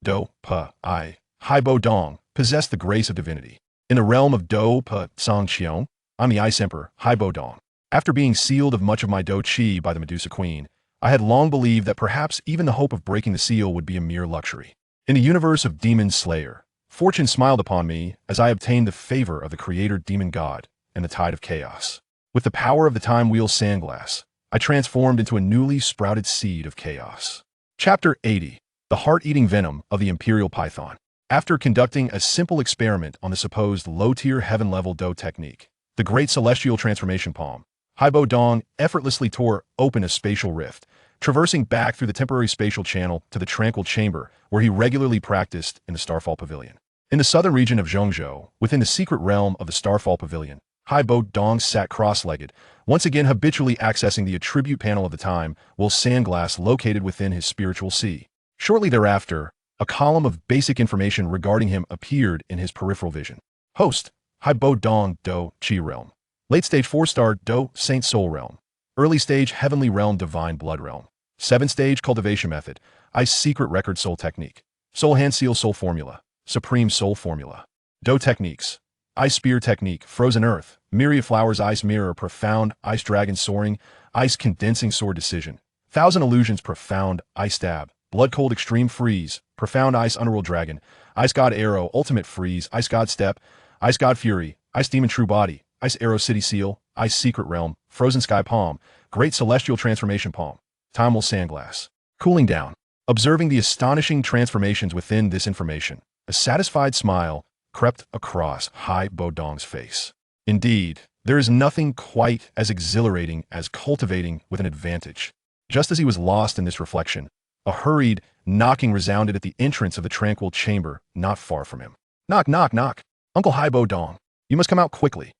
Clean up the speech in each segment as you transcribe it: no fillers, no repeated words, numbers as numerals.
Dou Qi, Bodong, possessed the grace of divinity. In the realm of Dou Qi, I'm the Ice Emperor, Bodong. After being sealed of much of my Dou Qi by the Medusa Queen, I had long believed that perhaps even the hope of breaking the seal would be a mere luxury. In the universe of Demon Slayer, fortune smiled upon me as I obtained the favor of the Creator Demon God and the Tide of Chaos. With the power of the Time Wheel Sandglass, I transformed into a newly sprouted seed of chaos. Chapter 80. The Heart-Eating Venom of the Imperial Python. After conducting a simple experiment on the supposed low-tier heaven-level Dou technique, the Great Celestial Transformation Palm, Bodong effortlessly tore open a spatial rift, traversing back through the temporary spatial channel to the tranquil chamber where he regularly practiced in the Starfall Pavilion. In the southern region of Zhongzhou, within the secret realm of the Starfall Pavilion, Bodong sat cross-legged, once again habitually accessing the attribute panel of the Time Wheel Sandglass located within his spiritual sea. Shortly thereafter, a column of basic information regarding him appeared in his peripheral vision. Host, Bodong Dou Qi Realm. Late stage 4-star Dou Saint Soul Realm. Early stage Heavenly Realm Divine Blood Realm. 7th-stage Cultivation Method. Ice Secret Record Soul Technique. Soul Hand Seal Soul Formula. Supreme Soul Formula. Dou Techniques. Ice Spear Technique. Frozen Earth. Myriad Flowers Ice Mirror. Profound Ice Dragon Soaring. Ice Condensing Sword Decision. Thousand Illusions. Profound Ice Stab. Blood Cold Extreme Freeze. Profound Ice Underworld Dragon. Ice God Arrow. Ultimate Freeze. Ice God Step. Ice God Fury. Ice Demon True Body. Ice Arrow City Seal. Ice Secret Realm. Frozen Sky Palm. Great Celestial Transformation Palm. Time Wheel Sandglass. Cooling down. Observing the astonishing transformations within this information, a satisfied smile crept across Bodong's face. Indeed, there is nothing quite as exhilarating as cultivating with an advantage. Just as he was lost in this reflection, a hurried knocking resounded at the entrance of the tranquil chamber not far from him. Knock, knock, knock. Uncle Bodong, you must come out quickly.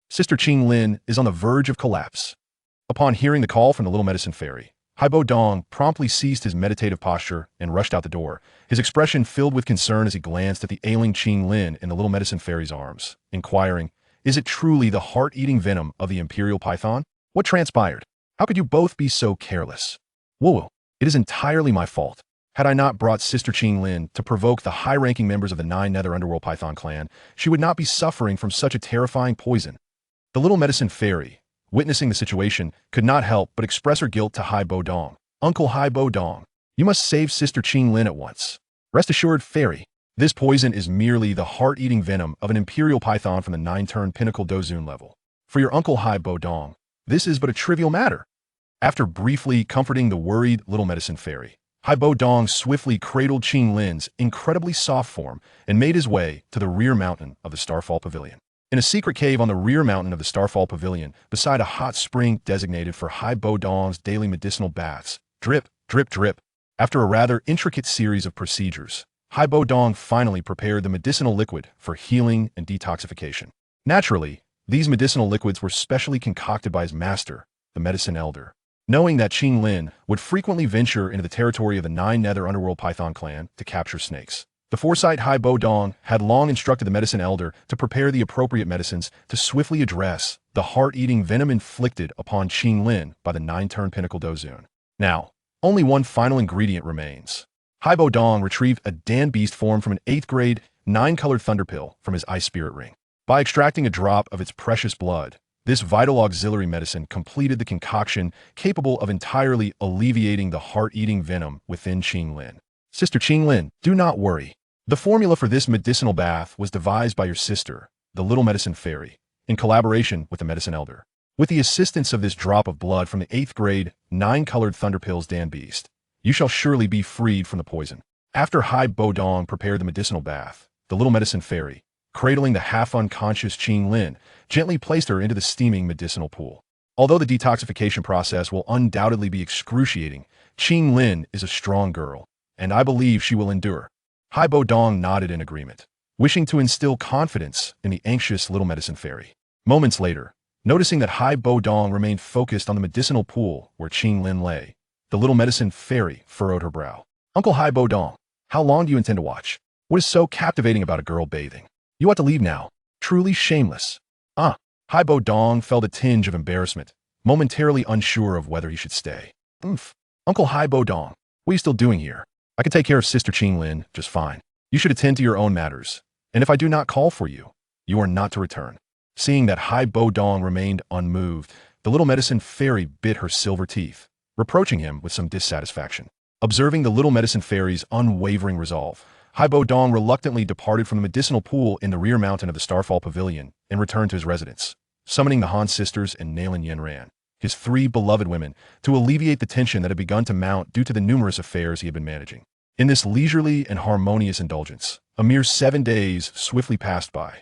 Sister Qing Lin is on the verge of collapse. Upon hearing the call from the Little Medicine Fairy, Bodong promptly ceased his meditative posture and rushed out the door, his expression filled with concern as he glanced at the ailing Qing Lin in the Little Medicine Fairy's arms, inquiring, "Is it truly the heart-eating venom of the Imperial Python? What transpired? How could you both be so careless?" "Whoa, it is entirely my fault. Had I not brought Sister Qing Lin to provoke the high-ranking members of the 9 Nether Underworld Python clan, she would not be suffering from such a terrifying poison." The Little Medicine Fairy, witnessing the situation, could not help but express her guilt to Bodong. "Uncle Bodong, you must save Sister Qing Lin at once. Rest assured, Fairy, this poison is merely the heart-eating venom of an Imperial Python from the 9-turn Pinnacle Dozun level. For your Uncle Bodong, this is but a trivial matter." After briefly comforting the worried Little Medicine Fairy, Bodong swiftly cradled Qing Lin's incredibly soft form and made his way to the rear mountain of the Starfall Pavilion. In a secret cave on the rear mountain of the Starfall Pavilion, beside a hot spring designated for Bodong's daily medicinal baths, drip, drip, drip. After a rather intricate series of procedures, Bodong finally prepared the medicinal liquid for healing and detoxification. Naturally, these medicinal liquids were specially concocted by his master, the Medicine Elder. Knowing that Qing Lin would frequently venture into the territory of the 9 Nether Underworld Python clan to capture snakes, the foresight Bodong had long instructed the Medicine Elder to prepare the appropriate medicines to swiftly address the heart-eating venom inflicted upon Qing Lin by the 9-turn Pinnacle Dozun. Now, only one final ingredient remains. Bodong retrieved a Dan Beast form from an 8th grade, 9-colored Thunder Pill from his Ice Spirit Ring. By extracting a drop of its precious blood, this vital auxiliary medicine completed the concoction capable of entirely alleviating the heart-eating venom within Qing Lin. "Sister Qing Lin, do not worry. The formula for this medicinal bath was devised by your sister, the Little Medicine Fairy, in collaboration with the Medicine Elder. With the assistance of this drop of blood from the 8th grade, 9-colored Thunder Pills Dan Beast, you shall surely be freed from the poison." After Bodong prepared the medicinal bath, the Little Medicine Fairy, cradling the half-unconscious Qing Lin, gently placed her into the steaming medicinal pool. Although the detoxification process will undoubtedly be excruciating, Qing Lin is a strong girl, and I believe she will endure. Bodong nodded in agreement, wishing to instill confidence in the anxious Little Medicine Fairy. Moments later, noticing that Bodong remained focused on the medicinal pool where Qing Lin lay, the Little Medicine Fairy furrowed her brow. "Uncle Bodong, how long do you intend to watch? What is so captivating about a girl bathing? You ought to leave now. Truly shameless." Bodong felt a tinge of embarrassment, momentarily unsure of whether he should stay. Uncle Bodong, what are you still doing here? I can take care of Sister Qinglin just fine. You should attend to your own matters. And if I do not call for you, you are not to return. Seeing that Bodong remained unmoved, the little medicine fairy bit her silver teeth, reproaching him with some dissatisfaction. Observing the little medicine fairy's unwavering resolve, Bodong reluctantly departed from the medicinal pool in the rear mountain of the Starfall Pavilion and returned to his residence, summoning the Han sisters and Nalan Yanran, his three beloved women, to alleviate the tension that had begun to mount due to the numerous affairs he had been managing. In this leisurely and harmonious indulgence, a mere 7 days swiftly passed by.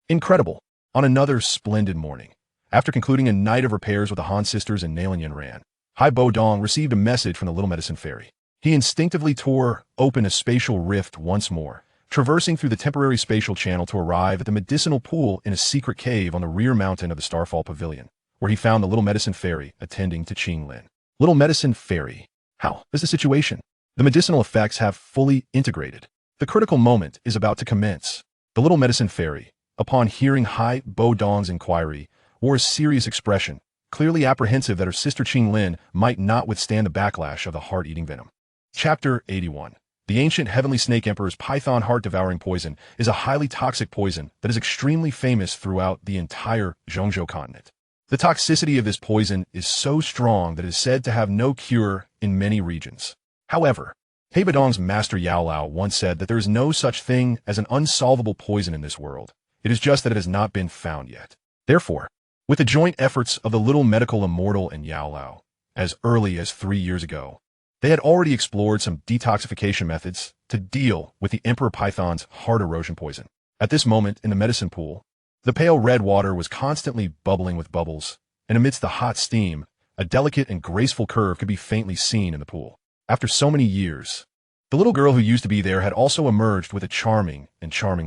Incredible. On another splendid morning, after concluding a night of repairs with the Han sisters and Nalan Yanran, Bodong received a message from the little medicine fairy. He instinctively tore open a spatial rift once more, traversing through the temporary spatial channel to arrive at the medicinal pool in a secret cave on the rear mountain of the Starfall Pavilion, where he found the little medicine fairy attending to Qinglin. Little medicine fairy, how is the situation? The medicinal effects have fully integrated. The critical moment is about to commence. The little medicine fairy, upon hearing Bodong's inquiry, wore a serious expression, clearly apprehensive that her sister Qinglin might not withstand the backlash of the heart-eating venom. Chapter 81. The ancient Heavenly Snake Emperor's Python heart-devouring poison is a highly toxic poison that is extremely famous throughout the entire Zhongzhou continent. The toxicity of this poison is so strong that it is said to have no cure in many regions. However, Bodong's master Yao Lao once said that there is no such thing as an unsolvable poison in this world. It is just that it has not been found yet. Therefore, with the joint efforts of the little medical immortal and Yao Lao, as early as 3 years ago, they had already explored some detoxification methods to deal with the Emperor Python's heart erosion poison. At this moment in the medicine pool, the pale red water was constantly bubbling with bubbles, and amidst the hot steam, a delicate and graceful curve could be faintly seen in the pool. After so many years, the little girl who used to be there had also emerged with a charming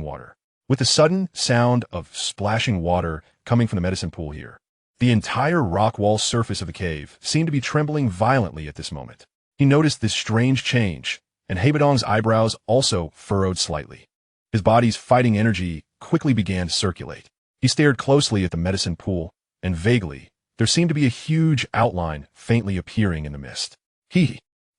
water. With the sudden sound of splashing water coming from the medicine pool here, the entire rock wall surface of the cave seemed to be trembling violently at this moment. He noticed this strange change, and Bodong's eyebrows also furrowed slightly. His body's fighting energy quickly began to circulate. He stared closely at the medicine pool, and vaguely, there seemed to be a huge outline faintly appearing in the mist.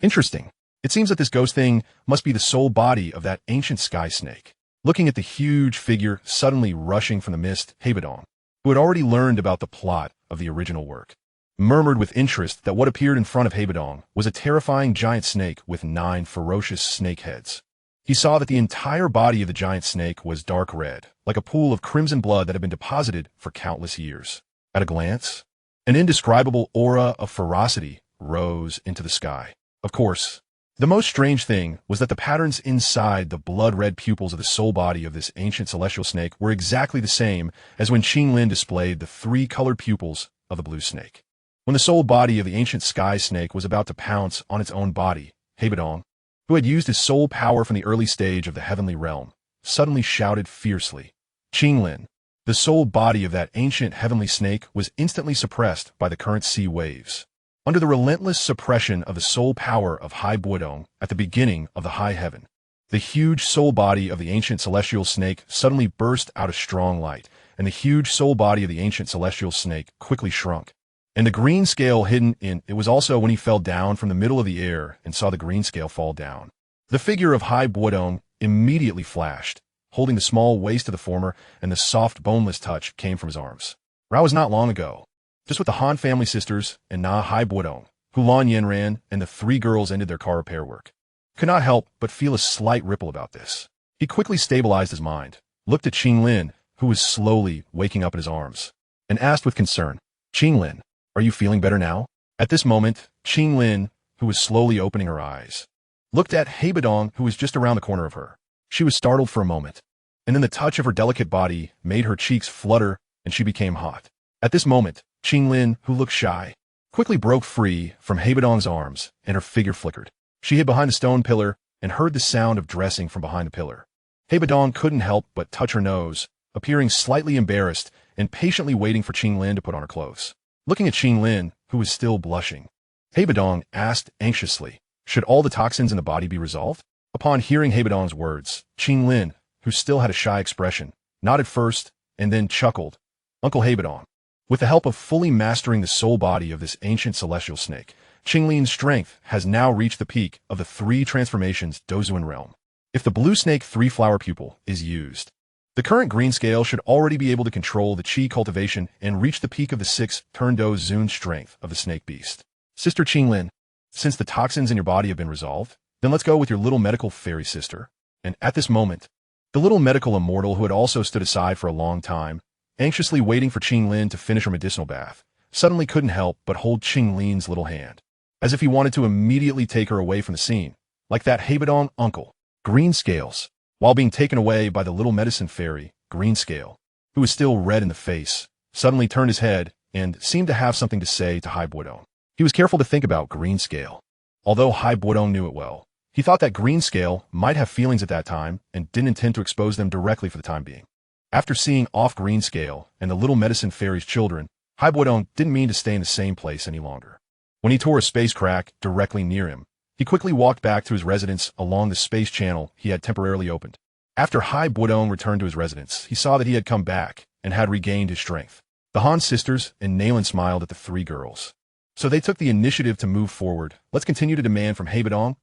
Interesting. It seems that this ghost thing must be the soul body of that ancient sky snake. Looking at the huge figure suddenly rushing from the mist, Bodong, who had already learned about the plot of the original work, murmured with interest that what appeared in front of Bodong was a terrifying giant snake with 9 ferocious snake heads. He saw that the entire body of the giant snake was dark red, like a pool of crimson blood that had been deposited for countless years. At a glance, an indescribable aura of ferocity rose into the sky. Of course, the most strange thing was that the patterns inside the blood-red pupils of the soul body of this ancient celestial snake were exactly the same as when Qinglin displayed the 3 colored pupils of the blue snake. When the soul body of the ancient sky snake was about to pounce on its own body, Bodong, who had used his soul power from the early stage of the heavenly realm, suddenly shouted fiercely. Qinglin, the soul body of that ancient heavenly snake, was instantly suppressed by the current sea waves. Under the relentless suppression of the soul power of Bodong at the beginning of the high heaven, the huge soul body of the ancient celestial snake suddenly burst out a strong light, and the huge soul body of the ancient celestial snake quickly shrunk. And the green scale hidden in it was also when he fell down from the middle of the air and saw the green scale fall down. The figure of Bodong immediately flashed, holding the small waist of the former, and the soft boneless touch came from his arms. Rao was not long ago, just with the Han family sisters and Bodong, Hulan Yanran, and the 3 girls ended their car repair work. Could not help but feel a slight ripple about this. He quickly stabilized his mind, looked at Qinglin, who was slowly waking up in his arms, and asked with concern, Qinglin, are you feeling better now? At this moment, Qinglin, who was slowly opening her eyes, looked at Bodong, who was just around the corner of her. She was startled for a moment, and then the touch of her delicate body made her cheeks flutter and she became hot. At this moment, Qinglin, who looked shy, quickly broke free from Bodong's arms and her figure flickered. She hid behind a stone pillar and heard the sound of dressing from behind the pillar. Bodong couldn't help but touch her nose, appearing slightly embarrassed and patiently waiting for Qinglin to put on her clothes. Looking at Qinglin, who was still blushing, Bodong asked anxiously, should all the toxins in the body be resolved? Upon hearing Bodong's words, Qinglin, who still had a shy expression, nodded first and then chuckled. Uncle Bodong, with the help of fully mastering the soul body of this ancient celestial snake, Qinglin's strength has now reached the peak of the 3 transformations Dozuan realm. If the blue snake 3-flower pupil is used, the current green scale should already be able to control the Qi cultivation and reach the peak of the 6-turn Dozuan strength of the snake beast. Sister Qinglin, since the toxins in your body have been resolved, then let's go with your little medical fairy sister. And at this moment, the little medical immortal who had also stood aside for a long time, anxiously waiting for Qinglin to finish her medicinal bath, suddenly couldn't help but hold Qinglin's little hand, as if he wanted to immediately take her away from the scene, like that Bodong uncle. Green Scales, while being taken away by the little medicine fairy, Green Scale, who was still red in the face, suddenly turned his head and seemed to have something to say to Bodong. He was careful to think about Green Scale. Although Bodong knew it well, he thought that Green Scale might have feelings at that time and didn't intend to expose them directly for the time being. After seeing off Green Scale and the little medicine fairy's children, Bodong didn't mean to stay in the same place any longer. When he tore a space crack directly near him, he quickly walked back to his residence along the space channel he had temporarily opened. After Bodong returned to his residence, he saw that he had come back and had regained his strength. The Han sisters and Nalan smiled at the 3 girls. So they took the initiative to move forward. Let's continue to demand from Bodong.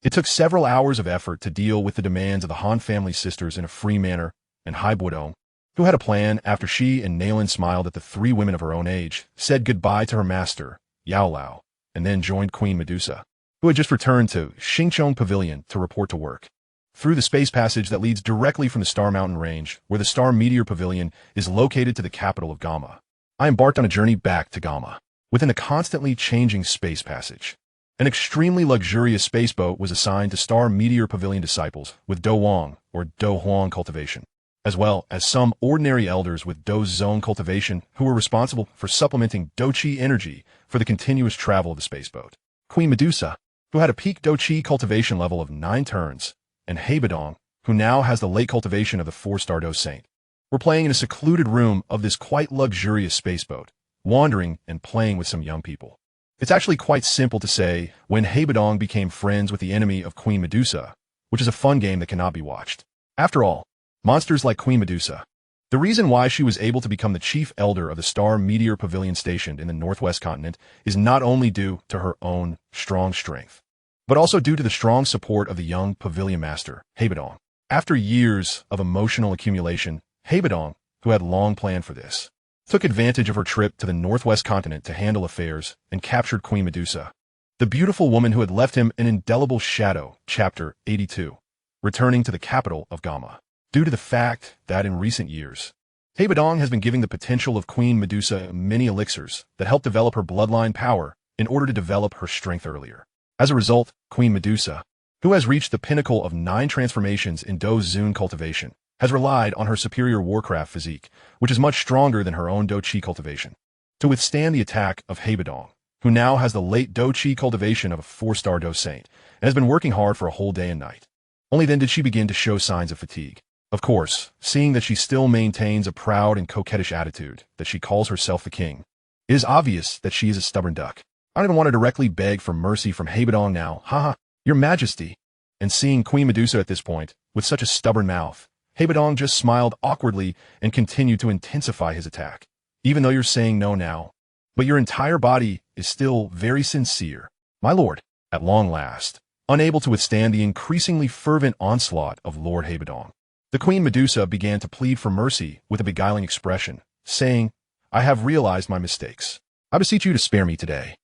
It took several hours of effort to deal with the demands of the Han family sisters in a free manner, and Bodong, who had a plan after she and Nalan smiled at the 3 women of her own age, said goodbye to her master, Yao Lao, and then joined Queen Medusa, who had just returned to Xingqiong Pavilion to report to work. Through the space passage that leads directly from the Star Mountain Range, where the Star Meteor Pavilion is located, to the capital of Gamma, I embarked on a journey back to Gamma. Within the constantly changing space passage, an extremely luxurious spaceboat was assigned to Star Meteor Pavilion disciples with Dou Wang or Dou Huang cultivation, as well as some ordinary elders with Dou Zone cultivation who were responsible for supplementing Dou Qi energy for the continuous travel of the spaceboat. Queen Medusa, who had a peak Dou Qi cultivation level of 9 turns, and Bodong, who now has the late cultivation of the 4-star Dou Saint, were playing in a secluded room of this quite luxurious spaceboat, wandering and playing with some young people. It's actually quite simple to say when Bodong became friends with the enemy of Queen Medusa, which is a fun game that cannot be watched. After all, monsters like Queen Medusa, the reason why she was able to become the chief elder of the Star Meteor Pavilion stationed in the Northwest continent is not only due to her own strong strength, but also due to the strong support of the young pavilion master, Bodong. After years of emotional accumulation, Bodong, who had long planned for this, took advantage of her trip to the Northwest continent to handle affairs and captured Queen Medusa, the beautiful woman who had left him an indelible shadow. Chapter 82. Returning to the capital of Gamma. Due to the fact that in recent years, Bodong has been giving the potential of Queen Medusa many elixirs that help develop her bloodline power in order to develop her strength earlier. As a result, Queen Medusa, who has reached the pinnacle of 9 transformations in Dou Zun cultivation, has relied on her superior warcraft physique, which is much stronger than her own Dou Qi cultivation, to withstand the attack of Bodong, who now has the late Dou Qi cultivation of a 4-star Dou Saint, and has been working hard for a whole day and night. Only then did she begin to show signs of fatigue. Of course, seeing that she still maintains a proud and coquettish attitude, that she calls herself the king, it is obvious that she is a stubborn duck. I don't even want to directly beg for mercy from Bodong now, your majesty. And seeing Queen Medusa at this point, with such a stubborn mouth, Bodong just smiled awkwardly and continued to intensify his attack. Even though you're saying no now, but your entire body is still very sincere. My lord, at long last, unable to withstand the increasingly fervent onslaught of Lord Bodong, the Queen Medusa began to plead for mercy with a beguiling expression, saying, I have realized my mistakes. I beseech you to spare me today.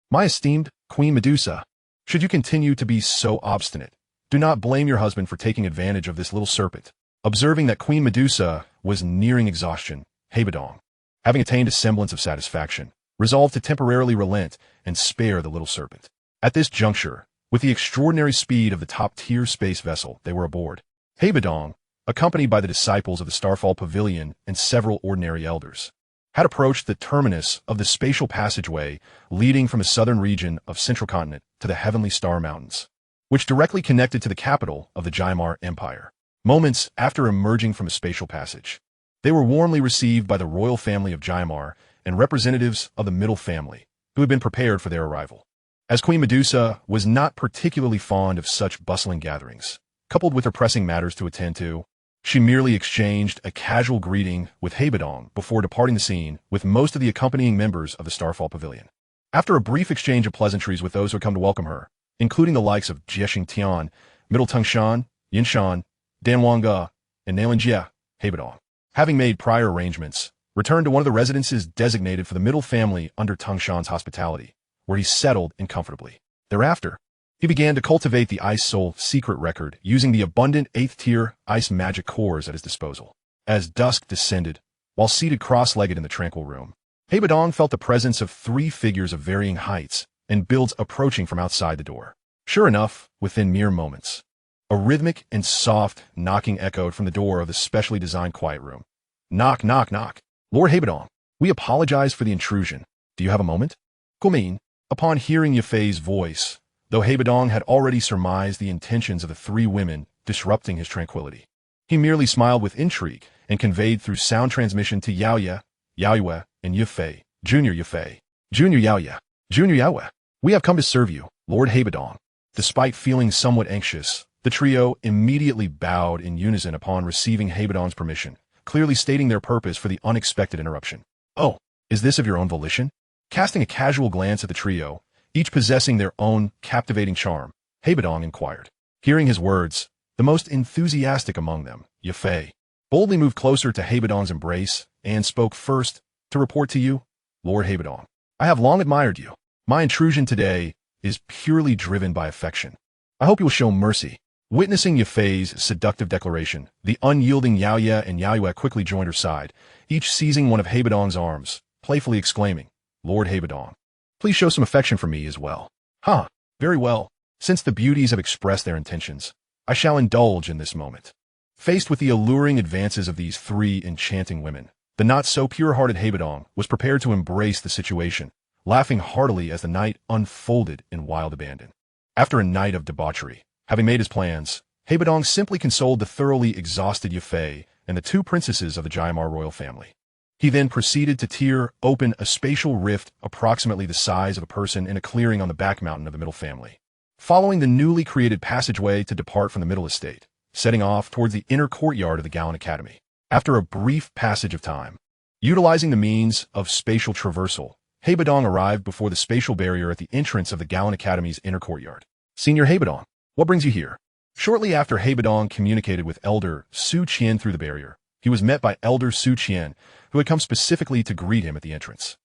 My esteemed Queen Medusa, should you continue to be so obstinate, do not blame your husband for taking advantage of this little serpent. Observing that Queen Medusa was nearing exhaustion, Bodong, having attained a semblance of satisfaction, resolved to temporarily relent and spare the little serpent. At this juncture, with the extraordinary speed of the top-tier space vessel they were aboard, Bodong, accompanied by the disciples of the Starfall Pavilion and several ordinary elders, had approached the terminus of the spatial passageway leading from the southern region of Central Continent to the Heavenly Star Mountains, which directly connected to the capital of the Jaimar Empire. Moments after emerging from the spatial passage, they were warmly received by the royal family of Jaimar and representatives of the middle family, who had been prepared for their arrival. As Queen Medusa was not particularly fond of such bustling gatherings, coupled with her pressing matters to attend to, She merely exchanged a casual greeting with Bodong before departing the scene with most of the accompanying members of the Starfall Pavilion. After a brief exchange of pleasantries with those who had come to welcome her, including the likes of Jiexing Tian, Middle Tung Shan, Yin Shan, Dan Wangge, and Nailin Jie, Bodong, having made prior arrangements, returned to one of the residences designated for the middle family under Tung Shan's hospitality, where he settled in comfortably. Thereafter, he began to cultivate the Ice Soul secret record using the abundant 8th-tier ice magic cores at his disposal. As dusk descended, while seated cross-legged in the tranquil room, Bodong felt the presence of 3 figures of varying heights and builds approaching from outside the door. Sure enough, within mere moments, a rhythmic and soft knocking echoed from the door of the specially designed quiet room. Knock, knock, knock. Lord Bodong, we apologize for the intrusion. Do you have a moment? Gumin, upon hearing Yafei's voice, though Bodong had already surmised the intentions of the 3 women disrupting his tranquility, he merely smiled with intrigue and conveyed through sound transmission to Yaoye, Yaoyue, and Yafei, Junior Yafei, Junior Yaoye, Junior Yaoyue. We have come to serve you, Lord Bodong. Despite feeling somewhat anxious, the trio immediately bowed in unison upon receiving Bodong's permission, clearly stating their purpose for the unexpected interruption. Oh, is this of your own volition? Casting a casual glance at the trio, each possessing their own captivating charm, Bodong inquired. Hearing his words, the most enthusiastic among them, Yafei, boldly moved closer to Bodong's embrace and spoke first to report to you, Lord Bodong. I have long admired you. My intrusion today is purely driven by affection. I hope you will show mercy. Witnessing Yafei's seductive declaration, the unyielding Yaoye and Yaoyue quickly joined her side, each seizing one of Bodong's arms, playfully exclaiming, Lord Bodong, please show some affection for me as well. Huh, very well. Since the beauties have expressed their intentions, I shall indulge in this moment. Faced with the alluring advances of these 3 enchanting women, the not-so-pure-hearted Bodong was prepared to embrace the situation, laughing heartily as the night unfolded in wild abandon. After a night of debauchery, having made his plans, Bodong simply consoled the thoroughly exhausted Yafei and the 2 princesses of the Jaiamar royal family. He then proceeded to tear open a spatial rift approximately the size of a person in a clearing on the back mountain of the middle family, following the newly created passageway to depart from the middle estate, setting off towards the inner courtyard of the Gallant Academy. After a brief passage of time, utilizing the means of spatial traversal, Bodong arrived before the spatial barrier at the entrance of the Gallant Academy's inner courtyard. Senior Bodong, what brings you here? Shortly after Bodong communicated with Elder Su Qian through the barrier, he was met by Elder Su Qian, who had come specifically to greet him at the entrance.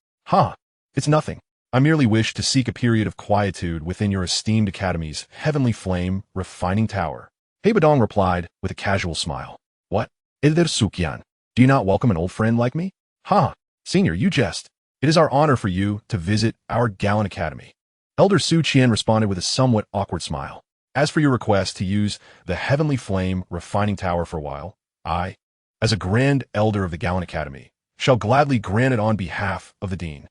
It's nothing. I merely wish to seek a period of quietude within your esteemed academy's heavenly flame refining tower. Bodong replied with a casual smile. What? Elder Su Qian, do you not welcome an old friend like me? Senior, you jest. It is our honor for you to visit our Gallant Academy. Elder Su Qian responded with a somewhat awkward smile. As for your request to use the heavenly flame refining tower for a while, I, as a Grand Elder of the Gallant Academy, shall gladly grant it on behalf of the Dean.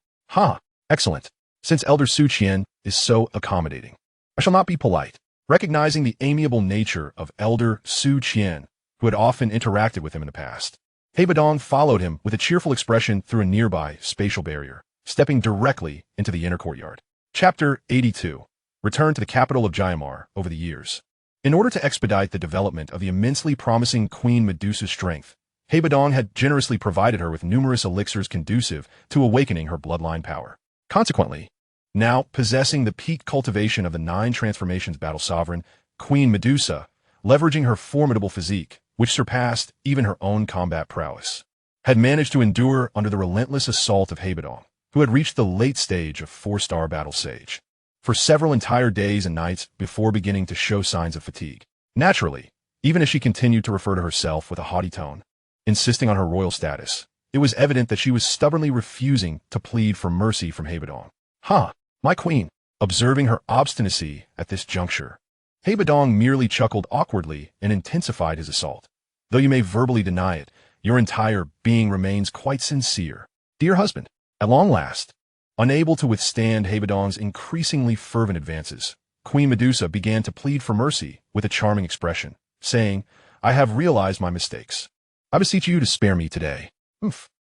Excellent. Since Elder Su Qian is so accommodating, I shall not be polite. Recognizing the amiable nature of Elder Su Qian, who had often interacted with him in the past, Bodong followed him with a cheerful expression through a nearby spatial barrier, stepping directly into the inner courtyard. Chapter 82. Return to the capital of Jaiamar over the years. In order to expedite the development of the immensely promising Queen Medusa's strength, Bodong had generously provided her with numerous elixirs conducive to awakening her bloodline power. Consequently, now possessing the peak cultivation of the 9 transformations battle sovereign, Queen Medusa, leveraging her formidable physique, which surpassed even her own combat prowess, had managed to endure under the relentless assault of Bodong, who had reached the late stage of 4-star battle sage, for several entire days and nights before beginning to show signs of fatigue. Naturally, even as she continued to refer to herself with a haughty tone, insisting on her royal status, it was evident that she was stubbornly refusing to plead for mercy from Bodong. My queen. Observing her obstinacy at this juncture, Bodong merely chuckled awkwardly and intensified his assault. Though you may verbally deny it, your entire being remains quite sincere. Dear husband, at long last, unable to withstand Bodong's increasingly fervent advances, Queen Medusa began to plead for mercy with a charming expression, saying, I have realized my mistakes. I beseech you to spare me today.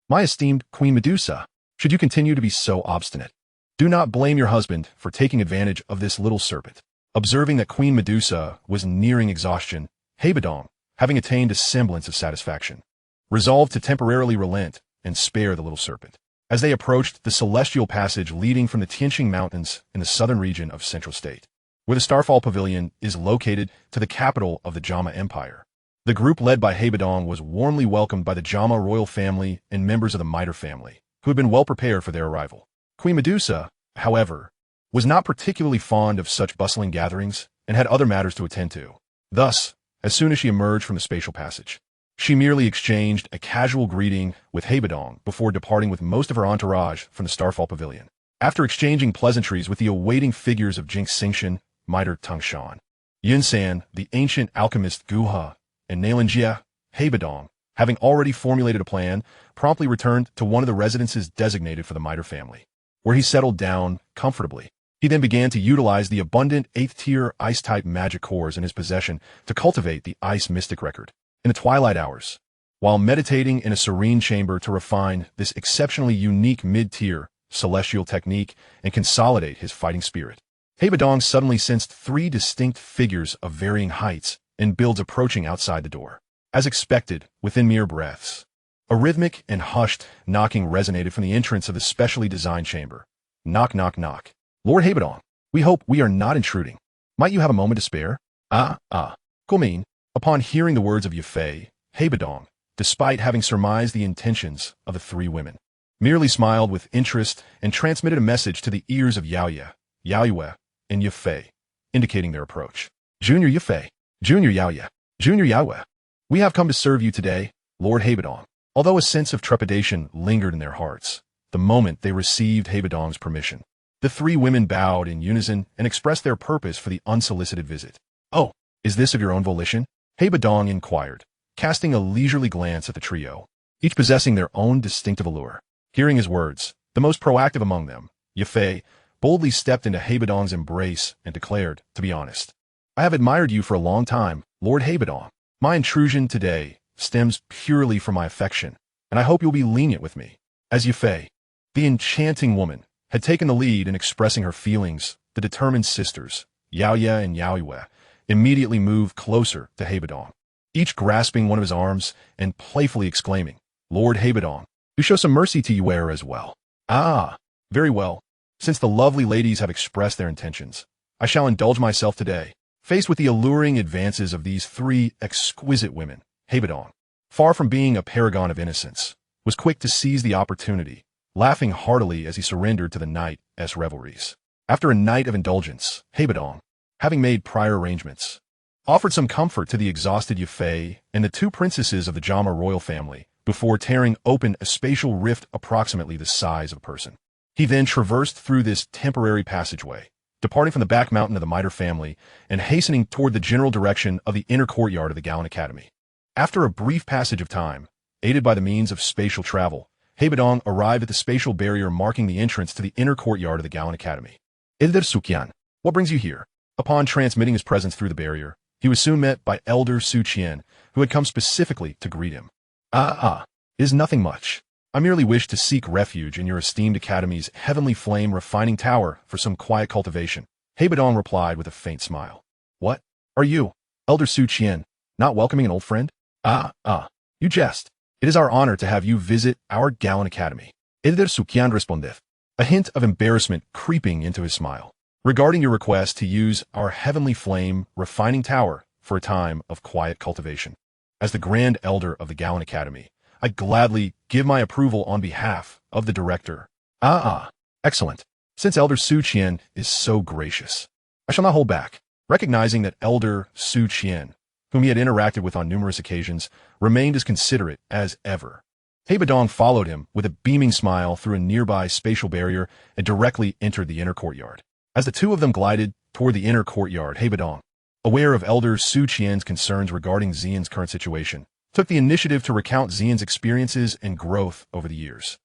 My esteemed Queen Medusa, should you continue to be so obstinate, do not blame your husband for taking advantage of this little serpent. Observing that Queen Medusa was nearing exhaustion, Bodong, having attained a semblance of satisfaction, resolved to temporarily relent and spare the little serpent. As they approached the celestial passage leading from the Tianqing Mountains in the southern region of Central State, where the Starfall Pavilion is located, to the capital of the Jama Empire, the group led by Bodong was warmly welcomed by the Jama royal family and members of the Mitre family, who had been well prepared for their arrival. Queen Medusa, however, was not particularly fond of such bustling gatherings and had other matters to attend to. Thus, as soon as she emerged from the spatial passage, she merely exchanged a casual greeting with Bodong before departing with most of her entourage from the Starfall Pavilion. After exchanging pleasantries with the awaiting figures of Jinx Xingshan, Mitre Tangshan, Yunsan, the ancient alchemist Guha, and Nalinjia, Bodong, having already formulated a plan, promptly returned to one of the residences designated for the Mitre family, where he settled down comfortably. He then began to utilize the abundant 8th-tier Ice-type magic cores in his possession to cultivate the Ice Mystic record. In the twilight hours, while meditating in a serene chamber to refine this exceptionally unique mid-tier celestial technique and consolidate his fighting spirit, Bodong suddenly sensed 3 distinct figures of varying heights and builds approaching outside the door. As expected, within mere breaths, a rhythmic and hushed knocking resonated from the entrance of the specially designed chamber. Knock, knock, knock. Lord Bodong, we hope we are not intruding. Might you have a moment to spare? Gumin. Upon hearing the words of Yufei, Bodong, despite having surmised the intentions of the 3 women, merely smiled with interest and transmitted a message to the ears of Yaoye, Yaoyue, and Yufei, indicating their approach. Junior Yufei, Junior Yaoye, Junior Yaoyue, we have come to serve you today, Lord Bodong. Although a sense of trepidation lingered in their hearts, the moment they received Bodong's permission, the 3 women bowed in unison and expressed their purpose for the unsolicited visit. Oh, is this of your own volition? Bodong inquired, casting a leisurely glance at the trio, each possessing their own distinctive allure. Hearing his words, the most proactive among them, Yufei, boldly stepped into Bodong's embrace and declared, to be honest, I have admired you for a long time, Lord Bodong. My intrusion today stems purely from my affection, and I hope you'll be lenient with me. As Yufei, the enchanting woman, had taken the lead in expressing her feelings, the determined sisters, Yaoye and Yaoyue, immediately moved closer to Bodong, each grasping one of his arms and playfully exclaiming, Lord Bodong, do show some mercy to Yuera as well. Ah, very well. Since the lovely ladies have expressed their intentions, I shall indulge myself today. Faced with the alluring advances of these 3 exquisite women, Bodong, far from being a paragon of innocence, was quick to seize the opportunity, laughing heartily as he surrendered to the night's revelries. After a night of indulgence, Bodong, having made prior arrangements, offered some comfort to the exhausted Yufei and the 2 princesses of the Jama royal family before tearing open a spatial rift approximately the size of a person. He then traversed through this temporary passageway, departing from the back mountain of the Mitre family and hastening toward the general direction of the inner courtyard of the Gaon Academy. After a brief passage of time, aided by the means of spatial travel, Bodong arrived at the spatial barrier marking the entrance to the inner courtyard of the Gaon Academy. Elder Suqian, what brings you here? Upon transmitting his presence through the barrier, he was soon met by Elder Su Qian, who had come specifically to greet him. It is nothing much. I merely wish to seek refuge in your esteemed academy's heavenly flame refining tower for some quiet cultivation. Bodong replied with a faint smile. What? Are you, Elder Su Qian, not welcoming an old friend? You jest. It is our honor to have you visit our Gaon Academy. Elder Suqian responded, a hint of embarrassment creeping into his smile. Regarding your request to use our heavenly flame refining tower for a time of quiet cultivation, as the Grand Elder of the Gaon Academy, I gladly give my approval on behalf of the director. Excellent. Since Elder Su Qian is so gracious, I shall not hold back. Recognizing that Elder Su Qian, whom he had interacted with on numerous occasions, remained as considerate as ever, Bodong followed him with a beaming smile through a nearby spatial barrier and directly entered the inner courtyard. As the 2 of them glided toward the inner courtyard, Bodong, aware of Elder Su Qian's concerns regarding Xian's current situation, took the initiative to recount Xian's experiences and growth over the years.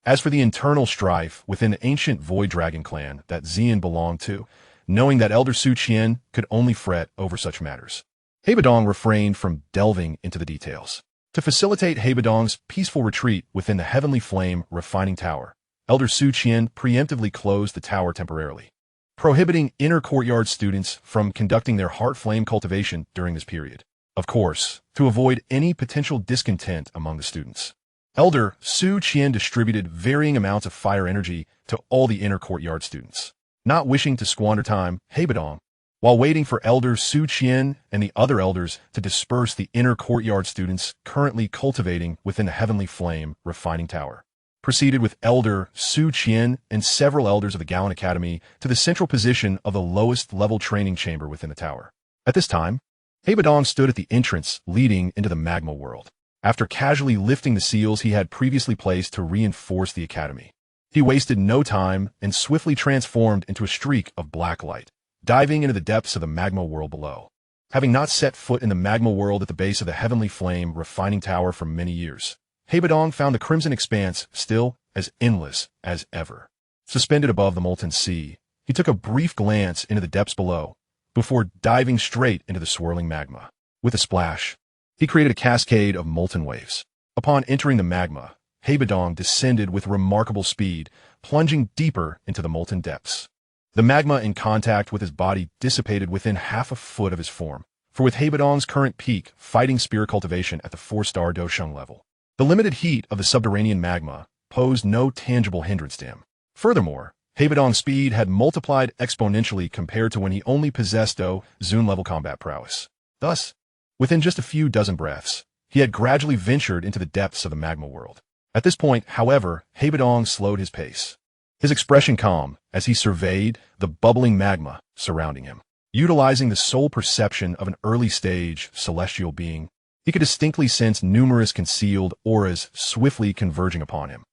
As for the internal strife within the ancient Void Dragon clan that Xian belonged to, knowing that Elder Su Qian could only fret over such matters, Bodong refrained from delving into the details. To facilitate Bodong's peaceful retreat within the Heavenly Flame Refining Tower, Elder Su Qian preemptively closed the tower temporarily, prohibiting inner courtyard students from conducting their heart flame cultivation during this period. of course, to avoid any potential discontent among the students. Elder Su Qian distributed varying amounts of fire energy to all the inner courtyard students. Not wishing to squander time, Bodong, while waiting for Elder Su Qian and the other elders to disperse the inner courtyard students currently cultivating within the Heavenly Flame refining tower, proceeded with Elder Su Qian and several elders of the Gallon Academy to the central position of the lowest level training chamber within the tower. At this time, Bodong stood at the entrance leading into the magma world. After casually lifting the seals he had previously placed to reinforce the academy, he wasted no time and swiftly transformed into a streak of black light, diving into the depths of the magma world below. Having not set foot in the magma world at the base of the Heavenly Flame refining tower for many years, Bodong found the crimson expanse still as endless as ever. Suspended above the molten sea, he took a brief glance into the depths below before diving straight into the swirling magma. With a splash, he created a cascade of molten waves. Upon entering the magma, Bodong descended with remarkable speed, plunging deeper into the molten depths. The magma in contact with his body dissipated within half a foot of his form, for with Bodong's current peak fighting spirit cultivation at the 4-star Dou Qi level, the limited heat of the subterranean magma posed no tangible hindrance to him. Furthermore, Bodong's speed had multiplied exponentially compared to when he only possessed Dou Qi level combat prowess. Thus, within just a few dozen breaths, he had gradually ventured into the depths of the magma world. At this point, however, Bodong slowed his pace, his expression calm as he surveyed the bubbling magma surrounding him. Utilizing the sole perception of an early-stage celestial being, he could distinctly sense numerous concealed auras swiftly converging upon him.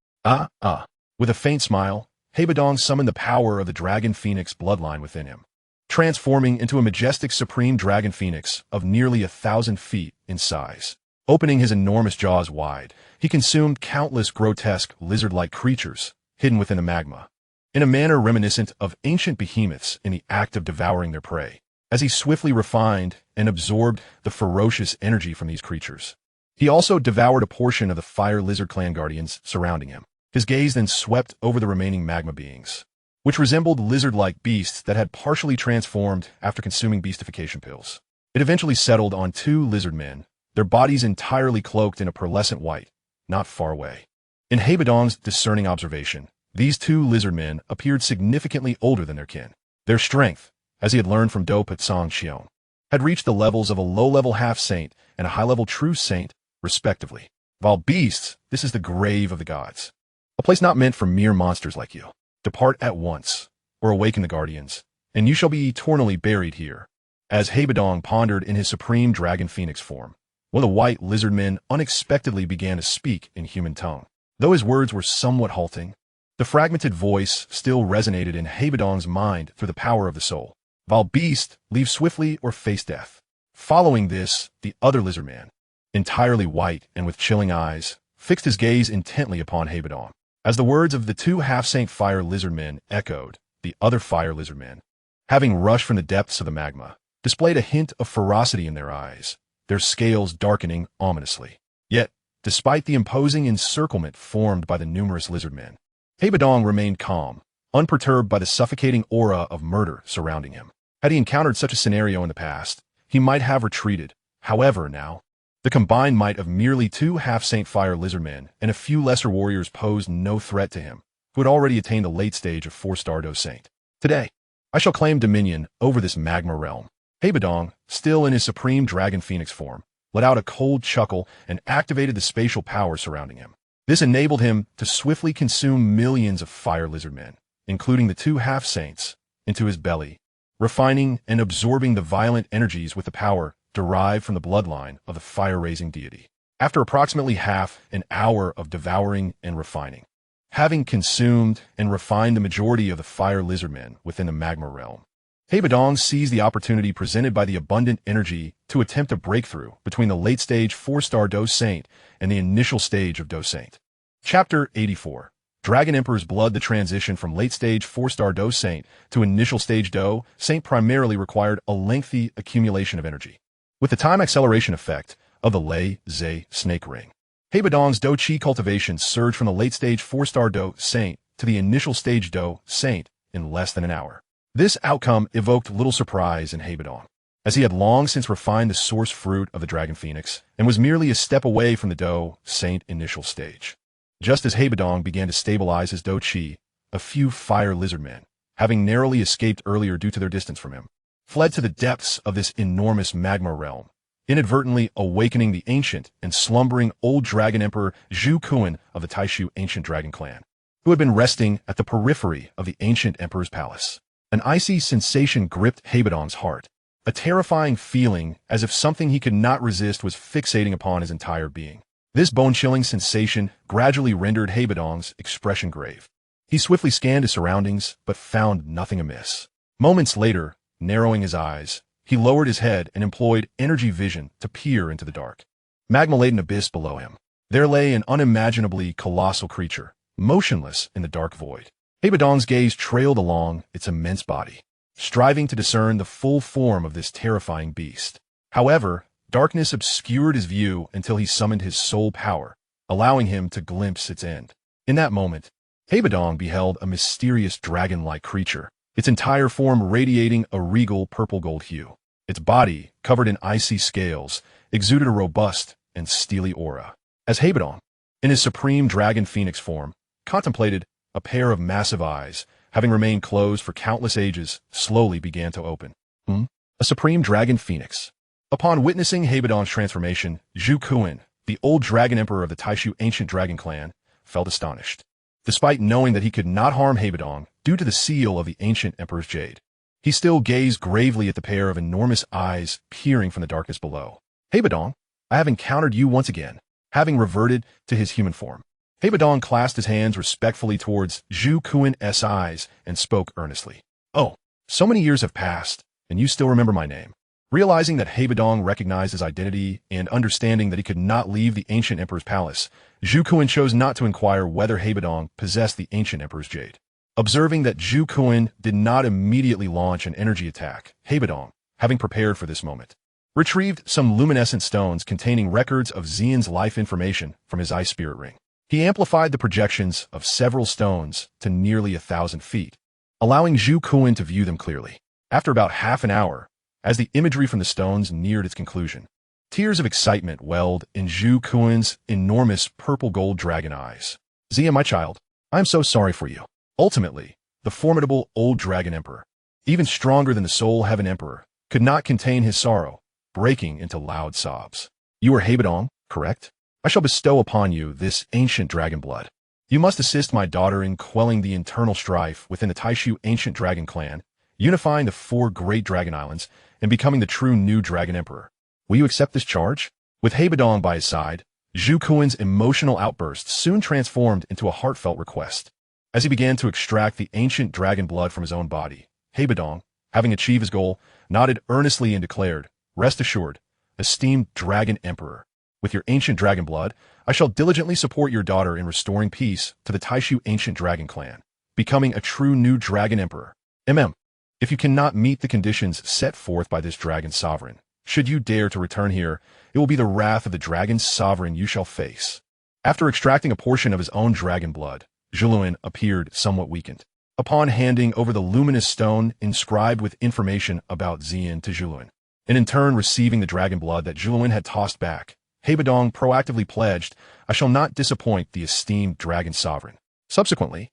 With a faint smile, Bodong summoned the power of the Dragon Phoenix bloodline within him, transforming into a majestic supreme dragon phoenix of nearly 1,000 feet in size. Opening his enormous jaws wide, he consumed countless grotesque lizard-like creatures hidden within the magma, in a manner reminiscent of ancient behemoths in the act of devouring their prey. As he swiftly refined and absorbed the ferocious energy from these creatures, he also devoured a portion of the fire lizard clan guardians surrounding him. His gaze then swept over the remaining magma beings, which resembled lizard-like beasts that had partially transformed after consuming beastification pills. It eventually settled on 2 lizard men, their bodies entirely cloaked in a pearlescent white, not far away. In Bodong's discerning observation, these 2 lizard men appeared significantly older than their kin. Their strength, as he had learned from Dou Qi, had reached the levels of a low-level half-saint and a high-level true saint, respectively. While beasts, this is the grave of the gods, a place not meant for mere monsters like you. Depart at once, or awaken the guardians, and you shall be eternally buried here. As Bodong pondered in his supreme dragon phoenix form, one of the white lizard men unexpectedly began to speak in human tongue. Though his words were somewhat halting, the fragmented voice still resonated in Bodong's mind through the power of the soul. While beast, leave swiftly or face death. Following this, the other lizard man, entirely white and with chilling eyes, fixed his gaze intently upon Bodong. As the words of the 2 half-saint fire lizard men echoed, the other fire lizard men, having rushed from the depths of the magma, displayed a hint of ferocity in their eyes, their scales darkening ominously. Yet, despite the imposing encirclement formed by the numerous lizard men, Bodong remained calm, unperturbed by the suffocating aura of murder surrounding him. Had he encountered such a scenario in the past, he might have retreated. However, now, the combined might of merely 2 half-saint fire lizard men and a few lesser warriors posed no threat to him, who had already attained the late stage of 4-star Dou Saint. Today, I shall claim dominion over this magma realm. Bodong, still in his supreme dragon phoenix form, let out a cold chuckle and activated the spatial power surrounding him. This enabled him to swiftly consume millions of fire lizard men, including the 2 half-saints, into his belly, refining and absorbing the violent energies with the power derived from the bloodline of the fire-raising deity. After approximately half an hour of devouring and refining, having consumed and refined the majority of the fire lizard men within the magma realm, Bodong seized the opportunity presented by the abundant energy to attempt a breakthrough between the late-stage 4-star Dou Saint and the initial stage of Dou Saint. Chapter 84. Dragon Emperor's Blood. The transition from late-stage 4-star Dou Saint to initial stage Dou Saint primarily required a lengthy accumulation of energy. With the time acceleration effect of the Lei Zhe Snake Ring, Bodong's Dou Qi cultivation surged from the late-stage 4-star Dou Saint to the initial stage Dou Saint in less than an hour. This outcome evoked little surprise in Bodong. as he had long since refined the source fruit of the Dragon Phoenix and was merely a step away from the Dou Saint initial stage. Just as Bodong began to stabilize his Dou Qi, a few fire lizard men, having narrowly escaped earlier due to their distance from him, fled to the depths of this enormous magma realm, inadvertently awakening the ancient and slumbering old dragon emperor Dou Qi of the Taishu ancient dragon clan, who had been resting at the periphery of the ancient emperor's palace. An icy sensation gripped Bodong's heart, a terrifying feeling as if something he could not resist was fixating upon his entire being. This bone-chilling sensation gradually rendered Bodong's expression grave. He swiftly scanned his surroundings, but found nothing amiss. Moments later, narrowing his eyes, he lowered his head and employed energy vision to peer into the dark, magma-laden abyss below him. There lay an unimaginably colossal creature, motionless in the dark void. Bodong's gaze trailed along its immense body, striving to discern the full form of this terrifying beast. However, darkness obscured his view until he summoned his soul power, allowing him to glimpse its end. In that moment, Bodong beheld a mysterious dragon-like creature, its entire form radiating a regal purple-gold hue. Its body, covered in icy scales, exuded a robust and steely aura. As Bodong, in his supreme dragon phoenix form, contemplated, a pair of massive eyes, having remained closed for countless ages, slowly began to open. A supreme dragon phoenix. Upon witnessing Bodong's transformation, Dou Qi, the old dragon emperor of the Taishu ancient dragon clan, felt astonished. Despite knowing that he could not harm Bodong due to the seal of the ancient emperor's jade, he still gazed gravely at the pair of enormous eyes peering from the darkness below. Bodong, I have encountered you once again, having reverted to his human form. Bodong clasped his hands respectfully towards Dou Qi's eyes and spoke earnestly. Oh, so many years have passed, and you still remember my name. Realizing that Bodong recognized his identity and understanding that he could not leave the ancient emperor's palace, Dou Qi chose not to inquire whether Bodong possessed the ancient emperor's jade. Observing that Dou Qi did not immediately launch an energy attack, Bodong, having prepared for this moment, retrieved some luminescent stones containing records of Xian's life information from his ice spirit ring. He amplified the projections of several stones to nearly 1,000 feet, allowing Dou Qi to view them clearly. After about half an hour, as the imagery from the stones neared its conclusion, tears of excitement welled in Dou Qi's enormous purple-gold dragon eyes. Xia, my child, I am so sorry for you. Ultimately, the formidable old dragon emperor, even stronger than the soul heaven emperor, could not contain his sorrow, breaking into loud sobs. You are Bodong, correct? I shall bestow upon you this ancient dragon blood. You must assist my daughter in quelling the internal strife within the Taishu ancient dragon clan, unifying the 4 great dragon islands, and becoming the true new dragon emperor. Will you accept this charge? With Bodong by his side, Dou Qi's emotional outburst soon transformed into a heartfelt request. As he began to extract the ancient dragon blood from his own body, Bodong, having achieved his goal, nodded earnestly and declared, Rest assured, esteemed dragon emperor, with your ancient dragon blood, I shall diligently support your daughter in restoring peace to the Taishu ancient dragon clan, becoming a true new dragon emperor. If you cannot meet the conditions set forth by this dragon sovereign, should you dare to return here, it will be the wrath of the dragon sovereign you shall face. After extracting a portion of his own dragon blood, Zhuluan appeared somewhat weakened. Upon handing over the luminous stone inscribed with information about Xian to Zhuluan, and in turn receiving the dragon blood that Zhuluan had tossed back, Bodong proactively pledged, I shall not disappoint the esteemed dragon sovereign. Subsequently,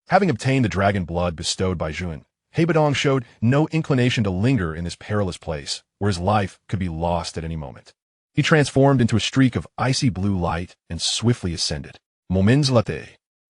having obtained the dragon blood bestowed by Zhuluan, Bodong showed no inclination to linger in this perilous place, where his life could be lost at any moment. He transformed into a streak of icy blue light and swiftly ascended. Moments later,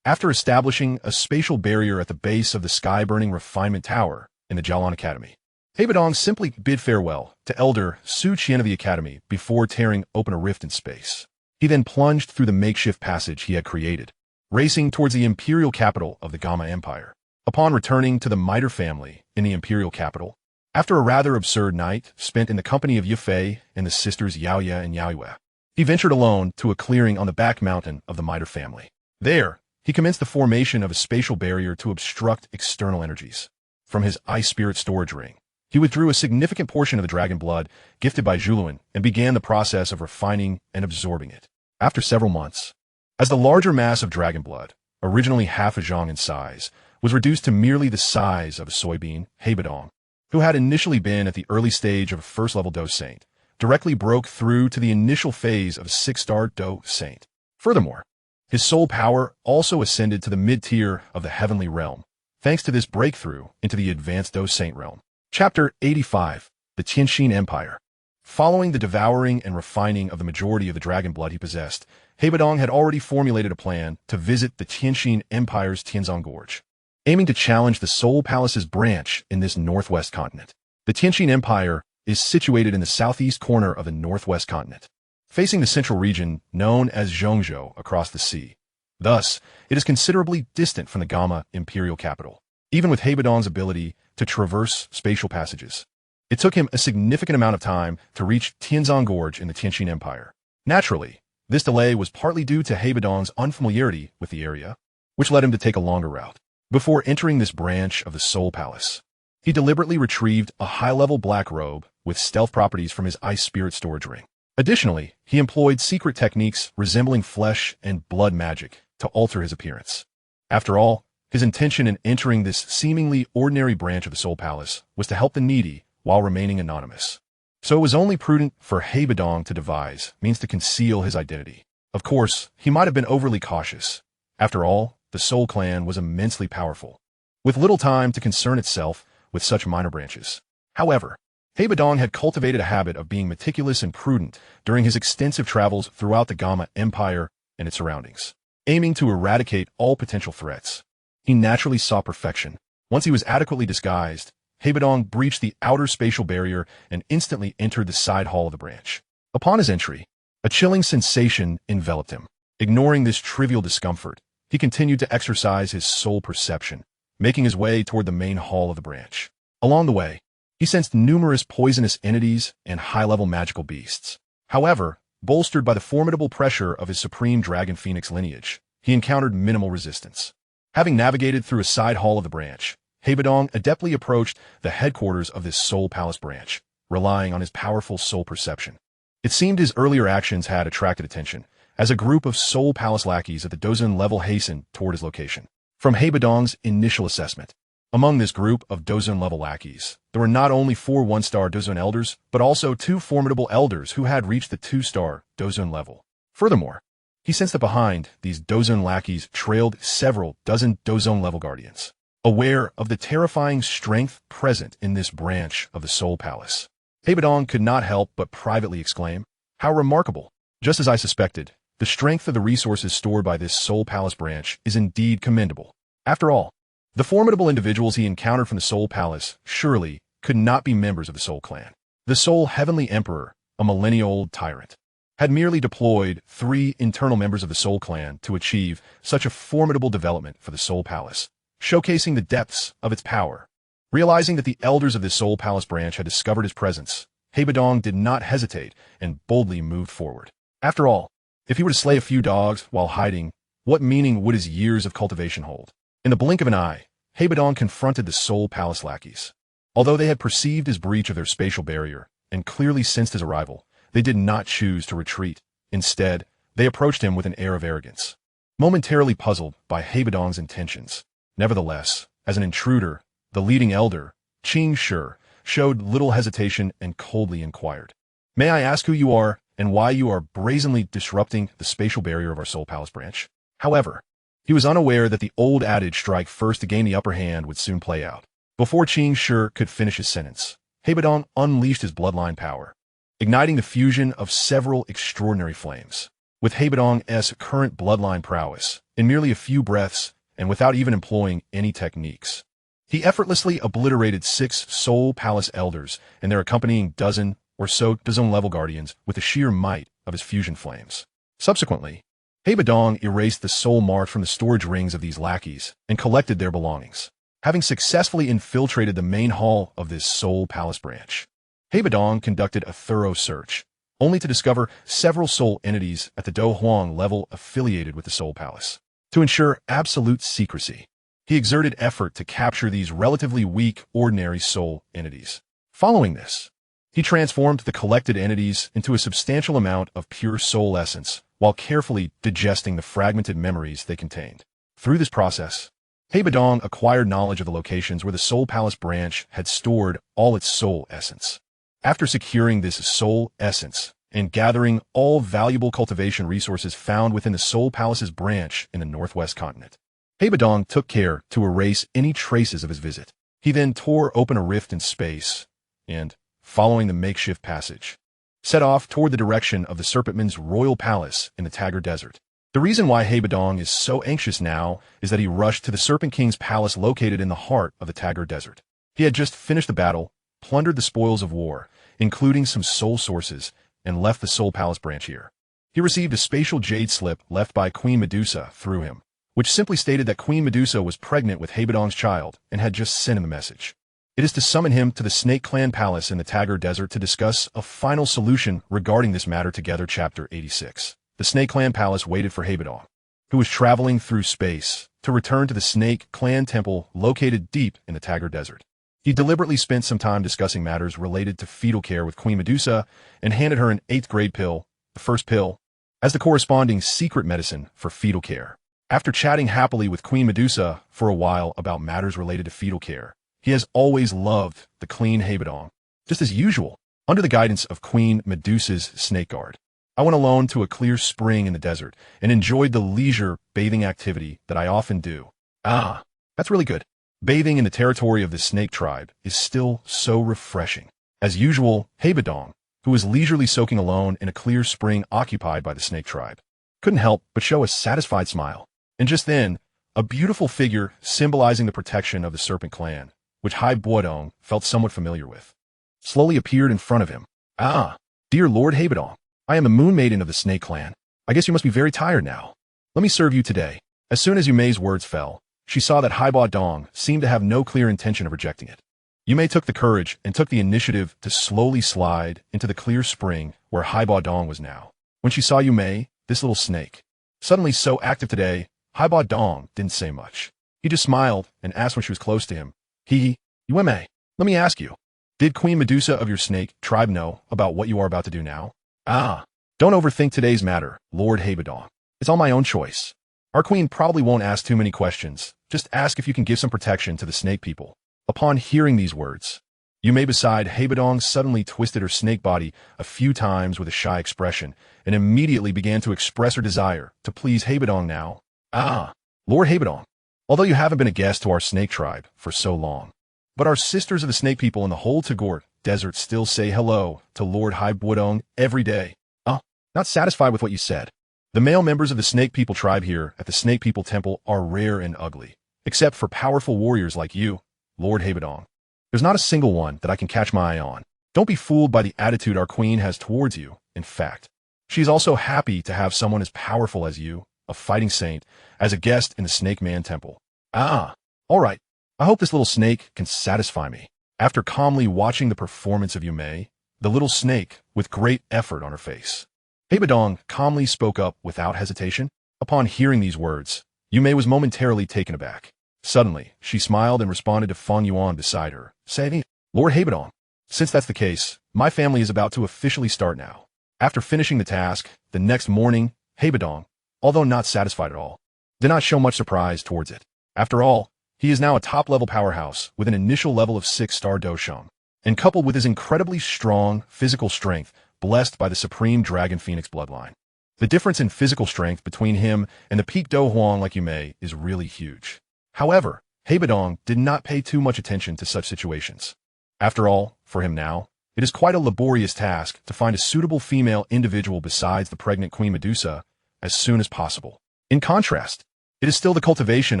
after establishing a spatial barrier at the base of the sky-burning refinement tower in the Jialan Academy, Bodong simply bid farewell to Elder Su Qian of the Academy before tearing open a rift in space. He then plunged through the makeshift passage he had created, racing towards the imperial capital of the Gamma Empire. Upon returning to the Miter family in the imperial capital, after a rather absurd night spent in the company of Yufei and the sisters Yaoya and Yaoyue, he ventured alone to a clearing on the back mountain of the Miter family. There, he commenced the formation of a spatial barrier to obstruct external energies. From his ice spirit storage ring, he withdrew a significant portion of the dragon blood gifted by Zhuluan and began the process of refining and absorbing it. After several months, as the larger mass of dragon blood, originally half a zhang in size, was reduced to merely the size of a soybean, Bodong, who had initially been at the early stage of a first-level Dou Saint, directly broke through to the initial phase of a 6-star Dou Saint. Furthermore, his soul power also ascended to the mid-tier of the heavenly realm, thanks to this breakthrough into the advanced Dou Saint realm. Chapter 85. The Tianxin Empire. Following the devouring and refining of the majority of the dragon blood he possessed, Bodong had already formulated a plan to visit the Tianxin Empire's Tianzong Gorge, aiming to challenge the Soul Palace's branch in this northwest continent. The Tianxin Empire is situated in the southeast corner of the northwest continent, facing the central region known as Zhongzhou across the sea. Thus, it is considerably distant from the Gamma imperial capital. Even with Bodong's ability to traverse spatial passages, it took him a significant amount of time to reach Tianzong Gorge in the Tianxin Empire. Naturally, this delay was partly due to Bodong's unfamiliarity with the area, which led him to take a longer route. Before entering this branch of the Soul Palace, he deliberately retrieved a high-level black robe with stealth properties from his ice spirit storage ring. Additionally, he employed secret techniques resembling flesh and blood magic to alter his appearance. After all, his intention in entering this seemingly ordinary branch of the Soul Palace was to help the needy while remaining anonymous. So it was only prudent for Bodong to devise means to conceal his identity. Of course, he might have been overly cautious. After all, the Soul Clan was immensely powerful, with little time to concern itself with such minor branches. However, Bodong had cultivated a habit of being meticulous and prudent during his extensive travels throughout the Gamma Empire and its surroundings, aiming to eradicate all potential threats. He naturally sought perfection. Once he was adequately disguised, Bodong breached the outer spatial barrier and instantly entered the side hall of the branch. Upon his entry, a chilling sensation enveloped him. Ignoring this trivial discomfort, he continued to exercise his soul perception, making his way toward the main hall of the branch. Along the way, he sensed numerous poisonous entities and high-level magical beasts. However, bolstered by the formidable pressure of his supreme dragon phoenix lineage, he encountered minimal resistance. Having navigated through a side hall of the branch, Bodong adeptly approached the headquarters of this Soul Palace branch, relying on his powerful soul perception. It seemed his earlier actions had attracted attention, as a group of Soul Palace lackeys at the Dozun level hastened toward his location. From Bodong's initial assessment, among this group of Dozun level lackeys, there were not only 4 1-star Dozun elders, but also 2 formidable elders who had reached the 2-star Dozun level. Furthermore, he sensed that behind these Dozun lackeys trailed several dozen Dozun level guardians. Aware of the terrifying strength present in this branch of the Soul Palace, Bodong could not help but privately exclaim, "How remarkable! Just as I suspected, the strength of the resources stored by this Soul Palace branch is indeed commendable." After all, the formidable individuals he encountered from the Soul Palace surely could not be members of the Soul Clan. The Soul Heavenly Emperor, a millennia-old tyrant, had merely deployed 3 internal members of the Soul Clan to achieve such a formidable development for the Soul Palace, showcasing the depths of its power. Realizing that the elders of this Soul Palace branch had discovered his presence, Bodong did not hesitate and boldly moved forward. After all, if he were to slay a few dogs while hiding, what meaning would his years of cultivation hold? In the blink of an eye, Bodong confronted the Soul Palace lackeys. Although they had perceived his breach of their spatial barrier and clearly sensed his arrival, they did not choose to retreat. Instead, they approached him with an air of arrogance. Momentarily puzzled by Bodong's intentions, nevertheless, as an intruder, the leading elder, Qing Shi, showed little hesitation and coldly inquired, "May I ask who you are and why you are brazenly disrupting the spatial barrier of our Soul Palace branch?" However, he was unaware that the old adage strike first to gain the upper hand would soon play out. Before Qing Shi could finish his sentence, Bodong unleashed his bloodline power, igniting the fusion of several extraordinary flames. With Bodong's current bloodline prowess, in merely a few breaths and without even employing any techniques, he effortlessly obliterated 6 Soul Palace elders and their accompanying dozen or so Dozun-level guardians with the sheer might of his fusion flames. Subsequently, Bodong erased the soul mark from the storage rings of these lackeys and collected their belongings. Having successfully infiltrated the main hall of this Soul Palace branch, Bodong conducted a thorough search, only to discover several soul entities at the Do Huang level affiliated with the Soul Palace. To ensure absolute secrecy, he exerted effort to capture these relatively weak, ordinary soul entities. Following this, he transformed the collected entities into a substantial amount of pure soul essence, while carefully digesting the fragmented memories they contained. Through this process, Bodong acquired knowledge of the locations where the Soul Palace branch had stored all its soul essence. After securing this soul essence and gathering all valuable cultivation resources found within the Soul Palace's branch in the northwest continent, Bodong took care to erase any traces of his visit. He then tore open a rift in space and, following the makeshift passage, set off toward the direction of the Serpentman's royal palace in the Tagar Desert. The reason why Bodong is so anxious now is that he rushed to the Serpent King's palace located in the heart of the Tagar Desert. He had just finished the battle, plundered the spoils of war, including some soul sources, and left the Soul Palace branch here. He received a spatial jade slip left by Queen Medusa through him, which simply stated that Queen Medusa was pregnant with Bodong's child and had just sent him the message. It is to summon him to the Snake Clan Palace in the Tagar Desert to discuss a final solution regarding this matter together. Chapter 86. The Snake Clan Palace waited for Bodong, who was traveling through space, to return to the Snake Clan Temple located deep in the Tagar Desert. He deliberately spent some time discussing matters related to fetal care with Queen Medusa and handed her an 8th grade pill, the first pill, as the corresponding secret medicine for fetal care. After chatting happily with Queen Medusa for a while about matters related to fetal care, he has always loved the clean Bodong, just as usual, under the guidance of Queen Medusa's snake guard. I went alone to a clear spring in the desert and enjoyed the leisure bathing activity that I often do. Ah, that's really good. Bathing in the territory of the snake tribe is still so refreshing. As usual, Bodong, who was leisurely soaking alone in a clear spring occupied by the snake tribe, couldn't help but show a satisfied smile. And just then, a beautiful figure symbolizing the protection of the Serpent Clan, which Bodong felt somewhat familiar with, slowly appeared in front of him. Ah, dear Lord Bodong, I am the Moon Maiden of the Snake Clan. I guess you must be very tired now. Let me serve you today. As soon as Yume's words fell, she saw that Bodong seemed to have no clear intention of rejecting it. Yume took the courage and took the initiative to slowly slide into the clear spring where Bodong was now. When she saw Yume, this little snake, suddenly so active today, Bodong didn't say much. He just smiled and asked when she was close to him, Yume, let me ask you, did Queen Medusa of your snake tribe know about what you are about to do now? Ah, don't overthink today's matter, Lord Bodong. It's all my own choice. Our queen probably won't ask too many questions. Just ask if you can give some protection to the snake people. Upon hearing these words, Yume beside Bodong suddenly twisted her snake body a few times with a shy expression and immediately began to express her desire to please Bodong now. Ah, Lord Bodong, although you haven't been a guest to our snake tribe for so long, but our sisters of the snake people in the whole Tagar Desert still say hello to Lord Bodong every day. Oh, not satisfied with what you said. The male members of the Snake People tribe here at the Snake People Temple are rare and ugly, except for powerful warriors like you, Lord Bodong. There's not a single one that I can catch my eye on. Don't be fooled by the attitude our queen has towards you. In fact, she's also happy to have someone as powerful as you, a fighting saint, as a guest in the Snake Man Temple. Ah, all right. I hope this little snake can satisfy me. After calmly watching the performance of Yume, the little snake, with great effort on her face, Bodong calmly spoke up without hesitation. Upon hearing these words, Yume was momentarily taken aback. Suddenly, she smiled and responded to Feng Yuan beside her, saying, Lord Bodong, since that's the case, my family is about to officially start now. After finishing the task, the next morning, Bodong, although not satisfied at all, did not show much surprise towards it. After all, he is now a top-level powerhouse with an initial level of 6-star Dosheng, and coupled with his incredibly strong physical strength, blessed by the Supreme Dragon Phoenix bloodline. The difference in physical strength between him and the peak Do Huang like Yume is really huge. However, Bodong did not pay too much attention to such situations. After all, for him now, it is quite a laborious task to find a suitable female individual besides the pregnant Queen Medusa as soon as possible. In contrast, it is still the cultivation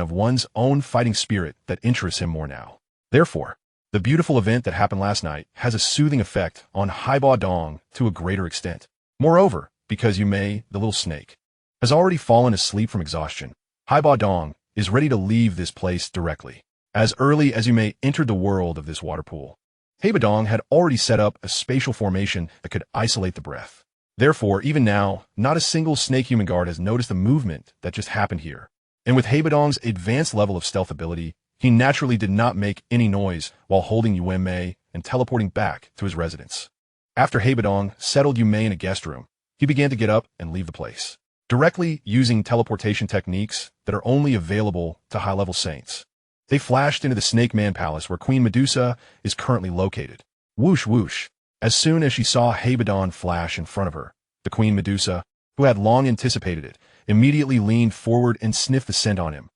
of one's own fighting spirit that interests him more now. Therefore, the beautiful event that happened last night has a soothing effect on Bodong to a greater extent. Moreover, because Yume, the little snake, has already fallen asleep from exhaustion, Bodong is ready to leave this place directly. As early as Yume entered the world of this water pool, Bodong had already set up a spatial formation that could isolate the breath. Therefore, even now, not a single snake human guard has noticed the movement that just happened here. And with Bodong's advanced level of stealth ability, he naturally did not make any noise while holding Yume and teleporting back to his residence. After Bodong settled Yume in a guest room, he began to get up and leave the place. directly using teleportation techniques that are only available to high-level saints. They flashed into the Snake Man Palace where Queen Medusa is currently located. Whoosh whoosh. As soon as she saw Bodong flash in front of her, the Queen Medusa, who had long anticipated it, immediately leaned forward and sniffed the scent on him.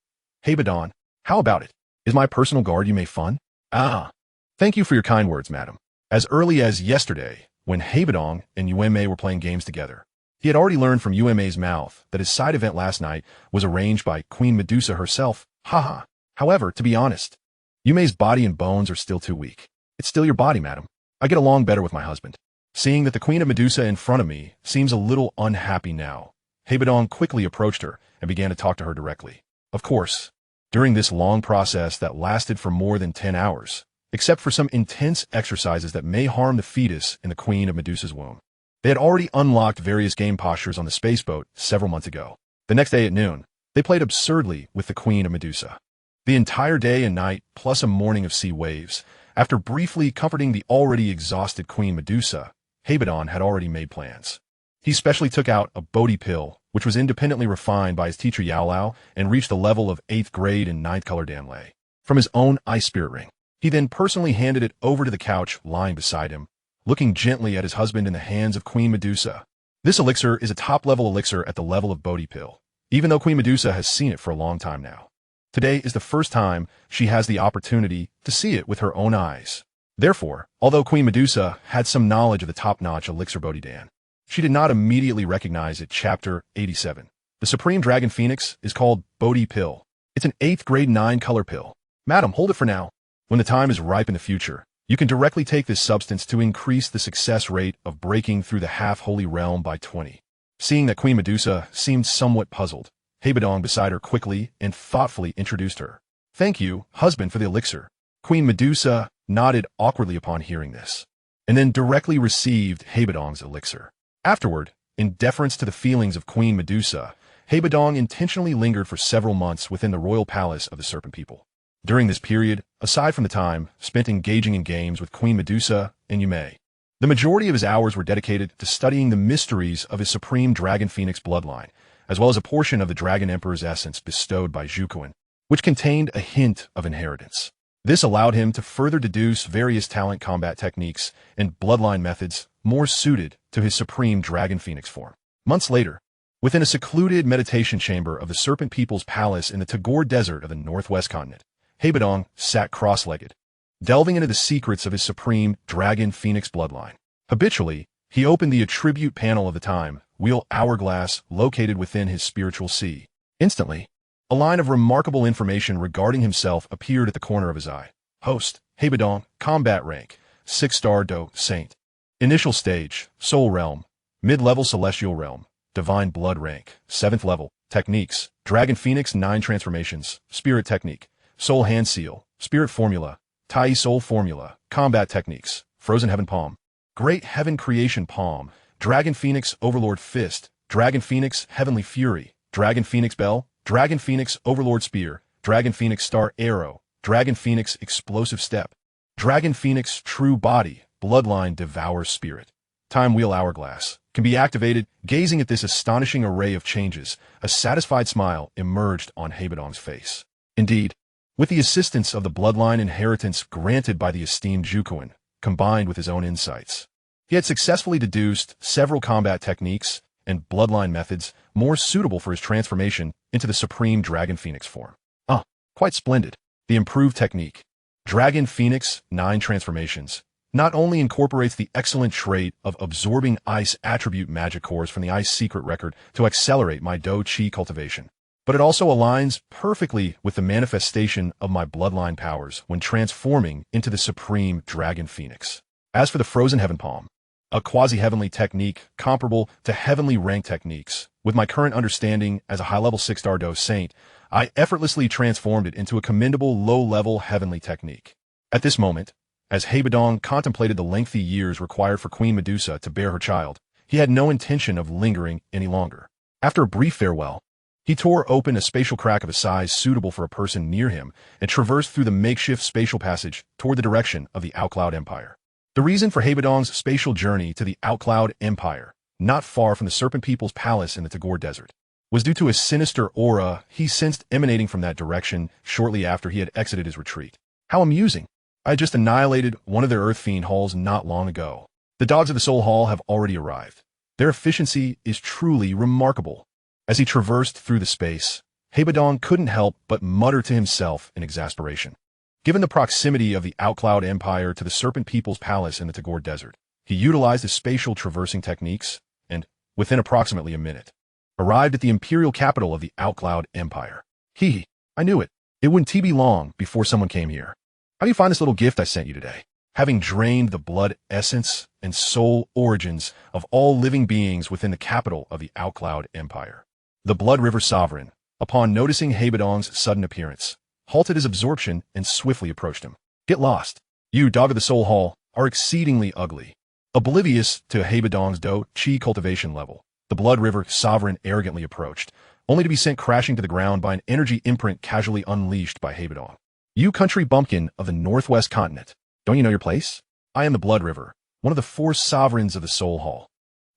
Bodong, how about it? Is my personal guard you may fun? Ah. Thank you for your kind words, madam. As early as yesterday, when Bodong and Yueme were playing games together, he had already learned from Yueme's mouth that his side event last night was arranged by Queen Medusa herself. Haha. However, to be honest, Yume's body and bones are still too weak. It's still your body, madam. I get along better with my husband. Seeing that the Queen of Medusa in front of me seems a little unhappy now, Bodong quickly approached her and began to talk to her directly. Of course, during this long process that lasted for more than 10 hours, except for some intense exercises that may harm the fetus in the Queen of Medusa's womb. They had already unlocked various game postures on the spaceboat several months ago. The next day at noon, they played absurdly with the Queen of Medusa. The entire day and night, plus a morning of sea waves, after briefly comforting the already exhausted Queen Medusa, Bodong had already made plans. He specially took out a Bodhi pill, which was independently refined by his teacher Yaolao and reached the level of 8th grade in 9th color Danlei, from his own ice spirit ring. He then personally handed it over to the couch lying beside him, looking gently at his husband in the hands of Queen Medusa. This elixir is a top-level elixir at the level of Bodhi pill, even though Queen Medusa has seen it for a long time now. Today is the first time she has the opportunity to see it with her own eyes. Therefore, although Queen Medusa had some knowledge of the top-notch elixir Bodhidan, she did not immediately recognize it. Chapter 87. The Supreme Dragon Phoenix is called Bodhi pill. It's an 8th grade 9-color pill. Madam, hold it for now. When the time is ripe in the future, you can directly take this substance to increase the success rate of breaking through the half-holy realm by 20. Seeing that Queen Medusa seemed somewhat puzzled, Bodong beside her quickly and thoughtfully introduced her. Thank you, husband, for the elixir. Queen Medusa nodded awkwardly upon hearing this, and then directly received Bodong's elixir. Afterward, in deference to the feelings of Queen Medusa, Bodong intentionally lingered for several months within the royal palace of the Serpent People. During this period, aside from the time spent engaging in games with Queen Medusa and Yume, the majority of his hours were dedicated to studying the mysteries of his Supreme Dragon Phoenix bloodline, as well as a portion of the Dragon Emperor's essence bestowed by Zhuquan, which contained a hint of inheritance. This allowed him to further deduce various talent combat techniques and bloodline methods more suited to his Supreme Dragon Phoenix form. Months later, within a secluded meditation chamber of the Serpent People's Palace in the Tagore Desert of the Northwest Continent, Bodong sat cross-legged, delving into the secrets of his Supreme Dragon Phoenix bloodline. Habitually, he opened the attribute panel of the time wheel hourglass located within his spiritual sea. Instantly, a line of remarkable information regarding himself appeared at the corner of his eye. Host, Bodong, combat rank, 6-star Dou Saint. Initial stage, Soul Realm, mid-level Celestial Realm, Divine Blood rank, 7th level. Techniques, Dragon Phoenix 9 transformations, Spirit Technique, Soul Hand Seal, Spirit Formula, Tai Soul Formula, Combat Techniques, Frozen Heaven Palm, Great Heaven Creation Palm, Dragon Phoenix Overlord Fist, Dragon Phoenix Heavenly Fury, Dragon Phoenix Bell, Dragon Phoenix Overlord Spear, Dragon Phoenix Star Arrow, Dragon Phoenix Explosive Step, Dragon Phoenix True Body, Bloodline Devour Spirit. Time Wheel Hourglass can be activated. Gazing at this astonishing array of changes, a satisfied smile emerged on Bodong's face. Indeed, with the assistance of the bloodline inheritance granted by the esteemed Zhuquan, combined with his own insights, he had successfully deduced several combat techniques and bloodline methods more suitable for his transformation into the Supreme Dragon Phoenix form. Quite splendid. The improved technique, Dragon Phoenix 9 transformations, not only incorporates the excellent trait of absorbing ice attribute magic cores from the ice secret record to accelerate my Dou Qi cultivation, but it also aligns perfectly with the manifestation of my bloodline powers when transforming into the Supreme Dragon Phoenix. As for the Frozen Heaven Palm, a quasi-heavenly technique comparable to heavenly rank techniques, with my current understanding as a high-level 6-star Dou Saint, I effortlessly transformed it into a commendable low-level heavenly technique. At this moment, as Bodong contemplated the lengthy years required for Queen Medusa to bear her child, he had no intention of lingering any longer. After a brief farewell, he tore open a spatial crack of a size suitable for a person near him and traversed through the makeshift spatial passage toward the direction of the Outcloud Empire. The reason for Bodong's spatial journey to the Outcloud Empire, not far from the Serpent People's Palace in the Tagore Desert, was due to a sinister aura he sensed emanating from that direction shortly after he had exited his retreat. How amusing. I had just annihilated one of their Earth Fiend halls not long ago. The dogs of the Soul Hall have already arrived. Their efficiency is truly remarkable. As he traversed through the space, Bodong couldn't help but mutter to himself in exasperation. Given the proximity of the Outcloud Empire to the Serpent People's Palace in the Tagore Desert, he utilized his spatial traversing techniques and, within approximately a minute, arrived at the imperial capital of the Outcloud Empire. I knew it. It wouldn't be long before someone came here. How do you find this little gift I sent you today? Having drained the blood essence and soul origins of all living beings within the capital of the Outcloud Empire, the Blood River Sovereign, upon noticing Bodong's sudden appearance, halted his absorption and swiftly approached him. Get lost. You, dog of the Soul Hall, are exceedingly ugly. Oblivious to Bodong's Dou Qi cultivation level, the Blood River Sovereign arrogantly approached, only to be sent crashing to the ground by an energy imprint casually unleashed by Bodong. You country bumpkin of the Northwest continent, don't you know your place? I am the Blood River, one of the 4 sovereigns of the Soul Hall.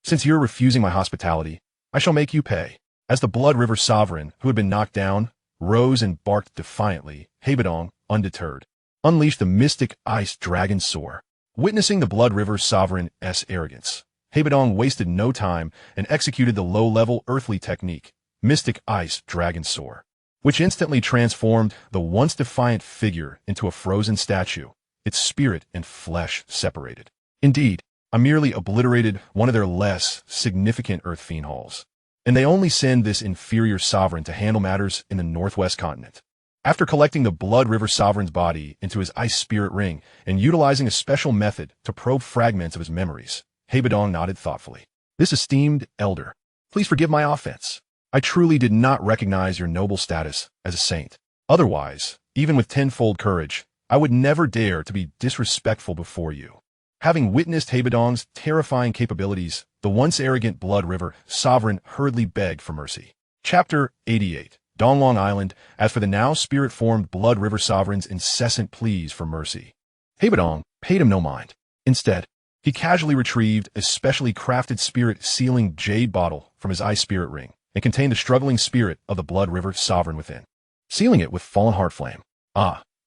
Since you're refusing my hospitality, I shall make you pay. As the Blood River Sovereign, who had been knocked down, rose and barked defiantly, Bodong, undeterred, unleashed the mystic ice dragon soar. Witnessing the Blood River Sovereign's arrogance, Bodong wasted no time and executed the low-level earthly technique, Mystic Ice Dragon Soar, which instantly transformed the once defiant figure into a frozen statue, its spirit and flesh separated. Indeed, I merely obliterated one of their less significant Earth Fiend halls, and they only send this inferior sovereign to handle matters in the Northwest continent. After collecting the Blood River Sovereign's body into his ice spirit ring and utilizing a special method to probe fragments of his memories, Bodong nodded thoughtfully. This esteemed elder, please forgive my offense. I truly did not recognize your noble status as a saint. Otherwise, even with tenfold courage, I would never dare to be disrespectful before you. Having witnessed Bodong's terrifying capabilities, the once arrogant Blood River Sovereign hurriedly begged for mercy. Chapter 88. Donglong Island. As for the now spirit-formed Blood River Sovereign's incessant pleas for mercy, Bodong paid him no mind. Instead, he casually retrieved a specially crafted spirit-sealing jade bottle from his ice spirit ring and contained the struggling spirit of the Blood River Sovereign within, sealing it with fallen heart flame.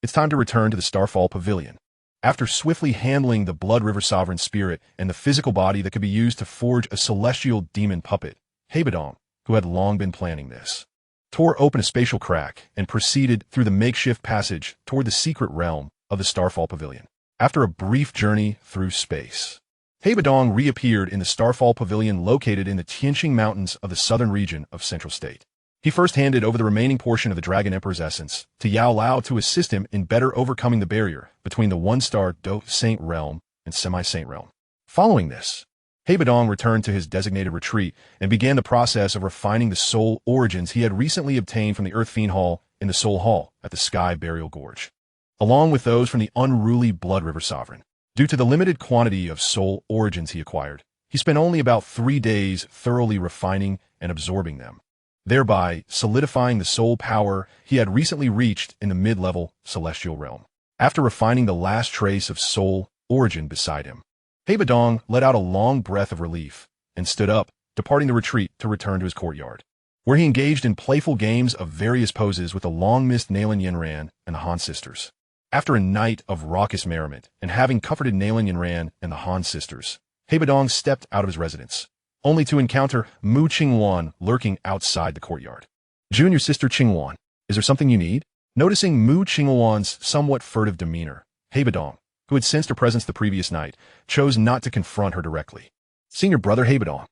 It's time to return to the Starfall Pavilion. After swiftly handling the Blood River Sovereign spirit and the physical body that could be used to forge a celestial demon puppet, Bodong, who had long been planning this, tore open a spatial crack and proceeded through the makeshift passage toward the secret realm of the Starfall Pavilion. After a brief journey through space, Bodong reappeared in the Starfall Pavilion located in the Tianqing Mountains of the southern region of Central State. He first handed over the remaining portion of the Dragon Emperor's essence to Yao Lao to assist him in better overcoming the barrier between the one-star Dou Saint realm and Semi-Saint realm. Following this, Bodong returned to his designated retreat and began the process of refining the soul origins he had recently obtained from the Earth Fiend Hall in the Soul Hall at the Sky Burial Gorge, along with those from the unruly Blood River Sovereign. Due to the limited quantity of soul origins he acquired, he spent only about 3 days thoroughly refining and absorbing them, thereby solidifying the soul power he had recently reached in the mid-level celestial realm. After refining the last trace of soul origin beside him, Bodong let out a long breath of relief and stood up, departing the retreat to return to his courtyard, where he engaged in playful games of various poses with the long-missed Nalan Yinran and the Han sisters. After a night of raucous merriment and having comforted Nalan Yinran and the Han sisters, Bodong stepped out of his residence, only to encounter Mu Qingwan lurking outside the courtyard. Junior sister Qingwan, is there something you need? Noticing Mu Qingwan's somewhat furtive demeanor, Bodong, who had sensed her presence the previous night, chose not to confront her directly. Senior brother Bodong,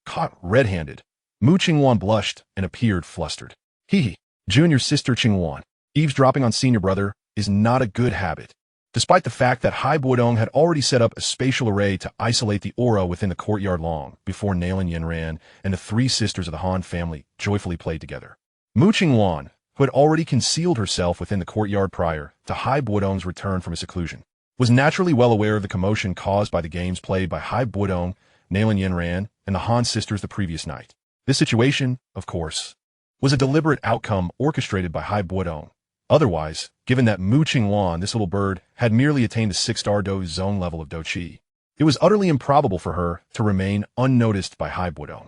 caught red-handed, Mu Qingwan blushed and appeared flustered. Junior sister Qingwan, eavesdropping on senior brother is not a good habit. Despite the fact that Bodong had already set up a spatial array to isolate the aura within the courtyard long before Nalan Yinran and the 3 sisters of the Han family joyfully played together, Mu Qingwan, who had already concealed herself within the courtyard prior to Bodong's return from his seclusion, was naturally well aware of the commotion caused by the games played by Bodong, Nalan Yinran, and the Han sisters the previous night. This situation, of course, was a deliberate outcome orchestrated by Bodong. Otherwise, given that Mu Qingwan, this little bird, had merely attained the 6-star Dou zone level of Dou Qi, it was utterly improbable for her to remain unnoticed by Bodong.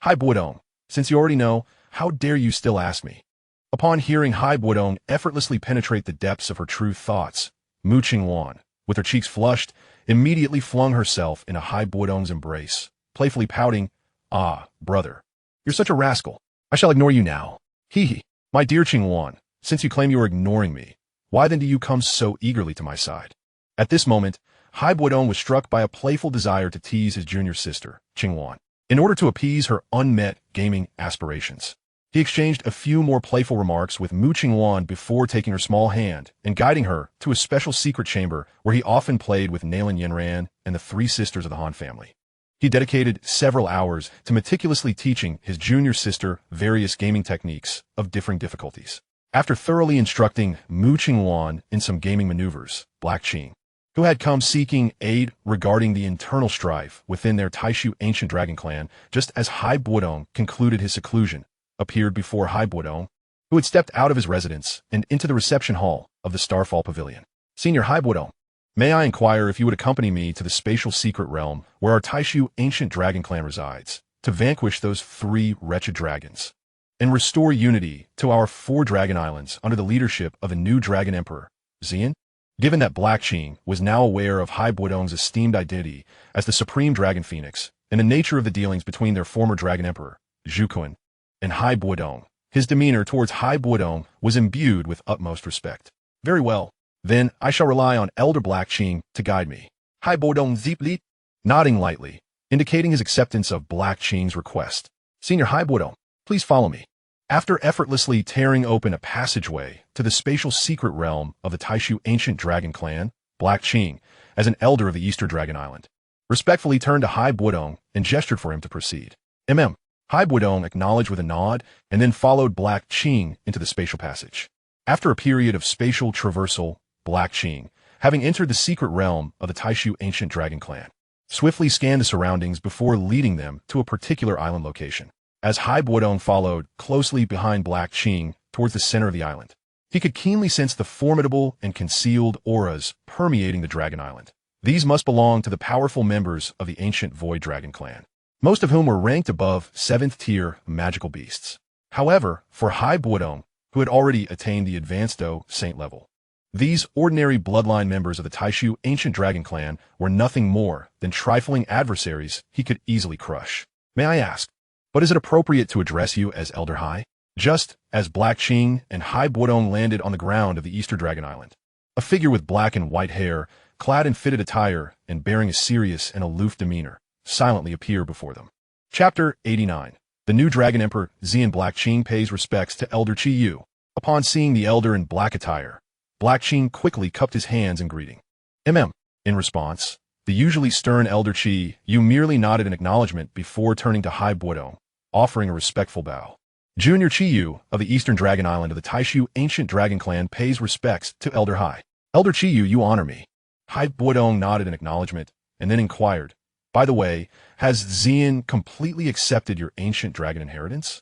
Bodong, Since you already know, how dare you still ask me? Upon hearing Hai Bodong effortlessly penetrate the depths of her true thoughts, Mu Qingwan, with her cheeks flushed, immediately flung herself into Hai Bodong's embrace, playfully pouting, "Ah, brother, you're such a rascal. I shall ignore you now. Hee hee. My dear Qingwan, since you claim you are ignoring me, why then do you come so eagerly to my side?" At this moment, Hai Bodong was struck by a playful desire to tease his junior sister, Qingwan, in order to appease her unmet gaming aspirations. He exchanged a few more playful remarks with Mu Qingwan before taking her small hand and guiding her to a special secret chamber where he often played with Nalan Yanran and the three sisters of the Han family. He dedicated several hours to meticulously teaching his junior sister various gaming techniques of differing difficulties. After thoroughly instructing Mu Qingwan in some gaming maneuvers, Black Qing, who had come seeking aid regarding the internal strife within their Taishu ancient dragon clan, just as Hai Bodong concluded his seclusion, appeared before Hai Bodong, who had stepped out of his residence and into the reception hall of the Starfall Pavilion. "Senior Hai Bodong, may I inquire if you would accompany me to the spatial secret realm where our Taishu ancient dragon clan resides, to vanquish those 3 wretched dragons, and restore unity to our 4 dragon islands under the leadership of a new dragon emperor, Xian?" Given that Black Qing was now aware of Hai Bodong's esteemed identity as the supreme dragon phoenix and the nature of the dealings between their former dragon emperor, Zhuquan, and Hai Bodong, his demeanor towards Hai Bodong was imbued with utmost respect. "Very well. Then I shall rely on Elder Black Qing to guide me." Hai Bodong deeply, nodding lightly, indicating his acceptance of Black Qing's request. "Senior Hai Bodong, please follow me." After effortlessly tearing open a passageway to the spatial secret realm of the Taishu ancient dragon clan, Black Qing, as an elder of the Eastern Dragon Island, respectfully turned to Hai Bodong and gestured for him to proceed. Hai Bodong acknowledged with a nod and then followed Black Qing into the spatial passage. After a period of spatial traversal, Black Qing, having entered the secret realm of the Taishu ancient dragon clan, swiftly scanned the surroundings before leading them to a particular island location. As Hai Bodong followed closely behind Black Qing towards the center of the island, he could keenly sense the formidable and concealed auras permeating the dragon island. These must belong to the powerful members of the ancient Void Dragon clan, most of whom were ranked above 7th tier magical beasts. However, for Hai Bodong, who had already attained the advanced Dou Saint level, these ordinary bloodline members of the Taishu ancient dragon clan were nothing more than trifling adversaries he could easily crush. "May I ask, but is it appropriate to address you as Elder Hai?" Just as Black Qing and Hai Bodong landed on the ground of the Eastern Dragon Island, a figure with black and white hair, clad in fitted attire and bearing a serious and aloof demeanor, silently appeared before them. Chapter 89. The new Dragon Emperor Xian. Black Qing pays respects to Elder Qi Yu. Upon seeing the elder in black attire, Black Qing quickly cupped his hands in greeting. In response, the usually stern Elder Qi Yu merely nodded in acknowledgement before turning to Hai Bodong, offering a respectful bow. Junior Qi Yu of the Eastern Dragon Island of the Taishu ancient dragon clan pays respects to Elder Hai. "Elder Qi Yu, you honor me." Hai Bodong nodded in acknowledgement and then inquired, "By the way, has Xian completely accepted your ancient dragon inheritance?"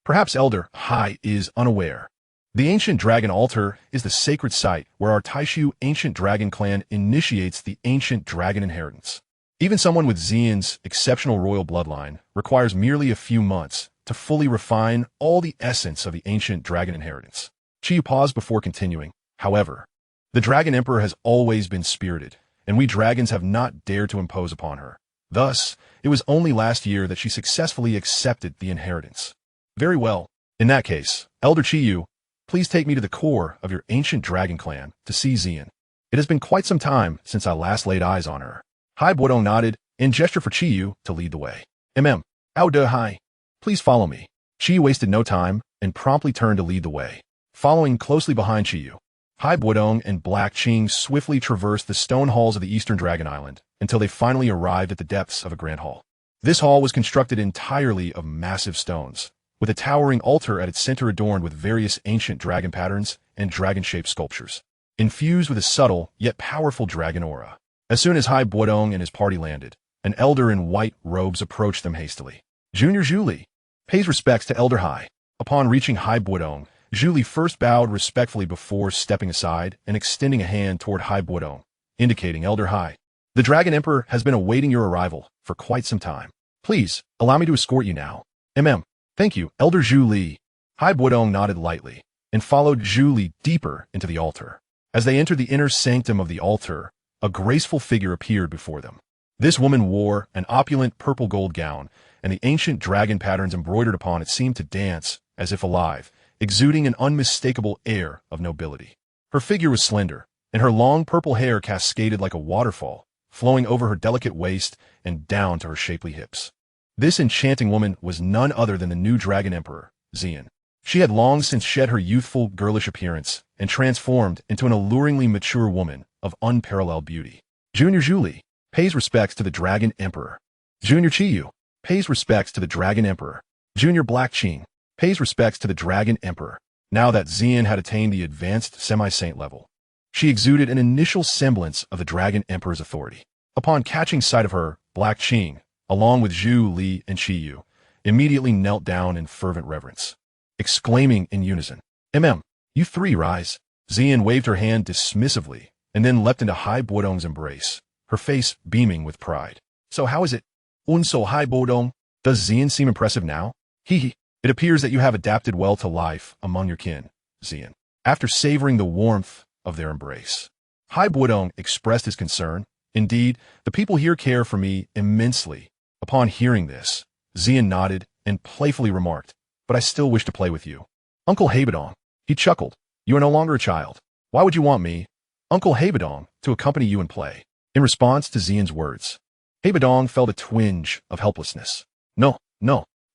Perhaps Elder Hai is unaware. The ancient dragon altar is the sacred site where our Taishu ancient dragon clan initiates the ancient dragon inheritance. Even someone with Xian's exceptional royal bloodline requires merely a few months to fully refine all the essence of the ancient dragon inheritance. Qi Yu paused before continuing. "However, the Dragon Emperor has always been spirited, and we dragons have not dared to impose upon her. Thus, it was only last year that she successfully accepted the inheritance." "Very well. In that case, Elder Qi Yu, please take me to the core of your ancient dragon clan to see Xian. It has been quite some time since I last laid eyes on her." Hai Bodong nodded and gestured for Qi Yu to lead the way. Elder Hai, please follow me." Qi Yu wasted no time and promptly turned to lead the way. Following closely behind Qi Yu, Hai Bodong and Black Qing swiftly traversed the stone halls of the Eastern Dragon Island until they finally arrived at the depths of a grand hall. This hall was constructed entirely of massive stones, with a towering altar at its center adorned with various ancient dragon patterns and dragon-shaped sculptures, infused with a subtle yet powerful dragon aura. As soon as Hai Bodong and his party landed, an elder in white robes approached them hastily. Junior Zhu pays respects to Elder Hai. Upon reaching Hai Bodong, Zhu first bowed respectfully before stepping aside and extending a hand toward Hai Bodong, indicating Elder Hai. "The Dragon Emperor has been awaiting your arrival for quite some time. Please, allow me to escort you now." Thank you, Elder Zhu Li. Hai Bodong nodded lightly and followed Zhu Li deeper into the altar. As they entered the inner sanctum of the altar, a graceful figure appeared before them. This woman wore an opulent purple gold gown, and the ancient dragon patterns embroidered upon it seemed to dance as if alive, exuding an unmistakable air of nobility. Her figure was slender, and her long purple hair cascaded like a waterfall, flowing over her delicate waist and down to her shapely hips. This enchanting woman was none other than the new Dragon Emperor, Xian. She had long since shed her youthful, girlish appearance and transformed into an alluringly mature woman of unparalleled beauty. Junior Zhu Li pays respects to the Dragon Emperor. Junior Qiyu pays respects to the Dragon Emperor. Junior Black Qing pays respects to the Dragon Emperor. Now that Xian had attained the advanced semi-saint level, she exuded an initial semblance of the Dragon Emperor's authority. Upon catching sight of her, Black Qing, along with Zhu Li and Qiyu, immediately knelt down in fervent reverence, exclaiming in unison, You three rise. Xian waved her hand dismissively and then leapt into Hai Bodong's embrace, her face beaming with pride. So how is it? So Hai Bodong? Does Xian seem impressive now? Hee. It appears that you have adapted well to life among your kin, Xian. After savoring the warmth of their embrace, Hai Bodong expressed his concern. Indeed, the people here care for me immensely. Upon hearing this, Xian nodded and playfully remarked, But I still wish to play with you. Uncle Haibodong. He chuckled. You are no longer a child. Why would you want me, Uncle Haibodong, to accompany you in play? In response to Xian's words, Haibodong felt a twinge of helplessness. No.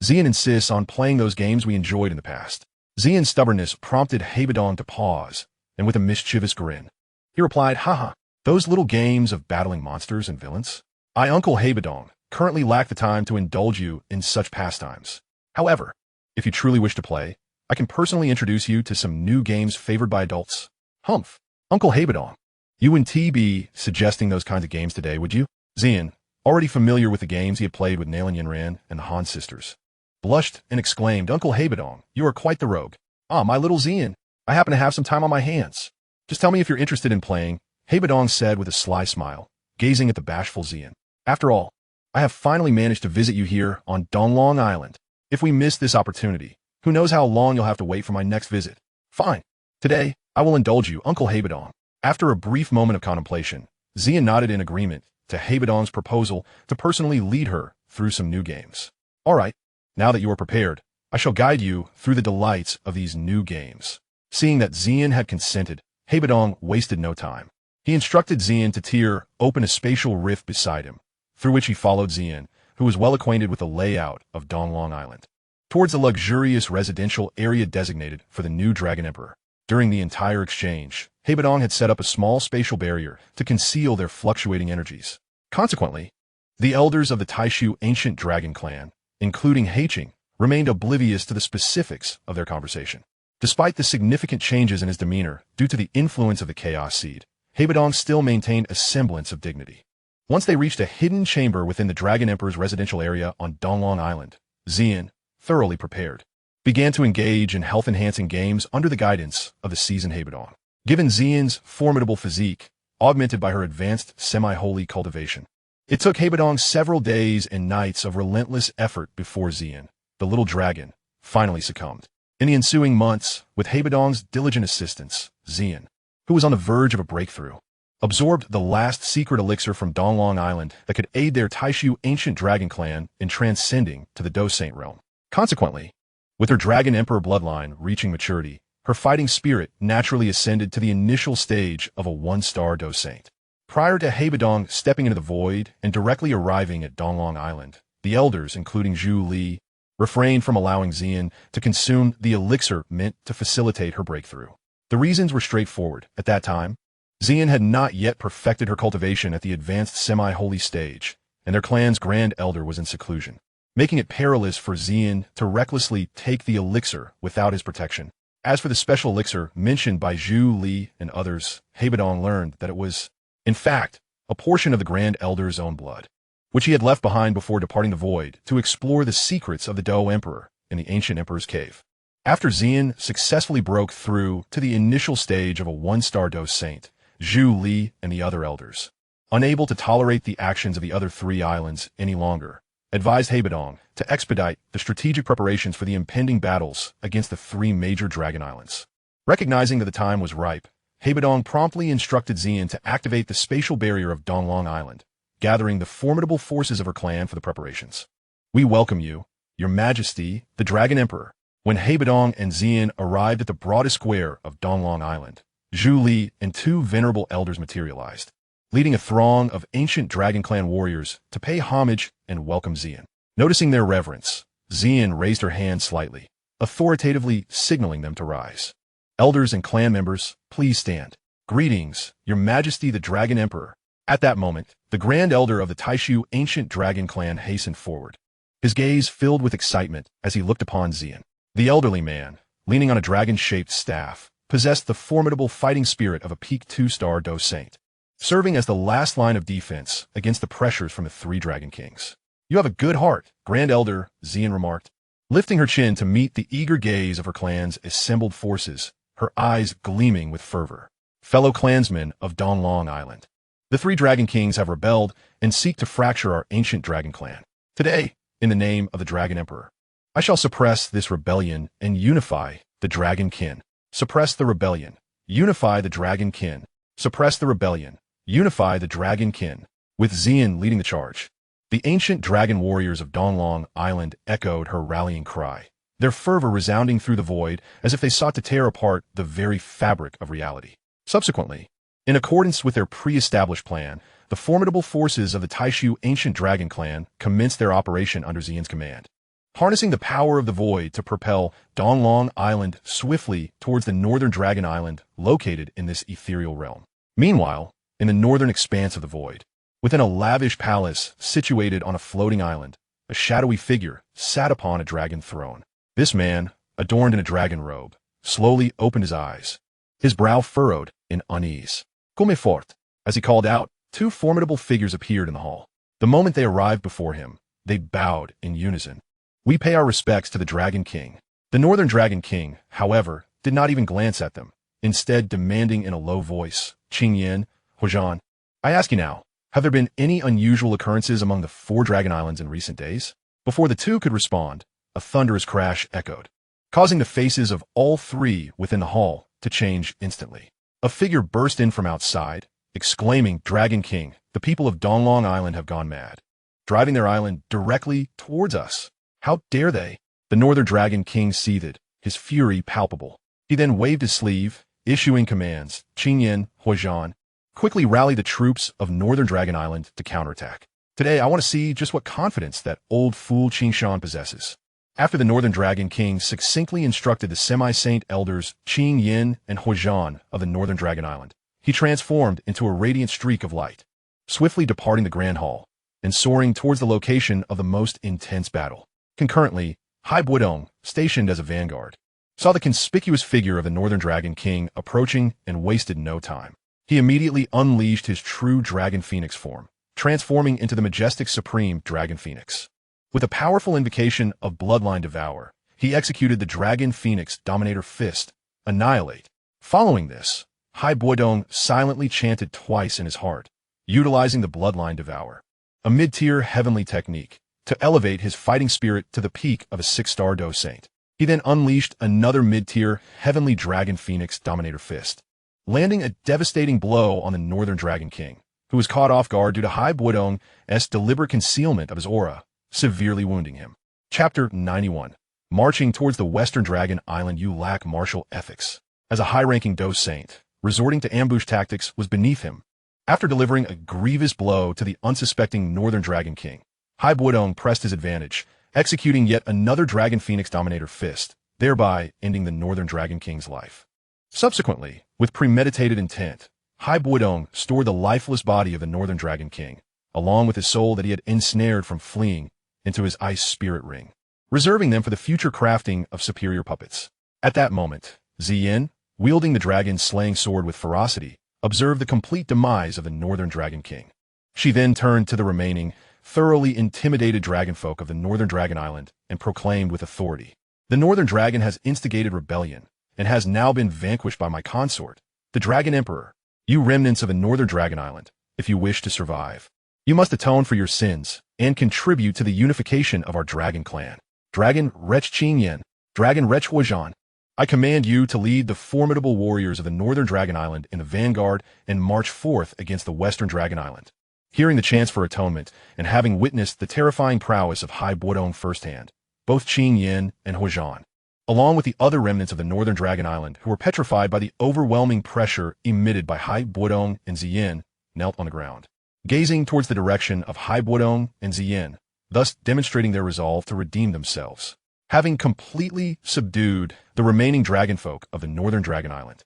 Xian insists on playing those games we enjoyed in the past. Xian's stubbornness prompted Haibodong to pause, and with a mischievous grin, he replied, Haha, those little games of battling monsters and villains? I, Uncle Haibodong, currently lack the time to indulge you in such pastimes. However, if you truly wish to play, I can personally introduce you to some new games favored by adults. Humph. Uncle Haibodong, you wouldn't be suggesting those kinds of games today, would you? Xian, already familiar with the games he had played with Nalan Yinran and the Han sisters, blushed and exclaimed, Uncle Haibodong, you are quite the rogue. Ah, my little Xian, I happen to have some time on my hands. Just tell me if you're interested in playing, Haibodong said with a sly smile, gazing at the bashful Xian. After all, I have finally managed to visit you here on Donglong Island. If we miss this opportunity, who knows how long you'll have to wait for my next visit. Fine. Today, I will indulge you, Uncle Haibodong. After a brief moment of contemplation, Xian nodded in agreement to Haibodong's proposal to personally lead her through some new games. All right, now that you are prepared, I shall guide you through the delights of these new games. Seeing that Xian had consented, Haibodong wasted no time. He instructed Xian to open a spatial rift beside him, through which he followed Xian, who was well acquainted with the layout of Donglong Island, towards the luxurious residential area designated for the new Dragon Emperor. During the entire exchange, Haibodong had set up a small spatial barrier to conceal their fluctuating energies. Consequently, the elders of the Taishu ancient dragon clan, including Heiqing, remained oblivious to the specifics of their conversation. Despite the significant changes in his demeanor due to the influence of the Chaos Seed, Haibodong still maintained a semblance of dignity. Once they reached a hidden chamber within the Dragon Emperor's residential area on Donglong Island, Xian, thoroughly prepared, began to engage in health-enhancing games under the guidance of the seasoned Haibodong. Given Xian's formidable physique, augmented by her advanced semi-holy cultivation, it took Haibodong several days and nights of relentless effort before Xian, the little dragon, finally succumbed. In the ensuing months, with Haibodong's diligent assistance, Xian, who was on the verge of a breakthrough, absorbed the last secret elixir from Donglong Island that could aid their Taishu ancient dragon clan in transcending to the Dou Saint realm. Consequently, with her Dragon Emperor bloodline reaching maturity, her fighting spirit naturally ascended to the initial stage of a one-star Dou Saint. Prior to Haibodong stepping into the void and directly arriving at Donglong Island, the elders, including Zhu Li, refrained from allowing Xian to consume the elixir meant to facilitate her breakthrough. The reasons were straightforward. At that time, Xian had not yet perfected her cultivation at the advanced semi-holy stage, and their clan's grand elder was in seclusion, making it perilous for Xian to recklessly take the elixir without his protection. As for the special elixir mentioned by Zhu Li and others, Haibodong learned that it was, in fact, a portion of the Grand Elder's own blood, which he had left behind before departing the void to explore the secrets of the Dou Emperor in the ancient Emperor's cave. After Xian successfully broke through to the initial stage of a one-star Dou Saint, Zhu Li and the other elders, unable to tolerate the actions of the other three islands any longer, advised Bodong to expedite the strategic preparations for the impending battles against the three major dragon islands. Recognizing that the time was ripe, Bodong promptly instructed Xian to activate the spatial barrier of Donglong Island, gathering the formidable forces of her clan for the preparations. "We welcome you, Your Majesty, the Dragon Emperor." When Bodong and Xian arrived at the broadest square of Donglong Island, Zhu Li and two venerable elders materialized, leading a throng of ancient Dragon Clan warriors to pay homage and welcome Xian. Noticing their reverence, Xian raised her hand slightly, authoritatively signaling them to rise. "Elders and clan members, please stand. Greetings, Your Majesty the Dragon Emperor." At that moment, the Grand Elder of the Taishu ancient Dragon Clan hastened forward, his gaze filled with excitement as he looked upon Xian. The elderly man, leaning on a dragon-shaped staff, possessed the formidable fighting spirit of a peak 2-star Dou Saint, serving as the last line of defense against the pressures from the three Dragon Kings. "You have a good heart, Grand Elder," Xian remarked, lifting her chin to meet the eager gaze of her clan's assembled forces, her eyes gleaming with fervor. "Fellow clansmen of Donglong Island, the three Dragon Kings have rebelled and seek to fracture our ancient Dragon Clan. Today, in the name of the Dragon Emperor, I shall suppress this rebellion and unify the Dragon Kin. Suppress the rebellion, unify the Dragon Kin. Suppress the rebellion, unify the Dragon Kin." With Xian leading the charge, the ancient dragon warriors of Donglong Island echoed her rallying cry, their fervor resounding through the void as if they sought to tear apart the very fabric of reality. Subsequently, in accordance with their pre-established plan, the formidable forces of the Taishu ancient dragon clan commenced their operation under Xian's command, harnessing the power of the void to propel Donglong Island swiftly towards the northern dragon island located in this ethereal realm. Meanwhile, in the northern expanse of the void, within a lavish palace situated on a floating island, a shadowy figure sat upon a dragon throne. This man, adorned in a dragon robe, slowly opened his eyes, his brow furrowed in unease. "Come fort." As he called out, two formidable figures appeared in the hall. The moment they arrived before him, they bowed in unison. "We pay our respects to the Dragon King." The Northern Dragon King, however, did not even glance at them, instead demanding in a low voice, "Qingyan, Huozhan, I ask you now, have there been any unusual occurrences among the four Dragon Islands in recent days?" Before the two could respond, a thunderous crash echoed, causing the faces of all three within the hall to change instantly. A figure burst in from outside, exclaiming, "Dragon King, the people of Donglong Island have gone mad, driving their island directly towards us. How dare they?" The Northern Dragon King seethed, his fury palpable. He then waved his sleeve, issuing commands. "Qingyan, Huozhan, quickly rally the troops of Northern Dragon Island to counterattack. Today I want to see just what confidence that old fool Qingshan possesses." After the Northern Dragon King succinctly instructed the semi-saint elders Qingyan and Huozhan of the Northern Dragon Island, he transformed into a radiant streak of light, swiftly departing the Grand Hall and soaring towards the location of the most intense battle. Concurrently, Bodong, stationed as a vanguard, saw the conspicuous figure of the Northern Dragon King approaching and wasted no time. He immediately unleashed his true Dragon Phoenix form, transforming into the majestic Supreme Dragon Phoenix. With a powerful invocation of Bloodline Devour, he executed the Dragon Phoenix Dominator Fist, Annihilate. Following this, Bodong silently chanted twice in his heart, utilizing the Bloodline Devour, a mid-tier heavenly technique, to elevate his fighting spirit to the peak of a 6-star Dou Saint. He then unleashed another mid-tier heavenly Dragon Phoenix Dominator Fist, landing a devastating blow on the Northern Dragon King, who was caught off guard due to Bodong's deliberate concealment of his aura, severely wounding him. Chapter 91. Marching towards the Western Dragon Island, you lack martial ethics. As a high-ranking Dou Saint, resorting to ambush tactics was beneath him. After delivering a grievous blow to the unsuspecting Northern Dragon King, Bodong pressed his advantage, executing yet another Dragon Phoenix Dominator Fist, thereby ending the Northern Dragon King's life. Subsequently, with premeditated intent, Bodong stored the lifeless body of the Northern Dragon King, along with his soul that he had ensnared from fleeing, into his ice spirit ring, reserving them for the future crafting of superior puppets. At that moment, Xian, wielding the dragon-slaying sword with ferocity, observed the complete demise of the Northern Dragon King. She then turned to the remaining, thoroughly intimidated dragonfolk of the Northern Dragon Island and proclaimed with authority, "The Northern Dragon has instigated rebellion and has now been vanquished by my consort, the Dragon Emperor. You remnants of the Northern Dragon Island, if you wish to survive, You must atone for your sins and contribute to the unification of our dragon clan. Dragon Wretch Qingyan, Dragon Wretch Huozhan, I command you to lead the formidable warriors of the Northern Dragon Island in the vanguard and march forth against the Western Dragon Island. Hearing the chants for atonement and having witnessed the terrifying prowess of Hai Bodong firsthand, both Qingyan and Huozhan, along with the other remnants of the Northern Dragon Island who were petrified by the overwhelming pressure emitted by Hai Bodong and Ziyin, knelt on the ground, gazing towards the direction of Hai Bodong and Ziyin, thus demonstrating their resolve to redeem themselves. Having completely subdued the remaining dragonfolk of the Northern Dragon Island,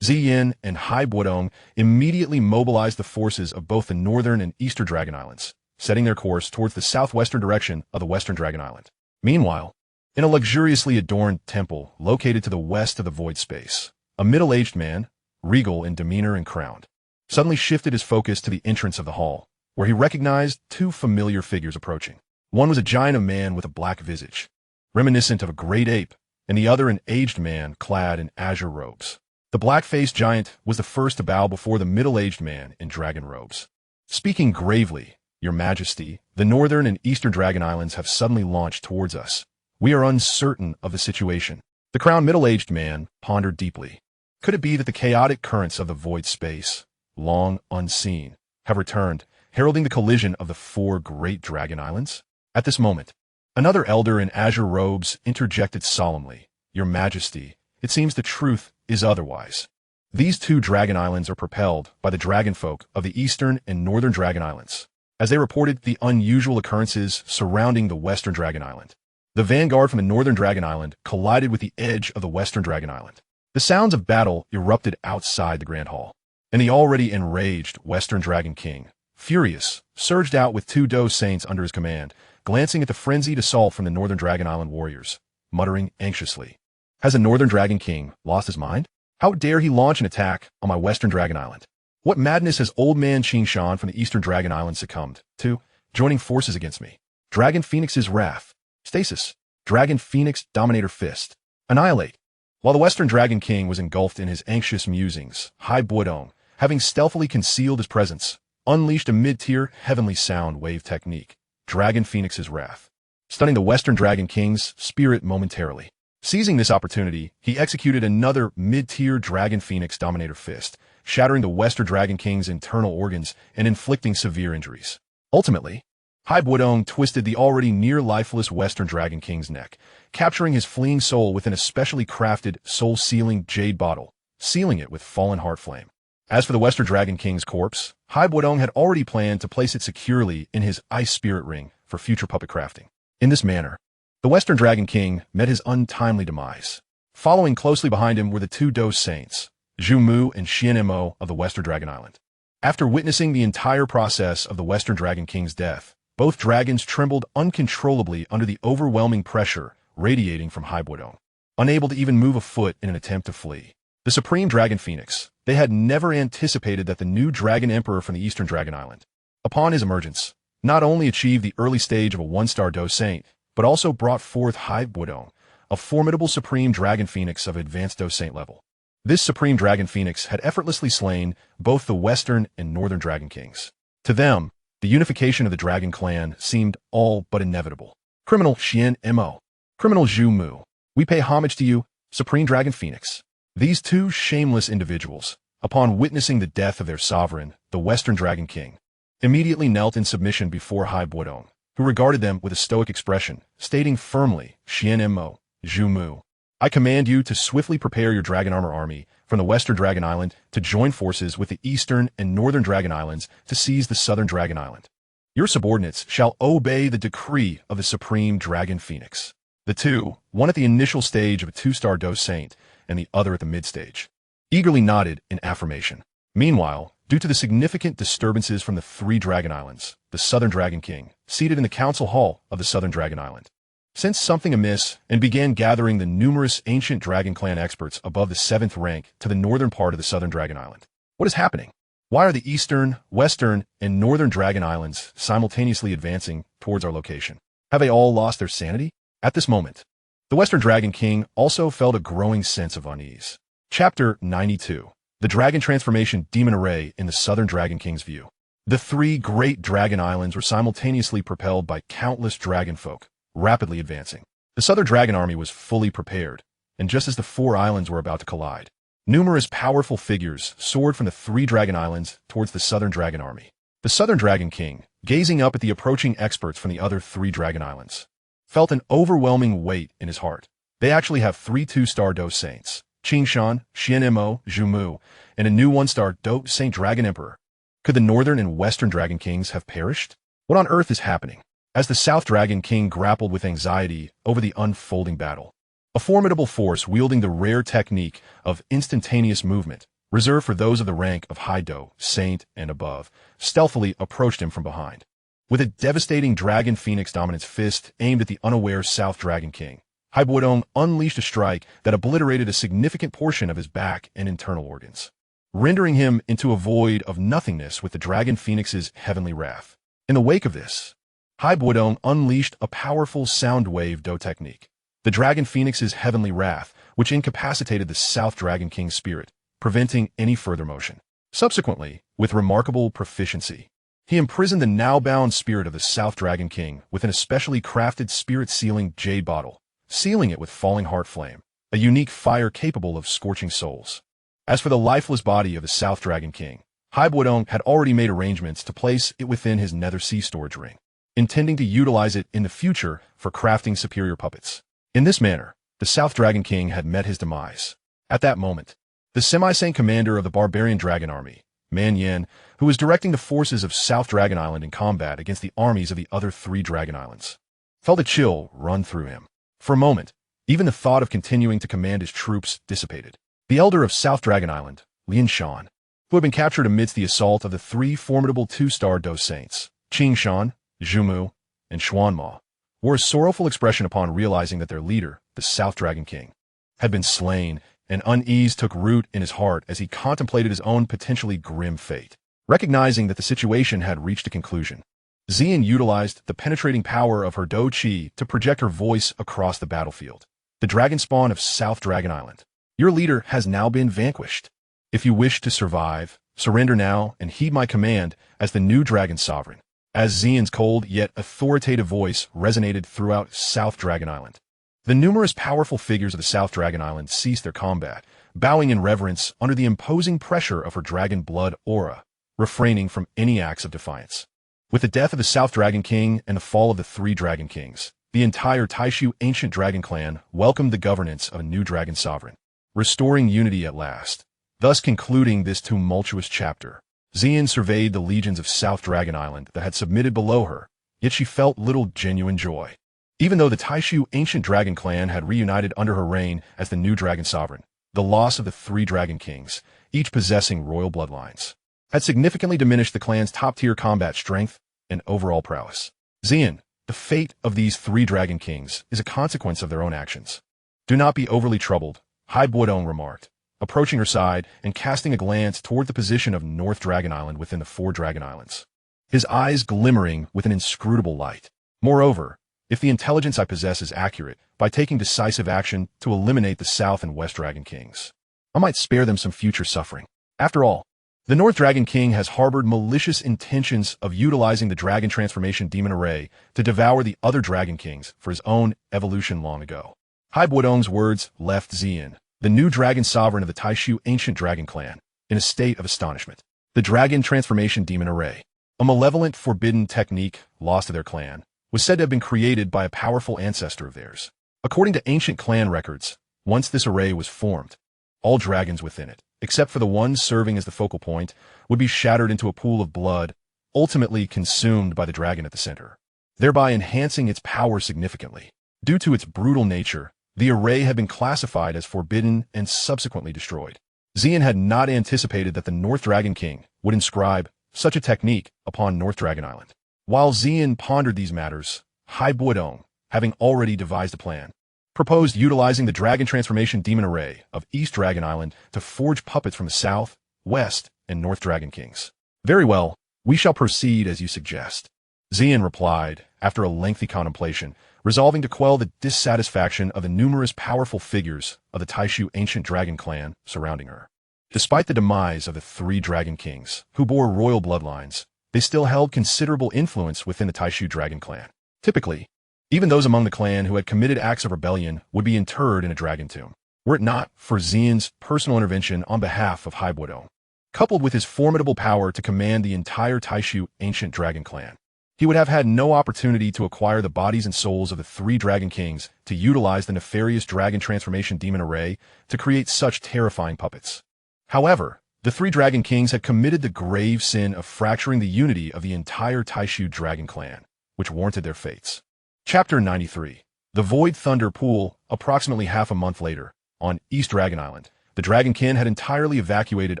Ziyin and Hai Bodong immediately mobilized the forces of both the Northern and Eastern Dragon Islands, setting their course towards the southwestern direction of the Western Dragon Island. Meanwhile, in a luxuriously adorned temple located to the west of the void space, a middle-aged man, regal in demeanor and crowned, suddenly shifted his focus to the entrance of the hall, where he recognized two familiar figures approaching. One was a giant of man with a black visage, reminiscent of a great ape, and the other an aged man clad in azure robes. The black-faced giant was the first to bow before the middle-aged man in dragon robes. Speaking gravely, Your Majesty, the Northern and Eastern Dragon Islands have suddenly launched towards us. We are uncertain of the situation. The crowned middle-aged man pondered deeply. Could it be that the chaotic currents of the void space, long unseen, have returned, heralding the collision of the four great dragon islands? At this moment, another elder in azure robes interjected solemnly, Your Majesty, it seems the truth is otherwise. These two dragon islands are propelled by the dragonfolk of the Eastern and Northern Dragon Islands, as they reported the unusual occurrences surrounding the Western Dragon Island. The vanguard from the Northern Dragon Island collided with the edge of the Western Dragon Island. The sounds of battle erupted outside the Grand Hall, and the already enraged Western Dragon King, furious, surged out with two Dou Saints under his command, glancing at the frenzied assault from the Northern Dragon Island warriors, muttering anxiously. Has the Northern Dragon King lost his mind? How dare he launch an attack on my Western Dragon Island? What madness has old man Qingshan from the Eastern Dragon Island succumbed to, joining forces against me? Dragon Phoenix's wrath. Stasis. Dragon Phoenix Dominator Fist. Annihilate. While the Western Dragon King was engulfed in his anxious musings, Hai Bodong, having stealthily concealed his presence, unleashed a mid-tier heavenly sound wave technique, Dragon Phoenix's wrath, stunning the Western Dragon King's spirit momentarily. Seizing this opportunity, he executed another mid-tier Dragon Phoenix Dominator Fist, shattering the Western Dragon King's internal organs and inflicting severe injuries. Ultimately, Hai Bodong twisted the already near-lifeless Western Dragon King's neck, capturing his fleeing soul within a specially crafted, soul-sealing jade bottle, sealing it with fallen heart flame. As for the Western Dragon King's corpse, Hai Bodong had already planned to place it securely in his ice spirit ring for future puppet crafting. In this manner, the Western Dragon King met his untimely demise. Following closely behind him were the two Dou Saints, Zhu Mu and Xian Mo of the Western Dragon Island. After witnessing the entire process of the Western Dragon King's death, both dragons trembled uncontrollably under the overwhelming pressure radiating from Hai Bodong, unable to even move a foot in an attempt to flee. The Supreme Dragon Phoenix, they had never anticipated that the new Dragon Emperor from the Eastern Dragon Island, upon his emergence, not only achieved the early stage of a one-star Dou Saint, but also brought forth Hai Bodong, a formidable Supreme Dragon Phoenix of advanced Dou Saint level. This Supreme Dragon Phoenix had effortlessly slain both the Western and Northern Dragon Kings. To them, the unification of the Dragon Clan seemed all but inevitable. Criminal Xian Mo, Criminal Zhu Mu, we pay homage to you, Supreme Dragon Phoenix. These two shameless individuals, upon witnessing the death of their sovereign, the Western Dragon King, immediately knelt in submission before Hai Bodong, who regarded them with a stoic expression, stating firmly, Xian Mo, Zhu Mu, I command you to swiftly prepare your Dragon Armor army from the Western Dragon Island to join forces with the Eastern and Northern Dragon Islands to seize the Southern Dragon Island. Your subordinates shall obey the decree of the Supreme Dragon Phoenix. The two, one at the initial stage of a two-star Dou Saint and the other at the mid-stage, eagerly nodded in affirmation. Meanwhile, due to the significant disturbances from the three Dragon Islands, the Southern Dragon King, seated in the council hall of the Southern Dragon Island, sensed something amiss and began gathering the numerous ancient Dragon Clan experts above the 7th rank to the northern part of the Southern Dragon Island. What is happening? Why are the Eastern, Western, and Northern Dragon Islands simultaneously advancing towards our location? Have they all lost their sanity? At this moment, the Western Dragon King also felt a growing sense of unease. Chapter 92. The Dragon Transformation Demon Array in the Southern Dragon King's View. The three great dragon islands were simultaneously propelled by countless dragon folk, rapidly advancing. The southern dragon army was fully prepared, and just as the four islands were about to collide, numerous powerful figures soared from the three dragon islands towards the southern dragon army. The southern dragon king, gazing up at the approaching experts from the other three dragon islands, felt an overwhelming weight in his heart. They actually have three two-star Dou Saints, Qingshan, Xianmo, Zhumu, and a new one-star Dou Saint Dragon Emperor. Could the northern and western dragon kings have perished? What on earth is happening? As the South Dragon King grappled with anxiety over the unfolding battle, a formidable force wielding the rare technique of instantaneous movement, reserved for those of the rank of High Dou, Saint, and above, stealthily approached him from behind. With a devastating Dragon Phoenix Dominance fist aimed at the unaware South Dragon King, High Bodong unleashed a strike that obliterated a significant portion of his back and internal organs, rendering him into a void of nothingness with the Dragon Phoenix's heavenly wrath. In the wake of this, High Bodong unleashed a powerful sound wave Dou technique, the Dragon Phoenix's heavenly wrath, which incapacitated the South Dragon King's spirit, preventing any further motion. Subsequently, with remarkable proficiency, he imprisoned the now-bound spirit of the South Dragon King within a specially crafted spirit-sealing jade bottle, sealing it with falling heart flame, a unique fire capable of scorching souls. As for the lifeless body of the South Dragon King, High Bodong had already made arrangements to place it within his nether sea storage ring, intending to utilize it in the future for crafting superior puppets. In this manner, the South Dragon King had met his demise. At that moment, the semi-saint commander of the barbarian dragon army, Man Yen, who was directing the forces of South Dragon Island in combat against the armies of the other three dragon islands, felt a chill run through him. For a moment, even the thought of continuing to command his troops dissipated. The elder of South Dragon Island, Lin Shan, who had been captured amidst the assault of the three formidable two-star Dou Saints, Qingshan, Zhumu, and Xuanma, wore a sorrowful expression upon realizing that their leader, the South Dragon King, had been slain, and unease took root in his heart as he contemplated his own potentially grim fate. Recognizing that the situation had reached a conclusion, Xian utilized the penetrating power of her Dou Qi to project her voice across the battlefield. The dragon spawn of South Dragon Island, your leader has now been vanquished. If you wish to survive, surrender now and heed my command as the new dragon sovereign. As Xian's cold yet authoritative voice resonated throughout South Dragon Island, the numerous powerful figures of the South Dragon Island ceased their combat, bowing in reverence under the imposing pressure of her dragon blood aura, refraining from any acts of defiance. With the death of the South Dragon King and the fall of the three Dragon Kings, the entire Taishu ancient dragon clan welcomed the governance of a new dragon sovereign, restoring unity at last. Thus concluding this tumultuous chapter, Xian surveyed the legions of South Dragon Island that had submitted below her, yet she felt little genuine joy. Even though the Taishu ancient dragon clan had reunited under her reign as the new dragon sovereign, the loss of the three Dragon Kings, each possessing royal bloodlines, had significantly diminished the clan's top-tier combat strength and overall prowess. Xian, the fate of these three Dragon Kings is a consequence of their own actions. Do not be overly troubled, High Bodong remarked, approaching her side and casting a glance toward the position of North Dragon Island within the four Dragon Islands, his eyes glimmering with an inscrutable light. Moreover, if the intelligence I possess is accurate, by taking decisive action to eliminate the South and West Dragon Kings, I might spare them some future suffering. After all, the North Dragon King has harbored malicious intentions of utilizing the Dragon Transformation Demon Array to devour the other Dragon Kings for his own evolution long ago. High Bodong's words left Xian, the new dragon sovereign of the Taishu ancient dragon clan, in a state of astonishment. The Dragon Transformation Demon Array, a malevolent forbidden technique lost to their clan, was said to have been created by a powerful ancestor of theirs. According to ancient clan records, once this array was formed, all dragons within it, except for the one serving as the focal point, would be shattered into a pool of blood, ultimately consumed by the dragon at the center, thereby enhancing its power significantly. Due to its brutal nature, the array had been classified as forbidden and subsequently destroyed. Xian had not anticipated that the North Dragon King would inscribe such a technique upon North Dragon Island. While Xian pondered these matters, High Bodong, having already devised a plan, proposed utilizing the Dragon Transformation Demon Array of East Dragon Island to forge puppets from the South, West, and North Dragon Kings. Very well, we shall proceed as you suggest, Xian replied, after a lengthy contemplation, resolving to quell the dissatisfaction of the numerous powerful figures of the Taishu ancient dragon clan surrounding her. Despite the demise of the three Dragon Kings, who bore royal bloodlines, they still held considerable influence within the Taishu dragon clan. Typically, even those among the clan who had committed acts of rebellion would be interred in a dragon tomb, were it not for Xian's personal intervention on behalf of Bodong. Coupled with his formidable power to command the entire Taishu ancient dragon clan, he would have had no opportunity to acquire the bodies and souls of the 3 dragon kings to utilize the nefarious dragon transformation demon array to create such terrifying puppets. However, the 3 dragon kings had committed the grave sin of fracturing the unity of the entire Taishu dragon clan, which warranted their fates. Chapter 93. The Void Thunder Pool. Approximately half a month later, on East Dragon Island, the Dragonkin had entirely evacuated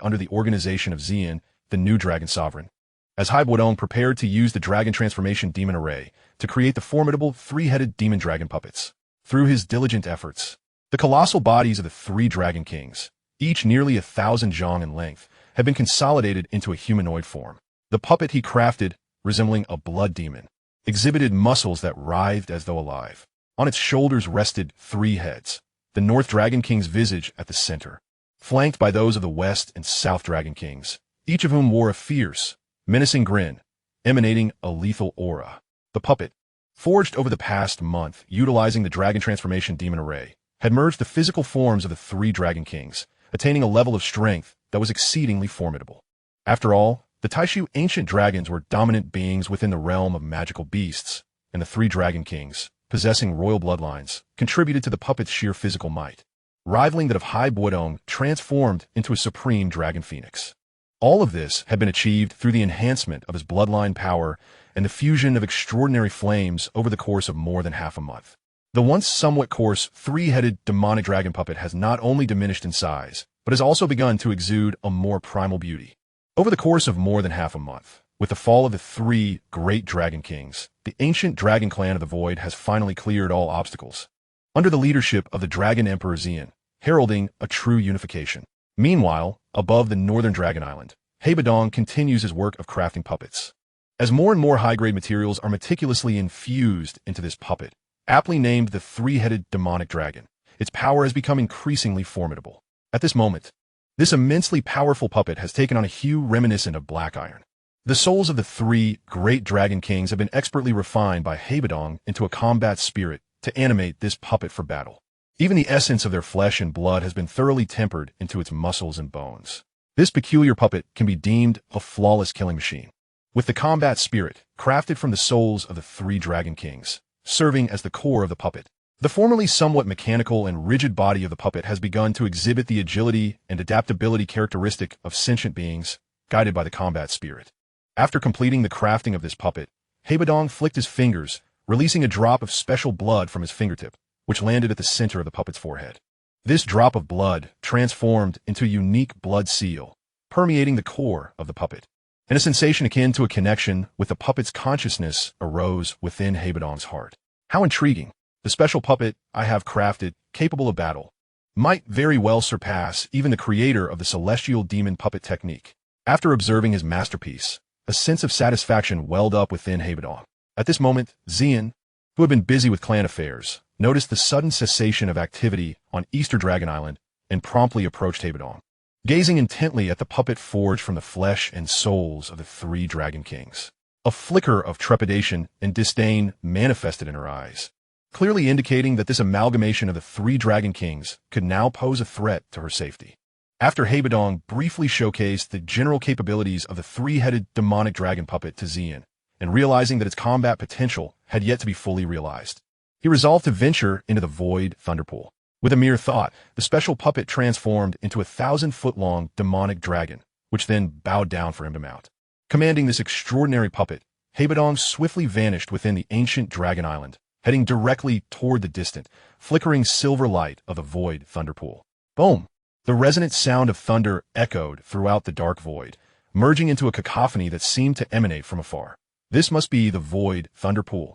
under the organization of Xian, the new dragon sovereign. As Bodong prepared to use the dragon transformation demon array to create the formidable 3-headed demon dragon puppets. Through his diligent efforts, the colossal bodies of the 3 dragon kings, each nearly 1,000 zhang in length, had been consolidated into a humanoid form. The puppet he crafted, resembling a blood demon, exhibited muscles that writhed as though alive. On its shoulders rested 3 heads, the North Dragon King's visage at the center, flanked by those of the West and South Dragon Kings, each of whom wore a fierce, menacing grin, emanating a lethal aura. The puppet, forged over the past month utilizing the dragon transformation demon array, had merged the physical forms of the 3 dragon kings, attaining a level of strength that was exceedingly formidable. After all, the Taishu ancient dragons were dominant beings within the realm of magical beasts, and the 3 dragon kings, possessing royal bloodlines, contributed to the puppet's sheer physical might, rivaling that of Bodong transformed into a supreme dragon phoenix. All of this had been achieved through the enhancement of his bloodline power and the fusion of extraordinary flames over the course of more than half a month. The once somewhat coarse 3-headed demonic dragon puppet has not only diminished in size, but has also begun to exude a more primal beauty. Over the course of more than half a month, with the fall of the 3 great dragon kings, the ancient dragon clan of the Void has finally cleared all obstacles, under the leadership of the Dragon Emperor Xian, heralding a true unification. Meanwhile, above the northern Dragon Island, Bodong continues his work of crafting puppets. As more and more high-grade materials are meticulously infused into this puppet, aptly named the 3-headed demonic dragon, its power has become increasingly formidable. At this moment, this immensely powerful puppet has taken on a hue reminiscent of black iron. The souls of the 3 great dragon kings have been expertly refined by Bodong into a combat spirit to animate this puppet for battle. Even the essence of their flesh and blood has been thoroughly tempered into its muscles and bones. This peculiar puppet can be deemed a flawless killing machine, with the combat spirit crafted from the souls of the 3 dragon kings, serving as the core of the puppet. The formerly somewhat mechanical and rigid body of the puppet has begun to exhibit the agility and adaptability characteristic of sentient beings, guided by the combat spirit. After completing the crafting of this puppet, Bodong flicked his fingers, releasing a drop of special blood from his fingertip, which landed at the center of the puppet's forehead. This drop of blood transformed into a unique blood seal, permeating the core of the puppet, and a sensation akin to a connection with the puppet's consciousness arose within Bodong's heart. How intriguing! The special puppet I have crafted, capable of battle, might very well surpass even the creator of the celestial demon puppet technique. After observing his masterpiece, a sense of satisfaction welled up within Bodong. At this moment, Xian, who had been busy with clan affairs, noticed the sudden cessation of activity on Eastern Dragon Island and promptly approached Bodong, gazing intently at the puppet forged from the flesh and souls of the 3 dragon kings. A flicker of trepidation and disdain manifested in her eyes, clearly indicating that this amalgamation of the 3 dragon kings could now pose a threat to her safety. After Bodong briefly showcased the general capabilities of the 3-headed demonic dragon puppet to Xian, and realizing that its combat potential had yet to be fully realized, he resolved to venture into the Void Thunderpool. With a mere thought, the special puppet transformed into a 1,000-foot-long demonic dragon, which then bowed down for him to mount. Commanding this extraordinary puppet, Bodong swiftly vanished within the ancient Dragon Island, heading directly toward the distant, flickering silver light of the Void Thunderpool. Boom! The resonant sound of thunder echoed throughout the dark void, merging into a cacophony that seemed to emanate from afar. This must be the Void Thunderpool.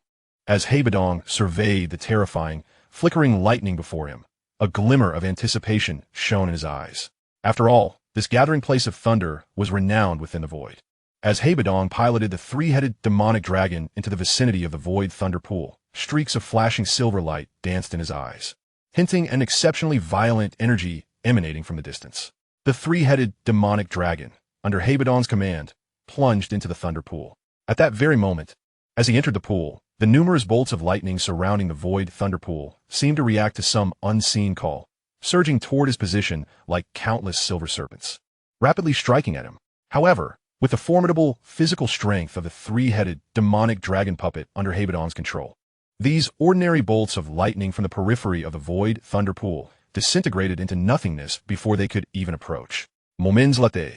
As Bodong surveyed the terrifying, flickering lightning before him, a glimmer of anticipation shone in his eyes. After all, this gathering place of thunder was renowned within the void. As Bodong piloted the 3-headed demonic dragon into the vicinity of the Void Thunderpool, streaks of flashing silver light danced in his eyes, hinting an exceptionally violent energy emanating from the distance. The 3-headed demonic dragon, under Bodong's command, plunged into the thunder pool. At that very moment, as he entered the pool, the numerous bolts of lightning surrounding the void thunder pool seemed to react to some unseen call, surging toward his position like countless silver serpents, rapidly striking at him. However, with the formidable physical strength of the three-headed demonic dragon puppet under Bodong's control, these ordinary bolts of lightning from the periphery of the void thunder pool disintegrated into nothingness before they could even approach. Moments later,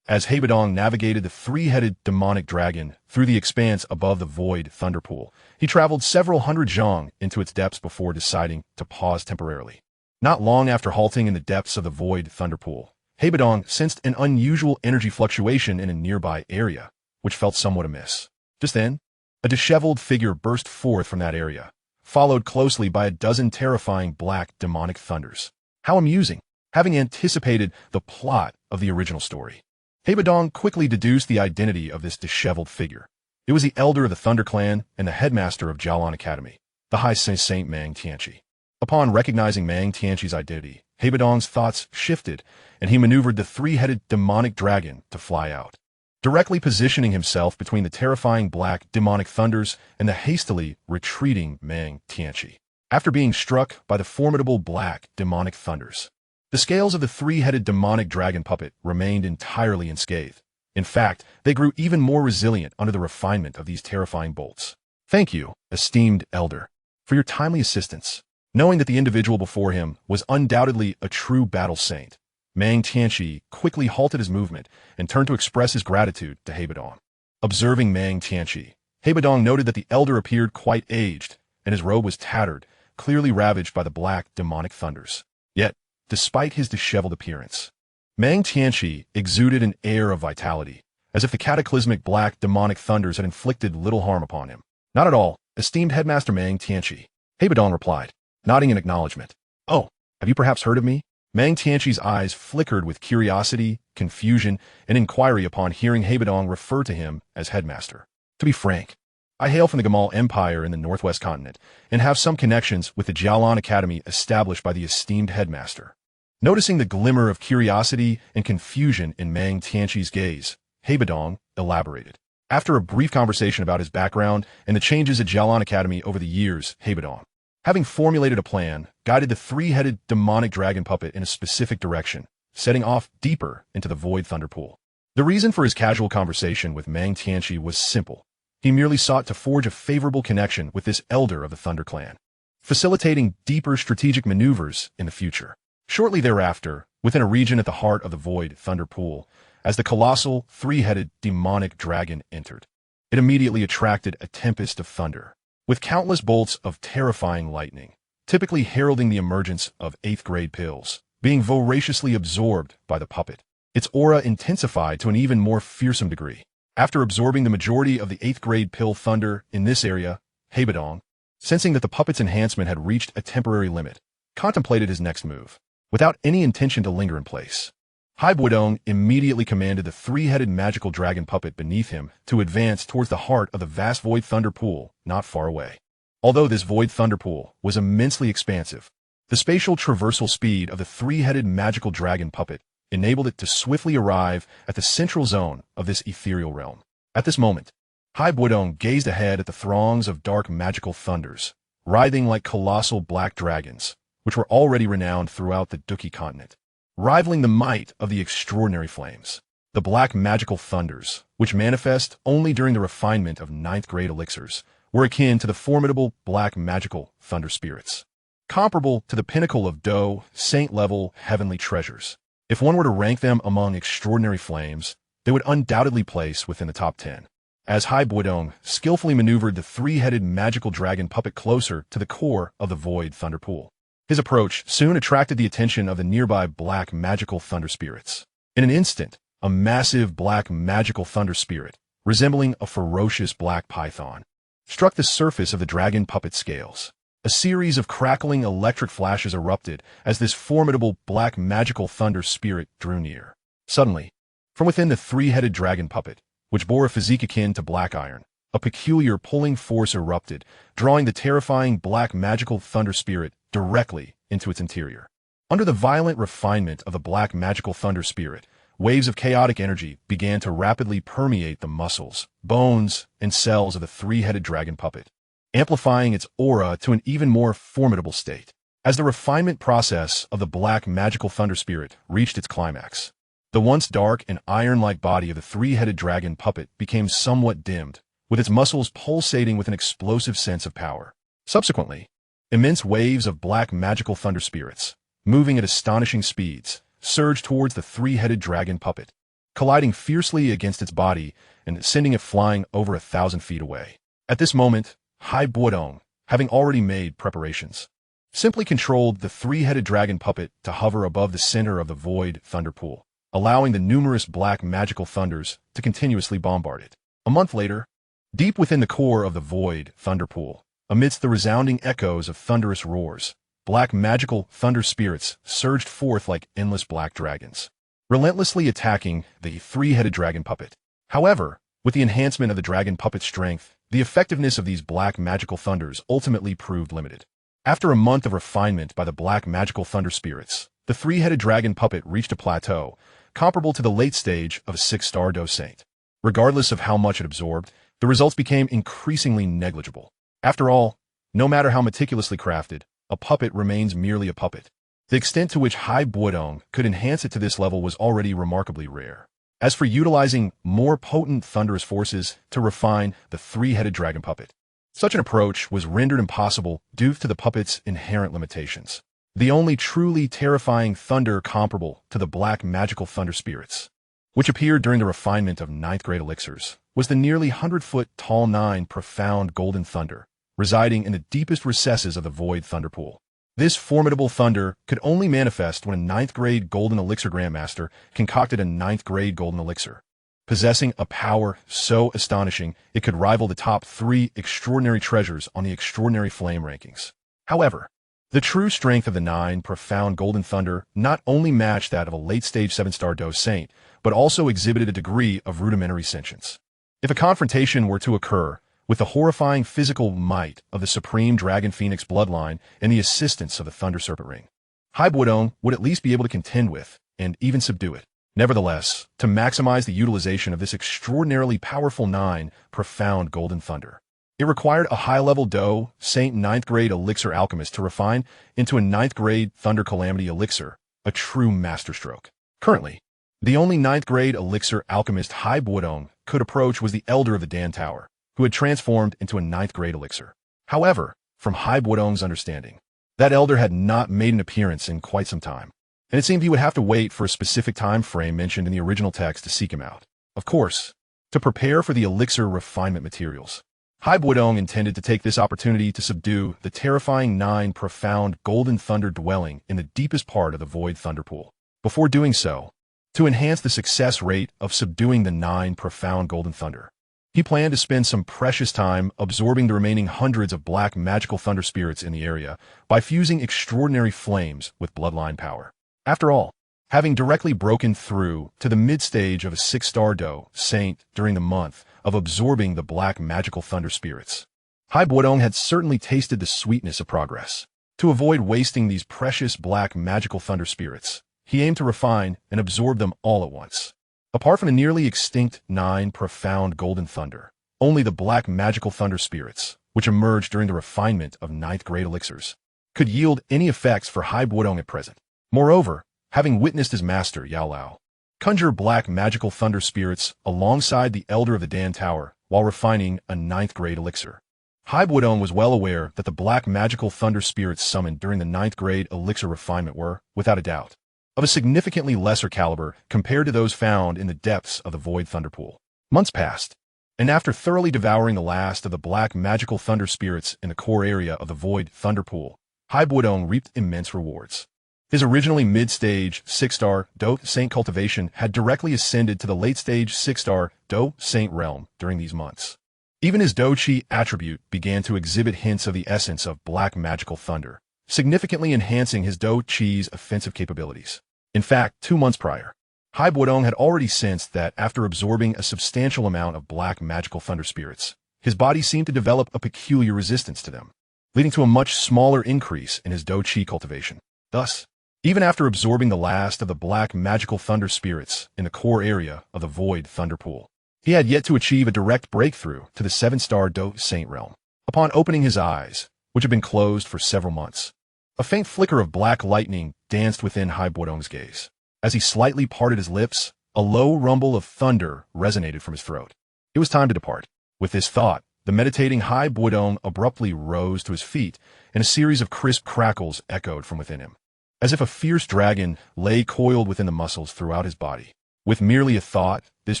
as Bodong navigated the three-headed demonic dragon through the expanse above the void thunder pool, he traveled several hundred zhang into its depths before deciding to pause temporarily. Not long after halting in the depths of the void thunder pool, Bodong sensed an unusual energy fluctuation in a nearby area, which felt somewhat amiss. Just then, a disheveled figure burst forth from that area, followed closely by a dozen terrifying black demonic thunders. How amusing, having anticipated the plot of the original story. Bodong quickly deduced the identity of this disheveled figure. It was the elder of the Thunder Clan and the headmaster of Jialan Academy, the High Saint Mang Tianqi. Upon recognizing Mang Tianqi's identity, Bodong's thoughts shifted, and he maneuvered the three-headed demonic dragon to fly out, directly positioning himself between the terrifying black demonic thunders and the hastily retreating Mang Tianqi. After being struck by the formidable black demonic thunders, the scales of the three-headed demonic dragon puppet remained entirely unscathed. In fact, they grew even more resilient under the refinement of these terrifying bolts. Thank you, esteemed elder, for your timely assistance. Knowing that the individual before him was undoubtedly a true battle saint, Mang Tianqi quickly halted his movement and turned to express his gratitude to Bodong. Observing Mang Tianqi, Bodong noted that the elder appeared quite aged, and his robe was tattered, clearly ravaged by the black demonic thunders. Yet, despite his disheveled appearance, Mang Tianqi exuded an air of vitality, as if the cataclysmic black demonic thunders had inflicted little harm upon him. Not at all, esteemed Headmaster Mang Tianqi, Bodong replied, nodding in acknowledgement. Oh, have you perhaps heard of me? Mang Tianqi's eyes flickered with curiosity, confusion, and inquiry upon hearing Bodong refer to him as headmaster. To be frank, I hail from the Gamal Empire in the northwest continent, and have some connections with the Jialan Academy established by the esteemed headmaster. Noticing the glimmer of curiosity and confusion in Mang Tianqi's gaze, Bodong elaborated. After a brief conversation about his background and the changes at Jialan Academy over the years, Bodong, having formulated a plan, guided the three-headed demonic dragon puppet in a specific direction, setting off deeper into the void thunder pool. The reason for his casual conversation with Mang Tianqi was simple. He merely sought to forge a favorable connection with this elder of the Thunder Clan, facilitating deeper strategic maneuvers in the future. Shortly thereafter, within a region at the heart of the void thunder pool, as the colossal, three-headed demonic dragon entered, it immediately attracted a tempest of thunder, with countless bolts of terrifying lightning, typically heralding the emergence of 8th-grade pills, being voraciously absorbed by the puppet. Its aura intensified to an even more fearsome degree. After absorbing the majority of the 8th-grade pill thunder in this area, Bodong, sensing that the puppet's enhancement had reached a temporary limit, contemplated his next move, without any intention to linger in place. Bodong immediately commanded the three-headed magical dragon puppet beneath him to advance towards the heart of the vast void thunder pool not far away. Although this void thunder pool was immensely expansive, the spatial traversal speed of the three-headed magical dragon puppet enabled it to swiftly arrive at the central zone of this ethereal realm. At this moment, Bodong gazed ahead at the throngs of dark magical thunders, writhing like colossal black dragons, which were already renowned throughout the Dou Qi continent, rivaling the might of the extraordinary flames. The black magical thunders, which manifest only during the refinement of 9th-grade elixirs, were akin to the formidable black magical thunder spirits, comparable to the pinnacle of Dou saint-level heavenly treasures. If one were to rank them among extraordinary flames, they would undoubtedly place within the top 10. As Bodong skillfully maneuvered the three-headed magical dragon puppet closer to the core of the void thunder pool, his approach soon attracted the attention of the nearby black magical thunder spirits. In an instant, a massive black magical thunder spirit, resembling a ferocious black python, struck the surface of the dragon puppet scales. A series of crackling electric flashes erupted as this formidable black magical thunder spirit drew near. Suddenly, from within the three-headed dragon puppet, which bore a physique akin to black iron, a peculiar pulling force erupted, drawing the terrifying black magical thunder spirit directly into its interior. Under the violent refinement of the black magical thunder spirit, waves of chaotic energy began to rapidly permeate the muscles, bones, and cells of the three-headed dragon puppet, amplifying its aura to an even more formidable state. As the refinement process of the black magical thunder spirit reached its climax, the once dark and iron-like body of the three-headed dragon puppet became somewhat dimmed, with its muscles pulsating with an explosive sense of power. Subsequently, immense waves of black magical thunder spirits, moving at astonishing speeds, surged towards the three-headed dragon puppet, colliding fiercely against its body and sending it flying over 1,000 feet away. At this moment, Bodong, having already made preparations, simply controlled the three-headed dragon puppet to hover above the center of the void thunder pool, allowing the numerous black magical thunders to continuously bombard it. A month later, deep within the core of the void thunder pool, amidst the resounding echoes of thunderous roars, black magical thunder spirits surged forth like endless black dragons, relentlessly attacking the three-headed dragon puppet. However, with the enhancement of the dragon puppet's strength, the effectiveness of these black magical thunders ultimately proved limited. After a month of refinement by the black magical thunder spirits, the three-headed dragon puppet reached a plateau comparable to the late stage of a 6-star Dou Qi. Regardless of how much it absorbed, the results became increasingly negligible. After all, no matter how meticulously crafted, a puppet remains merely a puppet. The extent to which Bodong could enhance it to this level was already remarkably rare. As for utilizing more potent thunderous forces to refine the three-headed dragon puppet, such an approach was rendered impossible due to the puppet's inherent limitations. The only truly terrifying thunder comparable to the black magical thunder spirits, which appeared during the refinement of 9th grade elixirs, was the nearly 100-foot tall 9 profound golden thunder, residing in the deepest recesses of the void thunder pool. This formidable thunder could only manifest when a 9th grade golden elixir grandmaster concocted a 9th grade golden elixir, possessing a power so astonishing it could rival the top 3 extraordinary treasures on the extraordinary flame rankings. However, the true strength of the 9 profound golden thunder not only matched that of a late-stage 7-star Dou Qi, but also exhibited a degree of rudimentary sentience. If a confrontation were to occur with the horrifying physical might of the supreme dragon phoenix bloodline and the assistance of the thunder serpent ring, Bodong would at least be able to contend with and even subdue it. Nevertheless, to maximize the utilization of this extraordinarily powerful 9 profound golden thunder, it required a high-level Dou Qi 9th grade elixir alchemist to refine into a 9th grade thunder calamity elixir, a true masterstroke. Currently, the only 9th grade elixir alchemist Bodong could approach was the Elder of the Dan Tower, who had transformed into a 9th grade elixir. However, from Bodong's understanding, that elder had not made an appearance in quite some time, and it seemed he would have to wait for a specific time frame mentioned in the original text to seek him out. Of course, to prepare for the elixir refinement materials, Bodong intended to take this opportunity to subdue the terrifying 9 profound golden thunder dwelling in the deepest part of the void thunder pool. Before doing so, to enhance the success rate of subduing the 9 profound golden thunder, he planned to spend some precious time absorbing the remaining hundreds of black magical thunder spirits in the area by fusing extraordinary flames with bloodline power. After all, having directly broken through to the mid-stage of a 6-star Dou Qi during the month of absorbing the black magical thunder spirits, Bodong had certainly tasted the sweetness of progress. To avoid wasting these precious black magical thunder spirits, he aimed to refine and absorb them all at once. Apart from the nearly extinct 9 profound golden thunder, only the black magical thunder spirits, which emerged during the refinement of 9th grade elixirs, could yield any effects for Bodong at present. Moreover, having witnessed his master, Yao Lao, conjure black magical thunder spirits alongside the Elder of the Dan Tower while refining a 9th grade elixir, Bodong was well aware that the black magical thunder spirits summoned during the 9th grade elixir refinement were, without a doubt, of a significantly lesser caliber compared to those found in the depths of the void thunder pool. Months passed, and after thoroughly devouring the last of the black magical thunder spirits in the core area of the void thunder pool, Bodong reaped immense rewards. His originally mid-stage 6-star Dou Qi cultivation had directly ascended to the late-stage 6-star Dou Qi realm during these months. Even his Dou Qi attribute began to exhibit hints of the essence of black magical thunder, significantly enhancing his Dou Qi's offensive capabilities. In fact, 2 months prior, Bodong had already sensed that after absorbing a substantial amount of black magical thunder spirits, his body seemed to develop a peculiar resistance to them, leading to a much smaller increase in his Dou Qi cultivation. Thus, Even after absorbing the last of the black magical thunder spirits in the core area of the void thunder pool, he had yet to achieve a direct breakthrough to the 7-star Dou Saint realm. Upon opening his eyes, which had been closed for several months, a faint flicker of black lightning danced within Bodong's gaze. As he slightly parted his lips, a low rumble of thunder resonated from his throat. It was time to depart. With this thought, the meditating Bodong abruptly rose to his feet, and a series of crisp crackles echoed from within him, as if a fierce dragon lay coiled within the muscles throughout his body. With merely a thought, this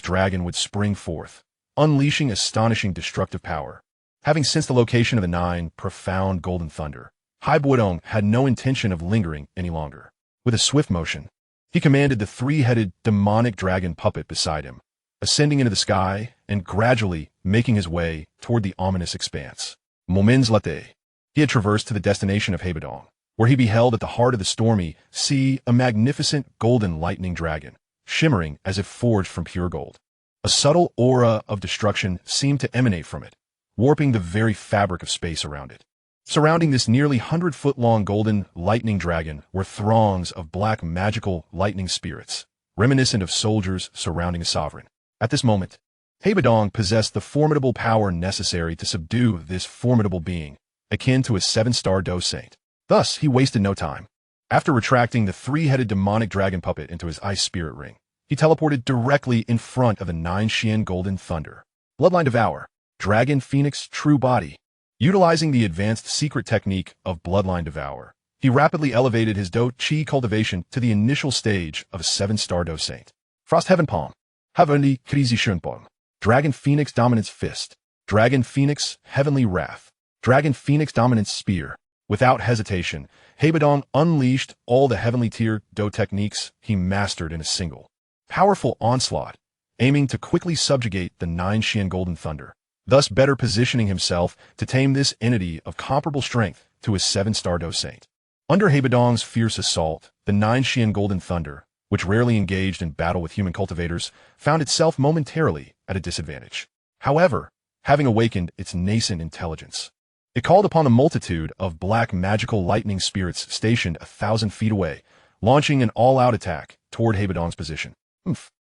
dragon would spring forth, unleashing astonishing destructive power. Having sensed the location of the 9 profound golden thunder, Bodong had no intention of lingering any longer. With a swift motion, he commanded the 3-headed demonic dragon puppet beside him, ascending into the sky and gradually making his way toward the ominous expanse. Moments later, he had traversed to the destination of Bodong, where he beheld at the heart of the stormy sea a magnificent golden lightning dragon, shimmering as if forged from pure gold. A subtle aura of destruction seemed to emanate from it, warping the very fabric of space around it. Surrounding this nearly 100-foot-long golden lightning dragon were throngs of black magical lightning spirits, reminiscent of soldiers surrounding a sovereign. At this moment, Bodong possessed the formidable power necessary to subdue this formidable being, akin to a 7-star Dou Saint. Thus, he wasted no time. After retracting the 3-headed demonic dragon puppet into his ice spirit ring, he teleported directly in front of the 9 Xian golden thunder. Bloodline Devour, Dragon Phoenix True Body. Utilizing the advanced secret technique of Bloodline Devour, he rapidly elevated his Dou Qi cultivation to the initial stage of a 7-star Dou Saint. Frost Heaven Palm, Heavenly Palm, Dragon Phoenix Dominance Fist, Dragon Phoenix Heavenly Wrath, Dragon Phoenix Dominance Spear. Without hesitation, Bodong unleashed all the heavenly tier Dou techniques he mastered in a single powerful onslaught, aiming to quickly subjugate the 9 Xian golden thunder, thus better positioning himself to tame this entity of comparable strength to his 7-star Dou Saint. Under Bodong's fierce assault, the 9 Xian golden thunder, which rarely engaged in battle with human cultivators, found itself momentarily at a disadvantage. However, having awakened its nascent intelligence, it called upon a multitude of black magical lightning spirits stationed 1,000 feet away, launching an all-out attack toward Bodong's position.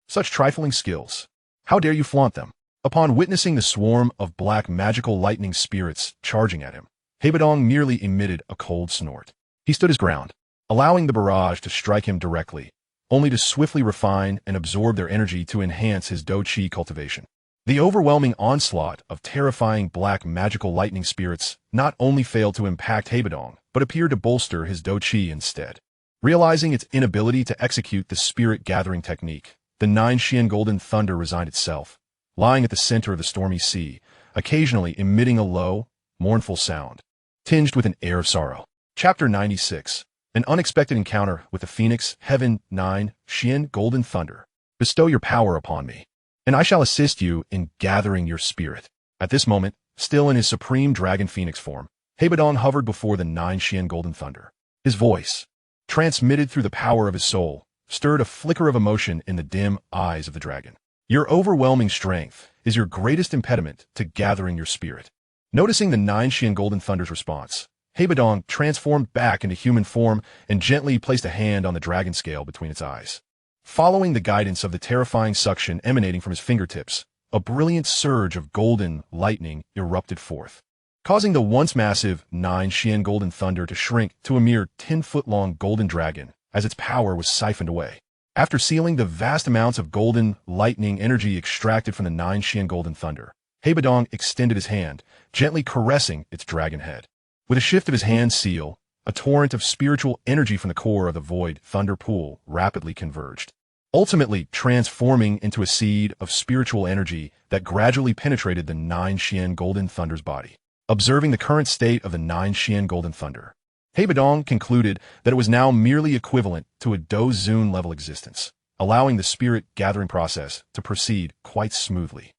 Such trifling skills. How dare you flaunt them? Upon witnessing the swarm of black magical lightning spirits charging at him, Bodong merely emitted a cold snort. He stood his ground, allowing the barrage to strike him directly, only to swiftly refine and absorb their energy to enhance his Dou Qi cultivation. The overwhelming onslaught of terrifying black magical lightning spirits not only failed to impact Bodong, but appeared to bolster his Dou Qi instead. Realizing its inability to execute the spirit-gathering technique, the 9 Xian golden thunder resigned itself, lying at the center of the stormy sea, occasionally emitting a low, mournful sound, tinged with an air of sorrow. Chapter 96. An unexpected encounter with the Phoenix Heaven 9 Xian golden thunder. Bestow your power upon me, and I shall assist you in gathering your spirit. At this moment, still in his supreme dragon phoenix form, Bodong hovered before the 9 Xian golden thunder. His voice, transmitted through the power of his soul, stirred a flicker of emotion in the dim eyes of the dragon. Your overwhelming strength is your greatest impediment to gathering your spirit. Noticing the 9 Xian golden thunder's response, Bodong transformed back into human form and gently placed a hand on the dragon scale between its eyes. Following the guidance of the terrifying suction emanating from his fingertips, a brilliant surge of golden lightning erupted forth, causing the once massive 9 Xian golden thunder to shrink to a mere 10-foot-long golden dragon as its power was siphoned away. After sealing the vast amounts of golden lightning energy extracted from the 9 Xian golden thunder, Bodong extended his hand, gently caressing its dragon head. With a shift of his hand seal, a torrent of spiritual energy from the core of the void thunder pool rapidly converged, ultimately transforming into a seed of spiritual energy that gradually penetrated the 9 Xian golden thunder's body. Observing the current state of the 9 Xian golden thunder, Bodong concluded that it was now merely equivalent to a Dou Zun level existence, allowing the spirit gathering process to proceed quite smoothly.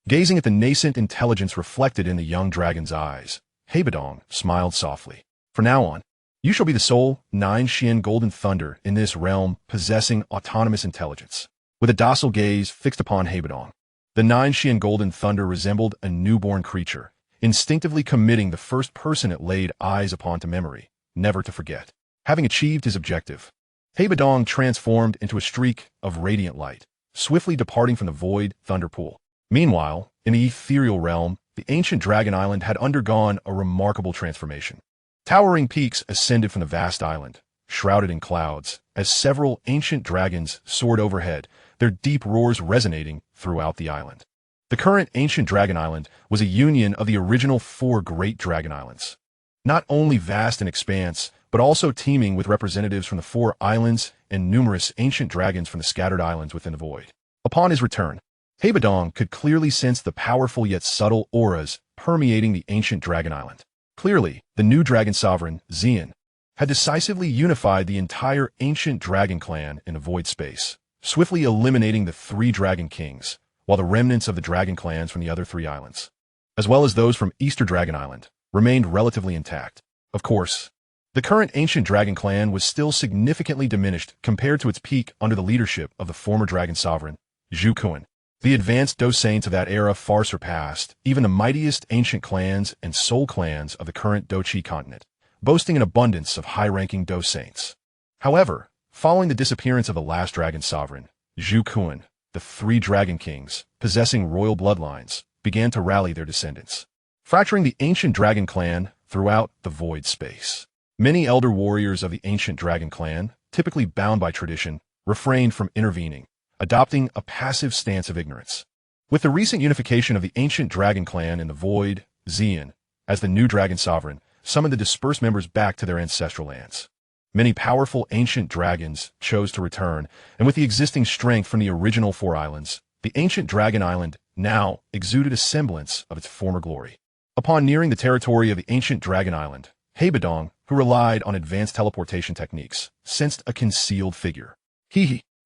Gazing at the nascent intelligence reflected in the young dragon's eyes, Bodong smiled softly. From now on, you shall be the sole 9 Xian golden thunder in this realm possessing autonomous intelligence. With a docile gaze fixed upon Bodong, the 9 Xian golden thunder resembled a newborn creature, instinctively committing the first person it laid eyes upon to memory, never to forget. Having achieved his objective, Bodong transformed into a streak of radiant light, swiftly departing from the void thunder pool. Meanwhile, in the ethereal realm, the ancient dragon island had undergone a remarkable transformation. Towering peaks ascended from the vast island, shrouded in clouds, as several ancient dragons soared overhead, their deep roars resonating throughout the island. The current ancient dragon island was a union of the original 4 great dragon islands. Not only vast in expanse, but also teeming with representatives from the 4 islands and numerous ancient dragons from the scattered islands within the void. Upon his return, Bodong could clearly sense the powerful yet subtle auras permeating the ancient dragon island. Clearly, the new dragon sovereign, Xian, had decisively unified the entire ancient dragon clan in the void space, swiftly eliminating the 3 dragon kings, while the remnants of the dragon clans from the other 3 islands, as well as those from Easter Dragon Island, remained relatively intact. Of course, the current ancient dragon clan was still significantly diminished compared to its peak under the leadership of the former dragon sovereign, Zhu Qi. The advanced Dou Saints of that era far surpassed even the mightiest ancient clans and soul clans of the current Dou Qi continent, boasting an abundance of high-ranking Dou Saints. However, following the disappearance of the last dragon sovereign, Zhu Qi, the 3 dragon kings, possessing royal bloodlines, began to rally their descendants, fracturing the ancient dragon clan throughout the void space. Many elder warriors of the ancient dragon clan, typically bound by tradition, refrained from intervening, adopting a passive stance of ignorance. With the recent unification of the ancient dragon clan in the void, Xian, as the new dragon sovereign, summoned the dispersed members back to their ancestral lands. Many powerful ancient dragons chose to return, and with the existing strength from the original 4 islands, the ancient dragon island now exuded a semblance of its former glory. Upon nearing the territory of the ancient dragon island, Bodong, who relied on advanced teleportation techniques, sensed a concealed figure.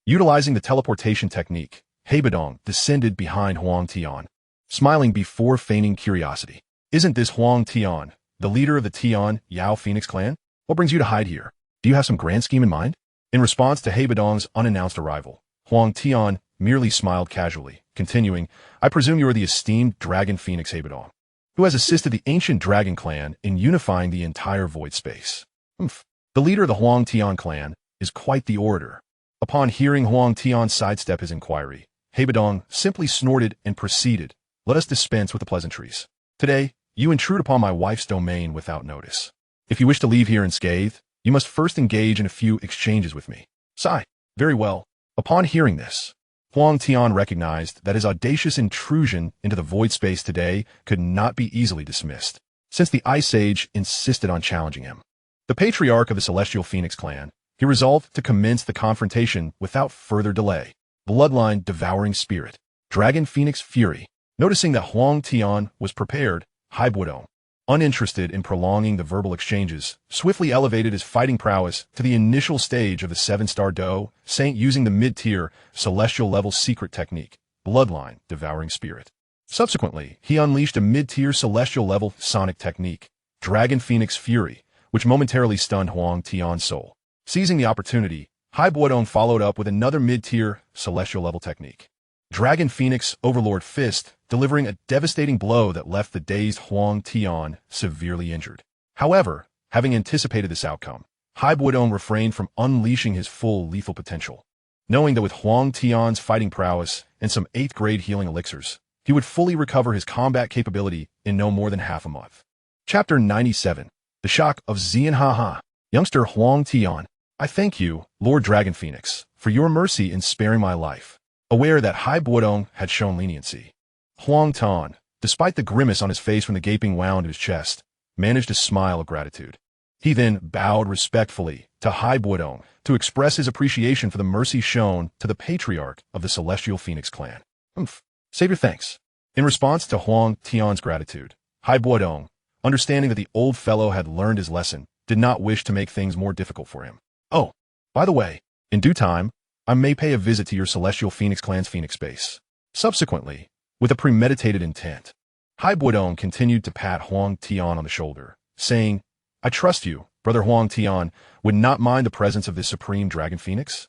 Utilizing the teleportation technique, Bodong descended behind Huang Tian, smiling before feigning curiosity. Isn't this Huang Tian, the leader of the Tian Yao Phoenix clan? What brings you to hide here? Do you have some grand scheme in mind? In response to Bodong's unannounced arrival, Huang Tian merely smiled casually, continuing, I presume you are the esteemed Dragon Phoenix Bodong, who has assisted the ancient dragon clan in unifying the entire void space. The leader of the Huang Tian clan is quite the orator. Upon hearing Huang Tian sidestep his inquiry, Bodong simply snorted and proceeded, let us dispense with the pleasantries. Today, you intrude upon my wife's domain without notice. If you wish to leave here unscathed, you must first engage in a few exchanges with me. Sigh. Very well. Upon hearing this, Huang Tian recognized that his audacious intrusion into the void space today could not be easily dismissed, since the Ice Age insisted on challenging him. The patriarch of the Celestial Phoenix clan, he resolved to commence the confrontation without further delay. Bloodline Devouring Spirit, Dragon Phoenix Fury. Noticing that Huang Tian was prepared, Bodong, uninterested in prolonging the verbal exchanges, swiftly elevated his fighting prowess to the initial stage of the 7-star Dou Saint using the mid-tier, celestial-level secret technique, Bloodline Devouring Spirit. Subsequently, he unleashed a mid-tier celestial-level sonic technique, Dragon Phoenix Fury, which momentarily stunned Huang Tian's soul. Seizing the opportunity, Bodong followed up with another mid-tier celestial-level technique, Dragon Phoenix Overlord Fist, delivering a devastating blow that left the dazed Huang Tian severely injured. However, having anticipated this outcome, Bodong refrained from unleashing his full lethal potential, knowing that with Huang Tian's fighting prowess and some 8th-grade healing elixirs, he would fully recover his combat capability in no more than half a month. Chapter 97. The Shock of Xian. Youngster Huang Tian, I thank you, Lord Dragon Phoenix, for your mercy in sparing my life. Aware that Bodong had shown leniency, Huang Tian, despite the grimace on his face from the gaping wound in his chest, managed a smile of gratitude. He then bowed respectfully to Bodong to express his appreciation for the mercy shown to the patriarch of the Celestial Phoenix clan. Save your thanks. In response to Huang Tian's gratitude, Bodong, understanding that the old fellow had learned his lesson, did not wish to make things more difficult for him. Oh, by the way, in due time, I may pay a visit to your Celestial Phoenix clan's Phoenix base. Subsequently, with a premeditated intent, Bodong continued to pat Huang Tian on the shoulder, saying, I trust you, Brother Huang Tian, would not mind the presence of this Supreme Dragon Phoenix?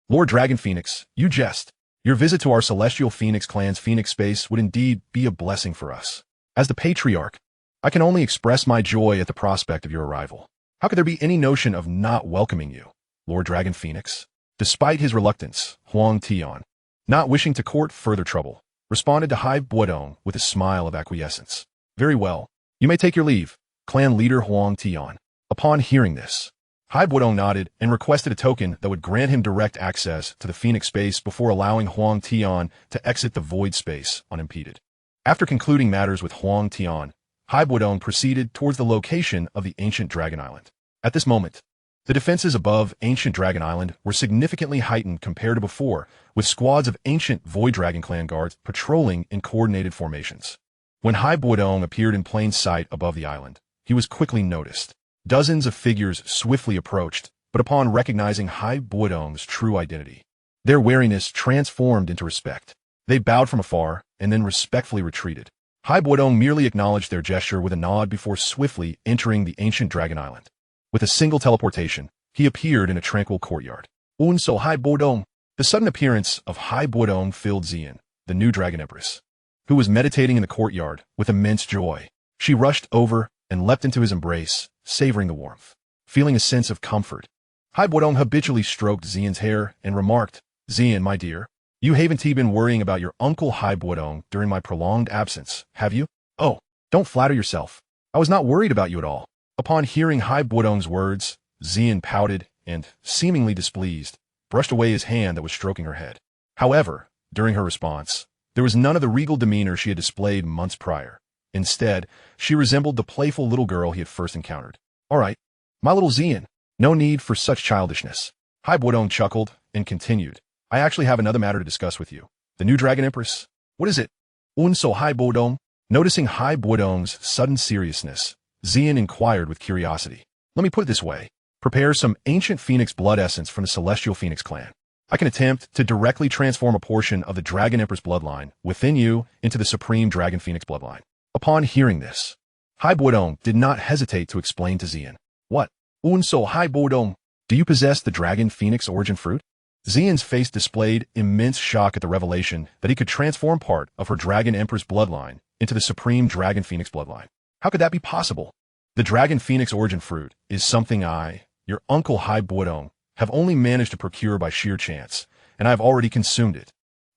Lord Dragon Phoenix, you jest. Your visit to our Celestial Phoenix clan's Phoenix space would indeed be a blessing for us. As the Patriarch, I can only express my joy at the prospect of your arrival. How could there be any notion of not welcoming you, Lord Dragon Phoenix? Despite his reluctance, Huang Tian, not wishing to court further trouble, responded to Hai Bodong with a smile of acquiescence. Very well. You may take your leave, clan leader Huang Tian. Upon hearing this, Hai Bodong nodded and requested a token that would grant him direct access to the Phoenix space before allowing Huang Tian to exit the void space unimpeded. After concluding matters with Huang Tian, Hai Bodong proceeded towards the location of the ancient Dragon Island. At this moment, the defenses above ancient Dragon Island were significantly heightened compared to before, with squads of ancient Void Dragon clan guards patrolling in coordinated formations. When Hai Bodong appeared in plain sight above the island, he was quickly noticed. Dozens of figures swiftly approached, but upon recognizing Hai Bodong's true identity, their wariness transformed into respect. They bowed from afar and then respectfully retreated. Hai Bodong merely acknowledged their gesture with a nod before swiftly entering the ancient Dragon Island. With a single teleportation, he appeared in a tranquil courtyard. So Hai Bodong. The sudden appearance of Hai Bodong filled Xian, the new Dragon Empress, who was meditating in the courtyard with immense joy. She rushed over and leapt into his embrace, savoring the warmth. Feeling a sense of comfort, Hai Bodong habitually stroked Xian's hair and remarked, Xian, my dear, you haven't been worrying about your uncle Hai Bodong during my prolonged absence, have you? Oh, don't flatter yourself. I was not worried about you at all. Upon hearing Hai Bodong's words, Xian pouted and, seemingly displeased, brushed away his hand that was stroking her head. However, during her response, there was none of the regal demeanor she had displayed months prior. Instead, she resembled the playful little girl he had first encountered. All right, my little Xian, no need for such childishness. Hai Bodong chuckled and continued, I actually have another matter to discuss with you. The new Dragon Empress? What is it? So Hai Bodong? Noticing Hai Bodong's sudden seriousness, Xian inquired with curiosity. Let me put it this way. Prepare some ancient Phoenix blood essence from the Celestial Phoenix clan. I can attempt to directly transform a portion of the Dragon Empress bloodline within you into the Supreme Dragon Phoenix bloodline. Upon hearing this, Hai Bodong did not hesitate to explain to Xian. What? So Hai Bodong, do you possess the Dragon Phoenix origin fruit? Xian's face displayed immense shock at the revelation that he could transform part of her Dragon Empress bloodline into the Supreme Dragon Phoenix bloodline. How could that be possible? The Dragon Phoenix origin fruit is something I, your uncle Hai Bodong, have only managed to procure by sheer chance, and I have already consumed it.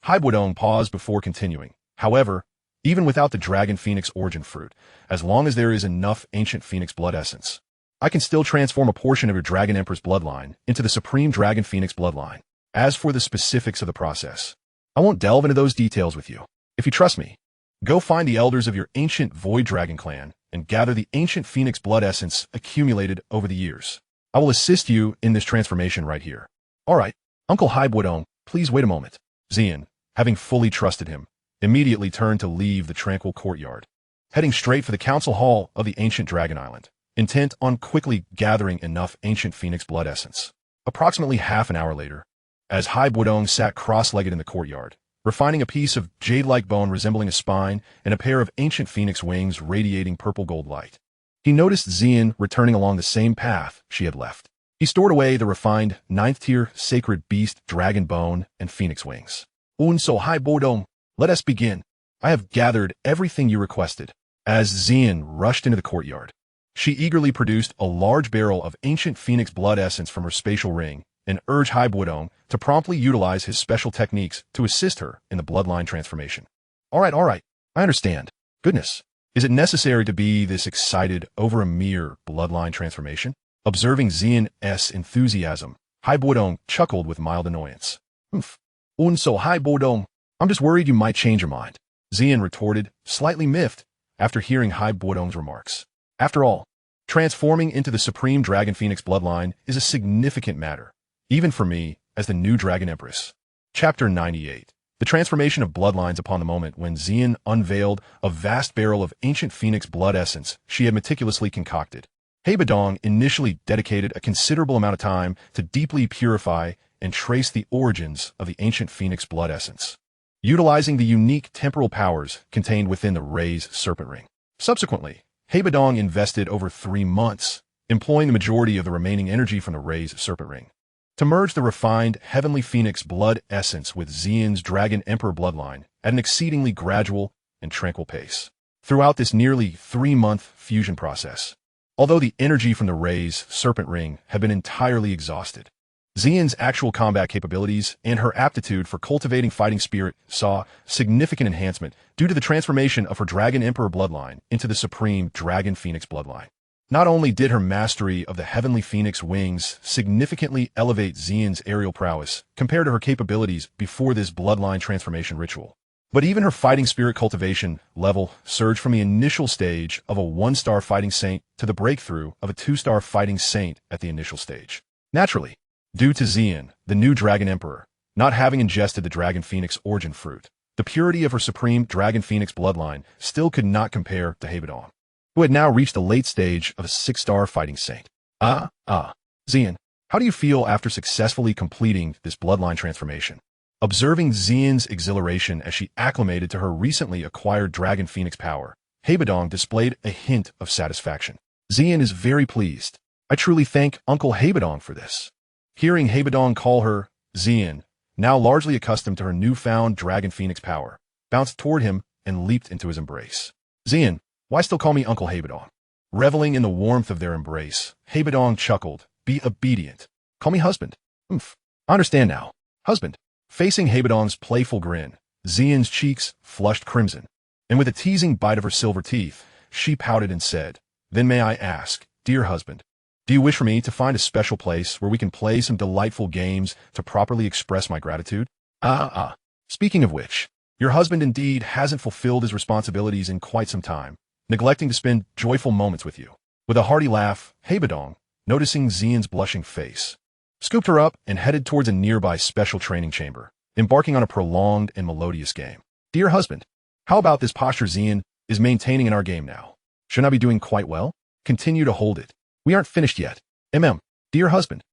Hai Bodong paused before continuing. However, even without the Dragon Phoenix origin fruit, as long as there is enough ancient Phoenix blood essence, I can still transform a portion of your Dragon Empress bloodline into the Supreme Dragon Phoenix bloodline. As for the specifics of the process, I won't delve into those details with you. If you trust me, go find the elders of your ancient Void Dragon clan and gather the ancient Phoenix blood essence accumulated over the years. I will assist you in this transformation right here. All right, Uncle Hai Bodong, please wait a moment. Xian, having fully trusted him, immediately turned to leave the tranquil courtyard, heading straight for the council hall of the ancient Dragon Island, intent on quickly gathering enough ancient Phoenix blood essence. Approximately half an hour later, as Hai Bodong sat cross-legged in the courtyard, refining a piece of jade-like bone resembling a spine and a pair of ancient Phoenix wings radiating purple gold light, he noticed Xian returning along the same path she had left. He stored away the refined 9th-tier sacred beast dragon bone and Phoenix wings. So Hai Bodong, let us begin. I have gathered everything you requested. As Xian rushed into the courtyard, she eagerly produced a large barrel of ancient Phoenix blood essence from her spatial ring and urged Hai Bodong to promptly utilize his special techniques to assist her in the bloodline transformation. All right, I understand. Goodness, is it necessary to be this excited over a mere bloodline transformation? Observing Xian's enthusiasm, Hai Bodong chuckled with mild annoyance. So Hai Bodong, I'm just worried you might change your mind. Xian retorted, slightly miffed, after hearing Hai Bodong's remarks. After all, transforming into the Supreme Dragon Phoenix bloodline is a significant matter, even for me, as the new Dragon Empress. Chapter 98. The transformation of bloodlines upon the moment when Xian unveiled a vast barrel of ancient Phoenix blood essence she had meticulously concocted. Bodong initially dedicated a considerable amount of time to deeply purify and trace the origins of the ancient Phoenix blood essence, utilizing the unique temporal powers contained within the Ray's serpent ring. Subsequently, Bodong invested over 3 months, employing the majority of the remaining energy from the Ray's serpent ring, to merge the refined Heavenly Phoenix blood essence with Xian's Dragon Emperor bloodline at an exceedingly gradual and tranquil pace. Throughout this nearly 3-month fusion process, although the energy from the Ray's serpent ring had been entirely exhausted. Xian's actual combat capabilities and her aptitude for cultivating fighting spirit saw significant enhancement due to the transformation of her Dragon Emperor bloodline into the Supreme Dragon Phoenix bloodline. Not only did her mastery of the Heavenly Phoenix wings significantly elevate Xian's aerial prowess compared to her capabilities before this bloodline transformation ritual, but even her fighting spirit cultivation level surged from the initial stage of a 1-star fighting saint to the breakthrough of a 2-star fighting saint at the initial stage. Naturally, due to Xian, the new Dragon Emperor, not having ingested the Dragon Phoenix origin fruit, the purity of her Supreme Dragon Phoenix bloodline still could not compare to Bodong, who had now reached the late stage of a 6-star fighting saint. Xian, how do you feel after successfully completing this bloodline transformation? Observing Xian's exhilaration as she acclimated to her recently acquired Dragon Phoenix power, Bodong displayed a hint of satisfaction. Xian is very pleased. I truly thank Uncle Bodong for this. Hearing Bodong call her Xian, now largely accustomed to her newfound Dragon Phoenix power, bounced toward him and leaped into his embrace. Xian, why still call me Uncle Bodong? Reveling in the warmth of their embrace, Bodong chuckled. Be obedient. Call me husband. Oomph. I understand now. Husband. Facing Bodong's playful grin, Xian's cheeks flushed crimson, and with a teasing bite of her silver teeth, she pouted and said, Then may I ask, dear husband, do you wish for me to find a special place where we can play some delightful games to properly express my gratitude? Speaking of which, your husband indeed hasn't fulfilled his responsibilities in quite some time, neglecting to spend joyful moments with you. With a hearty laugh, Bodong, noticing Xian's blushing face, scooped her up and headed towards a nearby special training chamber, embarking on a prolonged and melodious game. Dear husband, how about this posture Xian is maintaining in our game now? Shouldn't I be doing quite well? Continue to hold it. We aren't finished yet. Dear husband,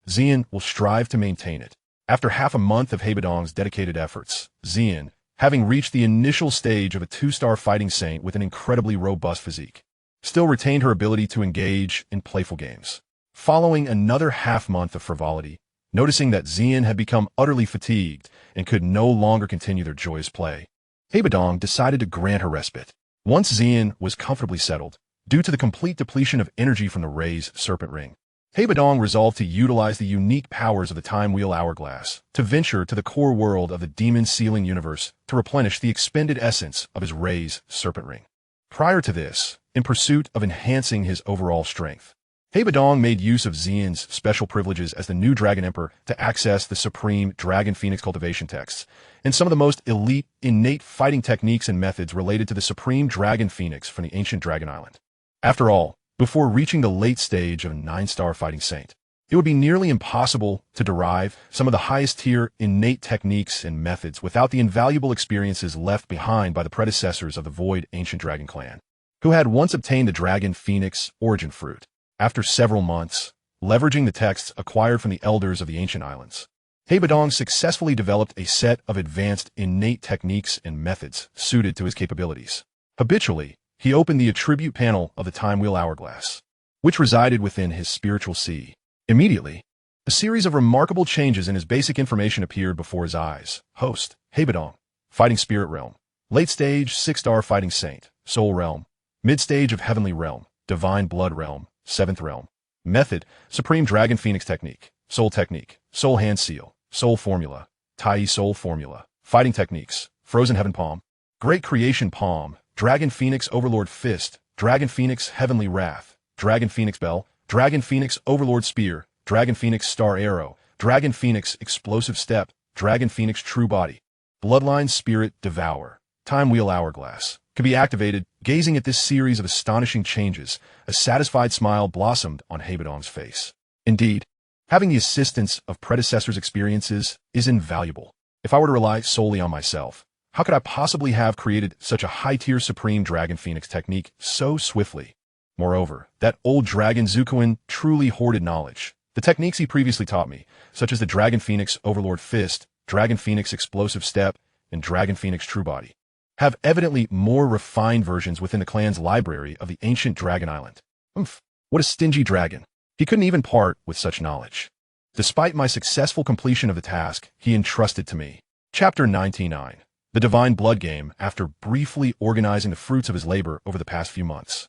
Xian will strive to maintain it. After half a month of Bodong's dedicated efforts, Xian, having reached the initial stage of a 2-star fighting saint with an incredibly robust physique, still retained her ability to engage in playful games. Following another half-month of frivolity, noticing that Xian had become utterly fatigued and could no longer continue their joyous play, Bodong decided to grant her respite. Once Xian was comfortably settled, due to the complete depletion of energy from the Ray's serpent ring, Bodong resolved to utilize the unique powers of the Time Wheel Hourglass to venture to the core world of the Demon Sealing universe to replenish the expended essence of his Ray's serpent ring. Prior to this, in pursuit of enhancing his overall strength, Bodong made use of Xian's special privileges as the new Dragon Emperor to access the Supreme Dragon Phoenix cultivation texts and some of the most elite, innate fighting techniques and methods related to the Supreme Dragon Phoenix from the ancient Dragon Island. After all, before reaching the late stage of a 9-star fighting saint, it would be nearly impossible to derive some of the highest-tier innate techniques and methods without the invaluable experiences left behind by the predecessors of the Void Ancient Dragon clan, who had once obtained the Dragon Phoenix origin fruit. After several months, leveraging the texts acquired from the elders of the ancient islands, Bodong successfully developed a set of advanced innate techniques and methods suited to his capabilities. Habitually, he opened the attribute panel of the Time Wheel Hourglass, which resided within his spiritual sea. Immediately, a series of remarkable changes in his basic information appeared before his eyes. Host, Bodong, Fighting Spirit Realm. Late stage, 6-star Fighting Saint, Soul Realm. Mid-stage of Heavenly Realm, Divine Blood Realm, 7th Realm. Method, Supreme Dragon Phoenix Technique, Soul Technique, Soul Hand Seal, Soul Formula, Tai Soul Formula. Fighting Techniques, Frozen Heaven Palm, Great Creation Palm, Dragon Phoenix Overlord Fist, Dragon Phoenix Heavenly Wrath, Dragon Phoenix Bell, Dragon Phoenix Overlord Spear, Dragon Phoenix Star Arrow, Dragon Phoenix Explosive Step, Dragon Phoenix True Body. Bloodline Spirit Devour, Time Wheel Hourglass. Could be activated. Gazing at this series of astonishing changes, a satisfied smile blossomed on Bodong's face. Indeed, having the assistance of predecessors' experiences is invaluable. If I were to rely solely on myself, how could I possibly have created such a high-tier Supreme Dragon Phoenix technique so swiftly? Moreover, that old dragon Zukoin truly hoarded knowledge. The techniques he previously taught me, such as the Dragon Phoenix Overlord Fist, Dragon Phoenix Explosive Step, and Dragon Phoenix True Body, have evidently more refined versions within the clan's library of the ancient Dragon Island. What a stingy dragon. He couldn't even part with such knowledge. Despite my successful completion of the task he entrusted to me. Chapter 99. The Divine Blood Game. After briefly organizing the fruits of his labor over the past few months,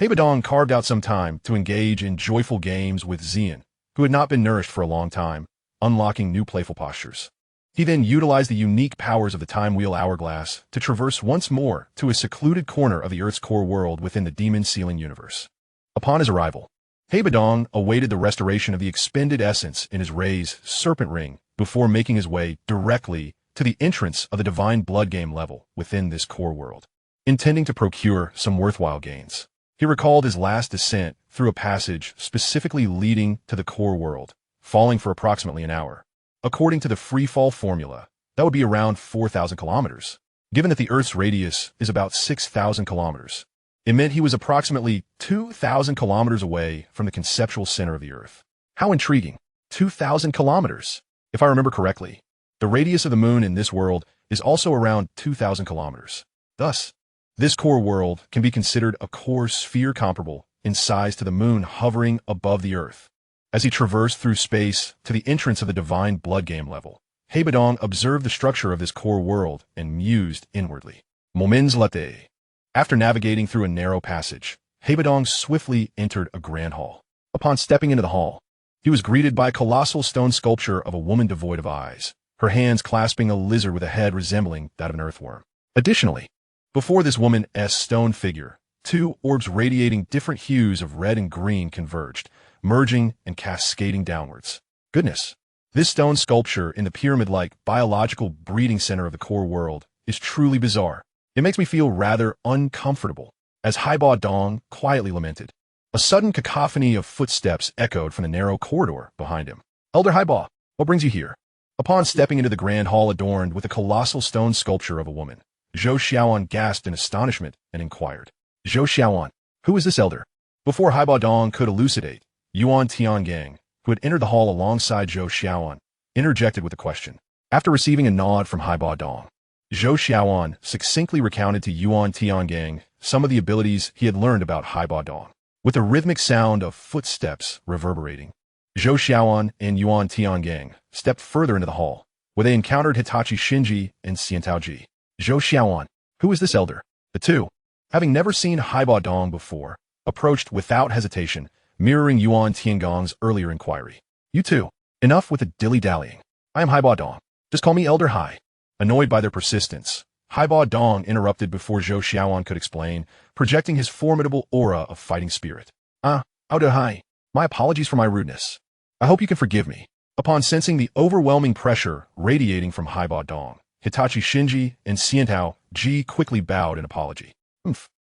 Bodong carved out some time to engage in joyful games with Xian, who had not been nourished for a long time, unlocking new playful postures. He then utilized the unique powers of the Time Wheel Hourglass to traverse once more to a secluded corner of the Earth's core world within the Demon Sealing universe. Upon his arrival, Bodong awaited the restoration of the expended essence in his Ray's serpent ring before making his way directly to the entrance of the Divine Blood Game level within this core world, intending to procure some worthwhile gains. He recalled his last descent through a passage specifically leading to the core world, falling for approximately an hour. According to the free fall formula, that would be around 4,000 kilometers. Given that the Earth's radius is about 6,000 kilometers, it meant he was approximately 2,000 kilometers away from the conceptual center of the Earth. How intriguing. 2,000 kilometers. If I remember correctly, the radius of the moon in this world is also around 2,000 kilometers. Thus, this core world can be considered a core sphere comparable in size to the moon hovering above the Earth. As he traversed through space to the entrance of the Divine Blood Game level, Bodong observed the structure of this core world and mused inwardly. Moments latte. After navigating through a narrow passage, Bodong swiftly entered a grand hall. Upon stepping into the hall, he was greeted by a colossal stone sculpture of a woman devoid of eyes, her hands clasping a lizard with a head resembling that of an earthworm. Additionally, before this woman's stone figure, two orbs radiating different hues of red and green converged, merging and cascading downwards. Goodness, this stone sculpture in the pyramid-like biological breeding center of the core world is truly bizarre. It makes me feel rather uncomfortable, as Bodong quietly lamented. A sudden cacophony of footsteps echoed from the narrow corridor behind him. Elder Bo, what brings you here? Upon stepping into the grand hall adorned with a colossal stone sculpture of a woman, Zhou Xiaoan gasped in astonishment and inquired. Zhou Xiaoan, who is this elder? Before Bodong could elucidate, Yuan Tiangang, who had entered the hall alongside Zhou Xiaoan, interjected with a question. After receiving a nod from Bodong, Zhou Xiaoan succinctly recounted to Yuan Tiangang some of the abilities he had learned about Bodong. With the rhythmic sound of footsteps reverberating, Zhou Xiaoan and Yuan Tiangang stepped further into the hall, where they encountered Hitachi Shinji and Xiantao Ji. Zhou Xiaoan, who is this elder? The two, having never seen Bodong before, approached without hesitation, mirroring Yuan Tiangong's earlier inquiry. You two, enough with the dilly-dallying. I am Bodong. Just call me Elder Hai. Annoyed by their persistence, Bodong interrupted before Zhou Xiaoan could explain, projecting his formidable aura of fighting spirit. Elder Hai, my apologies for my rudeness. I hope you can forgive me. Upon sensing the overwhelming pressure radiating from Bodong, Hitachi Shinji and Xiantao Ji quickly bowed in apology.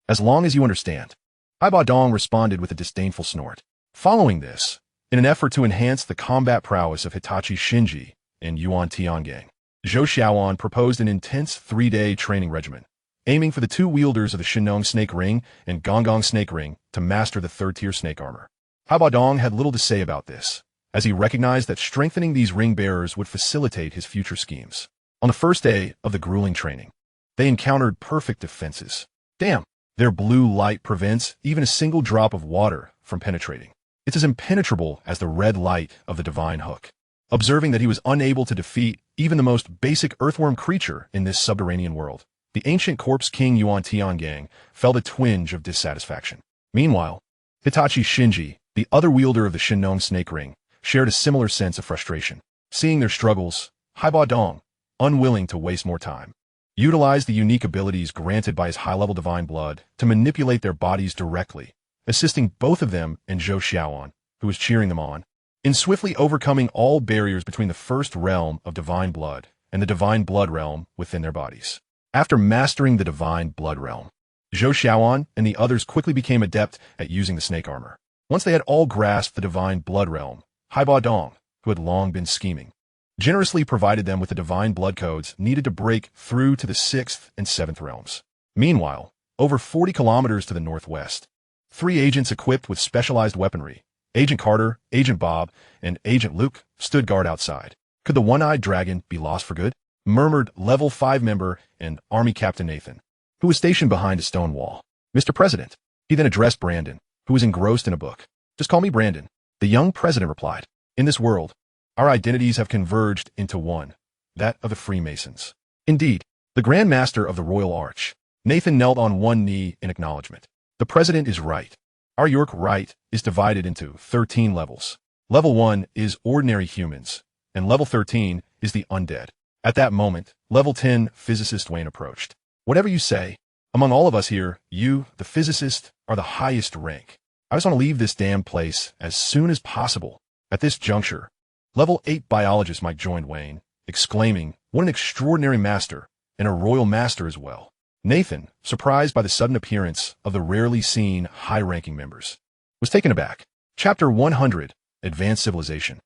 As long as you understand. Bodong responded with a disdainful snort. Following this, in an effort to enhance the combat prowess of Hitachi Shinji and Yuan Tiangang, Zhou Xiaoan proposed an intense 3-day training regimen, aiming for the two wielders of the Shinong Snake Ring and Gonggong Snake Ring to master the third-tier snake armor. Bodong had little to say about this, as he recognized that strengthening these ring bearers would facilitate his future schemes. On the first day of the grueling training, they encountered perfect defenses. Damn! Their blue light prevents even a single drop of water from penetrating. It's as impenetrable as the red light of the divine hook. Observing that he was unable to defeat even the most basic earthworm creature in this subterranean world, the ancient corpse king Yuan Tiangang felt a twinge of dissatisfaction. Meanwhile, Hitachi Shinji, the other wielder of the Shinong Snake Ring, shared a similar sense of frustration. Seeing their struggles, Bodong, unwilling to waste more time, utilized the unique abilities granted by his high-level divine blood to manipulate their bodies directly, assisting both of them and Zhou Xiaoan, who was cheering them on, in swiftly overcoming all barriers between the first realm of divine blood and the divine blood realm within their bodies. After mastering the divine blood realm, Zhou Xiaoan and the others quickly became adept at using the snake armor. Once they had all grasped the divine blood realm, Bodong, who had long been scheming, generously provided them with the divine blood codes needed to break through to the 6th and 7th realms. Meanwhile, over 40 kilometers to the northwest, 3 agents equipped with specialized weaponry, Agent Carter, Agent Bob, and Agent Luke, stood guard outside. Could the one-eyed dragon be lost for good? Murmured Level 5 member and Army Captain Nathan, who was stationed behind a stone wall. Mr. President, he then addressed Brandon, who was engrossed in a book. Just call me Brandon, the young president replied. In this world, our identities have converged into one, that of the Freemasons. Indeed, the Grand Master of the Royal Arch, Nathan knelt on one knee in acknowledgement. The president is right. Our York right is divided into 13 levels. Level 1 is ordinary humans, and level 13 is the undead. At that moment, level 10 physicist Wayne approached. Whatever you say, among all of us here, you, the physicist, are the highest rank. I just want to leave this damn place as soon as possible. At this juncture, level 8 biologist Mike joined Wayne, exclaiming, what an extraordinary master, and a royal master as well. Nathan, surprised by the sudden appearance of the rarely seen high-ranking members, was taken aback. Chapter 100, Advanced Civilization.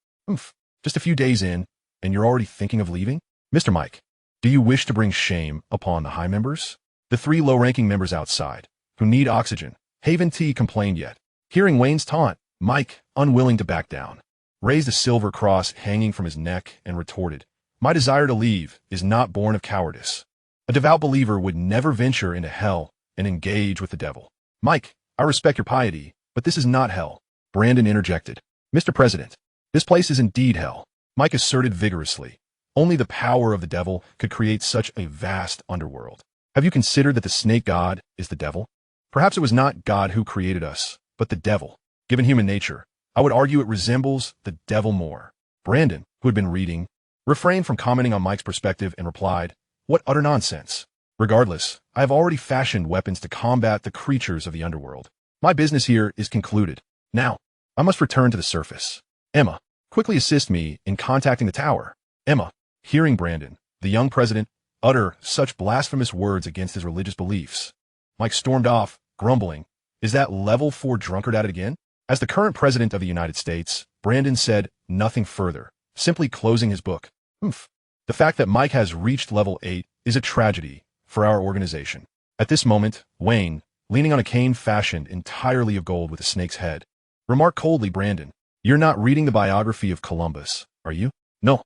Just a few days in, and you're already thinking of leaving? Mr. Mike, do you wish to bring shame upon the high members? The 3 low-ranking members outside, who need oxygen, haven't complained yet. Hearing Wayne's taunt, Mike, unwilling to back down, raised a silver cross hanging from his neck and retorted, my desire to leave is not born of cowardice. A devout believer would never venture into hell and engage with the devil. Mike, I respect your piety, but this is not hell. Brandon interjected. Mr. President, this place is indeed hell. Mike asserted vigorously. Only the power of the devil could create such a vast underworld. Have you considered that the snake god is the devil? Perhaps it was not God who created us, but the devil. Given human nature, I would argue it resembles the devil more. Brandon, who had been reading, refrained from commenting on Mike's perspective and replied, what utter nonsense. Regardless, I have already fashioned weapons to combat the creatures of the underworld. My business here is concluded. Now, I must return to the surface. Emma, quickly assist me in contacting the tower. Emma, hearing Brandon, the young president, utter such blasphemous words against his religious beliefs, Mike stormed off, grumbling, is that level 4 drunkard at it again? As the current president of the United States, Brandon said nothing further, simply closing his book. The fact that Mike has reached level 8 is a tragedy for our organization. At this moment, Wayne, leaning on a cane fashioned entirely of gold with a snake's head, remarked coldly, Brandon, you're not reading the biography of Columbus, are you? No,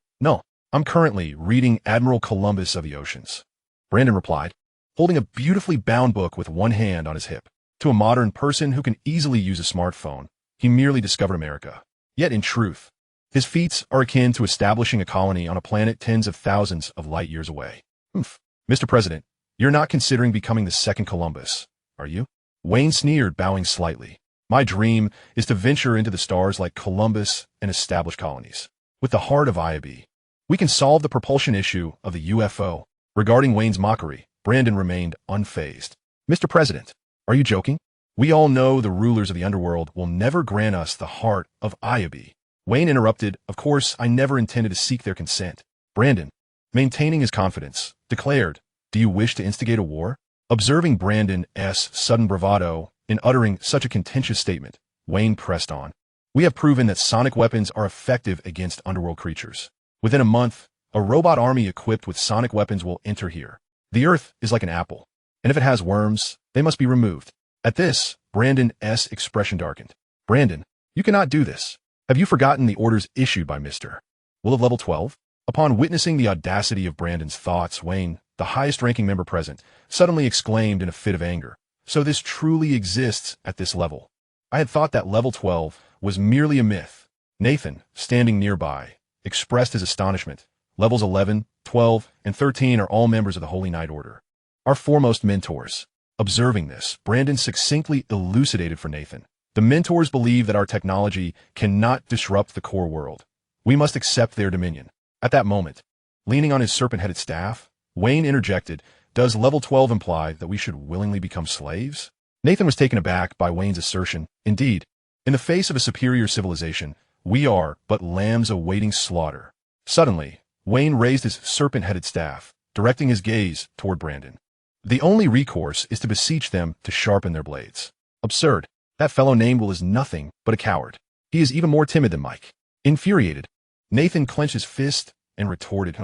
I'm currently reading Admiral Columbus of the Oceans. Brandon replied, holding a beautifully bound book with one hand on his hip. To a modern person who can easily use a smartphone, he merely discovered America. Yet in truth, his feats are akin to establishing a colony on a planet tens of thousands of light years away. Mr. President, you're not considering becoming the second Columbus, are you? Wayne sneered, bowing slightly. My dream is to venture into the stars like Columbus and establish colonies. With the heart of IAB, we can solve the propulsion issue of the UFO. Regarding Wayne's mockery, Brandon remained unfazed. Mr. President, are you joking? We all know the rulers of the underworld will never grant us the heart of IAB. Wayne interrupted, of course, I never intended to seek their consent. Brandon, maintaining his confidence, declared, do you wish to instigate a war? Observing Brandon's sudden bravado in uttering such a contentious statement, Wayne pressed on. We have proven that sonic weapons are effective against underworld creatures. Within a month, a robot army equipped with sonic weapons will enter here. The Earth is like an apple, and if it has worms, they must be removed. At this, Brandon's expression darkened. Brandon, you cannot do this. Have you forgotten the orders issued by Mr. Will of level 12? Upon witnessing the audacity of Brandon's thoughts, Wayne, the highest-ranking member present, suddenly exclaimed in a fit of anger. So this truly exists at this level. I had thought that level 12 was merely a myth. Nathan, standing nearby, expressed his astonishment. Levels 11, 12, and 13 are all members of the Holy Knight Order, our foremost mentors. Observing this, Brandon succinctly elucidated for Nathan. The mentors believe that our technology cannot disrupt the core world. We must accept their dominion. At that moment, leaning on his serpent-headed staff, Wayne interjected, does level 12 imply that we should willingly become slaves? Nathan was taken aback by Wayne's assertion. Indeed, in the face of a superior civilization, we are but lambs awaiting slaughter. Suddenly, Wayne raised his serpent-headed staff, directing his gaze toward Brandon. The only recourse is to beseech them to sharpen their blades. Absurd. That fellow named Will is nothing but a coward. He is even more timid than Mike. Infuriated, Nathan clenched his fist and retorted,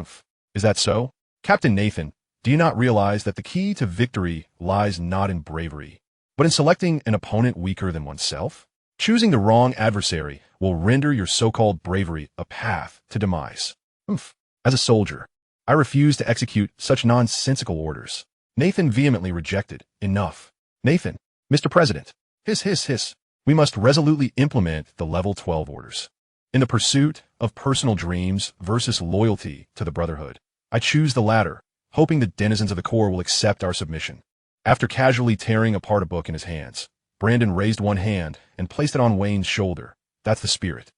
Is that so? Captain Nathan, do you not realize that the key to victory lies not in bravery, but in selecting an opponent weaker than oneself? Choosing the wrong adversary will render your so-called bravery a path to demise. As a soldier, I refuse to execute such nonsensical orders. Nathan vehemently rejected. Enough. Nathan, Mr. President, hiss. We must resolutely implement the level 12 orders. In the pursuit of personal dreams versus loyalty to the Brotherhood, I choose the latter, hoping the denizens of the core will accept our submission. After casually tearing apart a book in his hands, Brandon raised one hand and placed it on Wayne's shoulder. That's the spirit.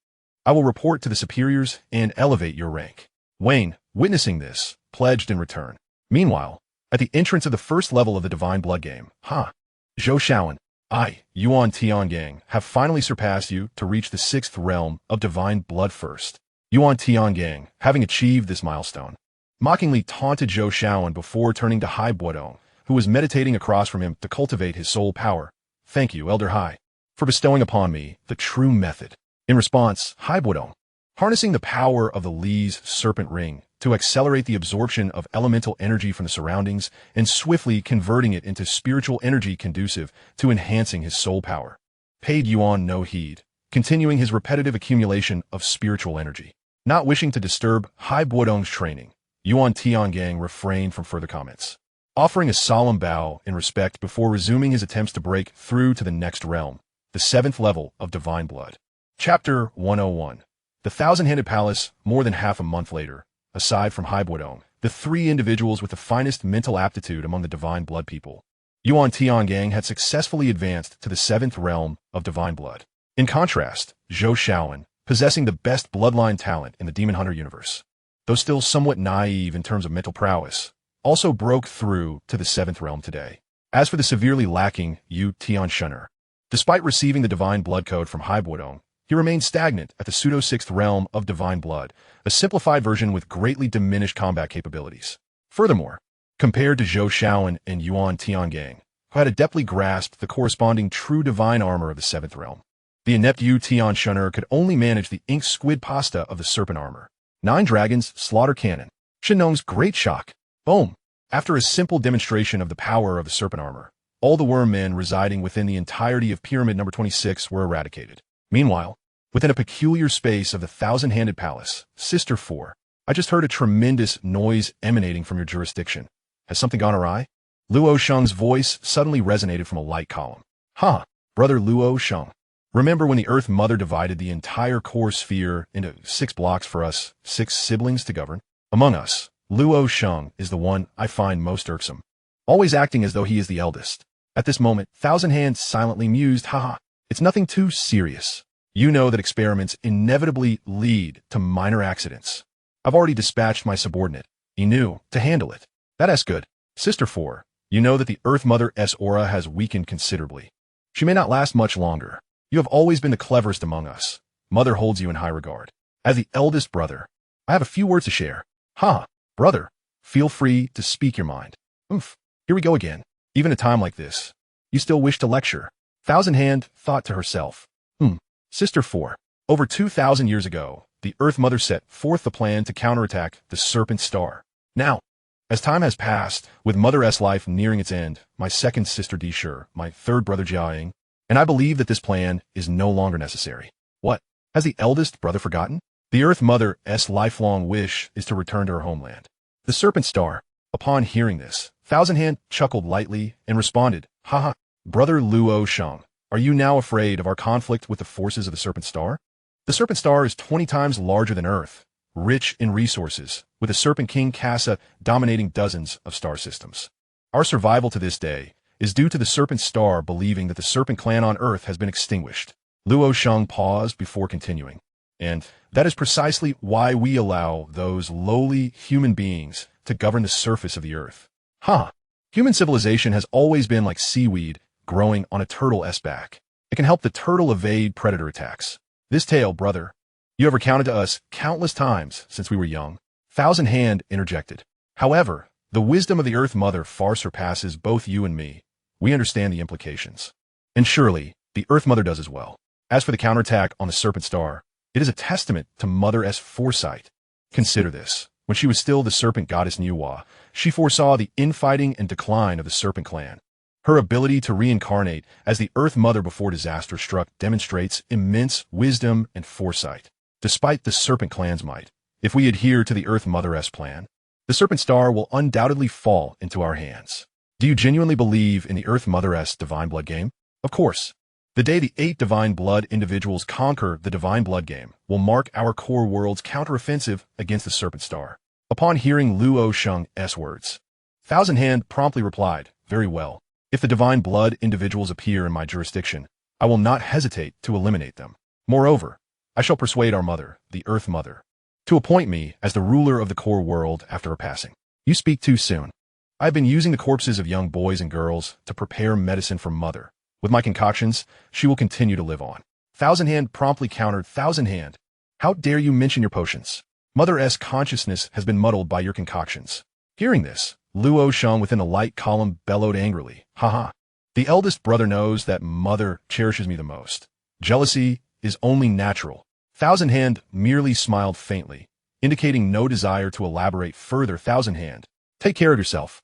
I will report to the superiors and elevate your rank. Wayne, witnessing this, pledged in return. Meanwhile, at the entrance of the first level of the Divine Blood game, Zhou Shaoan, I, Yuan Tiangang, have finally surpassed you to reach the 6th realm of Divine Blood first. Yuan Tiangang, having achieved this milestone, mockingly taunted Zhou Shaoan before turning to Hai Bodong, who was meditating across from him to cultivate his soul power. Thank you, Elder Hai, for bestowing upon me the true method. In response, Hai Bodong, harnessing the power of the Li's serpent ring to accelerate the absorption of elemental energy from the surroundings and swiftly converting it into spiritual energy conducive to enhancing his soul power, paid Yuan no heed, continuing his repetitive accumulation of spiritual energy. Not wishing to disturb Hai Bodong's training, Yuan Tiangang refrained from further comments, offering a solemn bow in respect before resuming his attempts to break through to the next realm, the 7th level of Divine Blood. Chapter 101. The Thousand-Handed Palace. More than half a month later, aside from Hai Bodong, the 3 individuals with the finest mental aptitude among the Divine Blood people, Yuan Tiangang had successfully advanced to the 7th realm of Divine Blood. In contrast, Zhou Shaoan, possessing the best bloodline talent in the Demon Hunter universe, though still somewhat naive in terms of mental prowess, also broke through to the 7th realm today. As for the severely lacking Yu Tianshun'er, despite receiving the Divine Blood Code from Hai Bodong, he remained stagnant at the pseudo-6th realm of Divine Blood, a simplified version with greatly diminished combat capabilities. Furthermore, compared to Zhou Shaoan and Yuan Tiangang, who had adeptly grasped the corresponding true divine armor of the 7th realm, the inept Yu Tianshun'er could only manage the ink squid pasta of the serpent armor. 9 Dragons, Slaughter Cannon. Shenong's Great Shock. Boom! After a simple demonstration of the power of the serpent armor, all the worm men residing within the entirety of Pyramid number 26 were eradicated. Meanwhile, within a peculiar space of the Thousand-Handed Palace, Sister 4, I just heard a tremendous noise emanating from your jurisdiction. Has something gone awry? Luo Sheng's voice suddenly resonated from a light column. Brother Luo Sheng. Remember when the Earth Mother divided the entire core sphere into 6 blocks for us, 6 siblings to govern? Among us, Luo Sheng is the one I find most irksome, always acting as though he is the eldest. At this moment, Thousand Hands silently mused, it's nothing too serious. You know that experiments inevitably lead to minor accidents. I've already dispatched my subordinate, Inu, to handle it. That's good. Sister 4, you know that the Earth Mother's aura has weakened considerably. She may not last much longer. You have always been the cleverest among us. Mother holds you in high regard. As the eldest brother, I have a few words to share. Brother, feel free to speak your mind. Here we go again. Even at a time like this, you still wish to lecture. Thousand Hand thought to herself. Sister 4, over 2,000 years ago, the Earth Mother set forth the plan to counterattack the Serpent Star. Now, as time has passed, with Mother's life nearing its end, my second sister Dishur, my third brother Jiaying, and I believe that this plan is no longer necessary. What? Has the eldest brother forgotten? The Earth Mother's lifelong wish is to return to her homeland. The Serpent Star, upon hearing this, Thousand Hand chuckled lightly and responded, Brother Luo Sheng, are you now afraid of our conflict with the forces of the Serpent Star? The Serpent Star is 20 times larger than Earth, rich in resources, with the Serpent King Kassa dominating dozens of star systems. Our survival to this day is due to the Serpent Star believing that the Serpent Clan on Earth has been extinguished. Luo Sheng paused before continuing. And that is precisely why we allow those lowly human beings to govern the surface of the Earth. Human civilization has always been like seaweed growing on a turtle's back. It can help the turtle evade predator attacks. This tale, brother, you have recounted to us countless times since we were young. Thousand Hand interjected. However, the wisdom of the Earth Mother far surpasses both you and me. We understand the implications. And surely, the Earth Mother does as well. As for the counterattack on the Serpent Star, it is a testament to Mother's foresight. Consider this. When she was still the Serpent Goddess Niwa, she foresaw the infighting and decline of the Serpent Clan. Her ability to reincarnate as the Earth Mother before disaster struck demonstrates immense wisdom and foresight. Despite the Serpent Clan's might, if we adhere to the Earth Mother's plan, the Serpent Star will undoubtedly fall into our hands. Do you genuinely believe in the Earth Mother's Divine Blood game? Of course. The day the 8 Divine Blood individuals conquer the Divine Blood game will mark our core world's counteroffensive against the Serpent Star. Upon hearing Luo Sheng's words, Thousand Hand promptly replied, very well. If the divine blood individuals appear in my jurisdiction, I will not hesitate to eliminate them. Moreover, I shall persuade our mother, the Earth Mother, to appoint me as the ruler of the core world after her passing. You speak too soon. I have been using the corpses of young boys and girls to prepare medicine for Mother. With my concoctions, she will continue to live on. Thousand Hand promptly countered, Thousand Hand, how dare you mention your potions? Mother's consciousness has been muddled by your concoctions. Hearing this, Luo Shang within the light column bellowed angrily, haha. The eldest brother knows that Mother cherishes me the most. Jealousy is only natural. Thousand Hand merely smiled faintly, indicating no desire to elaborate further. Thousand Hand, take care of yourself.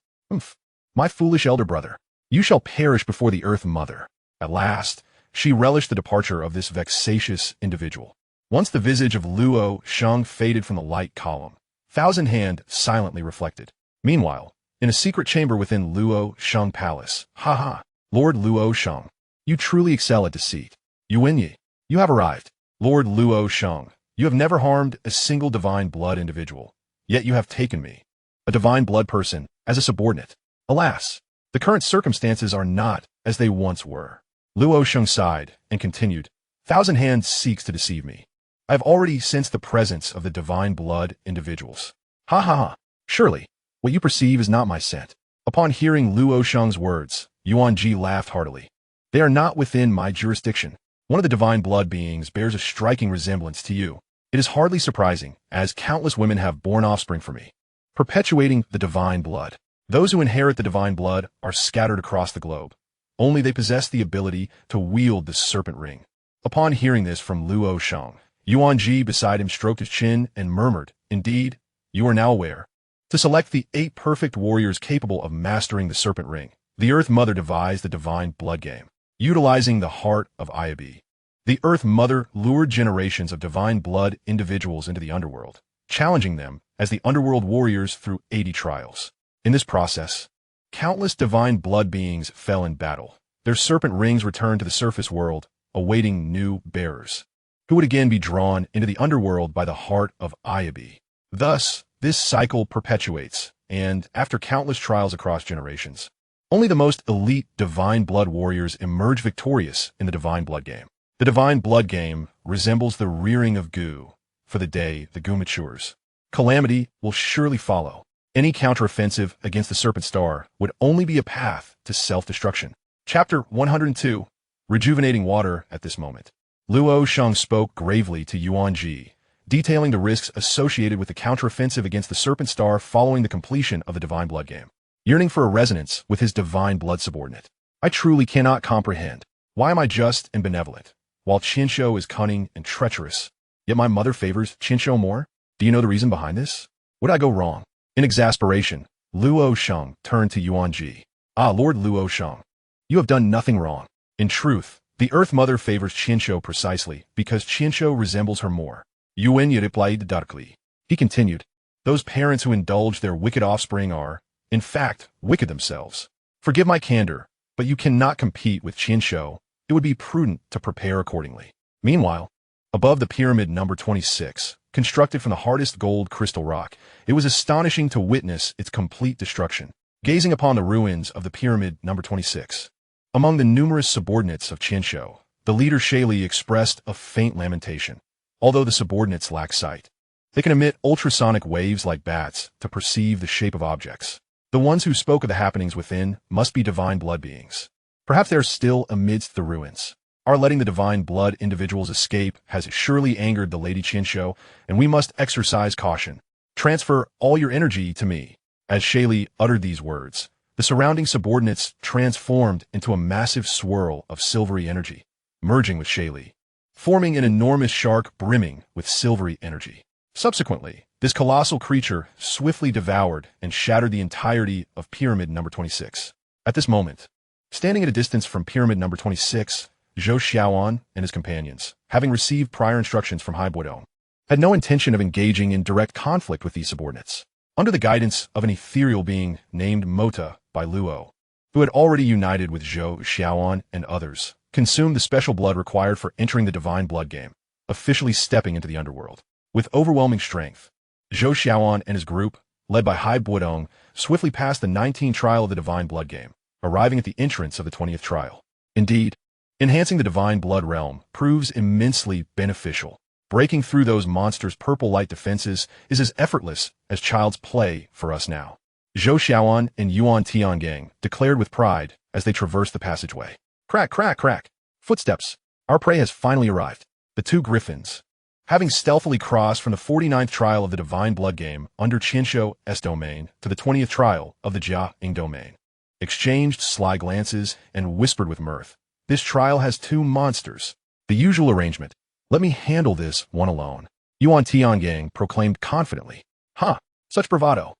My foolish elder brother, you shall perish before the Earth Mother. At last, she relished the departure of this vexatious individual. Once the visage of Luo Shang faded from the light column, Thousand Hand silently reflected. Meanwhile, in a secret chamber within Luo Shang Palace, haha, Lord Luo Shang, you truly excel at deceit. Yuanyi, you have arrived. Lord Luo Shang, you have never harmed a single divine blood individual, yet you have taken me, a divine blood person, as a subordinate. Alas, the current circumstances are not as they once were. Luo Shang sighed and continued, Thousand Hand seeks to deceive me. I have already sensed the presence of the divine blood individuals. Ha ha ha, surely, what you perceive is not my scent. Upon hearing Luo Shang's words, Yuan Ji laughed heartily. They are not within my jurisdiction. One of the divine blood beings bears a striking resemblance to you. It is hardly surprising, as countless women have borne offspring for me, perpetuating the divine blood. Those who inherit the divine blood are scattered across the globe. Only they possess the ability to wield the serpent ring. Upon hearing this from Luo Shang, Yuan Ji beside him stroked his chin and murmured, Indeed, you are now aware. To select the 8 perfect warriors capable of mastering the serpent ring, the Earth Mother devised the divine blood game. Utilizing the heart of Iabi, the Earth Mother lured generations of divine blood individuals into the underworld, challenging them as the underworld warriors through 80 trials. In this process, countless divine blood beings fell in battle. Their serpent rings returned to the surface world, awaiting new bearers, who would again be drawn into the underworld by the heart of Iabi. Thus, this cycle perpetuates, and after countless trials across generations, only the most elite divine blood warriors emerge victorious in the divine blood game. The divine blood game resembles the rearing of goo for the day the goo matures. Calamity will surely follow. Any counteroffensive against the Serpent Star would only be a path to self-destruction. Chapter 102, Rejuvenating Water. At this moment, Luo Shang spoke gravely to Yuan Ji, detailing the risks associated with the counteroffensive against the Serpent Star following the completion of the divine blood game. Yearning for a resonance with his divine blood subordinate, I truly cannot comprehend. Why am I just and benevolent, while Qinsho is cunning and treacherous, yet my mother favors Qinsho more? Do you know the reason behind this? Would I go wrong? In exasperation, Luo Shang turned to Yuan Ji. Ah, Lord Luo Shang, you have done nothing wrong. In truth, the Earth Mother favors Qinsho precisely because Qinsho resembles her more. Yuan Yi replied darkly. He continued, those parents who indulge their wicked offspring are, in fact, wicked themselves. Forgive my candor, but you cannot compete with Qinsho. It would be prudent to prepare accordingly. Meanwhile, above the pyramid number 26, constructed from the hardest gold crystal rock, it was astonishing to witness its complete destruction. Gazing upon the ruins of the pyramid number 26, among the numerous subordinates of Qinsho, the leader Shaili expressed a faint lamentation. Although the subordinates lack sight, they can emit ultrasonic waves like bats to perceive the shape of objects. The ones who spoke of the happenings within must be divine blood beings. Perhaps they are still amidst the ruins. Our letting the divine blood individuals escape has surely angered the Lady Qinsho, and we must exercise caution. Transfer all your energy to me. As Shaili uttered these words, the surrounding subordinates transformed into a massive swirl of silvery energy, merging with Shaili, forming an enormous shark brimming with silvery energy. Subsequently, this colossal creature swiftly devoured and shattered the entirety of pyramid number 26. At this moment, standing at a distance from pyramid number 26, Zhou Xiaoan and his companions, having received prior instructions from High Bodong, had no intention of engaging in direct conflict with these subordinates. Under the guidance of an ethereal being named Mota by Luo, who had already united with Zhou Xiaoan and others, consumed the special blood required for entering the divine blood game, officially stepping into the underworld. With overwhelming strength, Zhou Xiaoan and his group, led by High Bodong, swiftly passed the 19th trial of the divine blood game, arriving at the entrance of the 20th trial. Indeed, enhancing the divine blood realm proves immensely beneficial. Breaking through those monsters' purple light defenses is as effortless as child's play for us now. Zhou Xiaoan and Yuan Tiangang declared with pride as they traversed the passageway. Crack, crack, crack. Footsteps. Our prey has finally arrived. The two griffins, having stealthily crossed from the 49th trial of the divine blood game under Qianshou's domain to the 20th trial of the Jia Ying domain, exchanged sly glances and whispered with mirth. This trial has two monsters. The usual arrangement. Let me handle this one alone. Yuan Tiangang proclaimed confidently. Huh, such bravado.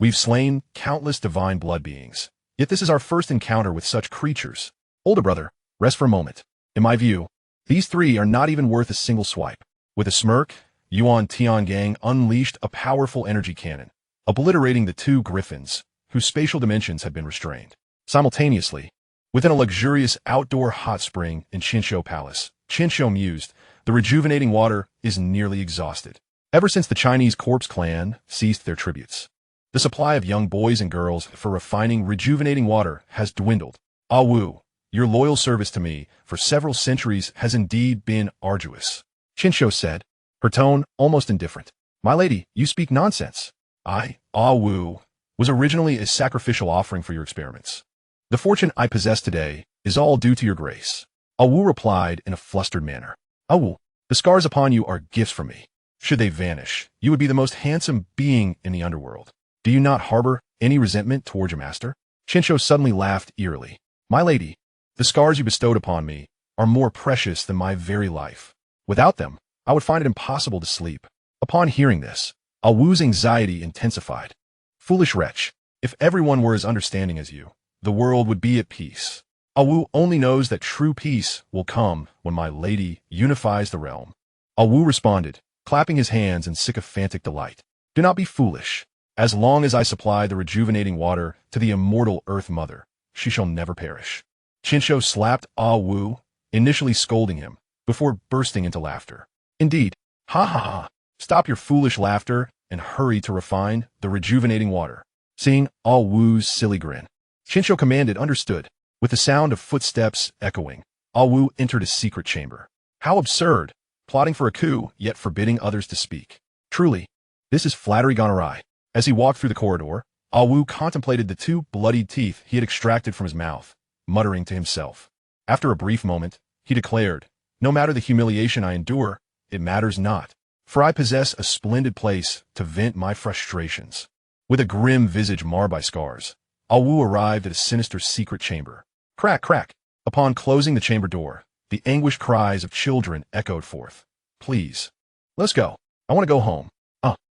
We've slain countless divine blood beings. Yet this is our first encounter with such creatures. Older brother, rest for a moment. In my view, these three are not even worth a single swipe. With a smirk, Yuan Tiangang unleashed a powerful energy cannon, obliterating the two griffins, whose spatial dimensions had been restrained. Simultaneously, within a luxurious outdoor hot spring in Qianshou Palace, Qianshou mused, the rejuvenating water is nearly exhausted. Ever since the Chinese corpse clan ceased their tributes, the supply of young boys and girls for refining rejuvenating water has dwindled. Ah Wu, your loyal service to me for several centuries has indeed been arduous. Qianshou said, her tone almost indifferent. My lady, you speak nonsense. I, Ah Wu, was originally a sacrificial offering for your experiments. The fortune I possess today is all due to your grace. Ah Wu replied in a flustered manner. Ah Wu, the scars upon you are gifts from me. Should they vanish, you would be the most handsome being in the underworld. Do you not harbor any resentment towards your master? Qianshou suddenly laughed eerily. My lady, the scars you bestowed upon me are more precious than my very life. Without them, I would find it impossible to sleep. Upon hearing this, Ah Wu's anxiety intensified. Foolish wretch, if everyone were as understanding as you, the world would be at peace. Ah Wu only knows that true peace will come when my lady unifies the realm. Ah Wu responded, clapping his hands in sycophantic delight. Do not be foolish. As long as I supply the rejuvenating water to the immortal Earth Mother, she shall never perish. Qianshou slapped Ah Wu, initially scolding him, before bursting into laughter. Indeed, ha ha ha, stop your foolish laughter and hurry to refine the rejuvenating water. Seeing Ah Wu's silly grin, Qianshou commanded understood. With the sound of footsteps echoing, Ah Wu entered a secret chamber. How absurd, plotting for a coup, yet forbidding others to speak. Truly, this is flattery gone awry. As he walked through the corridor, Ah Wu contemplated the two bloodied teeth he had extracted from his mouth, muttering to himself. After a brief moment, he declared, no matter the humiliation I endure, it matters not, for I possess a splendid place to vent my frustrations. With a grim visage marred by scars, Ah Wu arrived at a sinister secret chamber. Crack, crack. Upon closing the chamber door, the anguished cries of children echoed forth. Please, let's go. I want to go home.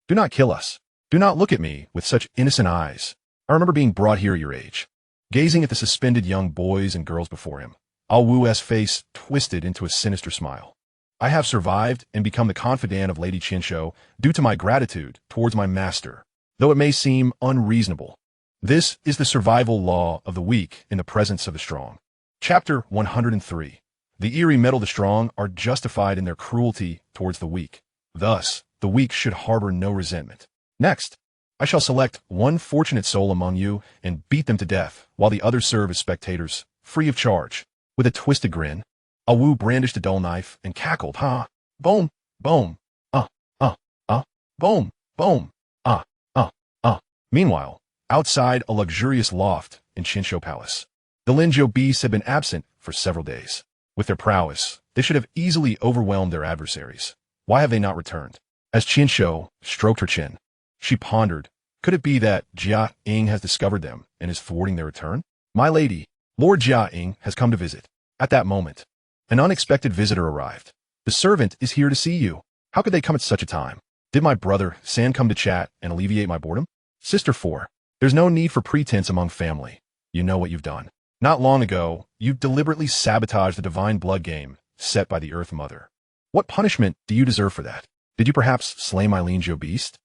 Do not kill us. Do not look at me with such innocent eyes. I remember being brought here at your age. Gazing at the suspended young boys and girls before him, Ah Wu's face twisted into a sinister smile. I have survived and become the confidant of Lady Qianshou due to my gratitude towards my master, though it may seem unreasonable. This is the survival law of the weak in the presence of the strong. Chapter 103. The eerie metal the strong are justified in their cruelty towards the weak. Thus, the weak should harbor no resentment. Next, I shall select one fortunate soul among you and beat them to death, while the others serve as spectators, free of charge. With a twisted grin, Ah Wu brandished a dull knife and cackled, ha, boom, boom, boom, boom, Meanwhile, outside a luxurious loft in Qianshou Palace, the Linzhou beasts had been absent for several days. With their prowess, they should have easily overwhelmed their adversaries. Why have they not returned? As Qianshou stroked her chin, she pondered, could it be that Jia Ying has discovered them and is thwarting their return? My lady, Lord Jia Ying has come to visit. At that moment, an unexpected visitor arrived. The servant is here to see you. How could they come at such a time? Did my brother San come to chat and alleviate my boredom? Sister 4, there's no need for pretense among family. You know what you've done. Not long ago, you deliberately sabotaged the divine blood game set by the Earth Mother. What punishment do you deserve for that? Did you perhaps slay my Linzhou beast?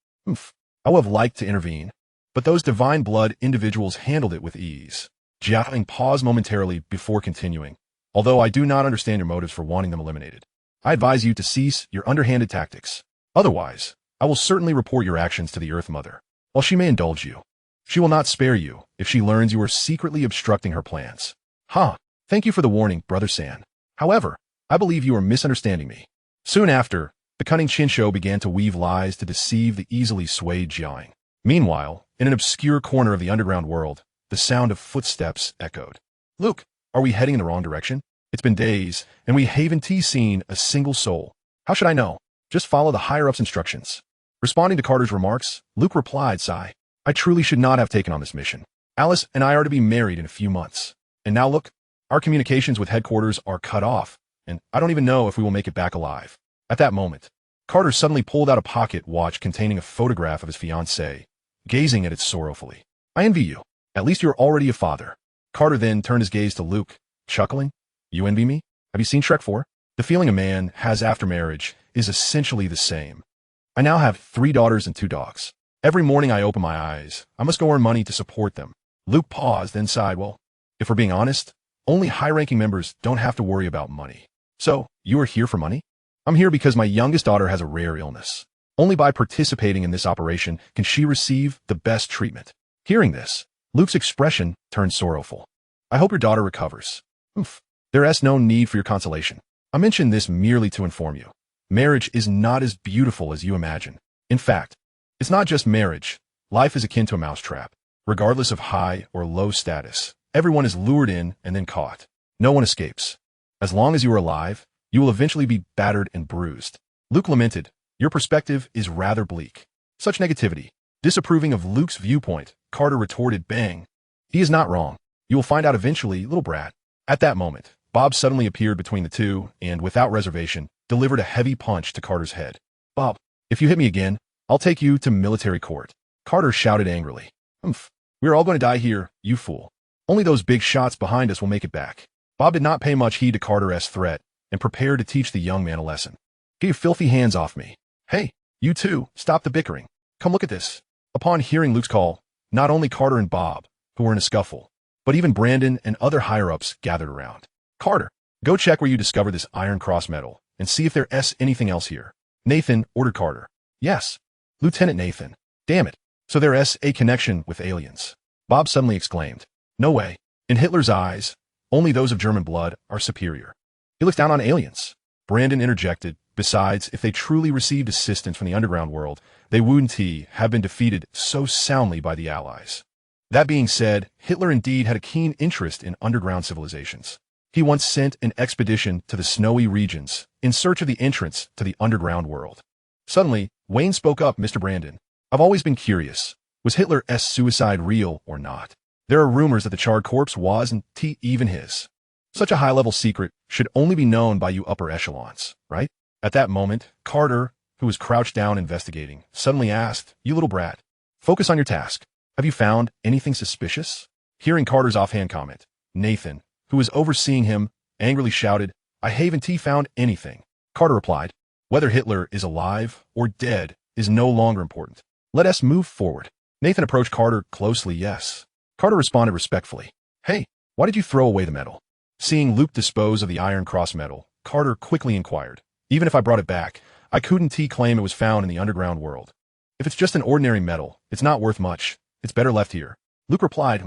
I would have liked to intervene, but those divine blood individuals handled it with ease. Jia Ying paused momentarily before continuing. Although I do not understand your motives for wanting them eliminated, I advise you to cease your underhanded tactics. Otherwise, I will certainly report your actions to the Earth Mother, while she may indulge you. She will not spare you if she learns you are secretly obstructing her plans. Huh. Thank you for the warning, Brother San. However, I believe you are misunderstanding me. Soon after, the cunning Qinsho began to weave lies to deceive the easily swayed Jiang. Meanwhile, in an obscure corner of the underground world, the sound of footsteps echoed. Luke, are we heading in the wrong direction? It's been days, and we haven't seen a single soul. How should I know? Just follow the higher-ups' instructions. Responding to Carter's remarks, Luke replied, sigh, I truly should not have taken on this mission. Alice and I are to be married in a few months. And now look, our communications with headquarters are cut off, and I don't even know if we will make it back alive. At that moment, Carter suddenly pulled out a pocket watch containing a photograph of his fiancée, gazing at it sorrowfully. I envy you. At least you're already a father. Carter then turned his gaze to Luke, chuckling. You envy me? Have you seen Shrek 4? The feeling a man has after marriage is essentially the same. I now have 3 daughters and 2 dogs. Every morning I open my eyes. I must go earn money to support them. Luke paused, then sighed, well, if we're being honest, only high-ranking members don't have to worry about money. So, you are here for money? I'm here because my youngest daughter has a rare illness. Only by participating in this operation can she receive the best treatment. Hearing this, Luke's expression turned sorrowful. I hope your daughter recovers. Oof. There is no need for your consolation. I mention this merely to inform you. Marriage is not as beautiful as you imagine. In fact, it's not just marriage. Life is akin to a mousetrap. Regardless of high or low status, everyone is lured in and then caught. No one escapes. As long as you are alive, you will eventually be battered and bruised. Luke lamented, your perspective is rather bleak. Such negativity. Disapproving of Luke's viewpoint, Carter retorted, bang. He is not wrong. You will find out eventually, little brat. At that moment, Bob suddenly appeared between the two and, without reservation, delivered a heavy punch to Carter's head. Bob, if you hit me again, I'll take you to military court. Carter shouted angrily. Humph. We are all going to die here, you fool. Only those big shots behind us will make it back. Bob did not pay much heed to Carter's threat and prepared to teach the young man a lesson. Get your filthy hands off me. Hey, you two, stop the bickering. Come look at this. Upon hearing Luke's call, not only Carter and Bob, who were in a scuffle, but even Brandon and other higher-ups gathered around. Carter, go check where you discovered this iron cross medal and see if there's anything else here. Nathan ordered Carter. Yes, Lieutenant Nathan. Damn it. So there's a connection with aliens. Bob suddenly exclaimed. No way. In Hitler's eyes, only those of German blood are superior. He looks down on aliens. Brandon interjected. Besides, if they truly received assistance from the underground world, they wouldn't have been defeated so soundly by the Allies. That being said, Hitler indeed had a keen interest in underground civilizations. He once sent an expedition to the snowy regions in search of the entrance to the underground world. Suddenly, Wayne spoke up, Mr. Brandon. I've always been curious. Was Hitler's suicide real or not? There are rumors that the charred corpse wasn't even his. Such a high-level secret should only be known by you upper echelons, right? At that moment, Carter, who was crouched down investigating, suddenly asked, You little brat, focus on your task. Have you found anything suspicious? Hearing Carter's offhand comment, Nathan, who was overseeing him, angrily shouted, I haven't found anything. Carter replied, Whether Hitler is alive or dead is no longer important. Let us move forward. Nathan approached Carter closely, yes. Carter responded respectfully. Hey, why did you throw away the medal? Seeing Luke dispose of the Iron Cross medal, Carter quickly inquired. Even if I brought it back, I couldn't claim it was found in the underground world. If it's just an ordinary medal, it's not worth much. It's better left here. Luke replied,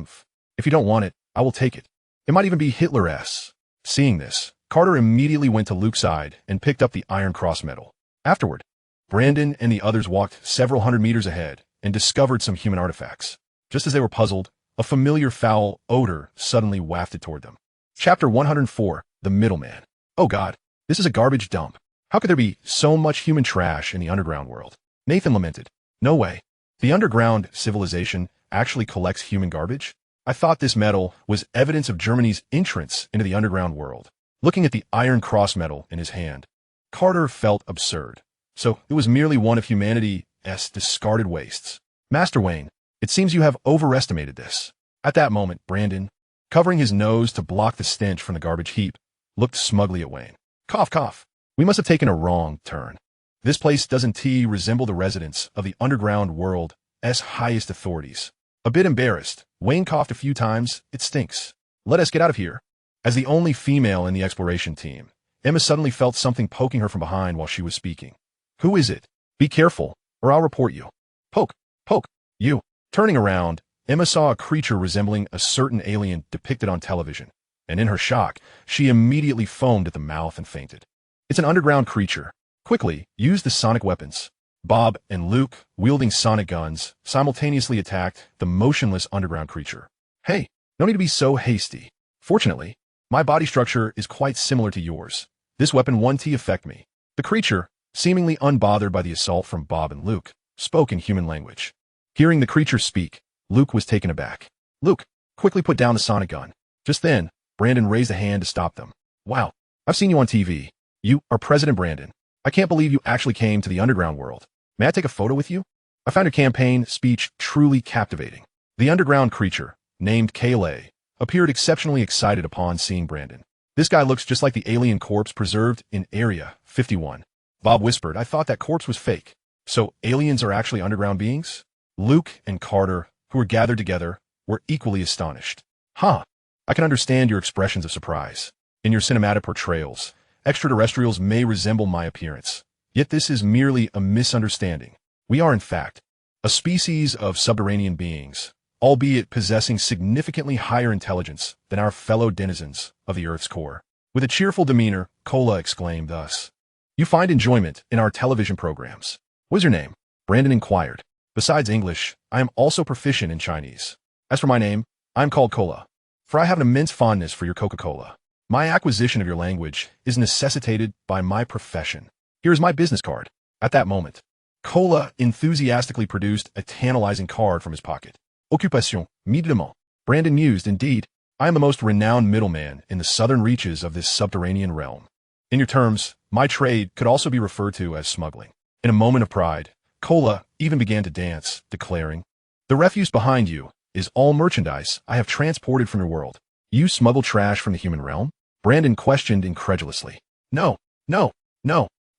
If you don't want it, I will take it. It might even be Hitler's. Seeing this, Carter immediately went to Luke's side and picked up the Iron Cross medal. Afterward, Brandon and the others walked several hundred meters ahead and discovered some human artifacts. Just as they were puzzled, a familiar foul odor suddenly wafted toward them. Chapter 104, The Middleman. Oh God, this is a garbage dump. How could there be so much human trash in the underground world? Nathan lamented. No way. The underground civilization actually collects human garbage? I thought this medal was evidence of Germany's entrance into the underground world. Looking at the Iron Cross medal in his hand, Carter felt absurd. So it was merely one of humanity's discarded wastes. Master Wayne, it seems you have overestimated this. At that moment, Brandon, covering his nose to block the stench from the garbage heap, looked smugly at Wayne. Cough, cough. We must have taken a wrong turn. This place doesn't resemble the residence of the underground world's highest authorities. A bit embarrassed, Wayne coughed a few times. It stinks. Let us get out of here. As the only female in the exploration team, Emma suddenly felt something poking her from behind while she was speaking. Who is it? Be careful, or I'll report you. Poke, poke, you. Turning around, Emma saw a creature resembling a certain alien depicted on television, and in her shock, she immediately foamed at the mouth and fainted. It's an underground creature. Quickly, use the sonic weapons. Bob and Luke, wielding sonic guns, simultaneously attacked the motionless underground creature. Hey, no need to be so hasty. Fortunately, my body structure is quite similar to yours. This weapon won't affect me. The creature, seemingly unbothered by the assault from Bob and Luke, spoke in human language. Hearing the creature speak, Luke was taken aback. Luke, quickly put down the sonic gun. Just then, Brandon raised a hand to stop them. Wow, I've seen you on TV. You are President Brandon. I can't believe you actually came to the underground world. May I take a photo with you? I found your campaign speech truly captivating. The underground creature, named Kayleigh, appeared exceptionally excited upon seeing Brandon. This guy looks just like the alien corpse preserved in Area 51. Bob whispered, I thought that corpse was fake. So aliens are actually underground beings? Luke and Carter, who were gathered together, were equally astonished. Huh. I can understand your expressions of surprise. In your cinematic portrayals, extraterrestrials may resemble my appearance. Yet this is merely a misunderstanding. We are, in fact, a species of subterranean beings, albeit possessing significantly higher intelligence than our fellow denizens of the Earth's core. With a cheerful demeanor, Kola exclaimed thus. You find enjoyment in our television programs. What is your name? Brandon inquired. Besides English, I am also proficient in Chinese. As for my name, I am called Kola, for I have an immense fondness for your Coca-Cola. My acquisition of your language is necessitated by my profession. Here is my business card. At that moment, Kola enthusiastically produced a tantalizing card from his pocket. Occupation, médicament. Brandon mused, indeed, I am the most renowned middleman in the southern reaches of this subterranean realm. In your terms, my trade could also be referred to as smuggling. In a moment of pride, Kola even began to dance, declaring, The refuse behind you is all merchandise I have transported from your world. You smuggle trash from the human realm? Brandon questioned incredulously. No.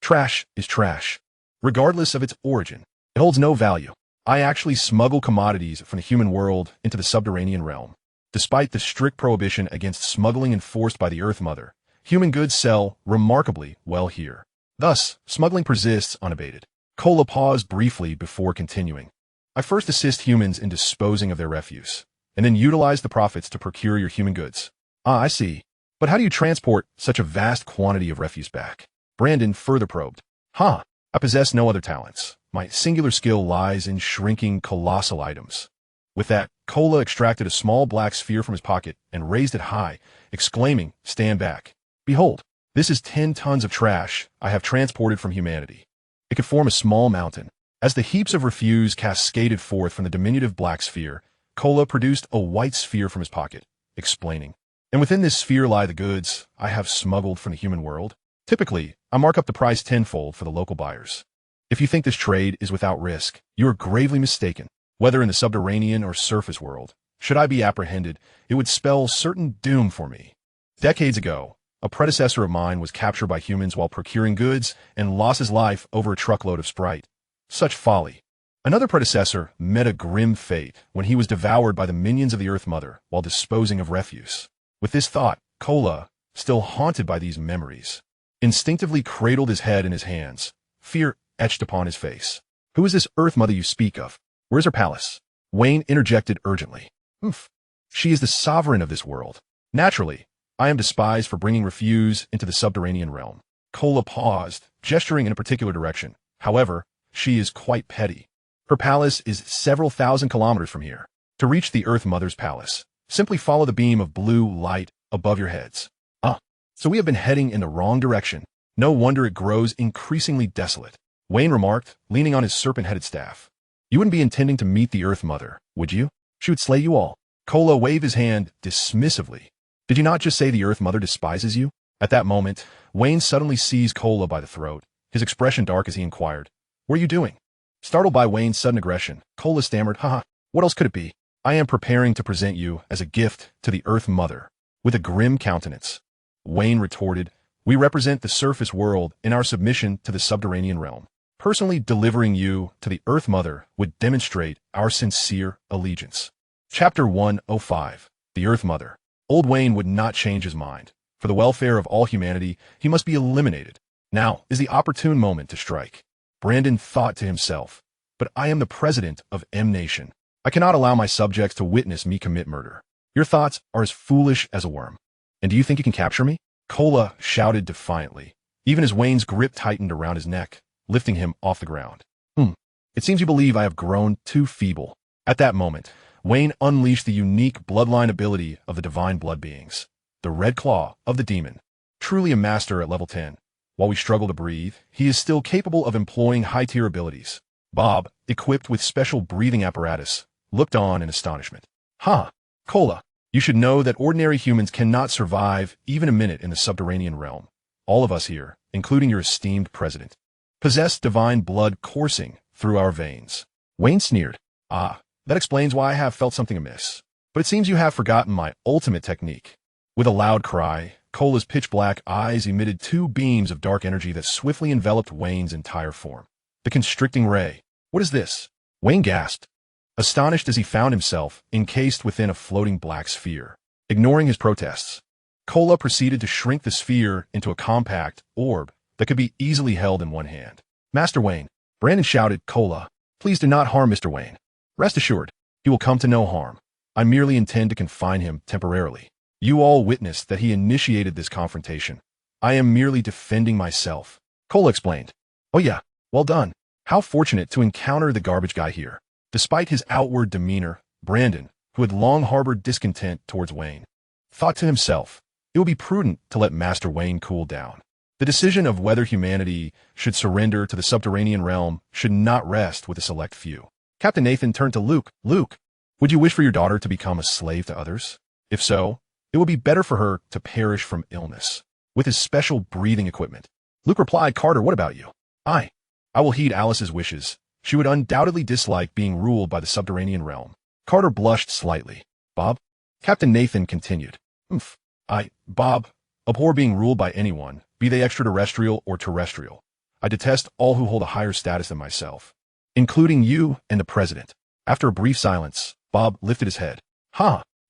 Trash is trash. Regardless of its origin, it holds no value. I actually smuggle commodities from the human world into the subterranean realm. Despite the strict prohibition against smuggling enforced by the Earth Mother, human goods sell remarkably well here. Thus, smuggling persists unabated. Kola paused briefly before continuing. I first assist humans in disposing of their refuse, and then utilize the profits to procure your human goods. Ah, I see. But how do you transport such a vast quantity of refuse back? Brandon further probed. I possess no other talents. My singular skill lies in shrinking colossal items. With that, Kola extracted a small black sphere from his pocket and raised it high, exclaiming, Stand back. Behold, this is 10 tons of trash I have transported from humanity. It could form a small mountain. As the heaps of refuse cascaded forth from the diminutive black sphere, Kola produced a white sphere from his pocket, explaining, And within this sphere lie the goods I have smuggled from the human world. Typically, I mark up the price tenfold for the local buyers. If you think this trade is without risk, you are gravely mistaken. Whether in the subterranean or surface world, should I be apprehended, it would spell certain doom for me. Decades ago, a predecessor of mine was captured by humans while procuring goods and lost his life over a truckload of Sprite. Such folly. Another predecessor met a grim fate when he was devoured by the minions of the Earth Mother while disposing of refuse. With this thought, Kola, still haunted by these memories, instinctively cradled his head in his hands, fear etched upon his face. Who is this Earth Mother you speak of? Where's her palace? Wayne interjected urgently. She is the sovereign of this world. Naturally, I am despised for bringing refuse into the subterranean realm. Kola paused, gesturing in a particular direction. However, she is quite petty. Her palace is several thousand kilometers from here. To reach the Earth Mother's palace, simply follow the beam of blue light above your heads. So we have been heading in the wrong direction. No wonder it grows increasingly desolate. Wayne remarked, leaning on his serpent-headed staff. You wouldn't be intending to meet the Earth Mother, would you? She would slay you all. Kola waved his hand dismissively. Did you not just say the Earth Mother despises you? At that moment, Wayne suddenly seized Kola by the throat, his expression dark as he inquired, What are you doing? Startled by Wayne's sudden aggression, Kola stammered, What else could it be? I am preparing to present you as a gift to the Earth Mother. With a grim countenance, Wayne retorted, We represent the surface world in our submission to the subterranean realm. Personally delivering you to the Earth Mother would demonstrate our sincere allegiance. Chapter 105. The Earth Mother. Old Wayne would not change his mind. For the welfare of all humanity, he must be eliminated. Now is the opportune moment to strike. Brandon thought to himself, But I am the president of M Nation. I cannot allow my subjects to witness me commit murder. Your thoughts are as foolish as a worm. And do you think you can capture me? Kola shouted defiantly, even as Wayne's grip tightened around his neck, lifting him off the ground. It seems you believe I have grown too feeble. At that moment, Wayne unleashed the unique bloodline ability of the divine blood beings, the Red Claw of the Demon. Truly a master at level 10. While we struggle to breathe, he is still capable of employing high-tier abilities. Bob, equipped with special breathing apparatus, looked on in astonishment. Kola, you should know that ordinary humans cannot survive even a minute in the subterranean realm. All of us here, including your esteemed president, possess divine blood coursing through our veins. Wayne sneered. That explains why I have felt something amiss. But it seems you have forgotten my ultimate technique. With a loud cry, Kola's pitch-black eyes emitted two beams of dark energy that swiftly enveloped Wayne's entire form. The constricting ray. What is this? Wayne gasped, astonished as he found himself encased within a floating black sphere. Ignoring his protests, Kola proceeded to shrink the sphere into a compact orb that could be easily held in one hand. Master Wayne, Brandon shouted. Kola, please do not harm Mr. Wayne. Rest assured, he will come to no harm. I merely intend to confine him temporarily. You all witnessed that he initiated this confrontation. I am merely defending myself. Kola explained. Oh yeah, well done. How fortunate to encounter the garbage guy here. Despite his outward demeanor, Brandon, who had long harbored discontent towards Wayne, thought to himself, it would be prudent to let Master Wayne cool down. The decision of whether humanity should surrender to the subterranean realm should not rest with a select few. Captain Nathan turned to Luke. Luke, would you wish for your daughter to become a slave to others? If so, it would be better for her to perish from illness. With his special breathing equipment, Luke replied. Carter, what about you? I will heed Alice's wishes. She would undoubtedly dislike being ruled by the subterranean realm. Carter blushed slightly. Bob? Captain Nathan continued. Bob, abhor being ruled by anyone, be they extraterrestrial or terrestrial. I detest all who hold a higher status than myself, including you and the president. After a brief silence, Bob lifted his head.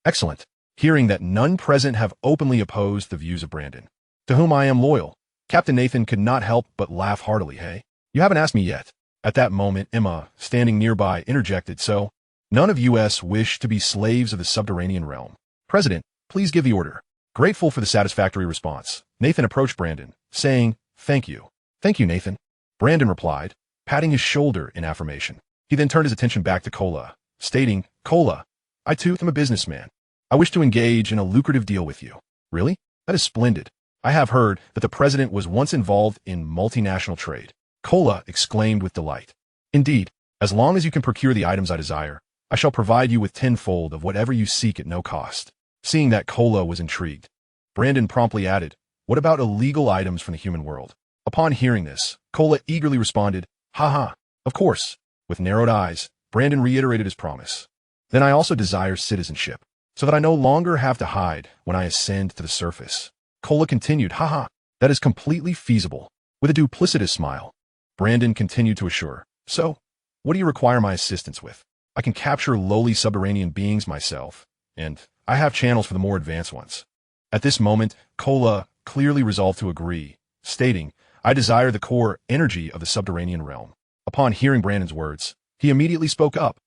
Excellent. Hearing that none present have openly opposed the views of Brandon, to whom I am loyal. Captain Nathan could not help but laugh heartily. Hey, you haven't asked me yet. At that moment, Emma, standing nearby, interjected. So, none of us wish to be slaves of the subterranean realm. President, please give the order. Grateful for the satisfactory response, Nathan approached Brandon, saying, Thank you. Thank you, Nathan. Brandon replied, patting his shoulder in affirmation. He then turned his attention back to Kola, stating, Kola, I too am a businessman. I wish to engage in a lucrative deal with you. Really? That is splendid. I have heard that the president was once involved in multinational trade. Kola exclaimed with delight. Indeed, as long as you can procure the items I desire, I shall provide you with tenfold of whatever you seek at no cost. Seeing that Kola was intrigued, Brandon promptly added, What about illegal items from the human world? Upon hearing this, Kola eagerly responded, Of course. With narrowed eyes, Brandon reiterated his promise. Then I also desire citizenship, so that I no longer have to hide when I ascend to the surface. Kola continued, That is completely feasible. With a duplicitous smile, Brandon continued to assure, So, what do you require my assistance with? I can capture lowly subterranean beings myself, and I have channels for the more advanced ones. At this moment, Kola clearly resolved to agree, stating, I desire the core energy of the subterranean realm. Upon hearing Brandon's words, he immediately spoke up.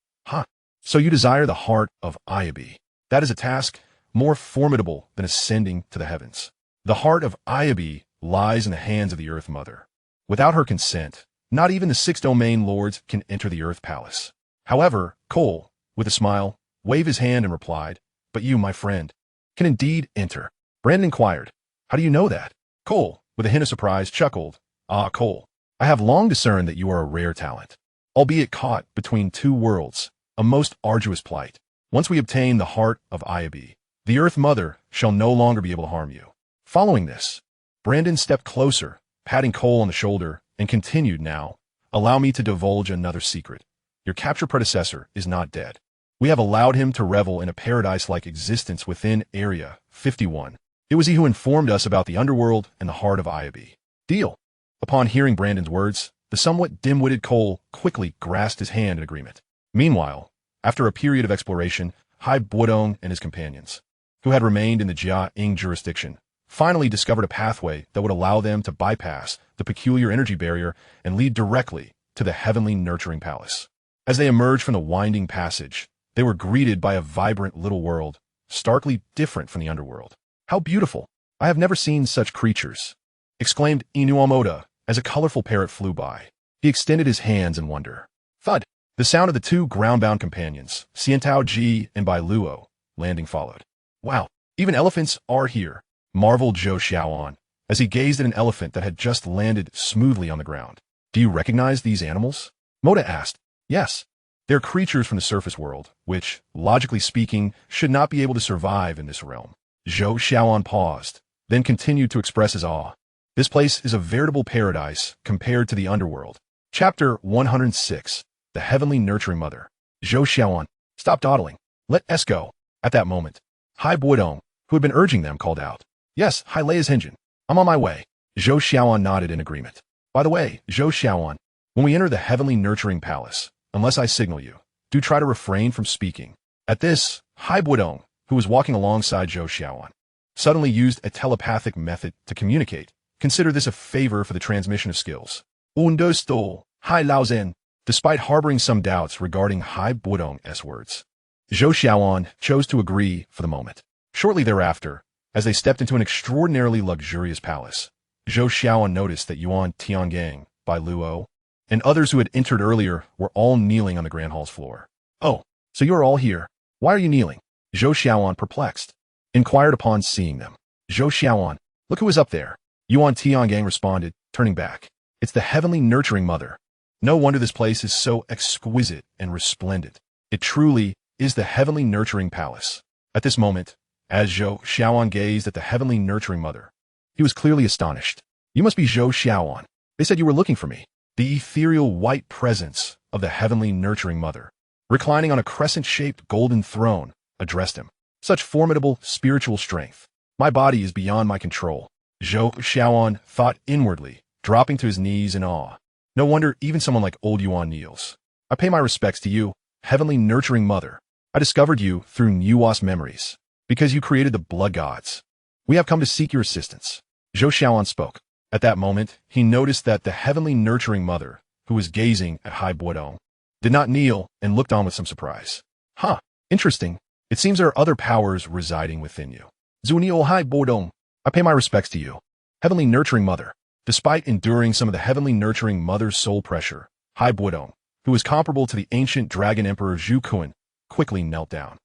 So you desire the heart of Ayabi. That is a task more formidable than ascending to the heavens. The heart of Ayabi lies in the hands of the Earth Mother. Without her consent, not even the 6 domain lords can enter the Earth Palace. However, Cole, with a smile, waved his hand and replied, But you, my friend, can indeed enter. Brandon inquired, How do you know that? Cole, with a hint of surprise, chuckled, Cole, I have long discerned that you are a rare talent, albeit caught between two worlds, a most arduous plight. Once we obtain the heart of Ayabi, the Earth Mother shall no longer be able to harm you. Following this, Brandon stepped closer, patting Cole on the shoulder, and continued, Now, allow me to divulge another secret. Your captured predecessor is not dead. We have allowed him to revel in a paradise-like existence within Area 51. It was he who informed us about the underworld and the heart of Ayabi. Deal. Upon hearing Brandon's words, the somewhat dim-witted Cole quickly grasped his hand in agreement. Meanwhile, after a period of exploration, Bodong and his companions, who had remained in the Jia-ing jurisdiction, finally discovered a pathway that would allow them to bypass the peculiar energy barrier and lead directly to the heavenly nurturing palace. As they emerged from the winding passage, they were greeted by a vibrant little world, starkly different from the underworld. How beautiful! I have never seen such creatures, exclaimed Inuamoda as a colorful parrot flew by. He extended his hands in wonder. Thud! The sound of the two ground-bound companions, Xiantao Ji and Bai Luo, landing followed. Wow, even elephants are here, marveled Zhou Xiaoan as he gazed at an elephant that had just landed smoothly on the ground. Do you recognize these animals? Moda asked. Yes. They're creatures from the surface world, which, logically speaking, should not be able to survive in this realm. Zhou Xiaoan paused, then continued to express his awe. This place is a veritable paradise compared to the underworld. Chapter 106. The Heavenly Nurturing Mother. Zhou Xiaoan, stop dawdling. Let us go. At that moment, Hai Bodong, who had been urging them, called out. Yes, Hai Leia's engine. I'm on my way. Zhou Xiaoan nodded in agreement. By the way, Zhou Xiaoan, when we enter the Heavenly Nurturing Palace, unless I signal you, do try to refrain from speaking. At this, Hai Bodong, who was walking alongside Zhou Xiaoan, suddenly used a telepathic method to communicate. Consider this a favor for the transmission of skills. Understood, Hai Laozhen. Despite harboring some doubts regarding Hai Bodong's words, Zhou Xiaoan chose to agree for the moment. Shortly thereafter, as they stepped into an extraordinarily luxurious palace, Zhou Xiaoan noticed that Yuan Tiangang, Bai Luo, and others who had entered earlier were all kneeling on the Grand Hall's floor. Oh, so you are all here. Why are you kneeling? Zhou Xiaoan, perplexed, inquired upon seeing them. Zhou Xiaoan, look who is up there. Yuan Tiangang responded, turning back. It's the Heavenly Nurturing Mother. No wonder this place is so exquisite and resplendent. It truly is the Heavenly Nurturing Palace. At this moment, as Zhou Xiaoan gazed at the Heavenly Nurturing Mother, he was clearly astonished. You must be Zhou Xiaoan. They said you were looking for me. The ethereal white presence of the Heavenly Nurturing Mother, reclining on a crescent-shaped golden throne, addressed him. Such formidable spiritual strength. My body is beyond my control. Zhou Xiaoan thought inwardly, dropping to his knees in awe. No wonder even someone like old Yuan kneels. I pay my respects to you, Heavenly Nurturing Mother. I discovered you through Nuwa's memories, because you created the blood gods. We have come to seek your assistance. Zhou Xiaoan spoke. At that moment, he noticed that the Heavenly Nurturing Mother, who was gazing at Hai Bodong, did not kneel and looked on with some surprise. Huh, interesting. It seems there are other powers residing within you. Zunio Hai Bodong, I pay my respects to you, Heavenly Nurturing Mother. Despite enduring some of the Heavenly Nurturing Mother's soul pressure, Hai Bodong, who was comparable to the ancient Dragon Emperor Zhu Kun, quickly knelt down.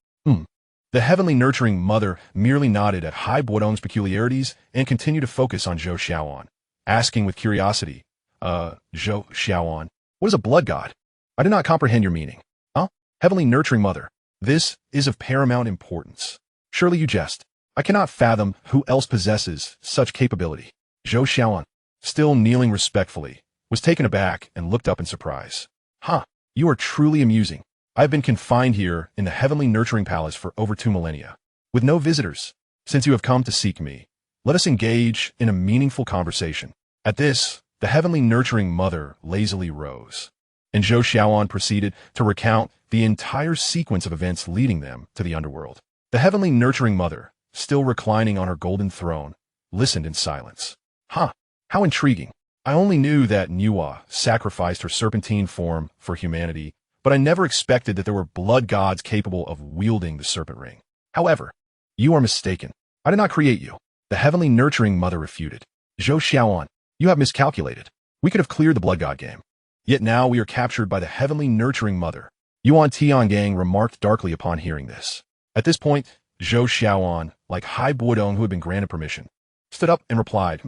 The Heavenly Nurturing Mother merely nodded at Hai Bodong's peculiarities and continued to focus on Zhou Xiaoan, asking with curiosity, Zhou Xiaoan, what is a blood god? I do not comprehend your meaning. Huh? Heavenly Nurturing Mother, this is of paramount importance. Surely you jest. I cannot fathom who else possesses such capability. Zhou Xiaoan, still kneeling respectfully, was taken aback and looked up in surprise. Huh, you are truly amusing. I have been confined here in the Heavenly Nurturing Palace for over 2 millennia, with no visitors. Since you have come to seek me, let us engage in a meaningful conversation. At this, the Heavenly Nurturing Mother lazily rose, and Zhou Xiaoan proceeded to recount the entire sequence of events leading them to the underworld. The Heavenly Nurturing Mother, still reclining on her golden throne, listened in silence. Huh, how intriguing. I only knew that Nuwa sacrificed her serpentine form for humanity, but I never expected that there were blood gods capable of wielding the serpent ring. However, you are mistaken. I did not create you. The Heavenly Nurturing Mother refuted. Zhou Xiaoan, you have miscalculated. We could have cleared the blood god game. Yet now we are captured by the Heavenly Nurturing Mother. Yuan Tiangang remarked darkly upon hearing this. At this point, Zhou Xiaoan, like Hai Bodong who had been granted permission, stood up and replied,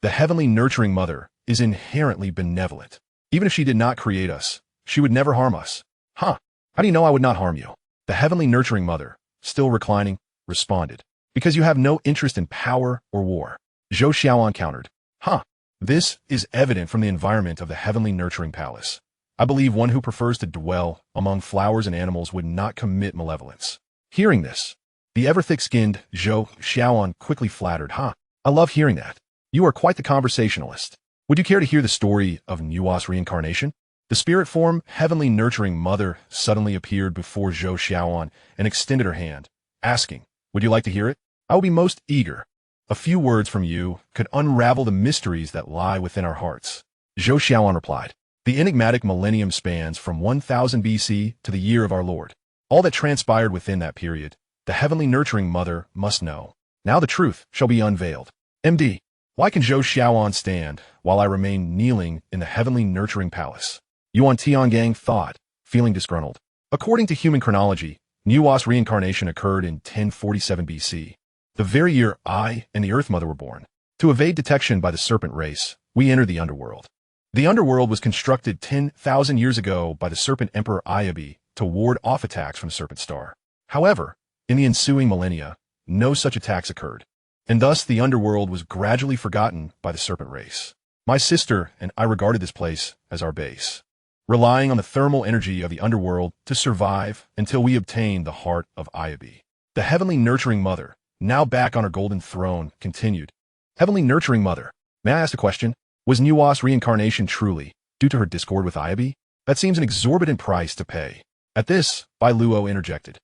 The Heavenly Nurturing Mother is inherently benevolent. Even if she did not create us, she would never harm us. Huh, how do you know I would not harm you? The Heavenly Nurturing Mother, still reclining, responded. Because you have no interest in power or war. Zhou Xiaoan countered. Huh, this is evident from the environment of the Heavenly Nurturing Palace. I believe one who prefers to dwell among flowers and animals would not commit malevolence. Hearing this, the ever-thick-skinned Zhou Xiaoan quickly flattered. Huh, I love hearing that. You are quite the conversationalist. Would you care to hear the story of Nuwa's reincarnation? The spirit form, Heavenly Nurturing Mother, suddenly appeared before Zhou Xiaoan and extended her hand, asking, Would you like to hear it? I will be most eager. A few words from you could unravel the mysteries that lie within our hearts. Zhou Xiaoan replied, The enigmatic millennium spans from 1000 BC to the year of our Lord All that transpired within that period, the heavenly nurturing mother must know. Now the truth shall be unveiled. MD. Why can Zhou Xiaoan stand while I remain kneeling in the heavenly nurturing palace? Yuan Tiangang thought, feeling disgruntled. According to human chronology, Nuwa's reincarnation occurred in 1047 BC, the very year I and the Earth Mother were born. To evade detection by the serpent race, we entered the underworld. The underworld was constructed 10,000 years ago by the serpent emperor Ayabi to ward off attacks from the serpent star. However, in the ensuing millennia, no such attacks occurred, and thus the underworld was gradually forgotten by the serpent race. My sister and I regarded this place as our base, relying on the thermal energy of the underworld to survive until we obtained the heart of Ayabi. The heavenly nurturing mother, now back on her golden throne, continued. Heavenly nurturing mother, may I ask a question? Was Nuwa's reincarnation truly due to her discord with Ayabi? That seems an exorbitant price to pay. At this, Bai Luo interjected.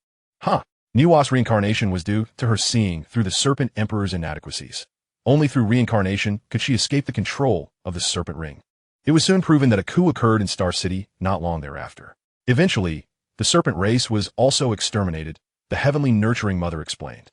Nuwa's reincarnation was due to her seeing through the serpent emperor's inadequacies. Only through reincarnation could she escape the control of the serpent ring. It was soon proven that a coup occurred in Star City not long thereafter. Eventually, the serpent race was also exterminated, the heavenly nurturing mother explained.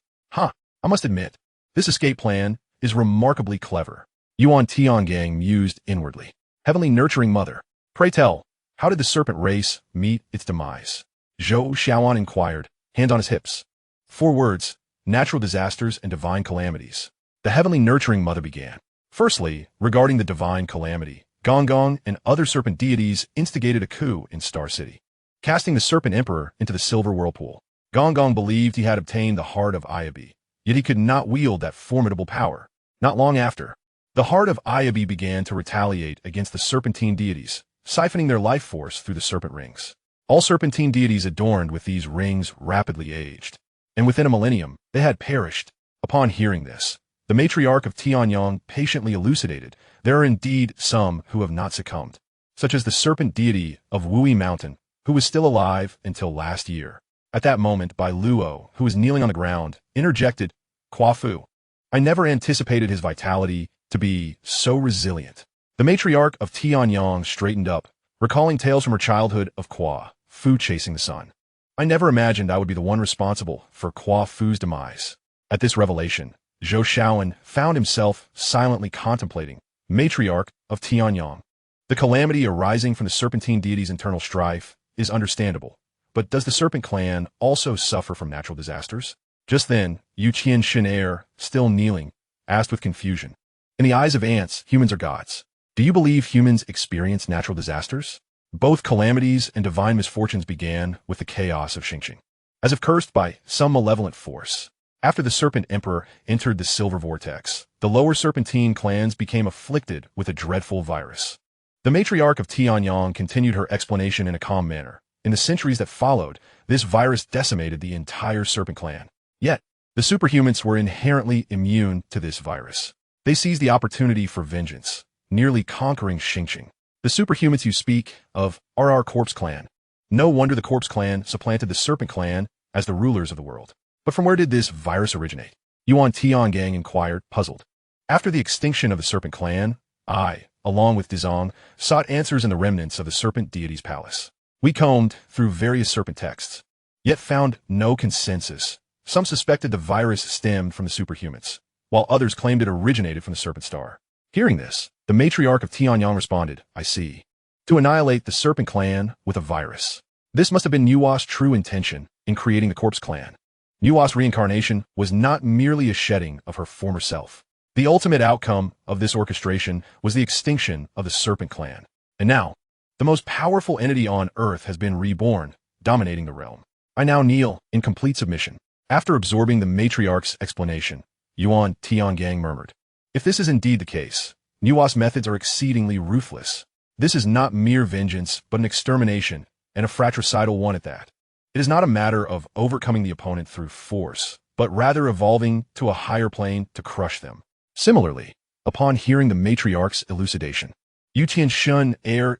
I must admit, this escape plan is remarkably clever. Yuan Tiangang mused inwardly. Heavenly nurturing mother, pray tell, how did the serpent race meet its demise? Zhou Xiaoan inquired, hand on his hips. 4 words, natural disasters and divine calamities. The heavenly nurturing mother began. Firstly, regarding the divine calamity, Gong and other serpent deities instigated a coup in Star City, casting the serpent emperor into the silver whirlpool. Gong believed he had obtained the heart of Ayabi, yet he could not wield that formidable power. Not long after, the heart of Ayabi began to retaliate against the serpentine deities, siphoning their life force through the serpent rings. All serpentine deities adorned with these rings rapidly aged, and within a millennium, they had perished. Upon hearing this, the matriarch of Tianyang patiently elucidated, there are indeed some who have not succumbed, such as the serpent deity of Wui Mountain, who was still alive until last year. At that moment, Bai Luo, who was kneeling on the ground, interjected, Qua Fu. I never anticipated his vitality to be so resilient. The matriarch of Tianyang straightened up, recalling tales from her childhood of Qua Fu chasing the sun. I never imagined I would be the one responsible for Qua Fu's demise. At this revelation, Zhou Xiaoan found himself silently contemplating, matriarch of Tianyang. The calamity arising from the serpentine deity's internal strife is understandable, but does the serpent clan also suffer from natural disasters? Just then, Yu Qian Shinair, still kneeling, asked with confusion. In the eyes of ants, humans are gods. Do you believe humans experience natural disasters? Both calamities and divine misfortunes began with the chaos of Xingqing, as if cursed by some malevolent force. After the serpent emperor entered the silver vortex, the lower serpentine clans became afflicted with a dreadful virus. The matriarch of Tianyang continued her explanation in a calm manner. In the centuries that followed, this virus decimated the entire serpent clan. Yet, the superhumans were inherently immune to this virus. They seized the opportunity for vengeance, nearly conquering Xingqing. The superhumans you speak of are our Corpse Clan. No wonder the Corpse Clan supplanted the Serpent Clan as the rulers of the world. But from where did this virus originate? Yuan Tiangang inquired, puzzled. After the extinction of the Serpent Clan, I, along with Dizong, sought answers in the remnants of the Serpent Deity's palace. We combed through various serpent texts, yet found no consensus. Some suspected the virus stemmed from the superhumans, while others claimed it originated from the Serpent Star. Hearing this, the matriarch of Tianyang responded, I see. To annihilate the Serpent Clan with a virus. This must have been Nuwa's true intention in creating the Corpse Clan. Nuwa's reincarnation was not merely a shedding of her former self. The ultimate outcome of this orchestration was the extinction of the Serpent Clan. And now, the most powerful entity on Earth has been reborn, dominating the realm. I now kneel in complete submission. After absorbing the matriarch's explanation, Yuan Tiangang murmured, if this is indeed the case, Nuwa's methods are exceedingly ruthless. This is not mere vengeance, but an extermination, and a fratricidal one at that. It is not a matter of overcoming the opponent through force, but rather evolving to a higher plane to crush them. Similarly, upon hearing the matriarch's elucidation, Yu Tianshun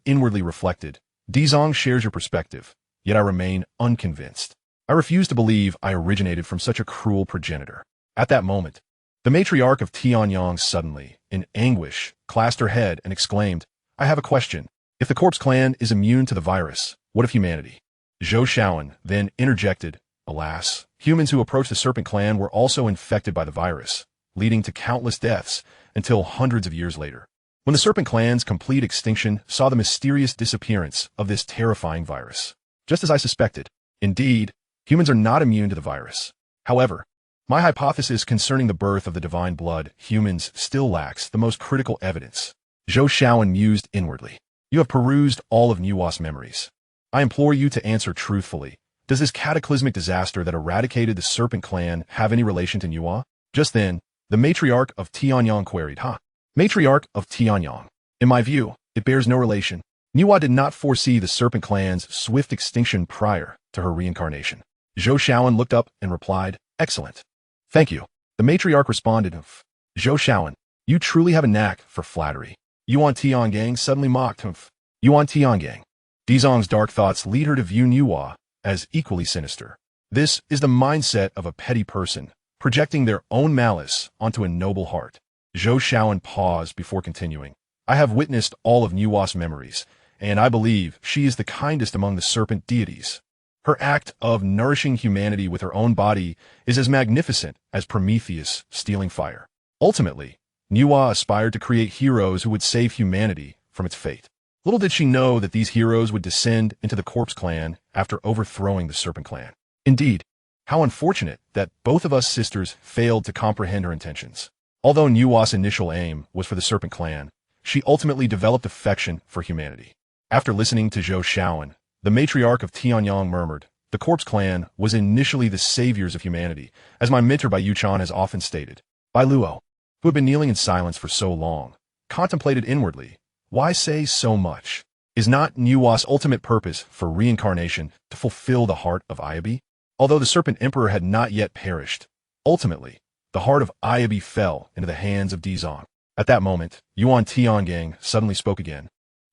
inwardly reflected, Dizong shares your perspective, yet I remain unconvinced. I refuse to believe I originated from such a cruel progenitor. At that moment, the matriarch of Tianyang suddenly, in anguish, clasped her head and exclaimed, I have a question. If the Corpse Clan is immune to the virus, what of humanity? Zhou Shaoan then interjected, alas, humans who approached the Serpent Clan were also infected by the virus, leading to countless deaths until hundreds of years later. When the Serpent Clan's complete extinction saw the mysterious disappearance of this terrifying virus. Just as I suspected. Indeed, humans are not immune to the virus. However, my hypothesis concerning the birth of the divine blood humans still lacks the most critical evidence. Zhou Shaoan mused inwardly. You have perused all of Nuwa's memories. I implore you to answer truthfully. Does this cataclysmic disaster that eradicated the Serpent Clan have any relation to Nuwa? Just then, the matriarch of Tianyang queried, Matriarch of Tianyang. In my view, it bears no relation. Nuwa did not foresee the Serpent Clan's swift extinction prior to her reincarnation. Zhou Shaoan looked up and replied, excellent. Thank you. The matriarch responded, Zhou Shaoan, you truly have a knack for flattery. Yuan Tiangang suddenly mocked, Yuan Tiangang. Dizong's dark thoughts lead her to view Nuwa as equally sinister. This is the mindset of a petty person, projecting their own malice onto a noble heart. Zhou Shaoan paused before continuing. I have witnessed all of Nuwa's memories, and I believe she is the kindest among the serpent deities. Her act of nourishing humanity with her own body is as magnificent as Prometheus stealing fire. Ultimately, Nuwa aspired to create heroes who would save humanity from its fate. Little did she know that these heroes would descend into the Corpse Clan after overthrowing the Serpent Clan. Indeed, how unfortunate that both of us sisters failed to comprehend her intentions. Although Nuwa's initial aim was for the Serpent Clan, she ultimately developed affection for humanity. After listening to Zhou Shaoan, the matriarch of Tianyang murmured, the Corpse Clan was initially the saviors of humanity, as my mentor Bai Yuchan has often stated. Bai Luo, who had been kneeling in silence for so long, contemplated inwardly, why say so much? Is not Nuwa's ultimate purpose for reincarnation to fulfill the heart of Ayabi? Although the Serpent Emperor had not yet perished, ultimately, the heart of Ayabi fell into the hands of Dizong. At that moment, Yuan Tiangang suddenly spoke again.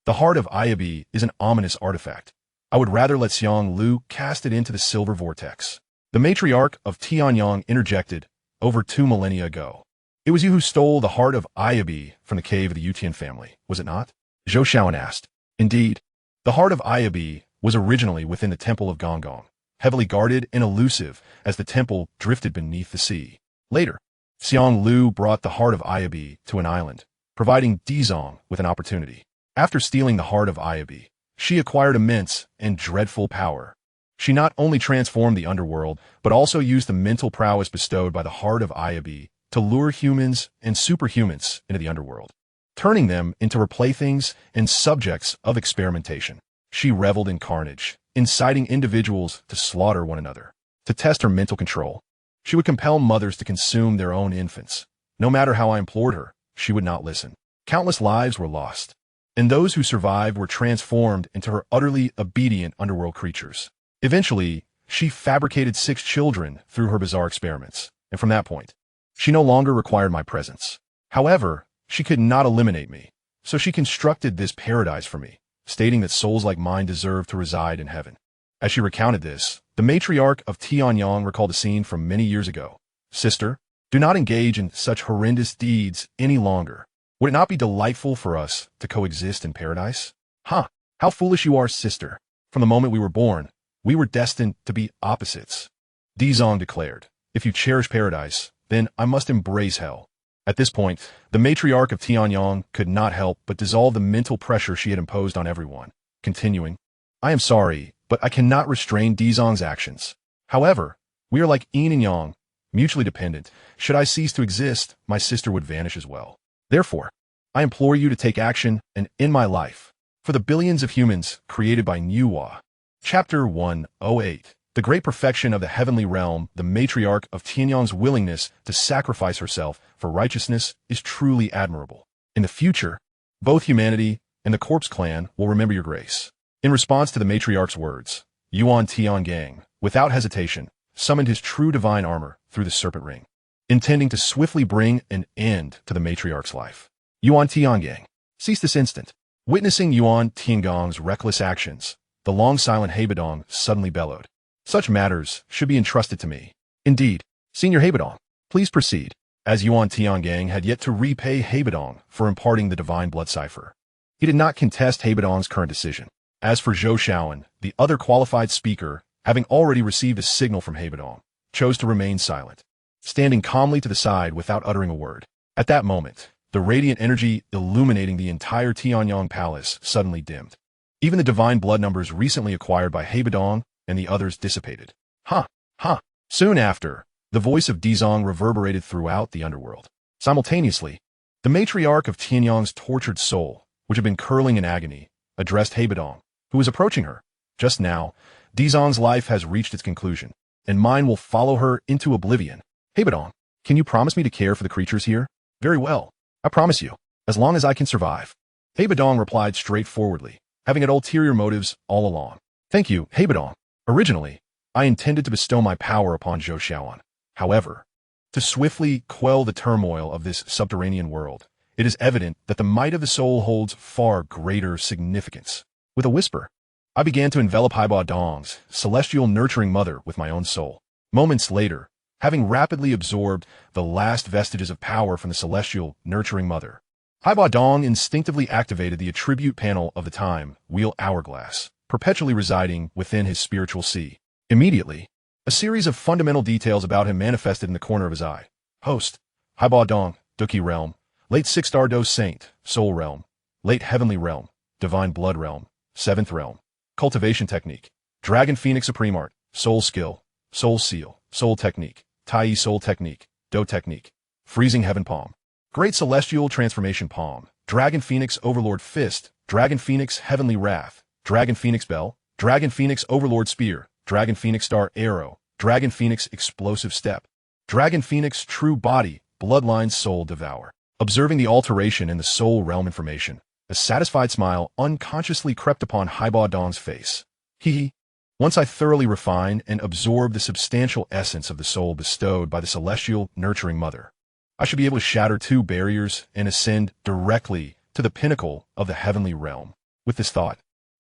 The heart of Ayabi is an ominous artifact. I would rather let Xiang Lu cast it into the silver vortex. The matriarch of Tianyang interjected, over 2 millennia ago. It was you who stole the heart of Ayabi from the cave of the Yutian family, was it not? Zhou Shaoan asked. Indeed, the heart of Ayabi was originally within the temple of Gonggong, heavily guarded and elusive as the temple drifted beneath the sea. Later, Xiang Lu brought the heart of Ayabi to an island, providing Dizong with an opportunity. After stealing the heart of Ayabi, she acquired immense and dreadful power. She not only transformed the underworld, but also used the mental prowess bestowed by the heart of Ayabi to lure humans and superhumans into the underworld, turning them into her playthings and subjects of experimentation. She reveled in carnage, inciting individuals to slaughter one another. To test her mental control, she would compel mothers to consume their own infants. No matter how I implored her, she would not listen. Countless lives were lost, and those who survived were transformed into her utterly obedient underworld creatures. Eventually, she fabricated 6 children through her bizarre experiments, and from that point, she no longer required my presence. However, she could not eliminate me, so she constructed this paradise for me, stating that souls like mine deserve to reside in heaven. As she recounted this, the matriarch of Tianyang recalled a scene from many years ago. Sister, do not engage in such horrendous deeds any longer. Would it not be delightful for us to coexist in paradise? How foolish you are, sister. From the moment we were born, we were destined to be opposites. Dizong declared, if you cherish paradise, then I must embrace hell. At this point, the matriarch of Tianyang could not help but dissolve the mental pressure she had imposed on everyone, continuing, I am sorry, but I cannot restrain Dizong's actions. However, we are like yin and yang, mutually dependent. Should I cease to exist, my sister would vanish as well. Therefore, I implore you to take action and end my life, for the billions of humans created by Nuwa. Chapter 108. The great perfection of the heavenly realm, the matriarch of Tianyang's willingness to sacrifice herself for righteousness is truly admirable. In the future, both humanity and the Corpse Clan will remember your grace. In response to the matriarch's words, Yuan Tiangang, without hesitation, summoned his true divine armor through the serpent ring, intending to swiftly bring an end to the matriarch's life. Yuan Tiangang, cease this instant. Witnessing Yuan Tiangang's reckless actions, the long-silent Bodong suddenly bellowed. Such matters should be entrusted to me. Indeed, Senior Bodong, please proceed. As Yuan Tiangang had yet to repay Bodong for imparting the divine blood cipher, he did not contest Bodong's current decision. As for Zhou Shaoan, the other qualified speaker, having already received a signal from Bodong, chose to remain silent, standing calmly to the side without uttering a word. At that moment, the radiant energy illuminating the entire Tianyang Palace suddenly dimmed. Even the divine blood numbers recently acquired by Bodong and the others dissipated. Ha! Ha! Soon after, the voice of Dizong reverberated throughout the underworld. Simultaneously, the matriarch of Tianyang's tortured soul, which had been curling in agony, addressed Bodong, who was approaching her. Just now, Dizong's life has reached its conclusion, and mine will follow her into oblivion. Bodong, can you promise me to care for the creatures here? Very well. I promise you, as long as I can survive. Bodong replied straightforwardly, having had ulterior motives all along. Thank you, Bodong. Originally, I intended to bestow my power upon Zhou Shaoan. However, to swiftly quell the turmoil of this subterranean world, it is evident that the might of the soul holds far greater significance. With a whisper, I began to envelop Bodong's celestial nurturing mother with my own soul. Moments later, having rapidly absorbed the last vestiges of power from the celestial nurturing mother, Bodong instinctively activated the attribute panel of the time wheel hourglass, perpetually residing within his spiritual sea. Immediately, a series of fundamental details about him manifested in the corner of his eye. Host, Bodong, Dou Qi realm, late 6-star Dou Saint, soul realm, late heavenly realm, divine blood realm, 7th realm, cultivation technique, dragon phoenix supreme art, soul skill, soul seal, soul technique, Tai soul technique, Dou technique, freezing heaven palm, great celestial transformation palm, dragon phoenix overlord fist, dragon phoenix heavenly wrath, dragon phoenix bell, dragon phoenix overlord spear, dragon phoenix star arrow, dragon phoenix explosive step, dragon phoenix true body, bloodline soul devour. Observing the alteration in the soul realm information, a satisfied smile unconsciously crept upon Bodong's face. Hee. Once I thoroughly refine and absorb the substantial essence of the soul bestowed by the celestial nurturing mother, I should be able to shatter 2 barriers and ascend directly to the pinnacle of the heavenly realm. With this thought,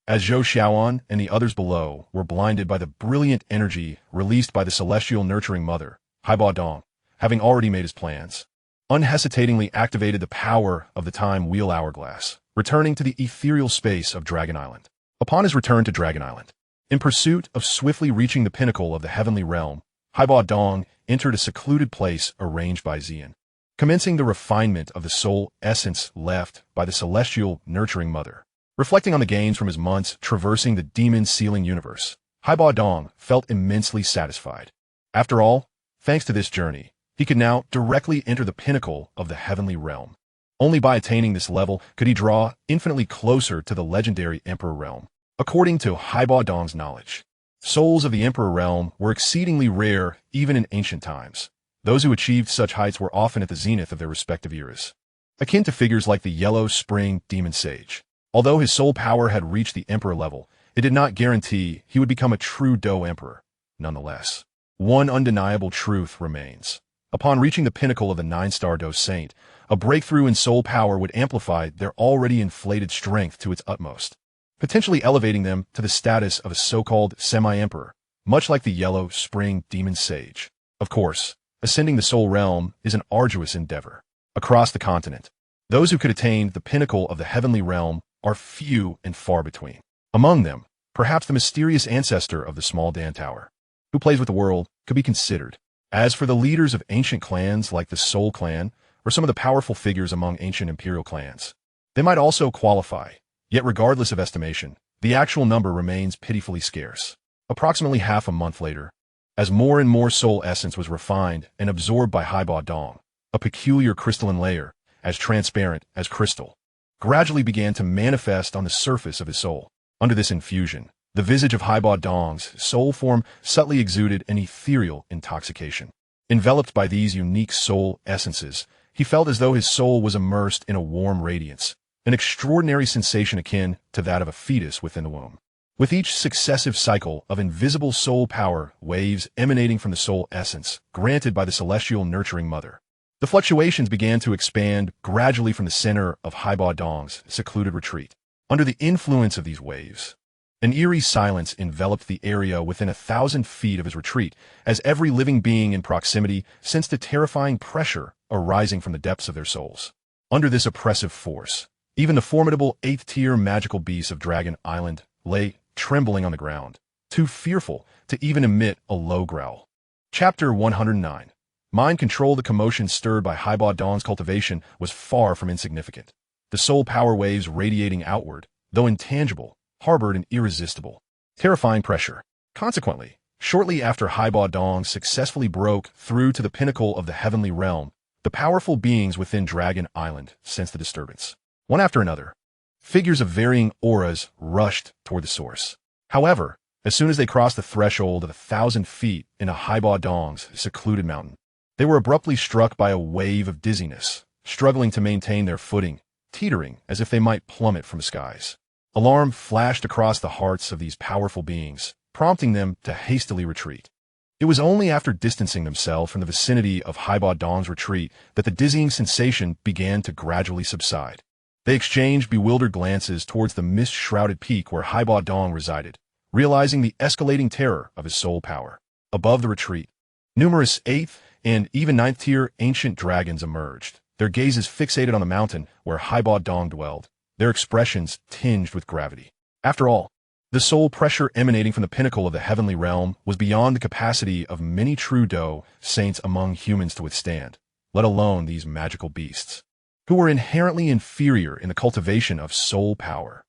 as Zhou Shaoan and the others below were blinded by the brilliant energy released by the celestial nurturing mother, Bodong, having already made his plans, unhesitatingly activated the power of the time wheel hourglass, returning to the ethereal space of Dragon Island. Upon his return to Dragon Island, in pursuit of swiftly reaching the pinnacle of the heavenly realm, Bodong entered a secluded place arranged by Xian, commencing the refinement of the soul essence left by the celestial nurturing mother. Reflecting on the gains from his months traversing the demon-sealing universe, Bodong felt immensely satisfied. After all, thanks to this journey, he could now directly enter the pinnacle of the heavenly realm. Only by attaining this level could he draw infinitely closer to the legendary Emperor realm. According to Bodong's knowledge, souls of the Emperor realm were exceedingly rare even in ancient times. Those who achieved such heights were often at the zenith of their respective eras, akin to figures like the Yellow Spring Demon Sage. Although his soul power had reached the Emperor level, it did not guarantee he would become a true Dou Emperor. Nonetheless, one undeniable truth remains. Upon reaching the pinnacle of the 9-star Dou Saint, a breakthrough in soul power would amplify their already inflated strength to its utmost, potentially elevating them to the status of a so-called semi-emperor, much like the Yellow Spring Demon Sage. Of course, ascending the soul realm is an arduous endeavor. Across the continent, those who could attain the pinnacle of the heavenly realm are few and far between. Among them, perhaps the mysterious ancestor of the small Dan Tower, who plays with the world, could be considered. As for the leaders of ancient clans like the Soul Clan, or some of the powerful figures among ancient imperial clans, they might also qualify, yet regardless of estimation, the actual number remains pitifully scarce. Approximately half a month later, as more and more soul essence was refined and absorbed by Bodong, a peculiar crystalline layer, as transparent as crystal, gradually began to manifest on the surface of his soul. Under this infusion, the visage of Bodong's soul form subtly exuded an ethereal intoxication. Enveloped by these unique soul essences, he felt as though his soul was immersed in a warm radiance, an extraordinary sensation akin to that of a fetus within the womb. With each successive cycle of invisible soul power waves emanating from the soul essence granted by the celestial nurturing mother, the fluctuations began to expand gradually from the center of Bodong's secluded retreat. Under the influence of these waves, an eerie silence enveloped the area within 1,000 feet of his retreat, as every living being in proximity sensed a terrifying pressure arising from the depths of their souls. Under this oppressive force, even the formidable 8th-tier magical beasts of Dragon Island lay trembling on the ground, too fearful to even emit a low growl. Chapter 109. Mind control. The commotion stirred by Bodong's cultivation was far from insignificant. The soul power waves radiating outward, though intangible, harbored an irresistible, terrifying pressure. Consequently, shortly after Bodong successfully broke through to the pinnacle of the heavenly realm, the powerful beings within Dragon Island sensed the disturbance. One after another, figures of varying auras rushed toward the source. However, as soon as they crossed the threshold of 1,000 feet into Bodong's secluded mountain, they were abruptly struck by a wave of dizziness, struggling to maintain their footing, teetering as if they might plummet from the skies. Alarm flashed across the hearts of these powerful beings, prompting them to hastily retreat. It was only after distancing themselves from the vicinity of Bodong's retreat that the dizzying sensation began to gradually subside. They exchanged bewildered glances towards the mist-shrouded peak where Bodong resided, realizing the escalating terror of his soul power. Above the retreat, numerous 8th and even 9th-tier ancient dragons emerged, their gazes fixated on the mountain where Bodong dwelled, their expressions tinged with gravity. After all, the soul pressure emanating from the pinnacle of the heavenly realm was beyond the capacity of many true Dou saints among humans to withstand, let alone these magical beasts, who were inherently inferior in the cultivation of soul power.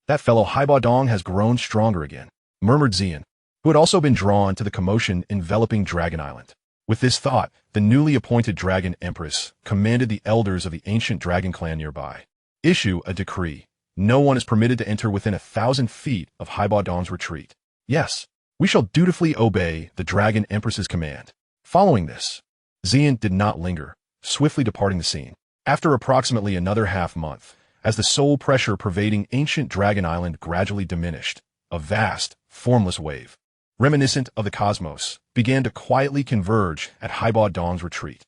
That fellow Bodong has grown stronger again, murmured Xian, who had also been drawn to the commotion enveloping Dragon Island. With this thought, the newly appointed Dragon Empress commanded the elders of the ancient dragon clan nearby. Issue a decree. No one is permitted to enter within 1,000 feet of Bodong's retreat. Yes, we shall dutifully obey the Dragon Empress's command. Following this, Xian did not linger, swiftly departing the scene. After approximately another half-month, as the soul pressure pervading ancient Dragon Island gradually diminished, a vast, formless wave, reminiscent of the cosmos, began to quietly converge at Bodong's retreat.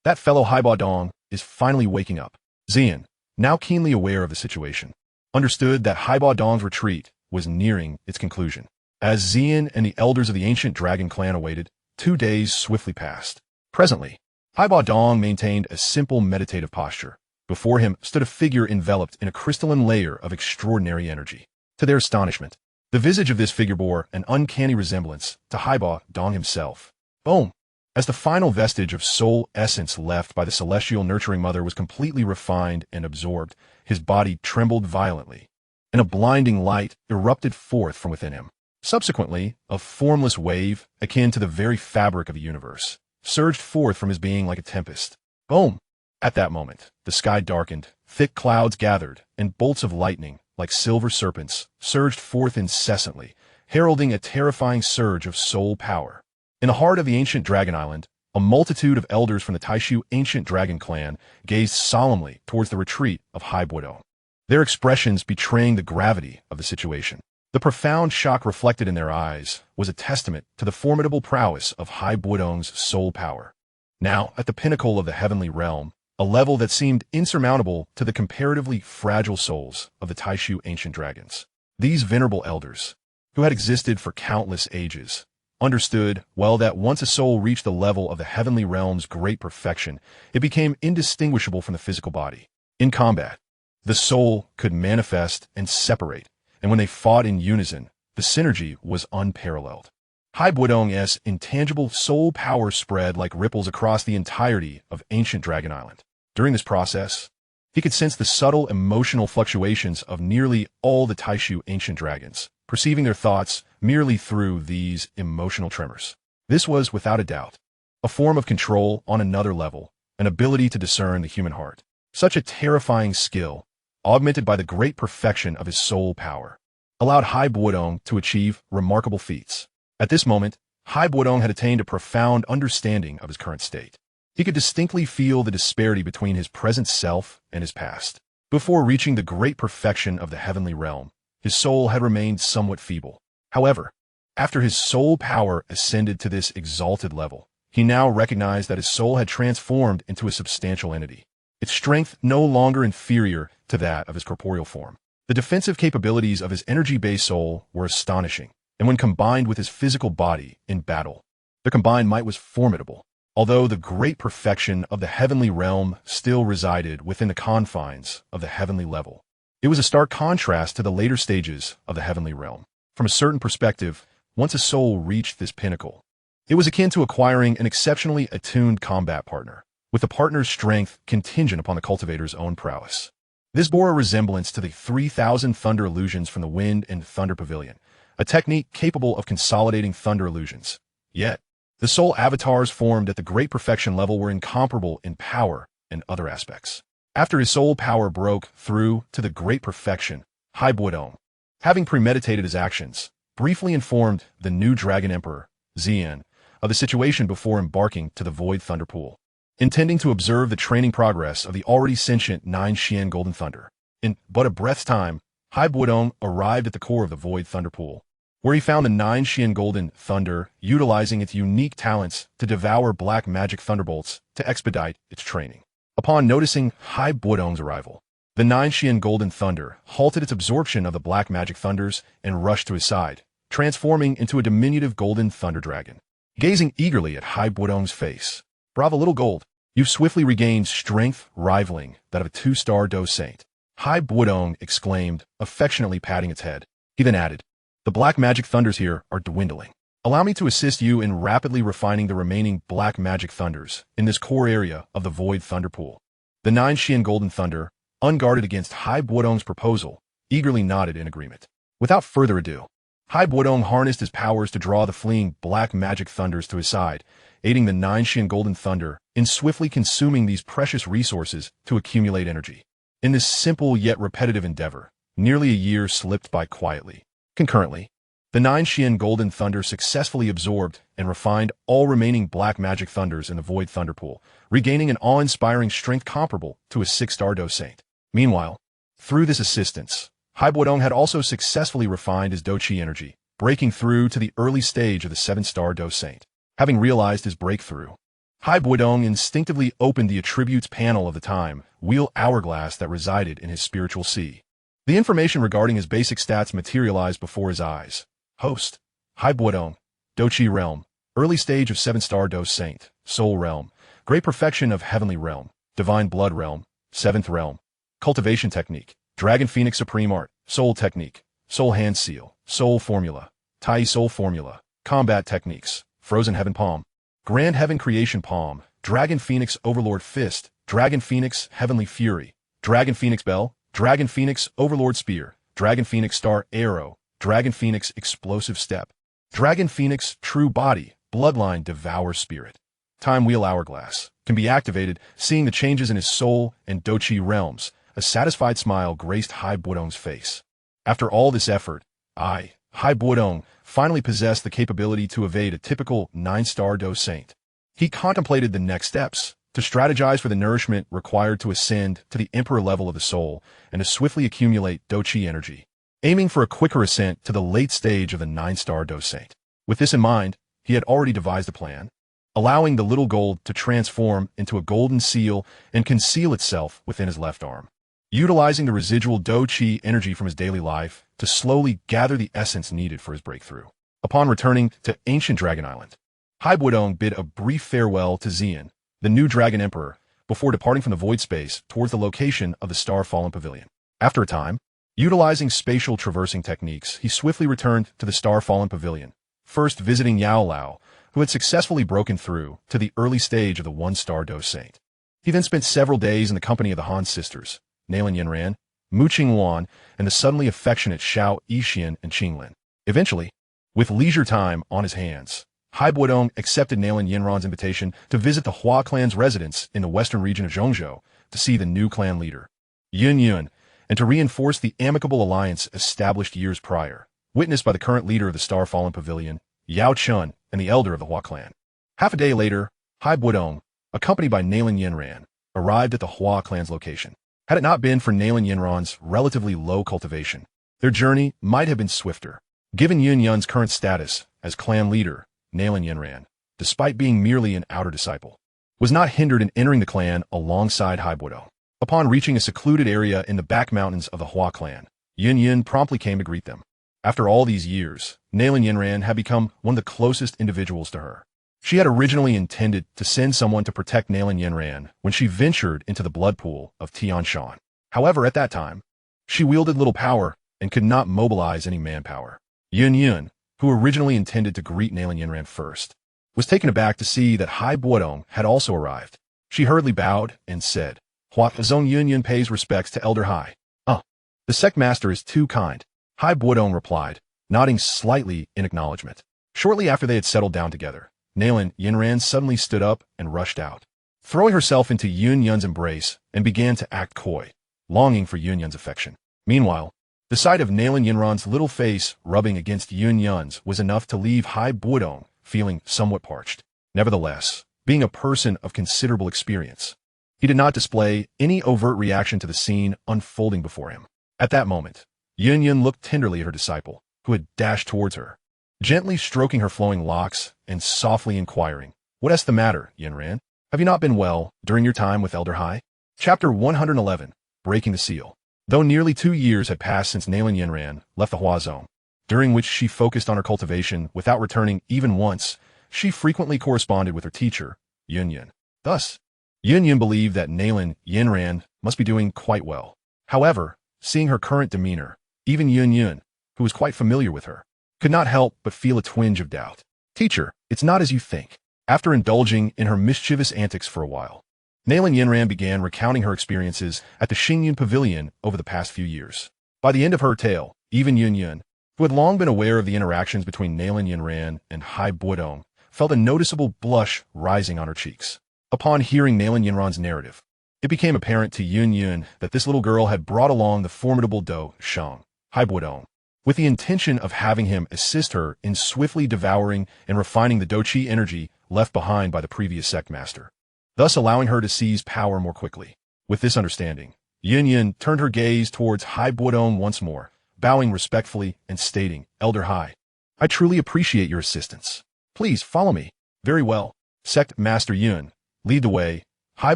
That fellow Bodong is finally waking up. Xian, now keenly aware of the situation, understood that Bodong's retreat was nearing its conclusion. As Xian and the elders of the ancient dragon clan awaited, 2 days swiftly passed. Presently, Bodong maintained a simple meditative posture. Before him stood a figure enveloped in a crystalline layer of extraordinary energy. To their astonishment, the visage of this figure bore an uncanny resemblance to Bodong himself. Boom! As the final vestige of soul essence left by the celestial nurturing mother was completely refined and absorbed, his body trembled violently, and a blinding light erupted forth from within him. Subsequently, a formless wave, akin to the very fabric of the universe, surged forth from his being like a tempest. Boom! At that moment, the sky darkened, thick clouds gathered, and bolts of lightning, like silver serpents, surged forth incessantly, heralding a terrifying surge of soul power. In the heart of the ancient Dragon Island, a multitude of elders from the Taishu ancient dragon clan gazed solemnly towards the retreat of Bodong, their expressions betraying the gravity of the situation. The profound shock reflected in their eyes was a testament to the formidable prowess of Bodong's soul power. Now, at the pinnacle of the heavenly realm, a level that seemed insurmountable to the comparatively fragile souls of the Taishu ancient dragons. These venerable elders, who had existed for countless ages, understood well that once a soul reached the level of the heavenly realm's great perfection, it became indistinguishable from the physical body. In combat, the soul could manifest and separate, and when they fought in unison, the synergy was unparalleled. Bodong's intangible soul power spread like ripples across the entirety of ancient Dragon Island. During this process, he could sense the subtle emotional fluctuations of nearly all the Taishu ancient dragons, perceiving their thoughts merely through these emotional tremors. This was, without a doubt, a form of control on another level, an ability to discern the human heart. Such a terrifying skill, augmented by the great perfection of his soul power, allowed Bodong to achieve remarkable feats. At this moment, Bodong had attained a profound understanding of his current state. He could distinctly feel the disparity between his present self and his past. Before reaching the great perfection of the heavenly realm, his soul had remained somewhat feeble. However, after his soul power ascended to this exalted level, he now recognized that his soul had transformed into a substantial entity, its strength no longer inferior to that of his corporeal form. The defensive capabilities of his energy-based soul were astonishing, and when combined with his physical body in battle, their combined might was formidable. Although the great perfection of the heavenly realm still resided within the confines of the heavenly level, It was a stark contrast to the later stages of the heavenly realm. From a certain perspective, once a soul reached this pinnacle, it was akin to acquiring an exceptionally attuned combat partner, with the partner's strength contingent upon the cultivator's own prowess. This bore a resemblance to the 3,000 thunder illusions from the Wind and Thunder Pavilion, a technique capable of consolidating thunder illusions. Yet, the soul avatars formed at the Great Perfection level were incomparable in power and other aspects. After his soul power broke through to the Great Perfection, Bodong, having premeditated his actions, briefly informed the new Dragon Emperor, Xian, of the situation before embarking to the Void Thunder Pool, intending to observe the training progress of the already sentient 9 Xian Golden Thunder. In but a breath's time, Bodong arrived at the core of the Void Thunder Pool, where he found the 9 Xian Golden Thunder utilizing its unique talents to devour black magic thunderbolts to expedite its training. Upon noticing Bodong's arrival, the 9 Xian Golden Thunder halted its absorption of the black magic thunders and rushed to his side, transforming into a diminutive golden thunder dragon. Gazing eagerly at Bodong's face, "Bravo, little gold. You've swiftly regained strength rivaling that of a 2-star Dou Saint." Bodong exclaimed, affectionately patting its head. He then added, "The black magic thunders here are dwindling. Allow me to assist you in rapidly refining the remaining black magic thunders in this core area of the Void Thunder Pool." The 9 Xian Golden Thunder, unguarded against Bodong's proposal, eagerly nodded in agreement. Without further ado, Bodong harnessed his powers to draw the fleeing black magic thunders to his side, aiding the 9 Xian Golden Thunder in swiftly consuming these precious resources to accumulate energy. In this simple yet repetitive endeavor, nearly a year slipped by quietly. Concurrently, the 9 Xian Golden Thunder successfully absorbed and refined all remaining black magic thunders in the Void Thunder Pool, regaining an awe-inspiring strength comparable to a 6-star Dou Saint. Meanwhile, through this assistance, Bodong had also successfully refined his Dou Qi energy, breaking through to the early stage of the 7-star Dou Saint. Having realized his breakthrough, Bodong instinctively opened the attributes panel of the time wheel hourglass that resided in his spiritual sea. The information regarding his basic stats materialized before his eyes. Host: Bodong, Dou Qi Realm, early stage of 7-star Dou Saint, Soul Realm, Great Perfection of Heavenly Realm, Divine Blood Realm, 7th Realm, Cultivation Technique, Dragon Phoenix Supreme Art, Soul Technique, Soul Hand Seal, Soul Formula, Tai Soul Formula, Combat Techniques, Frozen Heaven Palm, Grand Heaven Creation Palm, Dragon Phoenix Overlord Fist, Dragon Phoenix Heavenly Fury, Dragon Phoenix Bell, Dragon Phoenix Overlord Spear, Dragon Phoenix Star Arrow, Dragon Phoenix Explosive Step, Dragon Phoenix True Body, Bloodline Devour Spirit. Time Wheel Hourglass can be activated, seeing the changes in his soul and Dou Qi realms. A satisfied smile graced Bodong's face. After all this effort, Bodong finally possessed the capability to evade a typical 9-star Dou Saint. He contemplated the next steps, to strategize for the nourishment required to ascend to the Emperor level of the soul and to swiftly accumulate Dou Qi energy, aiming for a quicker ascent to the late stage of the 9-star Dou Saint. With this in mind, he had already devised a plan, allowing the little gold to transform into a golden seal and conceal itself within his left arm. Utilizing the residual Dou Qi energy from his daily life to slowly gather the essence needed for his breakthrough. Upon returning to ancient Dragon Island, Bodong bid a brief farewell to Xian, the new Dragon Emperor, before departing from the void space towards the location of the Star-Fallen Pavilion. After a time, utilizing spatial traversing techniques, he swiftly returned to the Star-Fallen Pavilion, first visiting Yao Lao, who had successfully broken through to the early stage of the 1-star Dou Saint. He then spent several days in the company of the Han sisters, Nalan Yanran, Mu Qingwan, and the suddenly affectionate Xiao Yixian and Qinglin. Eventually, with leisure time on his hands, Bodong accepted Nalan Yanran's invitation to visit the Hua clan's residence in the western region of Zhongzhou to see the new clan leader, Yun Yun, and to reinforce the amicable alliance established years prior, witnessed by the current leader of the Star-Fallen Pavilion, Yao Chun, and the elder of the Hua clan. Half a day later, Bodong, accompanied by Nalan Yanran, arrived at the Hua clan's location. Had it not been for Nalan Yanran's relatively low cultivation, their journey might have been swifter. Given Yun Yun's current status as clan leader, Nalan Yanran, despite being merely an outer disciple, was not hindered in entering the clan alongside Bodong. Upon reaching a secluded area in the back mountains of the Hua clan, Yun Yun promptly came to greet them. After all these years, Nalan Yanran had become one of the closest individuals to her. She had originally intended to send someone to protect Nalan Yanran when she ventured into the blood pool of Tianshan. However, at that time, She wielded little power and could not mobilize any manpower. Yun, who originally intended to greet Nalan Yinran first, was taken aback to see that Hai Bodong had also arrived. She hurriedly bowed and said, Hua Zong Yun pays respects to Elder Hai. The sect master is too kind, Hai Bodong replied, nodding slightly in acknowledgement. Shortly after they had settled down together, Nalan Yinran suddenly stood up and rushed out, throwing herself into Yun's embrace and began to act coy, longing for Yun's affection. Meanwhile, the sight of Nalan Yinran's little face rubbing against Yun's was enough to leave Hai Bodong feeling somewhat parched. Nevertheless, being a person of considerable experience, he did not display any overt reaction to the scene unfolding before him. At that moment, Yun looked tenderly at her disciple, who had dashed towards her, gently stroking her flowing locks and softly inquiring, What's the matter, Yinran? Have you not been well during your time with Elder Hai? Chapter 111, Breaking the Seal. Though nearly 2 years had passed since Nalan Yinran left the Hua Zone, during which she focused on her cultivation without returning even once, she frequently corresponded with her teacher, Yun. Thus, Yun believed that Nalan Yinran must be doing quite well. However, seeing her current demeanor, even Yun, who was quite familiar with her, could not help but feel a twinge of doubt. Teacher, it's not as you think. After indulging in her mischievous antics for a while, Nalan Yinran began recounting her experiences at the Xingyun Pavilion over the past few years. By the end of her tale, even Yun, who had long been aware of the interactions between Nalan Yinran and Hai Bodong, felt a noticeable blush rising on her cheeks. Upon hearing Nalan Yinran's narrative, it became apparent to Yun that this little girl had brought along the formidable Dou Qi, Hai Bodong, with the intention of having him assist her in swiftly devouring and refining the Dou Qi energy left behind by the previous sect master, thus allowing her to seize power more quickly. With this understanding, Yun turned her gaze towards Hai Bodong once more, bowing respectfully and stating, Elder Hai, I truly appreciate your assistance. Please follow me. Very well. Sect Master Yun, lead the way, Hai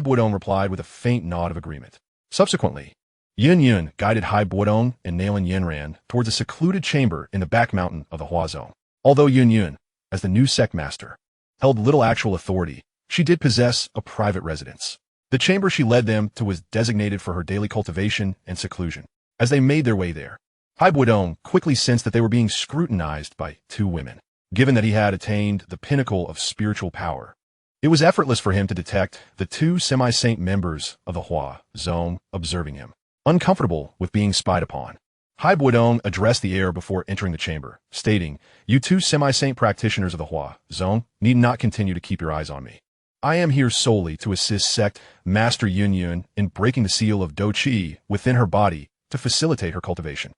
Bodong replied with a faint nod of agreement. Subsequently, Yun guided Hai Bodong and Nalan Yinran towards a secluded chamber in the back mountain of the Hua Zone. Although Yun, as the new sect master, held little actual authority, she did possess a private residence. The chamber she led them to was designated for her daily cultivation and seclusion. As they made their way there, Hai Bodong quickly sensed that they were being scrutinized by 2 women. Given that he had attained the pinnacle of spiritual power, it was effortless for him to detect the 2 semi-saint members of the Hua Zone observing him. Uncomfortable with being spied upon, Hai Bodong addressed the air before entering the chamber, stating, You 2 semi-saint practitioners of the Hua Zone need not continue to keep your eyes on me. I am here solely to assist Sect Master Yun in breaking the seal of Dou Qi within her body to facilitate her cultivation.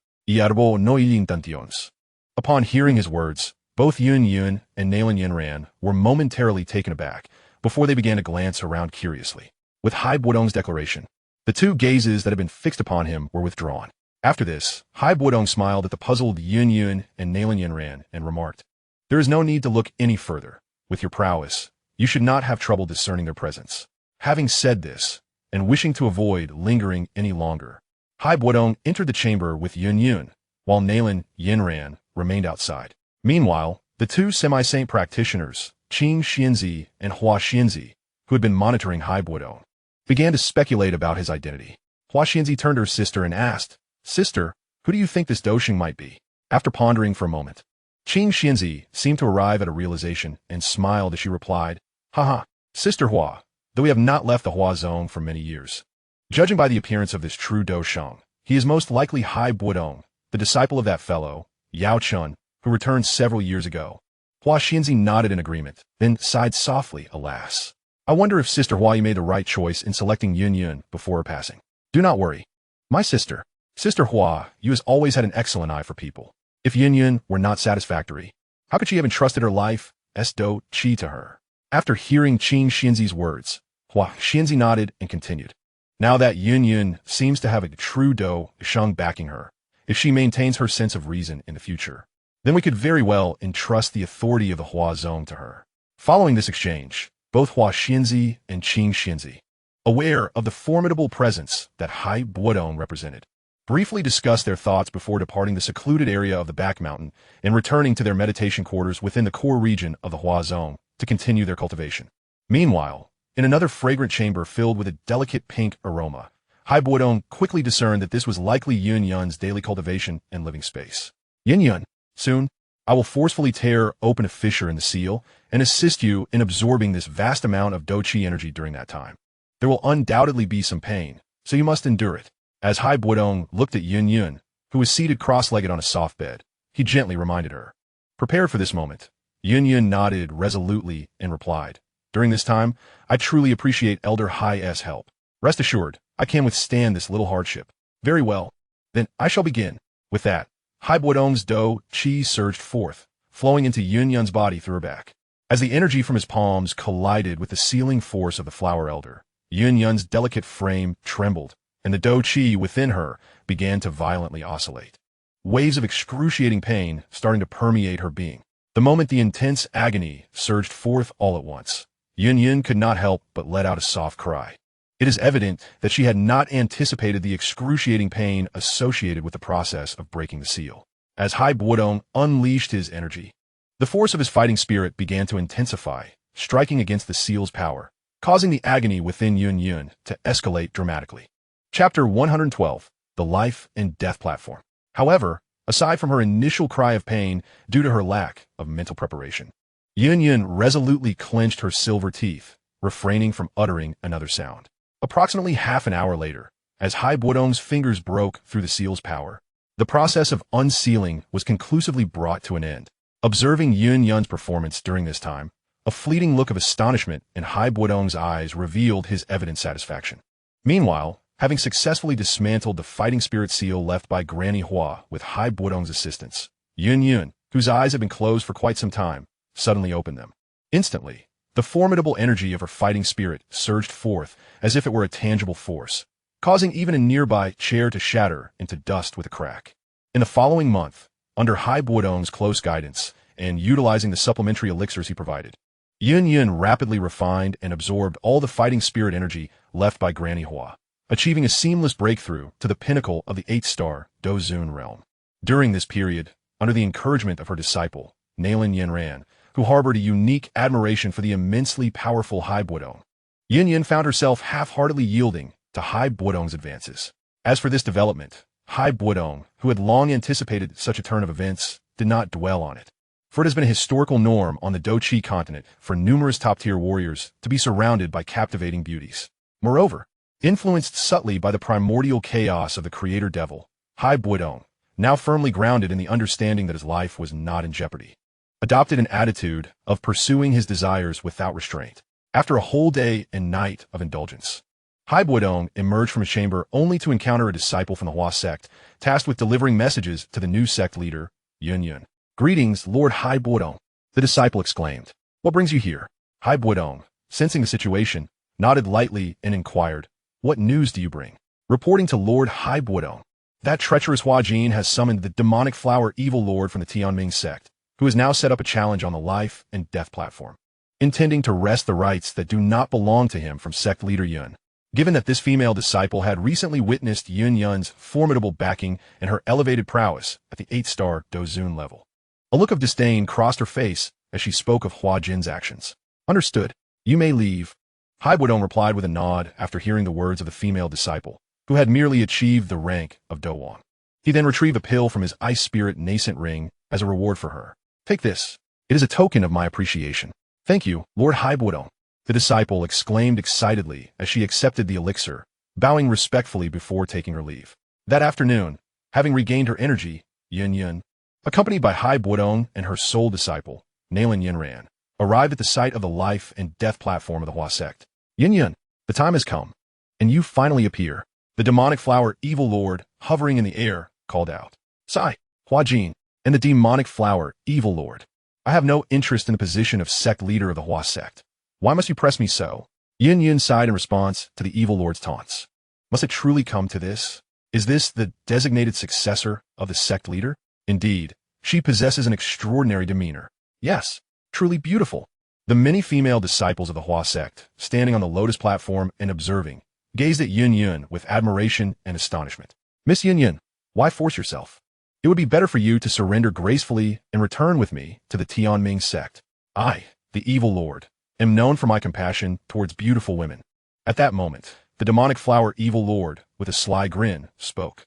Upon hearing his words, both Yun and Nalan Yinran were momentarily taken aback before they began to glance around curiously. With Hai Bodong's declaration, the 2 gazes that had been fixed upon him were withdrawn. After this, Hai Bodong smiled at the puzzled Yun and Nalan Yinran and remarked, There is no need to look any further. With your prowess, you should not have trouble discerning their presence. Having said this, and wishing to avoid lingering any longer, Hai Bodong entered the chamber with Yun, while Nalan Yinran remained outside. Meanwhile, the 2 semi-saint practitioners, Qing Xianzi and Hua Xianzi, who had been monitoring Hai Bodong, began to speculate about his identity. Hua Xianzi turned to her sister and asked, Sister, who do you think this Dou Qi might be? After pondering for a moment, Qing Xianzi seemed to arrive at a realization and smiled as she replied, Haha, Sister Hua, though we have not left the Hua Zone for many years. Judging by the appearance of this true Dou Qi, he is most likely Hai Bodong, the disciple of that fellow, Yao Chun, who returned several years ago. Hua Xianzi nodded in agreement, then sighed softly, alas. I wonder if Sister Hua made the right choice in selecting Yun before her passing. Do not worry. My sister, Sister Hua, you has always had an excellent eye for people. If Yun were not satisfactory, how could she have entrusted her life as Dou Qi to her? After hearing Qing Xianzi's words, Hua Xianzi nodded and continued. Now that Yun seems to have a true Dou Qi backing her, if she maintains her sense of reason in the future, then we could very well entrust the authority of the Hua Zone to her. Following this exchange, both Hua Xianzi and Qing Xianzi, aware of the formidable presence that Hai Bodong represented, briefly discussed their thoughts before departing the secluded area of the back mountain and returning to their meditation quarters within the core region of the Hua Zone to continue their cultivation. Meanwhile, in another fragrant chamber filled with a delicate pink aroma, Hai Bodong quickly discerned that this was likely Yun Yun's daily cultivation and living space. Yin Yun, soon, I will forcefully tear open a fissure in the seal and assist you in absorbing this vast amount of Dou Qi energy during that time. There will undoubtedly be some pain, so you must endure it. As Hai Bodong looked at Yun Yun, who was seated cross-legged on a soft bed, he gently reminded her. Prepared for this moment, Yun Yun nodded resolutely and replied, "During this time, I truly appreciate Elder Hai's help. Rest assured, I can withstand this little hardship." "Very well. Then I shall begin." With that, Hai Bodong's Dou Qi surged forth, flowing into Yun Yun's body through her back. As the energy from his palms collided with the sealing force of the Flower Elder, Yun Yun's delicate frame trembled, and the Dou Qi within her began to violently oscillate. Waves of excruciating pain starting to permeate her being. The moment the intense agony surged forth all at once, Yun Yun could not help but let out a soft cry. It is evident that she had not anticipated the excruciating pain associated with the process of breaking the seal. As Hai Bodong unleashed his energy, the force of his fighting spirit began to intensify, striking against the seal's power, causing the agony within Yun Yun to escalate dramatically. Chapter 112, The Life and Death Platform. However, aside from her initial cry of pain due to her lack of mental preparation, Yun Yun resolutely clenched her silver teeth, refraining from uttering another sound. Approximately half an hour later, as Hai Bodong's fingers broke through the seal's power, the process of unsealing was conclusively brought to an end. Observing Yun Yun's performance during this time, a fleeting look of astonishment in Hai Bodong's eyes revealed his evident satisfaction. Meanwhile, having successfully dismantled the fighting spirit seal left by Granny Hua with Hai Bodong's assistance, Yun Yun, whose eyes had been closed for quite some time, suddenly opened them. Instantly, the formidable energy of her fighting spirit surged forth as if it were a tangible force, causing even a nearby chair to shatter into dust with a crack. In the following month, under Hai Bodong's close guidance and utilizing the supplementary elixirs he provided, Yun Yun rapidly refined and absorbed all the fighting spirit energy left by Granny Hua, achieving a seamless breakthrough to the pinnacle of the 8-star Dozun realm. During this period, under the encouragement of her disciple, Nailin Yanran, who harbored a unique admiration for the immensely powerful Hai Bodong, Yun Yun found herself half-heartedly yielding to Hai Bodong's advances. As for this development, Hai Bodong, who had long anticipated such a turn of events, did not dwell on it. For it has been a historical norm on the Dou Qi continent for numerous top-tier warriors to be surrounded by captivating beauties. Moreover, influenced subtly by the primordial chaos of the creator devil, Hai Bodong, now firmly grounded in the understanding that his life was not in jeopardy, adopted an attitude of pursuing his desires without restraint. After a whole day and night of indulgence, Hai Bodong emerged from his chamber only to encounter a disciple from the Hua sect, tasked with delivering messages to the new sect leader, Yun Yun. "Greetings, Lord Hai Bodong," the disciple exclaimed. "What brings you here?" Hai Bodong, sensing the situation, nodded lightly and inquired, "What news do you bring?" Reporting to Lord Hai Bodong, that treacherous Hua Jin has summoned the demonic flower evil lord from the Tianming sect, who has now set up a challenge on the life and death platform, intending to wrest the rights that do not belong to him from sect leader Yun. Given that this female disciple had recently witnessed Yun Yun's formidable backing and her elevated prowess at the 8-star Dozun level, a look of disdain crossed her face as she spoke of Hua Jin's actions. "Understood. You may leave." Hai Bodong replied with a nod after hearing the words of the female disciple, who had merely achieved the rank of Douang. He then retrieved a pill from his ice spirit nascent ring as a reward for her. "Take this. It is a token of my appreciation." "Thank you, Lord Hai Bodong," the disciple exclaimed excitedly as she accepted the elixir, bowing respectfully before taking her leave. That afternoon, having regained her energy, Yun Yun, accompanied by Hai Bodong and her sole disciple, Nailin Yanran, arrived at the site of the life and death platform of the Hua sect. "Yun Yun, the time has come, and you finally appear," the demonic flower evil lord, hovering in the air, called out. "Sai, Hua Jin, and the demonic flower evil lord, I have no interest in the position of sect leader of the Hua sect. Why must you press me so?" Yun Yun sighed in response to the evil lord's taunts. "Must it truly come to this? Is this the designated successor of the sect leader? Indeed, she possesses an extraordinary demeanor. Yes, truly beautiful." The many female disciples of the Hua sect, standing on the lotus platform and observing, gazed at Yun Yun with admiration and astonishment. "Miss Yun Yun, why force yourself? It would be better for you to surrender gracefully and return with me to the Tianming sect. I, the evil lord, am known for my compassion towards beautiful women." At that moment, The demonic flower evil lord, with a sly grin, spoke.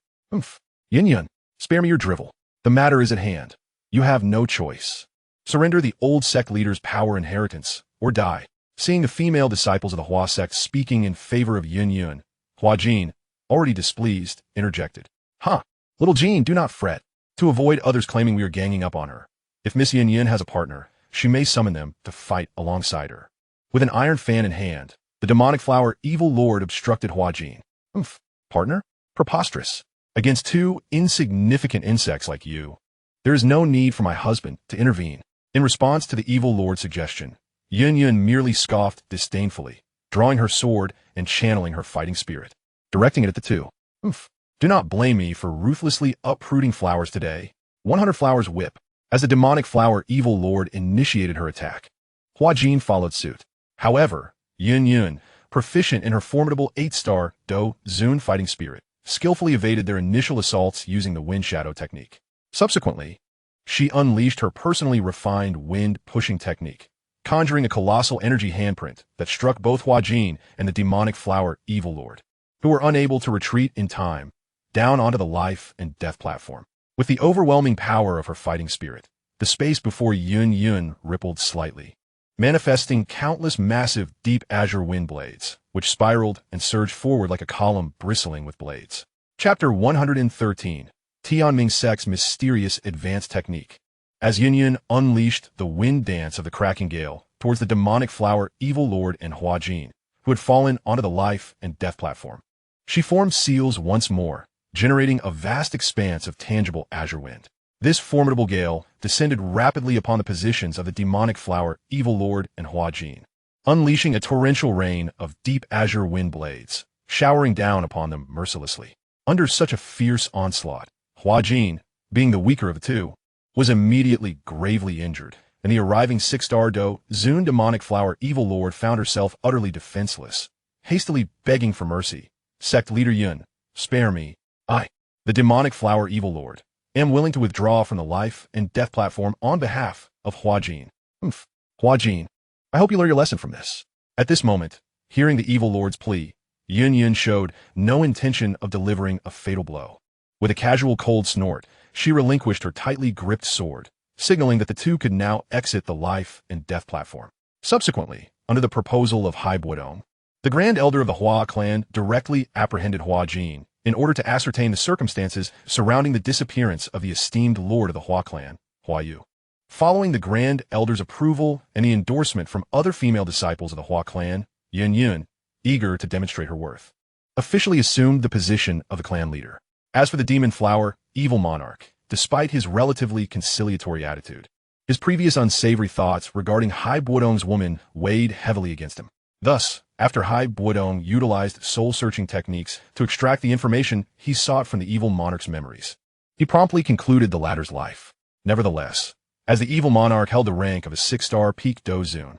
Yin Yun, spare me your drivel. The matter is at hand. You have no choice. Surrender the old sect leader's power inheritance, or die. Seeing the female disciples of the Hua sect speaking in favor of Yin Yun, Hua Jin, already displeased, interjected. Little Jean, do not fret. To avoid others claiming we are ganging up on her. If Miss Yin Yun has a partner, she may summon them to fight alongside her. With an iron fan in hand, the demonic flower evil lord obstructed Hua Jin. Partner? Preposterous. Against two insignificant insects like you. There is no need for my husband to intervene. In response to the evil lord's suggestion, Yin Yun merely scoffed disdainfully, drawing her sword and channeling her fighting spirit, directing it at the two. Do not blame me for ruthlessly uprooting flowers today. 100 flowers whip. As the demonic flower evil lord initiated her attack, Hua Jin followed suit. However, Yin Yun, proficient in her formidable 8-star Dou Qi fighting spirit, skillfully evaded their initial assaults using the wind shadow technique. Subsequently, she unleashed her personally refined wind-pushing technique, conjuring a colossal energy handprint that struck both Hua Jin and the demonic flower evil lord, who were unable to retreat in time, down onto the life and death platform. With the overwhelming power of her fighting spirit, the space before Yin Yun rippled slightly, manifesting countless massive deep azure wind blades, which spiraled and surged forward like a column bristling with blades. Chapter 113, Tianming Sect's Mysterious Advanced Technique. As Yin Yun unleashed the wind dance of the cracking gale towards the demonic flower evil lord and Hua Jin, who had fallen onto the life and death platform, she formed seals once more, generating a vast expanse of tangible azure wind. This formidable gale descended rapidly upon the positions of the demonic flower evil lord and Hua Jin, unleashing a torrential rain of deep azure wind blades, showering down upon them mercilessly. Under such a fierce onslaught, Hua Jin, being the weaker of the two, was immediately gravely injured, and the arriving 6-star Dou Qi demonic flower evil lord found herself utterly defenseless, hastily begging for mercy. Sect leader Yun, spare me. I, the demonic flower evil lord, am willing to withdraw from the life and death platform on behalf of Hua Jin. Hua Jin, I hope you learn your lesson from this. At this moment, hearing the evil lord's plea, Yin Yun showed no intention of delivering a fatal blow. With a casual cold snort, she relinquished her tightly gripped sword, signaling that the two could now exit the life and death platform. Subsequently, under the proposal of Bodong, the Grand Elder of the Hua clan directly apprehended Hua Jin in order to ascertain the circumstances surrounding the disappearance of the esteemed lord of the Hua clan, Hua Yu. Following the Grand Elder's approval and the endorsement from other female disciples of the Hua clan, Yin Yun, eager to demonstrate her worth, officially assumed the position of the clan leader. As for the demon flower, evil monarch, despite his relatively conciliatory attitude, his previous unsavory thoughts regarding Bodong's woman weighed heavily against him. Thus, after Bodong utilized soul-searching techniques to extract the information he sought from the evil monarch's memories, he promptly concluded the latter's life. Nevertheless, as the evil monarch held the rank of a 6-star peak Dou Qi,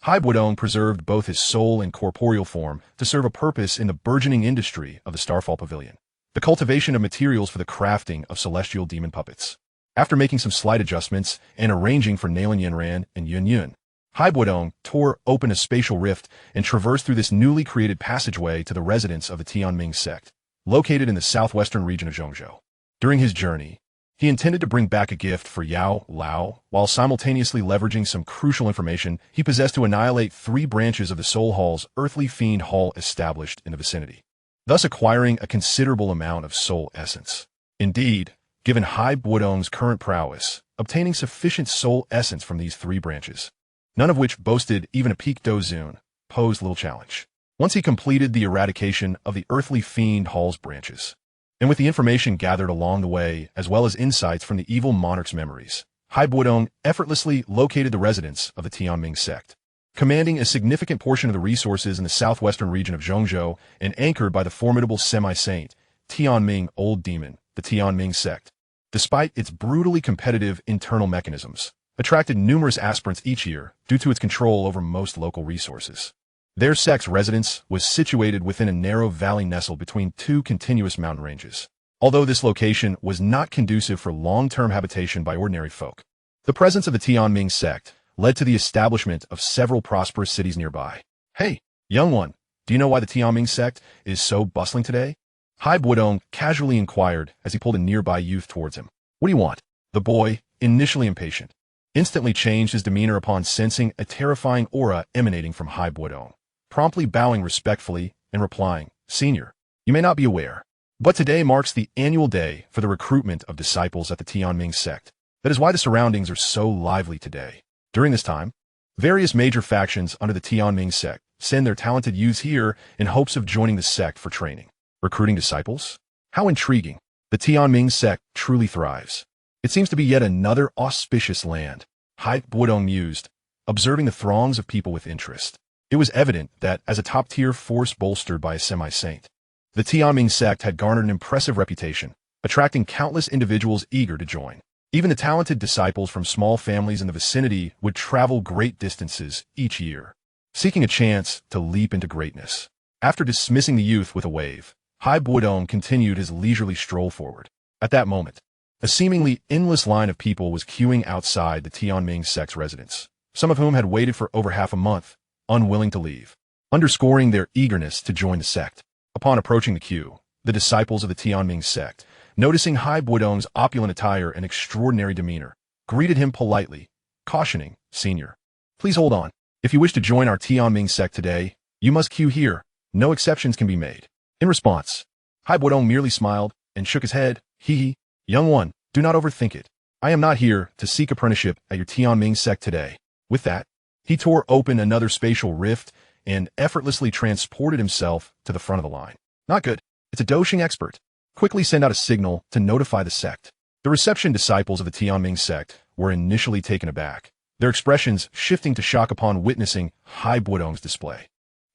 Bodong preserved both his soul and corporeal form to serve a purpose in the burgeoning industry of the Starfall Pavilion, the cultivation of materials for the crafting of celestial demon puppets. After making some slight adjustments and arranging for Nalan Yanran and Yun Yun, Bodong tore open a spatial rift and traversed through this newly created passageway to the residence of the Tianming sect, located in the southwestern region of Zhongzhou. During his journey, he intended to bring back a gift for Yao Lao, while simultaneously leveraging some crucial information he possessed to annihilate 3 branches of the Soul Hall's earthly fiend hall established in the vicinity, thus acquiring a considerable amount of soul essence. Indeed, given Bodong's current prowess, obtaining sufficient soul essence from these 3 branches, none of which boasted even a peak Dou Qi, posed little challenge. Once he completed the eradication of the earthly fiend hall's branches, and with the information gathered along the way, as well as insights from the evil monarch's memories, Bodong effortlessly located the residence of the Tianming sect, commanding a significant portion of the resources in the southwestern region of Zhongzhou and anchored by the formidable semi-saint, Tianming Old Demon, the Tianming sect, despite its brutally competitive internal mechanisms, attracted numerous aspirants each year due to its control over most local resources. Their sect's residence was situated within a narrow valley nestled between 2 continuous mountain ranges. Although this location was not conducive for long-term habitation by ordinary folk, the presence of the Tianming sect led to the establishment of several prosperous cities nearby. Hey, young one, Do you know why the Tianming sect is so bustling today? Hai Bodong casually inquired as he pulled a nearby youth towards him. What do you want? The boy, initially impatient, instantly changed his demeanor upon sensing a terrifying aura emanating from Hai Bodong, promptly bowing respectfully and replying, Senior, you may not be aware, but today marks the annual day for the recruitment of disciples at the Tianming sect. That is why the surroundings are so lively today. During this time, various major factions under the Tianming sect send their talented youths here in hopes of joining the sect for training. Recruiting disciples? How intriguing. The Tianming sect truly thrives. It seems to be yet another auspicious land, Hai Bodong mused, observing the throngs of people with interest. It was evident that, as a top-tier force bolstered by a semi-saint, the Tianming sect had garnered an impressive reputation, attracting countless individuals eager to join. Even the talented disciples from small families in the vicinity would travel great distances each year, seeking a chance to leap into greatness. After dismissing the youth with a wave, Hai Bodong continued his leisurely stroll forward. At that moment, a seemingly endless line of people was queuing outside the Tianming sect's residence, some of whom had waited for over half a month, unwilling to leave, underscoring their eagerness to join the sect. Upon approaching the queue, the disciples of the Tianming sect, noticing Hai Bodong's opulent attire and extraordinary demeanor, greeted him politely, cautioning, Senior, please hold on. If you wish to join our Tianming sect today, you must queue here. No exceptions can be made. In response, Hai Bodong merely smiled and shook his head. Hee, young one, do not overthink it. I am not here to seek apprenticeship at your Tianming sect today. With that, he tore open another spatial rift and effortlessly transported himself to the front of the line. Not good. It's a Dou Qi expert. Quickly send out a signal to notify the sect. The reception disciples of the Tianming sect were initially taken aback, their expressions shifting to shock upon witnessing Hai Bodong's display.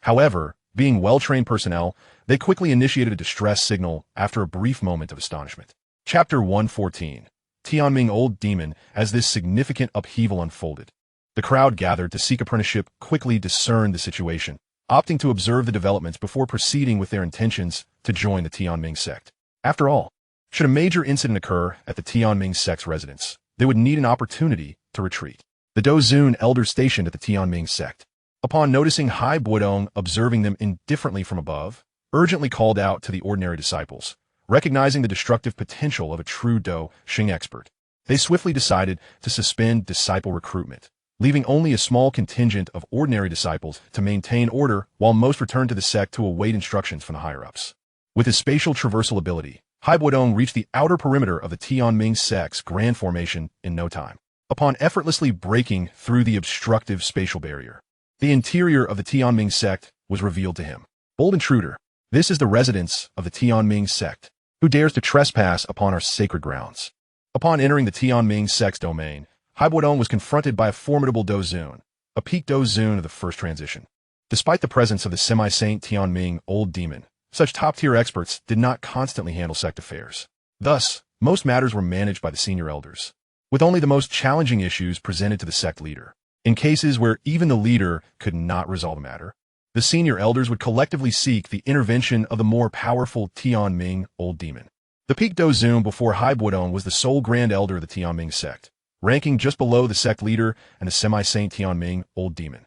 However, being well-trained personnel, they quickly initiated a distress signal after a brief moment of astonishment. Chapter 114. Tianming Old Demon. As this significant upheaval unfolded, the crowd gathered to seek apprenticeship quickly discerned the situation, opting to observe the developments before proceeding with their intentions to join the Tianming sect. After all, should a major incident occur at the Tianming sect's residence, they would need an opportunity to retreat. The Dozun elders stationed at the Tianming sect, upon noticing Hai Bodong observing them indifferently from above, urgently called out to the ordinary disciples, recognizing the destructive potential of a true Dou Qi expert. They swiftly decided to suspend disciple recruitment, leaving only a small contingent of ordinary disciples to maintain order while most returned to the sect to await instructions from the higher-ups. With his spatial traversal ability, Hai Bodong reached the outer perimeter of the Tianming sect's grand formation in no time. Upon effortlessly breaking through the obstructive spatial barrier, the interior of the Tianming sect was revealed to him. Bold intruder, this is the residence of the Tianming sect. Who dares to trespass upon our sacred grounds? Upon entering the Tianming sect's domain, Hai Bodong was confronted by a formidable Dozun, a peak Dozun of the first transition. Despite the presence of the semi-saint Tianming Old Demon, such top-tier experts did not constantly handle sect affairs. Thus, most matters were managed by the senior elders, with only the most challenging issues presented to the sect leader. In cases where even the leader could not resolve the matter, the senior elders would collectively seek the intervention of the more powerful Tianming Old Demon. The peak Dozun before Hai Bodong was the sole grand elder of the Tianming sect, ranking just below the sect leader and the semi-saint Tianming Old Demon.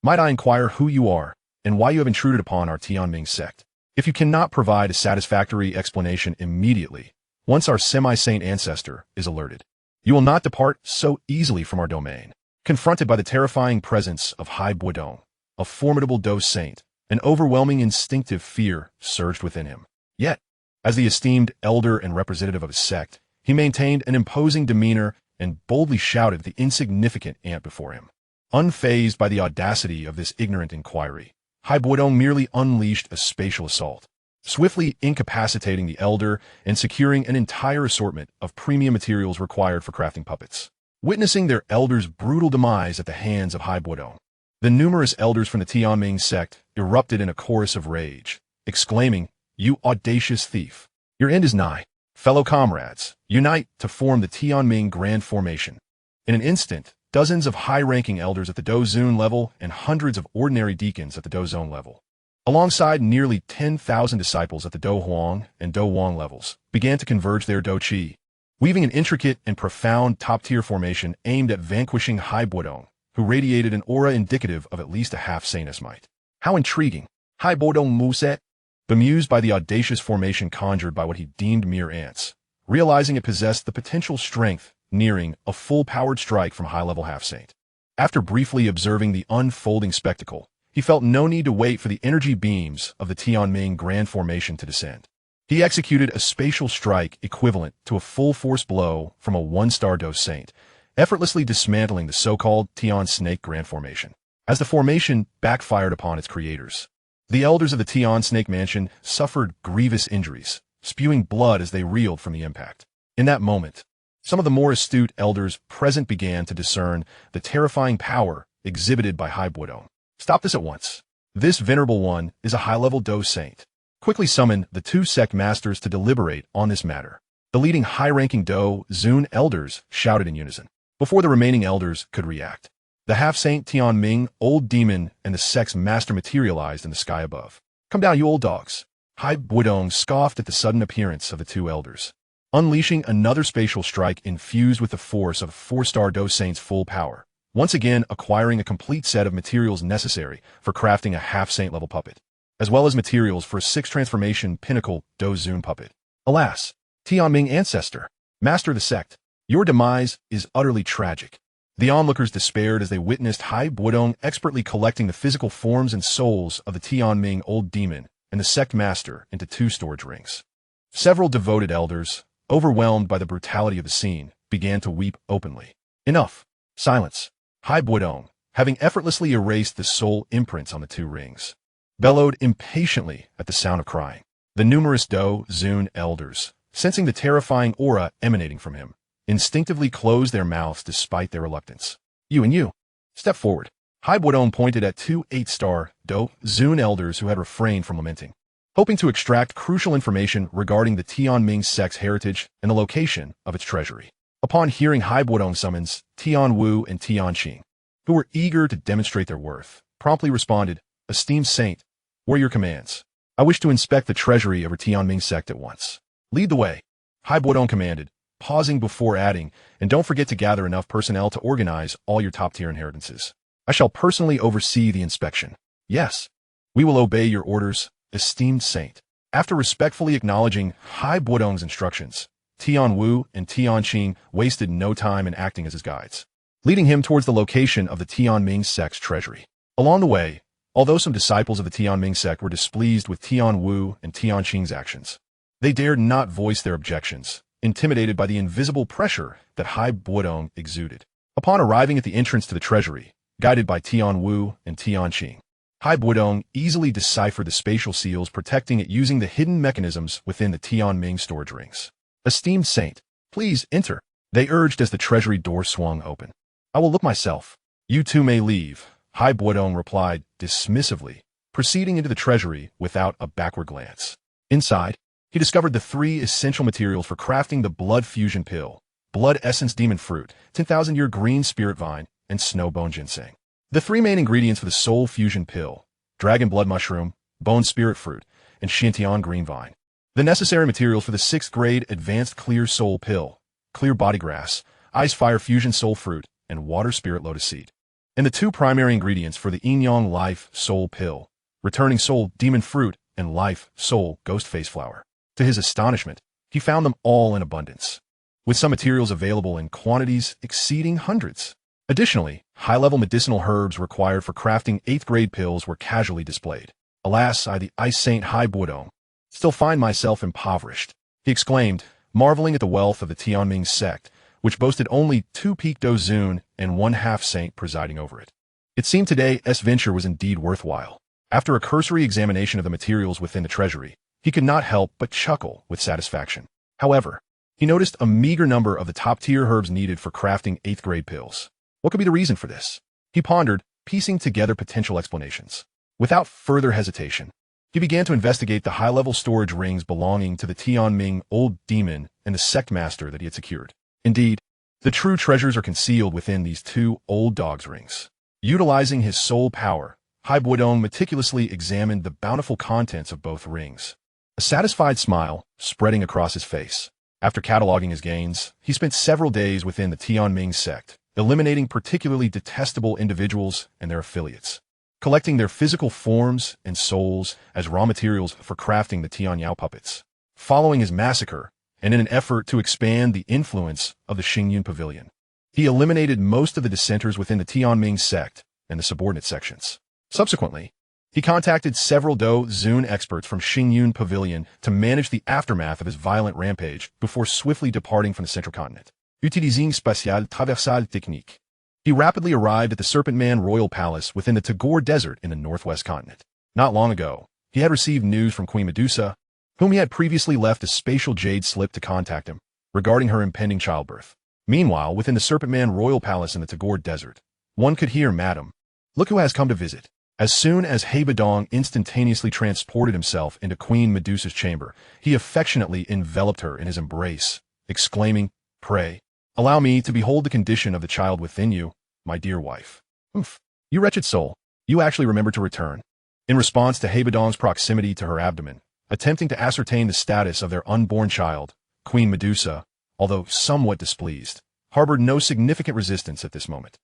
Might I inquire who you are and why you have intruded upon our Tianming sect? If you cannot provide a satisfactory explanation immediately, once our semi-saint ancestor is alerted, you will not depart so easily from our domain. Confronted by the terrifying presence of Hai Bodong, a formidable Dou saint, an overwhelming instinctive fear surged within him. Yet, as the esteemed elder and representative of his sect, he maintained an imposing demeanor and boldly shouted at the insignificant ant before him. Unfazed by the audacity of this ignorant inquiry, Hai Bodong merely unleashed a spatial assault, swiftly incapacitating the elder and securing an entire assortment of premium materials required for crafting puppets. Witnessing their elder's brutal demise at the hands of Hai Bodong, the numerous elders from the Tianming sect erupted in a chorus of rage, exclaiming, "You audacious thief! Your end is nigh. Fellow comrades, unite to form the Tianming Grand Formation." In an instant, dozens of high-ranking elders at the Dozun level and hundreds of ordinary deacons at the Dozone level, alongside nearly 10,000 disciples at the Dou Huang and Dou Wang levels, began to converge their Dou Qi, weaving an intricate and profound top-tier formation aimed at vanquishing Hai Bodong, who radiated an aura indicative of at least a half-saintess might. How intriguing! Hai Bodong Muset, bemused by the audacious formation conjured by what he deemed mere ants, realizing it possessed the potential strength nearing a full-powered strike from high-level half-saint. After briefly observing the unfolding spectacle, he felt no need to wait for the energy beams of the Tianming Grand Formation to descend. He executed a spatial strike equivalent to a full-force blow from a one-star Dou Saint, effortlessly dismantling the so-called Tian Snake Grand Formation. As the formation backfired upon its creators, the elders of the Tian Snake Mansion suffered grievous injuries, spewing blood as they reeled from the impact. In that moment, some of the more astute elders present began to discern the terrifying power exhibited by Hai Bodong. Stop this at once. This venerable one is a high-level Dou Saint. Quickly summon the two sect masters to deliberate on this matter. The leading high-ranking Dou Zun elders shouted in unison. Before the remaining elders could react, the half-saint Tianming, old demon, and the sect's master materialized in the sky above. Come down, you old dogs. Hai Bodong scoffed at the sudden appearance of the two elders, unleashing another spatial strike infused with the force of 4-star Dou Saint's full power, once again acquiring a complete set of materials necessary for crafting a half-saint level puppet, as well as materials for a 6th transformation pinnacle Dou Zun puppet. Alas, Tianming ancestor, master of the sect, your demise is utterly tragic. The onlookers despaired as they witnessed Hai Bodong expertly collecting the physical forms and souls of the Tianming old demon and the sect master into 2 storage rings. Several devoted elders, overwhelmed by the brutality of the scene, began to weep openly. Enough. Silence. Hai Bodong, having effortlessly erased the soul imprints on the 2 rings, bellowed impatiently at the sound of crying. The numerous Dou Zun elders, sensing the terrifying aura emanating from him, instinctively closed their mouths despite their reluctance. You and you, step forward. Hai Bodong pointed at 2 8-star Dou Zun elders who had refrained from lamenting, hoping to extract crucial information regarding the Tianming sect's heritage and the location of its treasury. Upon hearing Hai Bodong's summons, Tian Wu and Tian Qing, who were eager to demonstrate their worth, promptly responded, Esteemed Saint, what are your commands? I wish to inspect the treasury of our Tianming sect at once. Lead the way. Hai Bodong commanded, pausing before adding, and don't forget to gather enough personnel to organize all your top-tier inheritances. I shall personally oversee the inspection. Yes, we will obey your orders, esteemed saint. After respectfully acknowledging Hai Bodong's instructions, Tian Wu and Tian Qing wasted no time in acting as his guides, leading him towards the location of the Tianming sect's treasury. Along the way, although some disciples of the Tianming sect were displeased with Tian Wu and Tian Qing's actions, they dared not voice their objections, intimidated by the invisible pressure that Hai Bodong exuded. Upon arriving at the entrance to the treasury, guided by Tian Wu and Tian Qing, Hai Bodong easily deciphered the spatial seals protecting it using the hidden mechanisms within the Tianming storage rings. Esteemed saint, please enter, they urged as the treasury door swung open. I will look myself. You two may leave, Hai Bodong replied dismissively, proceeding into the treasury without a backward glance. Inside, he discovered the 3 essential materials for crafting the Blood Fusion Pill, Blood Essence Demon Fruit, 10,000-year Green Spirit Vine, and Snowbone Ginseng. The 3 main ingredients for the Soul Fusion Pill, Dragon Blood Mushroom, Bone Spirit Fruit, and Shintian Green Vine. The necessary materials for the 6th grade Advanced Clear Soul Pill, Clear Body Grass, Ice Fire Fusion Soul Fruit, and Water Spirit Lotus Seed. And the 2 primary ingredients for the Yin-Yang Life Soul Pill, Returning Soul Demon Fruit, and Life Soul Ghost Face Flower. To his astonishment, he found them all in abundance, with some materials available in quantities exceeding hundreds. Additionally, high-level medicinal herbs required for crafting 8th grade pills were casually displayed. Alas, I, the Ice Saint Hai Bodong, still find myself impoverished, he exclaimed, marveling at the wealth of the Tianming sect, which boasted only 2 peak Dou Zun and 1 half-saint presiding over it. It seemed today's venture was indeed worthwhile. After a cursory examination of the materials within the treasury, he could not help but chuckle with satisfaction. However, he noticed a meager number of the top-tier herbs needed for crafting 8th grade pills. What could be the reason for this? He pondered, piecing together potential explanations. Without further hesitation, he began to investigate the high-level storage rings belonging to the Tianming old demon and the sect master that he had secured. Indeed, the true treasures are concealed within these 2 old dogs' rings. Utilizing his soul power, Hai Bodong meticulously examined the bountiful contents of both rings, a satisfied smile spreading across his face. After cataloging his gains, he spent several days within the Tianming sect, eliminating particularly detestable individuals and their affiliates. collecting their physical forms and souls as raw materials for crafting the Tianyao puppets. Following his massacre, and in an effort to expand the influence of the Xingyun Pavilion, he eliminated most of the dissenters within the Tianming sect and the subordinate sections. Subsequently, he contacted several Dou Zun experts from Xingyun Pavilion to manage the aftermath of his violent rampage before swiftly departing from the central continent. Utilising spatial traversal technique. He rapidly arrived at the Serpent Man Royal Palace within the Tagore Desert in the northwest continent. Not long ago, he had received news from Queen Medusa, whom he had previously left a spatial jade slip to contact him regarding her impending childbirth. Meanwhile, within the Serpent Man Royal Palace in the Tagore Desert, one could hear, "Madam, look who has come to visit." As soon as Bodong instantaneously transported himself into Queen Medusa's chamber, he affectionately enveloped her in his embrace, exclaiming, "Pray, allow me to behold the condition of the child within you, my dear wife." Oof. You wretched soul, you actually remembered to return. In response to Bodong's proximity to her abdomen, attempting to ascertain the status of their unborn child, Queen Medusa, although somewhat displeased, harbored no significant resistance at this moment.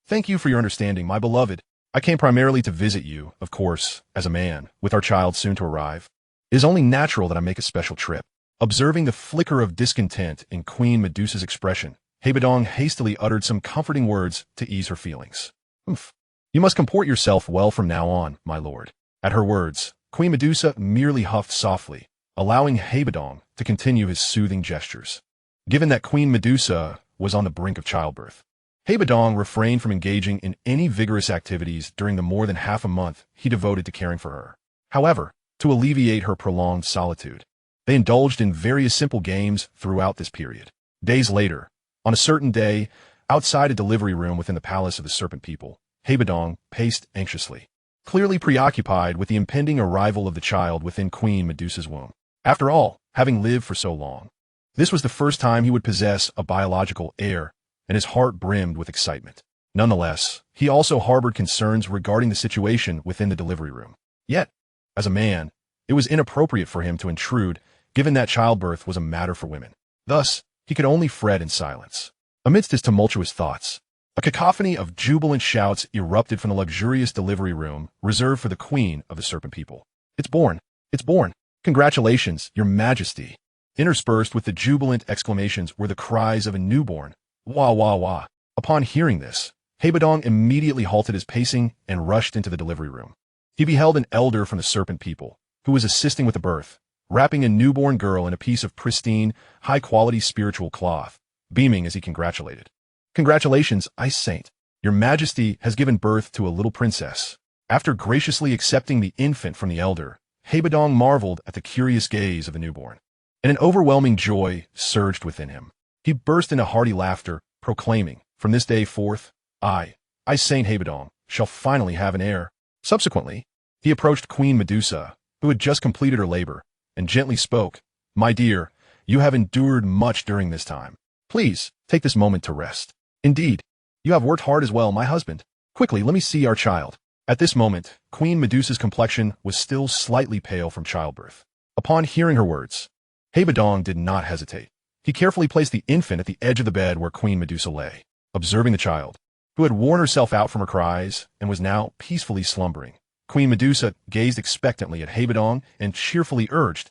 Thank you for your understanding, my beloved. I came primarily to visit you, of course, as a man, with our child soon to arrive. It is only natural that I make a special trip. Observing the flicker of discontent in Queen Medusa's expression, Bodong hastily uttered some comforting words to ease her feelings. "Oof. You must comport yourself well from now on, my lord." At her words, Queen Medusa merely huffed softly, allowing Bodong to continue his soothing gestures. Given that Queen Medusa was on the brink of childbirth, Bodong refrained from engaging in any vigorous activities during the more than half a month he devoted to caring for her. However, to alleviate her prolonged solitude, they indulged in various simple games throughout this period. Days later, on a certain day, outside a delivery room within the Palace of the Serpent People, Bodong paced anxiously, clearly preoccupied with the impending arrival of the child within Queen Medusa's womb. After all, having lived for so long, this was the first time he would possess a biological heir, and his heart brimmed with excitement. Nonetheless, he also harbored concerns regarding the situation within the delivery room. Yet, as a man, it was inappropriate for him to intrude, given that childbirth was a matter for women. Thus, he could only fret in silence. Amidst his tumultuous thoughts, a cacophony of jubilant shouts erupted from the luxurious delivery room reserved for the Queen of the Serpent People. "It's born! It's born! Congratulations, Your Majesty!" Interspersed with the jubilant exclamations were the cries of a newborn. "Wah, wah, wah." Upon hearing this, Bodong immediately halted his pacing and rushed into the delivery room. He beheld an elder from the Serpent People, who was assisting with the birth, wrapping a newborn girl in a piece of pristine, high-quality spiritual cloth, beaming as he congratulated. "Congratulations, Ice Saint. Your Majesty has given birth to a little princess." After graciously accepting the infant from the elder, Bodong marveled at the curious gaze of the newborn, and an overwhelming joy surged within him. He burst into hearty laughter, proclaiming, "From this day forth, I, Saint Bodong, shall finally have an heir." Subsequently, he approached Queen Medusa, who had just completed her labor, and gently spoke, "My dear, you have endured much during this time. Please, take this moment to rest. Indeed, you have worked hard as well, my husband. Quickly, let me see our child." At this moment, Queen Medusa's complexion was still slightly pale from childbirth. Upon hearing her words, Bodong did not hesitate. He carefully placed the infant at the edge of the bed where Queen Medusa lay. Observing the child, who had worn herself out from her cries and was now peacefully slumbering, Queen Medusa gazed expectantly at Bodong and cheerfully urged,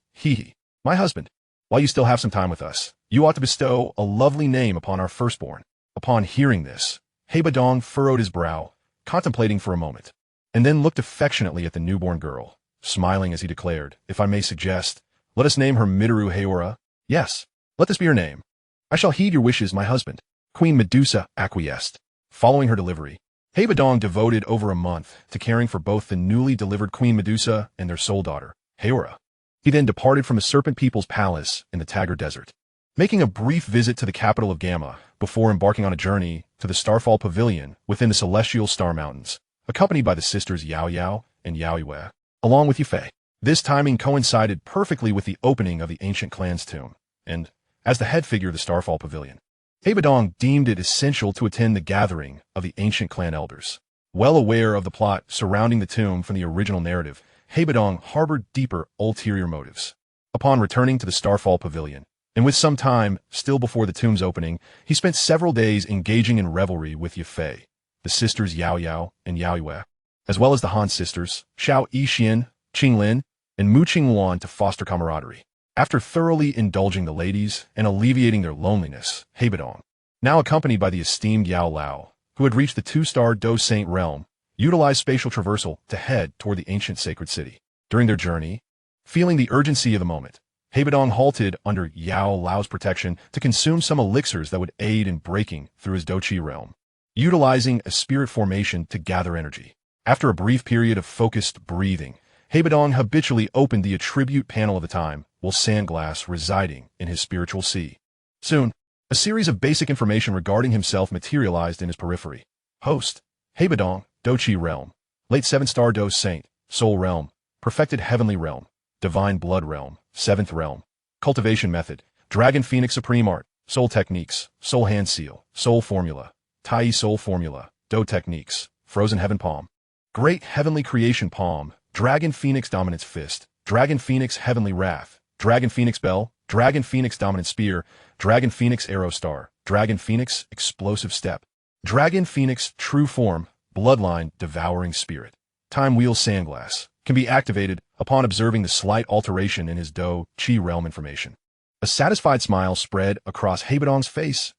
"My husband, while you still have some time with us, you ought to bestow a lovely name upon our firstborn." Upon hearing this, Bodong furrowed his brow, contemplating for a moment, and then looked affectionately at the newborn girl, smiling as he declared, "If I may suggest, let us name her Midoru Heora." "Yes, let this be her name. I shall heed your wishes, my husband." Queen Medusa acquiesced. Following her delivery, Bodong devoted over a month to caring for both the newly delivered Queen Medusa and their sole daughter, Heora. He then departed from the Serpent People's palace in the Tagore Desert, making a brief visit to the capital of Gamma before embarking on a journey to the Starfall Pavilion within the Celestial Star Mountains, accompanied by the sisters Yao Yao and Yao Yue, along with Yufei. This timing coincided perfectly with the opening of the ancient clan's tomb, and, as the head figure of the Starfall Pavilion, Bodong deemed it essential to attend the gathering of the ancient clan elders. Well aware of the plot surrounding the tomb from the original narrative, Bodong harbored deeper ulterior motives. Upon returning to the Starfall Pavilion, and with some time still before the tomb's opening, he spent several days engaging in revelry with Yufei, the sisters Yao Yao and Yao Yue. as well as the Han sisters, Xiao Yixian, Qinglin, and Mu Qingwan to foster camaraderie. After thoroughly indulging the ladies and alleviating their loneliness, Bodong, now accompanied by the esteemed Yao Lao, who had reached the 2-star Dou Saint realm, utilized spatial traversal to head toward the ancient sacred city. During their journey, feeling the urgency of the moment, Bodong halted under Yao Lao's protection to consume some elixirs that would aid in breaking through his Dou Qi realm, utilizing a spirit formation to gather energy. After a brief period of focused breathing, Bodong habitually opened the attribute panel of the time while Sandglass residing in his spiritual sea. Soon, a series of basic information regarding himself materialized in his periphery. Host, Bodong, Dou Qi realm, late 7-star Dou Saint, soul realm, perfected heavenly realm, divine blood realm, 7th realm, cultivation method, dragon phoenix supreme art, soul techniques, soul hand seal, soul formula, Tai soul formula, Dou techniques, frozen heaven palm, great heavenly creation palm, dragon phoenix dominance fist, dragon phoenix heavenly wrath, dragon phoenix bell, dragon phoenix dominant spear, dragon phoenix arrow star, dragon phoenix explosive step, dragon phoenix true form, bloodline devouring spirit. Time wheel Sandglass can be activated upon observing the slight alteration in his Dou Qi realm information. A satisfied smile spread across Bodong's face.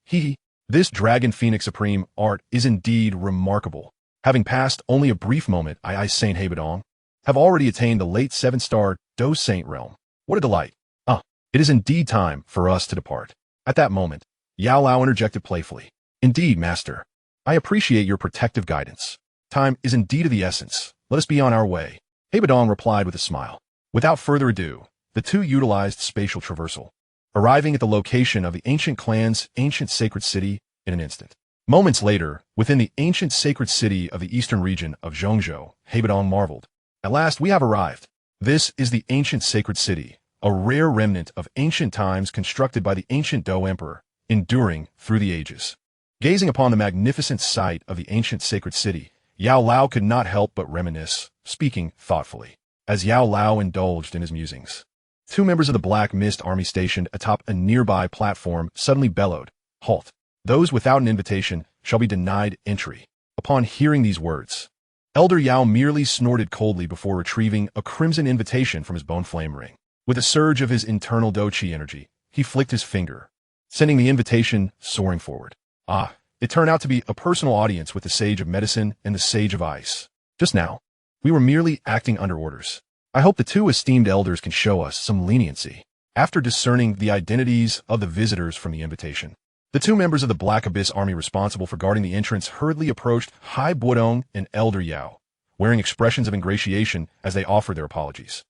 This dragon phoenix supreme art is indeed remarkable. Having passed only a brief moment, I Saint Bodong have already attained the late 7-star Dou Saint realm. What a delight. It is indeed time for us to depart. At that moment, Yao Lao interjected playfully. Indeed, master. I appreciate your protective guidance. Time is indeed of the essence. Let us be on our way. Bodong replied with a smile. Without further ado, the two utilized spatial traversal, arriving at the location of the ancient clan's ancient sacred city in an instant. Moments later, within the ancient sacred city of the eastern region of Zhongzhou, Bodong marveled. At last we have arrived. This is the ancient sacred city, a rare remnant of ancient times constructed by the ancient Dou Emperor, enduring through the ages. Gazing upon the magnificent sight of the ancient sacred city, Yao Lao could not help but reminisce, speaking thoughtfully. As Yao Lao indulged in his musings, 2 members of the Black Mist Army stationed atop a nearby platform suddenly bellowed, "Halt! Those without an invitation shall be denied entry." Upon hearing these words, Elder Yao merely snorted coldly before retrieving a crimson invitation from his bone flame ring. With a surge of his internal Dou Qi energy, he flicked his finger, sending the invitation soaring forward. It turned out to be a personal audience with the Sage of Medicine and the Sage of Ice. Just now, we were merely acting under orders. I hope the 2 esteemed elders can show us some leniency. After discerning the identities of the visitors from the invitation, the 2 members of the Black Abyss Army responsible for guarding the entrance hurriedly approached Bodong and Elder Yao, wearing expressions of ingratiation as they offered their apologies.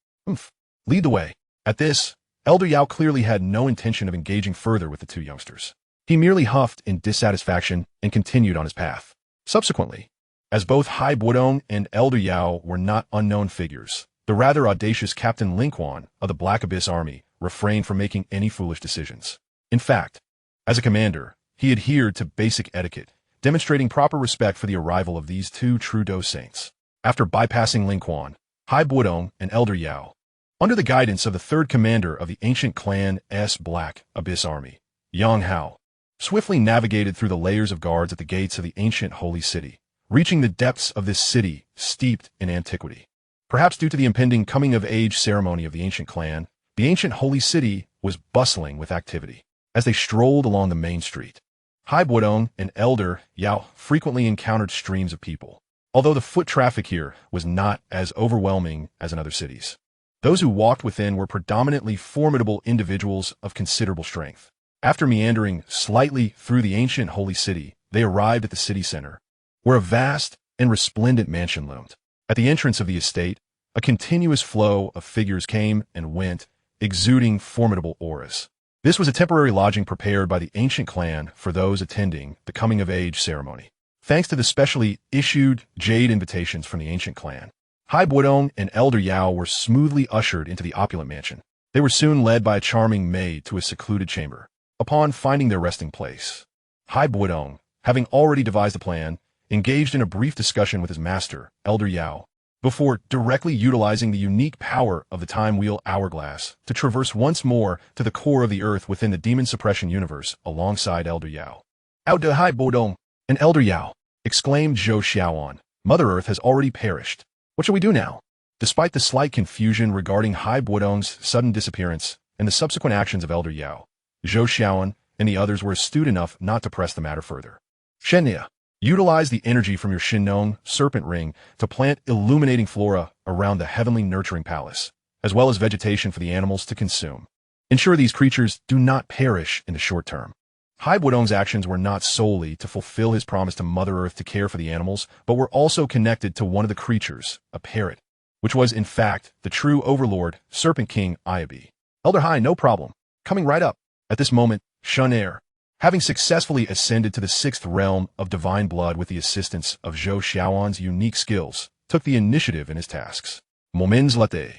Lead the way. At this, Elder Yao clearly had no intention of engaging further with the 2 youngsters. He merely huffed in dissatisfaction and continued on his path. Subsequently, as both Bodong and Elder Yao were not unknown figures, the rather audacious Captain Linquan of the Black Abyss Army refrained from making any foolish decisions. In fact, as a commander, he adhered to basic etiquette, demonstrating proper respect for the arrival of these 2 true Dou Saints. After bypassing Linquan, Bodong and Elder Yao, under the guidance of the 3rd commander of the ancient clan's Black Abyss Army, Yang Hao, swiftly navigated through the layers of guards at the gates of the ancient holy city, reaching the depths of this city steeped in antiquity. Perhaps due to the impending coming-of-age ceremony of the ancient clan, the ancient holy city was bustling with activity. As they strolled along the main street, Bodong and Elder Yao frequently encountered streams of people, although the foot traffic here was not as overwhelming as in other cities. Those who walked within were predominantly formidable individuals of considerable strength. After meandering slightly through the ancient holy city, they arrived at the city center, where a vast and resplendent mansion loomed. At the entrance of the estate, a continuous flow of figures came and went, exuding formidable auras. This was a temporary lodging prepared by the ancient clan for those attending the coming-of-age ceremony. Thanks to the specially issued jade invitations from the ancient clan, Bodong and Elder Yao were smoothly ushered into the opulent mansion. They were soon led by a charming maid to a secluded chamber. Upon finding their resting place, Bodong, having already devised a plan, engaged in a brief discussion with his master, Elder Yao, before directly utilizing the unique power of the time wheel Hourglass to traverse once more to the core of the earth within the demon suppression universe alongside Elder Yao. "Out to Bodong and Elder Yao!" exclaimed Zhou Xiaoan, Mother Earth has already perished. What shall we do now? Despite the slight confusion regarding Hai Bodong's sudden disappearance and the subsequent actions of Elder Yao, Zhou Xiaoan and the others were astute enough not to press the matter further. Shenya, utilize the energy from your Shinnong serpent ring to plant illuminating flora around the heavenly nurturing palace, as well as vegetation for the animals to consume. Ensure these creatures do not perish in the short term. Hai Bodong's actions were not solely to fulfill his promise to Mother Earth to care for the animals, but were also connected to one of the creatures, a parrot, which was, in fact, the true overlord, Serpent King Ayabi. Elder Hai, no problem. Coming right up. At this moment, Shun-Er, having successfully ascended to the 6th realm of divine blood with the assistance of Zhou Xiaoan's unique skills, took the initiative in his tasks. Moments later,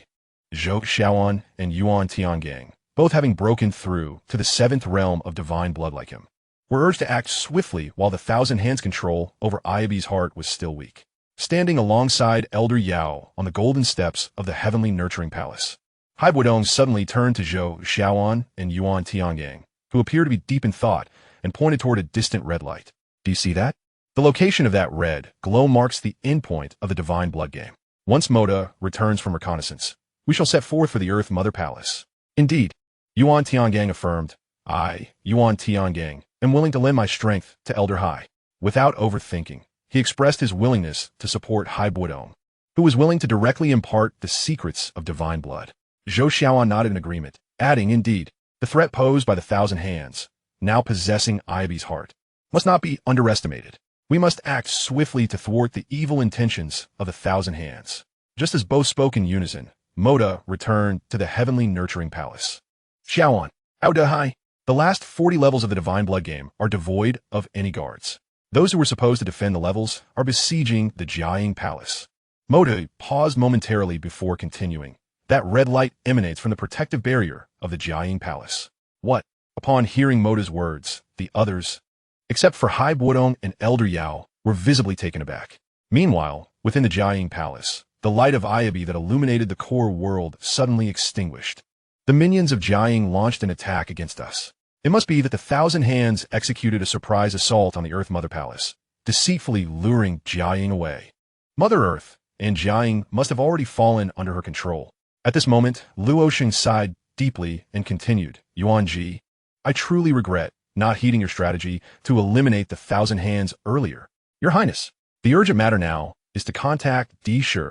Zhou Xiaoan and Yuan Tiangang, both having broken through to the 7th realm of divine blood like him, were urged to act swiftly while the Thousand Hands' control over Ayabi's heart was still weak. Standing alongside Elder Yao on the golden steps of the heavenly nurturing palace, Hai Bodong suddenly turned to Zhou Xiaoan and Yuan Tiangang, who appeared to be deep in thought, and pointed toward a distant red light. Do you see that? The location of that red glow marks the endpoint of the divine blood game. Once Moda returns from reconnaissance, we shall set forth for the Earth Mother Palace. Indeed, Yuan Tiangang affirmed, I, Yuan Tiangang, am willing to lend my strength to Elder Hai. Without overthinking, he expressed his willingness to support Hai Bodong, who was willing to directly impart the secrets of divine blood. Zhou Xiaoan nodded in agreement, adding, indeed, the threat posed by the Thousand Hands, now possessing Ayabi's heart, must not be underestimated. We must act swiftly to thwart the evil intentions of the Thousand Hands. Just as both spoke in unison, Moda returned to the heavenly nurturing palace. Xiaoan, Elder Hai, the last 40 levels of the divine blood game are devoid of any guards. Those who were supposed to defend the levels are besieging the Jiaying Palace. Moda paused momentarily before continuing. That red light emanates from the protective barrier of the Jiaying Palace. What? Upon hearing Moda's words, the others, except for Hai Bodong and Elder Yao, were visibly taken aback. Meanwhile, within the Jiaying Palace, the light of Ayabi that illuminated the core world suddenly extinguished. The minions of Jiaying launched an attack against us. It must be that the Thousand Hands executed a surprise assault on the Earth Mother Palace, deceitfully luring Jiaying away. Mother Earth and Jiaying must have already fallen under her control. At this moment, Luosheng sighed deeply and continued, Yuan Ji, I truly regret not heeding your strategy to eliminate the Thousand Hands earlier. Your Highness, the urgent matter now is to contact Di Shi.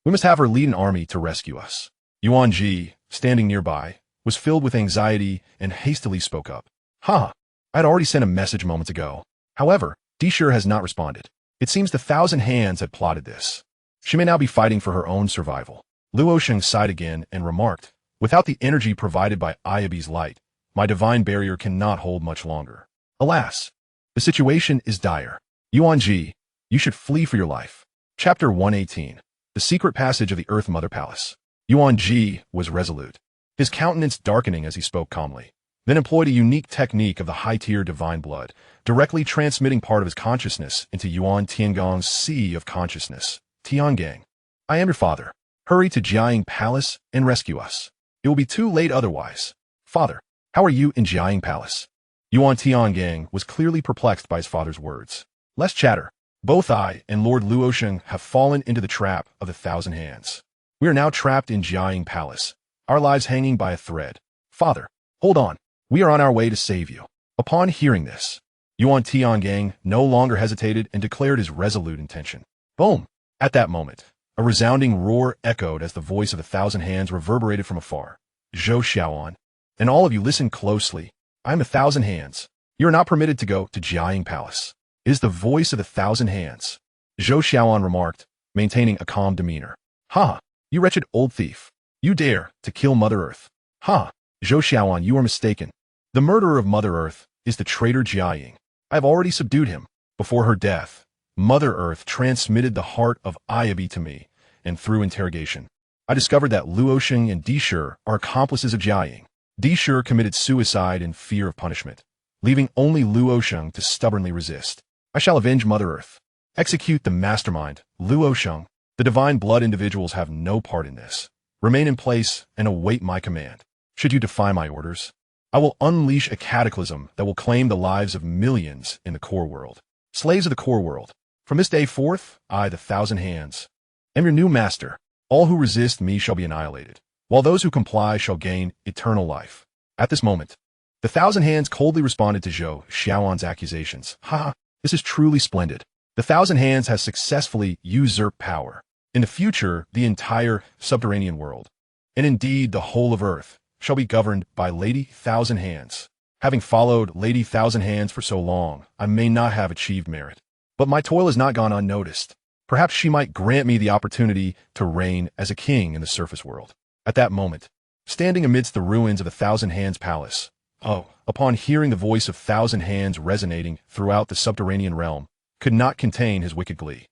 We must have her lead an army to rescue us. Yuan Ji, standing nearby, was filled with anxiety and hastily spoke up. I had already sent a message moments ago. However, Di Shi has not responded. It seems the Thousand Hands had plotted this. She may now be fighting for her own survival. Luosheng sighed again and remarked, without the energy provided by Ayabi's light, my divine barrier cannot hold much longer. Alas, the situation is dire. Yuan Ji, you should flee for your life. Chapter 118. The Secret Passage of the Earth Mother Palace. Yuan Ji was resolute, his countenance darkening as he spoke calmly, then employed a unique technique of the high-tier divine blood, directly transmitting part of his consciousness into Yuan Tiangang's sea of consciousness. Tiangang, I am your father. Hurry to Jiaying Palace and rescue us. It will be too late otherwise. Father, how are you in Jiaying Palace? Yuan Tiangang was clearly perplexed by his father's words. Less chatter. Both I and Lord Luosheng have fallen into the trap of the Thousand Hands. We are now trapped in Jiaying Palace, our lives hanging by a thread. Father, hold on. We are on our way to save you. Upon hearing this, Yuan Tiangang no longer hesitated and declared his resolute intention. Boom! At that moment, a resounding roar echoed as the voice of the Thousand Hands reverberated from afar. Zhou Xiaoan, and all of you listen closely. I am the Thousand Hands. You are not permitted to go to Jiaying Palace. It is the voice of the Thousand Hands. Zhou Xiaoan remarked, maintaining a calm demeanor. You wretched old thief. You dare to kill Mother Earth. Zhou Xiaoan, you are mistaken. The murderer of Mother Earth is the traitor Jiaying. I have already subdued him. Before her death, Mother Earth transmitted the heart of Ayabi to me, and through interrogation, I discovered that Luosheng and Di Shi are accomplices of Jiaying. Di Shi committed suicide in fear of punishment, leaving only Luosheng to stubbornly resist. I shall avenge Mother Earth. Execute the mastermind, Luosheng. The divine blood individuals have no part in this. Remain in place and await my command. Should you defy my orders, I will unleash a cataclysm that will claim the lives of millions in the core world. Slaves of the core world, From this day forth, I, the Thousand Hands, am your new master. All who resist me shall be annihilated, while those who comply shall gain eternal life. At this moment, the Thousand Hands coldly responded to Zhou Xiaoan's accusations. Ha! This is truly splendid. The Thousand Hands has successfully usurped power. In the future, the entire subterranean world, and indeed the whole of Earth, shall be governed by Lady Thousand Hands. Having followed Lady Thousand Hands for so long, I may not have achieved merit. But my toil has not gone unnoticed. Perhaps she might grant me the opportunity to reign as a king in the surface world. At that moment, standing amidst the ruins of the Thousand Hands Palace, upon hearing the voice of Thousand Hands resonating throughout the subterranean realm, could not contain his wicked glee.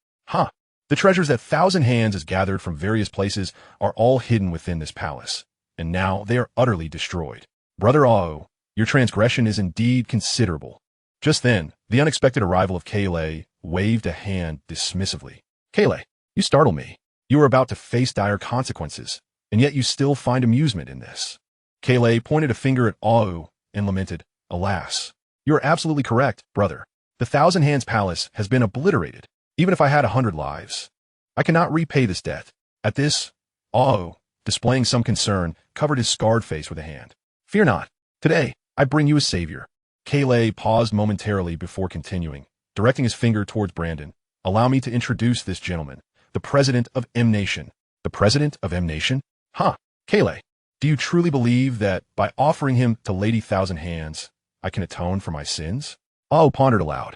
The treasures that Thousand Hands has gathered from various places are all hidden within this palace, and now they are utterly destroyed. Brother Ao, your transgression is indeed considerable. Just then, the unexpected arrival of Kayle waved a hand dismissively. Kayle, you startle me. You are about to face dire consequences, and yet you still find amusement in this. Kayle pointed a finger at Ao and lamented, Alas, you are absolutely correct, brother. The Thousand Hands Palace has been obliterated. Even if I had 100 lives, I cannot repay this debt. At this, Ao, displaying some concern, covered his scarred face with a hand. Fear not. Today, I bring you a savior. Kayle paused momentarily before continuing, directing his finger towards Brandon. Allow me to introduce this gentleman, the president of M Nation. The president of M Nation? Kayle, do you truly believe that by offering him to Lady Thousand Hands, I can atone for my sins? Ao pondered aloud.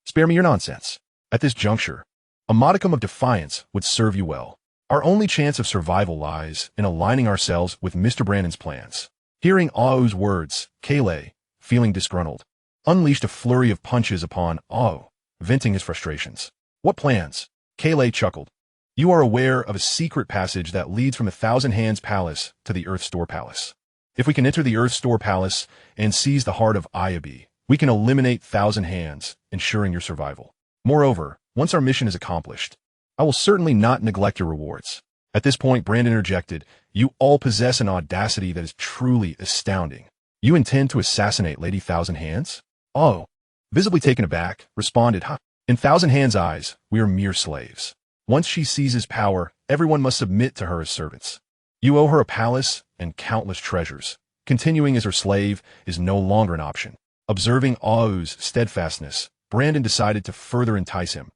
Spare me your nonsense. At this juncture, a modicum of defiance would serve you well. Our only chance of survival lies in aligning ourselves with Mr. Brandon's plans. Hearing Ao's words, Kayle, feeling disgruntled, unleashed a flurry of punches upon Ao, venting his frustrations. What plans? Kayle chuckled. You are aware of a secret passage that leads from the Thousand Hands Palace to the Earth Store Palace. If we can enter the Earth Store Palace and seize the heart of Ayabi, we can eliminate Thousand Hands, ensuring your survival. Moreover, once our mission is accomplished, I will certainly not neglect your rewards. At this point, Brandon interjected, You all possess an audacity that is truly astounding. You intend to assassinate Lady Thousand Hands? Ao, visibly taken aback, responded, In Thousand Hands' eyes, we are mere slaves. Once she seizes power, everyone must submit to her as servants. You owe her a palace and countless treasures. Continuing as her slave is no longer an option. Observing Ao's steadfastness, Brandon decided to further entice him.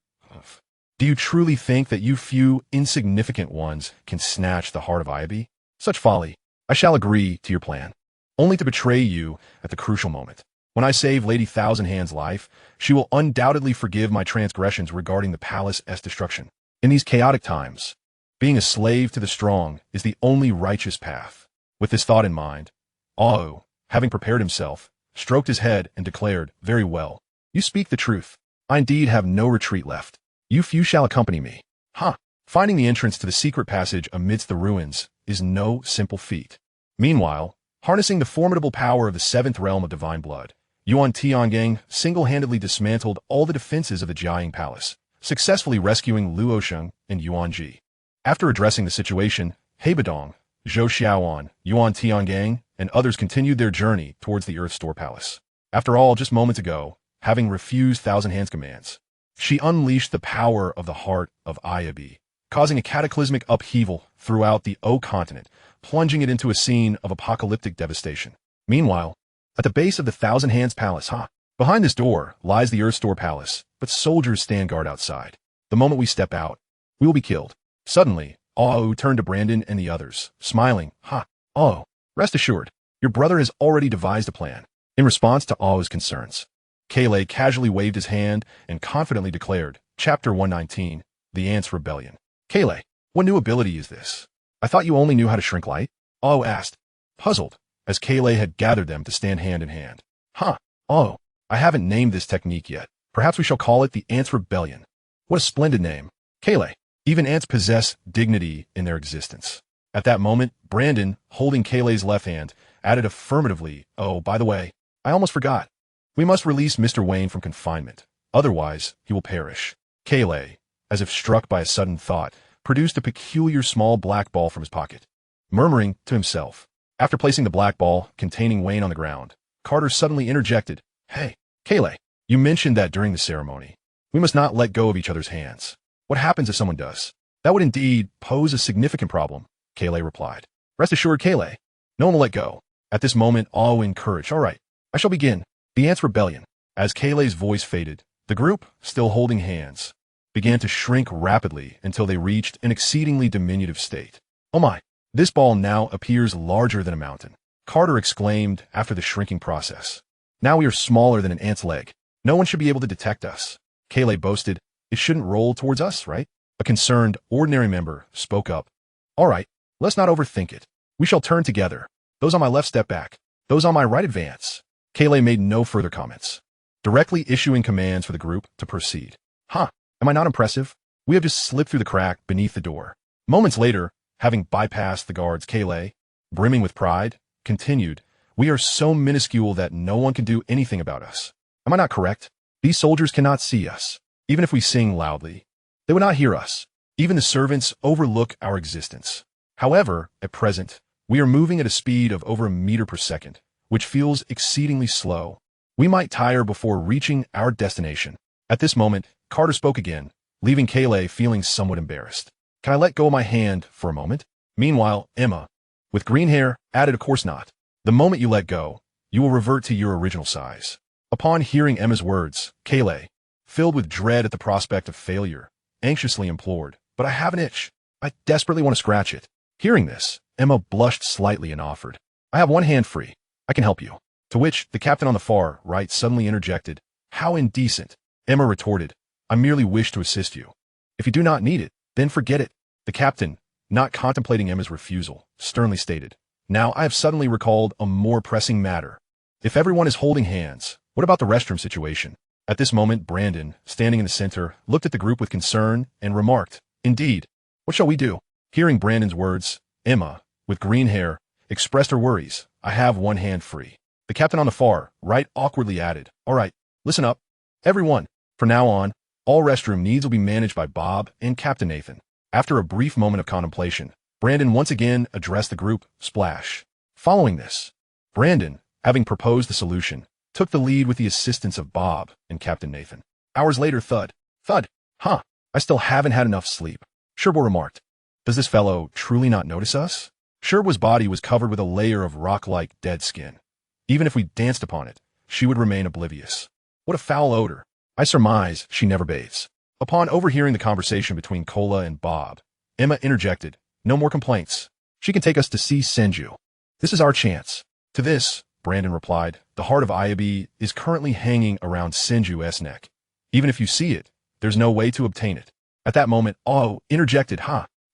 Do you truly think that you few insignificant ones can snatch the heart of Ayabi? Such folly. I shall agree to your plan, only to betray you at the crucial moment. When I save Lady Thousand Hands' life, she will undoubtedly forgive my transgressions regarding the palace's destruction. In these chaotic times, being a slave to the strong is the only righteous path. With this thought in mind, Ao, having prepared himself, stroked his head and declared, Very well. You speak the truth. I indeed have no retreat left. You few shall accompany me. Finding the entrance to the secret passage amidst the ruins is no simple feat. Meanwhile, harnessing the formidable power of the seventh realm of divine blood, Yuan Tiangang single-handedly dismantled all the defenses of the Jiaying Palace, successfully rescuing Luo Sheng and Yuan Ji. After addressing the situation, Bodong, Zhou Xiaoan, Yuan Tiangang, and others continued their journey towards the Earth Store Palace. After all, just moments ago, having refused Thousand Hands' commands, she unleashed the power of the heart of Ayabi, causing a cataclysmic upheaval throughout the O continent, plunging it into a scene of apocalyptic devastation. Meanwhile, at the base of the Thousand Hands Palace, behind this door lies the Earth Store Palace, but soldiers stand guard outside. The moment we step out, we will be killed. Suddenly, Ao turned to Brandon and the others, smiling. Ao, rest assured, your brother has already devised a plan. In response to Ao's concerns, Kayle casually waved his hand and confidently declared, Chapter 119, The Ants' Rebellion. Kayle, what new ability is this? I thought you only knew how to shrink light? Ao asked, puzzled, as Kayle had gathered them to stand hand in hand. Ao, I haven't named this technique yet. Perhaps we shall call it the Ants' Rebellion. What a splendid name. Kayle, even ants possess dignity in their existence. At that moment, Brandon, holding Kayle's left hand, added affirmatively, Oh, by the way, I almost forgot. We must release Mr. Wayne from confinement. Otherwise, he will perish. Kayle, as if struck by a sudden thought, produced a peculiar small black ball from his pocket. Murmuring to himself, after placing the black ball containing Wayne on the ground, Carter suddenly interjected, Hey, Kayle, you mentioned that during the ceremony, We must not let go of each other's hands. What happens if someone does? That would indeed pose a significant problem, Kaylee replied. Rest assured, Kaylee, no one will let go. At this moment, all encouraged. All right, I shall begin. The Ants' Rebellion. As Kaylee's voice faded, the group, still holding hands, began to shrink rapidly until they reached an exceedingly diminutive state. Oh my, this ball now appears larger than a mountain, Carter exclaimed after the shrinking process. Now we are smaller than an ant's leg. No one should be able to detect us. Kaylee boasted. It shouldn't roll towards us, right? A concerned, ordinary member spoke up. All right, let's not overthink it. We shall turn together. Those on my left step back. Those on my right advance. Kaylee made no further comments, directly issuing commands for the group to proceed. Huh, am I not impressive? We have just slipped through the crack beneath the door. Moments later, having bypassed the guards, Kaylee, brimming with pride, continued, we are so minuscule that no one can do anything about us. Am I not correct? These soldiers cannot see us. Even if we sing loudly, they would not hear us. Even the servants overlook our existence. However, at present, we are moving at a speed of over a meter per second, which feels exceedingly slow. We might tire before reaching our destination. At this moment, Carter spoke again, leaving Kaylee feeling somewhat embarrassed. Can I let go of my hand for a moment? Meanwhile, Emma, with green hair, added, of course not. The moment you let go, you will revert to your original size. Upon hearing Emma's words, Kaylee, filled with dread at the prospect of failure, anxiously implored, but I have an itch. I desperately want to scratch it. Hearing this, Emma blushed slightly and offered, I have one hand free. I can help you. To which the captain on the far right suddenly interjected, How indecent. Emma retorted, I merely wish to assist you. If you do not need it, then forget it. The captain, not contemplating Emma's refusal, sternly stated, Now I have suddenly recalled a more pressing matter. If everyone is holding hands, what about the restroom situation? At this moment, Brandon, standing in the center, looked at the group with concern and remarked, Indeed, what shall we do? Hearing Brandon's words, Emma, with green hair, expressed her worries. I have one hand free. The captain on the far right awkwardly added, All right, listen up. Everyone, from now on, all restroom needs will be managed by Bob and Captain Nathan. After a brief moment of contemplation, Brandon once again addressed the group, Splash. Following this, Brandon, having proposed the solution, took the lead with the assistance of Bob and Captain Nathan. Hours later, thud. Huh, I still haven't had enough sleep. Sherbo remarked. Does this fellow truly not notice us? Sherbo's body was covered with a layer of rock-like dead skin. Even if we danced upon it, she would remain oblivious. What a foul odor. I surmise she never bathes. Upon overhearing the conversation between Kola and Bob, Emma interjected, No more complaints. She can take us to see Senju. This is our chance. To this, Brandon replied, the heart of Ayabe is currently hanging around Senju's neck. Even if you see it, there's no way to obtain it. At that moment, Oh interjected,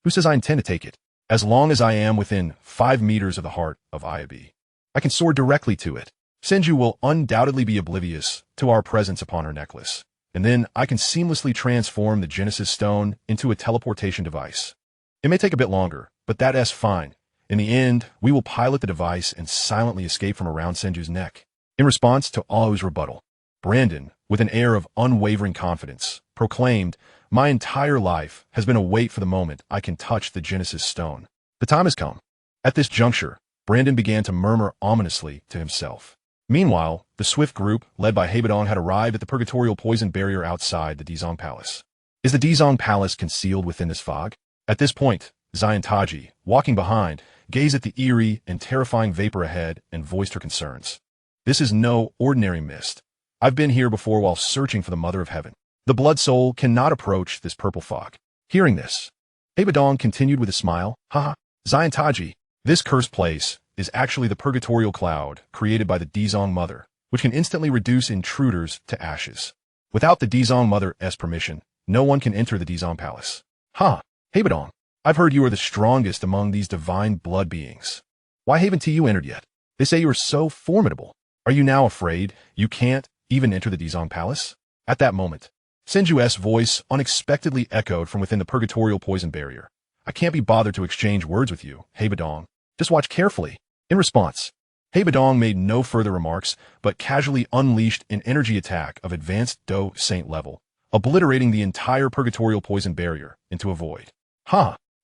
Who says I intend to take it? As long as I am within 5 meters of the heart of Ayabe, I can soar directly to it. Senju will undoubtedly be oblivious to our presence upon her necklace, and then I can seamlessly transform the Genesis Stone into a teleportation device. It may take a bit longer, but that's fine. In the end, we will pilot the device and silently escape from around Senju's neck. In response to Ao's rebuttal, Brandon, with an air of unwavering confidence, proclaimed, My entire life has been a wait for the moment I can touch the Genesis Stone. The time has come. At this juncture, Brandon began to murmur ominously to himself. Meanwhile, the swift group, led by Bodong, had arrived at the purgatorial poison barrier outside the Dizong Palace. Is the Dizong Palace concealed within this fog? At this point, Xiantaji, walking behind, gazed at the eerie and terrifying vapor ahead and voiced her concerns. This is no ordinary mist. I've been here before while searching for the Mother of Heaven. The blood soul cannot approach this purple fog. Hearing this, Bodong continued with a smile, Xiantaji, this cursed place is actually the purgatorial cloud created by the Dizong Mother, which can instantly reduce intruders to ashes. Without the Dizong Mother's permission, no one can enter the Dizong Palace. Bodong, I've heard you are the strongest among these divine blood beings. Why haven't you entered yet? They say you are so formidable. Are you now afraid you can't even enter the Dizong Palace? At that moment, Senju's voice unexpectedly echoed from within the purgatorial poison barrier. I can't be bothered to exchange words with you, Bodong. Just watch carefully. In response, Bodong made no further remarks, but casually unleashed an energy attack of advanced Dou Saint level, obliterating the entire purgatorial poison barrier into a void.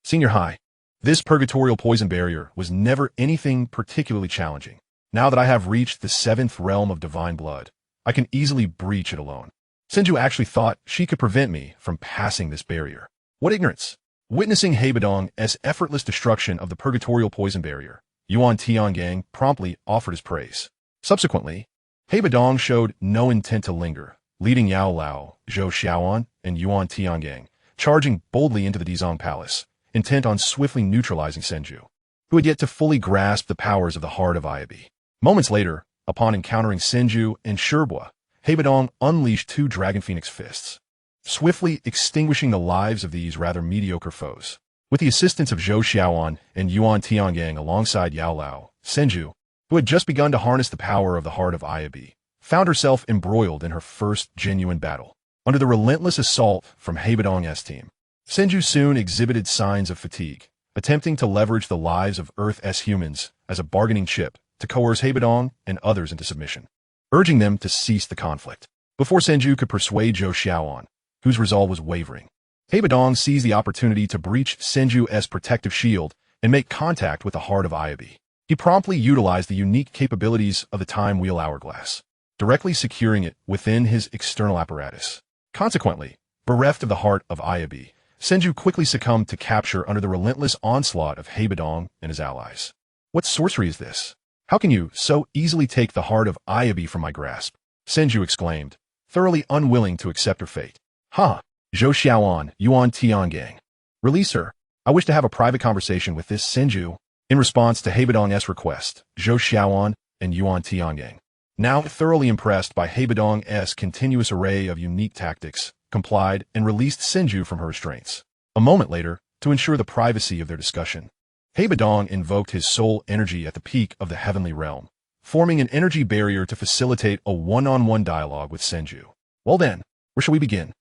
Senior High, this purgatorial poison barrier was never anything particularly challenging. Now that I have reached the 7th realm of divine blood, I can easily breach it alone. Senju actually thought she could prevent me from passing this barrier. What ignorance! Witnessing Bodong's effortless destruction of the purgatorial poison barrier, Yuan Tiangang promptly offered his praise. Subsequently, Bodong showed no intent to linger, leading Yao Lao, Zhou Xiaoan, and Yuan Tiangang, charging boldly into the Dizong Palace, intent on swiftly neutralizing Senju, who had yet to fully grasp the powers of the heart of Ayabi. Moments later, upon encountering Senju and Shirbua, Bodong unleashed 2 Dragon Phoenix fists, swiftly extinguishing the lives of these rather mediocre foes. With the assistance of Zhou Xiaoan and Yuan Tiangang alongside Yao Lao, Senju, who had just begun to harness the power of the heart of Ayabi, found herself embroiled in her first genuine battle. Under the relentless assault from Bodong's team, Senju soon exhibited signs of fatigue, attempting to leverage the lives of Earth's humans as a bargaining chip to coerce Bodong and others into submission, urging them to cease the conflict. Before Senju could persuade Zhou Xiaoan, whose resolve was wavering, Bodong seized the opportunity to breach Senju's protective shield and make contact with the heart of Ayabi. He promptly utilized the unique capabilities of the Time Wheel Hourglass, directly securing it within his external apparatus. Consequently, bereft of the heart of Ayabi, Senju quickly succumbed to capture under the relentless onslaught of Bodong and his allies. What sorcery is this? How can you so easily take the heart of Ayabi from my grasp? Senju exclaimed, thoroughly unwilling to accept her fate. Ha! Zhou Xiaoan, Yuan Tiangang. Release her. I wish to have a private conversation with this Senju. In response to Bodong's request, Zhou Xiaoan and Yuan Tiangang, now thoroughly impressed by Bodong's continuous array of unique tactics, complied and released Senju from her restraints. A moment later, to ensure the privacy of their discussion, Bodong invoked his soul energy at the peak of the heavenly realm, forming an energy barrier to facilitate a one-on-one dialogue with Senju. Well then, where shall we begin?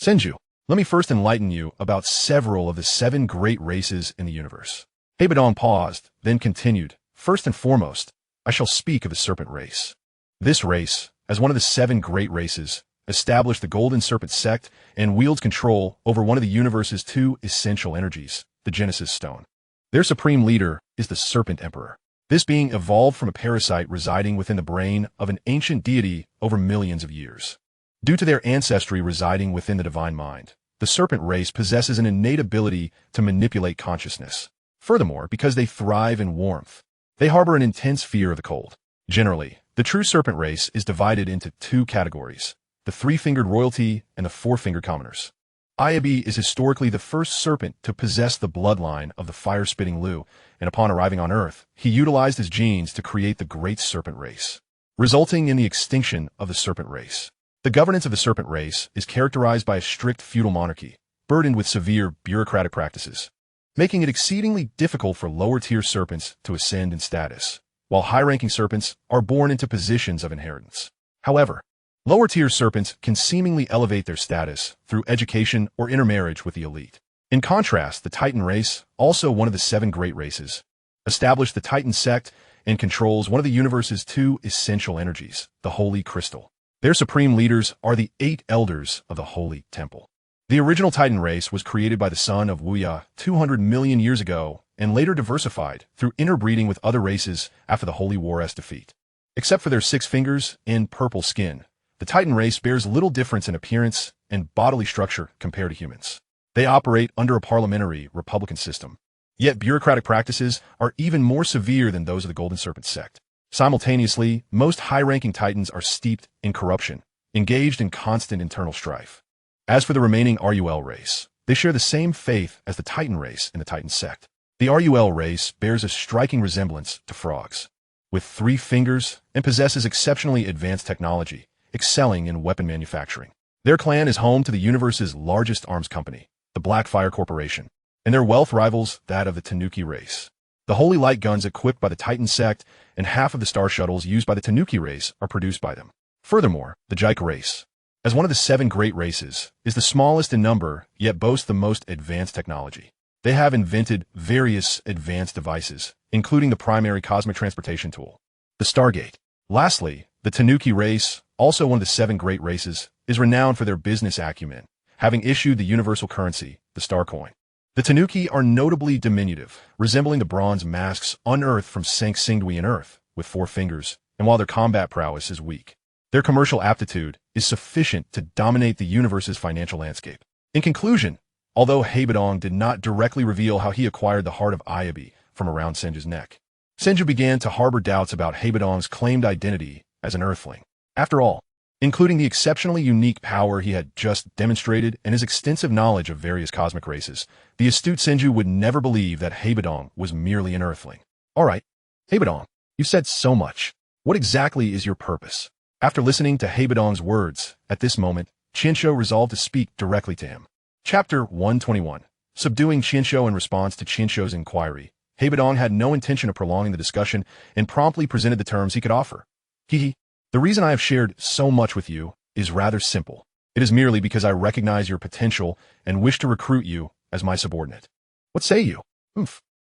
Senju, let me first enlighten you about several of the 7 great races in the universe. Bodong paused, then continued, first and foremost, I shall speak of the serpent race. This race, as one of the 7 great races, established the Golden Serpent sect and wields control over one of the universe's 2 essential energies, the Genesis Stone. Their supreme leader is the Serpent Emperor. This being evolved from a parasite residing within the brain of an ancient deity over millions of years. Due to their ancestry residing within the divine mind, the serpent race possesses an innate ability to manipulate consciousness. Furthermore, because they thrive in warmth, they harbor an intense fear of the cold. Generally, the true serpent race is divided into 2 categories, the 3-fingered royalty and the 4-fingered commoners. Ayabi is historically the first serpent to possess the bloodline of the fire-spitting Lu, and upon arriving on Earth, he utilized his genes to create the great serpent race, resulting in the extinction of the serpent race. The governance of the serpent race is characterized by a strict feudal monarchy, burdened with severe bureaucratic practices, making it exceedingly difficult for lower-tier serpents to ascend in status, while high-ranking serpents are born into positions of inheritance. However, lower-tier serpents can seemingly elevate their status through education or intermarriage with the elite. In contrast, the Titan race, also one of the 7 great races, established the Titan sect and controls one of the universe's 2 essential energies, the Holy Crystal. Their supreme leaders are the 8 elders of the Holy Temple. The original Titan race was created by the son of Wuya 200 million years ago and later diversified through interbreeding with other races after the Holy War's defeat. Except for their 6 fingers and purple skin, the Titan race bears little difference in appearance and bodily structure compared to humans. They operate under a parliamentary republican system, yet bureaucratic practices are even more severe than those of the Golden Serpent sect. Simultaneously, most high-ranking Titans are steeped in corruption, engaged in constant internal strife. As for the remaining RUL race, they share the same faith as the Titan race in the Titan sect. The RUL race bears a striking resemblance to frogs, with 3 fingers and possesses exceptionally advanced technology, excelling in weapon manufacturing. Their clan is home to the universe's largest arms company, the Blackfire Corporation, and their wealth rivals that of the Tanuki race. The holy light guns equipped by the Titan sect and half of the star shuttles used by the Tanuki race are produced by them. Furthermore, the Jaika race, as one of the 7 great races, is the smallest in number, yet boasts the most advanced technology. They have invented various advanced devices, including the primary cosmic transportation tool, the Stargate. Lastly, the Tanuki race, also one of the 7 great races, is renowned for their business acumen, having issued the universal currency, the Star Coin. The Tanuki are notably diminutive, resembling the bronze masks unearthed from Sank Singdui in Earth, with 4 fingers, and while their combat prowess is weak. Their commercial aptitude is sufficient to dominate the universe's financial landscape. In conclusion, although Bodong did not directly reveal how he acquired the heart of Ayabi from around Senju's neck, Senju began to harbor doubts about Bodong's claimed identity as an Earthling. After all, including the exceptionally unique power he had just demonstrated and his extensive knowledge of various cosmic races, the astute Senju would never believe that Bodong was merely an Earthling. All right, Bodong, you've said so much. What exactly is your purpose? After listening to Bodong's words, at this moment, Qinsho resolved to speak directly to him. Chapter 121. Subduing Qinsho. In response to Qinsho's inquiry, Bodong had no intention of prolonging the discussion and promptly presented the terms he could offer. The reason I have shared so much with you is rather simple. It is merely because I recognize your potential and wish to recruit you as my subordinate. What say you?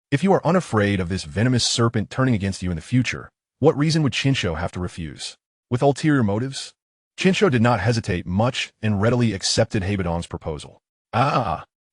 If you are unafraid of this venomous serpent turning against you in the future, what reason would Qinsho have to refuse? With ulterior motives? Qinsho did not hesitate much and readily accepted Bodong's proposal.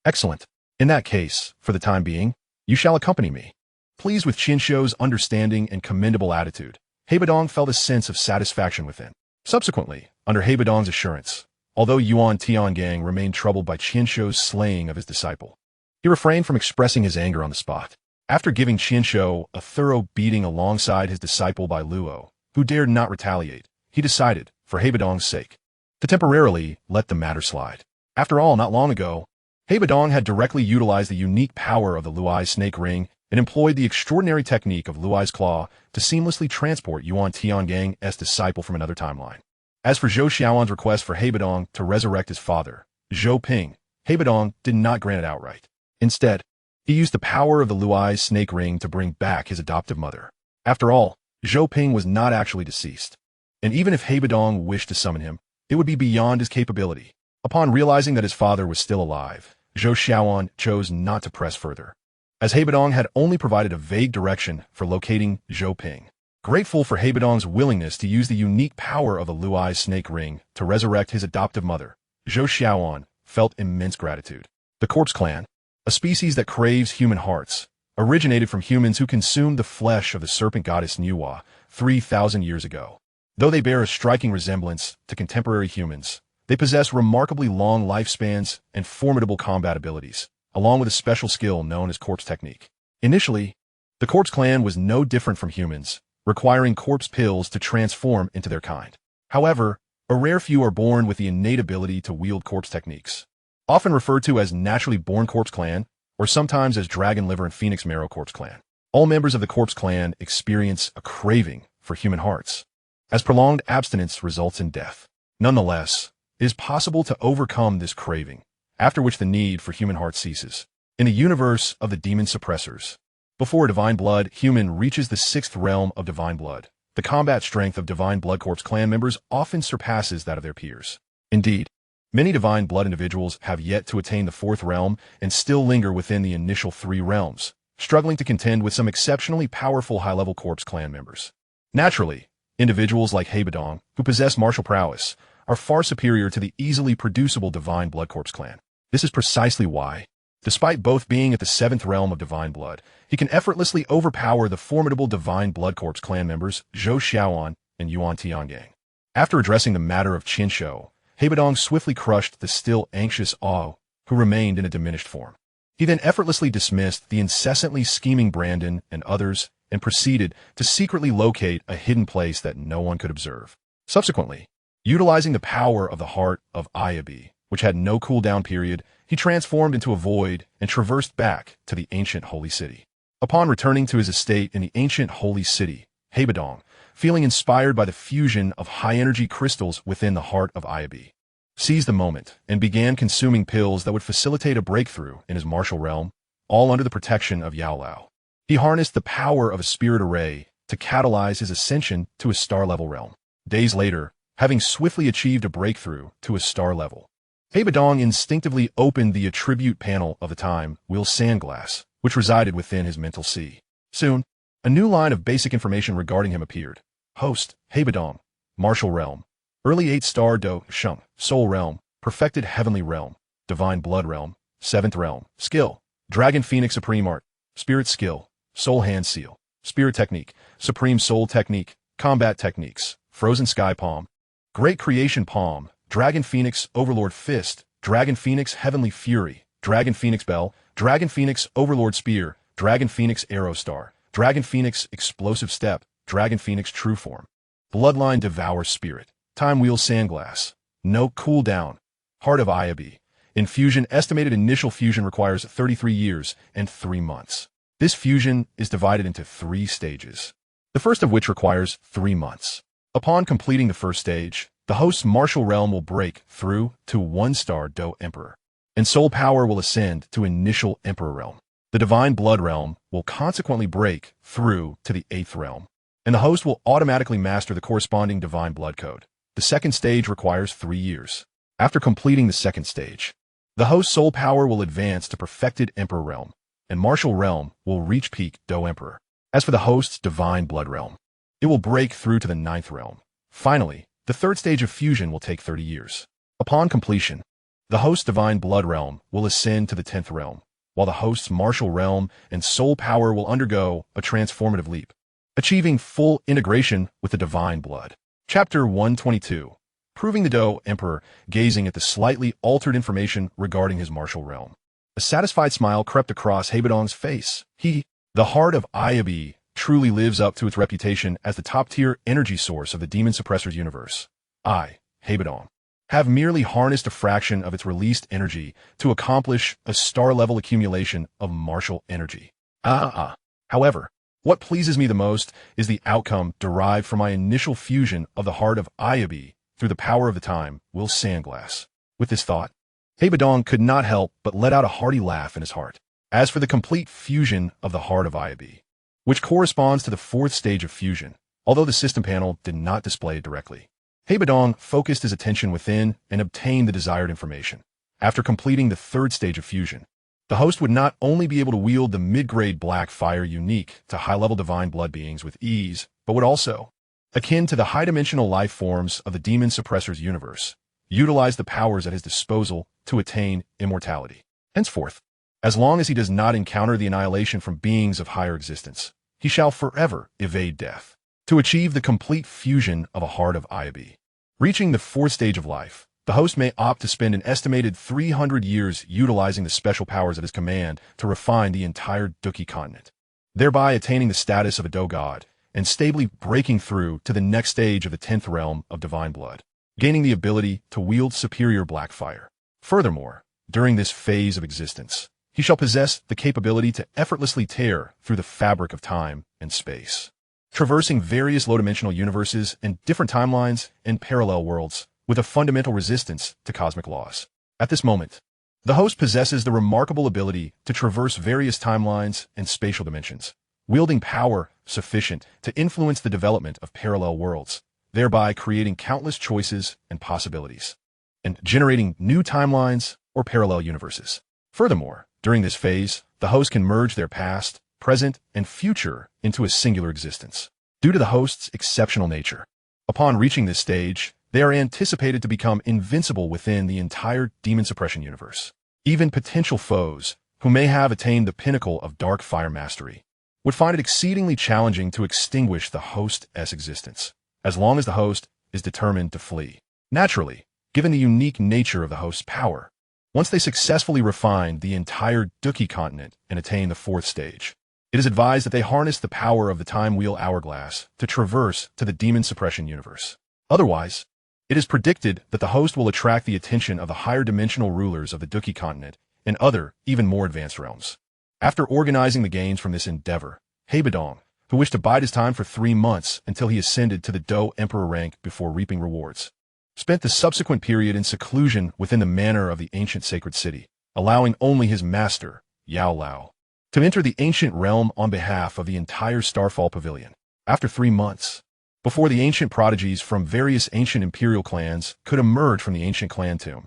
Excellent. In that case, for the time being, you shall accompany me. Pleased with Qinsho's understanding and commendable attitude, Bodong felt a sense of satisfaction within. Subsequently, under Bodong's assurance, although Yuan Tiangang remained troubled by Qinsho's slaying of his disciple, he refrained from expressing his anger on the spot. After giving Qinsho a thorough beating alongside his disciple by Luo, who dared not retaliate, he decided, for Bodong's sake, to temporarily let the matter slide. After all, not long ago, Bodong had directly utilized the unique power of the Luai snake ring and employed the extraordinary technique of Luai's claw to seamlessly transport Yuan Tiangang's disciple from another timeline. As for Zhou Xiaoan's request for Bodong to resurrect his father, Zhou Ping, Bodong did not grant it outright. Instead, he used the power of the Luai's snake ring to bring back his adoptive mother. After all, Zhou Ping was not actually deceased, and even if Bodong wished to summon him, it would be beyond his capability. Upon realizing that his father was still alive, Zhou Xiaoan chose not to press further, as Bodong had only provided a vague direction for locating Zhou Ping. Grateful for Bodong's willingness to use the unique power of the Luai's snake ring to resurrect his adoptive mother, Zhou Xiaoan felt immense gratitude. The Corpse Clan, a species that craves human hearts, originated from humans who consumed the flesh of the serpent goddess Nuwa 3,000 years ago. Though they bear a striking resemblance to contemporary humans, they possess remarkably long lifespans and formidable combat abilities, along with a special skill known as corpse technique. Initially, the Corpse Clan was no different from humans, requiring corpse pills to transform into their kind. However, a rare few are born with the innate ability to wield corpse techniques. Often referred to as naturally born Corpse Clan, or sometimes as Dragon Liver and Phoenix Marrow Corpse Clan. All members of the Corpse Clan experience a craving for human hearts, as prolonged abstinence results in death. Nonetheless, it is possible to overcome this craving, after which the need for human hearts ceases. In the universe of the demon suppressors, before Divine Blood human reaches the 6th realm of Divine Blood, the combat strength of Divine Blood Corpse Clan members often surpasses that of their peers. Indeed, many Divine Blood individuals have yet to attain the 4th realm and still linger within the initial 3 realms, struggling to contend with some exceptionally powerful high-level Corpse Clan members. Naturally, individuals like Bodong, who possess martial prowess, are far superior to the easily producible Divine Blood Corpse Clan. This is precisely why, despite both being at the 7th realm of Divine Blood, he can effortlessly overpower the formidable Divine Blood Corpse Clan members Zhou Xiaoan and Yuan Tiangang. After addressing the matter of Qinsho, Bodong swiftly crushed the still anxious Ao, who remained in a diminished form. He then effortlessly dismissed the incessantly scheming Brandon and others and proceeded to secretly locate a hidden place that no one could observe. Subsequently, utilizing the power of the heart of Ayabi, which had no cooldown period, he transformed into a void and traversed back to the ancient holy city. Upon returning to his estate in the ancient holy city, Bodong, feeling inspired by the fusion of high-energy crystals within the heart of Ayabi, seized the moment and began consuming pills that would facilitate a breakthrough in his martial realm, all under the protection of Yao Lao. He harnessed the power of a spirit array to catalyze his ascension to a star-level realm. Days later, having swiftly achieved a breakthrough to a star level, Bodong instinctively opened the attribute panel of the Time Wheel Sandglass, which resided within his mental sea. Soon, a new line of basic information regarding him appeared. Host, Bodong, Martial Realm, Early 8-star Dou Qi, Soul Realm, Perfected Heavenly Realm, Divine Blood Realm, 7th Realm, Skill, Dragon Phoenix Supreme Art, Spirit Skill, Soul Hand Seal, Spirit Technique, Supreme Soul Technique, Combat Techniques, Frozen Sky Palm, Great Creation Palm, Dragon Phoenix Overlord Fist, Dragon Phoenix Heavenly Fury, Dragon Phoenix Bell, Dragon Phoenix Overlord Spear, Dragon Phoenix Arrow Star, Dragon Phoenix Explosive Step, Dragon Phoenix True Form. Bloodline Devour Spirit, Time Wheel Sandglass, no cooldown, Heart of Iabi. Infusion estimated initial fusion requires 33 years and 3 months. This fusion is divided into 3 stages, the first of which requires 3 months. Upon completing the first stage, the host's martial realm will break through to 1-star Dou Emperor, and soul power will ascend to initial Emperor realm. The Divine Blood realm will consequently break through to the 8th realm, and the host will automatically master the corresponding Divine Blood code. The second stage requires 3 years. After completing the second stage, the host's soul power will advance to perfected Emperor realm, and martial realm will reach peak Dou Emperor. As for the host's Divine Blood realm, it will break through to the 9th realm. Finally, the third stage of fusion will take 30 years. Upon completion, the host's Divine Blood realm will ascend to the 10th realm, while the host's martial realm and soul power will undergo a transformative leap, achieving full integration with the Divine Blood. Chapter 122. Proving the Dou Emperor, gazing at the slightly altered information regarding his martial realm. A satisfied smile crept across Bodong's face. The Heart of Iabi, truly lives up to its reputation as the top-tier energy source of the Demon Suppressor's universe. Bodong, have merely harnessed a fraction of its released energy to accomplish a star-level accumulation of martial energy. However, what pleases me the most is the outcome derived from my initial fusion of the Heart of Iabi through the power of the Time Wheel Sandglass. With this thought, Bodong could not help but let out a hearty laugh in his heart. As for the complete fusion of the Heart of Iabi, which corresponds to the 4th stage of fusion, although the system panel did not display it directly, Bodong focused his attention within and obtained the desired information. After completing the 3rd stage of fusion, the host would not only be able to wield the mid-grade black fire unique to high-level divine blood beings with ease, but would also, akin to the high-dimensional life forms of the Demon Suppressor's universe, utilize the powers at his disposal to attain immortality. Henceforth, as long as he does not encounter the annihilation from beings of higher existence, he shall forever evade death. To achieve the complete fusion of a Heart of Iabi, reaching the 4th stage of life, the host may opt to spend an estimated 300 years utilizing the special powers at his command to refine the entire Dou Qi continent, thereby attaining the status of a Dou God and stably breaking through to the next stage of the 10th realm of Divine Blood, gaining the ability to wield superior black fire. Furthermore, during this phase of existence, he shall possess the capability to effortlessly tear through the fabric of time and space, traversing various low-dimensional universes and different timelines and parallel worlds with a fundamental resistance to cosmic laws. At this moment, the host possesses the remarkable ability to traverse various timelines and spatial dimensions, wielding power sufficient to influence the development of parallel worlds, thereby creating countless choices and possibilities, and generating new timelines or parallel universes. Furthermore, during this phase, the host can merge their past, present, and future into a singular existence. Due to the host's exceptional nature, upon reaching this stage, they are anticipated to become invincible within the entire Demon Suppression universe. Even potential foes, who may have attained the pinnacle of dark fire mastery, would find it exceedingly challenging to extinguish the host's existence, as long as the host is determined to flee. Naturally, given the unique nature of the host's power, once they successfully refine the entire Dou Qi continent and attain the 4th stage, it is advised that they harness the power of the Time Wheel Hourglass to traverse to the Demon Suppression universe. Otherwise, it is predicted that the host will attract the attention of the higher dimensional rulers of the Dou Qi continent and other, even more advanced realms. After organizing the gains from this endeavor, Bodong, who wished to bide his time for 3 months until he ascended to the Dou Emperor rank before reaping rewards, spent the subsequent period in seclusion within the manor of the ancient sacred city, allowing only his master, Yao Lao, to enter the ancient realm on behalf of the entire Starfall Pavilion. After 3 months, before the ancient prodigies from various ancient imperial clans could emerge from the ancient clan tomb,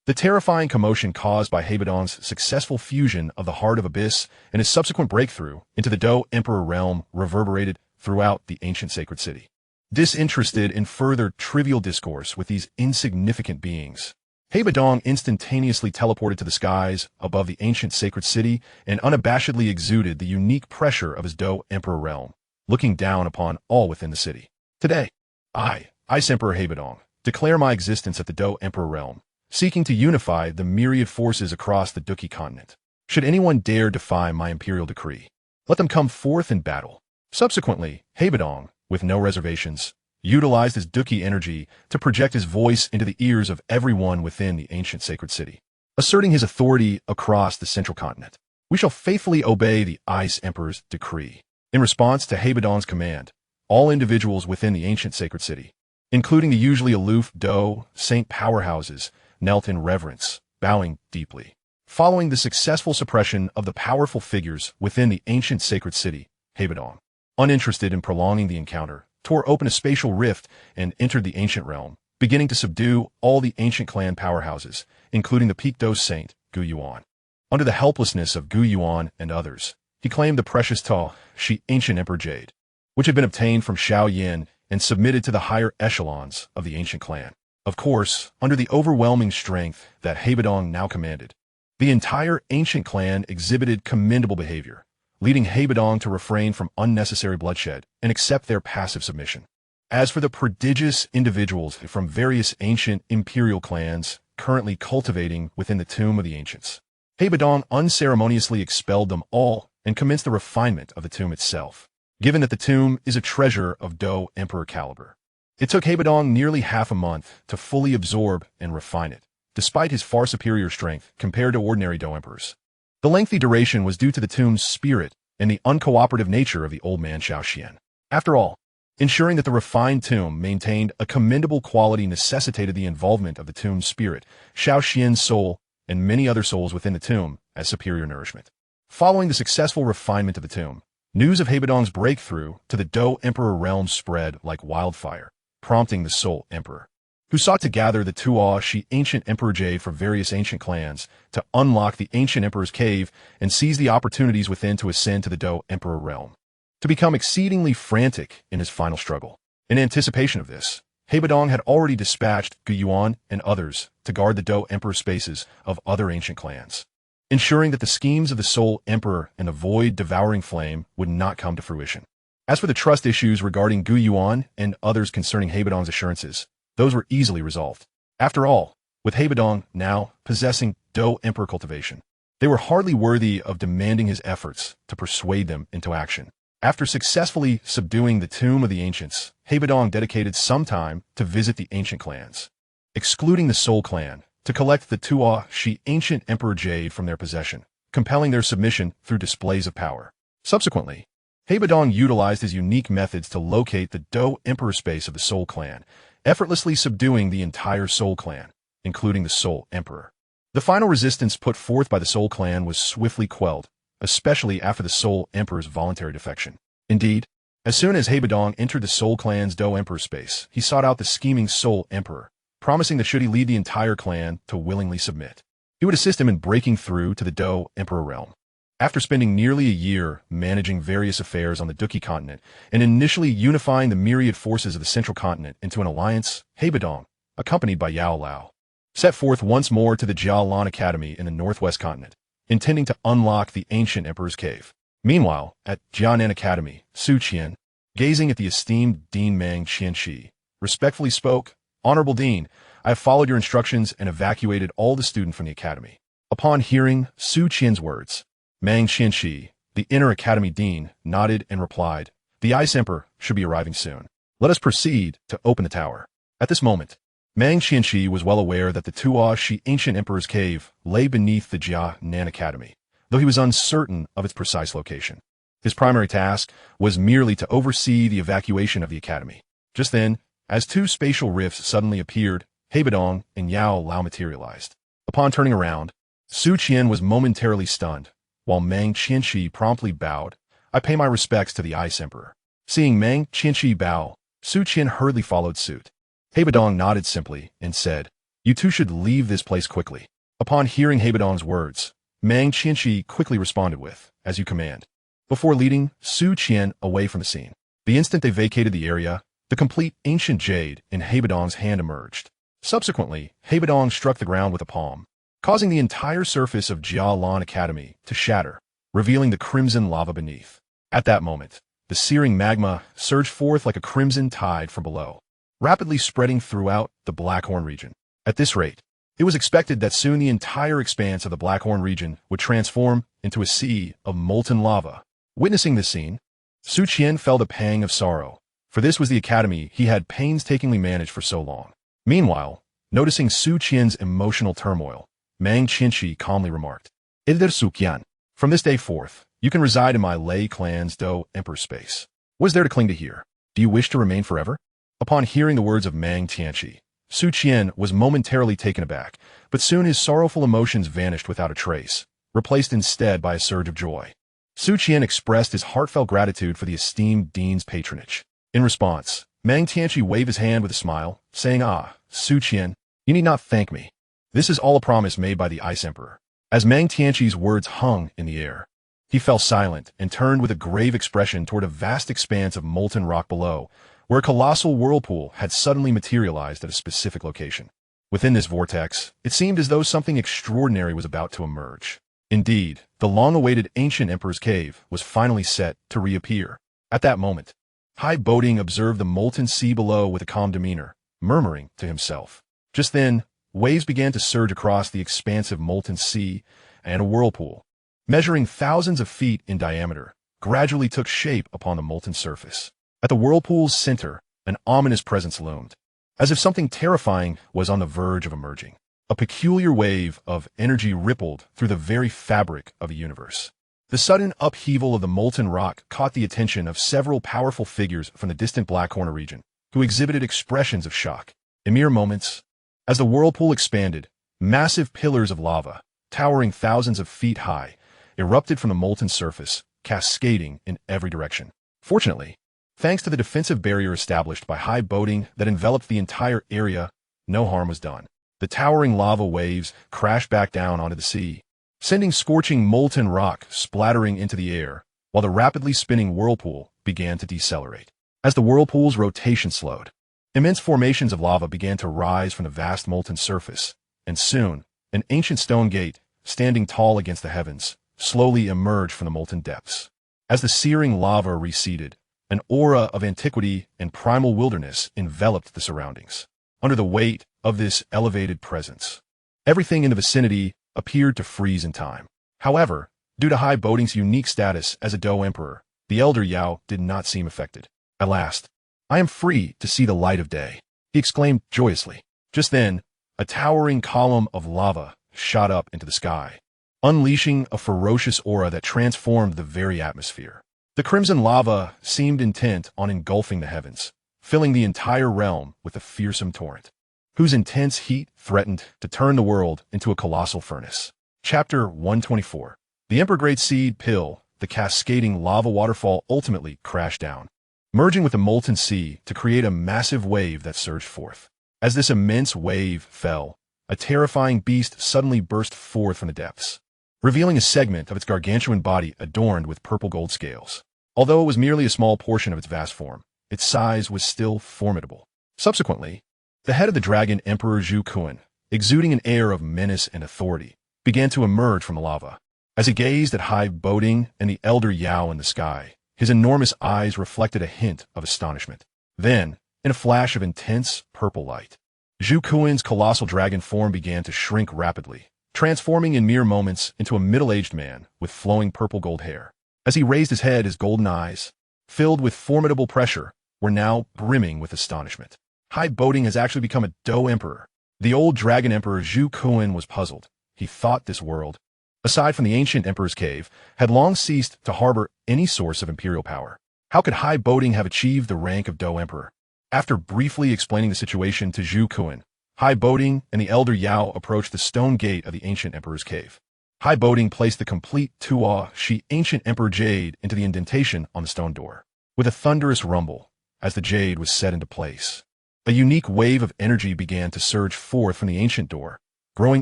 the terrifying commotion caused by Bodong's successful fusion of the Heart of Abyss and his subsequent breakthrough into the Dou Emperor realm reverberated throughout the ancient sacred city. Disinterested in further trivial discourse with these insignificant beings, Bodong instantaneously teleported to the skies above the ancient sacred city and unabashedly exuded the unique pressure of his Dou Emperor realm, looking down upon all within the city. Today, I, Ice Emperor Bodong, declare my existence at the Dou Emperor realm, seeking to unify the myriad forces across the Dou Qi continent. Should anyone dare defy my imperial decree, let them come forth in battle. Subsequently, Bodong, with no reservations, utilized his Dou Qi energy to project his voice into the ears of everyone within the ancient sacred city, asserting his authority across the central continent. We shall faithfully obey the Ice Emperor's decree. In response to Bodong's command, all individuals within the ancient sacred city, including the usually aloof Dou Saint powerhouses, knelt in reverence, bowing deeply. Following the successful suppression of the powerful figures within the ancient sacred city, Bodong, uninterested in prolonging the encounter, tore open a spatial rift and entered the ancient realm, beginning to subdue all the ancient clan powerhouses, including the peak Dou Saint, Gu Yuan. Under the helplessness of Gu Yuan and others, he claimed the precious Dou Qi ancient emperor jade, which had been obtained from Xiao Yin and submitted to the higher echelons of the ancient clan. Of course, under the overwhelming strength that Bodong now commanded, the entire ancient clan exhibited commendable behavior, leading Bodong to refrain from unnecessary bloodshed and accept their passive submission. As for the prodigious individuals from various ancient imperial clans currently cultivating within the tomb of the ancients, Bodong unceremoniously expelled them all and commenced the refinement of the tomb itself, given that the tomb is a treasure of Dou Emperor caliber. It took Bodong nearly half a month to fully absorb and refine it, despite his far superior strength compared to ordinary Dou Emperors. The lengthy duration was due to the tomb's spirit and the uncooperative nature of the old man Xiao Xian. After all, ensuring that the refined tomb maintained a commendable quality necessitated the involvement of the tomb's spirit, Xiao Xian's soul, and many other souls within the tomb as superior nourishment. Following the successful refinement of the tomb, news of Bodong's breakthrough to the Dou Emperor realm spread like wildfire, prompting the Soul Emperor, who sought to gather the Dou Qi ancient emperor jade from various ancient clans to unlock the ancient emperor's cave and seize the opportunities within to ascend to the Dou Emperor realm, to become exceedingly frantic in his final struggle. In anticipation of this, Bodong had already dispatched Gu Yuan and others to guard the Dou Emperor spaces of other ancient clans, ensuring that the schemes of the Soul Emperor and the void-devouring flame would not come to fruition. As for the trust issues regarding Gu Yuan and others concerning Bodong's assurances, those were easily resolved. After all, with Bodong now possessing Dou Emperor cultivation, they were hardly worthy of demanding his efforts to persuade them into action. After successfully subduing the Tomb of the Ancients, Bodong dedicated some time to visit the ancient clans, excluding the Soul Clan, to collect the Dou Qi ancient emperor jade from their possession, compelling their submission through displays of power. Subsequently, Bodong utilized his unique methods to locate the Dou Emperor space of the Soul Clan, effortlessly subduing the entire Soul Clan, including the Soul Emperor. The final resistance put forth by the Soul Clan was swiftly quelled, especially after the Soul Emperor's voluntary defection. Indeed, as soon as Bodong entered the Soul Clan's Dou Emperor space, he sought out the scheming Soul Emperor, promising that should he lead the entire clan to willingly submit, he would assist him in breaking through to the Dou Emperor realm. After spending nearly a year managing various affairs on the Dou Qi continent and initially unifying the myriad forces of the central continent into an alliance, Bodong, accompanied by Yao Lao, set forth once more to the Jialan Academy in the northwest continent, intending to unlock the ancient emperor's cave. Meanwhile, at Jianan Academy, Su Qian, gazing at the esteemed Dean Mang Qianxi, respectfully spoke, "Honorable Dean, I have followed your instructions and evacuated all the students from the academy." Upon hearing Su Qian's words, Mang Qianxi, the inner academy dean, nodded and replied, "The Ice Emperor should be arriving soon. Let us proceed to open the tower." At this moment, Mang Qianxi was well aware that the Dou Qi ancient emperor's cave lay beneath the Jianan Academy, though he was uncertain of its precise location. His primary task was merely to oversee the evacuation of the academy. Just then, as two spatial rifts suddenly appeared, Bodong and Yao Lao materialized. Upon turning around, Su Qian was momentarily stunned, while Mang Qianxi promptly bowed. "I pay my respects to the Ice Emperor." Seeing Mang Qianxi bow, Su Qian hurriedly followed suit. Bodong nodded simply and said, "You two should leave this place quickly." Upon hearing Bodong's words, Mang Qianxi quickly responded with, "As you command," before leading Su Qian away from the scene. The instant they vacated the area, the complete ancient jade in Bodong's hand emerged. Subsequently, Bodong struck the ground with a palm, causing the entire surface of Jialan Academy to shatter, revealing the crimson lava beneath. At that moment, the searing magma surged forth like a crimson tide from below, rapidly spreading throughout the Blackhorn region. At this rate, it was expected that soon the entire expanse of the Blackhorn region would transform into a sea of molten lava. Witnessing this scene, Su Qian felt a pang of sorrow, for this was the academy he had painstakingly managed for so long. Meanwhile, noticing Su Qian's emotional turmoil, Mang Qinshi calmly remarked, "Ilder Su Qian, from this day forth, you can reside in my Lei clan's Dou Emperor space. What is there to cling to here? Do you wish to remain forever?" Upon hearing the words of Mang Tianchi, Su Qian was momentarily taken aback, but soon his sorrowful emotions vanished without a trace, replaced instead by a surge of joy. Su Qian expressed his heartfelt gratitude for the esteemed dean's patronage. In response, Mang Tianchi waved his hand with a smile, saying, "Ah, Su Qian, you need not thank me. This is all a promise made by the Ice Emperor." As Mang Tianchi's words hung in the air, he fell silent and turned with a grave expression toward a vast expanse of molten rock below, where a colossal whirlpool had suddenly materialized at a specific location. Within this vortex, it seemed as though something extraordinary was about to emerge. Indeed, the long-awaited ancient Emperor's cave was finally set to reappear. At that moment, Hai Bodong observed the molten sea below with a calm demeanor, murmuring to himself. Just then, waves began to surge across the expansive molten sea, and a whirlpool, measuring thousands of feet in diameter, gradually took shape upon the molten surface. At the whirlpool's center, an ominous presence loomed, as if something terrifying was on the verge of emerging. A peculiar wave of energy rippled through the very fabric of the universe. The sudden upheaval of the molten rock caught the attention of several powerful figures from the distant Blackhorn region, who exhibited expressions of shock. In mere moments, as the whirlpool expanded, massive pillars of lava, towering thousands of feet high, erupted from the molten surface, cascading in every direction. Fortunately, thanks to the defensive barrier established by Hai Bodong that enveloped the entire area, no harm was done. The towering lava waves crashed back down onto the sea, sending scorching molten rock splattering into the air, while the rapidly spinning whirlpool began to decelerate. As the whirlpool's rotation slowed, immense formations of lava began to rise from the vast molten surface, and soon, an ancient stone gate, standing tall against the heavens, slowly emerged from the molten depths. As the searing lava receded, an aura of antiquity and primal wilderness enveloped the surroundings. Under the weight of this elevated presence, everything in the vicinity appeared to freeze in time. However, due to Hai Bodong's unique status as a Dou Emperor, the elder Yao did not seem affected. At last, "I am free to see the light of day," he exclaimed joyously. Just then, a towering column of lava shot up into the sky, unleashing a ferocious aura that transformed the very atmosphere. The crimson lava seemed intent on engulfing the heavens, filling the entire realm with a fearsome torrent, whose intense heat threatened to turn the world into a colossal furnace. Chapter 124. The Emperor Great Seed Pill, the cascading lava waterfall ultimately crashed down, merging with the molten sea to create a massive wave that surged forth. As this immense wave fell, a terrifying beast suddenly burst forth from the depths, revealing a segment of its gargantuan body adorned with purple gold scales. Although it was merely a small portion of its vast form, its size was still formidable. Subsequently, the head of the dragon Emperor Zhu Kun, exuding an air of menace and authority, began to emerge from the lava. As he gazed at Hai Bodong and the elder Yao in the sky, his enormous eyes reflected a hint of astonishment. Then, in a flash of intense purple light, Zhu Kun's colossal dragon form began to shrink rapidly, transforming in mere moments into a middle-aged man with flowing purple gold hair. As he raised his head, his golden eyes, filled with formidable pressure, were now brimming with astonishment. Hai Bodong has actually become a Dou Emperor. The old dragon emperor Zhu Kun was puzzled. He thought this world, aside from the ancient emperor's cave, had long ceased to harbor any source of imperial power. How could Hai Bodong have achieved the rank of Dou Emperor? After briefly explaining the situation to Zhu Kun, Hai Bodong and the elder Yao approached the stone gate of the ancient emperor's cave. Hai Bodong placed the complete Dou Qi ancient emperor jade into the indentation on the stone door. With a thunderous rumble, as the jade was set into place, a unique wave of energy began to surge forth from the ancient door, growing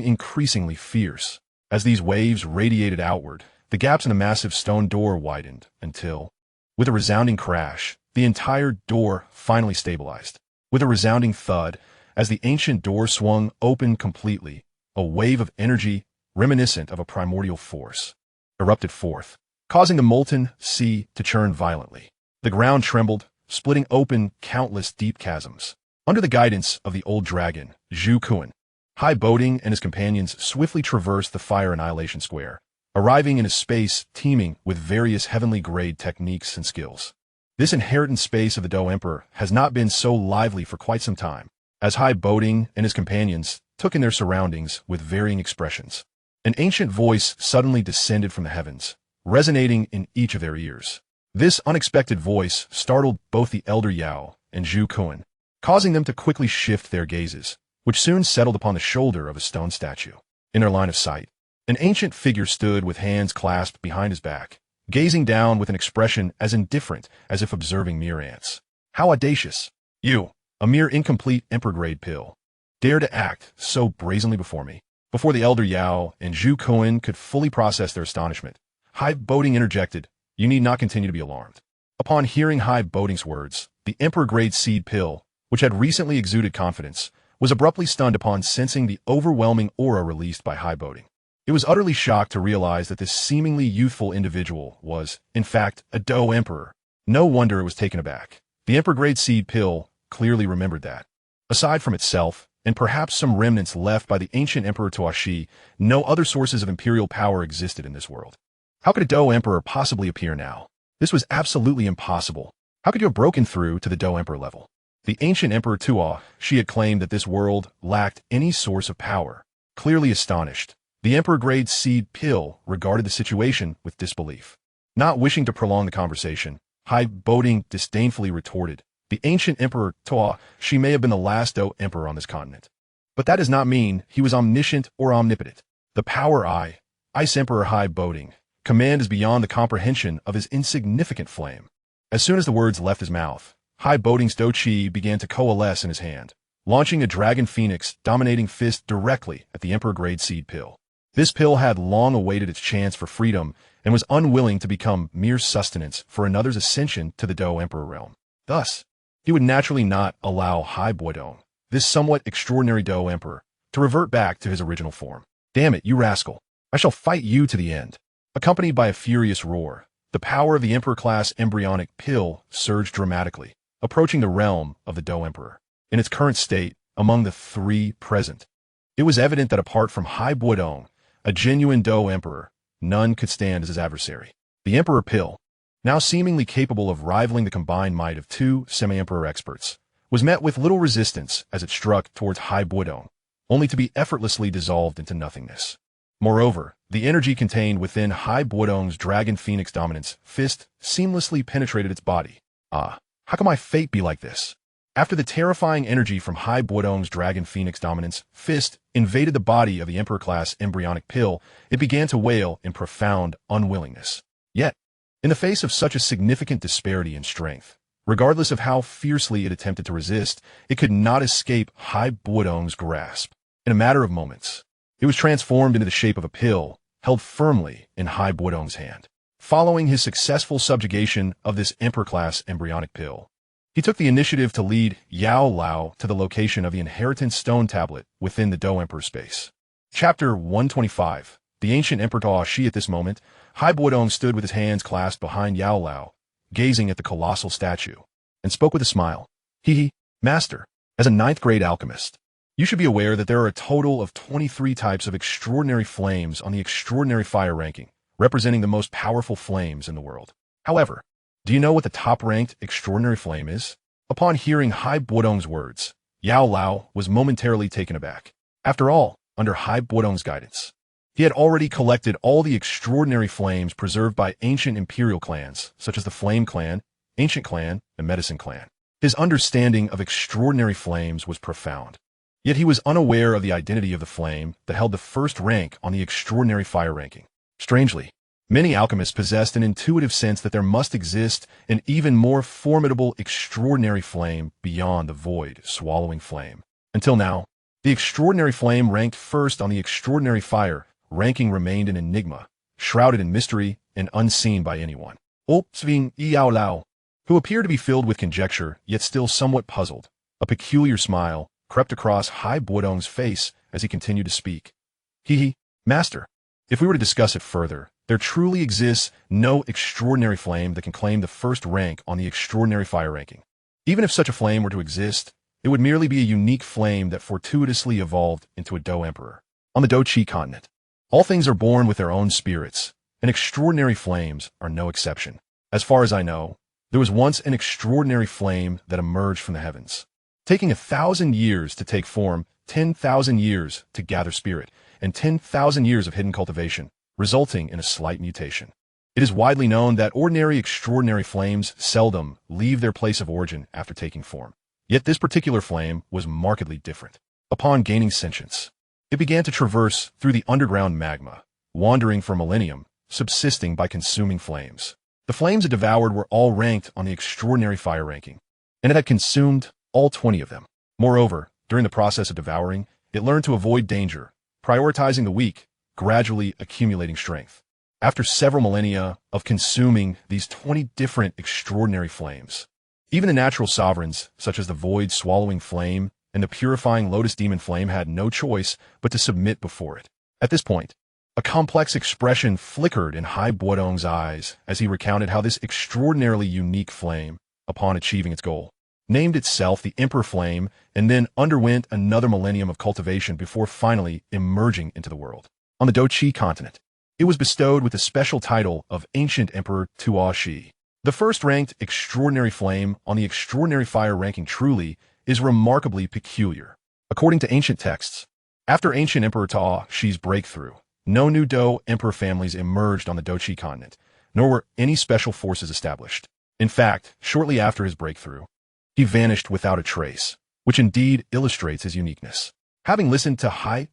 increasingly fierce. As these waves radiated outward, the gaps in the massive stone door widened until, with a resounding crash, the entire door finally stabilized. With a resounding thud, as the ancient door swung open completely, a wave of energy reminiscent of a primordial force erupted forth, causing the molten sea to churn violently. The ground trembled, splitting open countless deep chasms. Under the guidance of the old dragon, Dou Qi, High Bodong and his companions swiftly traversed the Fire Annihilation Square, arriving in a space teeming with various heavenly grade techniques and skills. This inherited space of the Dou Emperor has not been so lively for quite some time, as High Bodong and his companions took in their surroundings with varying expressions. An ancient voice suddenly descended from the heavens, resonating in each of their ears. This unexpected voice startled both the elder Yao and Dou Qi, causing them to quickly shift their gazes, which soon settled upon the shoulder of a stone statue. In their line of sight, an ancient figure stood with hands clasped behind his back, gazing down with an expression as indifferent as if observing mere ants. How audacious! You, a mere incomplete emperor-grade pill, dare to act so brazenly before me. Before the elder Yao and Dou Qi could fully process their astonishment, High Bodong interjected, "You need not continue to be alarmed." Upon hearing High Bodong's words, the emperor-grade seed pill, which had recently exuded confidence, was abruptly stunned upon sensing the overwhelming aura released by High Bodong. It was utterly shocked to realize that this seemingly youthful individual was, in fact, a Dou Emperor. No wonder it was taken aback. The emperor-grade seed pill clearly remembered that. Aside from itself, and perhaps some remnants left by the ancient Emperor Dou Qi, no other sources of imperial power existed in this world. How could a Dou Emperor possibly appear now? This was absolutely impossible. How could you have broken through to the Dou Emperor level? The ancient Emperor Dou Qi had claimed that this world lacked any source of power. Clearly astonished, the emperor-grade seed pill regarded the situation with disbelief. Not wishing to prolong the conversation, High Bodong disdainfully retorted, "The ancient Emperor Dou Qi may have been the last Dou Emperor on this continent, but that does not mean he was omniscient or omnipotent. The power Ice Emperor High Bodong, command is beyond the comprehension of his insignificant flame." As soon as the words left his mouth, High Bodong's Dou Qi began to coalesce in his hand, launching a dragon phoenix dominating fist directly at the emperor-grade seed pill. This pill had long awaited its chance for freedom and was unwilling to become mere sustenance for another's ascension to the Dou Emperor realm. Thus, he would naturally not allow High Bodong, this somewhat extraordinary Dou Emperor, to revert back to his original form. "Damn it, you rascal! I shall fight you to the end." Accompanied by a furious roar, the power of the Emperor-class embryonic pill surged dramatically, approaching the realm of the Dou Emperor. In its current state, among the three present, it was evident that apart from High Bodong, a genuine Dou Emperor, none could stand as his adversary. The Emperor pill, now seemingly capable of rivaling the combined might of two semi-emperor experts, was met with little resistance as it struck towards High Bodong, only to be effortlessly dissolved into nothingness. Moreover, the energy contained within High Bodong's Dragon Phoenix Dominance fist seamlessly penetrated its body. Ah, how can my fate be like this? After the terrifying energy from High Bodong's Dragon Phoenix Dominance fist invaded the body of the Emperor-class embryonic pill, it began to wail in profound unwillingness. Yet, in the face of such a significant disparity in strength, regardless of how fiercely it attempted to resist, it could not escape High Bodong's grasp. In a matter of moments, it was transformed into the shape of a pill, held firmly in High Bodong's hand. Following his successful subjugation of this Emperor-class embryonic pill, he took the initiative to lead Yao Lao to the location of the inheritance stone tablet within the Dou Emperor space. Chapter 125. The ancient Emperor Dou Qi. At this moment, High Bodong stood with his hands clasped behind Yao Lao, gazing at the colossal statue, and spoke with a smile. "Hee, Master, as a ninth-grade alchemist, you should be aware that there are a total of 23 types of extraordinary flames on the extraordinary fire ranking, representing the most powerful flames in the world. However, do you know what the top-ranked extraordinary flame is?" Upon hearing High Bodong's words, Yao Lao was momentarily taken aback. After all, under High Bodong's guidance, he had already collected all the extraordinary flames preserved by ancient imperial clans, such as the Flame Clan, Ancient Clan, and Medicine Clan. His understanding of extraordinary flames was profound. Yet he was unaware of the identity of the flame that held the first rank on the extraordinary fire ranking. Strangely, many alchemists possessed an intuitive sense that there must exist an even more formidable extraordinary flame beyond the void swallowing flame. Until now, the extraordinary flame ranked first on the extraordinary fire ranking remained an enigma, shrouded in mystery and unseen by anyone. Sving Yao Lao, who appeared to be filled with conjecture yet still somewhat puzzled, a peculiar smile crept across High Bodong's face as he continued to speak. "Hee, Master, if we were to discuss it further, there truly exists no extraordinary flame that can claim the first rank on the extraordinary fire ranking. Even if such a flame were to exist, It would merely be a unique flame that fortuitously evolved into a Dou Emperor. On the Dou Qi continent, all things are born with their own spirits, and extraordinary flames are no exception. As far as I know, there was once an extraordinary flame that emerged from the heavens, taking 1,000 years to take form, 10,000 years to gather spirit, and 10,000 years of hidden cultivation, resulting in a slight mutation. It is widely known that ordinary extraordinary flames seldom leave their place of origin after taking form. Yet this particular flame was markedly different. Upon gaining sentience, it began to traverse through the underground magma, wandering for a millennium, subsisting by consuming flames. The flames it devoured were all ranked on the extraordinary fire ranking, and it had consumed all 20 of them. Moreover, during the process of devouring, it learned to avoid danger, prioritizing the weak, gradually accumulating strength. After several millennia of consuming these 20 different extraordinary flames, even the natural sovereigns, such as the void-swallowing flame and the purifying lotus demon flame, had no choice but to submit before it. At this point, a complex expression flickered in Bodong's eyes as he recounted how this extraordinarily unique flame, upon achieving its goal, named itself the Emperor Flame and then underwent another millennium of cultivation before finally emerging into the world. On the Dou Qi continent, it was bestowed with the special title of Ancient Emperor Dou Qi. The first-ranked extraordinary flame on the extraordinary fire ranking truly is remarkably peculiar. According to ancient texts, after Ancient Emperor Dou Qi's breakthrough, no new Dou Emperor families emerged on the Dou Qi continent, nor were any special forces established. In fact, shortly after his breakthrough, he vanished without a trace, which indeed illustrates his uniqueness. Having listened to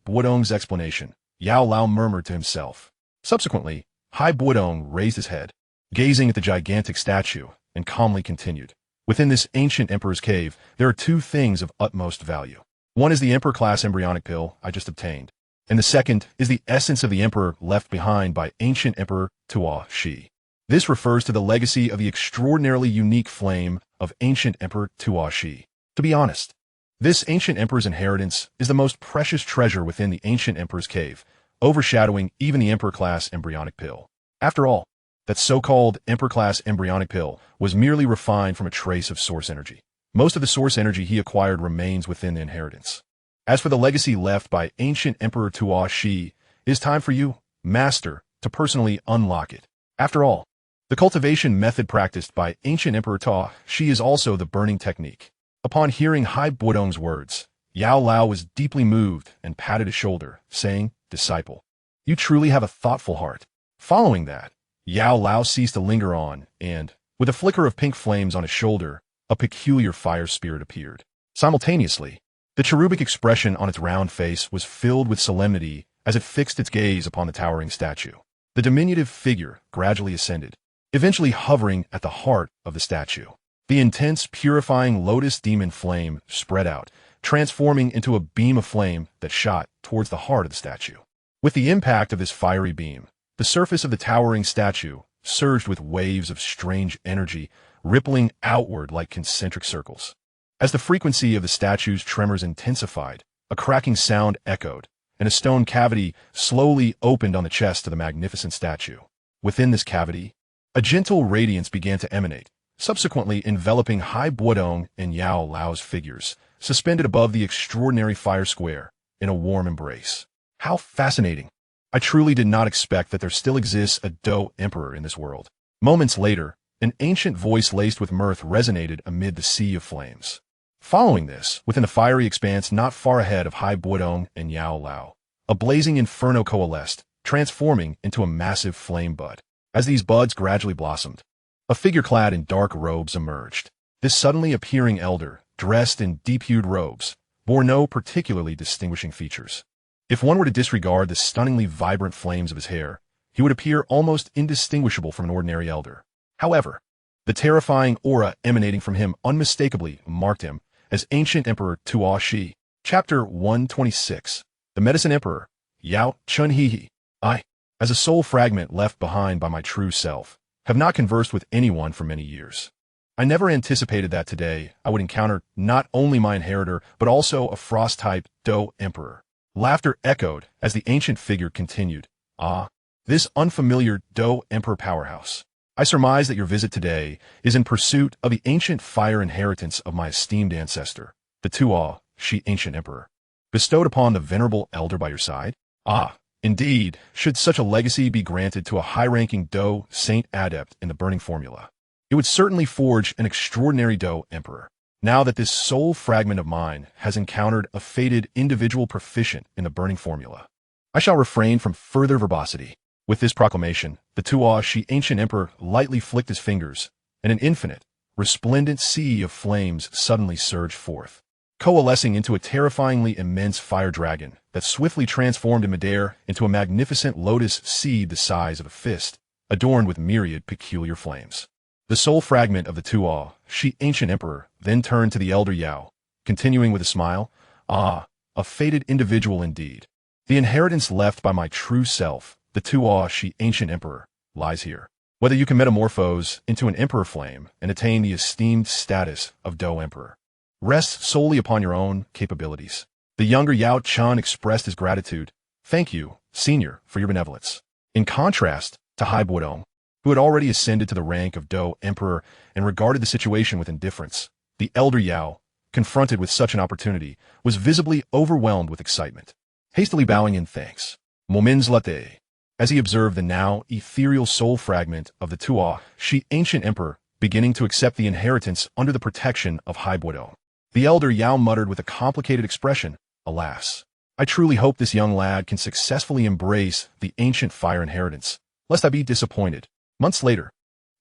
Bodong's explanation, Yao Lao murmured to himself. Subsequently, Bodong raised his head, gazing at the gigantic statue, and calmly continued. Within this ancient emperor's cave, there are two things of utmost value. One is the emperor-class embryonic pill I just obtained, and the second is the essence of the emperor left behind by ancient emperor Dou Qi. This refers to the legacy of the extraordinarily unique flame of ancient emperor Dou Qi. To be honest, this ancient emperor's inheritance is the most precious treasure within the ancient emperor's cave, overshadowing even the emperor-class embryonic pill. After all, that so-called emperor-class embryonic pill was merely refined from a trace of source energy. Most of the source energy he acquired remains within the inheritance. As for the legacy left by ancient Emperor Dou Qi, it is time for you, Master, to personally unlock it. After all, the cultivation method practiced by ancient Emperor Dou Qi is also the burning technique. Upon hearing Bodong's words, Yao Lao was deeply moved and patted his shoulder, saying, "Disciple, you truly have a thoughtful heart." Following that, Yao Lao ceased to linger on, and, with a flicker of pink flames on his shoulder, a peculiar fire spirit appeared. Simultaneously, the cherubic expression on its round face was filled with solemnity as it fixed its gaze upon the towering statue. The diminutive figure gradually ascended, eventually hovering at the heart of the statue. The intense, purifying lotus demon flame spread out, transforming into a beam of flame that shot towards the heart of the statue. With the impact of this fiery beam, the surface of the towering statue surged with waves of strange energy, rippling outward like concentric circles. As the frequency of the statue's tremors intensified, a cracking sound echoed, and a stone cavity slowly opened on the chest of the magnificent statue. Within this cavity, a gentle radiance began to emanate, subsequently enveloping Bodong and Yao Lao's figures, suspended above the extraordinary fire square, in a warm embrace. How fascinating! I truly did not expect that there still exists a Dou Emperor in this world. Moments later, an ancient voice laced with mirth resonated amid the sea of flames. Following this, within the fiery expanse not far ahead of Bodong and Yao Lao, a blazing inferno coalesced, transforming into a massive flame bud. As these buds gradually blossomed, a figure clad in dark robes emerged. This suddenly appearing elder, dressed in deep-hued robes, bore no particularly distinguishing features. If one were to disregard the stunningly vibrant flames of his hair, he would appear almost indistinguishable from an ordinary elder. However, the terrifying aura emanating from him unmistakably marked him as Ancient Emperor Dou Qi. Chapter 126. The Medicine Emperor, Yao Chunhihi. I, as a soul fragment left behind by my true self, have not conversed with anyone for many years. I never anticipated that today I would encounter not only my inheritor, but also a frost-type Dou Emperor. Laughter echoed as the ancient figure continued. Ah, this unfamiliar Dou Emperor powerhouse. I surmise that your visit today is in pursuit of the ancient fire inheritance of my esteemed ancestor, the Dou Qi ancient emperor, bestowed upon the venerable elder by your side? Ah, indeed, should such a legacy be granted to a high-ranking Dou saint adept in the burning formula, it would certainly forge an extraordinary Dou emperor. Now that this soul fragment of mine has encountered a fated individual proficient in the burning formula, I shall refrain from further verbosity. With this proclamation, the Dou Qi ancient emperor lightly flicked his fingers, and an infinite, resplendent sea of flames suddenly surged forth, coalescing into a terrifyingly immense fire dragon that swiftly transformed in midair into a magnificent lotus seed the size of a fist, adorned with myriad peculiar flames. The soul fragment of the Dou Qi ancient emperor then turned to the elder Yao, continuing with a smile, "Ah, a fated individual indeed. The inheritance left by my true self, the Dou Qi ancient emperor, lies here. Whether you can metamorphose into an emperor flame and attain the esteemed status of Dou emperor rests solely upon your own capabilities." The younger Yao Chan expressed his gratitude. "Thank you, senior, for your benevolence." In contrast to Hai Bodong, who had already ascended to the rank of Dou emperor and regarded the situation with indifference, the elder Yao, confronted with such an opportunity, was visibly overwhelmed with excitement. Hastily bowing in thanks, Momins Latte, as he observed the now ethereal soul fragment of the Dou Qi ancient emperor beginning to accept the inheritance under the protection of Hai Bodong, the elder Yao muttered with a complicated expression, "Alas, I truly hope this young lad can successfully embrace the ancient fire inheritance, lest I be disappointed." Months later,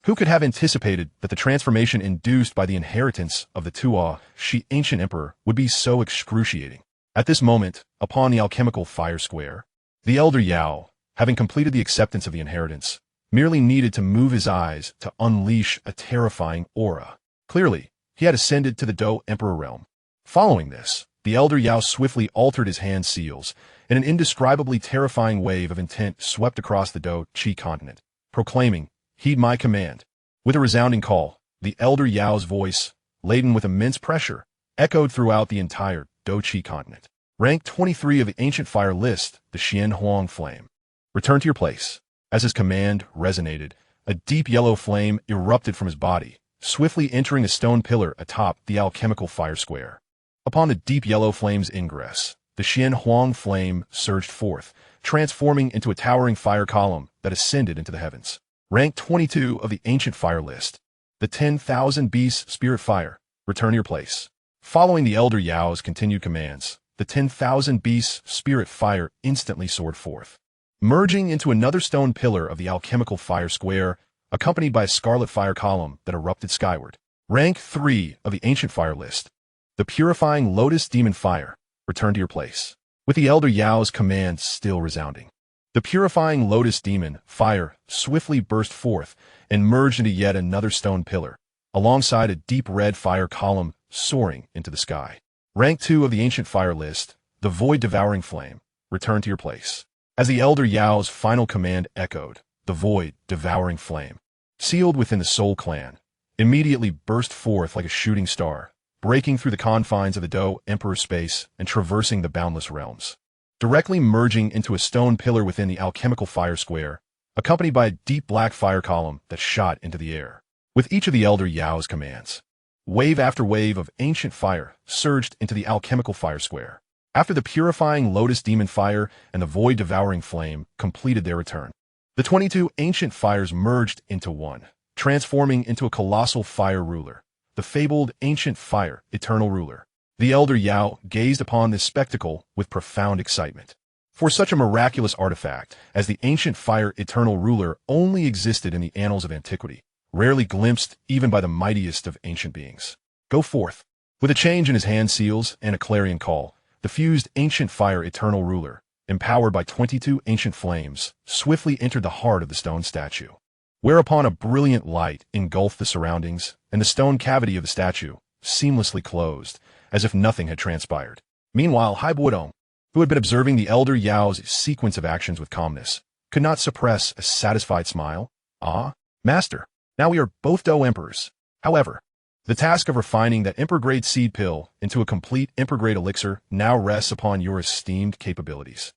who could have anticipated that the transformation induced by the inheritance of the Dou Qi ancient emperor would be so excruciating? At this moment, upon the alchemical fire square, the elder Yao, having completed the acceptance of the inheritance, merely needed to move his eyes to unleash a terrifying aura. Clearly, he had ascended to the Dou emperor realm. Following this, the elder Yao swiftly altered his hand seals, and an indescribably terrifying wave of intent swept across the Dou Qi continent, proclaiming, "Heed my command." With a resounding call, the elder Yao's voice, laden with immense pressure, echoed throughout the entire Dou Qi continent. Rank 23 of the ancient fire list, the Xian Huang flame. Return to your place. As his command resonated, a deep yellow flame erupted from his body, swiftly entering a stone pillar atop the alchemical fire square. Upon the deep yellow flame's ingress, the Xian Huang flame surged forth, transforming into a towering fire column that ascended into the heavens. Rank 22 of the ancient fire list, the 10,000 beast spirit fire. Return to your place. Following the elder Yao's continued commands, the 10,000 beast spirit fire instantly soared forth, merging into another stone pillar of the alchemical fire square, accompanied by a scarlet fire column that erupted skyward. Rank 3 of the ancient fire list, the purifying lotus demon fire. Return to your place. With the elder Yao's command still resounding, the purifying lotus demon fire swiftly burst forth and merged into yet another stone pillar, alongside a deep red fire column soaring into the sky. Rank 2 of the ancient fire list, the void devouring flame. Return to your place. As the elder Yao's final command echoed, the void devouring flame, sealed within the Soul Clan, immediately burst forth like a shooting star, breaking through the confines of the Dou emperor space and traversing the boundless realms, directly merging into a stone pillar within the alchemical fire square, accompanied by a deep black fire column that shot into the air. With each of the elder Yao's commands, wave after wave of ancient fire surged into the alchemical fire square. After the purifying lotus demon fire and the void devouring flame completed their return, the 22 ancient fires merged into one, transforming into a colossal fire ruler, the fabled ancient fire eternal ruler. The elder Yao gazed upon this spectacle with profound excitement. For such a miraculous artifact as the ancient fire eternal ruler only existed in the annals of antiquity, rarely glimpsed even by the mightiest of ancient beings. Go forth. With a change in his hand seals and a clarion call, the fused ancient fire eternal ruler, empowered by 22 ancient flames, swiftly entered the heart of the stone statue. Whereupon a brilliant light engulfed the surroundings, and the stone cavity of the statue seamlessly closed, as if nothing had transpired. Meanwhile, Hai Bodong, who had been observing the elder Yao's sequence of actions with calmness, could not suppress a satisfied smile. "Ah, master, now we are both Dou emperors. However, the task of refining that emperor-grade seed pill into a complete emperor-grade elixir now rests upon your esteemed capabilities.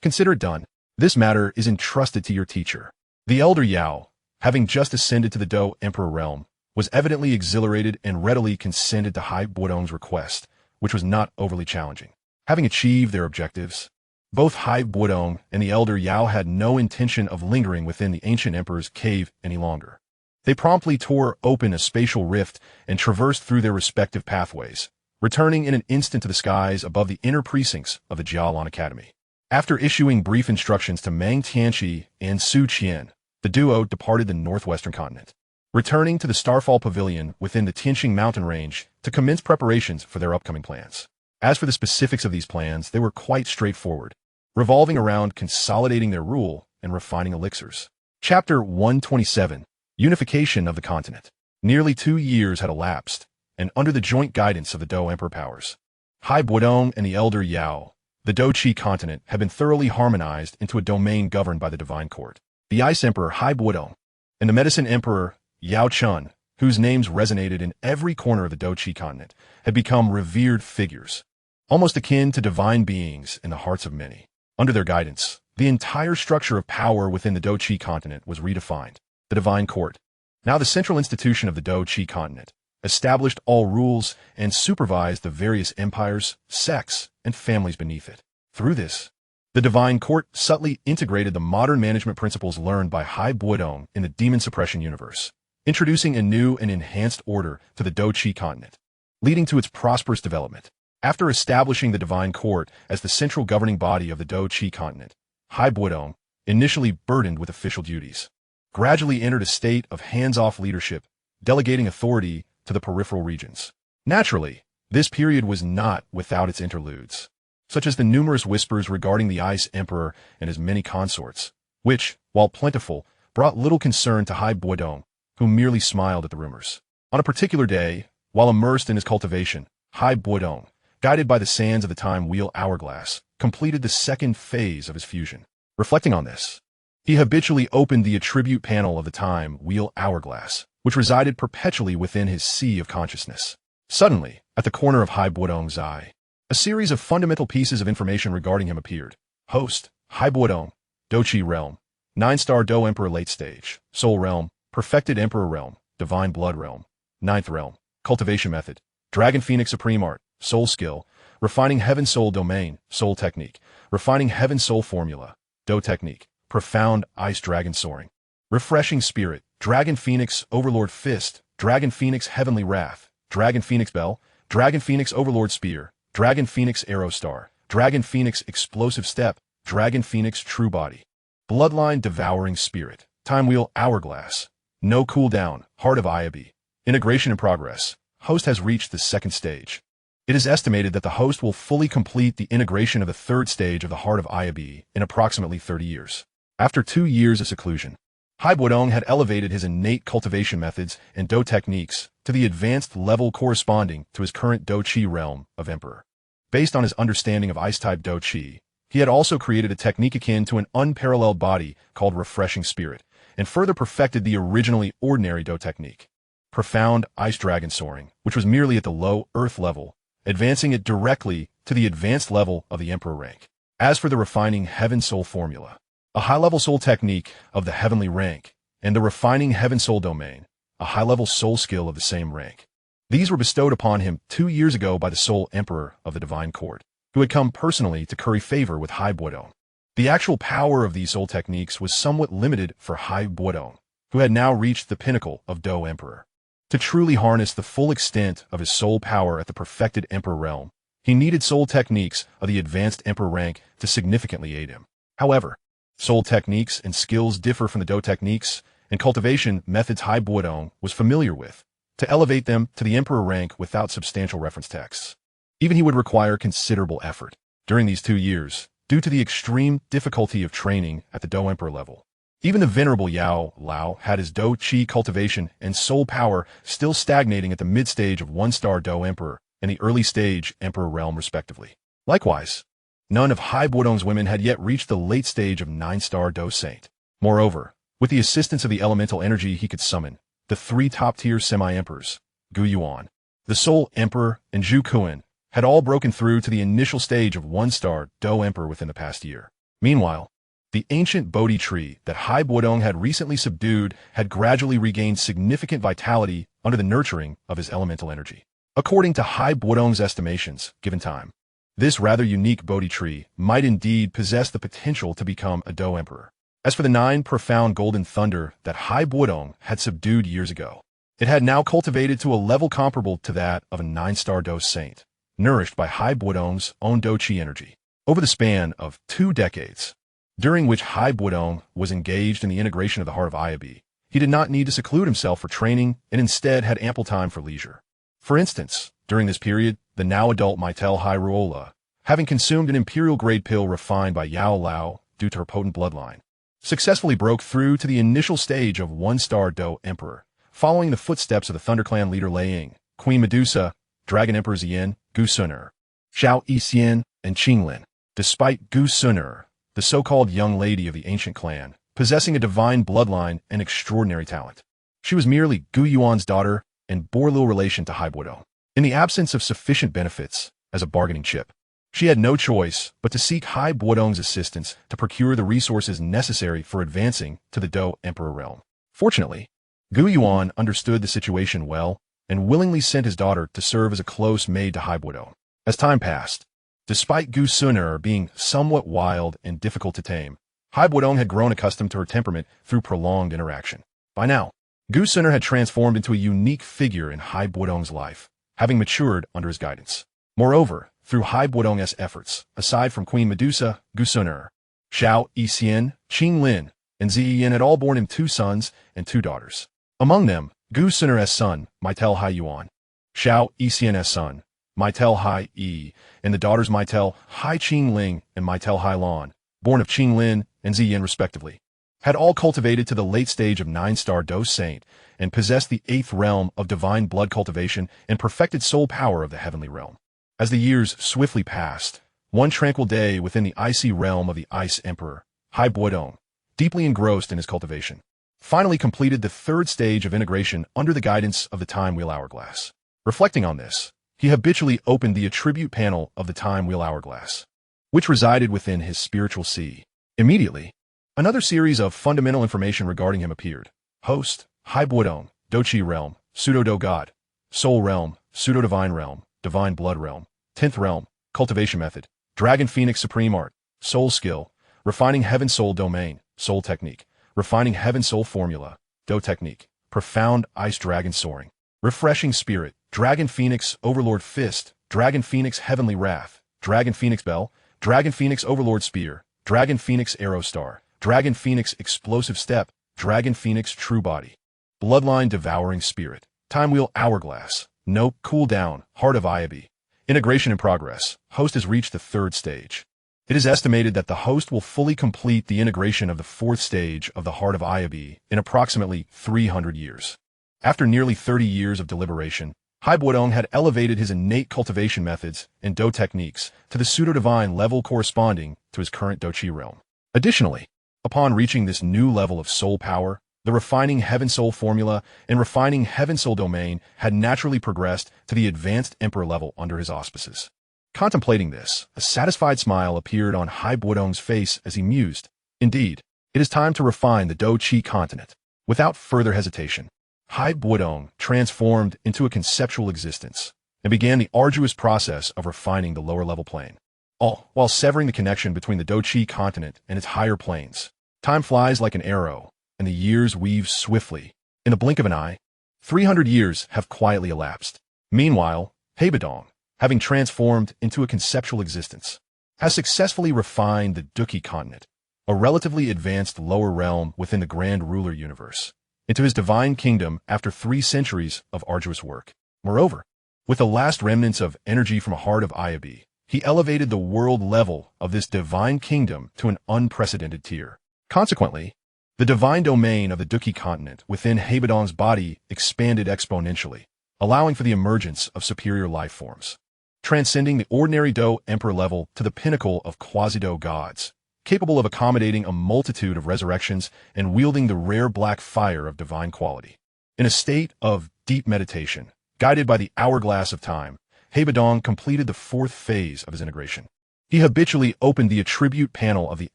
Consider it done. This matter is entrusted to your teacher." The elder Yao, having just ascended to the Dou emperor realm, was evidently exhilarated and readily consented to Hai Bodong's request, which was not overly challenging. Having achieved their objectives, both Hai Bodong and the elder Yao had no intention of lingering within the ancient emperor's cave any longer. They promptly tore open a spatial rift and traversed through their respective pathways, returning in an instant to the skies above the inner precincts of the Jialan Academy. After issuing brief instructions to Meng Tianqi and Su Qian, the duo departed the northwestern continent, returning to the Starfall Pavilion within the Tianqing mountain range to commence preparations for their upcoming plans. As for the specifics of these plans, they were quite straightforward, revolving around consolidating their rule and refining elixirs. Chapter 127, Unification of the Continent. Nearly 2 years had elapsed, and under the joint guidance of the Dou Emperor powers, Hai Bodong and the elder Yao, the Dou Qi continent had been thoroughly harmonized into a domain governed by the Divine Court. The Ice Emperor Hai Bodong and the Medicine Emperor Yao Chun, whose names resonated in every corner of the Dou Qi continent, had become revered figures, almost akin to divine beings in the hearts of many. Under their guidance, the entire structure of power within the Dou Qi continent was redefined. The Divine Court, now the central institution of the Dou Qi continent, established all rules and supervised the various empires, sects, and families beneath it. Through this, the Divine Court subtly integrated the modern management principles learned by Hai Bodong in the demon suppression universe, introducing a new and enhanced order to the Dou Qi continent, leading to its prosperous development. After establishing the Divine Court as the central governing body of the Dou Qi continent, Hai Bodong, initially burdened with official duties, gradually entered a state of hands-off leadership, delegating authority to the peripheral regions. Naturally, this period was not without its interludes, such as the numerous whispers regarding the Ice Emperor and his many consorts, which, while plentiful, brought little concern to Hai Bodong, who merely smiled at the rumors. On a particular day, while immersed in his cultivation, Hai Bodong, guided by the sands of the time wheel Hourglass, completed the second phase of his fusion. Reflecting on this, he habitually opened the attribute panel of the time wheel Hourglass, which resided perpetually within his sea of consciousness. Suddenly, at the corner of Hai Bodong's eye, a series of fundamental pieces of information regarding him appeared. Host, Hai Bodong, Dou Qi Realm, 9-star Dou Emperor Late Stage, Soul Realm, Perfected Emperor Realm, Divine Blood Realm, 9th Realm, Cultivation Method, Dragon Phoenix Supreme Art, Soul Skill, Refining Heaven Soul Domain, Soul Technique, Refining Heaven Soul Formula, Dou Technique, Profound Ice Dragon Soaring, Refreshing Spirit, Dragon Phoenix Overlord Fist, Dragon Phoenix Heavenly Wrath, Dragon Phoenix Bell, Dragon Phoenix Overlord Spear, Dragon Phoenix Arrow Star, Dragon Phoenix Explosive Step, Dragon Phoenix True Body, Bloodline Devouring Spirit, Time Wheel Hourglass, No Cooldown, Heart of Iabi. Integration in progress. Host has reached the second stage. It is estimated that the host will fully complete the integration of the third stage of the Heart of Iabi in approximately 30 years. After 2 years of seclusion, Hai Bodong had elevated his innate cultivation methods and Dou techniques to the advanced level corresponding to his current Dou Qi realm of Emperor. Based on his understanding of Ice-type Dou Qi, he had also created a technique akin to an unparalleled body called Refreshing Spirit, and further perfected the originally ordinary Dou technique, Profound Ice Dragon Soaring, which was merely at the low Earth level, advancing it directly to the advanced level of the Emperor rank. As for the Refining Heaven Soul Formula, a high-level soul technique of the heavenly rank, and the Refining Heaven Soul Domain, a high-level soul skill of the same rank. These were bestowed upon him 2 years ago by the Soul Emperor of the Divine Court, who had come personally to curry favor with Hai Bodong. The actual power of these soul techniques was somewhat limited for Hai Bodong, who had now reached the pinnacle of Dou Emperor. To truly harness the full extent of his soul power at the perfected Emperor realm, he needed soul techniques of the advanced Emperor rank to significantly aid him. However, soul techniques and skills differ from the Dou techniques and cultivation methods Hai Bodong was familiar with, to elevate them to the Emperor rank without substantial reference texts. Even he would require considerable effort. During these 2 years, due to the extreme difficulty of training at the Dou Emperor level, even the venerable Yao Lao had his Dou Qi cultivation and soul power still stagnating at the mid-stage of 1-star Dou Emperor and the early stage Emperor realm respectively. Likewise, none of Hai Bodong's women had yet reached the late stage of 9-star Dou Saint. Moreover, with the assistance of the elemental energy he could summon, the 3 top-tier semi-emperors, Gu Yuan, the Soul Emperor, and Zhu Kuan, had all broken through to the initial stage of 1-star Dou Emperor within the past year. Meanwhile, the ancient Bodhi tree that Hai Bodong had recently subdued had gradually regained significant vitality under the nurturing of his elemental energy. According to Bodong's estimations, given time, this rather unique Bodhi tree might indeed possess the potential to become a Dou Emperor. As for the 9 profound golden thunder that Bodong had subdued years ago, it had now cultivated to a level comparable to that of a 9-star Dou Saint, nourished by Bodong's own Dou Qi energy. Over the span of 2 decades, during which Bodong was engaged in the integration of the heart of Ayabi, he did not need to seclude himself for training and instead had ample time for leisure. For instance, during this period, the now-adult Maitel Ruola, having consumed an imperial-grade pill refined by Yao Lao due to her potent bloodline, successfully broke through to the initial stage of 1-star Dou Emperor, following the footsteps of the Thunder Clan leader Lei Ying, Queen Medusa, Dragon Emperor Ziyin, Gu Suner, Xiao Yixian, and Qinglin. Despite Gu Suner, the so-called young lady of the ancient clan, possessing a divine bloodline and extraordinary talent, she was merely Gu Yuan's daughter and bore little relation to Bodong. In the absence of sufficient benefits as a bargaining chip, she had no choice but to seek Bodong's assistance to procure the resources necessary for advancing to the Dou Emperor realm. Fortunately, Gu Yuan understood the situation well and willingly sent his daughter to serve as a close maid to Bodong. As time passed, despite Gu Suner being somewhat wild and difficult to tame, Bodong had grown accustomed to her temperament through prolonged interaction. By now, Gu Suner had transformed into a unique figure in Bodong's life, having matured under his guidance. Moreover, through Bodong's efforts, aside from Queen Medusa, Gu Suner, Xiao Yixian, Qinglin, and Ziyin had all borne him 2 sons and 2 daughters. Among them, Gu Suner's son, Maitel Yuan, Xiao Yixian's son, Maitel Yi, and the daughters Maitel Qingling and Maitel Lan, born of Qinglin and Ziyin respectively, had all cultivated to the late stage of 9-star Dou Saint and possessed the 8th realm of divine blood cultivation and perfected soul power of the heavenly realm. As the years swiftly passed, one tranquil day within the icy realm of the Ice Emperor, Bodong, deeply engrossed in his cultivation, finally completed the 3rd stage of integration under the guidance of the Time Wheel Hourglass. Reflecting on this, he habitually opened the attribute panel of the Time Wheel Hourglass, which resided within his spiritual sea. Immediately, another series of fundamental information regarding him appeared. Host, Bodong, Dou Qi realm, Pseudo-Dou God, Soul realm, Pseudo-Divine realm, Divine blood realm, 10th realm, Cultivation method, Dragon Phoenix supreme art, Soul skill, Refining Heaven Soul domain, Soul technique, Refining Heaven Soul formula, Dou technique, Profound Ice Dragon soaring, Refreshing spirit, Dragon Phoenix Overlord fist, Dragon Phoenix Heavenly wrath, Dragon Phoenix bell, Dragon Phoenix Overlord spear, Dragon Phoenix arrow star, Dragon Phoenix explosive step, Dragon Phoenix true body, Bloodline devouring spirit, Time Wheel Hourglass, Nope cool down, Heart of Ayabi. Integration in progress. Host has reached the 3rd stage. It is estimated that the host will fully complete the integration of the 4th stage of the Heart of Ayabi in approximately 300 years. After nearly 30 years of deliberation, Bodong had elevated his innate cultivation methods and Dou techniques to the pseudo-divine level corresponding to his current Dou Qi realm. Additionally, upon reaching this new level of soul power, the Refining Heaven Soul formula and Refining Heaven Soul domain had naturally progressed to the advanced Emperor level under his auspices. Contemplating this, a satisfied smile appeared on Bodong's face as he mused. Indeed, it is time to refine the Dou Qi continent. Without further hesitation, Bodong transformed into a conceptual existence and began the arduous process of refining the lower-level plane, all while severing the connection between the Dou Qi continent and its higher planes. Time flies like an arrow, and the years weave swiftly. In the blink of an eye, 300 years have quietly elapsed. Meanwhile, Bodong, having transformed into a conceptual existence, has successfully refined the Dou Qi continent, a relatively advanced lower realm within the Grand Ruler universe, into his divine kingdom after 3 centuries of arduous work. Moreover, with the last remnants of energy from a Heart of Ayabi, he elevated the world level of this divine kingdom to an unprecedented tier. Consequently, the divine domain of the Dou Qi continent within Bodong's body expanded exponentially, allowing for the emergence of superior life forms, transcending the ordinary Dou Emperor level to the pinnacle of quasi-Dou gods, capable of accommodating a multitude of resurrections and wielding the rare black fire of divine quality. In a state of deep meditation, guided by the Hourglass of Time, Bodong completed the 4th phase of his integration. He habitually opened the attribute panel of the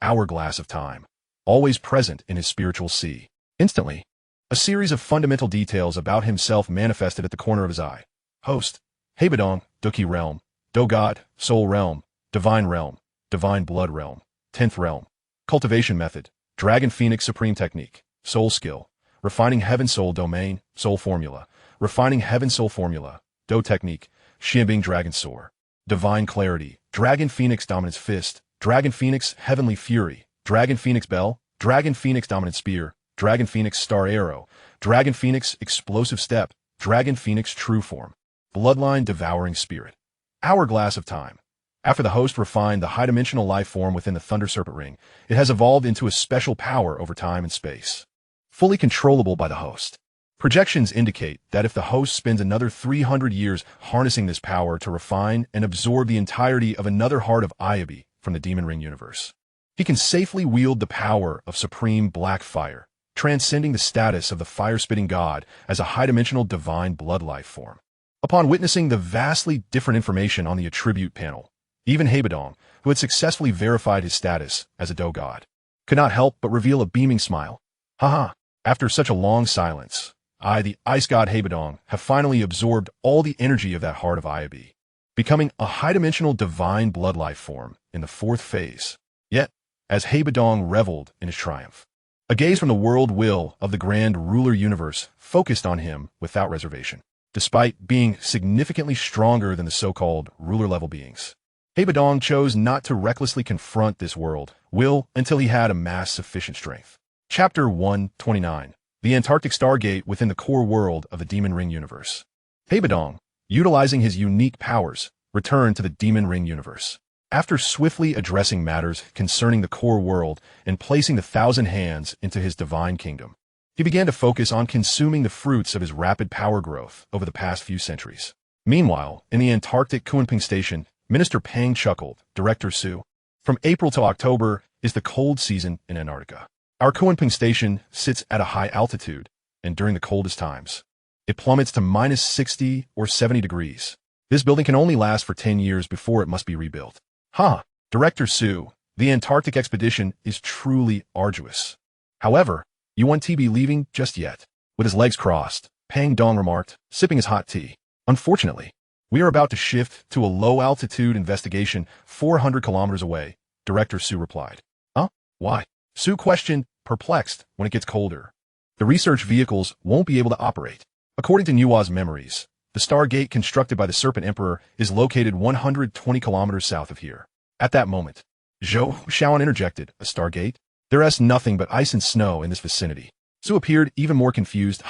Hourglass of Time, always present in his spiritual sea. Instantly, A series of fundamental details about himself manifested at the corner of his eye. Host. Hey Bodong, Dou Qi realm. Dou God, soul realm. Divine blood realm. 10th realm. Cultivation method. Dragon Phoenix supreme technique. Soul skill. Refining heaven soul domain. Soul formula. Refining heaven soul formula. Dou technique. Xianbing dragon soar. Divine clarity. Dragon Phoenix dominance fist. Dragon Phoenix heavenly fury. Dragon Phoenix bell. Dragon Phoenix dominant spear. Dragon Phoenix star arrow. Dragon Phoenix explosive step. Dragon Phoenix true form. Bloodline devouring spirit. Hourglass of Time. After the host refined the high-dimensional life form within the Thunder Serpent Ring, it has evolved into a special power over time and space. Fully controllable by the host. Projections indicate that if the host spends another 300 years harnessing this power to refine and absorb the entirety of another heart of Ayabi from the Demon Ring universe, he can safely wield the power of supreme black fire, transcending the status of the fire-spitting god as a high-dimensional divine blood life form. Upon witnessing the vastly different information on the attribute panel, even Bodong, who had successfully verified his status as a Dou God, could not help but reveal a beaming smile. Haha, after such a long silence, I, the Ice God Bodong, have finally absorbed all the energy of that heart of Ayabi, becoming a high-dimensional divine blood life form in the 4th phase. Yet, as Bodong reveled in his triumph, a gaze from the world will of the grand ruler universe focused on him without reservation, despite being significantly stronger than the so-called ruler-level beings. Bodong chose not to recklessly confront this world will until he had amassed sufficient strength. Chapter 129. The Antarctic Stargate within the core world of the Demon Ring universe. Bodong, utilizing his unique powers, returned to the Demon Ring universe. After swiftly addressing matters concerning the core world and placing the 1,000 hands into his divine kingdom, he began to focus on consuming the fruits of his rapid power growth over the past few centuries. Meanwhile, in the Antarctic Kunping Station, Minister Pang chuckled. Director Su. From April to October is the cold season in Antarctica. Our Kunping Station sits at a high altitude, and during the coldest times, it plummets to minus 60 or 70 degrees. This building can only last for 10 years before it must be rebuilt. Director Su, the Antarctic expedition is truly arduous. However, you won't be leaving just yet. With his legs crossed, Pang Dong remarked, sipping his hot tea. Unfortunately, we are about to shift to a low-altitude investigation 400 kilometers away, Director Su replied. Why? Su questioned, perplexed. When it gets colder, the research vehicles won't be able to operate. According to Nua's memories, the Stargate constructed by the Serpent Emperor is located 120 kilometers south of here. At that moment, Zhou Xiaoan interjected, a Stargate? There is nothing but ice and snow in this vicinity. Su appeared even more confused.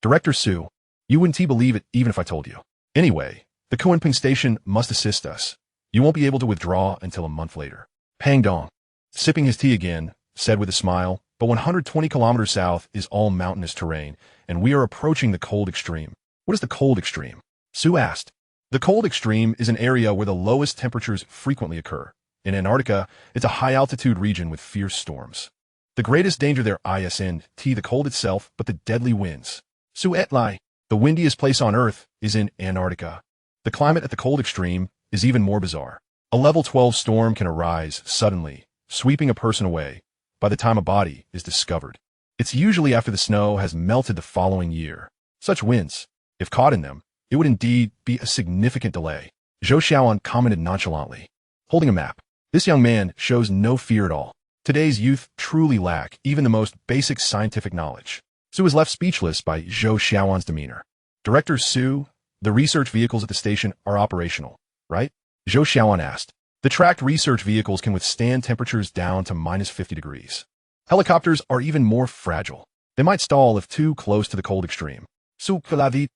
Director Su, you wouldn't believe it even if I told you. Anyway, the Kunping Station must assist us. You won't be able to withdraw until a month later. Pang Dong, sipping his tea again, said with a smile, but 120 kilometers south is all mountainous terrain, and we are approaching the cold extreme. What is the cold extreme? Su asked. The cold extreme is an area where the lowest temperatures frequently occur. In Antarctica, it's a high-altitude region with fierce storms. The greatest danger there isn't the cold itself, but the deadly winds. Su etlai, the windiest place on Earth is in Antarctica. The climate at the cold extreme is even more bizarre. A level 12 storm can arise suddenly, sweeping a person away by the time a body is discovered. It's usually after the snow has melted the following year. Such winds, if caught in them, it would indeed be a significant delay. Zhou Xiaoan commented nonchalantly. Holding a map, this young man shows no fear at all. Today's youth truly lack even the most basic scientific knowledge. Su was left speechless by Zhou Xiaoan's demeanor. Director Su, the research vehicles at the station are operational, right? Zhou Xiaoan asked. The tracked research vehicles can withstand temperatures down to minus 50 degrees. Helicopters are even more fragile. They might stall if too close to the cold extreme. Su Kalavit,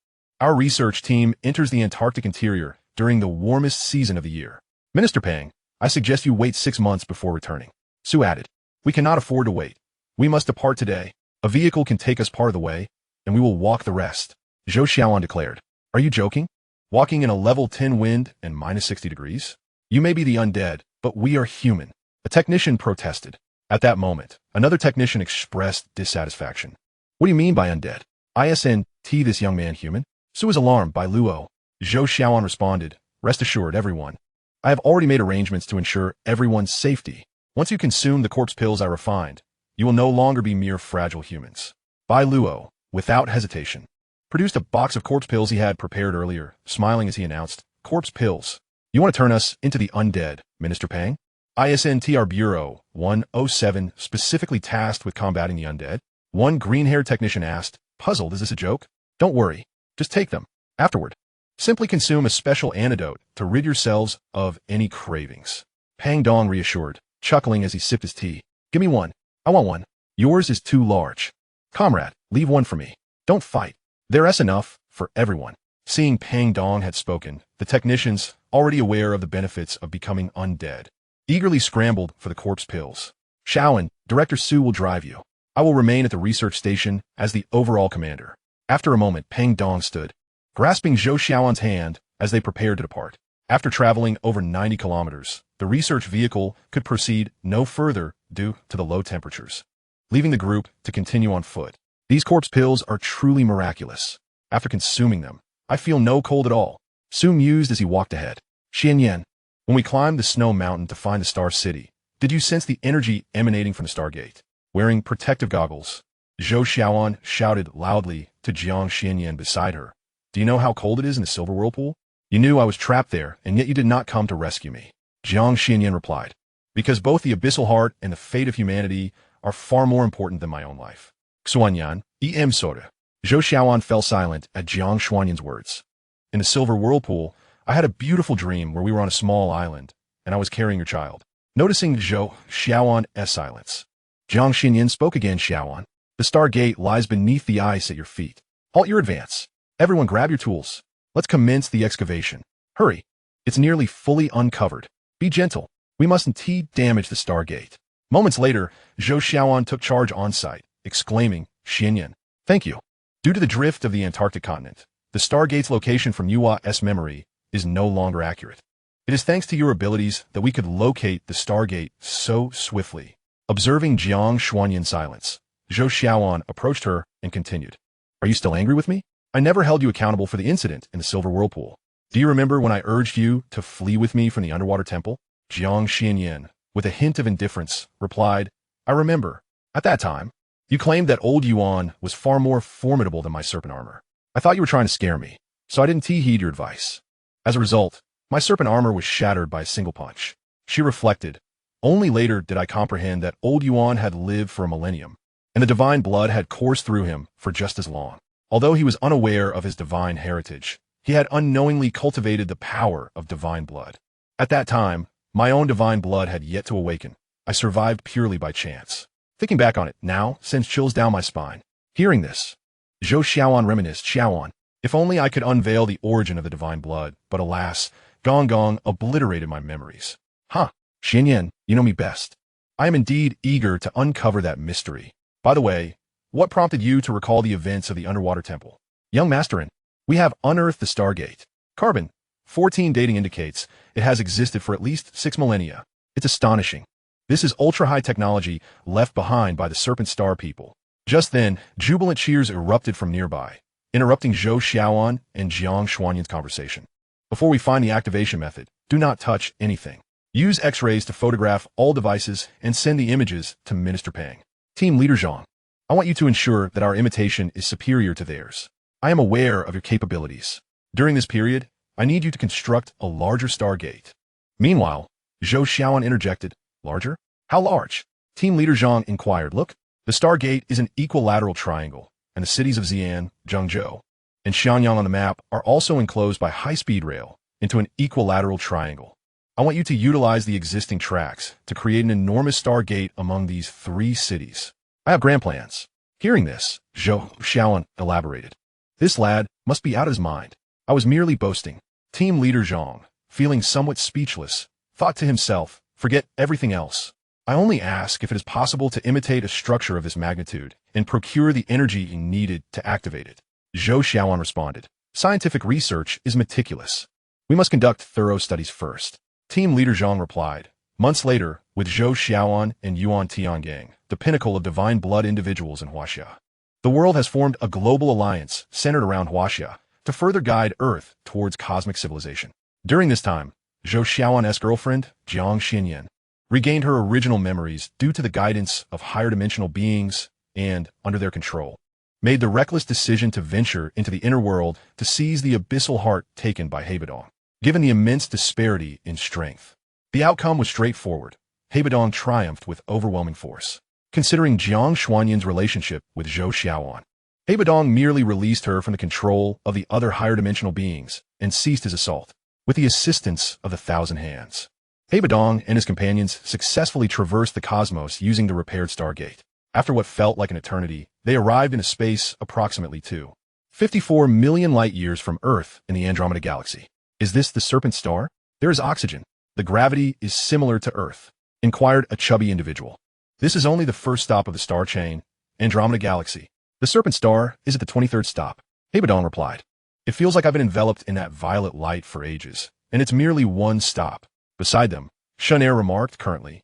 our research team enters the Antarctic interior during the warmest season of the year. Minister Pang, I suggest you wait 6 months before returning. Su added, we cannot afford to wait. We must depart today. A vehicle can take us part of the way, and we will walk the rest. Zhou Xiaoan declared. Are you joking? Walking in a level 10 wind and minus 60 degrees? You may be the undead, but we are human. A technician protested. At that moment, another technician expressed dissatisfaction. What do you mean by undead? Isn't this young man human? Su was alarmed by Luo. Zhou Xiaoan responded, rest assured, everyone. I have already made arrangements to ensure everyone's safety. Once you consume the corpse pills I refined, you will no longer be mere fragile humans. Bai Luo, without hesitation, produced a box of corpse pills he had prepared earlier, smiling as he announced, "Corpse pills. You want to turn us into the undead, Minister Pang?" ISNTR Bureau 107, specifically tasked with combating the undead. One green-haired technician asked, puzzled, "Is this a joke?" "Don't worry. Just take them. Afterward, simply consume a special antidote to rid yourselves of any cravings." Pang Dong reassured, chuckling as he sipped his tea. "Give me one. I want one. Yours is too large. Comrade, leave one for me. Don't fight. There's enough for everyone." Seeing Pang Dong had spoken, the technicians, already aware of the benefits of becoming undead, eagerly scrambled for the corpse pills. "Shaoan, Director Su will drive you. I will remain at the research station as the overall commander." After a moment, Pang Dong stood, grasping Zhou Xiaoan's hand as they prepared to depart. After traveling over 90 kilometers, the research vehicle could proceed no further due to the low temperatures, leaving the group to continue on foot. "These corpse pills are truly miraculous. After consuming them, I feel no cold at all," Su mused as he walked ahead. "Xianyan, when we climbed the snow mountain to find the Star City, did you sense the energy emanating from the Stargate?" Wearing protective goggles, Zhou Xiaoan shouted loudly to Jiang Xianyan beside her. "Do you know how cold it is in the Silver Whirlpool? You knew I was trapped there, and yet you did not come to rescue me." Jiang Xianyan replied, "Because both the abyssal heart and the fate of humanity are far more important than my own life." Xuanyan, em soda. Zhou Xiaoan fell silent at Jiang Xuanyan's words. "In the Silver Whirlpool, I had a beautiful dream where we were on a small island, and I was carrying your child." Noticing Zhou Xiaoan's silence, Jiang Xianyan spoke again. "Xiaoan, the Stargate lies beneath the ice at your feet. Halt your advance. Everyone grab your tools. Let's commence the excavation. Hurry. It's nearly fully uncovered. Be gentle. We mustn't damage the Stargate." Moments later, Zhou Xiaoan took charge on site, exclaiming, "Xianyan, thank you. Due to the drift of the Antarctic continent, the Stargate's location from Yua's memory is no longer accurate. It is thanks to your abilities that we could locate the Stargate so swiftly." Observing Jiang Xuanyan's silence, Zhou Xiaoan approached her and continued, "Are you still angry with me? I never held you accountable for the incident in the Silver Whirlpool. Do you remember when I urged you to flee with me from the underwater temple?" Jiang Xianyan, with a hint of indifference, replied, "I remember. At that time, you claimed that old Yuan was far more formidable than my serpent armor. I thought you were trying to scare me, so I didn't heed your advice. As a result, my serpent armor was shattered by a single punch." She reflected. "Only later did I comprehend that old Yuan had lived for a millennium, and the divine blood had coursed through him for just as long. Although he was unaware of his divine heritage, he had unknowingly cultivated the power of divine blood. At that time, my own divine blood had yet to awaken. I survived purely by chance." Thinking back on it now sends chills down my spine. Hearing this, Zhou Xiaoan reminisced, "Xiaoan, if only I could unveil the origin of the divine blood, but alas, Gong Gong obliterated my memories." "Huh, Xianyan, you know me best. I am indeed eager to uncover that mystery. By the way, what prompted you to recall the events of the underwater temple?" "Young Masterin, we have unearthed the Stargate. Carbon 14 dating indicates it has existed for at least 6 millennia. It's astonishing. This is ultra-high technology left behind by the Serpent Star people." Just then, jubilant cheers erupted from nearby, interrupting Zhou Xiaoan and Jiang Xuanyan's conversation. "Before we find the activation method, do not touch anything. Use X-rays to photograph all devices and send the images to Minister Pang. Team Leader Zhang, I want you to ensure that our imitation is superior to theirs. I am aware of your capabilities. During this period, I need you to construct a larger Stargate." Meanwhile, Zhou Xiaoan interjected, "Larger? How large?" Team Leader Zhang inquired. "Look, the Stargate is an equilateral triangle, and the cities of Xi'an, Zhengzhou, and Xianyang on the map are also enclosed by high-speed rail into an equilateral triangle. I want you to utilize the existing tracks to create an enormous Stargate among these 3 cities. I have grand plans." Hearing this, Zhou Xiaoan elaborated, "This lad must be out of his mind. I was merely boasting." Team Leader Zhang, feeling somewhat speechless, thought to himself, "Forget everything else. I only ask if it is possible to imitate a structure of this magnitude and procure the energy needed to activate it." Zhou Xiaoan responded, "Scientific research is meticulous. We must conduct thorough studies first." Team Leader Zhang replied. Months later, with Zhou Xiaoan and Yuan Tiangang, the pinnacle of divine blood individuals in Huaxia, the world has formed a global alliance centered around Huaxia to further guide Earth towards cosmic civilization. During this time, Zhou Xiaoan's girlfriend, Jiang Xianyan, regained her original memories due to the guidance of higher dimensional beings and under their control. made the reckless decision to venture into the inner world to seize the abyssal heart taken by Bodong. Given the immense disparity in strength, the outcome was straightforward. Bodong triumphed with overwhelming force. Considering Jiang Xuanyan's relationship with Zhou Xiaoan, Bodong merely released her from the control of the other higher-dimensional beings and ceased his assault. With the assistance of the Thousand Hands, Bodong and his companions successfully traversed the cosmos using the repaired Stargate. After what felt like an eternity, they arrived in a space approximately 254 million light-years from Earth in the Andromeda Galaxy. Is this the Serpent Star? There is oxygen. The gravity is similar to Earth, inquired a chubby individual. This is only the first stop of the star chain, Andromeda Galaxy. The Serpent Star is at the 23rd stop. Bodong replied. It feels like I've been enveloped in that violet light for ages, and it's merely one stop. Beside them, Shunair remarked currently.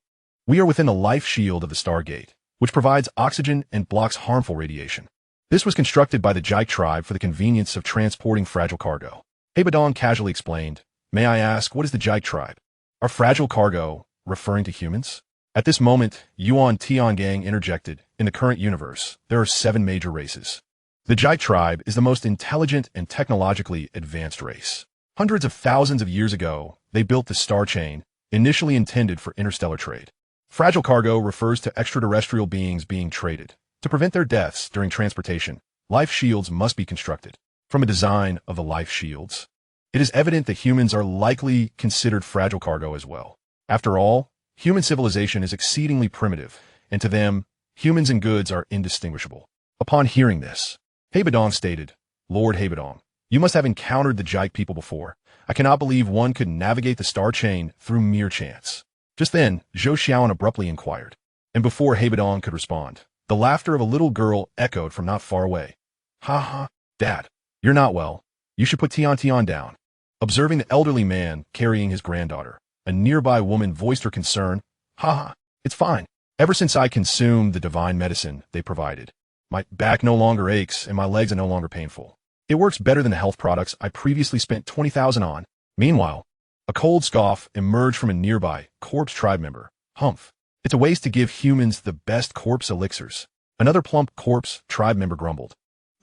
We are within the life shield of the Stargate, which provides oxygen and blocks harmful radiation. This was constructed by the Jike tribe for the convenience of transporting fragile cargo. Bodong casually explained, May I ask, what is the Jike tribe? Are fragile cargo referring to humans? At this moment, Yuan Tiangang interjected, in the current universe, there are 7 major races. The Jike tribe is the most intelligent and technologically advanced race. Hundreds of thousands of years ago, they built the star chain, initially intended for interstellar trade. Fragile cargo refers to extraterrestrial beings being traded. To prevent their deaths during transportation, life shields must be constructed. From a design of the life shields, it is evident that humans are likely considered fragile cargo as well. After all, human civilization is exceedingly primitive, and to them, humans and goods are indistinguishable. Upon hearing this, Bodong stated, Lord Bodong, you must have encountered the Jike people before. I cannot believe one could navigate the star chain through mere chance. Just then, Zhou Xiaoan abruptly inquired, and before Bodong could respond, the laughter of a little girl echoed from not far away. Ha ha, Dad, you're not well. You should put Tian down. Observing the elderly man carrying his granddaughter, a nearby woman voiced her concern. Ha ha, it's fine. Ever since I consumed the divine medicine they provided, my back no longer aches and my legs are no longer painful. It works better than the health products I previously spent 20,000 on. Meanwhile, a cold scoff emerged from a nearby corpse tribe member. Humph. It's a waste to give humans the best corpse elixirs. Another plump corpse tribe member grumbled.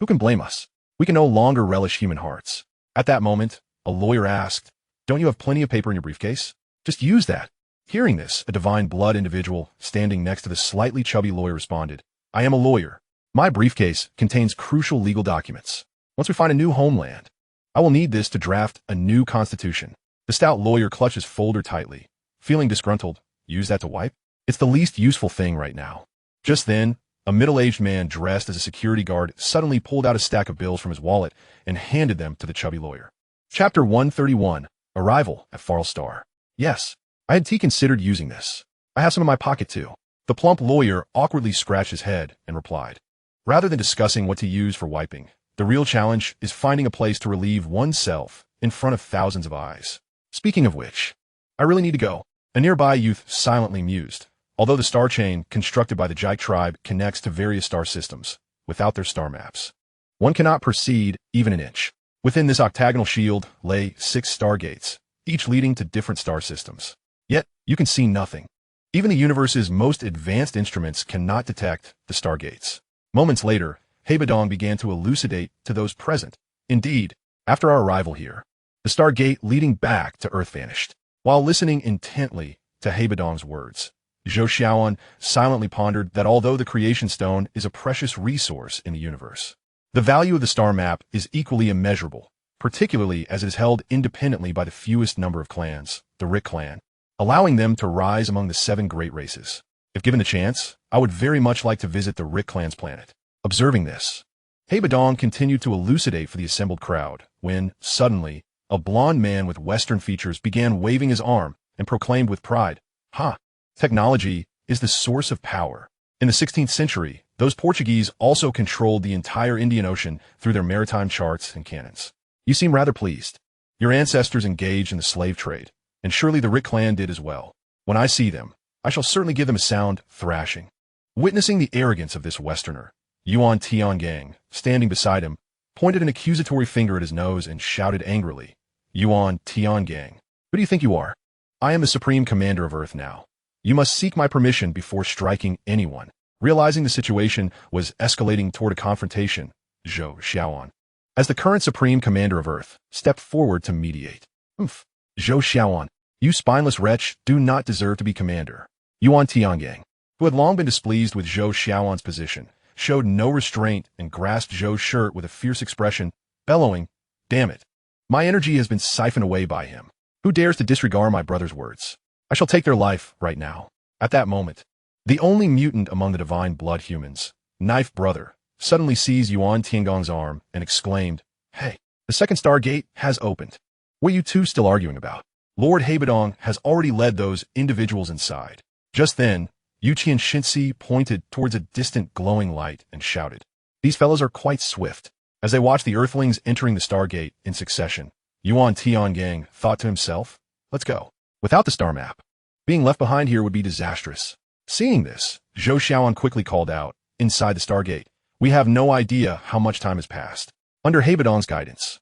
Who can blame us? We can no longer relish human hearts. At that moment, a lawyer asked, Don't you have plenty of paper in your briefcase? Just use that. Hearing this, a divine blood individual standing next to the slightly chubby lawyer responded, I am a lawyer. My briefcase contains crucial legal documents. Once we find a new homeland, I will need this to draft a new constitution. The stout lawyer clutched his folder tightly. Feeling disgruntled, use that to wipe? It's the least useful thing right now. Just then, a middle-aged man dressed as a security guard suddenly pulled out a stack of bills from his wallet and handed them to the chubby lawyer. Chapter 131, Arrival at Farl Star. Yes, I had considered using this. I have some in my pocket too. The plump lawyer awkwardly scratched his head and replied, Rather than discussing what to use for wiping, the real challenge is finding a place to relieve oneself in front of thousands of eyes. Speaking of which, I really need to go. A nearby youth silently mused. Although the star chain constructed by the Jike tribe connects to various star systems, without their star maps, one cannot proceed even an inch. Within this octagonal shield lay 6 stargates, each leading to different star systems. Yet, you can see nothing. Even the universe's most advanced instruments cannot detect the stargates. Moments later, Bodong began to elucidate to those present. Indeed, after our arrival here, the stargate leading back to Earth vanished. While listening intently to Bodong's words, Zhou Xiaoan silently pondered that although the creation stone is a precious resource in the universe, the value of the star map is equally immeasurable, particularly as it is held independently by the fewest number of clans, the Rick clan, allowing them to rise among the 7 great races. If given the chance, I would very much like to visit the Rick clan's planet. Observing this, Bodong continued to elucidate for the assembled crowd, when, suddenly, a blond man with Western features began waving his arm and proclaimed with pride, Ha! Technology is the source of power. In the 16th century, those Portuguese also controlled the entire Indian Ocean through their maritime charts and cannons. You seem rather pleased. Your ancestors engaged in the slave trade, and surely the Rick clan did as well. When I see them, I shall certainly give them a sound thrashing. Witnessing the arrogance of this Westerner, Yuan Tiangang, standing beside him, pointed an accusatory finger at his nose and shouted angrily, Yuan Tiangang, who do you think you are? I am the supreme commander of Earth now. You must seek my permission before striking anyone. Realizing the situation was escalating toward a confrontation, Zhou Xiaoan, as the current Supreme Commander of Earth, stepped forward to mediate. Oof. Zhou Xiaoan, you spineless wretch do not deserve to be commander. Yuan Tiangang, who had long been displeased with Zhou Xiaoan's position, showed no restraint and grasped Zhou's shirt with a fierce expression, bellowing, "Damn it! My energy has been siphoned away by him. Who dares to disregard my brother's words? I shall take their life right now." At that moment, the only mutant among the divine blood humans, Knife Brother, suddenly seized Yuan Tiangong's arm and exclaimed, "Hey, the second star gate has opened. What are you two still arguing about? Lord Bodong has already led those individuals inside." Just then, Yu Qian Shinsi pointed towards a distant glowing light and shouted, "These fellows are quite swift." As they watched the Earthlings entering the Stargate in succession, Yuan Tiangang thought to himself, "Let's go. Without the star map, being left behind here would be disastrous." Seeing this, Zhou Xiaoan quickly called out, "Inside the Stargate, we have no idea how much time has passed." Under Bodong's guidance,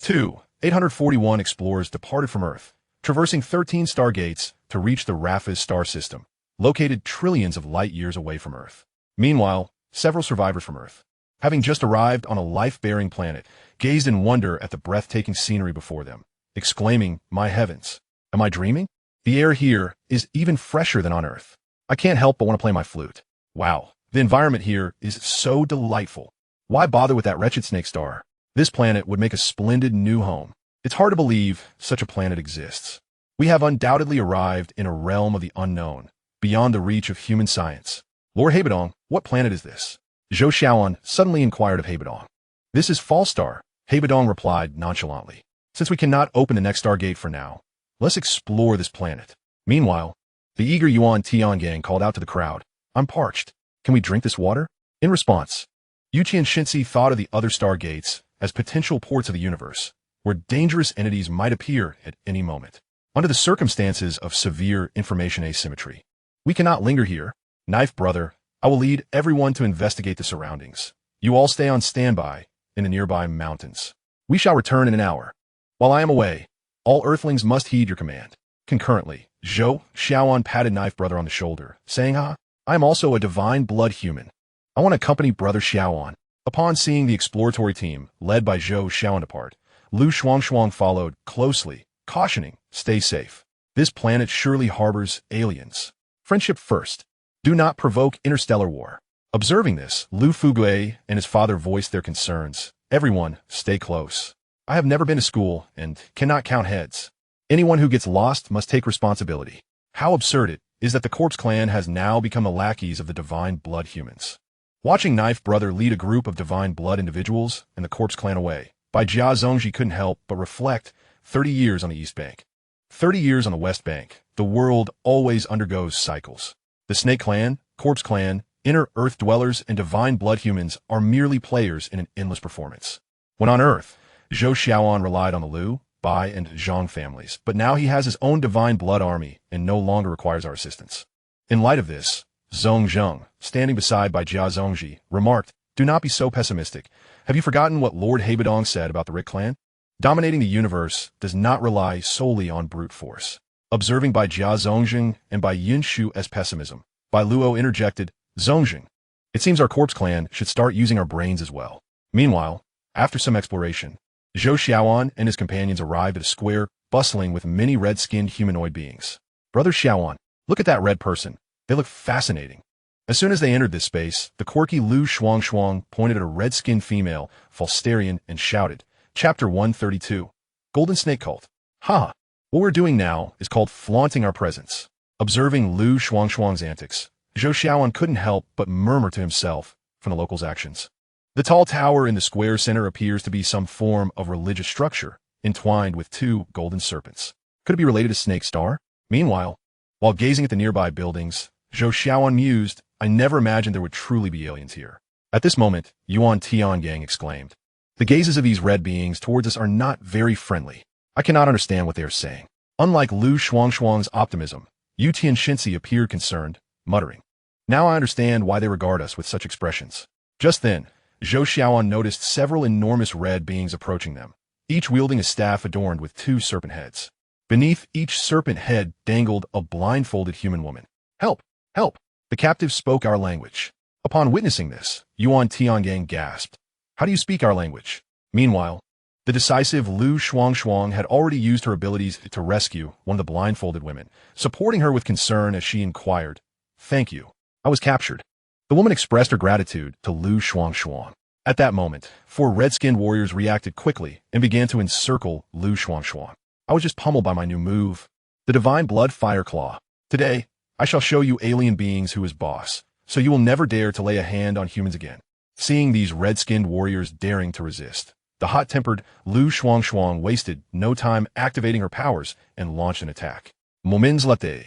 841 explorers departed from Earth, traversing 13 stargates to reach the Raphis star system, located trillions of light years away from Earth. Meanwhile, several survivors from Earth, having just arrived on a life-bearing planet, gazed in wonder at the breathtaking scenery before them, exclaiming, "My heavens, am I dreaming? The air here is even fresher than on Earth. I can't help but want to play my flute. Wow, the environment here is so delightful. Why bother with that wretched snake star? This planet would make a splendid new home. It's hard to believe such a planet exists. We have undoubtedly arrived in a realm of the unknown, beyond the reach of human science. Lord Bodong, what planet is this?" Zhou Xiaoan suddenly inquired of Bodong. "This is Fallstar," Bodong replied nonchalantly. "Since we cannot open the next Stargate for now, let's explore this planet." Meanwhile, the eager Yuan Tiangang called out to the crowd, "I'm parched. Can we drink this water?" In response, Yu Qian Shinsi thought of the other Stargates as potential ports of the universe, where dangerous entities might appear at any moment. Under the circumstances of severe information asymmetry, we cannot linger here. Knife Brother, I will lead everyone to investigate the surroundings. You all stay on standby in the nearby mountains. We shall return in an hour. While I am away, all Earthlings must heed your command." Concurrently, Zhou Xiaoan patted Knife Brother on the shoulder, saying, I am also a divine blood human. I want to accompany Brother Xiaoan." Upon seeing the exploratory team, led by Zhou Xiaoan, depart, Lu Shuangshuang followed closely, cautioning, "Stay safe. This planet surely harbors aliens. Friendship first. Do not provoke interstellar war." Observing this, Lu Fugui and his father voiced their concerns. "Everyone, stay close. I have never been to school and cannot count heads. Anyone who gets lost must take responsibility." How absurd it is that the Corpse Clan has now become the lackeys of the divine blood humans. Watching Knife Brother lead a group of divine blood individuals and the Corpse Clan away, Bai Jia Zongji couldn't help but reflect, 30 years on the East Bank, 30 years on the West Bank. The world always undergoes cycles. The Snake Clan, Corpse Clan, Inner Earth Dwellers, and divine blood humans are merely players in an endless performance. When on Earth, Zhou Xiaoan relied on the Lu, Bai, and Zhang families, but now he has his own divine blood army and no longer requires our assistance. In light of this, Zhong Zheng, standing beside Bai Jia Zongji, remarked, "Do not be so pessimistic. Have you forgotten what Lord Bodong said about the Rick clan? Dominating the universe does not rely solely on brute force." Observing Bai Jia Zongjing and Bai Yinshu's pessimism, Bai Luo interjected, "Zongjing, it seems our Corpse Clan should start using our brains as well." Meanwhile, after some exploration, Zhou Xiaoan and his companions arrived at a square bustling with many red-skinned humanoid beings. "Brother Xiaoan, look at that red person. They look fascinating." As soon as they entered this space, the quirky Lu Shuangshuang pointed at a red-skinned female, Falstarian, and shouted, Chapter 132, Golden Snake Cult. "Ha! What we're doing now is called flaunting our presence." Observing Lu Shuangshuang's antics, Zhou Xiaoan couldn't help but murmur to himself from the locals' actions. The tall tower in the square center appears to be some form of religious structure, entwined with two golden serpents. Could it be related to Snake Star? Meanwhile, while gazing at the nearby buildings, Zhou Xiaoan mused, "I never imagined there would truly be aliens here." At this moment, Yuan Tiangang exclaimed, "The gazes of these red beings towards us are not very friendly. I cannot understand what they are saying." Unlike Lu Shuangshuang's optimism, Yu Tian Shinsi appeared concerned, muttering, "Now I understand why they regard us with such expressions." Just then, Zhou Xiaoan noticed several enormous red beings approaching them, each wielding a staff adorned with two serpent heads. Beneath each serpent head dangled a blindfolded human woman. "Help! Help! The captives spoke our language. Upon witnessing this, Yuan Tiangang gasped. How do you speak our language? Meanwhile, the decisive Lu Shuangshuang had already used her abilities to rescue one of the blindfolded women, supporting her with concern as she inquired, Thank you. I was captured. The woman expressed her gratitude to Lu Shuangshuang. At that moment, 4 red-skinned warriors reacted quickly and began to encircle Lu Shuangshuang. I was just pummeled by my new move, the Divine Blood Fire Claw. Today, I shall show you alien beings who is boss, so you will never dare to lay a hand on humans again. Seeing these red-skinned warriors daring to resist, the hot-tempered Lu Shuangshuang wasted no time activating her powers and launched an attack. Moments later,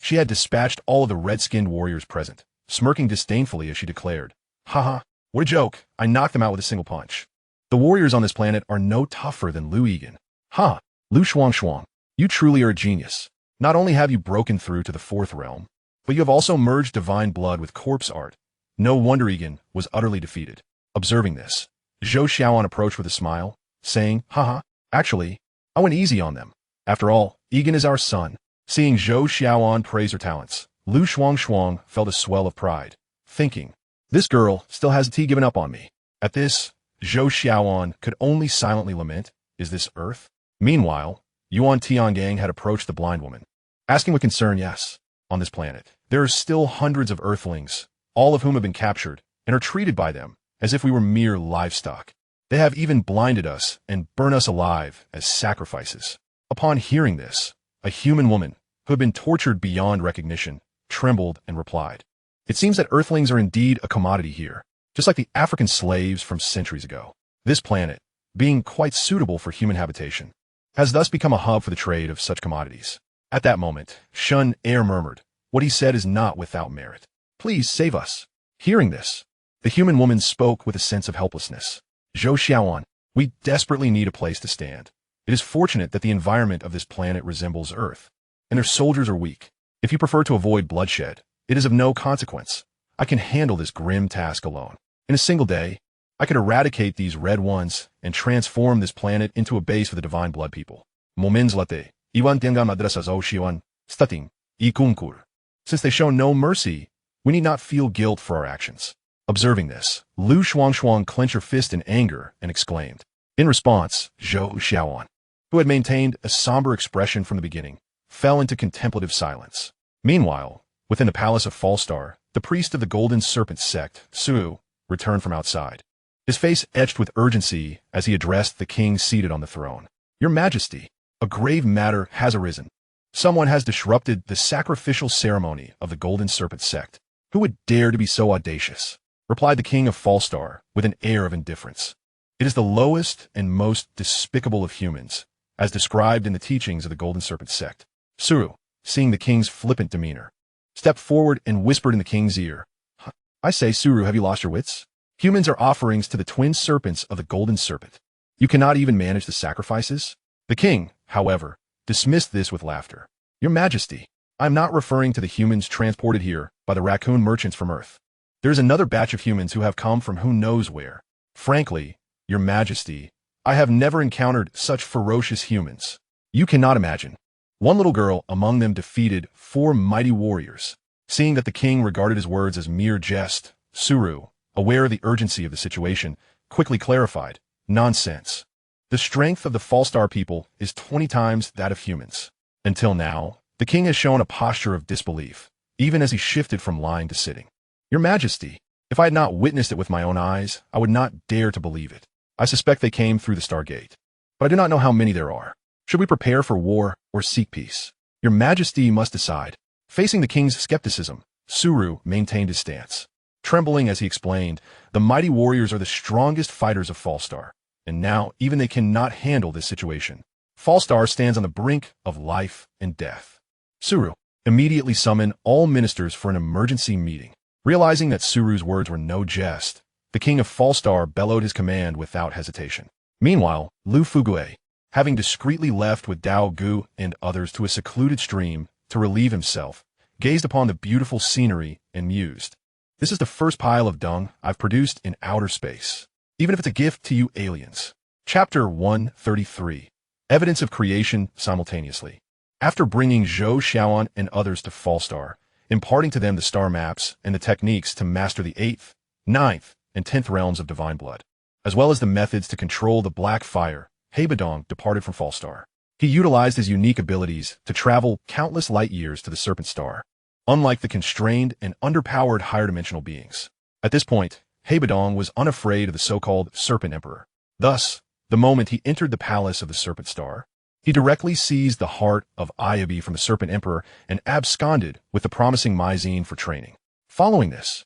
she had dispatched all of the red-skinned warriors present, smirking disdainfully as she declared, Haha, what a joke, I knocked them out with a single punch. The warriors on this planet are no tougher than Lu Yigan. Ha, Lu Shuangshuang, you truly are a genius. Not only have you broken through to the 4th realm, but you have also merged divine blood with corpse art. No wonder Yigan was utterly defeated. Observing this, Zhou Xiaoan approached with a smile, saying, Haha, actually, I went easy on them. After all, Yigan is our son. Seeing Zhou Xiaoan praise her talents, Lu Shuangshuang felt a swell of pride, thinking, this girl still hasn't given up on me. At this, Zhou Xiaoan could only silently lament, is this Earth? Meanwhile, Yuan Tiangang had approached the blind woman, asking with concern, yes, on this planet, there are still hundreds of Earthlings, all of whom have been captured, and are treated by them as if we were mere livestock. They have even blinded us and burned us alive as sacrifices. Upon hearing this, a human woman, who had been tortured beyond recognition, trembled and replied, It seems that Earthlings are indeed a commodity here, just like the African slaves from centuries ago. This planet, being quite suitable for human habitation, has thus become a hub for the trade of such commodities. At that moment, Shun Air murmured, What he said is not without merit. Please save us. Hearing this, the human woman spoke with a sense of helplessness. Zhou Xiaoan, we desperately need a place to stand. It is fortunate that the environment of this planet resembles Earth, and their soldiers are weak. If you prefer to avoid bloodshed, it is of no consequence. I can handle this grim task alone. In a single day, I could eradicate these red ones and transform this planet into a base for the divine blood people. Moments later, Iwan Tenga Madrasa Zhou Xiuan, Stating, Ikunkur. Since they show no mercy, we need not feel guilt for our actions. Observing this, Lu Shuangshuang clenched her fist in anger and exclaimed. In response, Zhou Xiaoan, who had maintained a somber expression from the beginning, fell into contemplative silence. Meanwhile, within the palace of Falstar, the priest of the Golden Serpent sect, Su, returned from outside. His face etched with urgency as he addressed the king seated on the throne. Your Majesty, a grave matter has arisen. Someone has disrupted the sacrificial ceremony of the Golden Serpent sect. Who would dare to be so audacious? Replied the king of Falstar with an air of indifference. It is the lowest and most despicable of humans, as described in the teachings of the Golden Serpent sect. Suru, seeing the king's flippant demeanor, stepped forward and whispered in the king's ear, I say, Suru, have you lost your wits? Humans are offerings to the twin serpents of the Golden Serpent. You cannot even manage the sacrifices? The king, however, dismissed this with laughter. Your Majesty, I am not referring to the humans transported here by the raccoon merchants from Earth. There is another batch of humans who have come from who knows where. Frankly, Your Majesty, I have never encountered such ferocious humans. You cannot imagine. One little girl among them defeated 4 mighty warriors. Seeing that the king regarded his words as mere jest, Suru, aware of the urgency of the situation, quickly clarified, Nonsense. The strength of the Falstar people is 20 times that of humans. Until now, the king has shown a posture of disbelief, even as he shifted from lying to sitting. Your Majesty, if I had not witnessed it with my own eyes, I would not dare to believe it. I suspect they came through the Stargate, but I do not know how many there are. Should we prepare for war or seek peace? Your Majesty must decide. Facing the king's skepticism, Suru maintained his stance. Trembling as he explained, the mighty warriors are the strongest fighters of Falstar, and now even they cannot handle this situation. Falstar stands on the brink of life and death. Suru, immediately summon all ministers for an emergency meeting. Realizing that Suru's words were no jest, the king of Falstar bellowed his command without hesitation. Meanwhile, Lu Fugue, having discreetly left with Dou Qi and others to a secluded stream to relieve himself, gazed upon the beautiful scenery and mused. This is the first pile of dung I've produced in outer space, even if it's a gift to you aliens. Chapter 133. Evidence of Creation Simultaneously. After bringing Zhou Xiaoan and others to Falstar, imparting to them the star maps and the techniques to master the 8th, 9th, and 10th realms of divine blood, as well as the methods to control the black fire. Bodong departed from Fallstar. He utilized his unique abilities to travel countless light years to the Serpent Star, unlike the constrained and underpowered higher-dimensional beings. At this point, Bodong was unafraid of the so-called Serpent Emperor. Thus, the moment he entered the palace of the Serpent Star, he directly seized the heart of Ayabi from the Serpent Emperor and absconded with the promising Myzine for training. Following this,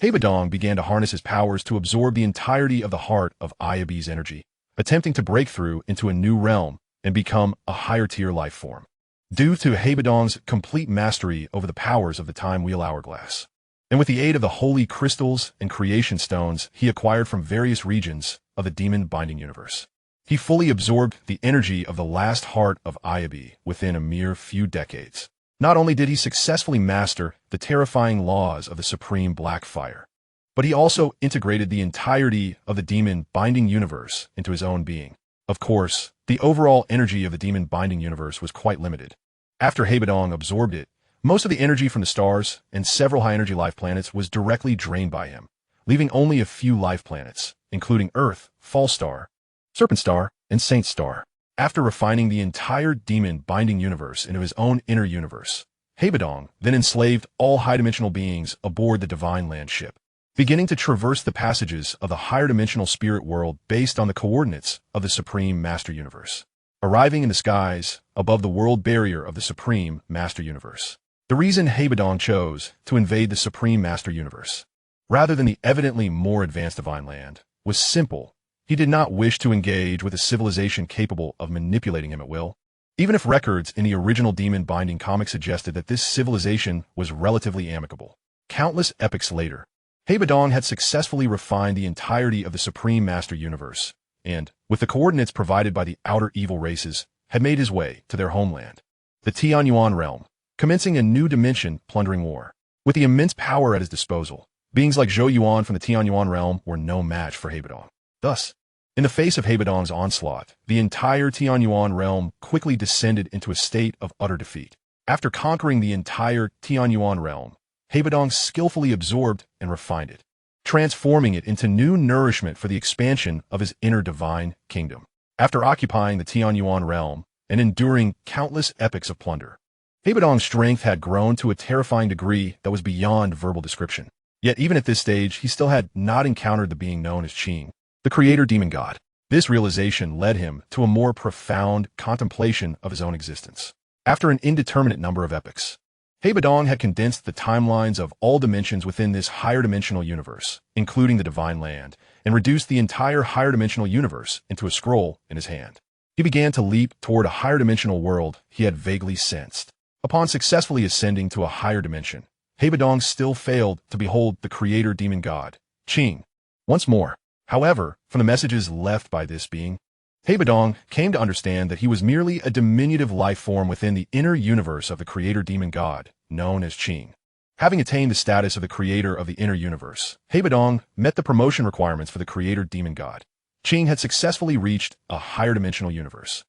Bodong began to harness his powers to absorb the entirety of the heart of Ayabi's energy, attempting to break through into a new realm and become a higher-tier life form. Due to Bodong's complete mastery over the powers of the Time Wheel Hourglass, and with the aid of the holy crystals and creation stones he acquired from various regions of the demon binding universe, he fully absorbed the energy of the last heart of Ayabi within a mere few decades. Not only did he successfully master the terrifying laws of the supreme black fire, but he also integrated the entirety of the demon binding universe into his own being. Of course, the overall energy of the demon binding universe was quite limited. After Bodong absorbed it, most of the energy from the stars and several high-energy life planets was directly drained by him, leaving only a few life planets, including Earth, Fallstar, Serpent Star, and Saint Star. After refining the entire demon-binding universe into his own inner universe, Bodong then enslaved all high-dimensional beings aboard the Divine Land ship, beginning to traverse the passages of the higher-dimensional spirit world based on the coordinates of the Supreme Master Universe, arriving in the skies above the world barrier of the Supreme Master Universe. The reason Bodong chose to invade the Supreme Master Universe, rather than the evidently more advanced Divine Land, was simple. He did not wish to engage with a civilization capable of manipulating him at will, even if records in the original Demon Binding comic suggested that this civilization was relatively amicable. Countless epochs later, Bodong had successfully refined the entirety of the Supreme Master Universe, and, with the coordinates provided by the outer evil races, had made his way to their homeland, the Tianyuan realm, commencing a new dimension plundering war. With the immense power at his disposal, beings like Zhou Yuan from the Tianyuan realm were no match for Bodong. Thus, in the face of Bodong's onslaught, the entire Tianyuan realm quickly descended into a state of utter defeat. After conquering the entire Tianyuan realm, Bodong skillfully absorbed and refined it, transforming it into new nourishment for the expansion of his inner divine kingdom. After occupying the Tianyuan realm and enduring countless epochs of plunder, Bodong's strength had grown to a terrifying degree that was beyond verbal description. Yet even at this stage, he still had not encountered the being known as Qi, the creator demon god. This realization led him to a more profound contemplation of his own existence. After an indeterminate number of epochs, Bodong had condensed the timelines of all dimensions within this higher dimensional universe, including the Divine Land, and reduced the entire higher dimensional universe into a scroll in his hand. He began to leap toward a higher dimensional world he had vaguely sensed. Upon successfully ascending to a higher dimension, Bodong still failed to behold the creator demon god, Qi, once more. However, from the messages left by this being, Bodong came to understand that he was merely a diminutive life form within the inner universe of the creator demon god, known as Qi. Having attained the status of the creator of the inner universe, Bodong met the promotion requirements for the creator demon god. Qi had successfully reached a higher dimensional universe.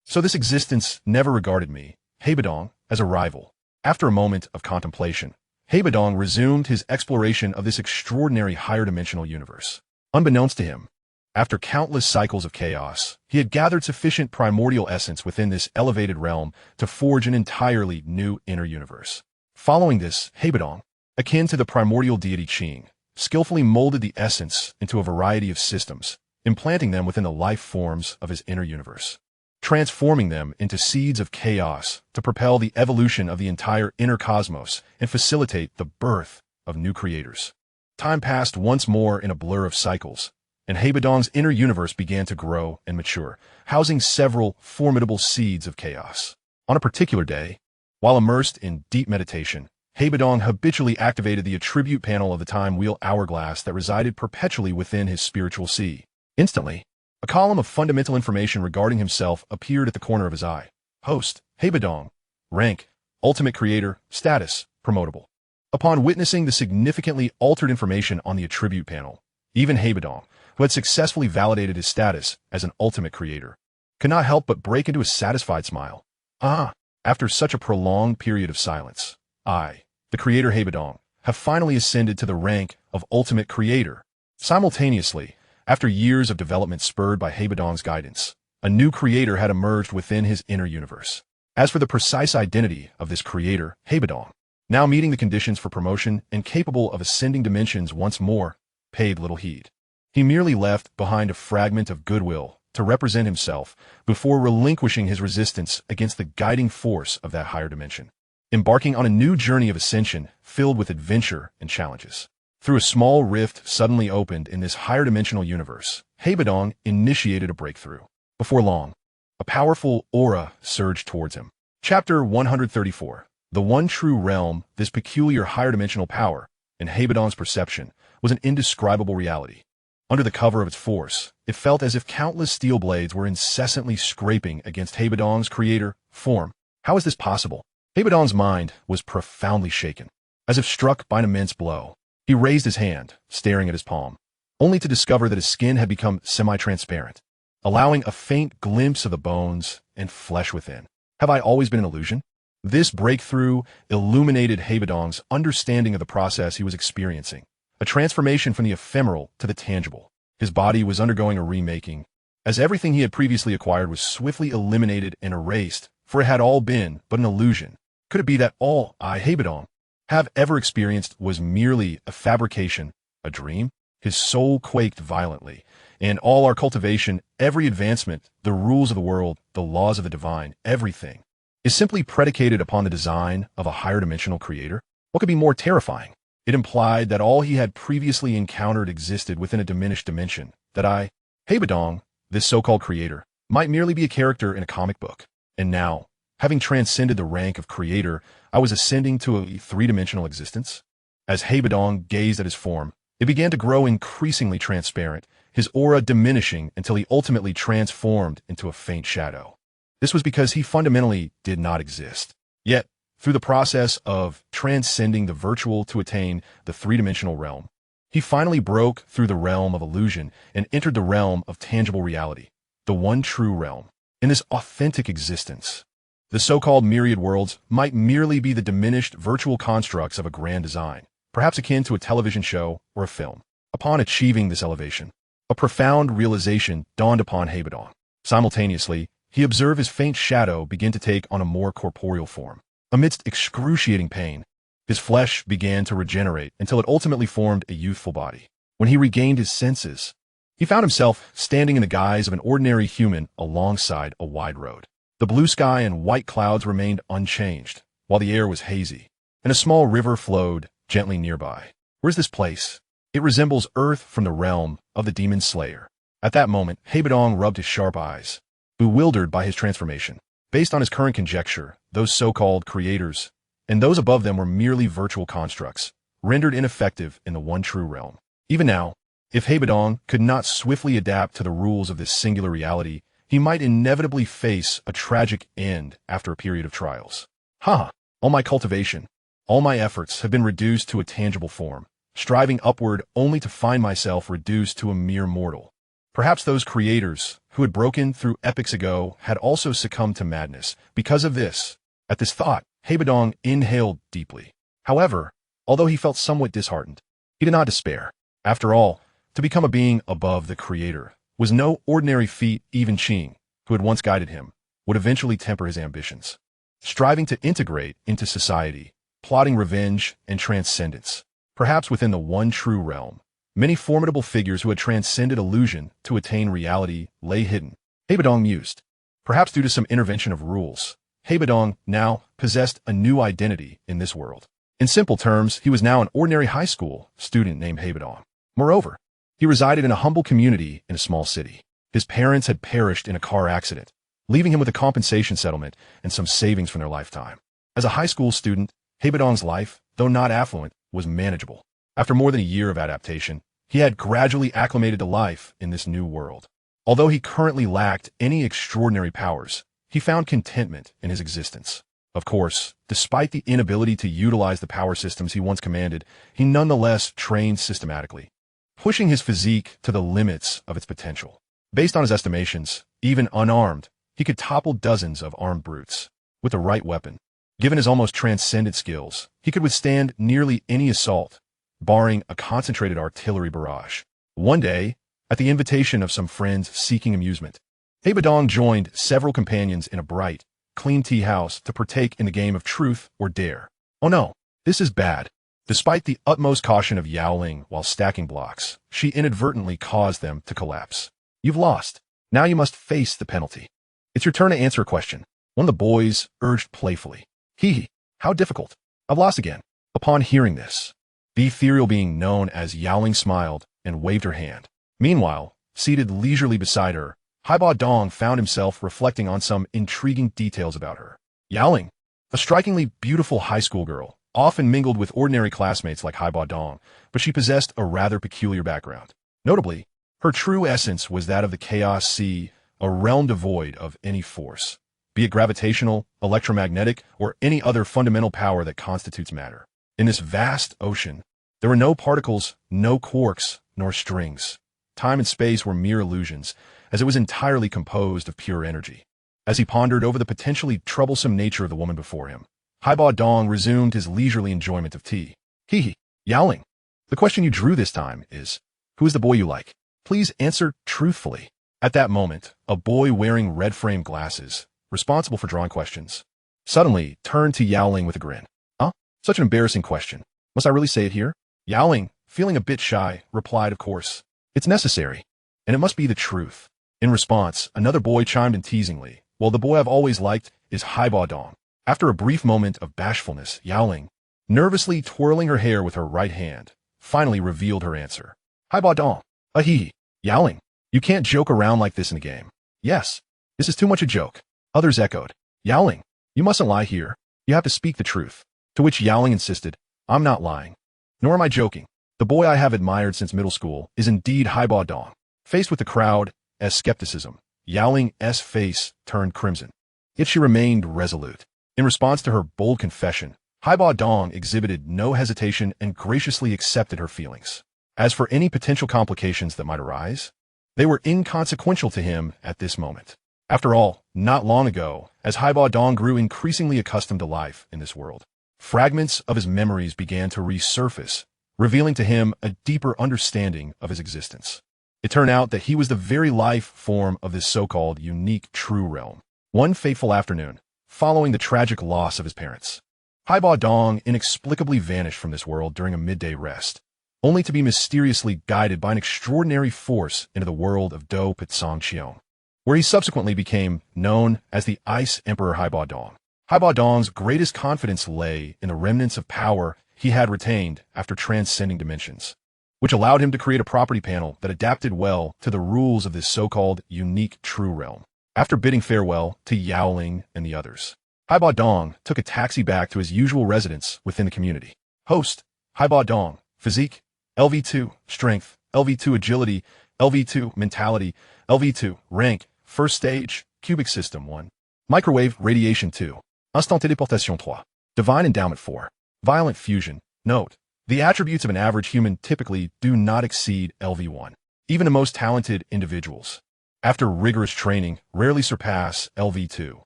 So this existence never regarded me, Bodong, as a rival. After a moment of contemplation, Bodong resumed his exploration of this extraordinary higher dimensional universe. Unbeknownst to him, after countless cycles of chaos, he had gathered sufficient primordial essence within this elevated realm to forge an entirely new inner universe. Following this, Bodong, akin to the primordial deity Qi, skillfully molded the essence into a variety of systems, implanting them within the life forms of his inner universe, transforming them into seeds of chaos to propel the evolution of the entire inner cosmos and facilitate the birth of new creators. Time passed once more in a blur of cycles, and Bodong's inner universe began to grow and mature, housing several formidable seeds of chaos. On a particular day, while immersed in deep meditation, Bodong habitually activated the attribute panel of the time wheel hourglass that resided perpetually within his spiritual sea. Instantly, a column of fundamental information regarding himself appeared at the corner of his eye. Host, Bodong. Rank, Ultimate Creator. Status, Promotable. Upon witnessing the significantly altered information on the attribute panel, even Bodong, who had successfully validated his status as an Ultimate Creator, could not help but break into a satisfied smile. After such a prolonged period of silence, I, the creator Bodong, have finally ascended to the rank of ultimate creator. Simultaneously, after years of development spurred by Bodong's guidance, a new creator had emerged within his inner universe. As for the precise identity of this creator, Bodong, now meeting the conditions for promotion and capable of ascending dimensions once more, paid little heed. He merely left behind a fragment of goodwill to represent himself before relinquishing his resistance against the guiding force of that higher dimension, embarking on a new journey of ascension filled with adventure and challenges. Through a small rift suddenly opened in this higher dimensional universe, Bodong initiated a breakthrough. Before long, a powerful aura surged towards him. Chapter 134. The one true realm, this peculiar higher dimensional power, in Bodong's perception, was an indescribable reality. Under the cover of its force, it felt as if countless steel blades were incessantly scraping against Bodong's creator form. How is this possible? Bodong's mind was profoundly shaken. As if struck by an immense blow, he raised his hand, staring at his palm, only to discover that his skin had become semi-transparent, allowing a faint glimpse of the bones and flesh within. Have I always been an illusion? This breakthrough illuminated Bodong's understanding of the process he was experiencing, a transformation from the ephemeral to the tangible. His body was undergoing a remaking, as everything he had previously acquired was swiftly eliminated and erased, for it had all been but an illusion. Could it be that all Bodong have ever experienced was merely a fabrication, a dream? His soul quaked violently, and all our cultivation, every advancement, the rules of the world, the laws of the divine, everything, is simply predicated upon the design of a higher dimensional creator? What could be more terrifying? It implied that all he had previously encountered existed within a diminished dimension, that Bodong, this so-called creator, might merely be a character in a comic book. And now, having transcended the rank of creator, I was ascending to a three-dimensional existence. As Bodong gazed at his form, it began to grow increasingly transparent, his aura diminishing until he ultimately transformed into a faint shadow. This was because he fundamentally did not exist. Yet, through the process of transcending the virtual to attain the three-dimensional realm, he finally broke through the realm of illusion and entered the realm of tangible reality, the one true realm. In this authentic existence, the so-called myriad worlds might merely be the diminished virtual constructs of a grand design, perhaps akin to a television show or a film. Upon achieving this elevation, a profound realization dawned upon Bodong. Simultaneously, he observed his faint shadow begin to take on a more corporeal form. Amidst excruciating pain, his flesh began to regenerate until it ultimately formed a youthful body. When he regained his senses, he found himself standing in the guise of an ordinary human alongside a wide road. The blue sky and white clouds remained unchanged, while the air was hazy, and a small river flowed gently nearby. Where's this place? It resembles Earth from the realm of the Demon Slayer. At that moment, Bodong rubbed his sharp eyes, bewildered by his transformation. Based on his current conjecture, those so-called creators, and those above them were merely virtual constructs, rendered ineffective in the one true realm. Even now, if Bodong could not swiftly adapt to the rules of this singular reality, he might inevitably face a tragic end after a period of trials. All my cultivation, all my efforts have been reduced to a tangible form, striving upward only to find myself reduced to a mere mortal. Perhaps those creators who had broken through epochs ago had also succumbed to madness. Because of this, at this thought, Bodong inhaled deeply. However, although he felt somewhat disheartened, he did not despair. After all, to become a being above the creator was no ordinary feat. Even Qing, who had once guided him, would eventually temper his ambitions. Striving to integrate into society, plotting revenge and transcendence, perhaps within the one true realm, many formidable figures who had transcended illusion to attain reality lay hidden. Bodong mused. Perhaps due to some intervention of rules, Bodong now possessed a new identity in this world. In simple terms, he was now an ordinary high school student named Bodong. Moreover, he resided in a humble community in a small city. His parents had perished in a car accident, leaving him with a compensation settlement and some savings from their lifetime. As a high school student, Bodong's life, though not affluent, was manageable. After more than a year of adaptation, he had gradually acclimated to life in this new world. Although he currently lacked any extraordinary powers, he found contentment in his existence. Of course, despite the inability to utilize the power systems he once commanded, he nonetheless trained systematically, pushing his physique to the limits of its potential. Based on his estimations, even unarmed, he could topple dozens of armed brutes with the right weapon. Given his almost transcendent skills, he could withstand nearly any assault, barring a concentrated artillery barrage. One day, at the invitation of some friends seeking amusement, Bodong joined several companions in a bright, clean tea house to partake in the game of truth or dare. Oh no, this is bad. Despite the utmost caution of Yaoling while stacking blocks, she inadvertently caused them to collapse. You've lost. Now you must face the penalty. It's your turn to answer a question. One of the boys urged playfully. Hee hee, how difficult. I've lost again. Upon hearing this, the ethereal being known as Yaoling smiled and waved her hand. Meanwhile, seated leisurely beside her, Bodong found himself reflecting on some intriguing details about her. Yaoling, a strikingly beautiful high school girl, often mingled with ordinary classmates like Bodong, but she possessed a rather peculiar background. Notably, her true essence was that of the Chaos Sea, a realm devoid of any force, be it gravitational, electromagnetic, or any other fundamental power that constitutes matter. In this vast ocean, there were no particles, no quarks, nor strings. Time and space were mere illusions, as it was entirely composed of pure energy. As he pondered over the potentially troublesome nature of the woman before him, Bodong resumed his leisurely enjoyment of tea. Hee hee, Yaoling. The question you drew this time is, who is the boy you like? Please answer truthfully. At that moment, a boy wearing red-framed glasses, responsible for drawing questions, suddenly turned to Yaoling with a grin. Huh? Such an embarrassing question. Must I really say it here? Yaoling, feeling a bit shy, replied, of course. It's necessary, and it must be the truth. In response, another boy chimed in teasingly. Well, the boy I've always liked is Bodong. After a brief moment of bashfulness, Yaoling, nervously twirling her hair with her right hand, finally revealed her answer. Bodong. Ahee. Yaoling, you can't joke around like this in a game. Yes, this is too much a joke. Others echoed. Yaoling, you mustn't lie here. You have to speak the truth. To which Yaoling insisted, I'm not lying. Nor am I joking. The boy I have admired since middle school is indeed Bodong. Faced with the crowd's skepticism, Yaoling's face turned crimson. Yet she remained resolute. In response to her bold confession, Bodong exhibited no hesitation and graciously accepted her feelings. As for any potential complications that might arise, they were inconsequential to him at this moment. After all, not long ago, as Bodong grew increasingly accustomed to life in this world, fragments of his memories began to resurface, revealing to him a deeper understanding of his existence. It turned out that he was the very life form of this so-called unique true realm. One fateful afternoon, following the tragic loss of his parents, Bodong inexplicably vanished from this world during a midday rest, only to be mysteriously guided by an extraordinary force into the world of Dou Qi, where he subsequently became known as the Ice Emperor Bodong. Bodong's greatest confidence lay in the remnants of power he had retained after transcending dimensions, which allowed him to create a property panel that adapted well to the rules of this so-called unique true realm. After bidding farewell to Yaoling and the others, Bodong took a taxi back to his usual residence within the community. Host, Bodong, physique, LV2, strength, LV2 agility, LV2 mentality, LV2 rank, first stage, cubic system 1, microwave radiation 2, instant téléportation 3, divine endowment 4, violent fusion. Note, the attributes of an average human typically do not exceed LV1. Even the most talented individuals, after rigorous training, rarely surpass LV2.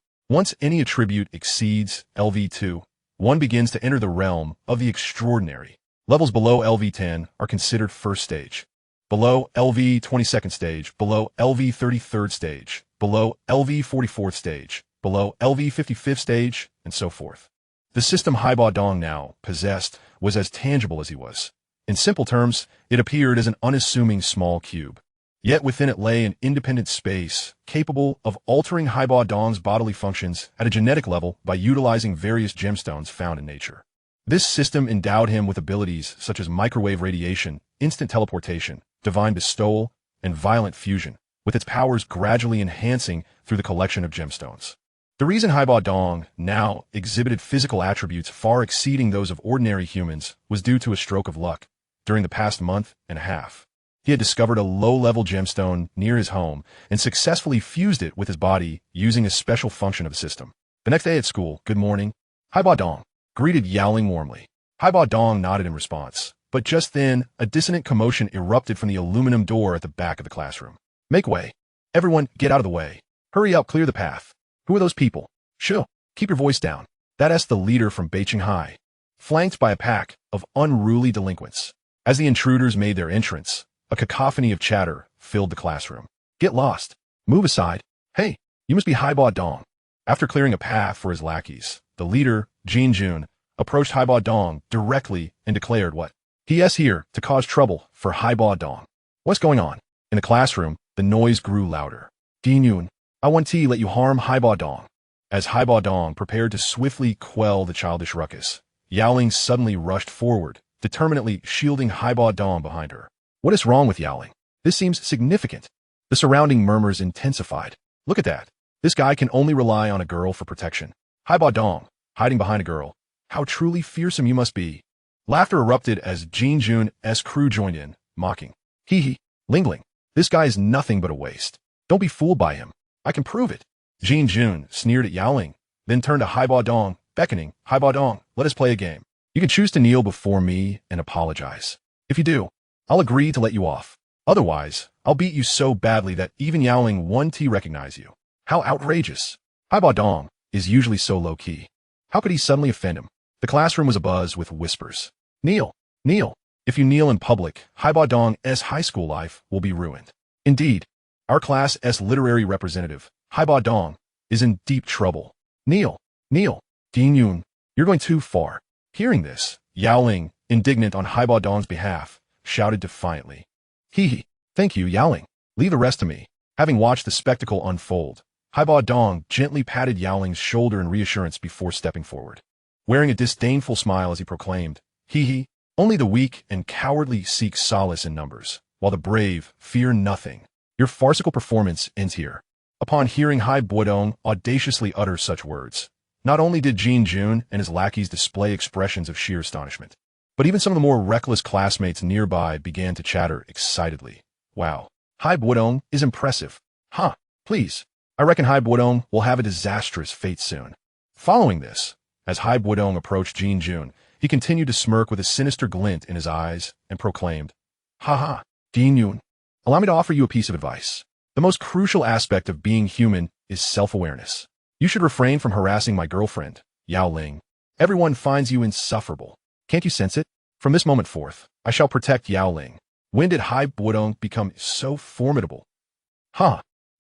Once any attribute exceeds LV2, one begins to enter the realm of the extraordinary. Levels below LV10 are considered first stage, below LV 22nd stage, below LV 33rd stage, below LV 44th stage, below LV 55th stage, and so forth. The system Bodong now possessed was as tangible as he was. In simple terms, it appeared as an unassuming small cube. Yet within it lay an independent space, capable of altering Bodong's bodily functions at a genetic level by utilizing various gemstones found in nature. This system endowed him with abilities such as microwave radiation, instant teleportation, divine bestowal, and violent fusion, with its powers gradually enhancing through the collection of gemstones. The reason Bodong now exhibited physical attributes far exceeding those of ordinary humans was due to a stroke of luck. During the past month and a half, he had discovered a low-level gemstone near his home and successfully fused it with his body using a special function of the system. The next day at school, good morning, Bodong greeted Yaoling warmly. Bodong nodded in response, but just then, a dissonant commotion erupted from the aluminum door at the back of the classroom. Make way. Everyone, get out of the way. Hurry up, clear the path. Who are those people? Shoo, keep your voice down. That's the leader from Beijing High, flanked by a pack of unruly delinquents. As the intruders made their entrance, a cacophony of chatter filled the classroom. Get lost. Move aside. Hey, you must be Bodong. After clearing a path for his lackeys, the leader, Jin Jun, approached Bodong directly and declared what? He is here to cause trouble for Bodong. What's going on? In the classroom, the noise grew louder. Yun, I want to let you harm Bodong. As Bodong prepared to swiftly quell the childish ruckus, Yaoling suddenly rushed forward, determinedly shielding Bodong behind her. What is wrong with Yaoling? This seems significant. The surrounding murmurs intensified. Look at that. This guy can only rely on a girl for protection. Bodong, hiding behind a girl. How truly fearsome you must be. Laughter erupted as Jin Jun's crew joined in, mocking. Hee hee, Lingling, this guy is nothing but a waste. Don't be fooled by him. I can prove it. Jin Jun sneered at Yaoling, then turned to Bodong, beckoning. Bodong, let us play a game. You can choose to kneel before me and apologize. If you do, I'll agree to let you off. Otherwise, I'll beat you so badly that even Yaoling won't recognize you. How outrageous. Bodong is usually so low-key. How could he suddenly offend him? The classroom was abuzz with whispers. Kneel, kneel. If you kneel in public, Bodong's high school life will be ruined. Indeed, our class's literary representative, Bodong, is in deep trouble. Kneel, kneel. Yun, you're going too far. Hearing this, Yaoling, indignant on Bodong's behalf, shouted defiantly. Hee hee, thank you, Yaoling. Leave the rest to me. Having watched the spectacle unfold, Bodong gently patted Yaoling's shoulder in reassurance before stepping forward. Wearing a disdainful smile as he proclaimed, Hee hee, only the weak and cowardly seek solace in numbers, while the brave fear nothing. Your farcical performance ends here. Upon hearing Bodong audaciously utter such words, not only did Jin Jun and his lackeys display expressions of sheer astonishment, but even some of the more reckless classmates nearby began to chatter excitedly. Wow, Bodong is impressive. Huh, please. I reckon Bodong will have a disastrous fate soon. Following this, as Bodong approached Jin Jun, he continued to smirk with a sinister glint in his eyes and proclaimed, Ha, Yun, allow me to offer you a piece of advice. The most crucial aspect of being human is self-awareness. You should refrain from harassing my girlfriend, Yaoling. Everyone finds you insufferable. Can't you sense it? From this moment forth, I shall protect Yaoling. When did Bodong become so formidable?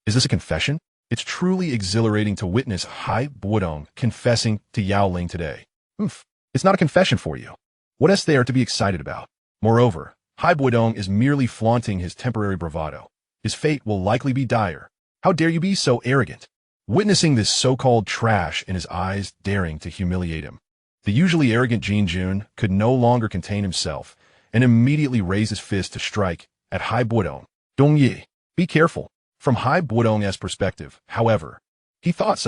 Is this a confession? It's truly exhilarating to witness Bodong confessing to Yaoling today. It's not a confession for you. What is there to be excited about? Moreover, Bodong is merely flaunting his temporary bravado. His fate will likely be dire. How dare you be so arrogant? Witnessing this so-called trash in his eyes daring to humiliate him, the usually arrogant Jin Jun could no longer contain himself and immediately raised his fist to strike at Bodong. Dou Qi, be careful. From Bodong's perspective, however, he thought,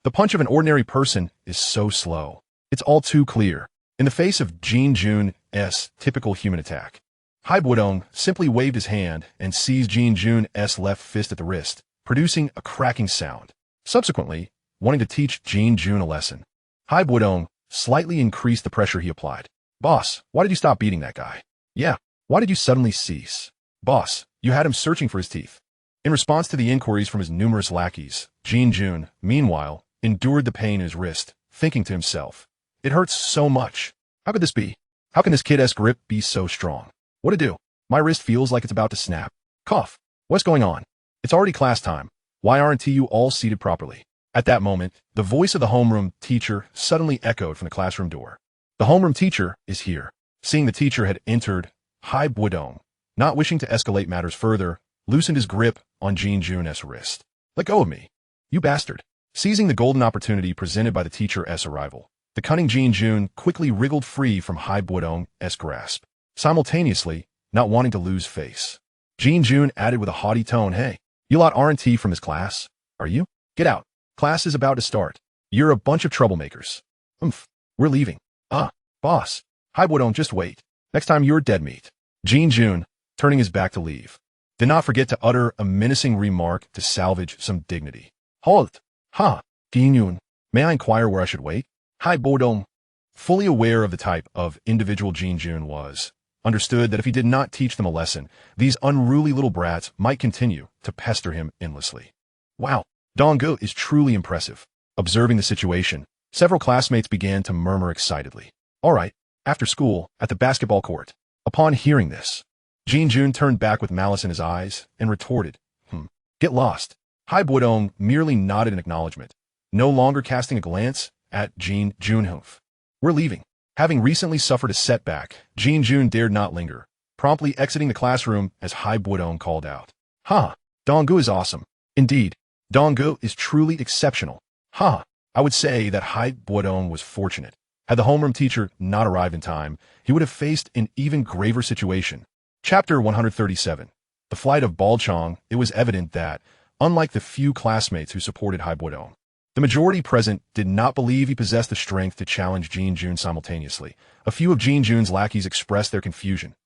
the punch of an ordinary person is so slow. It's all too clear. In the face of Jin Jun's typical human attack, Bodong simply waved his hand and seized Jin Jun's left fist at the wrist, producing a cracking sound. Subsequently, wanting to teach Jin Jun a lesson, Bodong slightly increased the pressure he applied. Boss, why did you stop beating that guy? Yeah, why did you suddenly cease? Boss, you had him searching for his teeth. In response to the inquiries from his numerous lackeys, Jin Jun, meanwhile, endured the pain in his wrist, thinking to himself, it hurts so much. How could this be? How can this kid's grip be so strong? What to do? My wrist feels like it's about to snap. Cough. What's going on? It's already class time. Why aren't you all seated properly? At that moment, the voice of the homeroom teacher suddenly echoed from the classroom door. The homeroom teacher is here. Seeing the teacher had entered, Bodong, not wishing to escalate matters further, loosened his grip on Jin Jun's wrist. Let go of me, you bastard. Seizing the golden opportunity presented by the teacher's arrival, the cunning Jin Jun quickly wriggled free from Bodong's grasp, simultaneously not wanting to lose face. Jin Jun added with a haughty tone, hey, you lot aren't from his class, are you? Get out. Class is about to start. You're a bunch of troublemakers. We're leaving. Boss. Bodong, just wait. Next time you're dead meat. Jin Jun, turning his back to leave, did not forget to utter a menacing remark to salvage some dignity. Halt! Yun, may I inquire where I should wait? Bodong, fully aware of the type of individual Jin Jun was, understood that if he did not teach them a lesson, these unruly little brats might continue to pester him endlessly. Wow, Dong Qi is truly impressive. Observing the situation, Several classmates began to murmur excitedly. All right, after school, at the basketball court. Upon hearing this, Jin turned back with malice in his eyes and retorted, Get lost. Hai Bodong merely nodded in acknowledgement, no longer casting a glance at Jin Junhoof. We're leaving. Having recently suffered a setback, Jin dared not linger, promptly exiting the classroom as Hai Bodong called out. Dong Gu is awesome. Indeed, Dong Gu is truly exceptional. I would say that Hai Bodong was fortunate. Had the homeroom teacher not arrived in time, he would have faced an even graver situation. Chapter 137. The flight of Balchong. It was evident that, unlike the few classmates who supported Hai Bodong, the majority present did not believe he possessed the strength to challenge Jin simultaneously. A few of Jin's lackeys expressed their confusion.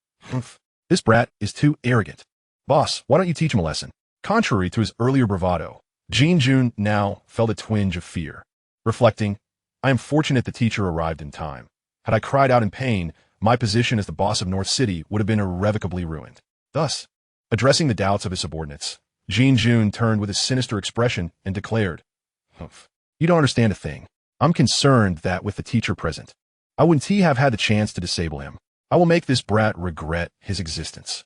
This brat is too arrogant. Boss, why don't you teach him a lesson? Contrary to his earlier bravado, Jin now felt a twinge of fear. Reflecting, I am fortunate the teacher arrived in time. Had I cried out in pain, my position as the boss of North City would have been irrevocably ruined. Thus, addressing the doubts of his subordinates, Jin turned with a sinister expression and declared, You don't understand a thing. I'm concerned that with the teacher present, I wouldn't have had the chance to disable him. I will make this brat regret his existence.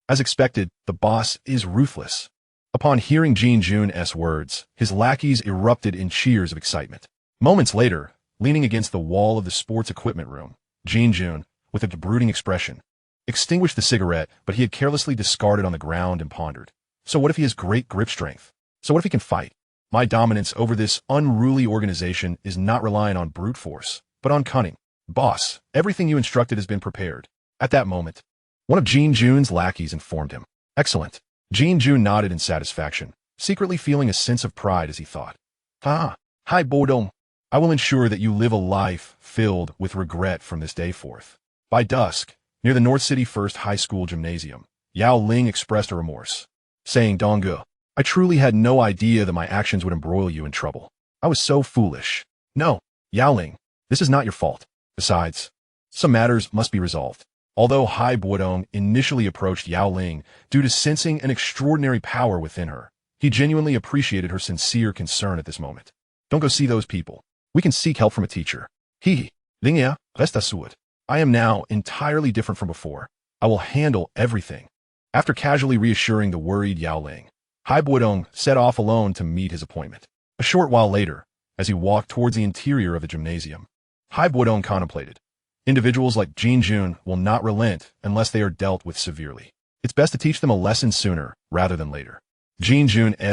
As expected, the boss is ruthless. Upon hearing Jin's words, his lackeys erupted in cheers of excitement. Moments later, leaning against the wall of the sports equipment room, Jin, with a brooding expression, extinguished the cigarette, but he had carelessly discarded on the ground and pondered. So what if he has great grip strength? So what if he can fight? My dominance over this unruly organization is not relying on brute force, but on cunning. Boss, everything you instructed has been prepared. At that moment, one of Jin's lackeys informed him. Excellent. Jin nodded in satisfaction, secretly feeling a sense of pride as he thought. Hai Bodong, I will ensure that you live a life filled with regret from this day forth. By dusk, near the North City First High School Gymnasium, Yao Ling expressed her remorse, saying, Donggu, I truly had no idea that my actions would embroil you in trouble. I was so foolish. No, Yao Ling, this is not your fault. Besides, some matters must be resolved. Although Hai Bodong initially approached Yao Ling due to sensing an extraordinary power within her, he genuinely appreciated her sincere concern at this moment. Don't go see those people. We can seek help from a teacher. Lingya, reste assured. I am now entirely different from before. I will handle everything. After casually reassuring the worried Yao Ling, Hai Bodong set off alone to meet his appointment. A short while later, as he walked towards the interior of the gymnasium, Hai Bodong contemplated. Individuals like Jin will not relent unless they are dealt with severely. It's best to teach them a lesson sooner rather than later. Jin's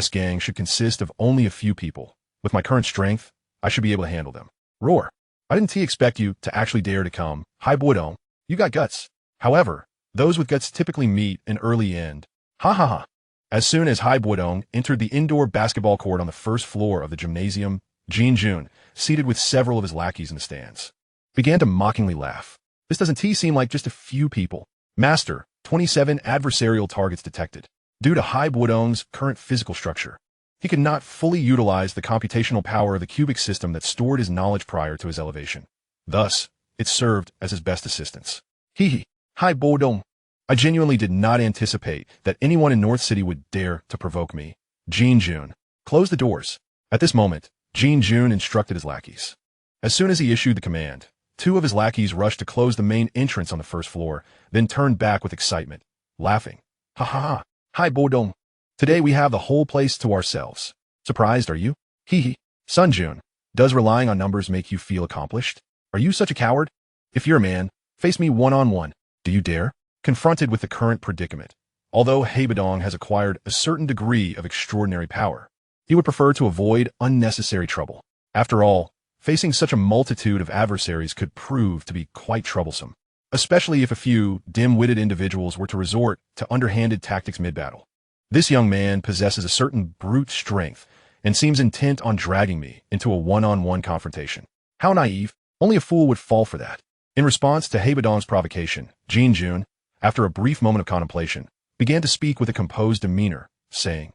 gang should consist of only a few people. With my current strength, I should be able to handle them. Roar. I didn't expect you to actually dare to come. Hai Bodong, you got guts. However, those with guts typically meet an early end. As soon as Hai Bodong entered the indoor basketball court on the first floor of the gymnasium, Jin, seated with several of his lackeys in the stands, began to mockingly laugh. This doesn't seem like just a few people. Master, 27 adversarial targets detected. Due to Hai Bodong's current physical structure, he could not fully utilize the computational power of the cubic system that stored his knowledge prior to his elevation. Thus, it served as his best assistance. Hai Bodong. I genuinely did not anticipate that anyone in North City would dare to provoke me. Jin, close the doors. At this moment, Jin instructed his lackeys. As soon as he issued the command, two of his lackeys rushed to close the main entrance on the first floor, then turned back with excitement, laughing. Hai Bodong. Today we have the whole place to ourselves. Surprised, are you? Sunjun, does relying on numbers make you feel accomplished? Are you such a coward? If you're a man, face me one-on-one. Do you dare? Confronted with the current predicament, although Hai Bodong has acquired a certain degree of extraordinary power, he would prefer to avoid unnecessary trouble. After all, facing such a multitude of adversaries could prove to be quite troublesome, especially if a few dim-witted individuals were to resort to underhanded tactics mid-battle. This young man possesses a certain brute strength and seems intent on dragging me into a one-on-one confrontation. How naive! Only a fool would fall for that. In response to Hai Bodong's provocation, Jin, after a brief moment of contemplation, began to speak with a composed demeanor, saying,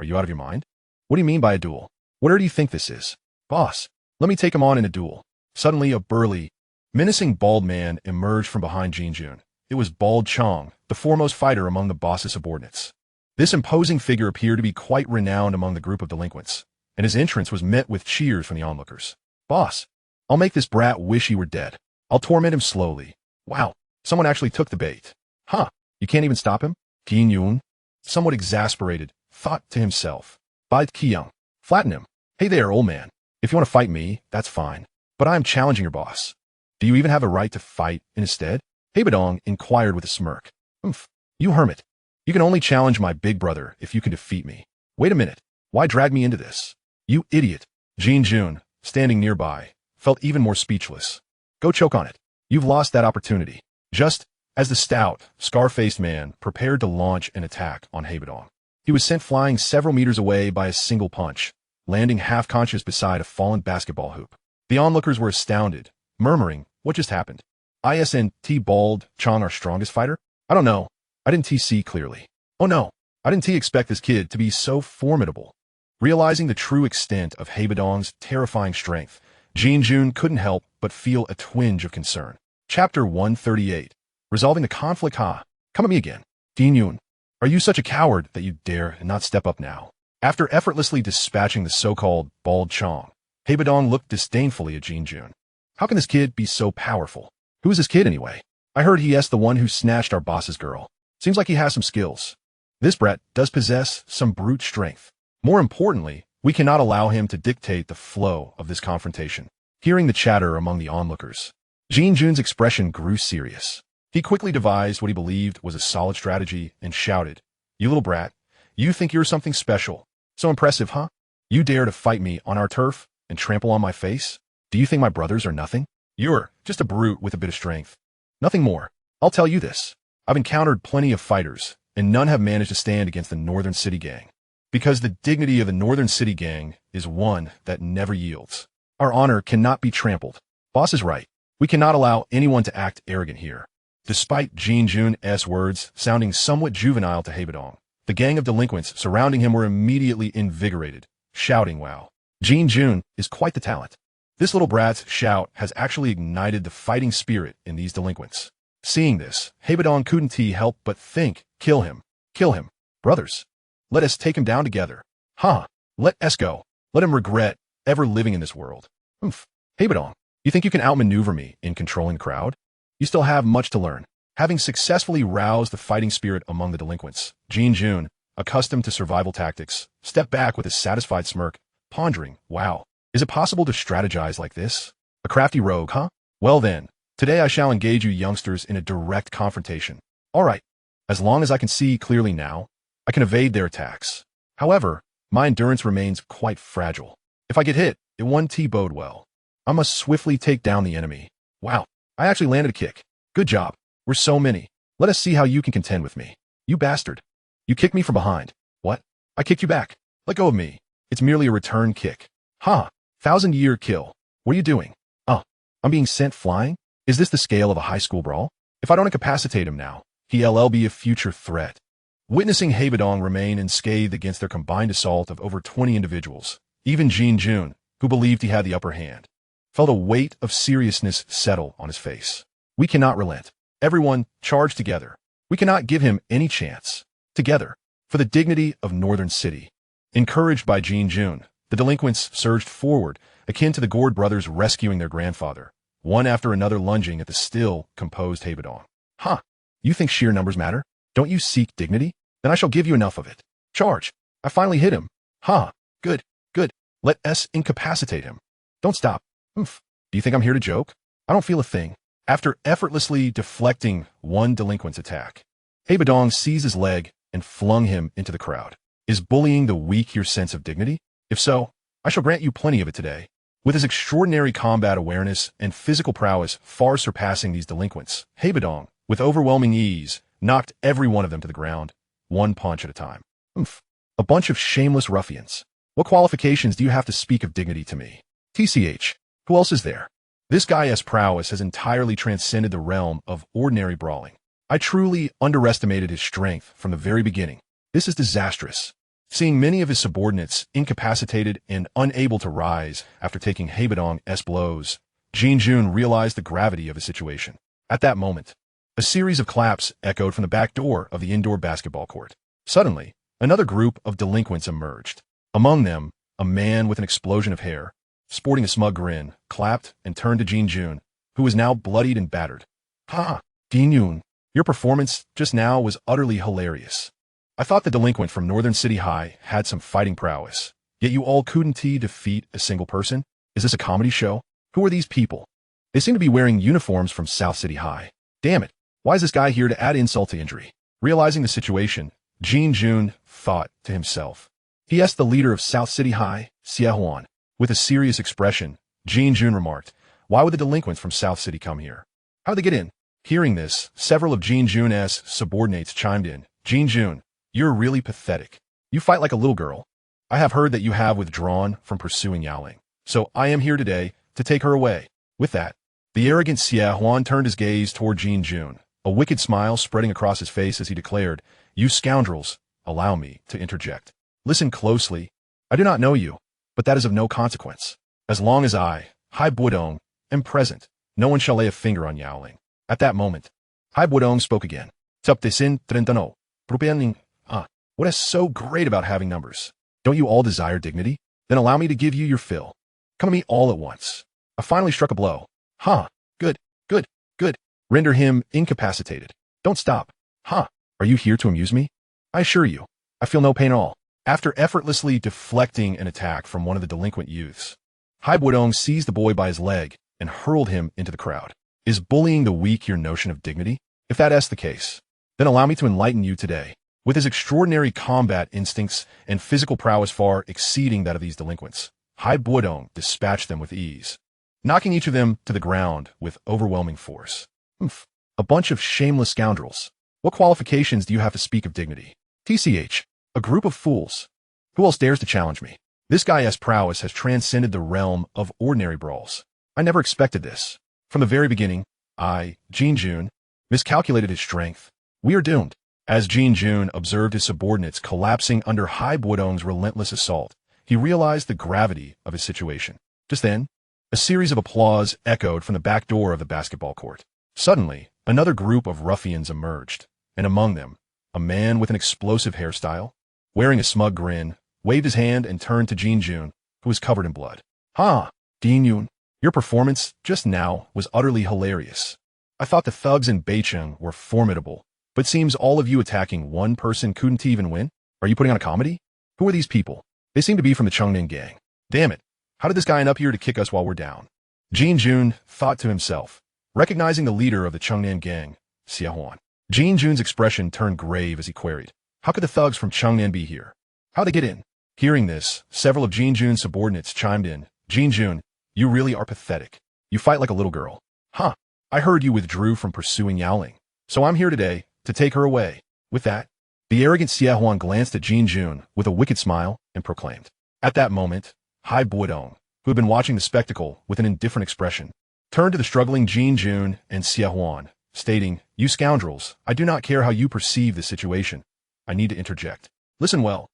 Are you out of your mind? What do you mean by a duel? What do you think this is? Boss, let me take him on in a duel. Suddenly a burly, menacing bald man emerged from behind Jin. It was Bald Chong, the foremost fighter among the boss's subordinates. This imposing figure appeared to be quite renowned among the group of delinquents, and his entrance was met with cheers from the onlookers. Boss, I'll make this brat wish he were dead. I'll torment him slowly. Wow, someone actually took the bait. Huh, you can't even stop him? Qin Yun, somewhat exasperated, thought to himself. Bai Qiyang, flatten him. Hey there, old man. If you want to fight me, that's fine. But I am challenging your boss. Do you even have a right to fight in his stead? Bodong inquired with a smirk. You hermit. You can only challenge my big brother if you can defeat me. Wait a minute. Why drag me into this? You idiot. Jin Jun, standing nearby, felt even more speechless. Go choke on it. You've lost that opportunity. Just as the stout, scar-faced man prepared to launch an attack on Bodong, he was sent flying several meters away by a single punch, landing half-conscious beside a fallen basketball hoop. The onlookers were astounded, murmuring, what just happened? Isn't Bald Chong our strongest fighter? I don't know. I didn't see clearly. Oh no, I didn't expect this kid to be so formidable. Realizing the true extent of Bodong's terrifying strength, Jin Jun couldn't help but feel a twinge of concern. Chapter 138. Resolving the conflict. Come at me again. Qin Yun, are you such a coward that you dare not step up now? After effortlessly dispatching the so-called Bald Chong, Bodong looked disdainfully at Jin Jun. How can this kid be so powerful? Who is this kid anyway? I heard he's the one who snatched our boss's girl. Seems like he has some skills. This brat does possess some brute strength. More importantly, we cannot allow him to dictate the flow of this confrontation. Hearing the chatter among the onlookers, Jin Jun's expression grew serious. He quickly devised what he believed was a solid strategy and shouted, You little brat, you think you're something special. So impressive, huh? You dare to fight me on our turf and trample on my face? Do you think my brothers are nothing? You're just a brute with a bit of strength. Nothing more. I'll tell you this. I've encountered plenty of fighters, and none have managed to stand against the Northern City Gang. Because the dignity of the Northern City Gang is one that never yields. Our honor cannot be trampled. Boss is right. We cannot allow anyone to act arrogant here. Despite Jin Jun's words sounding somewhat juvenile to Bodong, the gang of delinquents surrounding him were immediately invigorated, shouting, Wow, Jin Jun is quite the talent. This little brat's shout has actually ignited the fighting spirit in these delinquents. Seeing this, Bodong couldn't help but think, Kill him. Kill him. Brothers. Let us take him down together. Let us go. Let him regret ever living in this world. Bodong, you think you can outmaneuver me in controlling the crowd? You still have much to learn. Having successfully roused the fighting spirit among the delinquents, Jin Jun, accustomed to survival tactics, stepped back with a satisfied smirk, pondering, Wow, is it possible to strategize like this? A crafty rogue, huh? Well then, today I shall engage you youngsters in a direct confrontation. All right, as long as I can see clearly now, I can evade their attacks. However, my endurance remains quite fragile. If I get hit, it won't bode well. I must swiftly take down the enemy. Wow, I actually landed a kick. Good job. We're so many. Let us see how you can contend with me. You bastard. You kicked me from behind. What? I kicked you back. Let go of me. It's merely a return kick. 1,000-year kill. What are you doing? I'm being sent flying? Is this the scale of a high school brawl? If I don't incapacitate him now, he'll be a future threat. Witnessing Bodong remain unscathed against their combined assault of over 20 individuals, even Jin Jun, who believed he had the upper hand, felt a weight of seriousness settle on his face. We cannot relent. Everyone, charge together. We cannot give him any chance. Together, for the dignity of Northern City. Encouraged by Jin Jun, the delinquents surged forward, akin to the Gord brothers rescuing their grandfather, one after another lunging at the still composed Bodong. You think sheer numbers matter? Don't you seek dignity? Then I shall give you enough of it. Charge. I finally hit him. Good. Let us incapacitate him. Don't stop. Do you think I'm here to joke? I don't feel a thing. After effortlessly deflecting one delinquent's attack, Bodong seized his leg and flung him into the crowd. Is bullying the weak your sense of dignity? If so, I shall grant you plenty of it today. With his extraordinary combat awareness and physical prowess far surpassing these delinquents, Bodong, with overwhelming ease, knocked every one of them to the ground, one punch at a time. A bunch of shameless ruffians. What qualifications do you have to speak of dignity to me? TCH, who else is there? This guy's prowess has entirely transcended the realm of ordinary brawling. I truly underestimated his strength from the very beginning. This is disastrous. Seeing many of his subordinates incapacitated and unable to rise after taking Bodong's blows, Jin Jun realized the gravity of his situation. At that moment, a series of claps echoed from the back door of the indoor basketball court. Suddenly, another group of delinquents emerged. Among them, a man with an explosion of hair, sporting a smug grin, clapped and turned to Jin Jun, who was now bloodied and battered. Ha! Jin Yun, your performance just now was utterly hilarious. I thought the delinquent from Northern City High had some fighting prowess, yet you all couldn't defeat a single person? Is this a comedy show? Who are these people? They seem to be wearing uniforms from South City High. Damn it, why is this guy here to add insult to injury? Realizing the situation, Jin Jun thought to himself. He asked the leader of South City High, Xie Huan. With a serious expression, Jin Jun remarked, why would the delinquents from South City come here? How'd they get in? Hearing this, several of Jin Jun's subordinates chimed in. Jin Jun, you're really pathetic. You fight like a little girl. I have heard that you have withdrawn from pursuing Yaoling, so I am here today to take her away. With that, the arrogant Xie Huan turned his gaze toward Jin Jun, a wicked smile spreading across his face as he declared, you scoundrels, allow me to interject. Listen closely. I do not know you, but that is of no consequence. As long as I, Hai Bodong, am present, no one shall lay a finger on Yaoling. At that moment, Hai Bodong spoke again. What is so great about having numbers? Don't you all desire dignity? Then allow me to give you your fill. Come to me all at once. I finally struck a blow. Good, good, good. Render him incapacitated. Don't stop. Are you here to amuse me? I assure you, I feel no pain at all. After effortlessly deflecting an attack from one of the delinquent youths, Hai Bodong seized the boy by his leg and hurled him into the crowd. Is bullying the weak your notion of dignity? If that is the case, then allow me to enlighten you today. With his extraordinary combat instincts and physical prowess far exceeding that of these delinquents, Hai Bodong dispatched them with ease, knocking each of them to the ground with overwhelming force. A bunch of shameless scoundrels. What qualifications do you have to speak of dignity? TCH, a group of fools. Who else dares to challenge me? This guy's prowess has transcended the realm of ordinary brawls. I never expected this. From the very beginning, I, Jin Jun, miscalculated his strength. We are doomed. As Jin Jun observed his subordinates collapsing under Hai Bodong's relentless assault, he realized the gravity of his situation. Just then, a series of applause echoed from the back door of the basketball court. Suddenly, another group of ruffians emerged, and among them, a man with an explosive hairstyle, wearing a smug grin, waved his hand and turned to Jin Jun, who was covered in blood. Jin Yun, your performance just now was utterly hilarious. I thought the thugs in Beicheng were formidable, but seems all of you attacking one person couldn't even win? Are you putting on a comedy? Who are these people? They seem to be from the Chengnan gang. Damn it, how did this guy end up here to kick us while we're down? Jin Jun thought to himself, recognizing the leader of the Chengnan gang, Xie Huan. Jin Jun's expression turned grave as he queried, how could the thugs from Chengnan be here? How'd they get in? Hearing this, several of Jin Jun's subordinates chimed in. Jin Jun, you really are pathetic. You fight like a little girl. I heard you withdrew from pursuing Yaoling, so I'm here today to take her away. With that, the arrogant Xie Huan glanced at Jin Jun with a wicked smile and proclaimed. At that moment, Hai Bodong, who had been watching the spectacle with an indifferent expression, turned to the struggling Jin Jun and Xie Huan, stating, you scoundrels, I do not care how you perceive the situation. I need to interject. Listen well.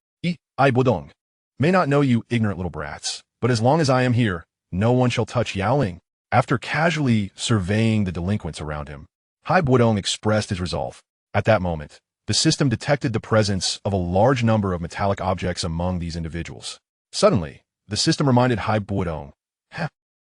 I Bodong may not know you ignorant little brats, but as long as I am here, no one shall touch Yaoling. After casually surveying the delinquents around him, Hai Bodong expressed his resolve. At that moment, the system detected the presence of a large number of metallic objects among these individuals. Suddenly, the system reminded Hai Bodong,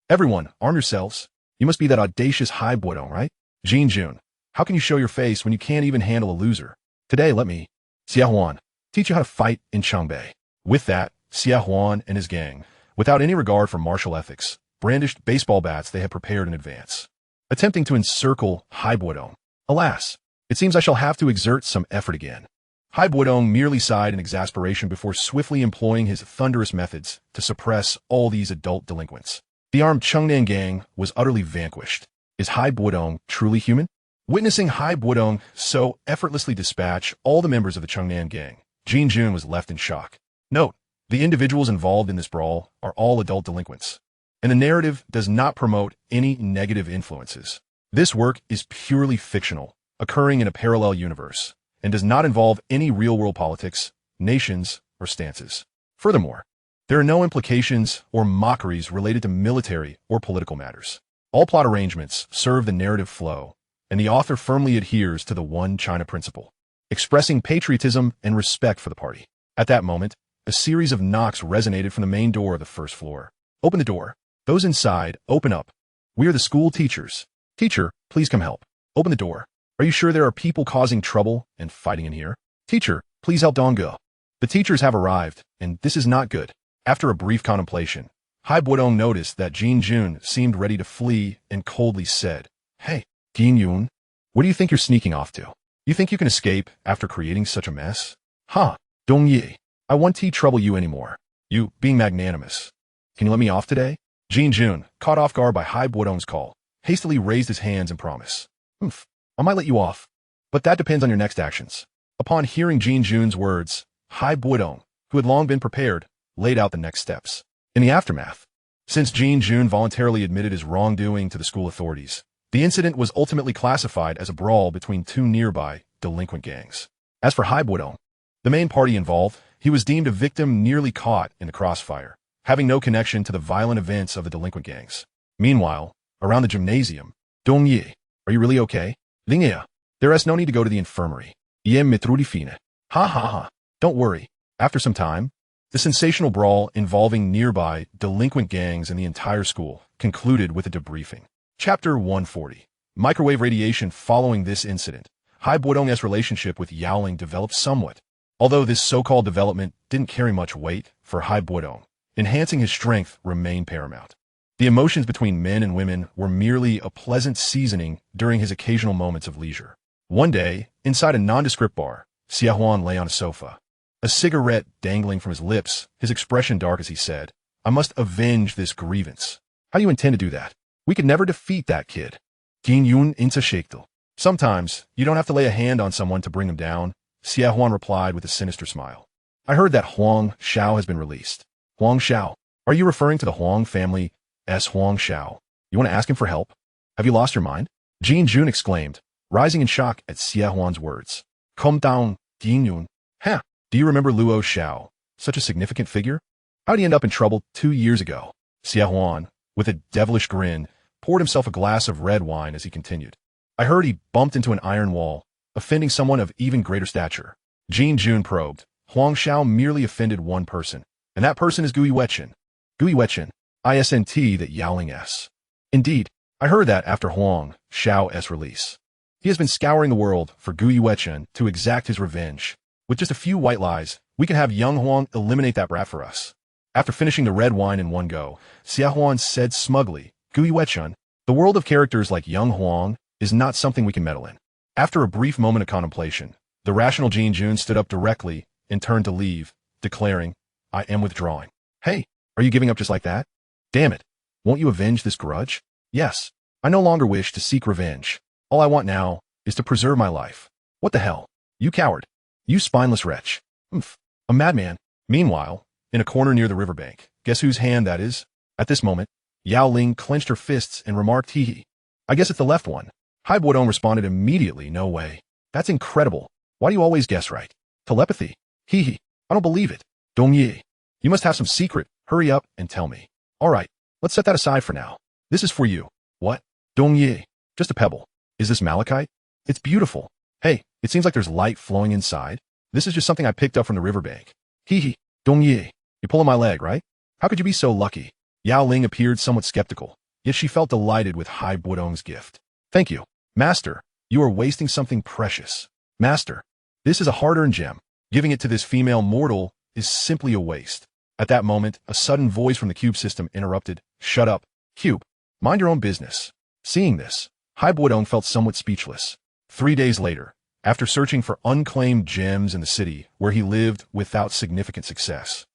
everyone, arm yourselves. You must be that audacious Hai Bodong, right? Jin Jun, how can you show your face when you can't even handle a loser? Today, let me, Xie Huan, teach you how to fight in Changbei. With that, Xie Huan and his gang, without any regard for martial ethics, brandished baseball bats they had prepared in advance, attempting to encircle Hai Bodong. Alas, it seems I shall have to exert some effort again. Hai Bodong merely sighed in exasperation before swiftly employing his thunderous methods to suppress all these adult delinquents. The armed Chengnan gang was utterly vanquished. Is Hai Bodong truly human? Witnessing Hai Bodong so effortlessly dispatch all the members of the Chengnan gang, Jin Jun was left in shock. Note, the individuals involved in this brawl are all adult delinquents, and the narrative does not promote any negative influences. This work is purely fictional, occurring in a parallel universe, and does not involve any real-world politics, nations, or stances. Furthermore, there are no implications or mockeries related to military or political matters. All plot arrangements serve the narrative flow, and the author firmly adheres to the One China principle, expressing patriotism and respect for the party. At that moment, a series of knocks resonated from the main door of the first floor. Open the door. Those inside, open up. We are the school teachers. Teacher, please come help. Open the door. Are you sure there are people causing trouble and fighting in here? Teacher, please help Donggo. The teachers have arrived, and this is not good. After a brief contemplation, Hai Bodong noticed that Jin Jun seemed ready to flee and coldly said, Hey, Jin Yun, where do you think you're sneaking off to? You think you can escape after creating such a mess? Ha, Dong Yi, I won't trouble you anymore. You, being magnanimous. Can you let me off today? Jin Jun, caught off guard by Hai Bodong's call, hastily raised his hands and promised. I might let you off, but that depends on your next actions. Upon hearing Jin Jun's words, Hai Bodong, who had long been prepared, laid out the next steps. In the aftermath, since Jin Jun voluntarily admitted his wrongdoing to the school authorities, the incident was ultimately classified as a brawl between two nearby delinquent gangs. As for Hai Bodong, the main party involved, he was deemed a victim nearly caught in the crossfire, having no connection to the violent events of the delinquent gangs. Meanwhile, around the gymnasium, Dong Yi, are you really okay? Lingya, there is no need to go to the infirmary. Iem mitrudi fine. Ha ha ha. Don't worry. After some time, the sensational brawl involving nearby delinquent gangs and the entire school concluded with a debriefing. Chapter 140. Microwave radiation. Following this incident, Hai Bodong's relationship with Yaoling developed somewhat, although this so-called development didn't carry much weight for Hai Bodong. Enhancing his strength remained paramount. The emotions between men and women were merely a pleasant seasoning during his occasional moments of leisure. One day, inside a nondescript bar, Xia Huan lay on a sofa, a cigarette dangling from his lips, his expression dark as he said, I must avenge this grievance. How do you intend to do that? We could never defeat that kid. Jin Yun inta shektel. Sometimes, you don't have to lay a hand on someone to bring them down, Xia Huan replied with a sinister smile. I heard that Huang Xiao has been released. Huang Xiao? Are you referring to the Huang family as Huang Xiao? You want to ask him for help? Have you lost your mind? Jin Jun exclaimed, rising in shock at Xia Huan's words. Calm down, Jin Yun. Ha! Do you remember Luo Xiao, such a significant figure? How did he end up in trouble 2 years ago? Xia Huan, with a devilish grin, poured himself a glass of red wine as he continued. I heard he bumped into an iron wall, offending someone of even greater stature. Jin Jun probed. Huang Xiao merely offended one person, and that person is Gui Wechen. Gui Wechen, ISNT that Yaoling S. Indeed, I heard that after Huang Xiao's release. He has been scouring the world for Gui Wechen to exact his revenge. With just a few white lies, we can have young Huang eliminate that brat for us. After finishing the red wine in one go, Xia Huan said smugly, Gui Wechen, the world of characters like young Huang is not something we can meddle in. After a brief moment of contemplation, the rational Jin Jun stood up directly and turned to leave, declaring, I am withdrawing. Hey, are you giving up just like that? Damn it. Won't you avenge this grudge? Yes. I no longer wish to seek revenge. All I want now is to preserve my life. What the hell? You coward. You spineless wretch. A madman. Meanwhile, in a corner near the riverbank, guess whose hand that is? At this moment, Yao Ling clenched her fists and remarked, hee. I guess it's the left one. Hai Bodong responded immediately, no way. That's incredible. Why do you always guess right? Telepathy. Hee. I don't believe it. Dong Yi. You must have some secret. Hurry up and tell me. All right, let's set that aside for now. This is for you. What? Dong Yi. Just a pebble. Is this malachite? It's beautiful. Hey, it seems like there's light flowing inside. This is just something I picked up from the riverbank. Hee. Dong Yi. You're pulling my leg, right? How could you be so lucky? Yao Ling appeared somewhat skeptical, yet she felt delighted with Hai Bodong's gift. Thank you. Master, you are wasting something precious. Master, this is a hard-earned gem. Giving it to this female mortal is simply a waste. At that moment, a sudden voice from the cube system interrupted. Shut up. Cube. Mind your own business. Seeing this, Hai Bodong felt somewhat speechless. 3 days later, after searching for unclaimed gems in the city where he lived without significant success,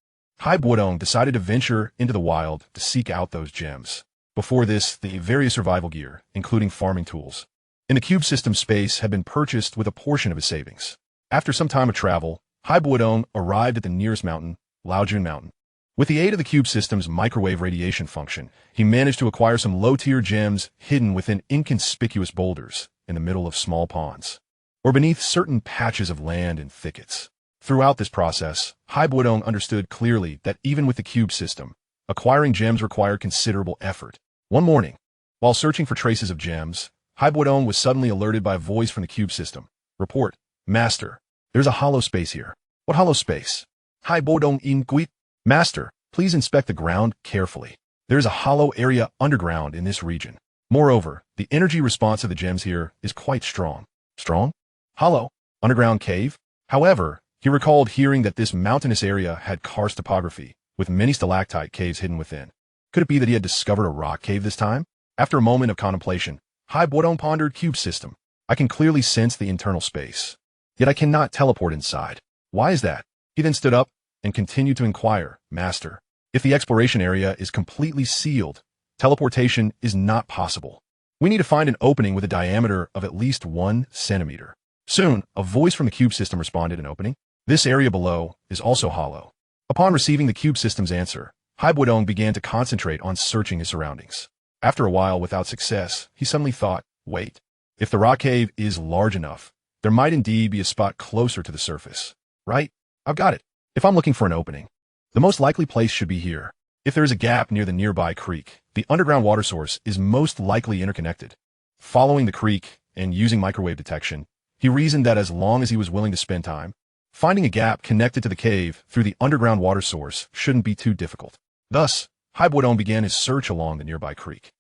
Hai Bodong decided to venture into the wild to seek out those gems. Before this, the various survival gear, including farming tools, in the cube system space had been purchased with a portion of his savings. After some time of travel, Hai Bodong arrived at the nearest mountain, Laojun Mountain. With the aid of the cube system's microwave radiation function, he managed to acquire some low-tier gems hidden within inconspicuous boulders in the middle of small ponds, or beneath certain patches of land and thickets. Throughout this process, Hai Bodong understood clearly that even with the cube system, acquiring gems required considerable effort. One morning, while searching for traces of gems, Hai Bodong was suddenly alerted by a voice from the cube system. Report, Master, there's a hollow space here. What hollow space? Hai Bodong in Guit. Master, please inspect the ground carefully. There is a hollow area underground in this region. Moreover, the energy response of the gems here is quite strong. Strong? Hollow? Underground cave? However, he recalled hearing that this mountainous area had karst topography, with many stalactite caves hidden within. Could it be that he had discovered a rock cave this time? After a moment of contemplation, Bodong pondered cube system. I can clearly sense the internal space. Yet I cannot teleport inside. Why is that? He then stood up and continued to inquire, Master, if the exploration area is completely sealed, teleportation is not possible. We need to find an opening with a diameter of at least 1 centimeter. Soon, a voice from the cube system responded, an opening? This area below is also hollow. Upon receiving the cube system's answer, Bodong began to concentrate on searching his surroundings. After a while without success, he suddenly thought, wait, if the rock cave is large enough, there might indeed be a spot closer to the surface. Right? I've got it. If I'm looking for an opening, the most likely place should be here. If there is a gap near the nearby creek, the underground water source is most likely interconnected. Following the creek and using microwave detection, he reasoned that as long as he was willing to spend time, finding a gap connected to the cave through the underground water source shouldn't be too difficult. Thus, Bodong began his search along the nearby creek.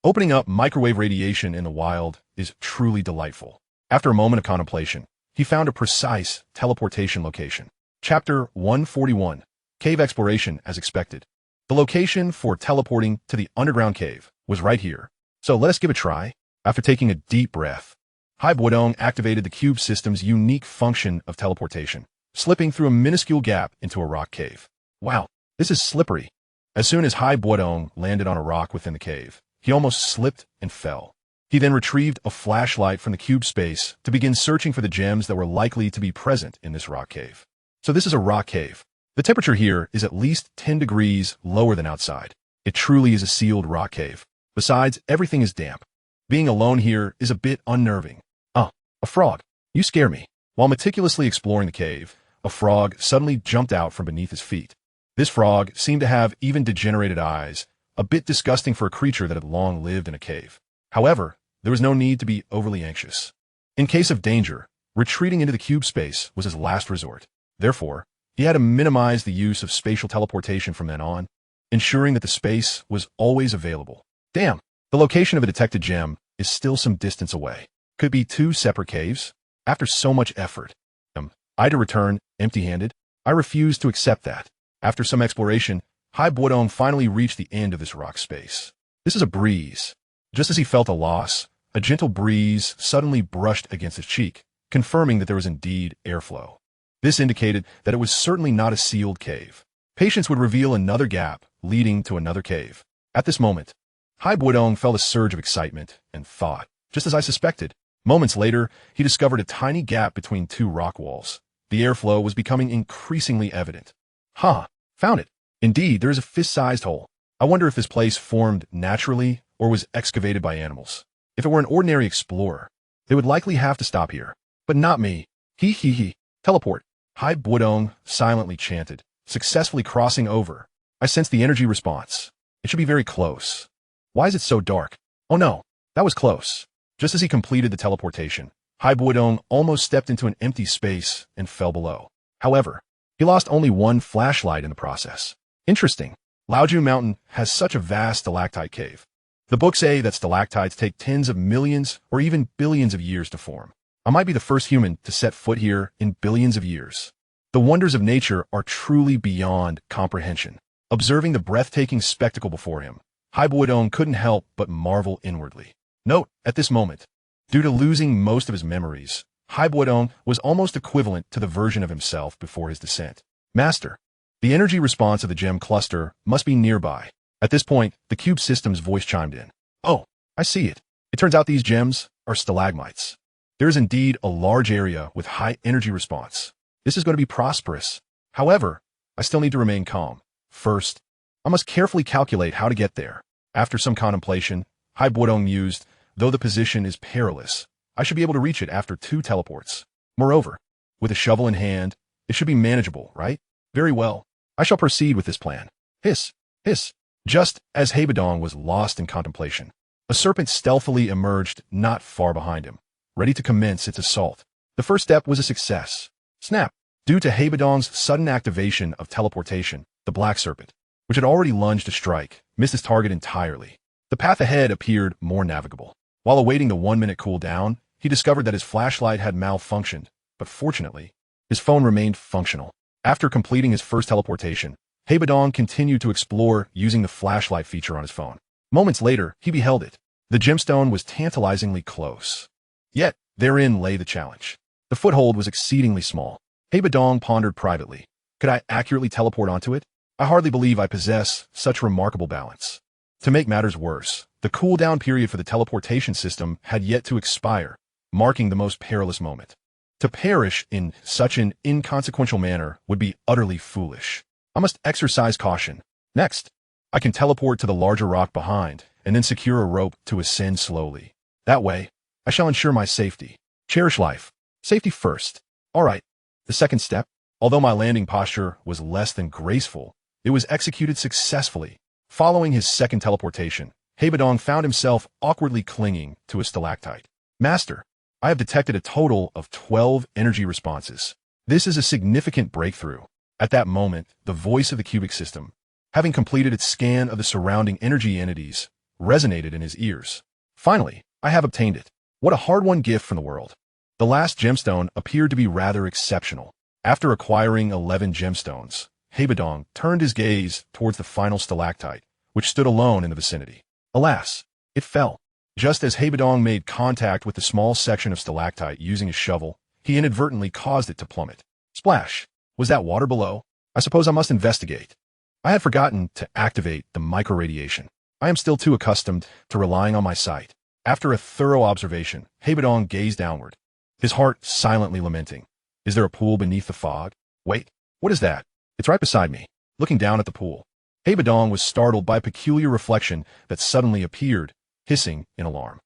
Opening up microwave radiation in the wild is truly delightful. After a moment of contemplation, he found a precise teleportation location. Chapter 141, Cave Exploration as expected. The location for teleporting to the underground cave was right here. So let us give it a try. After taking a deep breath, Bodong activated the cube system's unique function of teleportation, slipping through a minuscule gap into a rock cave. Wow, this is slippery. As soon as Bodong landed on a rock within the cave, he almost slipped and fell. He then retrieved a flashlight from the cube space to begin searching for the gems that were likely to be present in this rock cave. So this is a rock cave. The temperature here is at least 10 degrees lower than outside. It truly is a sealed rock cave. Besides, everything is damp. Being alone here is a bit unnerving. A frog. You scare me. While meticulously exploring the cave, a frog suddenly jumped out from beneath his feet. This frog seemed to have even degenerated eyes, a bit disgusting for a creature that had long lived in a cave. However, there was no need to be overly anxious. In case of danger, retreating into the cube space was his last resort. Therefore, he had to minimize the use of spatial teleportation from then on, ensuring that the space was always available. Damn, the location of a detected gem is still some distance away. Could be 2 separate caves? After so much effort, I to return empty-handed? I refuse to accept that. After some exploration, Bodong finally reached the end of this rock space. This is a breeze. Just as he felt a loss, a gentle breeze suddenly brushed against his cheek, confirming that there was indeed airflow. This indicated that it was certainly not a sealed cave. Patience would reveal another gap leading to another cave. At this moment, Bodong felt a surge of excitement and thought, just as I suspected. Moments later, he discovered a tiny gap between 2 rock walls. The airflow was becoming increasingly evident. Found it. Indeed, there is a fist-sized hole. I wonder if this place formed naturally or was excavated by animals. If it were an ordinary explorer, they would likely have to stop here. But not me. Teleport. Bodong silently chanted, successfully crossing over. I sensed the energy response. It should be very close. Why is it so dark? Oh no, that was close. Just as he completed the teleportation, Bodong almost stepped into an empty space and fell below. However, he lost only 1 flashlight in the process. Interesting. Laoju Mountain has such a vast stalactite cave. The books say that stalactites take tens of millions or even billions of years to form. I might be the first human to set foot here in billions of years. The wonders of nature are truly beyond comprehension. Observing the breathtaking spectacle before him, Bodong couldn't help but marvel inwardly. Note, at this moment, due to losing most of his memories, Bodong was almost equivalent to the version of himself before his descent. Master, the energy response of the gem cluster must be nearby. At this point, the cube system's voice chimed in. Oh, I see it. It turns out these gems are stalagmites. There is indeed a large area with high energy response. This is going to be prosperous. However, I still need to remain calm. First, I must carefully calculate how to get there. After some contemplation, Bodong mused, though the position is perilous, I should be able to reach it after 2 teleports. Moreover, with a shovel in hand, it should be manageable, right? Very well. I shall proceed with this plan. Hiss. Just as Bodong was lost in contemplation, a serpent stealthily emerged not far behind him, ready to commence its assault. The first step was a success. Snap! Due to Bodong's sudden activation of teleportation, the black serpent, which had already lunged to strike, missed his target entirely. The path ahead appeared more navigable. While awaiting the 1-minute cooldown, he discovered that his flashlight had malfunctioned, but fortunately, his phone remained functional. After completing his first teleportation, Bodong continued to explore using the flashlight feature on his phone. Moments later, he beheld it. The gemstone was tantalizingly close. Yet, therein lay the challenge. The foothold was exceedingly small. Bodong pondered privately. Could I accurately teleport onto it? I hardly believe I possess such remarkable balance. To make matters worse, the cooldown period for the teleportation system had yet to expire, marking the most perilous moment. To perish in such an inconsequential manner would be utterly foolish. I must exercise caution. Next, I can teleport to the larger rock behind, and then secure a rope to ascend slowly. That way, I shall ensure my safety. Cherish life. Safety first. All right. The second step. Although my landing posture was less than graceful, it was executed successfully. Following his second teleportation, Bodong found himself awkwardly clinging to a stalactite. Master, I have detected a total of 12 energy responses. This is a significant breakthrough. At that moment, the voice of the cubic system, having completed its scan of the surrounding energy entities, resonated in his ears. Finally, I have obtained it. What a hard-won gift from the world. The last gemstone appeared to be rather exceptional. After acquiring 11 gemstones, Bodong turned his gaze towards the final stalactite, which stood alone in the vicinity. Alas, it fell. Just as Bodong made contact with the small section of stalactite using his shovel, he inadvertently caused it to plummet. Splash! Was that water below? I suppose I must investigate. I had forgotten to activate the microradiation. I am still too accustomed to relying on my sight. After a thorough observation, Bodong gazed downward, his heart silently lamenting. Is there a pool beneath the fog? Wait, what is that? It's right beside me. Looking down at the pool, Bodong was startled by a peculiar reflection that suddenly appeared, hissing in alarm.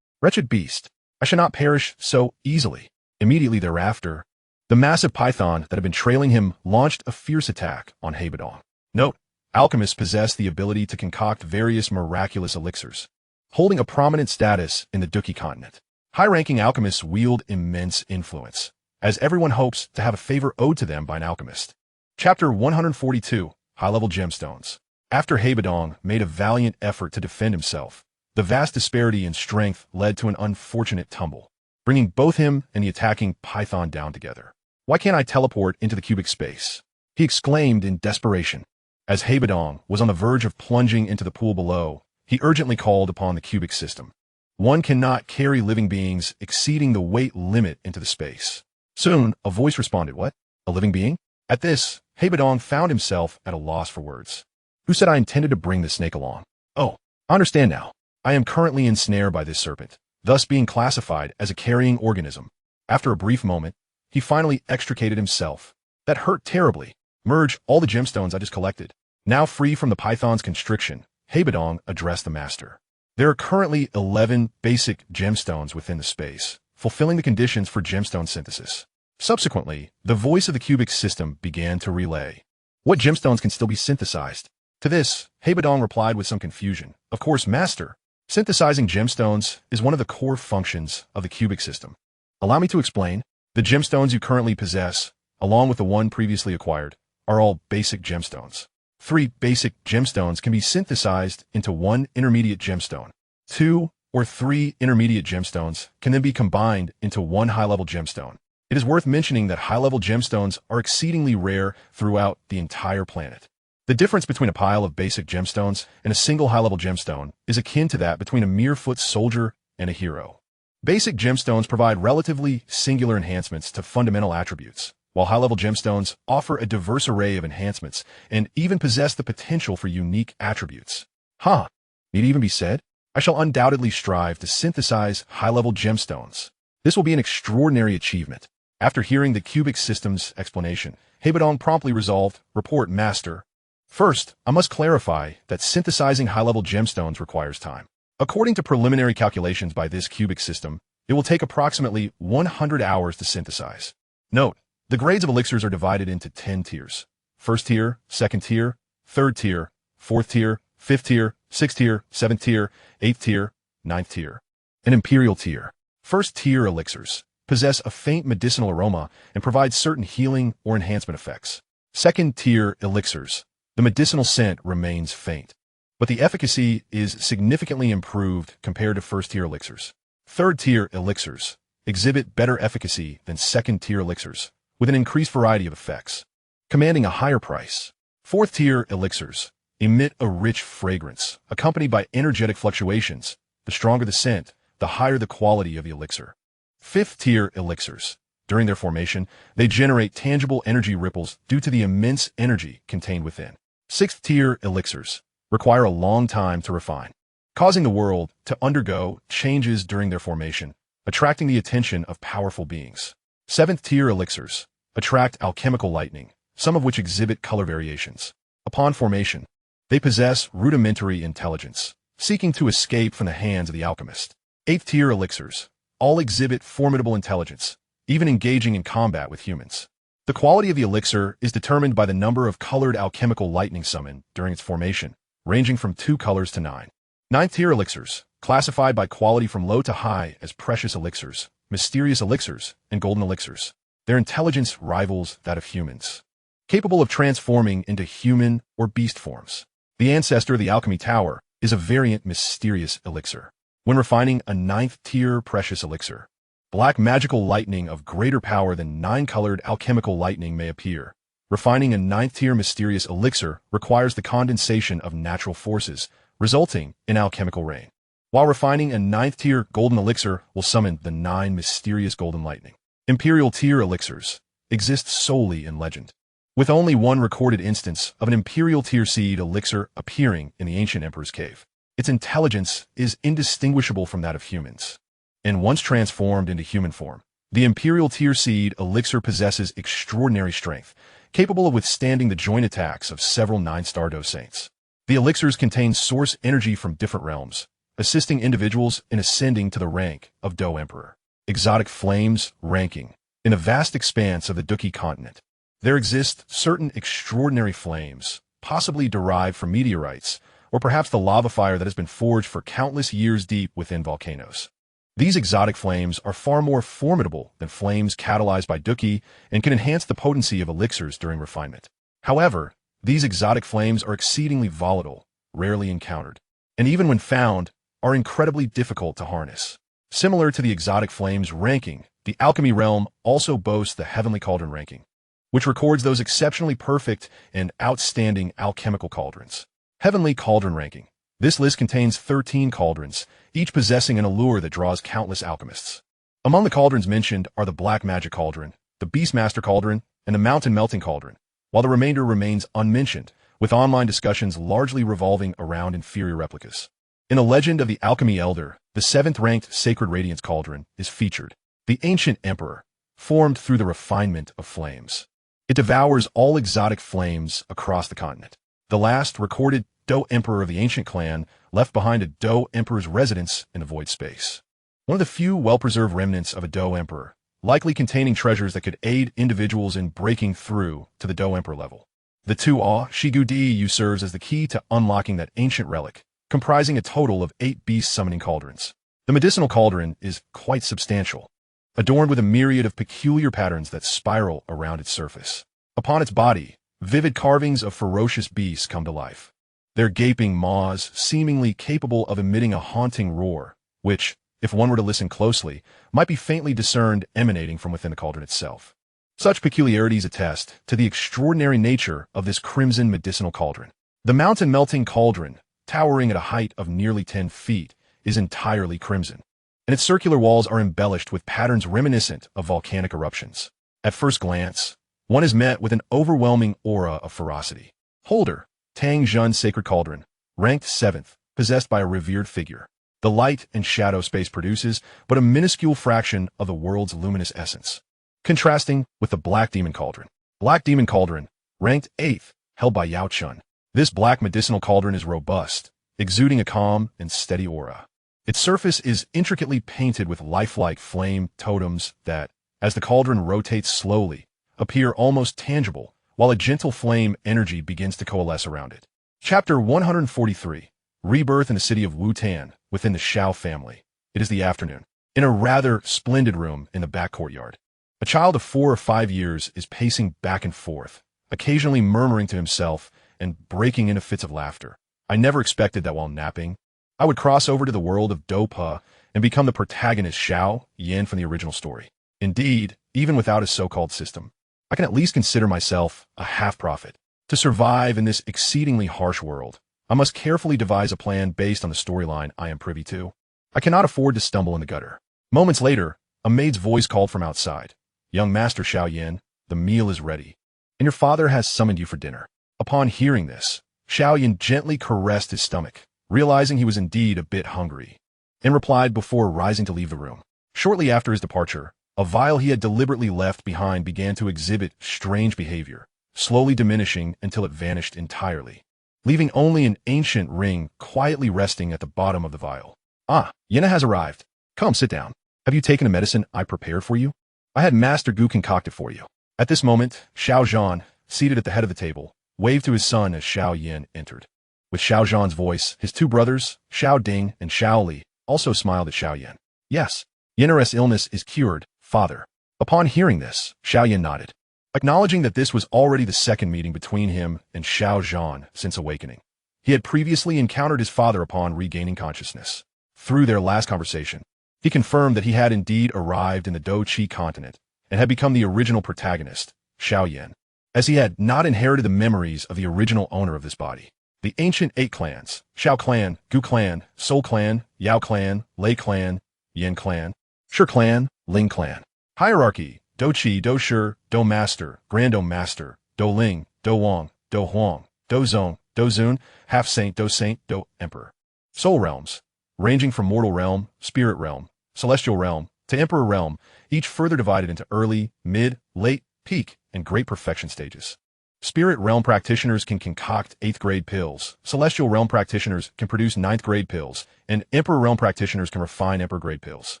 Wretched beast, I shall not perish so easily. Immediately thereafter, the massive python that had been trailing him launched a fierce attack on Bodong. Note, alchemists possess the ability to concoct various miraculous elixirs, holding a prominent status in the Dou Qi continent. High-ranking alchemists wield immense influence, as everyone hopes to have a favor owed to them by an alchemist. Chapter 142, High-Level Gemstones. After Bodong made a valiant effort to defend himself, the vast disparity in strength led to an unfortunate tumble, bringing both him and the attacking python down together. Why can't I teleport into the cubic space? He exclaimed in desperation. As Bodong was on the verge of plunging into the pool below, he urgently called upon the cubic system. One cannot carry living beings exceeding the weight limit into the space. Soon, a voice responded, What? A living being? At this, Bodong found himself at a loss for words. Who said I intended to bring this snake along? Oh, I understand now. I am currently ensnared by this serpent, thus being classified as a carrying organism. After a brief moment, he finally extricated himself. That hurt terribly. Merge all the gemstones I just collected. Now free from the python's constriction, Bodong addressed the master. There are currently 11 basic gemstones within the space, fulfilling the conditions for gemstone synthesis. Subsequently, the voice of the cubic system began to relay. What gemstones can still be synthesized? To this, Bodong replied with some confusion. Of course, master. Synthesizing gemstones is one of the core functions of the cubic system. Allow me to explain. The gemstones you currently possess, along with the one previously acquired, are all basic gemstones. 3 basic gemstones can be synthesized into 1 intermediate gemstone. 2 or 3 intermediate gemstones can then be combined into 1 high-level gemstone. It is worth mentioning that high-level gemstones are exceedingly rare throughout the entire planet. The difference between a pile of basic gemstones and a single high-level gemstone is akin to that between a mere foot soldier and a hero. Basic gemstones provide relatively singular enhancements to fundamental attributes, while high-level gemstones offer a diverse array of enhancements and even possess the potential for unique attributes. Need it even be said? I shall undoubtedly strive to synthesize high-level gemstones. This will be an extraordinary achievement. After hearing the cubic system's explanation, Bodong promptly resolved, Report, Master. First, I must clarify that synthesizing high-level gemstones requires time. According to preliminary calculations by this cubic system, it will take approximately 100 hours to synthesize. Note, the grades of elixirs are divided into 10 tiers. First tier, second tier, third tier, fourth tier, fifth tier, sixth tier, seventh tier, eighth tier, ninth tier. An imperial tier. First tier elixirs possess a faint medicinal aroma and provide certain healing or enhancement effects. Second tier elixirs. The The medicinal scent remains faint, but the efficacy is significantly improved compared to first-tier elixirs. Third-tier elixirs exhibit better efficacy than second-tier elixirs, with an increased variety of effects, commanding a higher price. Fourth-tier elixirs emit a rich fragrance, accompanied by energetic fluctuations. The stronger the scent, the higher the quality of the elixir. Fifth-tier elixirs. During their formation, they generate tangible energy ripples due to the immense energy contained within. Sixth-tier elixirs require a long time to refine, causing the world to undergo changes during their formation, attracting the attention of powerful beings. Seventh-tier elixirs attract alchemical lightning, some of which exhibit color variations. Upon formation, they possess rudimentary intelligence, seeking to escape from the hands of the alchemist. Eighth-tier elixirs all exhibit formidable intelligence, even engaging in combat with humans. The quality of the elixir is determined by the number of colored alchemical lightning summoned during its formation, ranging from 2 colors to 9. Ninth-tier elixirs, classified by quality from low to high as precious elixirs, mysterious elixirs, and golden elixirs. Their intelligence rivals that of humans, capable of transforming into human or beast forms. The ancestor of the alchemy tower is a variant mysterious elixir. When refining a 9th-tier precious elixir, black magical lightning of greater power than 9-colored alchemical lightning may appear. Refining a 9th-tier mysterious elixir requires the condensation of natural forces, resulting in alchemical rain, while refining a 9th-tier golden elixir will summon the 9 mysterious golden lightning. Imperial tier elixirs exist solely in legend, with only one recorded instance of an imperial tier seed elixir appearing in the ancient emperor's cave. Its intelligence is indistinguishable from that of humans, and once transformed into human form, the imperial tier seed elixir possesses extraordinary strength, capable of withstanding the joint attacks of several 9-star Dou saints. The elixirs contain source energy from different realms, assisting individuals in ascending to the rank of Dou Emperor. Exotic flames ranking. In the vast expanse of the Dou Qi continent, there exist certain extraordinary flames, possibly derived from meteorites, or perhaps the lava fire that has been forged for countless years deep within volcanoes. These exotic flames are far more formidable than flames catalyzed by Dou Qi and can enhance the potency of elixirs during refinement. However, these exotic flames are exceedingly volatile, rarely encountered, and even when found, are incredibly difficult to harness. Similar to the exotic flames ranking, the alchemy realm also boasts the Heavenly Cauldron ranking, which records those exceptionally perfect and outstanding alchemical cauldrons. Heavenly Cauldron ranking. This list contains 13 cauldrons, each possessing an allure that draws countless alchemists. Among the cauldrons mentioned are the Black Magic Cauldron, the Beastmaster Cauldron, and the Mountain Melting Cauldron, while the remainder remains unmentioned, with online discussions largely revolving around inferior replicas. In a legend of the Alchemy Elder, the 7th-ranked Sacred Radiance Cauldron is featured. The Ancient Emperor, formed through the refinement of flames. It devours all exotic flames across the continent. The last recorded Dou Emperor of the ancient clan left behind a Dou Emperor's residence in the void space. One of the few well-preserved remnants of a Dou Emperor, likely containing treasures that could aid individuals in breaking through to the Dou Emperor level. The Tuo Shigu Diyu serves as the key to unlocking that ancient relic, comprising a total of 8 beast summoning cauldrons. The medicinal cauldron is quite substantial, adorned with a myriad of peculiar patterns that spiral around its surface. Upon its body, vivid carvings of ferocious beasts come to life, their gaping maws seemingly capable of emitting a haunting roar, which, if one were to listen closely, might be faintly discerned emanating from within the cauldron itself. Such peculiarities attest to the extraordinary nature of this crimson medicinal cauldron. The Mountain Melting Cauldron, towering at a height of nearly 10 feet, is entirely crimson, and its circular walls are embellished with patterns reminiscent of volcanic eruptions. At first glance, one is met with an overwhelming aura of ferocity. Holder, Tang Zhun Sacred Cauldron, ranked 7th, possessed by a revered figure. The light and shadow space produces but a minuscule fraction of the world's luminous essence. Contrasting with the Black Demon Cauldron. Black Demon Cauldron, ranked 8th, held by Yao Chun. This black medicinal cauldron is robust, exuding a calm and steady aura. Its surface is intricately painted with lifelike flame totems that, as the cauldron rotates slowly, appear almost tangible, while a gentle flame energy begins to coalesce around it. Chapter 143. Rebirth in the city of Wutan, within the Shao family. It is the afternoon. In a rather splendid room in the back courtyard, a child of 4 or 5 years is pacing back and forth, occasionally murmuring to himself and breaking into fits of laughter. I never expected that while napping, I would cross over to the world of Dou Qi and become the protagonist Xiao Yan from the original story. Indeed, even without a so-called system, I can at least consider myself a half-prophet. To survive in this exceedingly harsh world, I must carefully devise a plan based on the storyline I am privy to. I cannot afford to stumble in the gutter. Moments later, a maid's voice called from outside. "Young Master Xiao Yan, the meal is ready, and your father has summoned you for dinner." Upon hearing this, Xiao Yan gently caressed his stomach, realizing he was indeed a bit hungry, and replied before rising to leave the room. Shortly after his departure, a vial he had deliberately left behind began to exhibit strange behavior, slowly diminishing until it vanished entirely, leaving only an ancient ring quietly resting at the bottom of the vial. "Ah, Yena has arrived. Come, sit down. Have you taken the medicine I prepared for you? I had Master Gu concoct it for you." At this moment, Xiao Zhan, seated at the head of the table, waved to his son as Xiao Yan entered. With Xiao Zhan's voice, his two brothers, Xiao Ding and Xiao Li, also smiled at Xiao Yan. "Yes, Yena's illness is cured, father." Upon hearing this, Xiao Yan nodded, acknowledging that this was already the second meeting between him and Xiao Zhan since awakening. He had previously encountered his father upon regaining consciousness. Through their last conversation, he confirmed that he had indeed arrived in the Dou Qi continent and had become the original protagonist, Xiao Yan, as he had not inherited the memories of the original owner of this body. The ancient 8 clans, Xiao clan, Gu clan, Soul clan, Yao clan, Lei clan, Yin clan, Shi clan, Ling clan. Hierarchy: Dou Qi, Dou Shi, Dou Master, Grand Dou Master, Dou Ling, Dou Wang, Dou Huang, Dou Zong, Dou Zun, Half Saint, Dou Emperor. Soul realms, ranging from mortal realm, spirit realm, celestial realm, to emperor realm, each further divided into early, mid, late, peak, and great perfection stages. Spirit realm practitioners can concoct 8th grade pills, celestial realm practitioners can produce 9th grade pills, and emperor realm practitioners can refine emperor grade pills.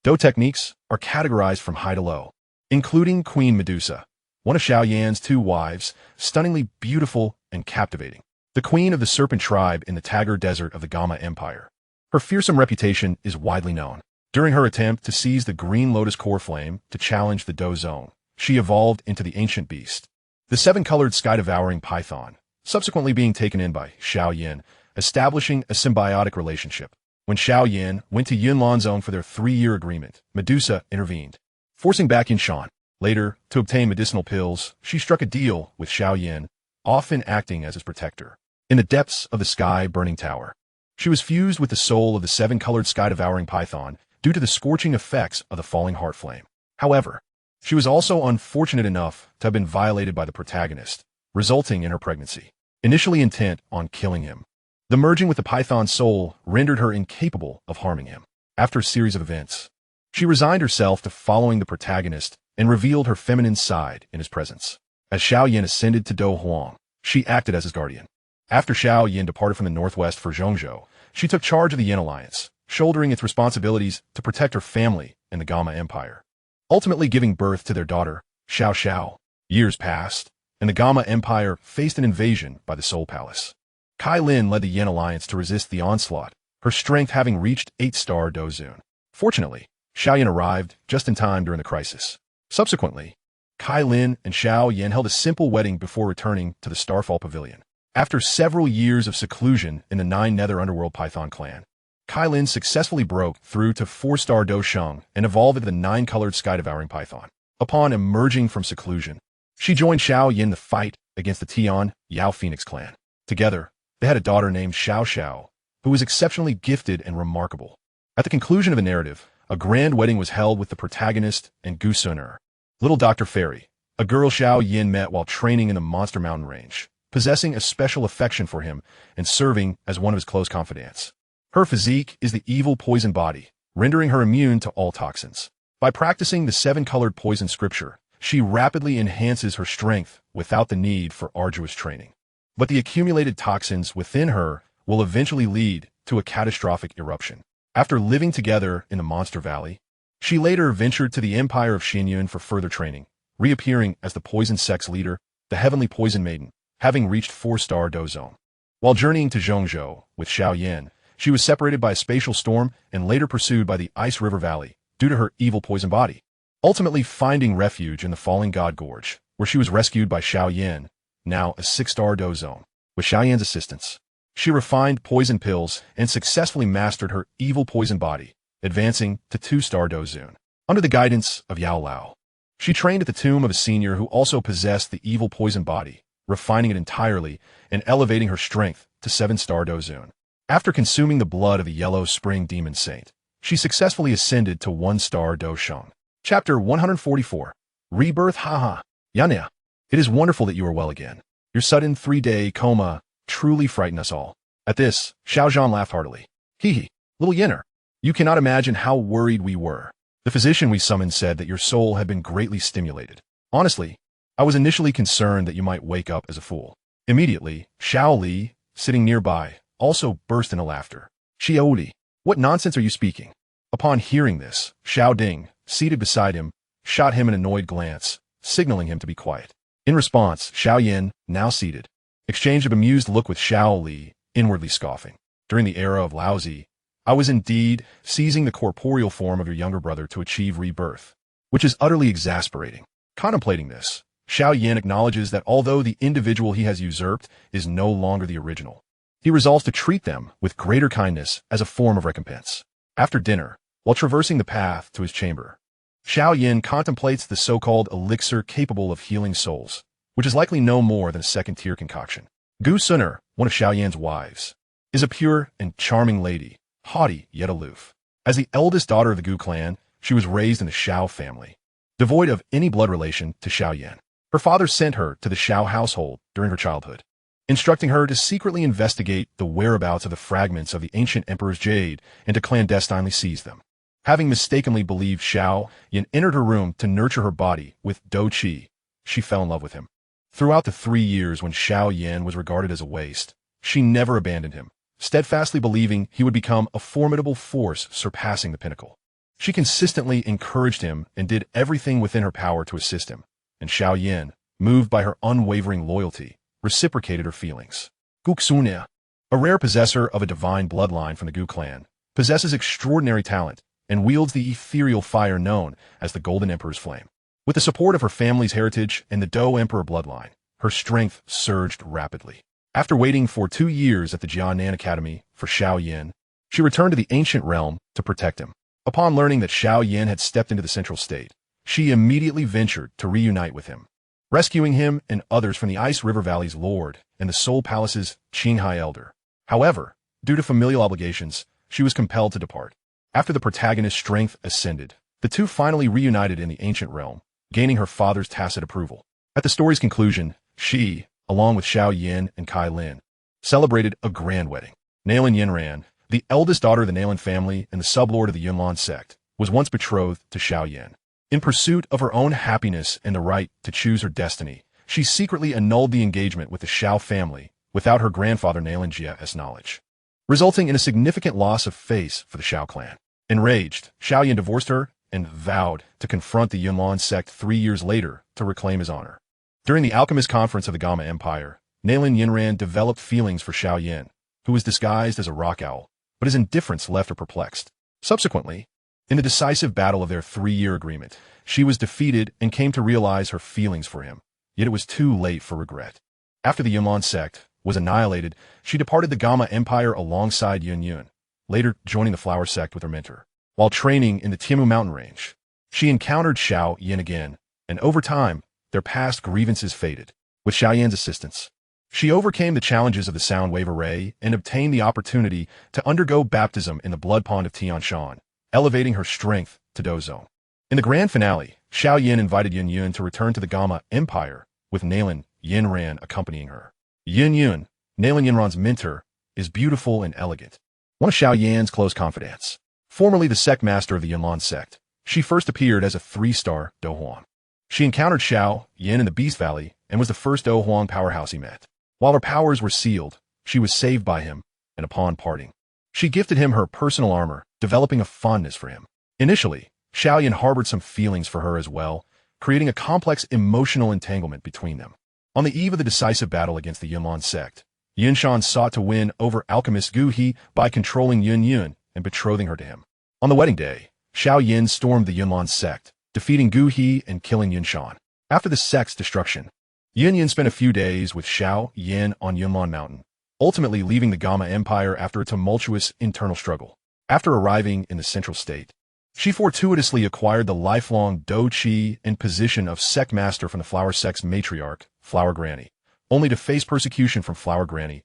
Dou techniques are categorized from high to low, including Queen Medusa, one of Xiao Yan's 2 wives, stunningly beautiful and captivating, the queen of the serpent tribe in the Tagar Desert of the Gamma Empire. Her fearsome reputation is widely known. During her attempt to seize the green lotus core flame to challenge the Dou Zone, she evolved into the ancient beast, the 7-colored sky-devouring python, subsequently being taken in by Xiao Yan, establishing a symbiotic relationship. When Xiao Yan went to Yunlan Zone for their 3-year agreement, Medusa intervened, forcing back Yinshan. Later, to obtain medicinal pills, she struck a deal with Xiao Yan, often acting as his protector. In the depths of the sky-burning tower, she was fused with the soul of the 7-colored sky-devouring python due to the scorching effects of the falling heart flame. However, she was also unfortunate enough to have been violated by the protagonist, resulting in her pregnancy. Initially intent on killing him, the merging with the python's soul rendered her incapable of harming him. After a series of events, she resigned herself to following the protagonist and revealed her feminine side in his presence. As Xiao Yan ascended to Dou Huang, she acted as his guardian. After Xiao Yan departed from the northwest for Zhongzhou, she took charge of the Yin Alliance, shouldering its responsibilities to protect her family and the Gamma Empire, ultimately giving birth to their daughter, Xiao Xiao. Years passed, and the Gamma Empire faced an invasion by the Soul Palace. Kai Lin led the Yin Alliance to resist the onslaught, her strength having reached 8-star Dou Zun. Fortunately, Xiao Yan arrived just in time during the crisis. Subsequently, Kai Lin and Xiao Yan held a simple wedding before returning to the Starfall Pavilion. After several years of seclusion in the 9 Nether Underworld Python clan, Kai Lin successfully broke through to 4-star Dou Sheng and evolved into the 9-colored sky-devouring python. Upon emerging from seclusion, she joined Xiao Yan in the fight against the Tian Yao Phoenix clan. Together, they had a daughter named Xiao Xiao, who was exceptionally gifted and remarkable. At the conclusion of the narrative, a grand wedding was held with the protagonist and Gu Suner, Little Dr. Fairy, a girl Xiao Yan met while training in the Monster Mountain Range, possessing a special affection for him and serving as one of his close confidants. Her physique is the evil poison body, rendering her immune to all toxins. By practicing the 7-colored poison scripture, she rapidly enhances her strength without the need for arduous training. But the accumulated toxins within her will eventually lead to a catastrophic eruption. After living together in the Monster Valley, she later ventured to the Empire of Xinyun for further training, reappearing as the poison sex leader, the Heavenly Poison Maiden, having reached 4-star Dou Zone. While journeying to Zhongzhou with Xiao Yan, she was separated by a spatial storm and later pursued by the Ice River Valley due to her evil poison body, ultimately finding refuge in the Falling God Gorge, where she was rescued by Xiao Yan, now a 6-star Dou Zone. with Xiaoyan's assistance. She refined poison pills and successfully mastered her evil poison body, advancing to 2-star Dozun. Under the guidance of Yao Lao, she trained at the tomb of a senior who also possessed the evil poison body, refining it entirely and elevating her strength to 7-star Dozun. After consuming the blood of the Yellow Spring Demon Saint, she successfully ascended to 1-star Dosheng. Chapter 144. Rebirth. Haha. Yanya. It is wonderful that you are well again. Your sudden 3-day coma truly frightened us all. At this, Xiao Zhan laughed heartily. Hee, little Yinner. You cannot imagine how worried we were. The physician we summoned said that your soul had been greatly stimulated. Honestly, I was initially concerned that you might wake up as a fool. Immediately, Xiao Li, sitting nearby, also burst into laughter. Xiao Li, what nonsense are you speaking? Upon hearing this, Xiao Ding, seated beside him, shot him an annoyed glance, signaling him to be quiet. In response, Xiao Yin, now seated, exchanged a bemused look with Xiao Li, inwardly scoffing. During the era of Laozi, I was indeed seizing the corporeal form of your younger brother to achieve rebirth, which is utterly exasperating. Contemplating this, Xiao Yin acknowledges that although the individual he has usurped is no longer the original, he resolves to treat them with greater kindness as a form of recompense. After dinner, while traversing the path to his chamber, Xiao Yin contemplates the so-called elixir capable of healing souls, which is likely no more than a second-tier concoction. Gu Suner, one of Xiao Yan's wives, is a pure and charming lady, haughty yet aloof. As the eldest daughter of the Gu clan, she was raised in the Xiao family, devoid of any blood relation to Xiao Yan. Her father sent her to the Xiao household during her childhood, instructing her to secretly investigate the whereabouts of the fragments of the ancient emperor's jade and to clandestinely seize them. Having mistakenly believed Xiao Yan entered her room to nurture her body with Dou Qi, she fell in love with him. Throughout the 3 years when Xiao Yan was regarded as a waste, she never abandoned him, steadfastly believing he would become a formidable force surpassing the pinnacle. She consistently encouraged him and did everything within her power to assist him, and Xiao Yan, moved by her unwavering loyalty, reciprocated her feelings. Gu Xunia, a rare possessor of a divine bloodline from the Gu clan, possesses extraordinary talent and wields the ethereal fire known as the Golden Emperor's Flame. With the support of her family's heritage and the Dou Emperor bloodline, her strength surged rapidly. After waiting for 2 years at the Jianan Academy for Xiao Yan, she returned to the ancient realm to protect him. Upon learning that Xiao Yan had stepped into the central state, she immediately ventured to reunite with him, rescuing him and others from the Ice River Valley's Lord and the Soul Palace's Qinghai Elder. However, due to familial obligations, she was compelled to depart. After the protagonist's strength ascended, the two finally reunited in the ancient realm, gaining her father's tacit approval. At the story's conclusion, she, along with Xiao Yin and Kai Lin, celebrated a grand wedding. Nailin Yinran, the eldest daughter of the Nailin family and the sublord of the Yunlan sect, was once betrothed to Xiao Yan. In pursuit of her own happiness and the right to choose her destiny, she secretly annulled the engagement with the Xiao family without her grandfather Nailin Jia's knowledge, resulting in a significant loss of face for the Xiao clan. Enraged, Xiao Yan divorced her and vowed to confront the Yunlan sect 3 years later to reclaim his honor. During the alchemist conference of the Gamma Empire, Nailin Yinran developed feelings for Xiao Yan, who was disguised as a rock owl, but his indifference left her perplexed. Subsequently, in the decisive battle of their 3-year agreement, she was defeated and came to realize her feelings for him, yet it was too late for regret. After the Yunlan sect was annihilated, she departed the Gamma Empire alongside Yun Yun, later joining the Flower sect with her mentor. While training in the Tiamu mountain range, she encountered Xiao Yan again, and over time, their past grievances faded. With Xiao Yan's assistance, she overcame the challenges of the sound wave array and obtained the opportunity to undergo baptism in the blood pond of Tianshan, elevating her strength to Dozong. In the grand finale, Xiao Yan invited Yun Yun to return to the Gamma Empire, with Nailin Yinran accompanying her. Yun Yun, Nailin Yinran's mentor, is beautiful and elegant, one of Xiao Yan's close confidants. Formerly the sect master of the Yunlan sect, she first appeared as a 3-star Dou Huang. She encountered Xiao Yan in the Beast Valley and was the first Dou Huang powerhouse he met. While her powers were sealed, she was saved by him, and upon parting, she gifted him her personal armor, developing a fondness for him. Initially, Xiao Yan harbored some feelings for her as well, creating a complex emotional entanglement between them. On the eve of the decisive battle against the Yunlan sect, Yunshan sought to win over alchemist Gu He by controlling Yun Yun and betrothing her to him. On the wedding day, Xiao Yan stormed the Yunlan sect, defeating Gu He and killing Yunshan. After the sect's destruction, Yin Yin spent a few days with Xiao Yin on Yunlan Mountain, ultimately leaving the Gama Empire after a tumultuous internal struggle. After arriving in the central state, she fortuitously acquired the lifelong Dou Qi and position of sect master from the Flower Sect's matriarch, Flower Granny, only to face persecution from Flower Granny's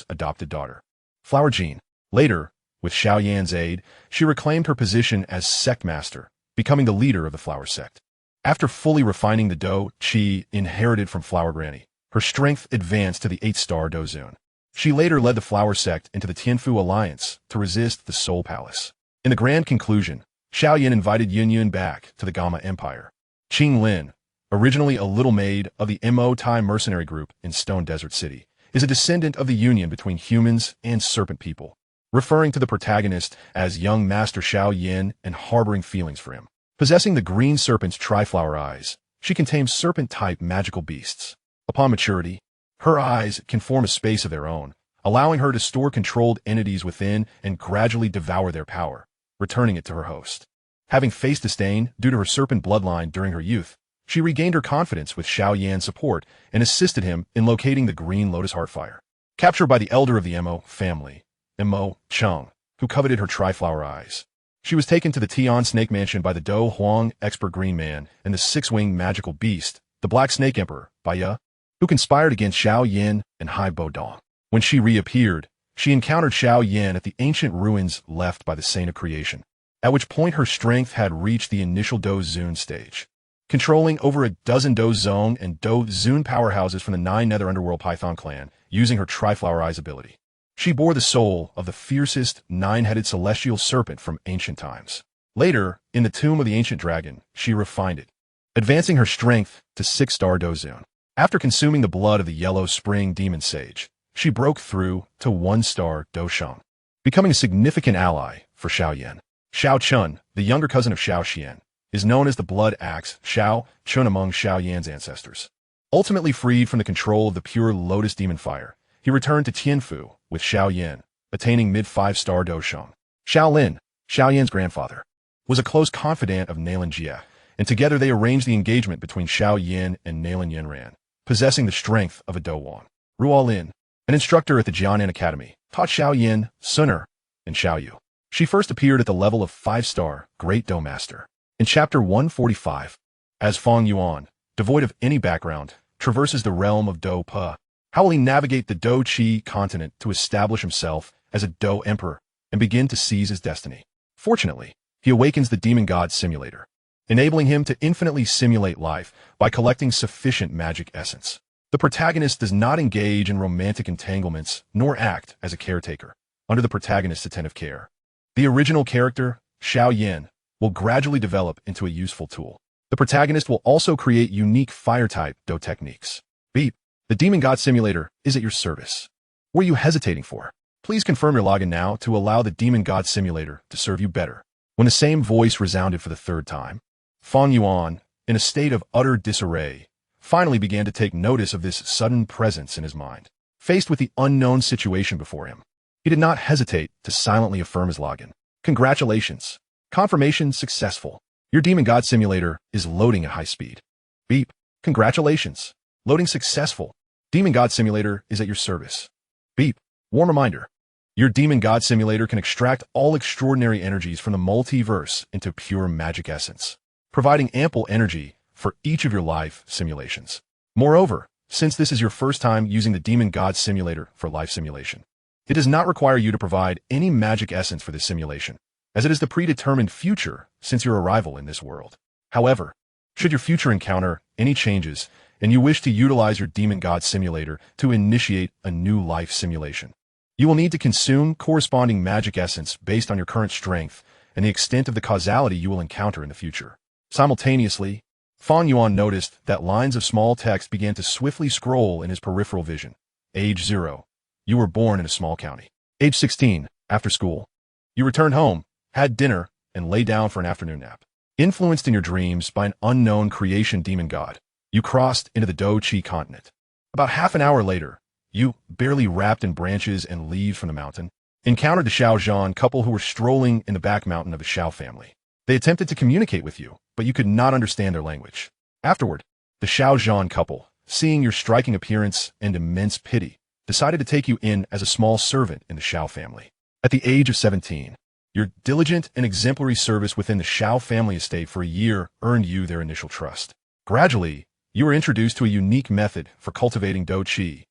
adopted daughter, Flower Jean. Later, with Xiao Yan's aid, she reclaimed her position as sect master, becoming the leader of the Flower Sect. After fully refining the Dou Qi inherited from Flower Granny, her strength advanced to the 8-star Dou Zun. She later led the Flower Sect into the Tianfu Alliance to resist the Soul Palace. In the grand conclusion, Xiao Yin invited Yun Yun back to the Gama Empire. Qing Lin, originally a little maid of the Mo Tai mercenary group in Stone Desert City, is a descendant of the union between humans and serpent people, referring to the protagonist as young Master Xiao Yin and harboring feelings for him. Possessing the green serpent's triflower eyes, she can tame serpent-type magical beasts. Upon maturity, her eyes can form a space of their own, allowing her to store controlled entities within and gradually devour their power, returning it to her host. Having faced disdain due to her serpent bloodline during her youth, she regained her confidence with Xiao Yan's support and assisted him in locating the green lotus heartfire. Captured by the elder of the Mo family, Mo Cheng, who coveted her triflower eyes, she was taken to the Tian Snake Mansion by the Dou Huang expert green man and the six-winged magical beast, the Black Snake Emperor, Baya, who conspired against Xiao Yin and Hai Bodong. When she reappeared, she encountered Xiao Yin at the ancient ruins left by the Saint of Creation, at which point her strength had reached the initial Dou Zun stage. Controlling over a dozen Dou Zong and Dou Zun powerhouses from the 9 Nether Underworld Python clan, using her Triflower Eyes ability, she bore the soul of the fiercest 9-headed celestial serpent from ancient times. Later, in the tomb of the ancient dragon, she refined it, advancing her strength to 6-star Dou Zun. After consuming the blood of the Yellow Spring Demon Sage, she broke through to 1-star Dou Sheng, becoming a significant ally for Xiao Yan. Xiao Chun, the younger cousin of Xiao Xian, is known as the Blood Axe Xiao Chun among Xiao Yan's ancestors. Ultimately freed from the control of the pure Lotus Demon Fire, he returned to Tianfu with Xiao Yan, attaining mid-5-star Dou Sheng. Xiao Lin, Xiao Yan's grandfather, was a close confidant of Nalin Jie, and together they arranged the engagement between Xiao Yin and Nalin Yanran, possessing the strength of a Dou Wan. Ruo Lin, an instructor at the Jianan Academy, taught Xiao Yin, Sun Er, and Xiao Yu. She first appeared at the level of 5-star Great Dou Master in Chapter 145, as Fong Yuan, devoid of any background, traverses the realm of Dou Pe. How will he navigate the Dou Qi continent to establish himself as a Dou Emperor and begin to seize his destiny? Fortunately, he awakens the Demon God Simulator, enabling him to infinitely simulate life by collecting sufficient magic essence. The protagonist does not engage in romantic entanglements nor act as a caretaker under the protagonist's attentive care. The original character, Xiao Yin, will gradually develop into a useful tool. The protagonist will also create unique fire-type Dou techniques. Beep. The Demon God Simulator is at your service. What are you hesitating for? Please confirm your login now to allow the Demon God Simulator to serve you better. When the same voice resounded for the 3rd time, Fong Yuan, in a state of utter disarray, finally began to take notice of this sudden presence in his mind. Faced with the unknown situation before him, he did not hesitate to silently affirm his login. Congratulations. Confirmation successful. Your Demon God Simulator is loading at high speed. Beep. Congratulations. Loading successful. Demon God Simulator is at your service. Beep. Warm reminder. Your Demon God Simulator can extract all extraordinary energies from the multiverse into pure magic essence, providing ample energy for each of your life simulations. Moreover, since this is your first time using the Demon God Simulator for life simulation, it does not require you to provide any magic essence for this simulation, as it is the predetermined future since your arrival in this world. However, should your future encounter any changes and you wish to utilize your Demon God Simulator to initiate a new life simulation, you will need to consume corresponding magic essence based on your current strength and the extent of the causality you will encounter in the future. Simultaneously, Fong Yuan noticed that lines of small text began to swiftly scroll in his peripheral vision. Age 0. You were born in a small county. Age 16. After school, you returned home, had dinner, and lay down for an afternoon nap. Influenced in your dreams by an unknown creation demon god, you crossed into the Dou Qi continent. About half an hour later, you, barely wrapped in branches and leaves from the mountain, encountered the Xiao Zhan couple who were strolling in the back mountain of the Xiao family. They attempted to communicate with you, but you could not understand their language. Afterward, the Xiao Zhan couple, seeing your striking appearance and immense pity, decided to take you in as a small servant in the Shao family. At the age of 17, your diligent and exemplary service within the Shao family estate for a year earned you their initial trust. Gradually, you were introduced to a unique method for cultivating Dou Qi.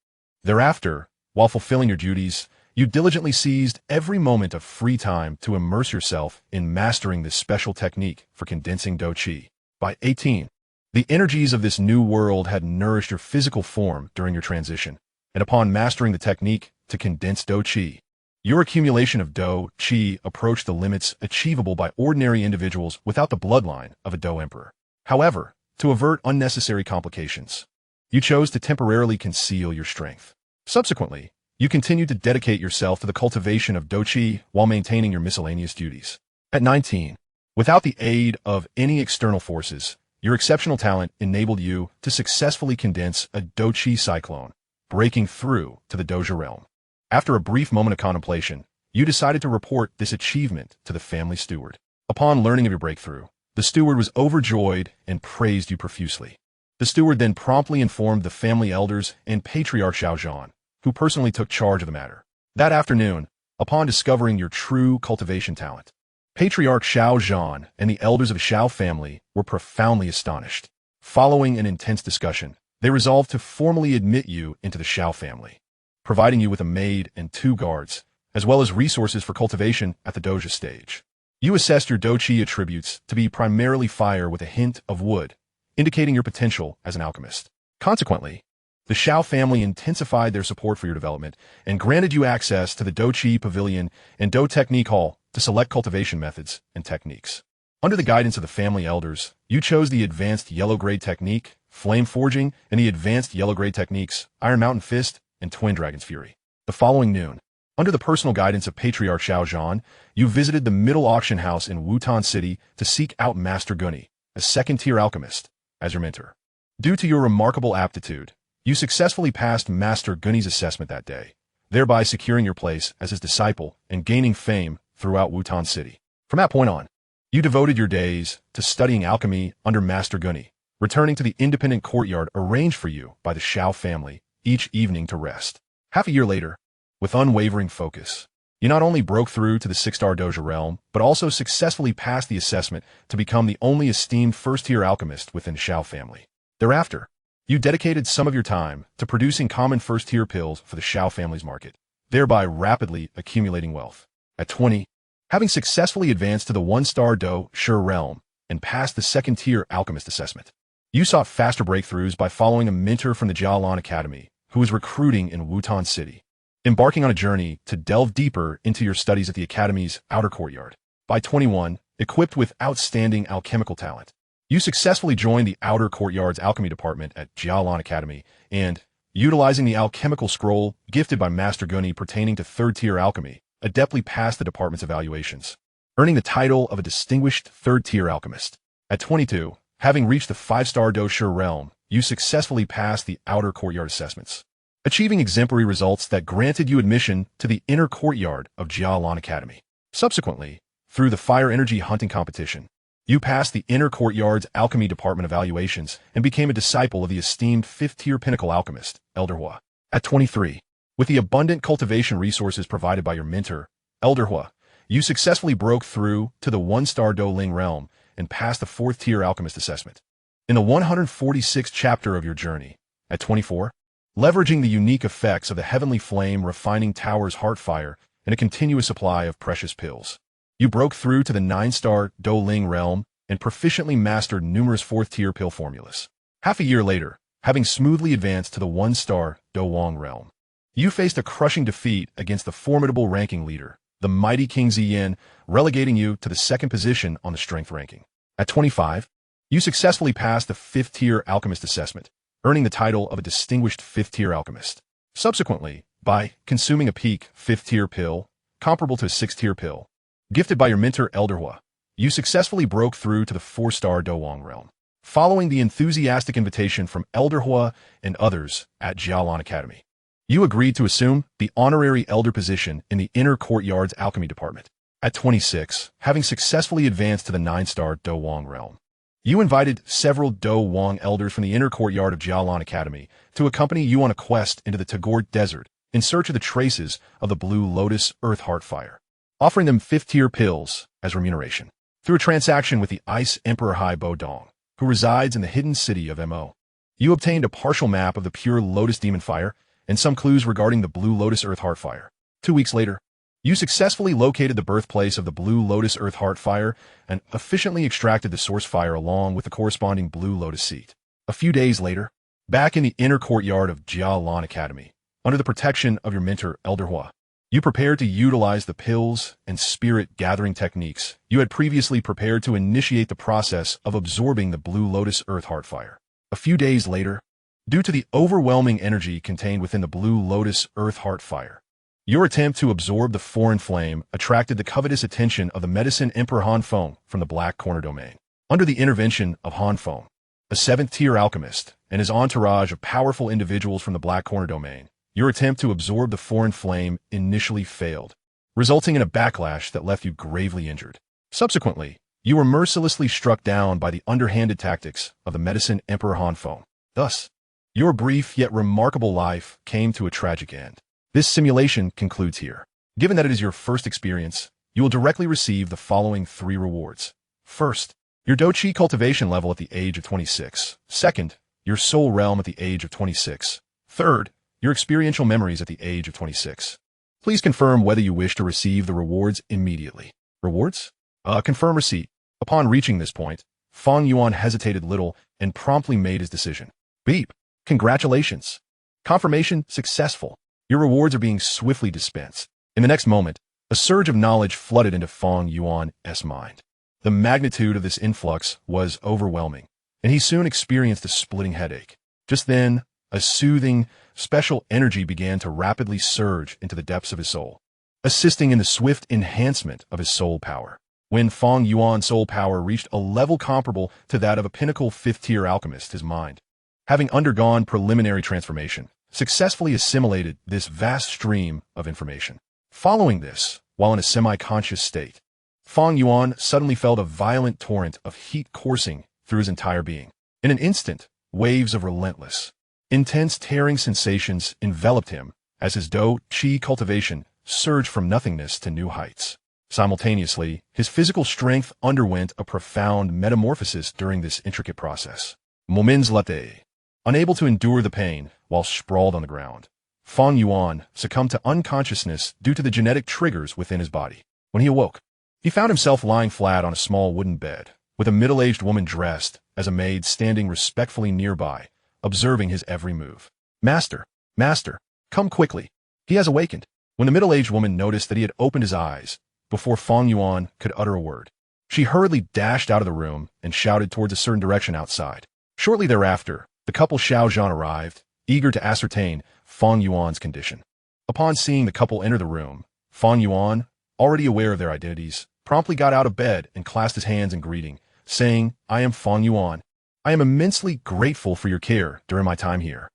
Thereafter, while fulfilling your duties, you diligently seized every moment of free time to immerse yourself in mastering this special technique for condensing Dou Qi. By 18, the energies of this new world had nourished your physical form during your transition, and upon mastering the technique to condense Dou Qi, your accumulation of Dou Qi approached the limits achievable by ordinary individuals without the bloodline of a Dou Emperor. However, to avert unnecessary complications, you chose to temporarily conceal your strength. Subsequently, you continued to dedicate yourself to the cultivation of Dou Qi while maintaining your miscellaneous duties. At 19, without the aid of any external forces, your exceptional talent enabled you to successfully condense a Dou Qi cyclone, breaking through to the Doja realm. After a brief moment of contemplation, you decided to report this achievement to the family steward. Upon learning of your breakthrough, the steward was overjoyed and praised you profusely. The steward then promptly informed the family elders and Patriarch Xiaozhan, who personally took charge of the matter. That afternoon, upon discovering your true cultivation talent, Patriarch Xiaozhan and the elders of the Xiao family were profoundly astonished. Following an intense discussion, they resolved to formally admit you into the Xiao family, providing you with a maid and 2 guards, as well as resources for cultivation at the Doja stage. You assessed your Dou Qi attributes to be primarily fire with a hint of wood, indicating your potential as an alchemist. Consequently, the Xiao family intensified their support for your development and granted you access to the Dou Qi Pavilion and Dou Technique Hall to select cultivation methods and techniques. Under the guidance of the family elders, you chose the advanced yellow-grade technique, flame forging, and the advanced yellow-grade techniques, Iron Mountain Fist, and Twin Dragon's Fury. The following noon, under the personal guidance of Patriarch Xiaozhan, you visited the middle auction house in Wutan City to seek out Master Gunny, a second-tier alchemist, as your mentor. Due to your remarkable aptitude, you successfully passed Master Gunny's assessment that day, thereby securing your place as his disciple and gaining fame throughout Wutan City. From that point on, you devoted your days to studying alchemy under Master Gunny, returning to the independent courtyard arranged for you by the Xiao family each evening to rest. Half a year later, with unwavering focus, you not only broke through to the 6-star Doja realm, but also successfully passed the assessment to become the only esteemed first-tier alchemist within the Xiao family. Thereafter, you dedicated some of your time to producing common first-tier pills for the Xiao family's market, thereby rapidly accumulating wealth. At 20, having successfully advanced to the 1-star Dou Shi realm and passed the second-tier alchemist assessment, you sought faster breakthroughs by following a mentor from the Jialan Academy, who was recruiting in Wutan City, embarking on a journey to delve deeper into your studies at the Academy's outer courtyard. By 21, equipped with outstanding alchemical talent, you successfully joined the outer courtyard's alchemy department at Jialan Academy and, utilizing the alchemical scroll gifted by Master Gunny pertaining to 3rd-tier alchemy, adeptly passed the department's evaluations, earning the title of a distinguished 3rd-tier alchemist. At 22, having reached the 5-star Dou Shi realm, you successfully passed the outer courtyard assessments, achieving exemplary results that granted you admission to the inner courtyard of Jialan Academy. Subsequently, through the fire energy hunting competition, you passed the inner courtyard's alchemy department evaluations and became a disciple of the esteemed 5th-tier pinnacle alchemist, Elder Hua. At 23, with the abundant cultivation resources provided by your mentor, Elder Hua, you successfully broke through to the 1-star Dou Ling realm and passed the 4th-tier alchemist assessment. In the 146th chapter of your journey, at 24, leveraging the unique effects of the Heavenly Flame Refining Tower's Heartfire and a continuous supply of precious pills, you broke through to the 9-star Dou Ling realm and proficiently mastered numerous 4th-tier pill formulas. Half a year later, having smoothly advanced to the 1-star Dou Wang realm, you faced a crushing defeat against the formidable ranking leader, the mighty King Ziyin, relegating you to the 2nd position on the strength ranking. At 25, you successfully passed the 5th-tier alchemist assessment, earning the title of a distinguished 5th-tier alchemist. Subsequently, by consuming a peak 5th-tier pill, comparable to a 6th-tier pill, gifted by your mentor Elder Hua, you successfully broke through to the 4-star Dou Wang realm. Following the enthusiastic invitation from Elder Hua and others at Jialan Academy, you agreed to assume the honorary elder position in the inner courtyard's alchemy department. At 26, having successfully advanced to the 9-star Dou Wang realm, You invited several Dou Wang elders from the inner courtyard of Jialan Academy to accompany you on a quest into the Tagore Desert in search of the traces of the Blue Lotus Earth Heart Fire, offering them 5th-tier pills as remuneration. Through a transaction with the Ice Emperor Bodong, who resides in the hidden city of Mo, you obtained a partial map of the pure Lotus Demon Fire and some clues regarding the Blue Lotus Earth Heart Fire. 2 weeks later, you successfully located the birthplace of the Blue Lotus Earth Heart Fire and efficiently extracted the source fire along with the corresponding Blue Lotus seed. A few days later, back in the inner courtyard of Jialan Academy, under the protection of your mentor, Elder Hua, you prepared to utilize the pills and spirit-gathering techniques you had previously prepared to initiate the process of absorbing the Blue Lotus Earth Heart Fire. A few days later, due to the overwhelming energy contained within the Blue Lotus Earth Heart Fire, your attempt to absorb the foreign flame attracted the covetous attention of the Medicine Emperor Han Feng from the Black Corner Domain. Under the intervention of Han Feng, a 7th-tier alchemist, and his entourage of powerful individuals from the Black Corner Domain, your attempt to absorb the foreign flame initially failed, resulting in a backlash that left you gravely injured. Subsequently, you were mercilessly struck down by the underhanded tactics of the Medicine Emperor Han Feng. Thus, your brief yet remarkable life came to a tragic end. This simulation concludes here. Given that it is your first experience, you will directly receive the following 3 rewards. First, your Dou Qi cultivation level at the age of 26. Second, your soul realm at the age of 26. Third, your experiential memories at the age of 26. Please confirm whether you wish to receive the rewards immediately. Rewards? Confirm receipt. Upon reaching this point, Feng Yuan hesitated little and promptly made his decision. Beep. Congratulations. Confirmation successful. Your rewards are being swiftly dispensed. In the next moment, a surge of knowledge flooded into Feng Yuan's mind. The magnitude of this influx was overwhelming, and he soon experienced a splitting headache. Just then, a soothing, special energy began to rapidly surge into the depths of his soul, assisting in the swift enhancement of his soul power. When Feng Yuan's soul power reached a level comparable to that of a pinnacle 5th-tier alchemist, his mind, having undergone preliminary transformation, successfully assimilated this vast stream of information. Following this, while in a semi-conscious state, Feng Yuan suddenly felt a violent torrent of heat coursing through his entire being. In an instant, waves of relentless, intense tearing sensations enveloped him as his Dou Qi cultivation surged from nothingness to new heights. Simultaneously, his physical strength underwent a profound metamorphosis during this intricate process. Moments later, unable to endure the pain while sprawled on the ground, Feng Yuan succumbed to unconsciousness due to the genetic triggers within his body. When he awoke, he found himself lying flat on a small wooden bed, with a middle-aged woman dressed as a maid standing respectfully nearby, observing his every move. Master, come quickly. He has awakened. When the middle-aged woman noticed that he had opened his eyes, before Feng Yuan could utter a word, she hurriedly dashed out of the room and shouted towards a certain direction outside. Shortly thereafter, the couple Xiao Zhan arrived, eager to ascertain Feng Yuan's condition. Upon seeing the couple enter the room, Feng Yuan, already aware of their identities, promptly got out of bed and clasped his hands in greeting, saying, "I am Feng Yuan. I am immensely grateful for your care during my time here."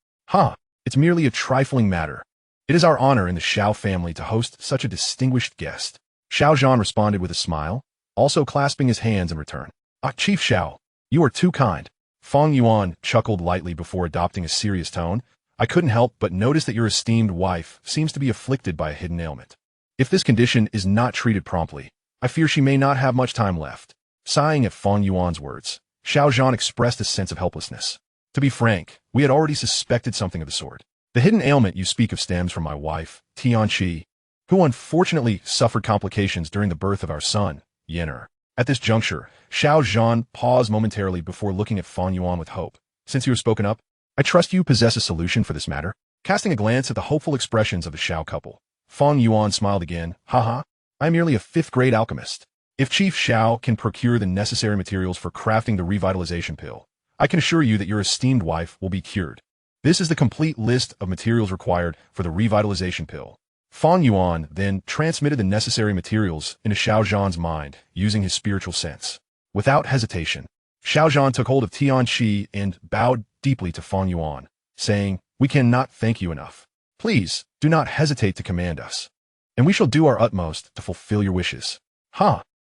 It's merely a trifling matter. It is our honor in the Xiao family to host such a distinguished guest. Xiao Zhan responded with a smile, also clasping his hands in return. Chief Xiao, you are too kind. Feng Yuan chuckled lightly before adopting a serious tone. I couldn't help but notice that your esteemed wife seems to be afflicted by a hidden ailment. If this condition is not treated promptly, I fear she may not have much time left. Sighing at Feng Yuan's words, Xiao Zhan expressed a sense of helplessness. To be frank, we had already suspected something of the sort. The hidden ailment you speak of stems from my wife, Dou Qi, who unfortunately suffered complications during the birth of our son, Yen'er. At this juncture, Xiao Zhan paused momentarily before looking at Feng Yuan with hope. Since you have spoken up, I trust you possess a solution for this matter. Casting a glance at the hopeful expressions of the Xiao couple, Feng Yuan smiled again. I am merely a 5th-grade alchemist. If Chief Xiao can procure the necessary materials for crafting the revitalization pill, I can assure you that your esteemed wife will be cured. This is the complete list of materials required for the revitalization pill. Feng Yuan then transmitted the necessary materials into Xiao Zhan's mind using his spiritual sense. Without hesitation, Xiao Zhan took hold of Dou Qi and bowed deeply to Feng Yuan, saying, "We cannot thank you enough. Please, do not hesitate to command us, and we shall do our utmost to fulfill your wishes."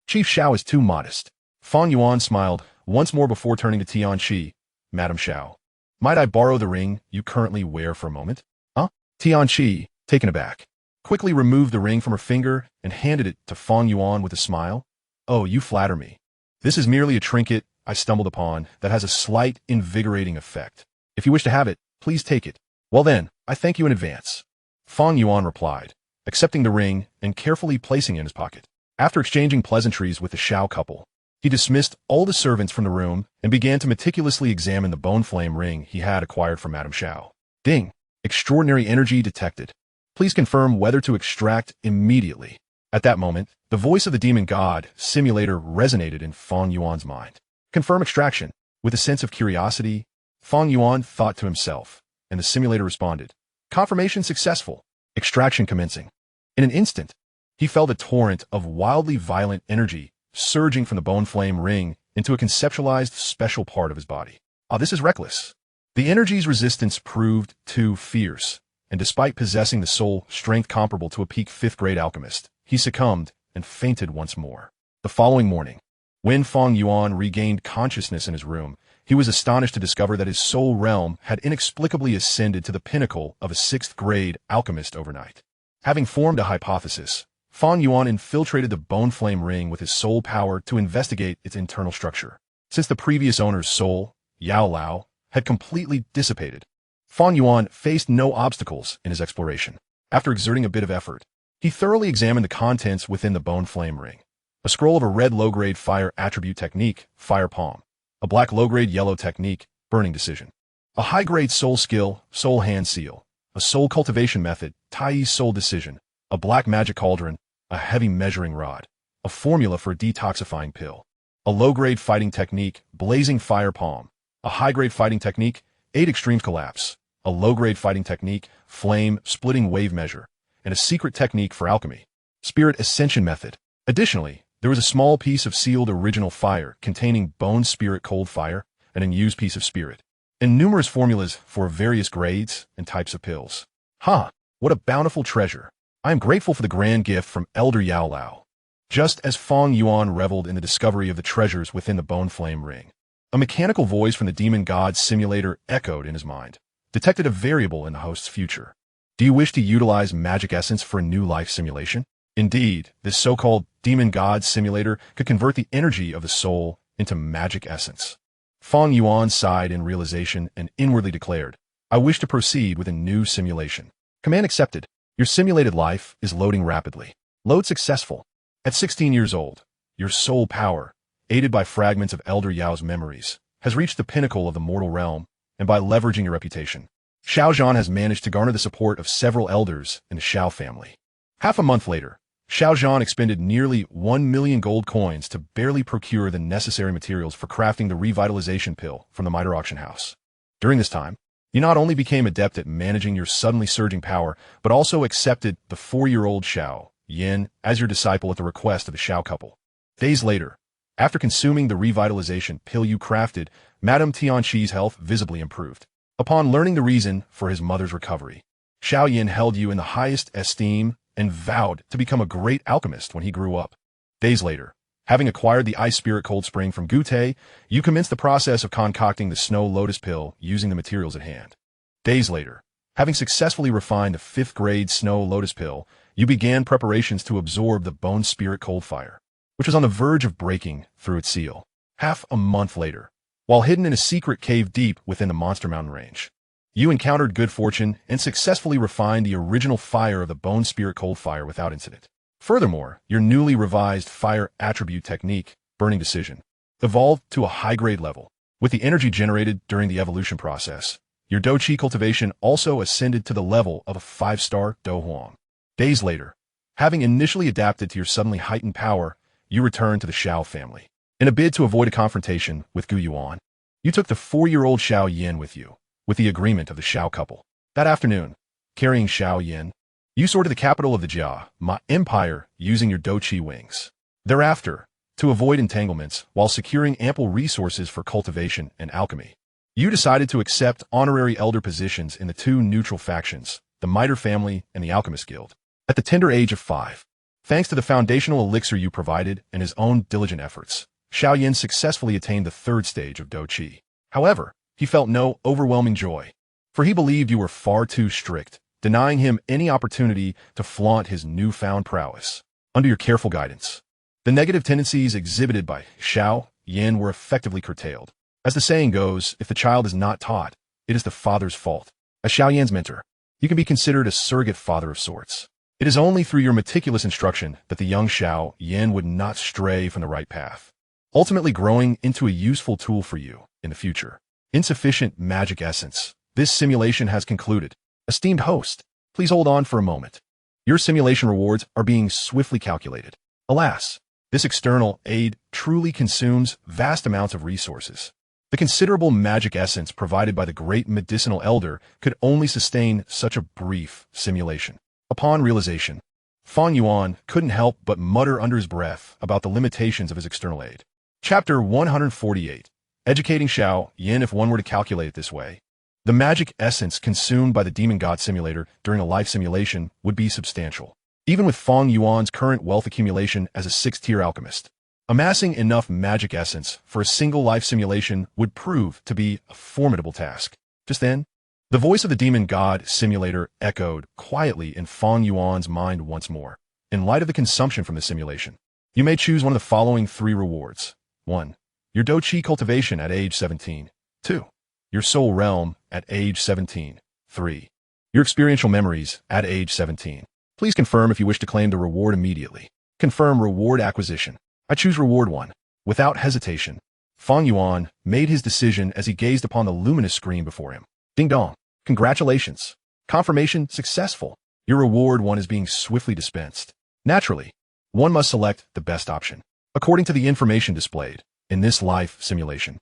Chief Xiao is too modest. Feng Yuan smiled, once more before turning to Dou Qi. Madam Xiao, might I borrow the ring you currently wear for a moment? Huh? Dou Qi, taken aback, quickly removed the ring from her finger and handed it to Feng Yuan with a smile. Oh, you flatter me. This is merely a trinket I stumbled upon that has a slight invigorating effect. If you wish to have it, please take it. Well then, I thank you in advance. Feng Yuan replied, accepting the ring and carefully placing it in his pocket. After exchanging pleasantries with the Xiao couple, he dismissed all the servants from the room and began to meticulously examine the bone flame ring he had acquired from Madame Xiao. Ding! Extraordinary energy detected. Please confirm whether to extract immediately. At that moment, the voice of the Demon God simulator resonated in Feng Yuan's mind. Confirm extraction. With a sense of curiosity, Feng Yuan thought to himself, and the simulator responded. Confirmation successful. Extraction commencing. In an instant, he felt a torrent of wildly violent energy surging from the bone flame ring into a conceptualized special part of his body. Ah, this is reckless. The energy's resistance proved too fierce, and despite possessing the soul strength comparable to a peak 5th grade alchemist, he succumbed and fainted once more. The following morning, when Feng Yuan regained consciousness in his room, he was astonished to discover that his soul realm had inexplicably ascended to the pinnacle of a 6th grade alchemist overnight. Having formed a hypothesis, Feng Yuan infiltrated the bone flame ring with his soul power to investigate its internal structure. Since the previous owner's soul, Yao Lao, had completely dissipated, Feng Yuan faced no obstacles in his exploration. After exerting a bit of effort, he thoroughly examined the contents within the bone flame ring. A scroll of a red low-grade fire attribute technique, Fire Palm. A black low-grade yellow technique, Burning Decision. A high-grade soul skill, Soul Hand Seal. A soul cultivation method, Tai Soul Decision. A black magic cauldron, a heavy measuring rod. A formula for a detoxifying pill. A low-grade fighting technique, Blazing Fire Palm. A high-grade fighting technique, 8 Extremes Collapse. A low-grade fighting technique, Flame Splitting Wave Measure. And a secret technique for alchemy, Spirit Ascension Method. Additionally, there was a small piece of sealed original fire containing Bone Spirit Cold Fire, an unused piece of spirit, and numerous formulas for various grades and types of pills. What a bountiful treasure. I am grateful for the grand gift from Elder Yao Lao. Just as Feng Yuan reveled in the discovery of the treasures within the bone flame ring, a mechanical voice from the Demon God simulator echoed in his mind, detected a variable in the host's future. Do you wish to utilize magic essence for a new life simulation? Indeed, this so-called Demon God simulator could convert the energy of the soul into magic essence. Feng Yuan sighed in realization and inwardly declared, I wish to proceed with a new simulation. Command accepted. Your simulated life is loading rapidly. Load successful. At 16 years old, your soul power, aided by fragments of Elder Yao's memories, has reached the pinnacle of the mortal realm, and by leveraging your reputation, Xiao Zhan has managed to garner the support of several elders in the Xiao family. Half a month later, Xiao Zhan expended nearly 1 million gold coins to barely procure the necessary materials for crafting the revitalization pill from the Mitre auction house. During this time, you not only became adept at managing your suddenly surging power, but also accepted the 4-year-old Xiao Yin as your disciple at the request of the Xiao couple. Days later, after consuming the revitalization pill you crafted, Madame Dou Qi's health visibly improved. Upon learning the reason for his mother's recovery, Xiao Yin held you in the highest esteem and vowed to become a great alchemist when he grew up. Days later, having acquired the Ice Spirit Cold Spring from Gute, you commenced the process of concocting the Snow Lotus Pill using the materials at hand. Days later, having successfully refined the 5th grade Snow Lotus Pill, you began preparations to absorb the Bone Spirit Cold Fire, which was on the verge of breaking through its seal. Half a month later, while hidden in a secret cave deep within the Monster Mountain range, you encountered good fortune and successfully refined the original fire of the Bone Spirit Cold Fire without incident. Furthermore, your newly revised fire attribute technique, Burning Decision, evolved to a high-grade level. With the energy generated during the evolution process, your Dou Qi cultivation also ascended to the level of a 5-star Dou Huang. Days later, having initially adapted to your suddenly heightened power, you returned to the Xiao family. In a bid to avoid a confrontation with Gu Yuan, you took the 4-year-old Xiao Yin with you, with the agreement of the Xiao couple. That afternoon, carrying Xiao Yin, you soared to the capital of the Jia Ma Empire using your Dou Qi wings. Thereafter, to avoid entanglements while securing ample resources for cultivation and alchemy, you decided to accept honorary elder positions in the 2 neutral factions, the Mitre family and the Alchemist Guild. At the tender age of 5, thanks to the foundational elixir you provided and his own diligent efforts, Xiao Yan successfully attained the third stage of Dou Qi. However, he felt no overwhelming joy, for he believed you were far too strict, denying him any opportunity to flaunt his newfound prowess. Under your careful guidance, the negative tendencies exhibited by Xiao Yan were effectively curtailed. As the saying goes, if the child is not taught, it is the father's fault. As Xiao Yan's mentor, you can be considered a surrogate father of sorts. It is only through your meticulous instruction that the young Xiao Yan would not stray from the right path, ultimately growing into a useful tool for you in the future. Insufficient magic essence. This simulation has concluded. Esteemed host, please hold on for a moment. Your simulation rewards are being swiftly calculated. Alas, this external aid truly consumes vast amounts of resources. The considerable magic essence provided by the great medicinal elder could only sustain such a brief simulation. Upon realization, Fang Yuan couldn't help but mutter under his breath about the limitations of his external aid. Chapter 148. Educating Xiao Yan. If one were to calculate it this way, the magic essence consumed by the Demon God simulator during a life simulation would be substantial. Even with Fang Yuan's current wealth accumulation as a 6th-tier alchemist, amassing enough magic essence for a single life simulation would prove to be a formidable task. Just then, the voice of the Demon God simulator echoed quietly in Fang Yuan's mind once more. In light of the consumption from the simulation, you may choose one of the following 3 rewards. 1. Your Dou Qi cultivation at age 17. 2. Your soul realm at age 17. 3. Your experiential memories at age 17. Please confirm if you wish to claim the reward immediately. Confirm reward acquisition. I choose reward 1. Without hesitation, Fang Yuan made his decision as he gazed upon the luminous screen before him. Ding dong. Congratulations. Confirmation successful. Your reward 1 is being swiftly dispensed. Naturally, one must select the best option. According to the information displayed in this life simulation,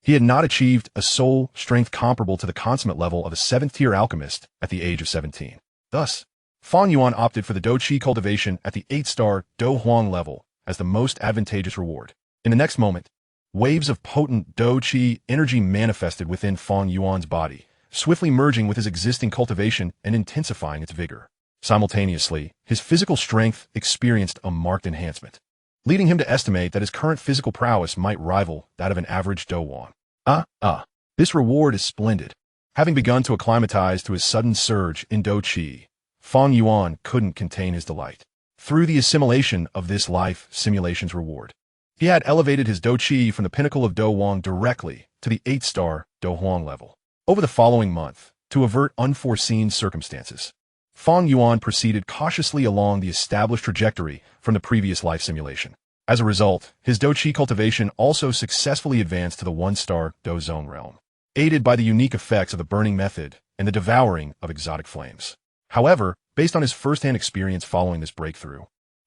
he had not achieved a soul strength comparable to the consummate level of a 7th-tier alchemist at the age of 17. Thus, Fang Yuan opted for the Dou Qi cultivation at the 8-star Dou Huang level as the most advantageous reward. In the next moment, waves of potent Dou Qi energy manifested within Fang Yuan's body, swiftly merging with his existing cultivation and intensifying its vigor. Simultaneously, his physical strength experienced a marked enhancement, leading him to estimate that his current physical prowess might rival that of an average Dou Huang. This reward is splendid. Having begun to acclimatize to his sudden surge in Dou Qi, Fang Yuan couldn't contain his delight. Through the assimilation of this life simulation's reward, he had elevated his Dou Qi from the pinnacle of Dou Huang directly to the 8-star Dou Huang level. Over the following month, to avert unforeseen circumstances, Fang Yuan proceeded cautiously along the established trajectory from the previous life simulation. As a result, his Dou Qi cultivation also successfully advanced to the 1-star Dou Zone realm, aided by the unique effects of the burning method and the devouring of exotic flames. However, based on his first-hand experience following this breakthrough,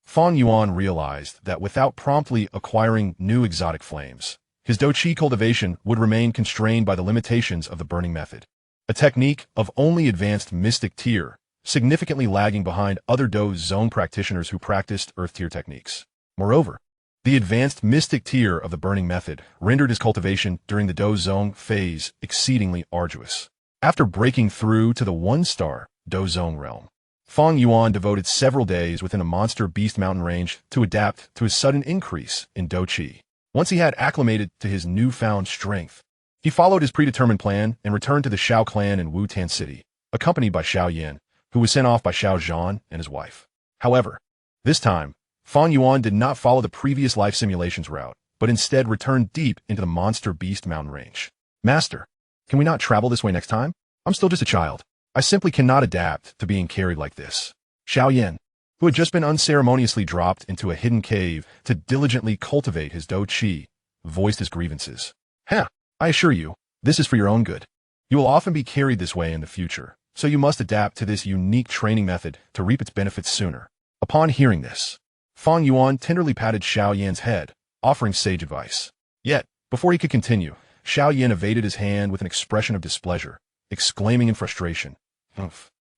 Fang Yuan realized that without promptly acquiring new exotic flames, his Dou Qi cultivation would remain constrained by the limitations of the burning method, a technique of only advanced mystic tier, significantly lagging behind other Dou Zone practitioners who practiced Earth-tier techniques. Moreover, the advanced mystic tier of the burning method rendered his cultivation during the Dou Zone phase exceedingly arduous. After breaking through to the 1-star Dou Zone realm, Fang Yuan devoted several days within a monster beast mountain range to adapt to his sudden increase in Dou Qi. Once he had acclimated to his newfound strength, he followed his predetermined plan and returned to the Xiao clan in Wutan City, accompanied by Xiao Yan, who was sent off by Xiao Zhan and his wife. However, this time, Fang Yuan did not follow the previous life simulations route, but instead returned deep into the monster beast mountain range. Master, can we not travel this way next time? I'm still just a child. I simply cannot adapt to being carried like this. Xiao Yan, who had just been unceremoniously dropped into a hidden cave to diligently cultivate his Dou Qi, voiced his grievances. I assure you, this is for your own good. You will often be carried this way in the future, so you must adapt to this unique training method to reap its benefits sooner. Upon hearing this, Fang Yuan tenderly patted Xiao Yan's head, offering sage advice. Yet, before he could continue, Xiao Yan evaded his hand with an expression of displeasure, exclaiming in frustration,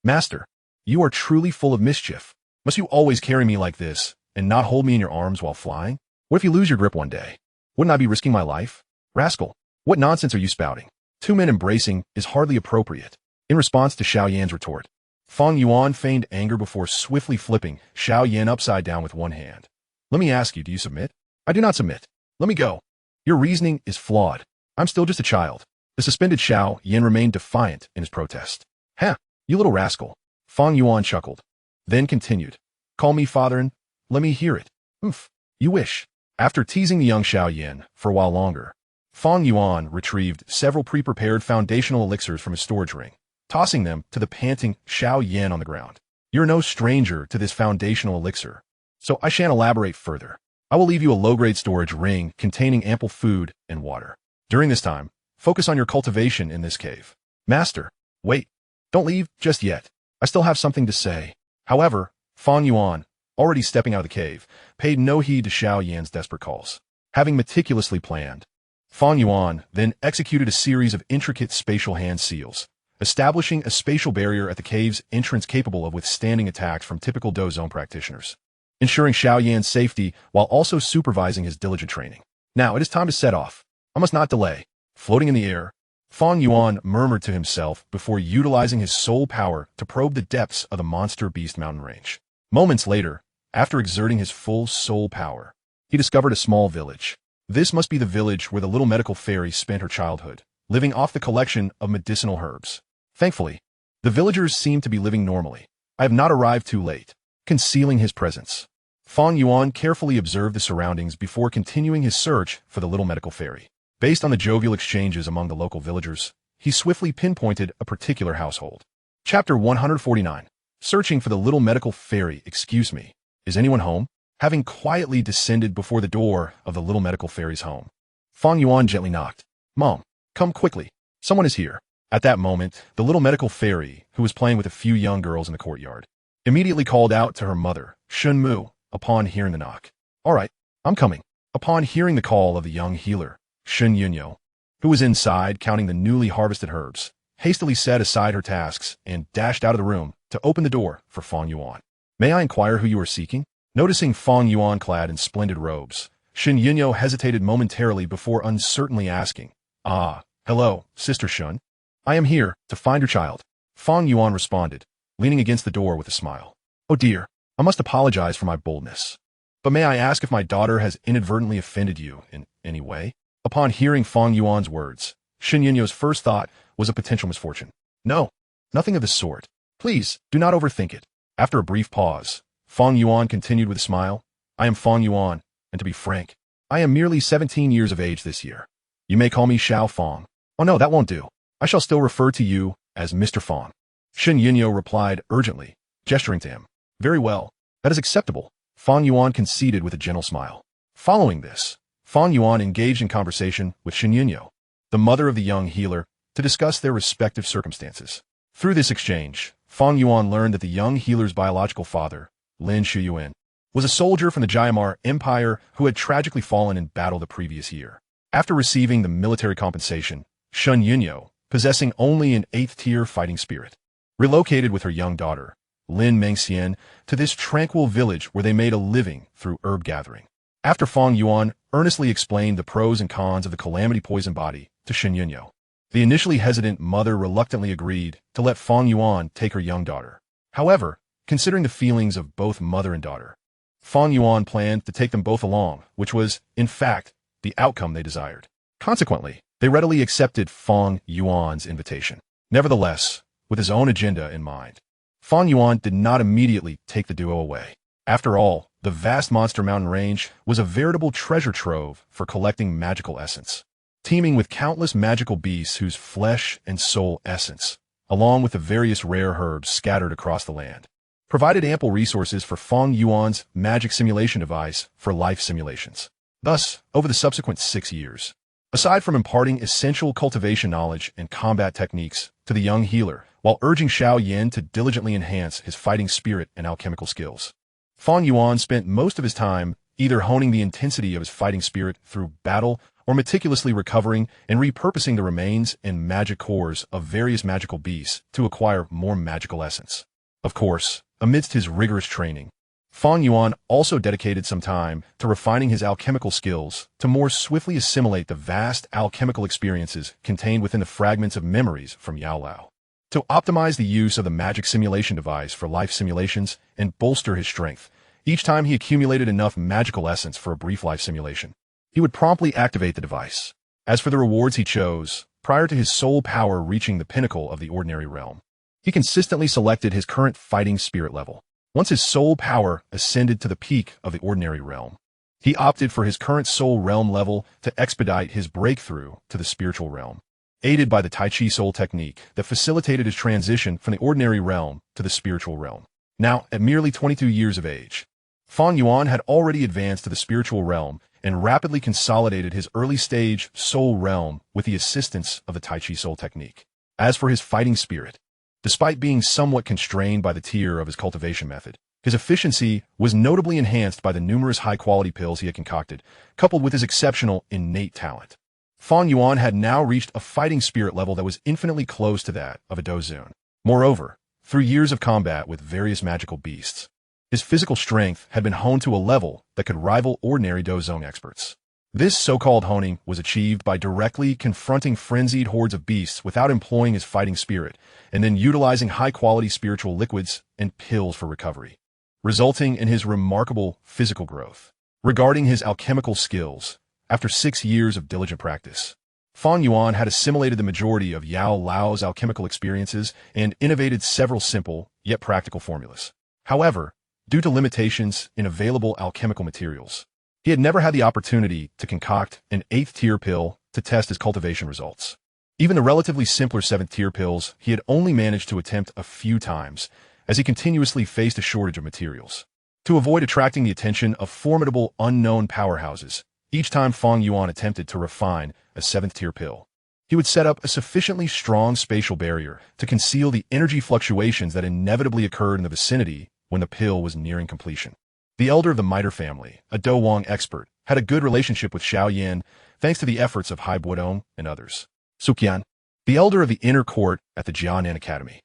Master, you are truly full of mischief. Must you always carry me like this, and not hold me in your arms while flying? What if you lose your grip one day? Wouldn't I be risking my life? Rascal, what nonsense are you spouting? 2 men embracing is hardly appropriate. In response to Xiao Yan's retort, Fang Yuan feigned anger before swiftly flipping Xiao Yan upside down with one hand. Let me ask you, do you submit? I do not submit. Let me go. Your reasoning is flawed. I'm still just a child. The suspended Xiao Yin remained defiant in his protest. Huh, you little rascal. Fang Yuan chuckled, then continued. Call me father and let me hear it. Oomph, you wish. After teasing the young Xiao Yin for a while longer, Fang Yuan retrieved several pre-prepared foundational elixirs from his storage ring, tossing them to the panting Xiao Yin on the ground. You're no stranger to this foundational elixir, so I shan't elaborate further. I will leave you a low-grade storage ring containing ample food and water. During this time, focus on your cultivation in this cave. Master, wait, don't leave just yet. I still have something to say. However, Fang Yuan, already stepping out of the cave, paid no heed to Xiao Yan's desperate calls. Having meticulously planned, Fang Yuan then executed a series of intricate spatial hand seals, establishing a spatial barrier at the cave's entrance capable of withstanding attacks from typical Dou Zone practitioners, ensuring Xiao Yan's safety while also supervising his diligent training. Now it is time to set off. I must not delay. Floating in the air, Fang Yuan murmured to himself before utilizing his soul power to probe the depths of the monster beast mountain range. Moments later, after exerting his full soul power, he discovered a small village. This must be the village where the little medical fairy spent her childhood, living off the collection of medicinal herbs. Thankfully, the villagers seemed to be living normally. I have not arrived too late. Concealing his presence, Fang Yuan carefully observed the surroundings before continuing his search for the little medical fairy. Based on the jovial exchanges among the local villagers, he swiftly pinpointed a particular household. Chapter 149. Searching for the little medical fairy. Excuse me, is anyone home? Having quietly descended before the door of the little medical fairy's home, Fang Yuan gently knocked. Mom, come quickly. Someone is here. At that moment, the little medical fairy, who was playing with a few young girls in the courtyard, immediately called out to her mother, Shun Mu, upon hearing the knock. All right, I'm coming. Upon hearing the call of the young healer, Shun Yunyo, who was inside counting the newly harvested herbs, hastily set aside her tasks and dashed out of the room to open the door for Fang Yuan. May I inquire who you are seeking? Noticing Fang Yuan clad in splendid robes, Shun Yunyo hesitated momentarily before uncertainly asking, Ah, hello, Sister Shun. I am here to find your child. Fang Yuan responded, leaning against the door with a smile. Oh dear, I must apologize for my boldness. But may I ask if my daughter has inadvertently offended you in any way? Upon hearing Fang Yuan's words, Shun Yunyo's first thought was a potential misfortune. No, nothing of the sort. Please, do not overthink it. After a brief pause, Fang Yuan continued with a smile. I am Fang Yuan, and to be frank, I am merely 17 years of age this year. You may call me Xiao Fang. Oh no, that won't do. I shall still refer to you as Mr. Fang. Shun Yunyo replied urgently, gesturing to him. Very well, that is acceptable. Fang Yuan conceded with a gentle smile. Following this, Fang Yuan engaged in conversation with Shun Yunyo, the mother of the young healer, to discuss their respective circumstances. Through this exchange, Fang Yuan learned that the young healer's biological father, Lin Shuyuan, was a soldier from the Jiamar Empire who had tragically fallen in battle the previous year. After receiving the military compensation, Shun Yunyo, possessing only an 8th-tier fighting spirit, relocated with her young daughter, Lin Mengxian, to this tranquil village where they made a living through herb gathering. After Fang Yuan earnestly explained the pros and cons of the calamity poison body to Shun Yunyo, the initially hesitant mother reluctantly agreed to let Fang Yuan take her young daughter. However, considering the feelings of both mother and daughter, Fang Yuan planned to take them both along, which was, in fact, the outcome they desired. Consequently, they readily accepted Fang Yuan's invitation. Nevertheless, with his own agenda in mind, Fang Yuan did not immediately take the duo away. After all, the vast monster mountain range was a veritable treasure trove for collecting magical essence, teeming with countless magical beasts whose flesh and soul essence, along with the various rare herbs scattered across the land, provided ample resources for Fang Yuan's magic simulation device for life simulations. Thus, over the subsequent 6 years, aside from imparting essential cultivation knowledge and combat techniques to the young healer, while urging Xiao Yin to diligently enhance his fighting spirit and alchemical skills, Fang Yuan spent most of his time either honing the intensity of his fighting spirit through battle or meticulously recovering and repurposing the remains and magic cores of various magical beasts to acquire more magical essence. Of course, amidst his rigorous training, Fang Yuan also dedicated some time to refining his alchemical skills to more swiftly assimilate the vast alchemical experiences contained within the fragments of memories from Yao Lao, to optimize the use of the magic simulation device for life simulations and bolster his strength each time he accumulated enough magical essence for a brief life simulation. he would promptly activate the device. As for the rewards he chose, prior to his soul power reaching the pinnacle of the ordinary realm, he consistently selected his current fighting spirit level. Once his soul power ascended to the peak of the ordinary realm, he opted for his current soul realm level to expedite his breakthrough to the spiritual realm, aided by the Tai Chi soul technique that facilitated his transition from the ordinary realm to the spiritual realm. Now, at merely 22 years of age, Fan Yuan had already advanced to the spiritual realm and rapidly consolidated his early-stage soul realm with the assistance of the Tai Chi soul technique. As for his fighting spirit, despite being somewhat constrained by the tier of his cultivation method, his efficiency was notably enhanced by the numerous high-quality pills he had concocted, coupled with his exceptional innate talent. Fan Yuan had now reached a fighting spirit level that was infinitely close to that of a Dou Qi. Moreover, through years of combat with various magical beasts, his physical strength had been honed to a level that could rival ordinary Dou Qi experts. This so-called honing was achieved by directly confronting frenzied hordes of beasts without employing his fighting spirit, and then utilizing high-quality spiritual liquids and pills for recovery, resulting in his remarkable physical growth. Regarding his alchemical skills, after 6 years of diligent practice, Fan Yuan had assimilated the majority of Yao Lao's alchemical experiences and innovated several simple, yet practical formulas. However, due to limitations in available alchemical materials, he had never had the opportunity to concoct an 8th-tier pill to test his cultivation results. Even the relatively simpler 7th-tier pills he had only managed to attempt a few times, as he continuously faced a shortage of materials. To avoid attracting the attention of formidable unknown powerhouses, each time Fan Yuan attempted to refine a 7th-tier pill, he would set up a sufficiently strong spatial barrier to conceal the energy fluctuations that inevitably occurred in the vicinity when the pill was nearing completion. The elder of the Miter family, a Dou Wang expert, had a good relationship with Xiao Yan thanks to the efforts of Hai Bodong and others. Suqian, the elder of the inner court at the Jianan Academy,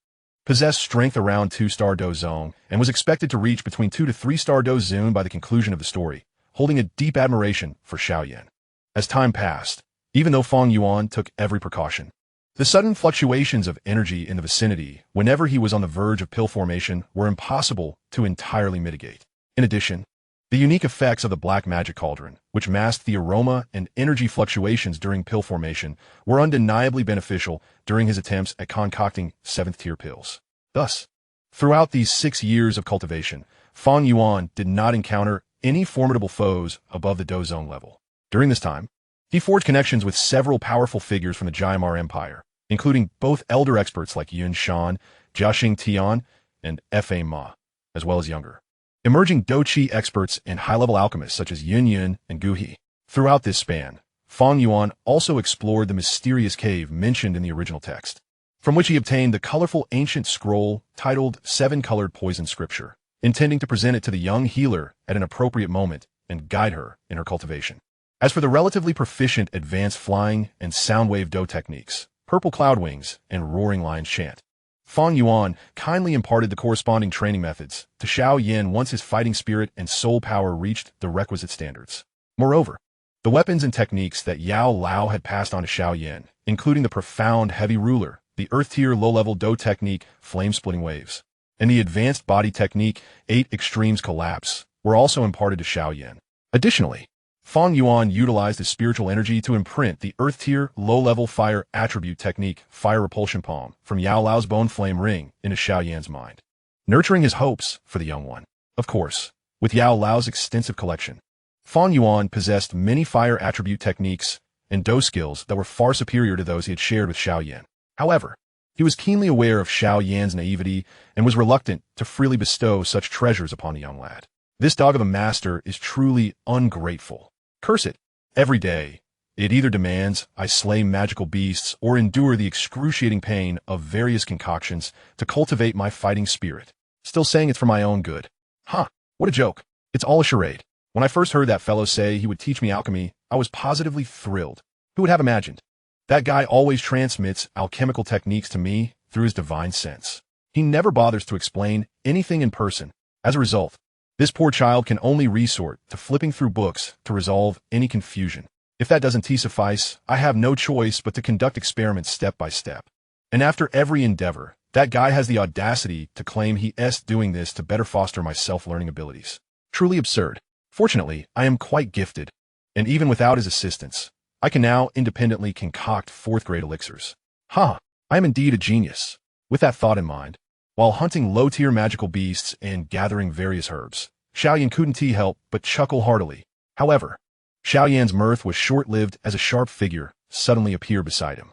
possessed strength around 2-star Dou Zong and was expected to reach between 2 to 3-star Dou Zun by the conclusion of the story, holding a deep admiration for Xiao Yan. As time passed, even though Fan Yuan took every precaution, the sudden fluctuations of energy in the vicinity whenever he was on the verge of pill formation were impossible to entirely mitigate. In addition, the unique effects of the black magic cauldron, which masked the aroma and energy fluctuations during pill formation, were undeniably beneficial during his attempts at concocting 7th-tier pills. Thus, throughout these 6 years of cultivation, Fan Yuan did not encounter any formidable foes above the Dou Zone level. During this time, he forged connections with several powerful figures from the Jiamar Empire, including both elder experts like Yun Shan, Jiaxing Tian, and Fa Ma, as well as younger, emerging Dou Qi experts and high-level alchemists such as Yun Yun and Gu He. Throughout this span, Fan Yuan also explored the mysterious cave mentioned in the original text, from which he obtained the colorful ancient scroll titled 7-Colored Poison Scripture, intending to present it to the young healer at an appropriate moment and guide her in her cultivation. As for the relatively proficient advanced flying and soundwave Dou techniques, Purple Cloud Wings and Roaring Lion's Chant, Fan Yuan kindly imparted the corresponding training methods to Xiao Yan once his fighting spirit and soul power reached the requisite standards. Moreover, the weapons and techniques that Yao Lao had passed on to Xiao Yan, including the profound heavy ruler, the earth-tier low-level Dou technique, flame-splitting waves, and the advanced body technique, 8 extremes collapse, were also imparted to Xiao Yan. Additionally, Fan Yuan utilized his spiritual energy to imprint the earth-tier, low-level fire attribute technique, Fire Repulsion Palm, from Yao Lao's Bone Flame Ring into Xiao Yan's mind, nurturing his hopes for the young one. Of course, with Yao Lao's extensive collection, Fan Yuan possessed many fire attribute techniques and Dou skills that were far superior to those he had shared with Xiao Yan. However, he was keenly aware of Xiao Yan's naivety and was reluctant to freely bestow such treasures upon the young lad. This dog of a master is truly ungrateful. Curse it. Every day, it either demands I slay magical beasts or endure the excruciating pain of various concoctions to cultivate my fighting spirit. Still saying it's for my own good. Huh, what a joke. It's all a charade. When I first heard that fellow say he would teach me alchemy, I was positively thrilled. Who would have imagined? That guy always transmits alchemical techniques to me through his divine sense. He never bothers to explain anything in person. As a result, this poor child can only resort to flipping through books to resolve any confusion. If that doesn't suffice, I have no choice but to conduct experiments step by step. And after every endeavor, that guy has the audacity to claim he is doing this to better foster my self-learning abilities. Truly absurd. Fortunately, I am quite gifted and even without his assistance, I can now independently concoct 4th-grade elixirs. I am indeed a genius. With that thought in mind, while hunting low-tier magical beasts and gathering various herbs, Xiaoyan couldn't help but chuckle heartily. However, Xiaoyan's mirth was short-lived as a sharp figure suddenly appeared beside him.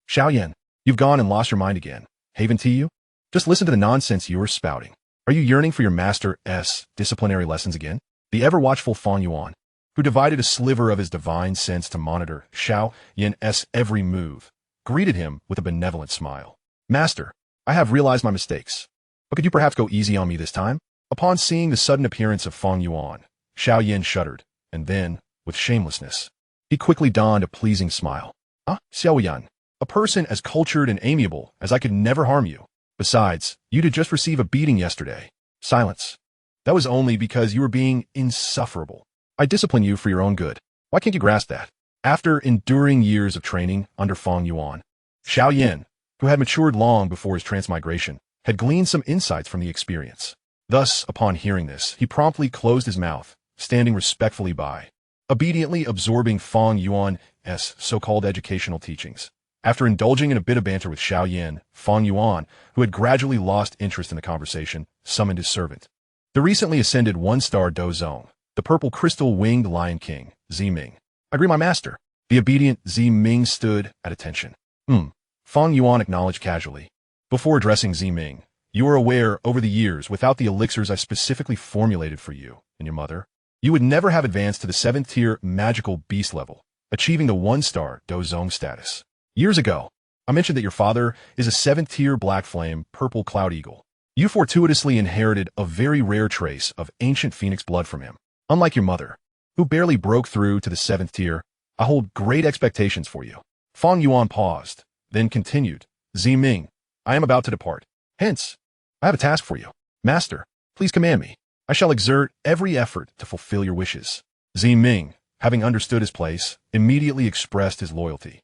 Xiaoyan, you've gone and lost your mind again, haven't you? Just listen to the nonsense you're spouting. Are you yearning for your master's disciplinary lessons again? The ever-watchful Fang Yuan, who divided a sliver of his divine sense to monitor Xiaoyan's every move, greeted him with a benevolent smile. Master, I have realized my mistakes, but could you perhaps go easy on me this time? Upon seeing the sudden appearance of Fang Yuan, Xiaoyan shuddered, and then, with shamelessness, he quickly donned a pleasing smile. Xiaoyan, a person as cultured and amiable as I could never harm you. Besides, you did just receive a beating yesterday. Silence. That was only because you were being insufferable. I discipline you for your own good. Why can't you grasp that? After enduring years of training under Fang Yuan, Xiaoyan, who had matured long before his transmigration, had gleaned some insights from the experience. Thus, upon hearing this, he promptly closed his mouth, standing respectfully by, obediently absorbing Fang Yuan's so-called educational teachings. After indulging in a bit of banter with Xiaoyan, Fang Yuan, who had gradually lost interest in the conversation, summoned his servant, the recently ascended 1-star Dou Qi, the purple crystal-winged Lion King, Ziming. I agree, my master. The obedient Ziming stood at attention. Fang Yuan acknowledged casually. Before addressing Ziming, you are aware, over the years, without the elixirs I specifically formulated for you and your mother, you would never have advanced to the 7th-tier magical beast level, achieving the 1-star Dou Qi status. Years ago, I mentioned that your father is a 7th-tier black flame purple cloud eagle. You fortuitously inherited a very rare trace of ancient phoenix blood from him. Unlike your mother, who barely broke through to the 7th tier, I hold great expectations for you. Fang Yuan paused, then continued. Ziming, I am about to depart. Hence, I have a task for you. Master, please command me. I shall exert every effort to fulfill your wishes. Ziming, having understood his place, immediately expressed his loyalty.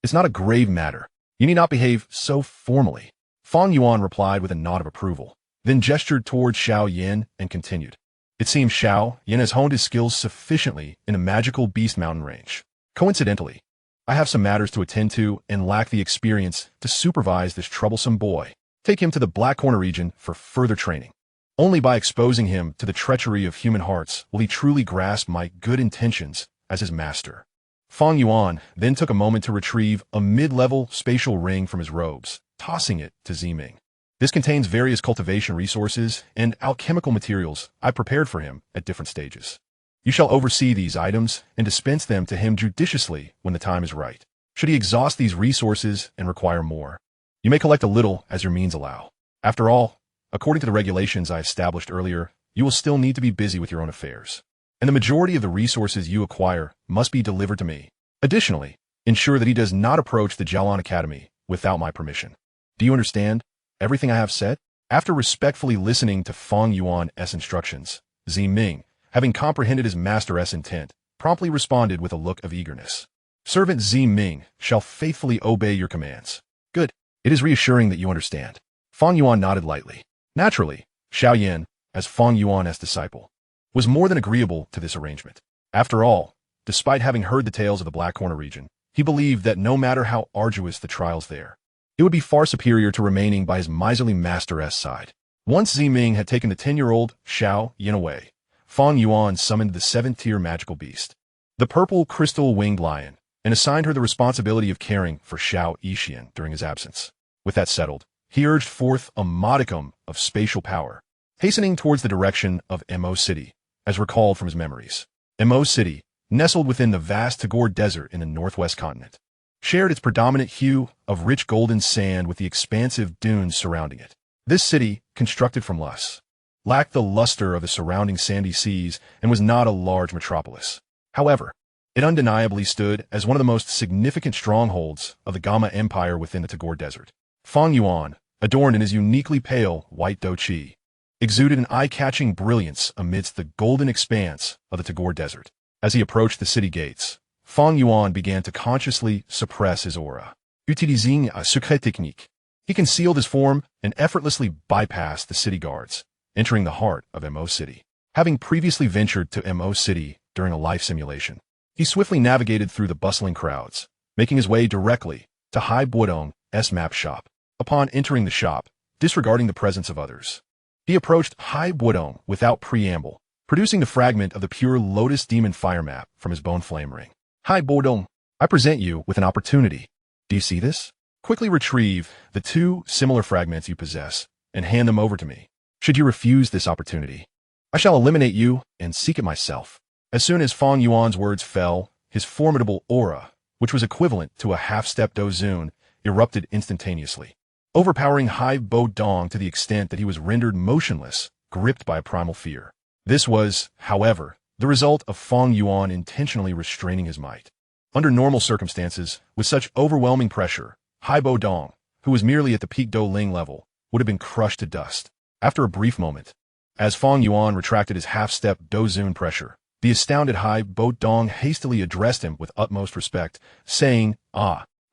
It's not a grave matter. You need not behave so formally. Fang Yuan replied with a nod of approval, then gestured towards Xiaoyan and continued. It seems Xiaoyan has honed his skills sufficiently in a magical beast mountain range. Coincidentally, I have some matters to attend to and lack the experience to supervise this troublesome boy. Take him to the Black Corner region for further training. Only by exposing him to the treachery of human hearts will he truly grasp my good intentions as his master. Fang Yuan then took a moment to retrieve a mid-level spatial ring from his robes, tossing it to Ziming. This contains various cultivation resources and alchemical materials I prepared for him at different stages. You shall oversee these items and dispense them to him judiciously when the time is right. Should he exhaust these resources and require more, you may collect a little as your means allow. After all, according to the regulations I established earlier, you will still need to be busy with your own affairs, and the majority of the resources you acquire must be delivered to me. Additionally, ensure that he does not approach the Jialan Academy without my permission. Do you understand everything I have said? After respectfully listening to Fang Yuan's instructions, Ziming, having comprehended his master's intent, promptly responded with a look of eagerness. Servant Ziming shall faithfully obey your commands. Good. It is reassuring that you understand. Fang Yuan nodded lightly. Naturally, Xiaoyan, as Fang Yuan's disciple, was more than agreeable to this arrangement. After all, despite having heard the tales of the Black Corner region, he believed that no matter how arduous the trials there, it would be far superior to remaining by his miserly master's side. Once Ziming had taken the 10-year-old Xiaoyan away, Fang Yuan summoned the 7th-tier magical beast, the purple crystal-winged lion, and assigned her the responsibility of caring for Xiao Yixian during his absence. With that settled, he urged forth a modicum of spatial power, hastening towards the direction of Mo City, as recalled from his memories. Mo City, nestled within the vast Tagore Desert in the northwest continent, shared its predominant hue of rich golden sand with the expansive dunes surrounding it. This city, constructed from loess, lacked the luster of the surrounding sandy seas and was not a large metropolis. However, it undeniably stood as one of the most significant strongholds of the Gama Empire within the Tagore Desert. Fang Yuan, adorned in his uniquely pale white Dou Qi, exuded an eye-catching brilliance amidst the golden expanse of the Tagore Desert. As he approached the city gates, Fang Yuan began to consciously suppress his aura. Utilising a secret technique, he concealed his form and effortlessly bypassed the city guards, entering the heart of Mo City. Having previously ventured to Mo City during a life simulation. He swiftly navigated through the bustling crowds, making his way directly to Bodong's map shop. Upon entering the shop, disregarding the presence of others, he approached Bodong without preamble, producing the fragment of the pure Lotus Demon Fire map from his bone flame ring. Bodong, I present you with an opportunity. Do you see this? Quickly retrieve the two similar fragments you possess and hand them over to me. Should you refuse this opportunity, I shall eliminate you and seek it myself. As soon as Fang Yuan's words fell, his formidable aura, which was equivalent to a half-step Dozun, erupted instantaneously, overpowering Bodong to the extent that he was rendered motionless, gripped by a primal fear. This was, however, the result of Fang Yuan intentionally restraining his might. Under normal circumstances, with such overwhelming pressure, Bodong, who was merely at the peak Dou Ling level, would have been crushed to dust. After a brief moment, as Fang Yuan retracted his half-step Dozun pressure, the astounded Bodong hastily addressed him with utmost respect, saying,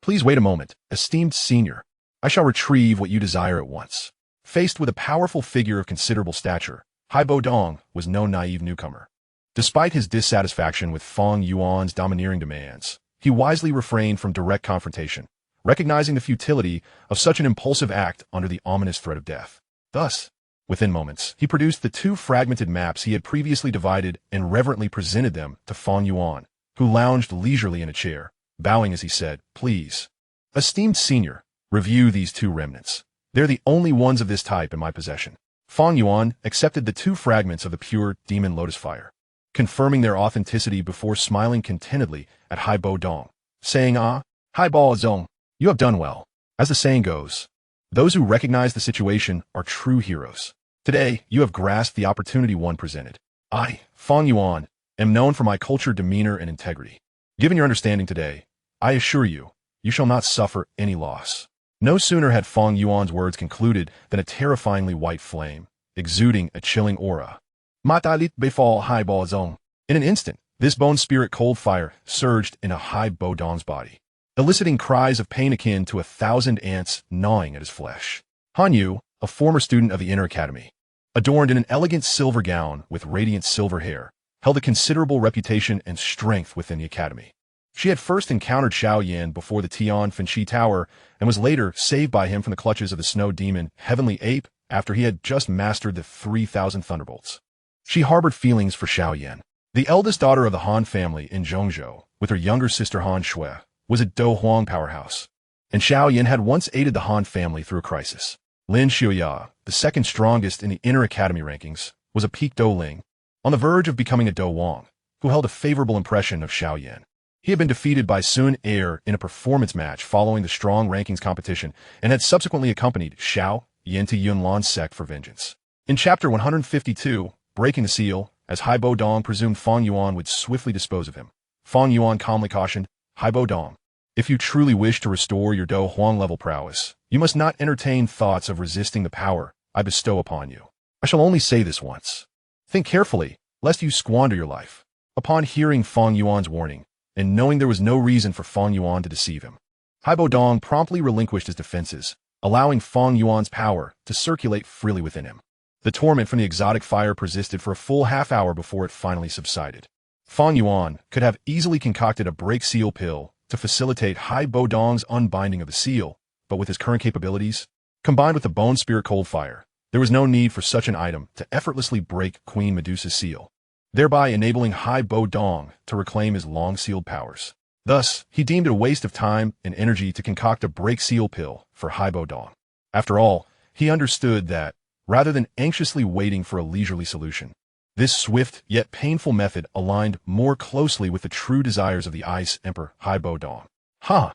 please wait a moment, esteemed senior. I shall retrieve what you desire at once. Faced with a powerful figure of considerable stature, Bodong was no naive newcomer. Despite his dissatisfaction with Fang Yuan's domineering demands, he wisely refrained from direct confrontation, recognizing the futility of such an impulsive act under the ominous threat of death. Thus, within moments, he produced the two fragmented maps he had previously divided and reverently presented them to Fang Yuan, who lounged leisurely in a chair, bowing as he said, "Please, esteemed senior, review these two remnants. They're the only ones of this type in my possession." Fang Yuan accepted the two fragments of the pure demon lotus fire, confirming their authenticity before smiling contentedly at Bodong, saying, Bodong, you have done well. As the saying goes, those who recognize the situation are true heroes. Today, you have grasped the opportunity one presented. I, Fang Yuan, am known for my cultured demeanor and integrity. Given your understanding today, I assure you, you shall not suffer any loss. No sooner had Fang Yuan's words concluded than a terrifyingly white flame, exuding a chilling aura, Matalit befall Bodong. In an instant, this bone spirit cold fire surged into Bodong's body, eliciting cries of pain akin to 1,000 ants gnawing at his flesh. Han Yu, a former student of the Inner Academy, adorned in an elegant silver gown with radiant silver hair, held a considerable reputation and strength within the academy. She had first encountered Xiao Yan before the Tian Fenshi Tower and was later saved by him from the clutches of the snow demon Heavenly Ape after he had just mastered the 3,000 thunderbolts. She harbored feelings for Xiao Yan. The eldest daughter of the Han family in Zhongzhou, with her younger sister Han Shui, was a Dou Huang powerhouse, and Xiao Yan had once aided the Han family through a crisis. Lin Xiuya, the second strongest in the Inner Academy rankings, was a peak Dou Ling, on the verge of becoming a Dou Wang, who held a favorable impression of Xiao Yan. He had been defeated by Sun Er in a performance match following the strong rankings competition and had subsequently accompanied Xiao Yan to Yunlan's sect for vengeance. In Chapter 152, Breaking the Seal, as Bodong presumed Fang Yuan would swiftly dispose of him, Fang Yuan calmly cautioned, Bodong, if you truly wish to restore your Dou Huang level prowess, you must not entertain thoughts of resisting the power I bestow upon you. I shall only say this once. Think carefully, lest you squander your life. Upon hearing Fang Yuan's warning, and knowing there was no reason for Fang Yuan to deceive him, Bodong promptly relinquished his defenses, allowing Fang Yuan's power to circulate freely within him. The torment from the exotic fire persisted for a full half-hour before it finally subsided. Fang Yuan could have easily concocted a break seal pill to facilitate Bodong's unbinding of the seal, but with his current capabilities, combined with the bone spirit cold fire, there was no need for such an item to effortlessly break Queen Medusa's seal, thereby enabling Bodong to reclaim his long-sealed powers. Thus, he deemed it a waste of time and energy to concoct a break seal pill for Bodong. After all, he understood that, rather than anxiously waiting for a leisurely solution, this swift yet painful method aligned more closely with the true desires of the Ice Emperor Bodong. Ice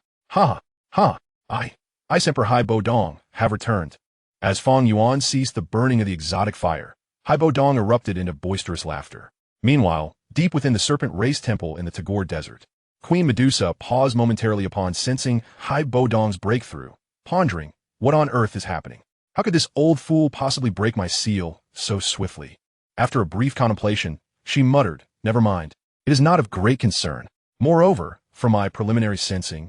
Emperor Bodong have returned. As Fang Yuan ceased the burning of the exotic fire, Bodong erupted into boisterous laughter. Meanwhile, deep within the Serpent Race Temple in the Tagore Desert, Queen Medusa paused momentarily upon sensing Bodong's breakthrough, pondering, what on earth is happening? How could this old fool possibly break my seal so swiftly? After a brief contemplation, she muttered, never mind. It is not of great concern. Moreover, from my preliminary sensing,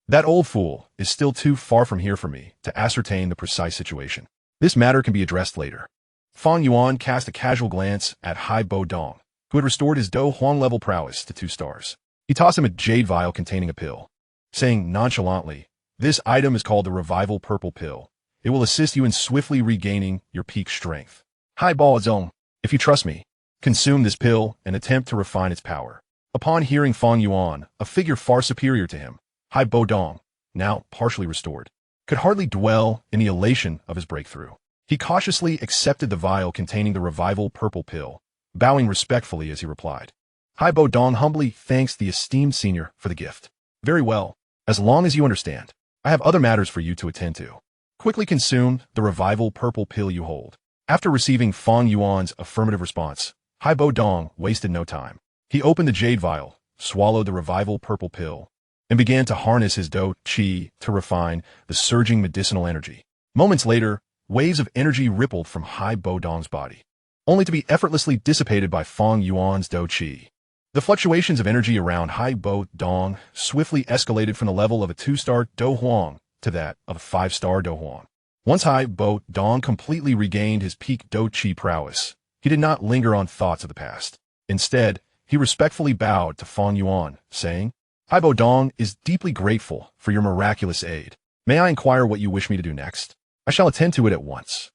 that old fool is still too far from here for me to ascertain the precise situation. This matter can be addressed later. Fang Yuan cast a casual glance at Bodong, who had restored his Dou Huang level prowess to 2 stars. He tossed him a jade vial containing a pill, saying nonchalantly, "This item is called the Revival Purple Pill. It will assist you in swiftly regaining your peak strength. Hai Bodong, if you trust me, consume this pill and attempt to refine its power." Upon hearing Fang Yuan, a figure far superior to him, Hai Bodong, now partially restored, could hardly dwell in the elation of his breakthrough. He cautiously accepted the vial containing the Revival Purple Pill, bowing respectfully as he replied. Hai Bodong humbly thanks the esteemed senior for the gift. "Very well, as long as you understand. I have other matters for you to attend to. Quickly consume the Revival Purple Pill you hold." After receiving Fang Yuan's affirmative response, Hai Bodong wasted no time. He opened the jade vial, swallowed the Revival Purple Pill, and began to harness his Dou Qi to refine the surging medicinal energy. Moments later, waves of energy rippled from Hai Bodong's body, only to be effortlessly dissipated by Fang Yuan's Dou Qi. The fluctuations of energy around Hai Bodong swiftly escalated from the level of a 2-star Dou Huang to that of a 5-star Dou Huang. Once Hai Bodong completely regained his peak Dou Qi prowess, he did not linger on thoughts of the past. Instead, he respectfully bowed to Fang Yuan, saying, "Hai Bodong is deeply grateful for your miraculous aid. May I inquire what you wish me to do next? I shall attend to it at once."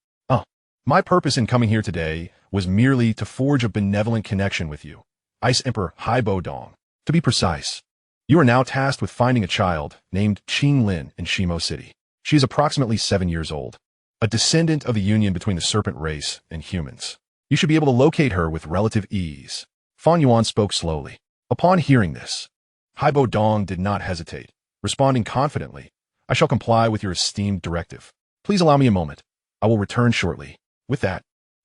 My purpose in coming here today was merely to forge a benevolent connection with you, Ice Emperor Hai Bodong. To be precise, you are now tasked with finding a child named Qing Lin in Shimo City. She is approximately 7 years old, a descendant of the union between the serpent race and humans. You should be able to locate her with relative ease. Fang Yuan spoke slowly. Upon hearing this, Hai Bodong did not hesitate, responding confidently, "I shall comply with your esteemed directive. Please allow me a moment. I will return shortly." With that,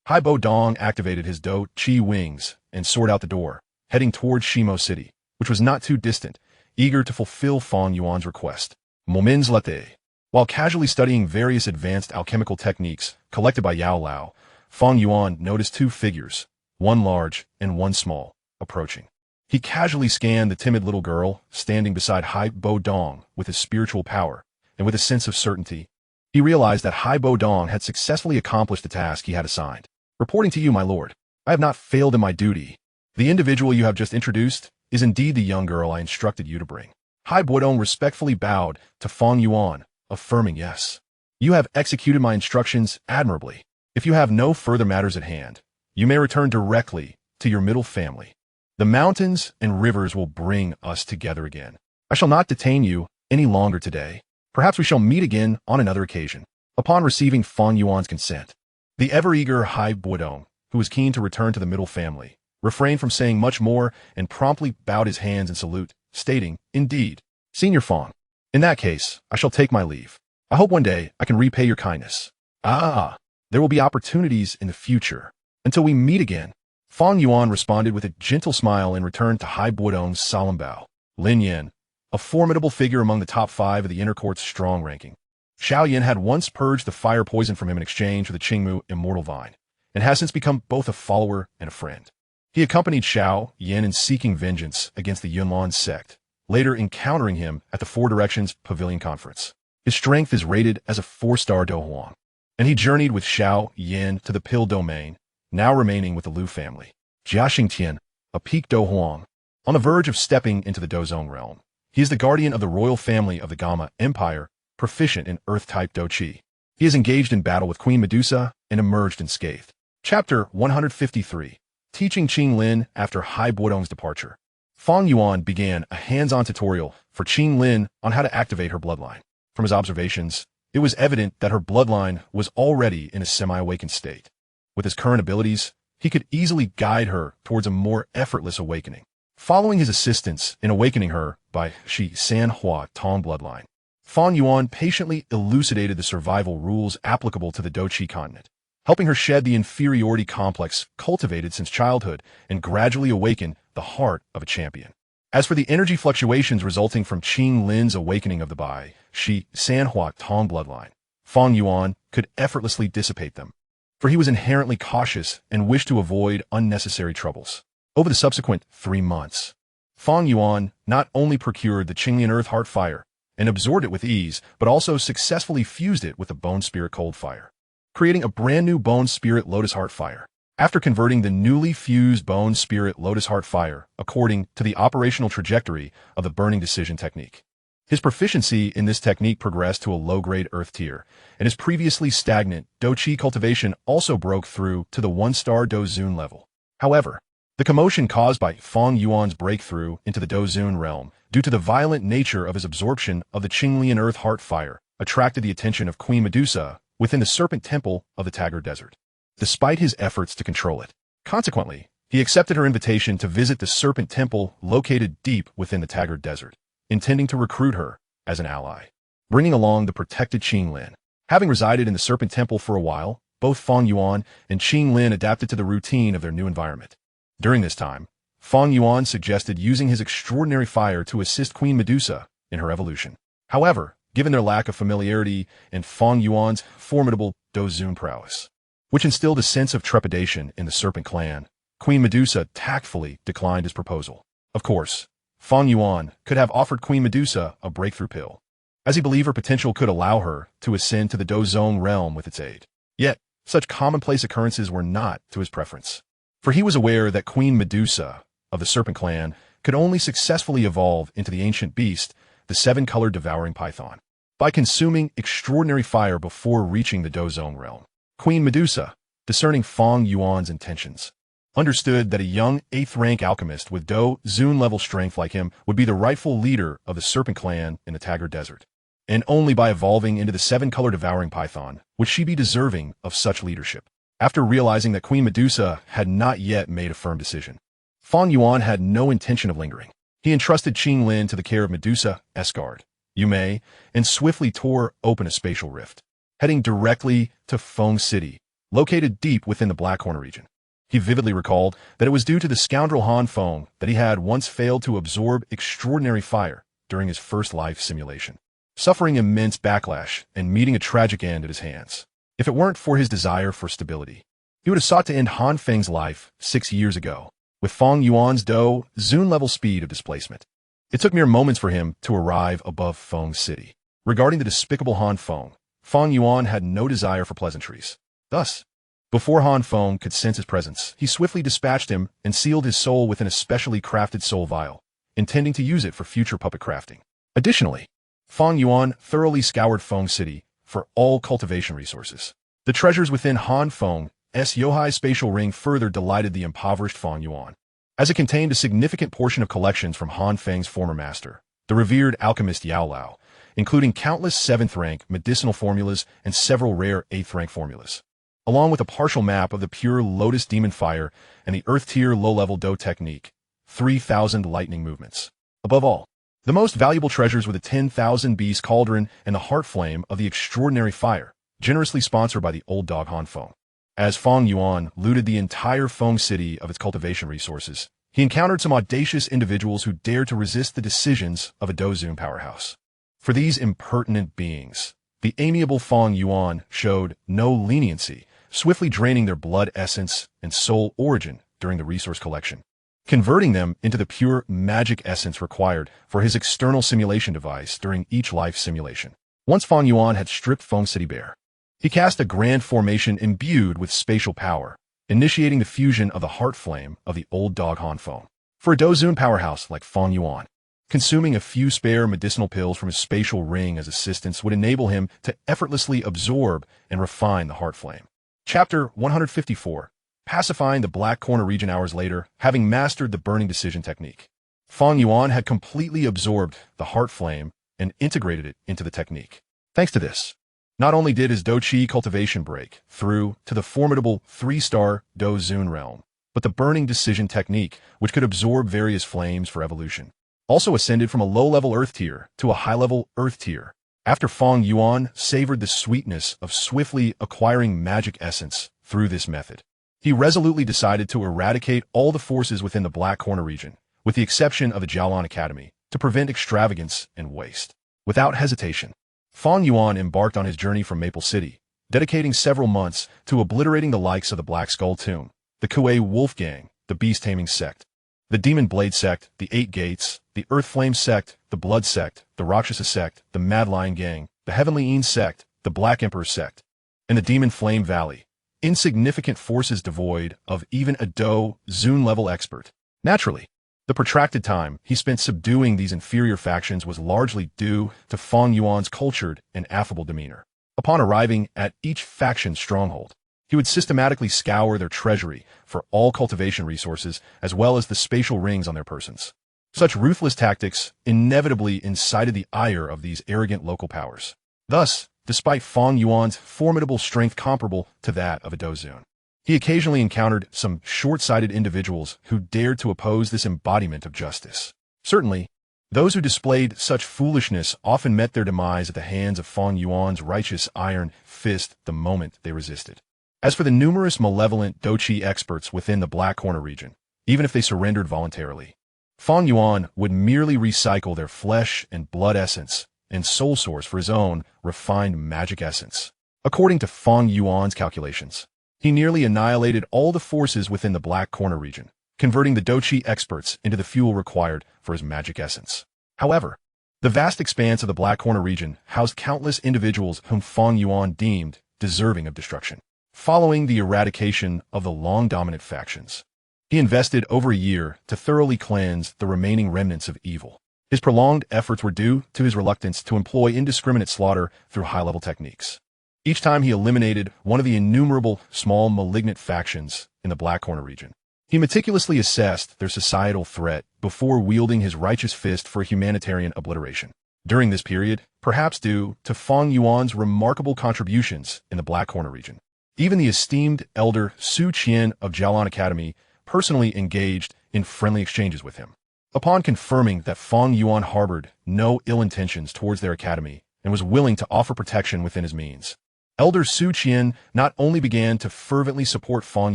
Hai Bodong activated his Dou Qi wings and soared out the door, heading towards Shimo City, which was not too distant, eager to fulfill Fang Yuan's request. Moments later, while casually studying various advanced alchemical techniques collected by Yao Lao, Fang Yuan noticed 2 figures, one large and one small, approaching. He casually scanned the timid little girl standing beside Hai Bodong with his spiritual power, and with a sense of certainty, he realized that Hai Bodong had successfully accomplished the task he had assigned. "Reporting to you, my lord, I have not failed in my duty. The individual you have just introduced is indeed the young girl I instructed you to bring." Hai Bodong respectfully bowed to Fang Yuan, affirming, "Yes. You have executed my instructions admirably. If you have no further matters at hand, you may return directly to your middle family. The mountains and rivers will bring us together again. I shall not detain you any longer today. Perhaps we shall meet again on another occasion." Upon receiving Fang Yuan's consent, the ever-eager Hai Bodong, who was keen to return to the middle family, refrained from saying much more and promptly bowed his hands in salute, stating, "Indeed, Senior Fang, in that case, I shall take my leave. I hope one day I can repay your kindness." There will be opportunities in the future. Until we meet again." Fang Yuan responded with a gentle smile and returned to Hai Bodong's solemn bow. Lin Yan, a formidable figure among the top 5 of the inner court's strong ranking. Xiao Yan had once purged the fire poison from him in exchange for the Qingmu Immortal Vine, and has since become both a follower and a friend. He accompanied Xiao Yan in seeking vengeance against the Yunlan sect, later encountering him at the Four Directions Pavilion Conference. His strength is rated as a 4-star Dou Huang, and he journeyed with Xiao Yan to the Pill Domain, now remaining with the Lu family. Jia Xingtian, a peak Dou Huang, on the verge of stepping into the Dozong realm. He is the guardian of the royal family of the Gamma Empire, proficient in Earth-type Dou Qi. He is engaged in battle with Queen Medusa and emerged unscathed. Chapter 153. Teaching Qing Lin after Hai Bodong's departure. Fang Yuan began a hands-on tutorial for Qing Lin on how to activate her bloodline. From his observations, it was evident that her bloodline was already in a semi-awakened state. With his current abilities, he could easily guide her towards a more effortless awakening. Following his assistance in awakening her by Shi Sanhua Tong bloodline, Fang Yuan patiently elucidated the survival rules applicable to the Dou Qi continent, helping her shed the inferiority complex cultivated since childhood and gradually awaken the heart of a champion. As for the energy fluctuations resulting from Qing Lin's awakening of the Bai Shi Sanhua Tong bloodline, Fang Yuan could effortlessly dissipate them, for he was inherently cautious and wished to avoid unnecessary troubles. Over the subsequent 3 months, Fang Yuan not only procured the Qinglian Earth Heart Fire and absorbed it with ease, but also successfully fused it with the Bone Spirit Cold Fire, creating a brand new Bone Spirit Lotus Heart Fire. After converting the newly fused Bone Spirit Lotus Heart Fire according to the operational trajectory of the Burning Decision technique. His proficiency in this technique progressed to a low-grade Earth tier, and his previously stagnant Dou Qi cultivation also broke through to the 1-star Dou Zun level. However, the commotion caused by Feng Yuan's breakthrough into the Dou Zun realm, due to the violent nature of his absorption of the Qinglian Earth Heart Fire, attracted the attention of Queen Medusa within the Serpent Temple of the Taggart Desert, despite his efforts to control it. Consequently, he accepted her invitation to visit the Serpent Temple located deep within the Taggart Desert, intending to recruit her as an ally, bringing along the protected Qinglin. Having resided in the Serpent Temple for a while, both Feng Yuan and Qinglin adapted to the routine of their new environment. During this time, Feng Yuan suggested using his extraordinary fire to assist Queen Medusa in her evolution. However, given their lack of familiarity and Feng Yuan's formidable Dou Zun prowess, which instilled a sense of trepidation in the Serpent clan, Queen Medusa tactfully declined his proposal. Of course, Feng Yuan could have offered Queen Medusa a breakthrough pill, as he believed her potential could allow her to ascend to the Dou Zong realm with its aid. Yet, such commonplace occurrences were not to his preference, for he was aware that Queen Medusa of the Serpent clan could only successfully evolve into the ancient beast, the 7-colored devouring python, by consuming extraordinary fire before reaching the Dou Zong realm. Queen Medusa, discerning Feng Yuan's intentions, understood that a young 8th-rank alchemist with Dou Zun level strength like him would be the rightful leader of the Serpent clan in the Taggart Desert, and only by evolving into the 7-colored devouring python would she be deserving of such leadership. After realizing that Queen Medusa had not yet made a firm decision, Feng Yuan had no intention of lingering. He entrusted Qinglin to the care of Medusa, Escard, Yume, and swiftly tore open a spatial rift, heading directly to Feng City, located deep within the Black Corner region. He vividly recalled that it was due to the scoundrel Han Feng that he had once failed to absorb extraordinary fire during his first life simulation, suffering immense backlash and meeting a tragic end at his hands. If it weren't for his desire for stability, he would have sought to end Han Feng's life 6 years ago, with Feng Yuan's Dou Zun level speed of displacement. It took mere moments for him to arrive above Feng City. Regarding the despicable Han Feng, Feng Yuan had no desire for pleasantries. Thus, before Han Feng could sense his presence, he swiftly dispatched him and sealed his soul within a specially crafted soul vial, intending to use it for future puppet crafting. Additionally, Feng Yuan thoroughly scoured Feng City for all cultivation resources. The treasures within Han Feng's Yohai spatial ring further delighted the impoverished Feng Yuan, as it contained a significant portion of collections from Han Feng's former master, the revered alchemist Yao Lao, including countless 7th-rank medicinal formulas and several rare 8th-rank formulas, along with a partial map of the pure Lotus Demon Fire and the Earth-tier low-level Dou technique, 3,000 lightning movements. Above all, the most valuable treasures were the 10,000 Beast Cauldron and the Heart Flame of the Extraordinary Fire, generously sponsored by the old dog Han Feng. As Feng Yuan looted the entire Feng City of its cultivation resources, he encountered some audacious individuals who dared to resist the decisions of a Dou Zun powerhouse. For these impertinent beings, the amiable Feng Yuan showed no leniency, swiftly draining their blood essence and soul origin during the resource collection, converting them into the pure magic essence required for his external simulation device during each life simulation. Once Feng Yuan had stripped Feng City bare, he cast a grand formation imbued with spatial power, initiating the fusion of the heart flame of the old dog Han Feng. For a Dou Zun powerhouse like Feng Yuan, consuming a few spare medicinal pills from his spatial ring as assistance would enable him to effortlessly absorb and refine the heart flame. Chapter 154. Pacifying the Black Corner region. Hours later, having mastered the Burning Decision technique, Feng Yuan had completely absorbed the heart flame and integrated it into the technique. Thanks to this, not only did his Dou Qi cultivation break through to the formidable 3-star Dou Zun realm, but the Burning Decision technique, which could absorb various flames for evolution, also ascended from a low-level Earth tier to a high-level Earth tier. After Feng Yuan savored the sweetness of swiftly acquiring magic essence through this method, he resolutely decided to eradicate all the forces within the Black Corner region, with the exception of the Jialan Academy, to prevent extravagance and waste. Without hesitation, Feng Yuan embarked on his journey from Maple City, dedicating several months to obliterating the likes of the Black Skull Tomb, the Kuei Wolf Gang, the Beast Taming Sect, the Demon Blade Sect, the 8 Gates, the Earth Flame Sect, the Blood Sect, the Rakshasa Sect, the Mad Lion Gang, the Heavenly Een Sect, the Black Emperor Sect, and the Demon Flame Valley, insignificant forces devoid of even a Dou Zun-level expert. Naturally, the protracted time he spent subduing these inferior factions was largely due to Feng Yuan's cultured and affable demeanor. Upon arriving at each faction's stronghold, he would systematically scour their treasury for all cultivation resources as well as the spatial rings on their persons. Such ruthless tactics inevitably incited the ire of these arrogant local powers. Thus, despite Feng Yuan's formidable strength comparable to that of a Dou Zun, he occasionally encountered some short-sighted individuals who dared to oppose this embodiment of justice. Certainly, those who displayed such foolishness often met their demise at the hands of Feng Yuan's righteous iron fist the moment they resisted. As for the numerous malevolent Dou Qi experts within the Black Corner region, even if they surrendered voluntarily, Feng Yuan would merely recycle their flesh and blood essence and soul source for his own refined magic essence. According to Feng Yuan's calculations, he nearly annihilated all the forces within the Black Corner region, converting the Dou Qi experts into the fuel required for his magic essence. However, the vast expanse of the Black Corner region housed countless individuals whom Feng Yuan deemed deserving of destruction. Following the eradication of the long-dominant factions, he invested over a year to thoroughly cleanse the remaining remnants of evil. His prolonged efforts were due to his reluctance to employ indiscriminate slaughter through high-level techniques. Each time he eliminated one of the innumerable small malignant factions in the Black Corner region, he meticulously assessed their societal threat before wielding his righteous fist for humanitarian obliteration. During this period, perhaps due to Feng Yuan's remarkable contributions in the Black Corner region, even the esteemed elder Su Qian of Jialan Academy personally engaged in friendly exchanges with him. Upon confirming that Feng Yuan harbored no ill intentions towards their academy and was willing to offer protection within his means, Elder Su Qian not only began to fervently support Feng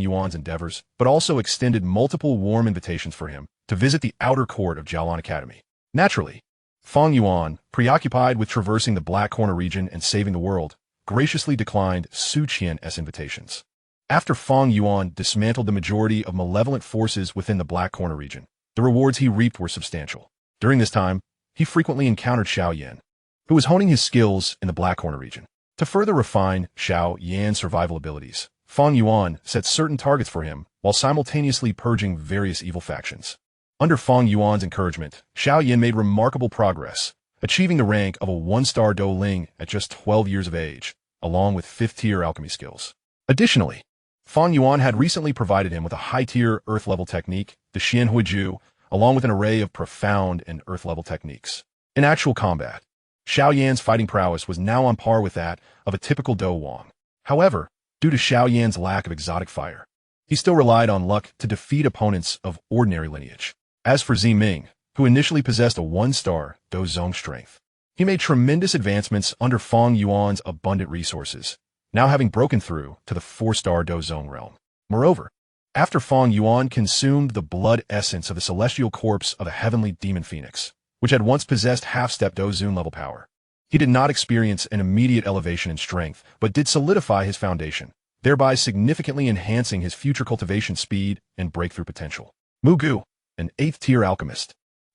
Yuan's endeavors, but also extended multiple warm invitations for him to visit the outer court of Jialan Academy. Naturally, Feng Yuan, preoccupied with traversing the Black Corner region and saving the world, graciously declined Su Qian's invitations. After Feng Yuan dismantled the majority of malevolent forces within the Black Corner region, the rewards he reaped were substantial. During this time, he frequently encountered Xiao Yan, who was honing his skills in the Black Corner region. To further refine Xiao Yan's survival abilities, Feng Yuan set certain targets for him while simultaneously purging various evil factions. Under Feng Yuan's encouragement, Xiao Yan made remarkable progress, achieving the rank of a 1-star Dou Ling at just 12 years of age, along with 5th-tier alchemy skills. Additionally, Feng Yuan had recently provided him with a high-tier Earth-level technique, the Xian Huiju, along with an array of profound and Earth-level techniques. In actual combat, Xiao Yan's fighting prowess was now on par with that of a typical Dou Wang. However, due to Xiao Yan's lack of exotic fire, he still relied on luck to defeat opponents of ordinary lineage. As for Ziming, who initially possessed a 1-star Dou Zong strength, he made tremendous advancements under Feng Yuan's abundant resources, now having broken through to the 4-star Dou Zong realm. Moreover, after Feng Yuan consumed the blood essence of the celestial corpse of a heavenly demon phoenix, which had once possessed half-step Dou Zun level power, he did not experience an immediate elevation in strength, but did solidify his foundation, thereby significantly enhancing his future cultivation speed and breakthrough potential. Mu Gu, an 8th-tier alchemist,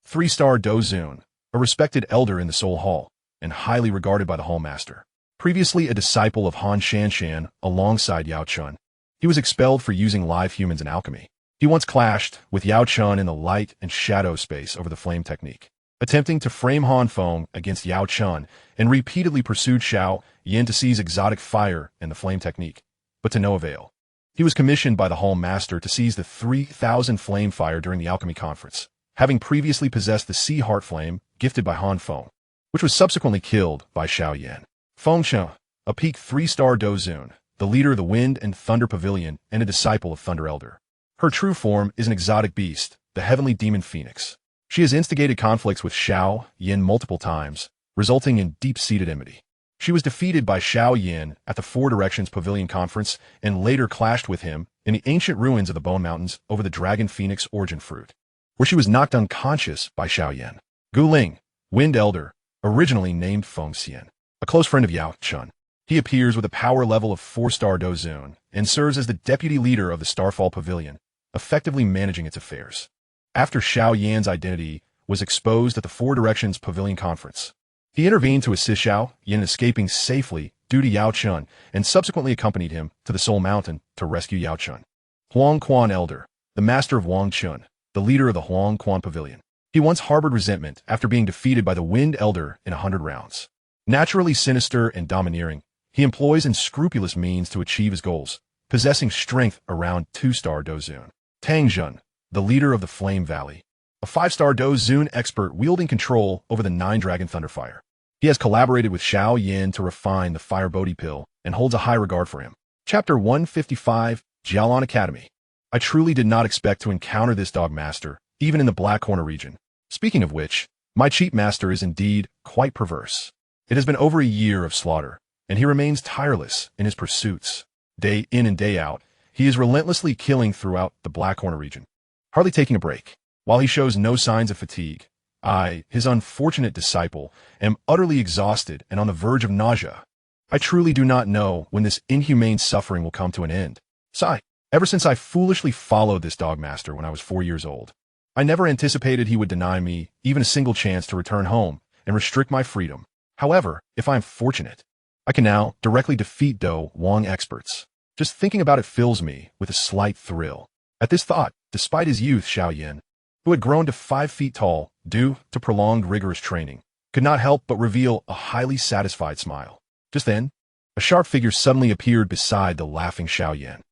3-star Dou Zun, a respected elder in the Soul Hall, and highly regarded by the Hall Master. Previously a disciple of Han Shanshan alongside Yao Chun, he was expelled for using live humans in alchemy. He once clashed with Yao Chun in the light and shadow space over the flame technique, attempting to frame Han Feng against Yao Chun, and repeatedly pursued Xiao Yan to seize exotic fire and the flame technique, but to no avail. He was commissioned by the Hall Master to seize the 3,000 flame fire during the alchemy conference, having previously possessed the Sea Heart Flame gifted by Han Feng, which was subsequently killed by Xiao Yan. Feng Chen, a peak 3-star Dou Zun, the leader of the Wind and Thunder Pavilion and a disciple of Thunder Elder. Her true form is an exotic beast, the heavenly demon phoenix. She has instigated conflicts with Xiao Yan multiple times, resulting in deep-seated enmity. She was defeated by Xiao Yan at the Four Directions Pavilion Conference and later clashed with him in the ancient ruins of the Bone Mountains over the Dragon Phoenix Origin Fruit, where she was knocked unconscious by Xiao Yan. Gu Ling, Wind Elder, originally named Feng Xian, a close friend of Yao Chun. He appears with a power level of 4-star Dou Zun and serves as the deputy leader of the Starfall Pavilion, effectively managing its affairs. After Xiao Yan's identity was exposed at the Four Directions Pavilion Conference, he intervened to assist Xiao Yan escaping safely due to Yao Chun, and subsequently accompanied him to the Soul Mountain to rescue Yao Chun. Huang Quan Elder, the master of Huang Chun, the leader of the Huang Quan Pavilion. He once harbored resentment after being defeated by the Wind Elder in 100 rounds. Naturally sinister and domineering, he employs unscrupulous means to achieve his goals, possessing strength around 2-star Dozun. Tang Jun, the leader of the Flame Valley, a 5-star Dozun expert wielding control over the 9-dragon Thunderfire. He has collaborated with Xiao Yin to refine the Fire Bodhi Pill and holds a high regard for him. Chapter 155, Jialan Academy. I truly did not expect to encounter this dog master, even in the Black Corner region. Speaking of which, my cheap master is indeed quite perverse. It has been over a year of slaughter, and he remains tireless in his pursuits. Day in and day out, he is relentlessly killing throughout the Black Corner region, hardly taking a break. While he shows no signs of fatigue, I, his unfortunate disciple, am utterly exhausted and on the verge of nausea. I truly do not know when this inhumane suffering will come to an end. Sigh. Ever since I foolishly followed this dogmaster when I was 4 years old, I never anticipated he would deny me even a single chance to return home and restrict my freedom. However, if I am fortunate, I can now directly defeat Dou Wang experts. Just thinking about it fills me with a slight thrill. At this thought, despite his youth, Xiao Yin, who had grown to 5 feet tall due to prolonged rigorous training, could not help but reveal a highly satisfied smile. Just then, a sharp figure suddenly appeared beside the laughing Xiao Yin.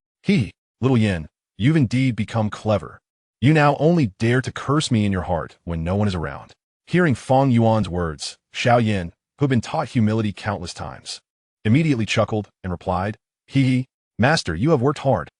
Little Yin, you've indeed become clever. You now only dare to curse me in your heart when no one is around. Hearing Feng Yuan's words, Xiao Yin, who had been taught humility countless times, immediately chuckled and replied, Master, you have worked hard.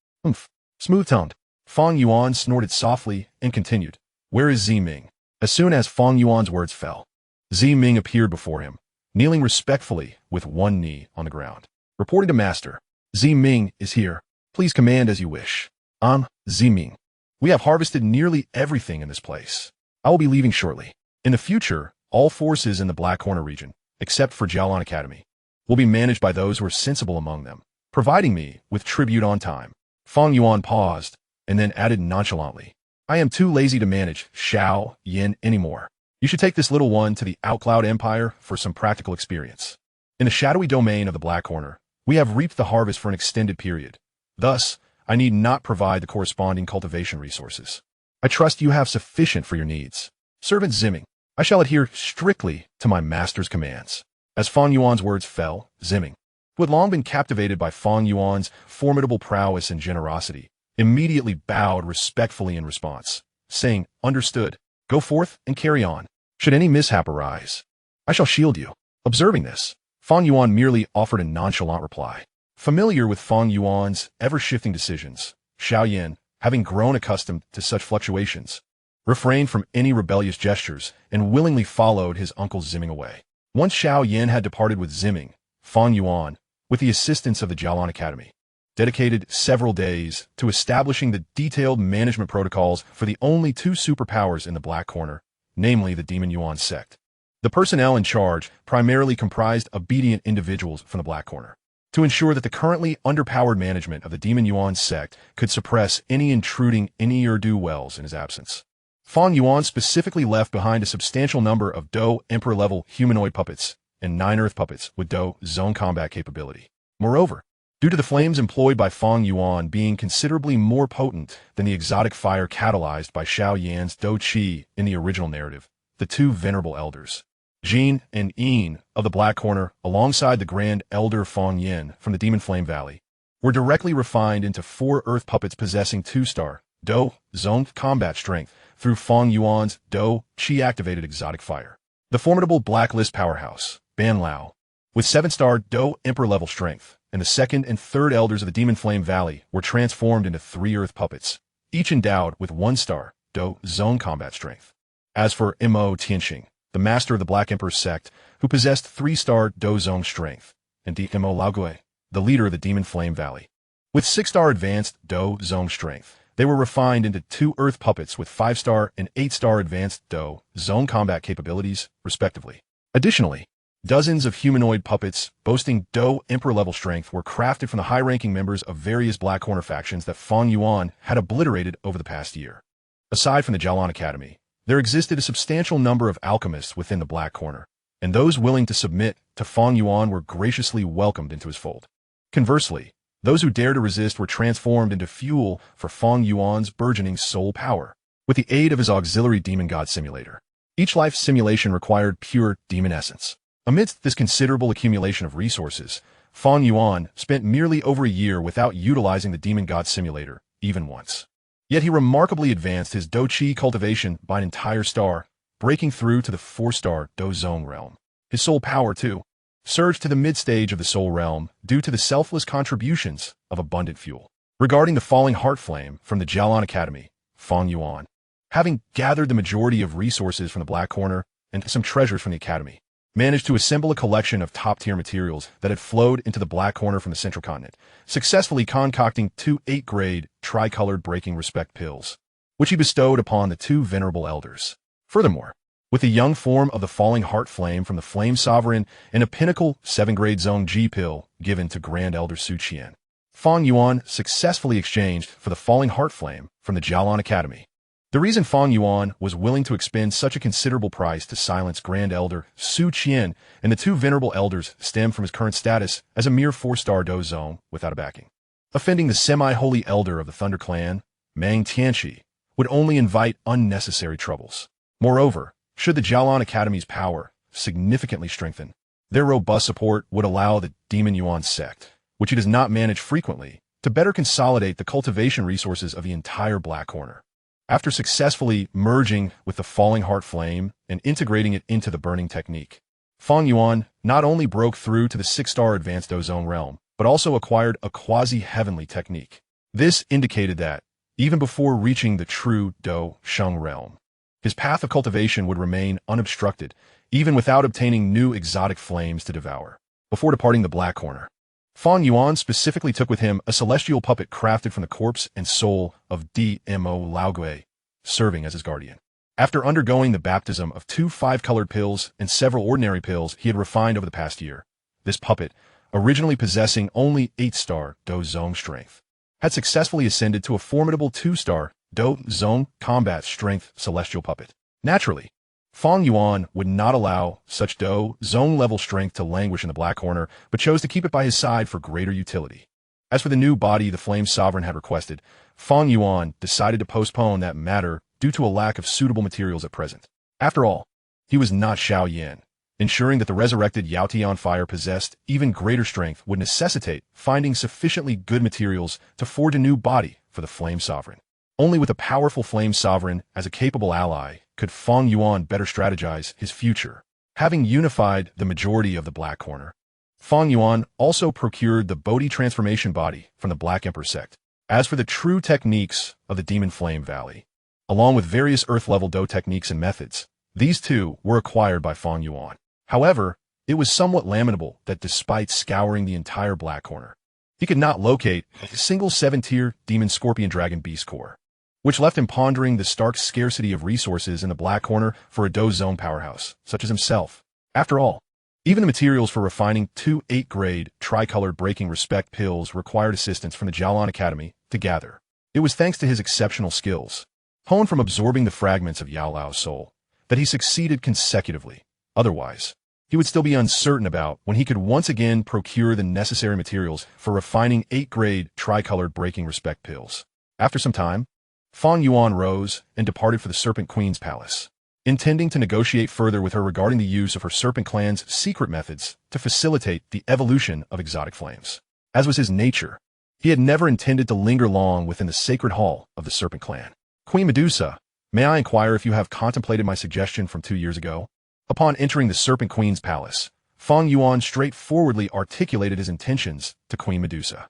Smooth-tongued. Feng Yuan snorted softly and continued, Where is Ziming? As soon as Feng Yuan's words fell, Ziming appeared before him, kneeling respectfully with one knee on the ground. Reporting to Master, Ziming is here. Please command as you wish. Ziming. We have harvested nearly everything in this place. I will be leaving shortly. In the future, all forces in the Black Corner region, except for Jialan Academy, will be managed by those who are sensible among them, providing me with tribute on time. Feng Yuan paused, and then added nonchalantly, I am too lazy to manage Xiao Yin anymore. You should take this little one to the Outcloud Empire for some practical experience. In the shadowy domain of the Black Corner, we have reaped the harvest for an extended period. Thus, I need not provide the corresponding cultivation resources. I trust you have sufficient for your needs. Servant Ziming, I shall adhere strictly to my master's commands. As Feng Yuan's words fell, Ziming, who had long been captivated by Feng Yuan's formidable prowess and generosity, immediately bowed respectfully in response, saying, Understood. Go forth and carry on. Should any mishap arise, I shall shield you. Observing this, Feng Yuan merely offered a nonchalant reply. Familiar with Feng Yuan's ever-shifting decisions, Xiao Yin, having grown accustomed to such fluctuations, refrained from any rebellious gestures and willingly followed his uncle Ziming away. Once Xiao Yin had departed with Ziming, Feng Yuan, with the assistance of the Jialan Academy, dedicated several days to establishing the detailed management protocols for the only 2 superpowers in the Black Corner, namely the Demon Yuan sect. The personnel in charge primarily comprised obedient individuals from the Black Corner, to ensure that the currently underpowered management of the Demon Yuan sect could suppress any intruding ne'er-do-wells in his absence. Feng Yuan specifically left behind a substantial number of Dou Emperor-level humanoid puppets and 9 Earth puppets with Dou zone combat capability. Moreover, due to the flames employed by Feng Yuan being considerably more potent than the exotic fire catalyzed by Xiao Yan's Dou Qi in the original narrative, the 2 venerable elders, Jin and Yin of the Black Corner, alongside the Grand Elder Feng Yin from the Demon Flame Valley, were directly refined into 4 Earth puppets possessing 2-star Dou zone combat strength through Feng Yuan's Dou Qi-activated exotic fire. The formidable Blacklist powerhouse, Ban Lao, with 7-star Dou Emperor-level strength, and the 2nd and 3rd elders of the Demon Flame Valley were transformed into 3 Earth puppets, each endowed with 1-star Dou zone combat strength. As for Mo Tianxing, the master of the Black Emperor sect, who possessed 3-star Dou zone strength, and Mo Laogui, the leader of the Demon Flame Valley, with 6-star advanced Dou zone strength, they were refined into 2 Earth puppets with 5-star and 8-star advanced Dou zone combat capabilities, respectively. Additionally, dozens of humanoid puppets boasting Dou Emperor-level strength were crafted from the high-ranking members of various Black Corner factions that Feng Yuan had obliterated over the past year. Aside from the Jialan Academy, there existed a substantial number of alchemists within the Black Corner, and those willing to submit to Feng Yuan were graciously welcomed into his fold. Conversely, those who dared to resist were transformed into fuel for Feng Yuan's burgeoning soul power, with the aid of his auxiliary demon god simulator. Each life simulation required pure demon essence. Amidst this considerable accumulation of resources, Feng Yuan spent merely over a year without utilizing the demon god simulator, even once. Yet he remarkably advanced his Dou Qi cultivation by an entire star, breaking through to the 4-star Dou Zone realm. His soul power, too, surged to the mid-stage of the soul realm due to the selfless contributions of abundant fuel. Regarding the falling heart flame from the Jialan Academy, Feng Yuan, having gathered the majority of resources from the Black Corner and some treasures from the Academy, managed to assemble a collection of top-tier materials that had flowed into the Black Corner from the Central Continent, successfully concocting 2 8-grade tricolored breaking respect pills, which he bestowed upon the 2 venerable elders. Furthermore, with the young form of the falling heart flame from the Flame Sovereign and a pinnacle 7-grade Zone G pill given to Grand Elder Su Qian, Feng Yuan successfully exchanged for the falling heart flame from the Jialan Academy. The reason Feng Yuan was willing to expend such a considerable price to silence Grand Elder Su Qian and the 2 venerable elders stemmed from his current status as a mere 4-star Dou Zone without a backing. Offending the semi-holy elder of the Thunder Clan, Mang Tianqi, would only invite unnecessary troubles. Moreover, should the Jialan Academy's power significantly strengthen, their robust support would allow the Demon Yuan sect, which he does not manage frequently, to better consolidate the cultivation resources of the entire Black Corner. After successfully merging with the Falling Heart Flame and integrating it into the Burning Technique, Feng Yuan not only broke through to the 6-star Advanced Dou Zone realm, but also acquired a quasi-heavenly technique. This indicated that, even before reaching the true Dou Sheng realm, his path of cultivation would remain unobstructed, even without obtaining new exotic flames to devour. Before departing the Black Corner, Feng Yuan specifically took with him a celestial puppet crafted from the corpse and soul of Dmo Laogui, serving as his guardian. After undergoing the baptism of 2 5-colored pills and several ordinary pills he had refined over the past year, this puppet, originally possessing only 8-star Dou Zone strength, had successfully ascended to a formidable 2-star Dou Zone combat strength celestial puppet. Naturally, Feng Yuan would not allow such Dou Zone level strength to languish in the Black Corner, but chose to keep it by his side for greater utility. As for the new body the Flame Sovereign had requested, Feng Yuan decided to postpone that matter due to a lack of suitable materials at present. After all, he was not Xiao Yan. Ensuring that the resurrected Yao Tian fire possessed even greater strength would necessitate finding sufficiently good materials to forge a new body for the Flame Sovereign. Only with a powerful Flame Sovereign as a capable ally could Feng Yuan better strategize his future. Having unified the majority of the Black Corner, Feng Yuan also procured the Bodhi transformation body from the Black Emperor sect. As for the true techniques of the Demon Flame Valley, along with various Earth-level Dou techniques and methods, these too were acquired by Feng Yuan. However, it was somewhat lamentable that despite scouring the entire Black Corner, he could not locate a single 7-tier Demon Scorpion Dragon Beast core, which left him pondering the stark scarcity of resources in the Black Corner for a Dou Zone powerhouse, such as himself. After all, even the materials for refining 2 8-grade tricolored breaking respect pills required assistance from the Jialan Academy to gather. It was thanks to his exceptional skills, honed from absorbing the fragments of Yao Lao's soul, that he succeeded consecutively. Otherwise, he would still be uncertain about when he could once again procure the necessary materials for refining 8-grade tricolored breaking respect pills. After some time, Feng Yuan rose and departed for the Serpent Queen's palace, intending to negotiate further with her regarding the use of her Serpent Clan's secret methods to facilitate the evolution of exotic flames. As was his nature, he had never intended to linger long within the sacred hall of the Serpent Clan. Queen Medusa, may I inquire if you have contemplated my suggestion from 2 years ago? Upon entering the Serpent Queen's palace, Feng Yuan straightforwardly articulated his intentions to Queen Medusa.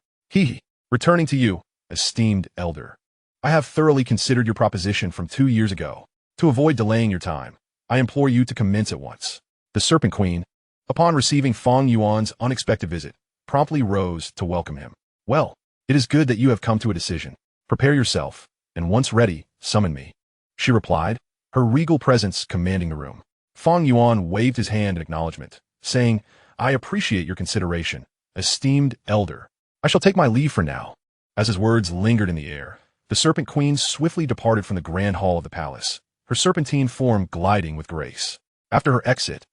Returning to you, esteemed elder, I have thoroughly considered your proposition from 2 years ago. To avoid delaying your time, I implore you to commence at once. The Serpent Queen, upon receiving Feng Yuan's unexpected visit, promptly rose to welcome him. Well, it is good that you have come to a decision. Prepare yourself, and once ready, summon me, she replied, her regal presence commanding the room. Feng Yuan waved his hand in acknowledgement, saying, I appreciate your consideration, esteemed elder. I shall take my leave for now. As his words lingered in the air, the Serpent Queen swiftly departed from the grand hall of the palace, her serpentine form gliding with grace. After her exit,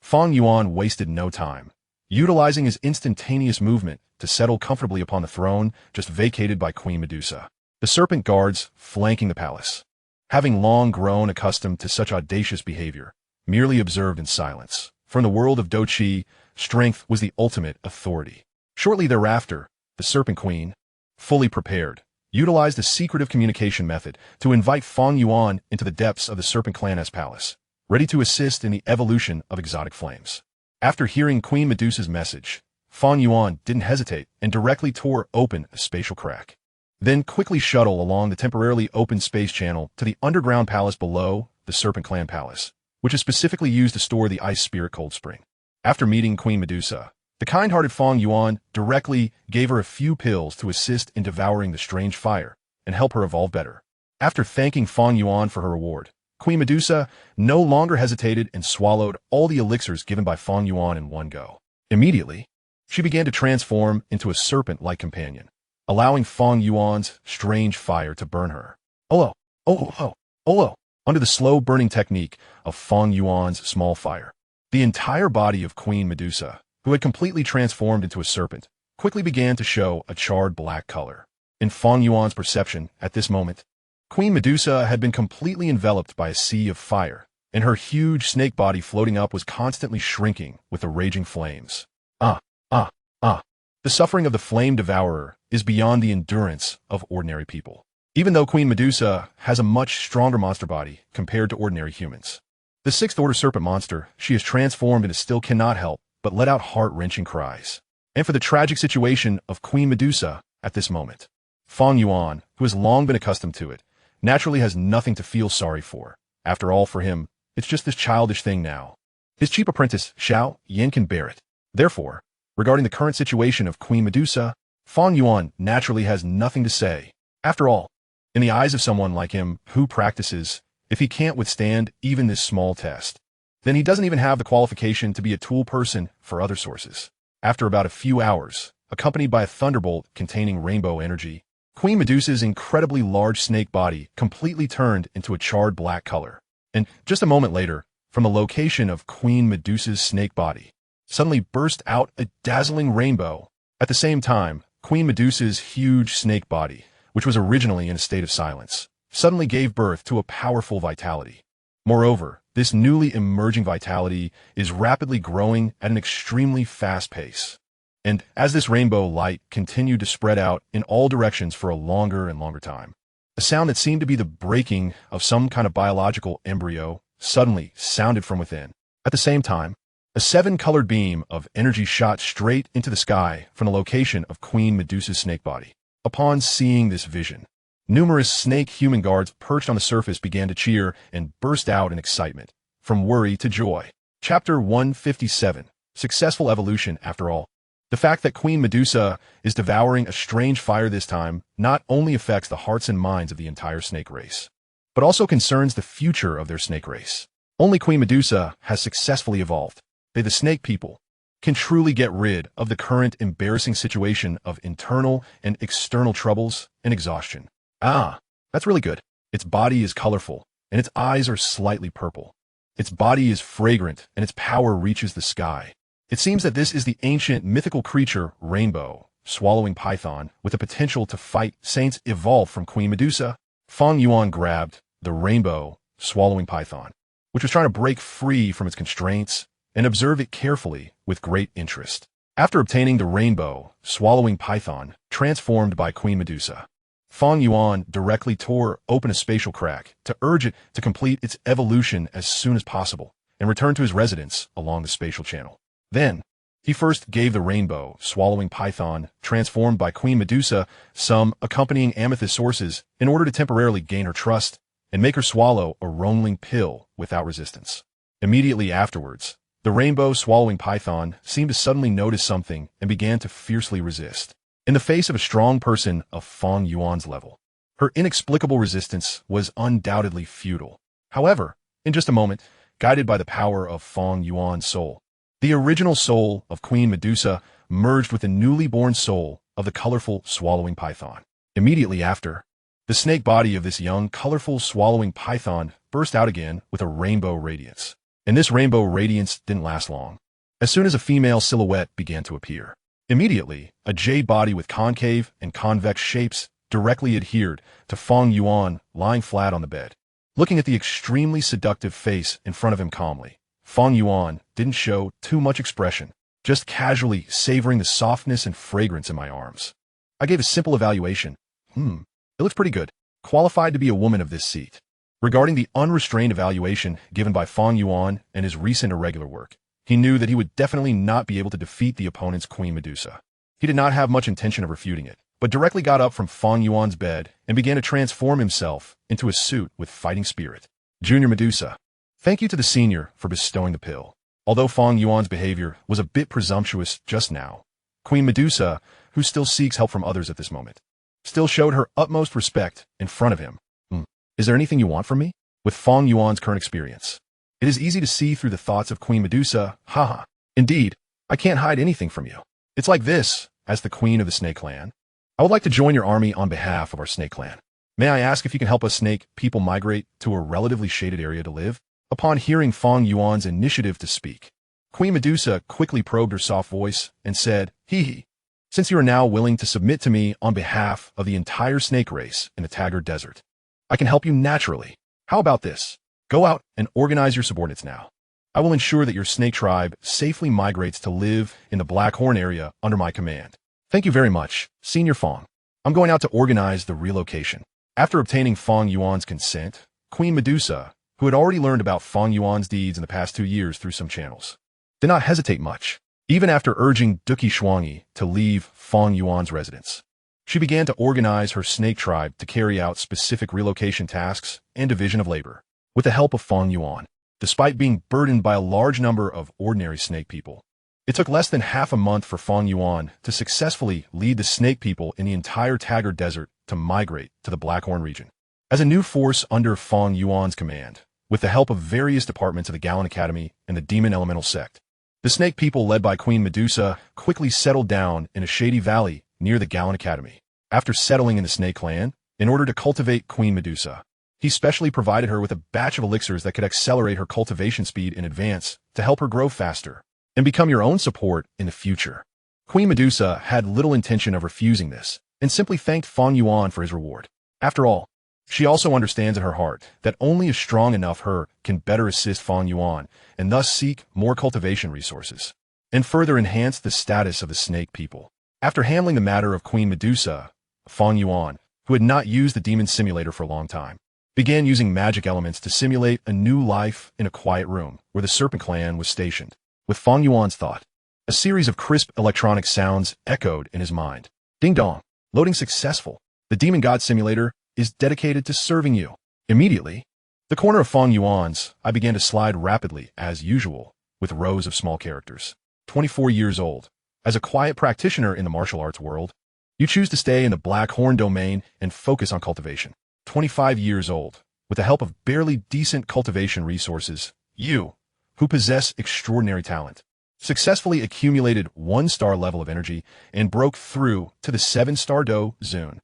Fang Yuan wasted no time, utilizing his instantaneous movement to settle comfortably upon the throne just vacated by Queen Medusa. The serpent guards flanking the palace, having long grown accustomed to such audacious behavior, merely observed in silence. From the world of Dou Qi, strength was the ultimate authority. Shortly thereafter, the Serpent Queen, fully prepared, utilized a secretive communication method to invite Fang Yuan into the depths of the Serpent Clan's palace, ready to assist in the evolution of exotic flames. After hearing Queen Medusa's message, Fang Yuan didn't hesitate and directly tore open a spatial crack. Then quickly shuttle along the temporarily open space channel to the underground palace below the Serpent Clan Palace, which is specifically used to store the Ice Spirit Cold Spring. After meeting Queen Medusa, the kind-hearted Fang Yuan directly gave her a few pills to assist in devouring the strange fire and help her evolve better. After thanking Fang Yuan for her reward, Queen Medusa no longer hesitated and swallowed all the elixirs given by Fang Yuan in one go. Immediately, she began to transform into a serpent-like companion, allowing Fang Yuan's strange fire to burn her. Under the slow-burning technique of Fang Yuan's small fire, the entire body of Queen Medusa, who had completely transformed into a serpent, quickly began to show a charred black color. In Fang Yuan's perception, at this moment, Queen Medusa had been completely enveloped by a sea of fire, and her huge snake body floating up was constantly shrinking with the raging flames. The suffering of the flame devourer is beyond the endurance of ordinary people. Even though Queen Medusa has a much stronger monster body compared to ordinary humans, the sixth-order serpent monster she has transformed into still cannot help but let out heart-wrenching cries. And for the tragic situation of Queen Medusa at this moment, Fang Yuan, who has long been accustomed to it, naturally has nothing to feel sorry for. After all, for him, it's just this childish thing now. His cheap apprentice, Xiao Yin, can bear it. Therefore, regarding the current situation of Queen Medusa, Fang Yuan naturally has nothing to say. After all, in the eyes of someone like him who practices, if he can't withstand even this small test, then he doesn't even have the qualification to be a tool person for other sources. After about a few hours, accompanied by a thunderbolt containing rainbow energy, Queen Medusa's incredibly large snake body completely turned into a charred black color. And just a moment later, from the location of Queen Medusa's snake body, suddenly burst out a dazzling rainbow. At the same time, Queen Medusa's huge snake body, which was originally in a state of silence, suddenly gave birth to a powerful vitality. Moreover, this newly emerging vitality is rapidly growing at an extremely fast pace. And as this rainbow light continued to spread out in all directions for a longer and longer time, a sound that seemed to be the breaking of some kind of biological embryo suddenly sounded from within. At the same time, a seven-colored beam of energy shot straight into the sky from the location of Queen Medusa's snake body. Upon seeing this vision, numerous snake-human guards perched on the surface began to cheer and burst out in excitement, from worry to joy. Chapter 157. Successful Evolution. After all, the fact that Queen Medusa is devouring a strange fire this time not only affects the hearts and minds of the entire snake race, but also concerns the future of their snake race. Only Queen Medusa has successfully evolved. They, the snake people, can truly get rid of the current embarrassing situation of internal and external troubles and exhaustion. That's really good. Its body is colorful, and its eyes are slightly purple. Its body is fragrant, and its power reaches the sky. It seems that this is the ancient mythical creature, Rainbow, swallowing python, with the potential to fight saints evolved from Queen Medusa. Fang Yuan grabbed the Rainbow, swallowing python, which was trying to break free from its constraints, and observed it carefully with great interest. After obtaining the Rainbow, swallowing python, transformed by Queen Medusa, Fang Yuan directly tore open a spatial crack to urge it to complete its evolution as soon as possible and return to his residence along the spatial channel. Then, he first gave the Rainbow, swallowing python, transformed by Queen Medusa, some accompanying amethyst sources in order to temporarily gain her trust and make her swallow a roamling pill without resistance. Immediately afterwards, the Rainbow, swallowing python seemed to suddenly notice something and began to fiercely resist. In the face of a strong person of Fang Yuan's level, her inexplicable resistance was undoubtedly futile. However, in just a moment, guided by the power of Fang Yuan's soul, the original soul of Queen Medusa merged with the newly born soul of the colorful swallowing python. Immediately after, the snake body of this young, colorful swallowing python burst out again with a rainbow radiance. And this rainbow radiance didn't last long. As soon as a female silhouette began to appear, immediately, a jade body with concave and convex shapes directly adhered to Feng Yuan lying flat on the bed. Looking at the extremely seductive face in front of him calmly, Feng Yuan didn't show too much expression, just casually savoring the softness and fragrance in my arms. I gave a simple evaluation. It looks pretty good. Qualified to be a woman of this seat. Regarding the unrestrained evaluation given by Feng Yuan and his recent irregular work, he knew that he would definitely not be able to defeat the opponent's Queen Medusa. He did not have much intention of refuting it, but directly got up from Feng Yuan's bed and began to transform himself into a suit with fighting spirit. Junior Medusa. Thank you to the senior for bestowing the pill. Although Feng Yuan's behavior was a bit presumptuous just now, Queen Medusa, who still seeks help from others at this moment, still showed her utmost respect in front of him. Is there anything you want from me? With Feng Yuan's current experience, it is easy to see through the thoughts of Queen Medusa. Haha. Indeed, I can't hide anything from you. It's like this, as the queen of the snake clan. I would like to join your army on behalf of our snake clan. May I ask if you can help us snake people migrate to a relatively shaded area to live? Upon hearing Feng Yuan's initiative to speak, Queen Medusa quickly probed her soft voice and said, Hee. Since you are now willing to submit to me on behalf of the entire snake race in the Taggart Desert, I can help you naturally. How about this? Go out and organize your subordinates now. I will ensure that your snake tribe safely migrates to live in the Black Horn area under my command. Thank you very much, Senior Feng. I'm going out to organize the relocation. After obtaining Feng Yuan's consent, Queen Medusa, who had already learned about Feng Yuan's deeds in the past 2 years through some channels, did not hesitate much, even after urging Dou Qi to leave Feng Yuan's residence. She began to organize her snake tribe to carry out specific relocation tasks and division of labor, with the help of Feng Yuan. Despite being burdened by a large number of ordinary snake people, it took less than half a month for Feng Yuan to successfully lead the snake people in the entire Taggart Desert to migrate to the Blackhorn region. As a new force under Feng Yuan's command, with the help of various departments of the Gallon Academy and the Demon Elemental Sect, the snake people led by Queen Medusa quickly settled down in a shady valley near the Gallon Academy. After settling in the snake clan, in order to cultivate Queen Medusa, he specially provided her with a batch of elixirs that could accelerate her cultivation speed in advance to help her grow faster and become your own support in the future. Queen Medusa had little intention of refusing this and simply thanked Feng Yuan for his reward. After all, she also understands in her heart that only a strong enough her can better assist Feng Yuan and thus seek more cultivation resources and further enhance the status of the snake people. After handling the matter of Queen Medusa, Feng Yuan, who had not used the demon simulator for a long time, began using magic elements to simulate a new life in a quiet room where the Serpent Clan was stationed. With Feng Yuan's thought, a series of crisp electronic sounds echoed in his mind. Ding dong, loading successful. The Demon God simulator is dedicated to serving you. Immediately, the corner of Feng Yuan's eye began to slide rapidly as usual with rows of small characters. 24 years old. As a quiet practitioner in the martial arts world, you choose to stay in the Black Horn domain and focus on cultivation. 25 years old. With the help of barely decent cultivation resources, you, who possess extraordinary talent, successfully accumulated 1-star level of energy and broke through to the 7-star Dou Zone.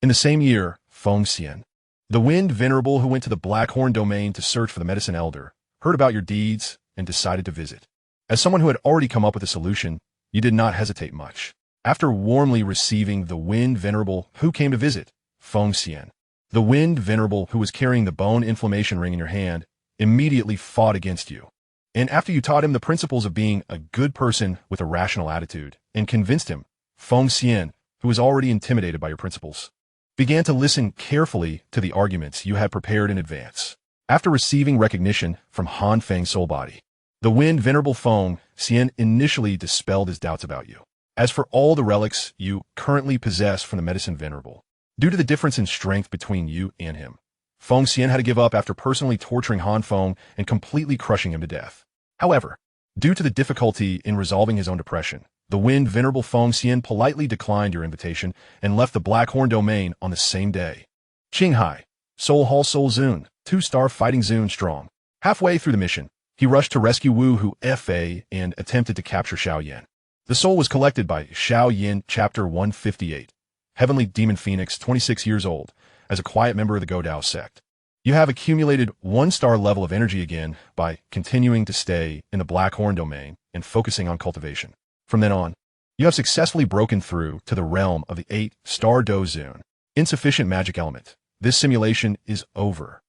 In the same year, Feng Xian, the Wind Venerable who went to the Black Horn domain to search for the Medicine Elder, heard about your deeds and decided to visit. As someone who had already come up with a solution, you did not hesitate much. After warmly receiving the Wind Venerable who came to visit, Feng Xian, the Wind Venerable who was carrying the bone inflammation ring in your hand, immediately fought against you. And after you taught him the principles of being a good person with a rational attitude and convinced him, Feng Xian, who was already intimidated by your principles, began to listen carefully to the arguments you had prepared in advance. After receiving recognition from Han Feng's soul body, the Wind Venerable Feng Xian initially dispelled his doubts about you. As for all the relics you currently possess from the Medicine Venerable, due to the difference in strength between you and him, Feng Xian had to give up after personally torturing Han Feng and completely crushing him to death. However, due to the difficulty in resolving his own depression, the Wind Venerable Feng Xian politely declined your invitation and left the Blackhorn domain on the same day. Qinghai, Soul Hall Soul Zune, 2-star fighting Zune strong. Halfway through the mission, he rushed to rescue Wu Hu Fa and attempted to capture Xiao Yan. The soul was collected by Xiao Yin, Chapter 158, Heavenly Demon Phoenix, 26 years old, as a quiet member of the Godao sect. You have accumulated 1-star level of energy again by continuing to stay in the Black Horn domain and focusing on cultivation. From then on, you have successfully broken through to the realm of the 8-star Dou Zone. Insufficient magic element. This simulation is over.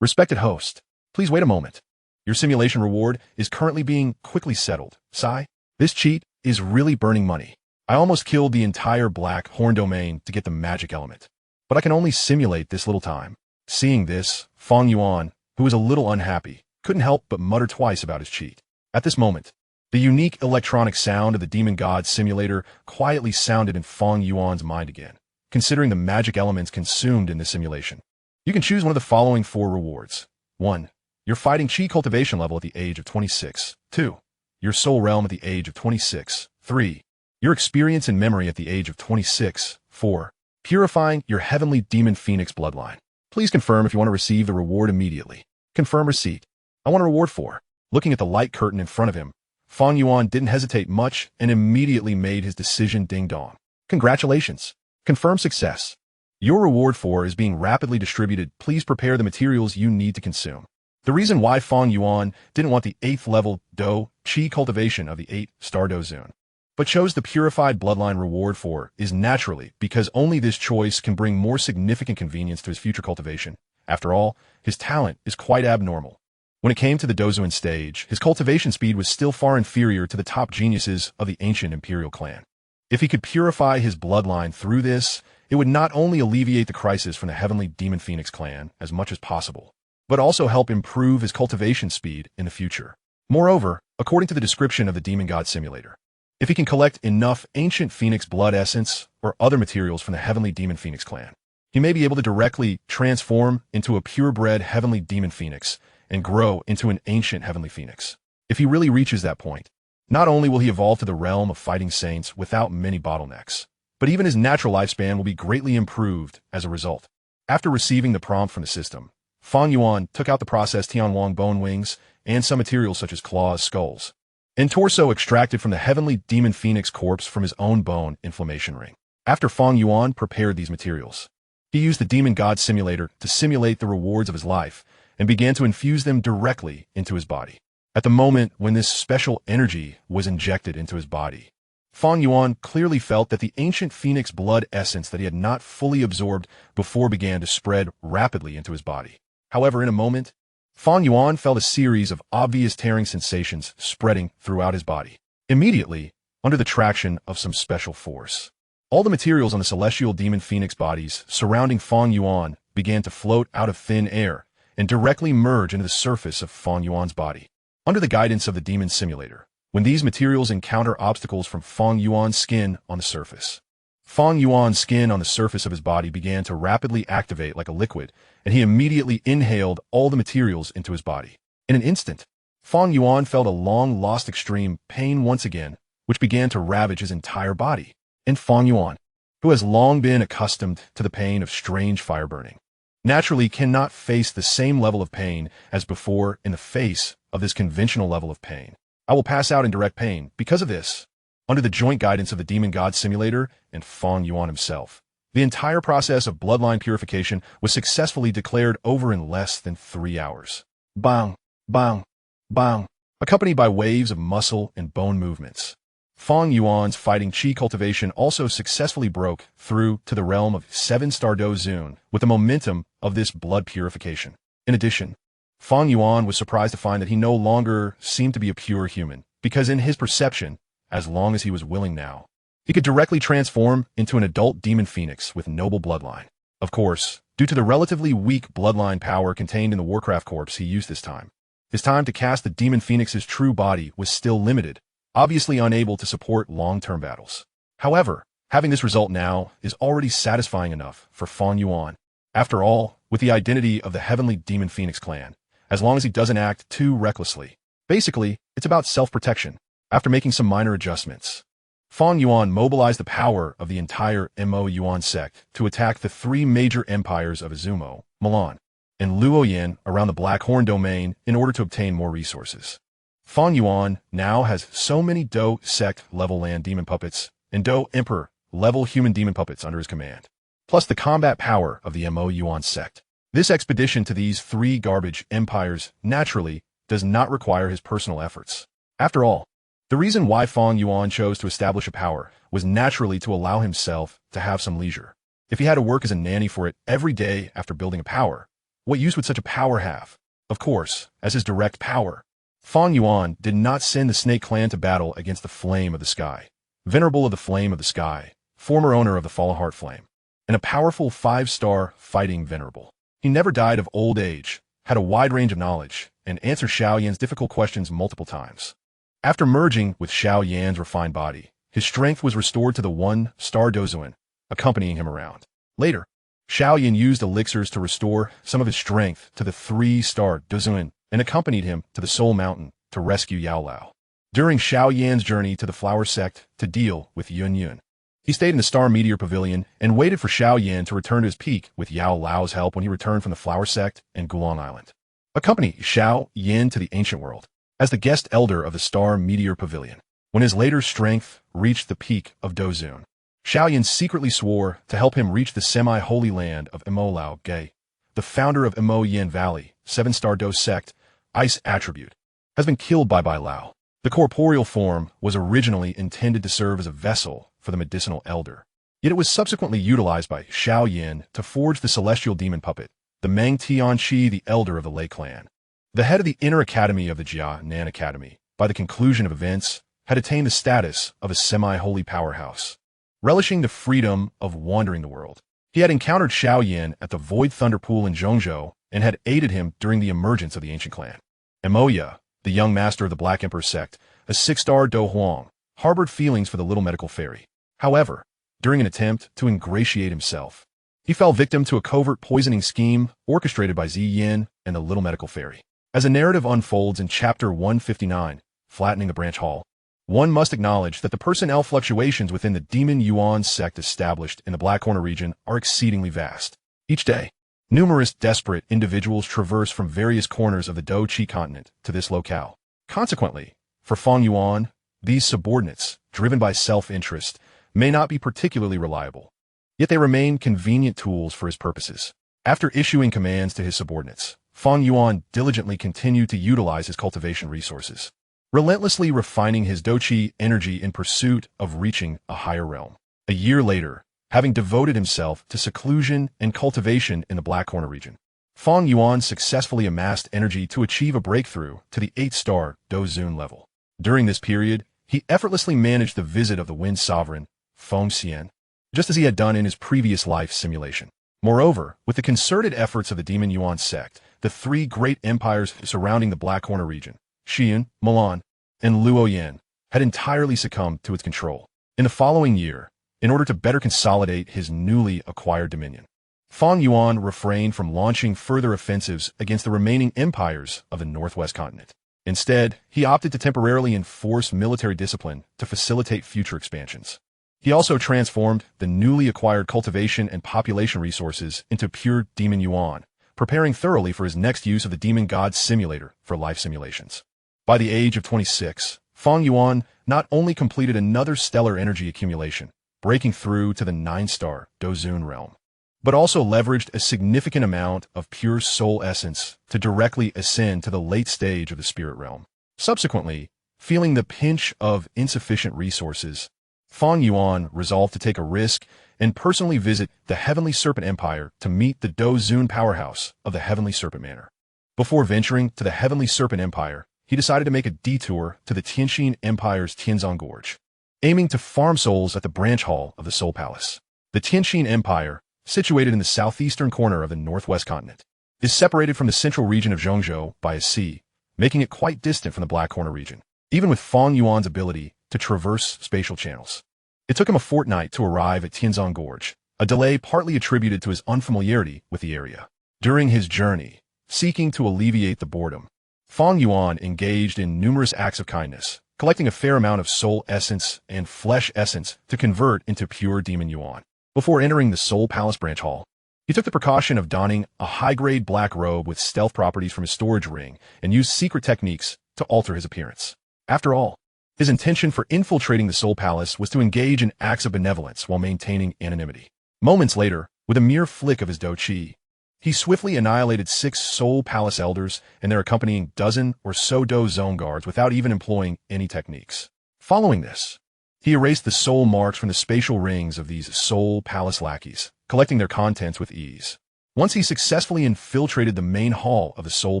Respected host, please wait a moment. Your simulation reward is currently being quickly settled. Sigh. This cheat is really burning money. I almost killed the entire Black Horn domain to get the magic element, but I can only simulate this little time. Seeing this, Feng Yuan, who was a little unhappy, couldn't help but mutter twice about his cheat. At this moment, the unique electronic sound of the Demon God simulator quietly sounded in Feng Yuan's mind again, considering the magic elements consumed in this simulation. You can choose one of the following 4 rewards. 1. Your fighting Qi cultivation level at the age of 26. 2. Your soul realm at the age of 26. 3. Your experience and memory at the age of 26. 4. Purifying your heavenly demon phoenix bloodline. Please confirm if you want to receive the reward immediately. Confirm receipt. I want a reward for. Looking at the light curtain in front of him, Feng Yuan didn't hesitate much and immediately made his decision ding-dong. Congratulations. Confirm success. Your reward for is being rapidly distributed. Please prepare the materials you need to consume. The reason why Feng Yuan didn't want the 8th level Dou Qi cultivation of the 8-star Dou Zone, but chose the purified bloodline reward for is naturally because only this choice can bring more significant convenience to his future cultivation. After all, his talent is quite abnormal. When it came to the Dou Zone stage, his cultivation speed was still far inferior to the top geniuses of the ancient imperial clan. If he could purify his bloodline through this, it would not only alleviate the crisis from the heavenly demon phoenix clan as much as possible, but also help improve his cultivation speed in the future. Moreover, according to the description of the Demon God simulator, if he can collect enough ancient phoenix blood essence or other materials from the heavenly demon phoenix clan, he may be able to directly transform into a purebred heavenly demon phoenix and grow into an ancient heavenly phoenix. If he really reaches that point, not only will he evolve to the realm of fighting saints without many bottlenecks, but even his natural lifespan will be greatly improved as a result. After receiving the prompt from the system, Feng Yuan took out the processed Tianwang bone wings and some materials such as claws, skulls, and torso extracted from the heavenly demon phoenix corpse from his own bone inflammation ring. After Feng Yuan prepared these materials, he used the Demon God simulator to simulate the rewards of his life and began to infuse them directly into his body. At the moment when this special energy was injected into his body, Feng Yuan clearly felt that the ancient phoenix blood essence that he had not fully absorbed before began to spread rapidly into his body. However, in a moment, Feng Yuan felt a series of obvious tearing sensations spreading throughout his body. Immediately, under the traction of some special force, all the materials on the celestial demon phoenix bodies surrounding Feng Yuan began to float out of thin air and directly merge into the surface of Feng Yuan's body. Under the guidance of the demon simulator, when these materials encounter obstacles from Feng Yuan's skin on the surface, Feng Yuan's skin on the surface of his body began to rapidly activate like a liquid, and he immediately inhaled all the materials into his body. In an instant, Feng Yuan felt a long-lost extreme pain once again, which began to ravage his entire body. And Feng Yuan, who has long been accustomed to the pain of strange fire burning, naturally cannot face the same level of pain as before in the face of this conventional level of pain. I will pass out in direct pain because of this. Under the joint guidance of the Demon God simulator and Feng Yuan himself, the entire process of bloodline purification was successfully declared over in less than 3 hours. Bang, bang, bang, accompanied by waves of muscle and bone movements. Feng Yuan's fighting Qi cultivation also successfully broke through to the realm of 7-star Dou Zone with the momentum of this blood purification. In addition, Feng Yuan was surprised to find that he no longer seemed to be a pure human, because in his perception, as long as he was willing now, he could directly transform into an adult demon phoenix with noble bloodline. Of course, due to the relatively weak bloodline power contained in the Warcraft corpse he used this time, his time to cast the demon phoenix's true body was still limited, obviously unable to support long-term battles. However, having this result now is already satisfying enough for Feng Yuan. After all, with the identity of the heavenly demon phoenix clan, as long as he doesn't act too recklessly. Basically, it's about self-protection. After making some minor adjustments, Feng Yuan mobilized the power of the entire Mo Yuan sect to attack the 3 major empires of Izumo, Milan, and Luoyan around the Black Horn domain in order to obtain more resources. Feng Yuan now has so many Dou sect level land demon puppets and Dou emperor level human demon puppets under his command, plus the combat power of the Mo Yuan sect. This expedition to these three garbage empires naturally does not require his personal efforts. After all, the reason why Fang Yuan chose to establish a power was naturally to allow himself to have some leisure. If he had to work as a nanny for it every day after building a power, what use would such a power have? Of course, as his direct power. Fang Yuan did not send the Snake Clan to battle against the Flame of the Sky, Venerable of the Flame of the Sky, former owner of the Fallen Heart Flame, and a powerful 5-star fighting Venerable. He never died of old age, had a wide range of knowledge, and answered Xiao Yan's difficult questions multiple times. After merging with Xiao Yan's refined body, his strength was restored to the 1-star Dozuan, accompanying him around. Later, Xiao Yan used elixirs to restore some of his strength to the 3-star Dozuan and accompanied him to the Soul Mountain to rescue Yao Lao. During Xiao Yan's journey to the Flower Sect to deal with Yun Yun, he stayed in the Star Meteor Pavilion and waited for Xiao Yan to return to his peak with Yao Lao's help when he returned from the Flower Sect and Gulong Island. Accompany Xiao Yan to the Ancient World as the guest elder of the Star Meteor Pavilion. When his later strength reached the peak of Dozun, Xiao Yan secretly swore to help him reach the semi-holy land of Imo Lao Ge. The founder of Imo Yin Valley, 7-star Do sect, Ice attribute, has been killed by Bai Lao. The corporeal form was originally intended to serve as a vessel for the medicinal elder, yet it was subsequently utilized by Xiao Yan to forge the celestial demon puppet, the Meng Tianqi, the elder of the Lei clan. The head of the inner academy of the Jia Nan Academy, by the conclusion of events, had attained the status of a semi-holy powerhouse. Relishing the freedom of wandering the world, he had encountered Xiao Yan at the Void Thunder Pool in Zhongzhou and had aided him during the emergence of the ancient clan. Emoya, the young master of the Black Emperor sect, a 6-star Do Huang, harbored feelings for the little medical fairy. However, during an attempt to ingratiate himself, he fell victim to a covert poisoning scheme orchestrated by Zi Yin and the little medical fairy. As the narrative unfolds in Chapter 159, Flattening the Branch Hall, one must acknowledge that the personnel fluctuations within the Demon Yuan sect established in the Black Corner region are exceedingly vast. Each day, numerous desperate individuals traverse from various corners of the Dou Qi continent to this locale. Consequently, for Fang Yuan, these subordinates, driven by self-interest, may not be particularly reliable, yet they remain convenient tools for his purposes. After issuing commands to his subordinates, Fang Yuan diligently continued to utilize his cultivation resources, relentlessly refining his Dou Qi energy in pursuit of reaching a higher realm. A year later, having devoted himself to seclusion and cultivation in the Black Corner region, Fang Yuan successfully amassed energy to achieve a breakthrough to the 8-star Dozun level. During this period, he effortlessly managed the visit of the Wind Sovereign, Feng Xian, just as he had done in his previous life simulation. Moreover, with the concerted efforts of the Demon Yuan sect, the 3 great empires surrounding the Black Corner region, Xi'an, Milan, and Luoyan, had entirely succumbed to its control. In the following year, in order to better consolidate his newly acquired dominion, Fang Yuan refrained from launching further offensives against the remaining empires of the Northwest continent. Instead, he opted to temporarily enforce military discipline to facilitate future expansions. He also transformed the newly acquired cultivation and population resources into pure Demon Yuan, preparing thoroughly for his next use of the Demon God simulator for life simulations. By the age of 26, Fang Yuan not only completed another stellar energy accumulation, breaking through to the 9-star Dozun realm, but also leveraged a significant amount of pure soul essence to directly ascend to the late stage of the spirit realm. Subsequently, feeling the pinch of insufficient resources, Fang Yuan resolved to take a risk and personally visit the Heavenly Serpent Empire to meet the Dozun powerhouse of the Heavenly Serpent Manor. Before venturing to the Heavenly Serpent Empire, he decided to make a detour to the Tianxin Empire's Tianzong Gorge, aiming to farm souls at the branch hall of the Soul Palace. The Tianxin Empire, situated in the southeastern corner of the northwest continent, is separated from the central region of Zhongzhou by a sea, making it quite distant from the Black Corner region, even with Fang Yuan's ability to traverse spatial channels. It took him a fortnight to arrive at Tianzong Gorge, a delay partly attributed to his unfamiliarity with the area. During his journey, seeking to alleviate the boredom, Fang Yuan engaged in numerous acts of kindness, collecting a fair amount of soul essence and flesh essence to convert into pure Demon Yuan. Before entering the Soul Palace branch hall, he took the precaution of donning a high-grade black robe with stealth properties from his storage ring and used secret techniques to alter his appearance. After all, his intention for infiltrating the Soul Palace was to engage in acts of benevolence while maintaining anonymity. Moments later, with a mere flick of his Dou Qi, He swiftly annihilated 6 Soul Palace Elders and their accompanying dozen or so Dou Zone Guards without even employing any techniques. Following this, he erased the soul marks from the spatial rings of these Soul Palace lackeys, collecting their contents with ease. Once he successfully infiltrated the main hall of the Soul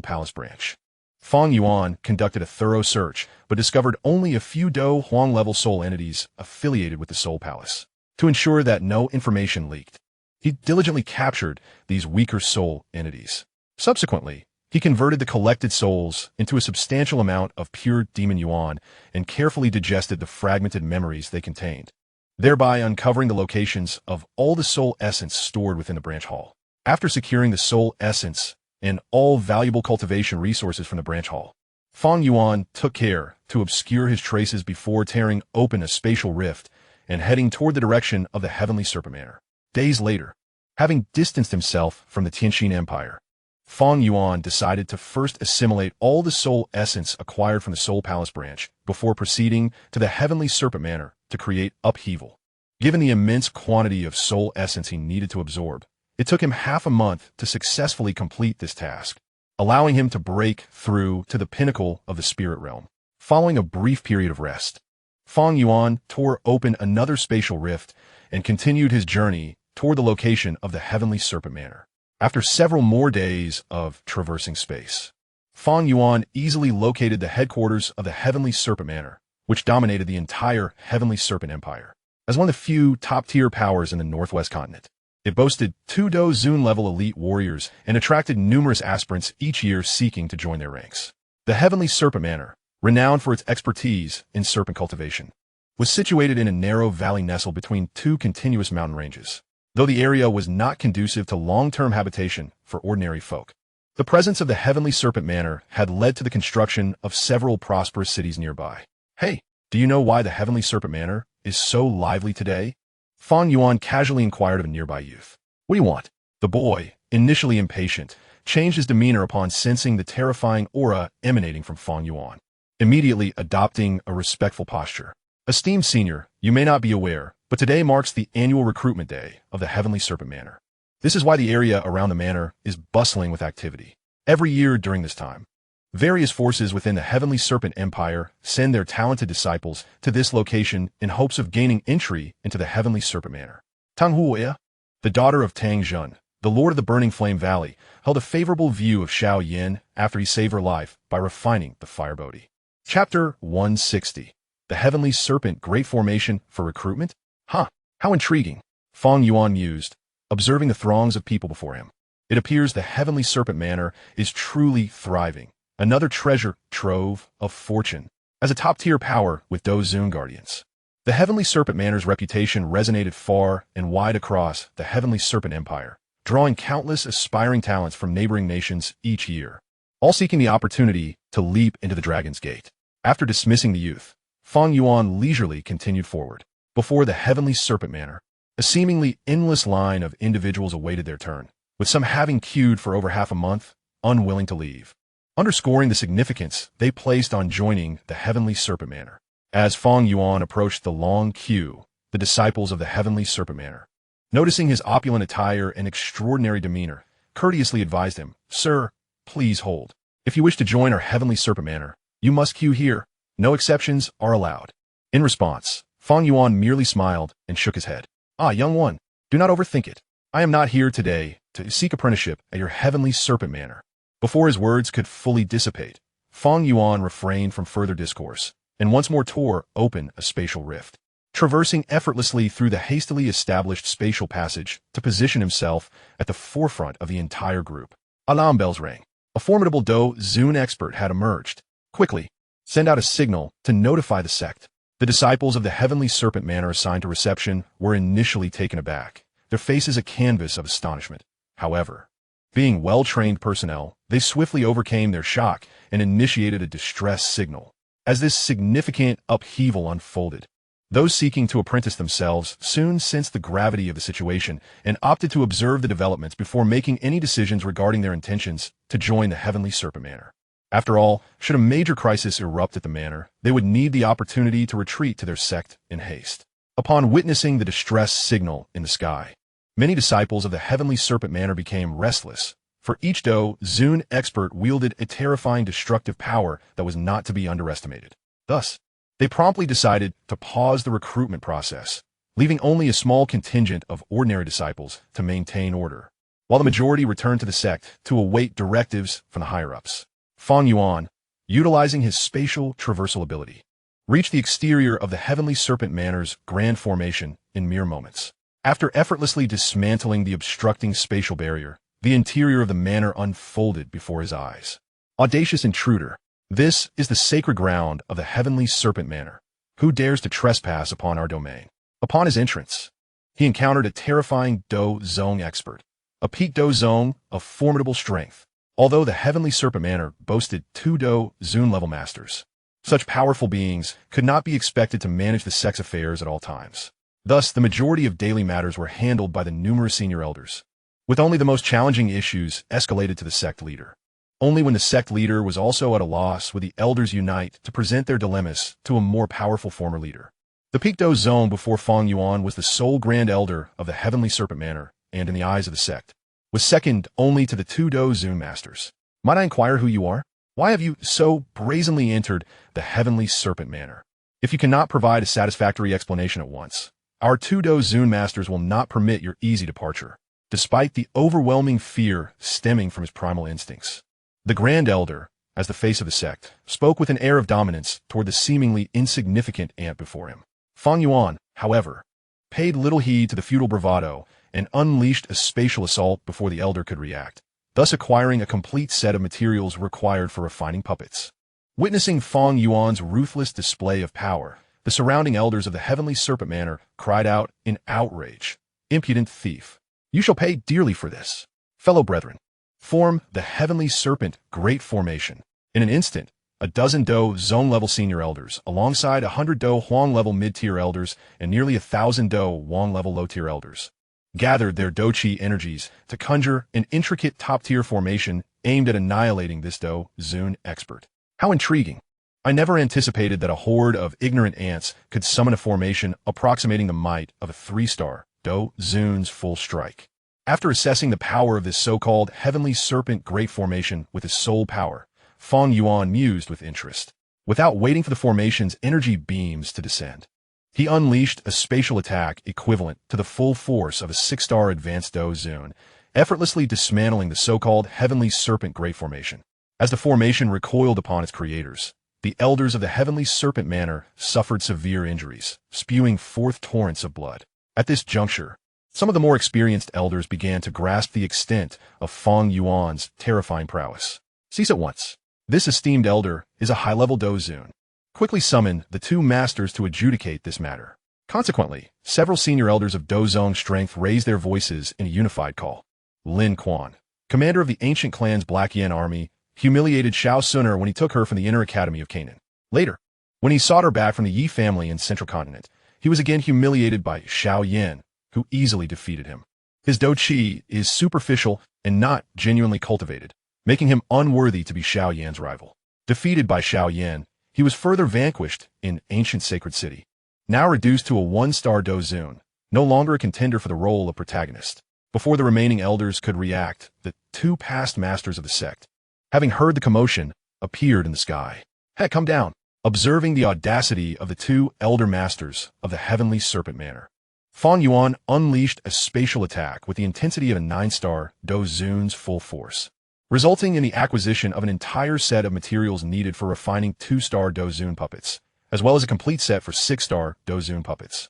Palace branch, Feng Yuan conducted a thorough search, but discovered only a few Dou Huang-level soul entities affiliated with the Soul Palace. To ensure that no information leaked, he diligently captured these weaker soul entities. Subsequently, he converted the collected souls into a substantial amount of pure demon yuan and carefully digested the fragmented memories they contained, thereby uncovering the locations of all the soul essence stored within the branch hall. After securing the soul essence and all valuable cultivation resources from the branch hall, Feng Yuan took care to obscure his traces before tearing open a spatial rift and heading toward the direction of the Heavenly Serpent Manor. Days later, having distanced himself from the Tianxin Empire, Feng Yuan decided to first assimilate all the soul essence acquired from the Soul Palace branch before proceeding to the Heavenly Serpent Manor to create upheaval. Given the immense quantity of soul essence he needed to absorb, it took him half a month to successfully complete this task, allowing him to break through to the pinnacle of the spirit realm. Following a brief period of rest, Feng Yuan tore open another spatial rift and continued his journey toward the location of the Heavenly Serpent Manor. After several more days of traversing space, Feng Yuan easily located the headquarters of the Heavenly Serpent Manor, which dominated the entire Heavenly Serpent Empire. As one of the few top-tier powers in the Northwest continent, it boasted 2 Dou Zun-level elite warriors and attracted numerous aspirants each year seeking to join their ranks. The Heavenly Serpent Manor, renowned for its expertise in serpent cultivation, was situated in a narrow valley nestled between 2 continuous mountain ranges. Though the area was not conducive to long-term habitation for ordinary folk, the presence of the Heavenly Serpent Manor had led to the construction of several prosperous cities nearby. Hey, do you know why the Heavenly Serpent Manor is so lively today? Feng Yuan casually inquired of a nearby youth. What do you want? The boy, initially impatient, changed his demeanor upon sensing the terrifying aura emanating from Feng Yuan, immediately adopting a respectful posture. Esteemed senior, you may not be aware, but today marks the annual recruitment day of the Heavenly Serpent Manor. This is why the area around the manor is bustling with activity. Every year during this time, various forces within the Heavenly Serpent Empire send their talented disciples to this location in hopes of gaining entry into the Heavenly Serpent Manor. Tang Huoya, the daughter of Tang Zhen, the Lord of the Burning Flame Valley, held a favorable view of Xiao Yin after he saved her life by refining the fire Bodhi. Chapter 160. The Heavenly Serpent Great Formation for Recruitment? Huh, how intriguing, Feng Yuan mused, observing the throngs of people before him. It appears the Heavenly Serpent Manor is truly thriving, another treasure trove of fortune, as a top-tier power with Dou Zun guardians. The Heavenly Serpent Manor's reputation resonated far and wide across the Heavenly Serpent Empire, drawing countless aspiring talents from neighboring nations each year, all seeking the opportunity to leap into the Dragon's Gate. After dismissing the youth, Feng Yuan leisurely continued forward. Before the Heavenly Serpent Manor, a seemingly endless line of individuals awaited their turn, with some having queued for over half a month, unwilling to leave, underscoring the significance they placed on joining the Heavenly Serpent Manor. As Feng Yuan approached the long queue, the disciples of the Heavenly Serpent Manor, noticing his opulent attire and extraordinary demeanor, courteously advised him, "Sir, please hold. If you wish to join our Heavenly Serpent Manor, you must queue here. No exceptions are allowed." In response, Feng Yuan merely smiled and shook his head. "Ah, young one, do not overthink it. I am not here today to seek apprenticeship at your Heavenly Serpent Manor." Before his words could fully dissipate, Feng Yuan refrained from further discourse and once more tore open a spatial rift, traversing effortlessly through the hastily established spatial passage to position himself at the forefront of the entire group. Alarm bells rang. A formidable Dou Zun expert had emerged. "Quickly, send out a signal to notify the sect." The disciples of the Heavenly Serpent Manor assigned to reception were initially taken aback, their faces a canvas of astonishment. However, being well-trained personnel, they swiftly overcame their shock and initiated a distress signal. As this significant upheaval unfolded, those seeking to apprentice themselves soon sensed the gravity of the situation and opted to observe the developments before making any decisions regarding their intentions to join the Heavenly Serpent Manor. After all, should a major crisis erupt at the manor, they would need the opportunity to retreat to their sect in haste. Upon witnessing the distress signal in the sky, Many disciples of the Heavenly Serpent Manor became restless, for each Dou Zun expert wielded a terrifying destructive power that was not to be underestimated. Thus, they promptly decided to pause the recruitment process, leaving only a small contingent of ordinary disciples to maintain order, while the majority returned to the sect to await directives from the higher-ups. Feng Yuan, utilizing his spatial traversal ability, reached the exterior of the Heavenly Serpent Manor's grand formation in mere moments. After effortlessly dismantling the obstructing spatial barrier, the interior of the manor unfolded before his eyes. Audacious intruder, this is the sacred ground of the Heavenly Serpent Manor. Who dares to trespass upon our domain? Upon his entrance, he encountered a terrifying Dou Zong expert, a peak Dou Zong of formidable strength. Although the Heavenly Serpent Manor boasted 2 Dou Zun level masters, such powerful beings could not be expected to manage the sect's affairs at all times. Thus, the majority of daily matters were handled by the numerous senior elders, with only the most challenging issues escalated to the sect leader. Only when the sect leader was also at a loss would the elders unite to present their dilemmas to a more powerful former leader. The peak Dou Zone before Feng Yuan was the sole Grand Elder of the Heavenly Serpent Manor, and in the eyes of the sect, was second only to the 2 Dou Zun masters. Might I inquire who you are? Why have you so brazenly entered the Heavenly Serpent Manor? If you cannot provide a satisfactory explanation at once, our 2 Dou Zun masters will not permit your easy departure, despite the overwhelming fear stemming from his primal instincts. The Grand Elder, as the face of the sect, spoke with an air of dominance toward the seemingly insignificant ant before him. Feng Yuan, however, paid little heed to the feudal bravado and unleashed a spatial assault before the elder could react, thus acquiring a complete set of materials required for refining puppets. Witnessing Feng Yuan's ruthless display of power, the surrounding elders of the Heavenly Serpent Manor cried out in outrage, "Impudent thief! You shall pay dearly for this." Fellow brethren, form the Heavenly Serpent Great Formation. In an instant, a dozen Dou Zone-level senior elders, alongside 100 Dou Huang-level mid-tier elders and nearly 1,000 Dou Wang-level low-tier elders, gathered their Dou Qi energies to conjure an intricate top-tier formation aimed at annihilating this Dou Zun expert. How intriguing! I never anticipated that a horde of ignorant ants could summon a formation approximating the might of a 3-star Dou Zun's full strike. After assessing the power of this so-called Heavenly Serpent Great Formation with his sole power, Feng Yuan mused with interest. Without waiting for the formation's energy beams to descend, he unleashed a spatial attack equivalent to the full force of a 6-star advanced Dou Zun, effortlessly dismantling the so-called Heavenly Serpent Great Formation. As the formation recoiled upon its creators, the elders of the Heavenly Serpent Manor suffered severe injuries, spewing forth torrents of blood. At this juncture, some of the more experienced elders began to grasp the extent of Feng Yuan's terrifying prowess. Cease at once. This esteemed elder is a high-level Dou Zun. Quickly summon the 2 masters to adjudicate this matter. Consequently, several senior elders of Dou Zong strength raised their voices in a unified call. Lin Quan, commander of the ancient clan's Black Yen army, humiliated Xiao Suner when he took her from the Inner Academy of Canaan. Later, when he sought her back from the Yi family in Central Continent, he was again humiliated by Xiao Yan, who easily defeated him. His Dou Qi is superficial and not genuinely cultivated, making him unworthy to be Xiao Yan's rival. Defeated by Xiao Yan, he was further vanquished in ancient sacred city. Now reduced to a 1-star Dou Zun, no longer a contender for the role of protagonist. Before the remaining elders could react, the 2 past masters of the sect, having heard the commotion, appeared in the sky. Heck, come down. Observing the audacity of the 2 elder masters of the Heavenly Serpent Manor, Feng Yuan unleashed a spatial attack with the intensity of a 9-star Dou Zun's full force, resulting in the acquisition of an entire set of materials needed for refining 2-star Dou Zun puppets, as well as a complete set for 6-star Dou Zun puppets.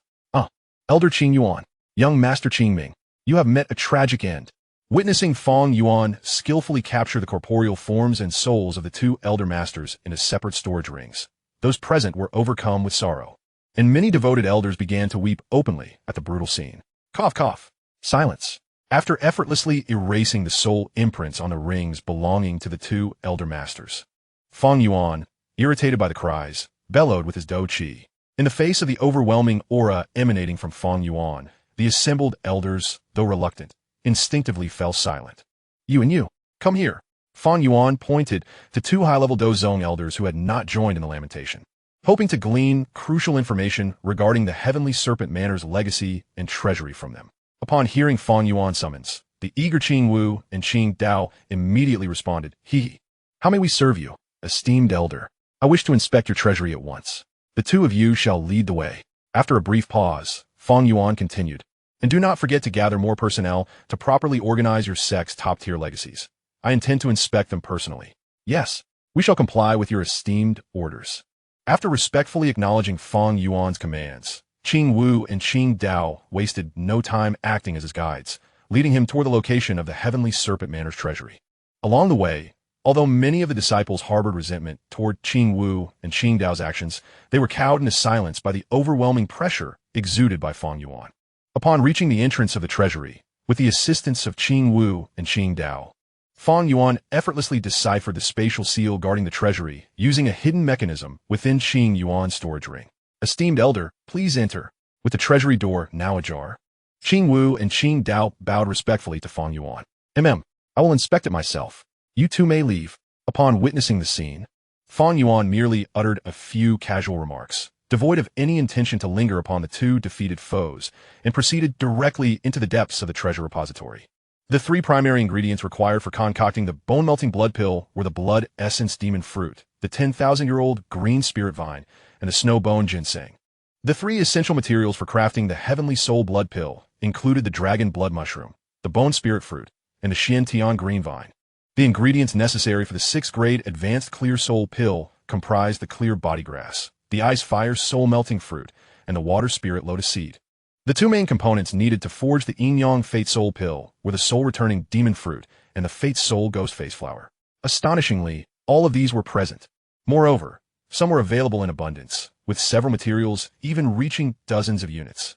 Elder Qing Yuan, young Master Qing Ming, you have met a tragic end. Witnessing Feng Yuan skillfully capture the corporeal forms and souls of the 2 elder masters in a separate storage rings, those present were overcome with sorrow, and many devoted elders began to weep openly at the brutal scene. Cough, cough. Silence. After effortlessly erasing the soul imprints on the rings belonging to the 2 elder masters, Feng Yuan, irritated by the cries, bellowed with his Dou Qi. In the face of the overwhelming aura emanating from Feng Yuan, the assembled elders, though reluctant, instinctively fell silent. You and you, come here. Feng Yuan pointed to 2 high-level Dou Zong elders who had not joined in the lamentation, hoping to glean crucial information regarding the Heavenly Serpent Manor's legacy and treasury from them. Upon hearing Fang Yuan's summons, the eager Qing Wu and Qing Dao immediately responded, "He, how may we serve you, esteemed elder? I wish to inspect your treasury at once. The two of you shall lead the way." After a brief pause, Fang Yuan continued, "And do not forget to gather more personnel to properly organize your sect's top-tier legacies. I intend to inspect them personally. Yes, we shall comply with your esteemed orders." After respectfully acknowledging Fang Yuan's commands, Qing Wu and Qing Dao wasted no time acting as his guides, leading him toward the location of the Heavenly Serpent Manor's treasury. Along the way, although many of the disciples harbored resentment toward Qing Wu and Qing Dao's actions, they were cowed into silence by the overwhelming pressure exuded by Fang Yuan. Upon reaching the entrance of the treasury, with the assistance of Qing Wu and Qing Dao, Fang Yuan effortlessly deciphered the spatial seal guarding the treasury using a hidden mechanism within Qing Yuan's storage ring. "Esteemed elder, please enter." With the treasury door now ajar, Qing Wu and Qing Dao bowed respectfully to Fang Yuan. I will inspect it myself. You two may leave." Upon witnessing the scene, Fang Yuan merely uttered a few casual remarks, devoid of any intention to linger upon the two defeated foes, and proceeded directly into the depths of the treasure repository. The three primary ingredients required for concocting the bone-melting blood pill were the blood essence demon fruit, the 10,000-year-old green spirit vine, and the snow bone ginseng. The three essential materials for crafting the heavenly soul blood pill included the dragon blood mushroom, the bone spirit fruit, and the Xiantian green vine. The ingredients necessary for the 6th grade advanced clear soul pill comprised the clear body grass, the ice fire soul melting fruit, and the water spirit lotus seed. The two main components needed to forge the Yin-Yang Fate Soul Pill were the soul-returning demon fruit and the Fate Soul Ghost Face Flower. Astonishingly, all of these were present. Moreover, some were available in abundance, with several materials even reaching dozens of units.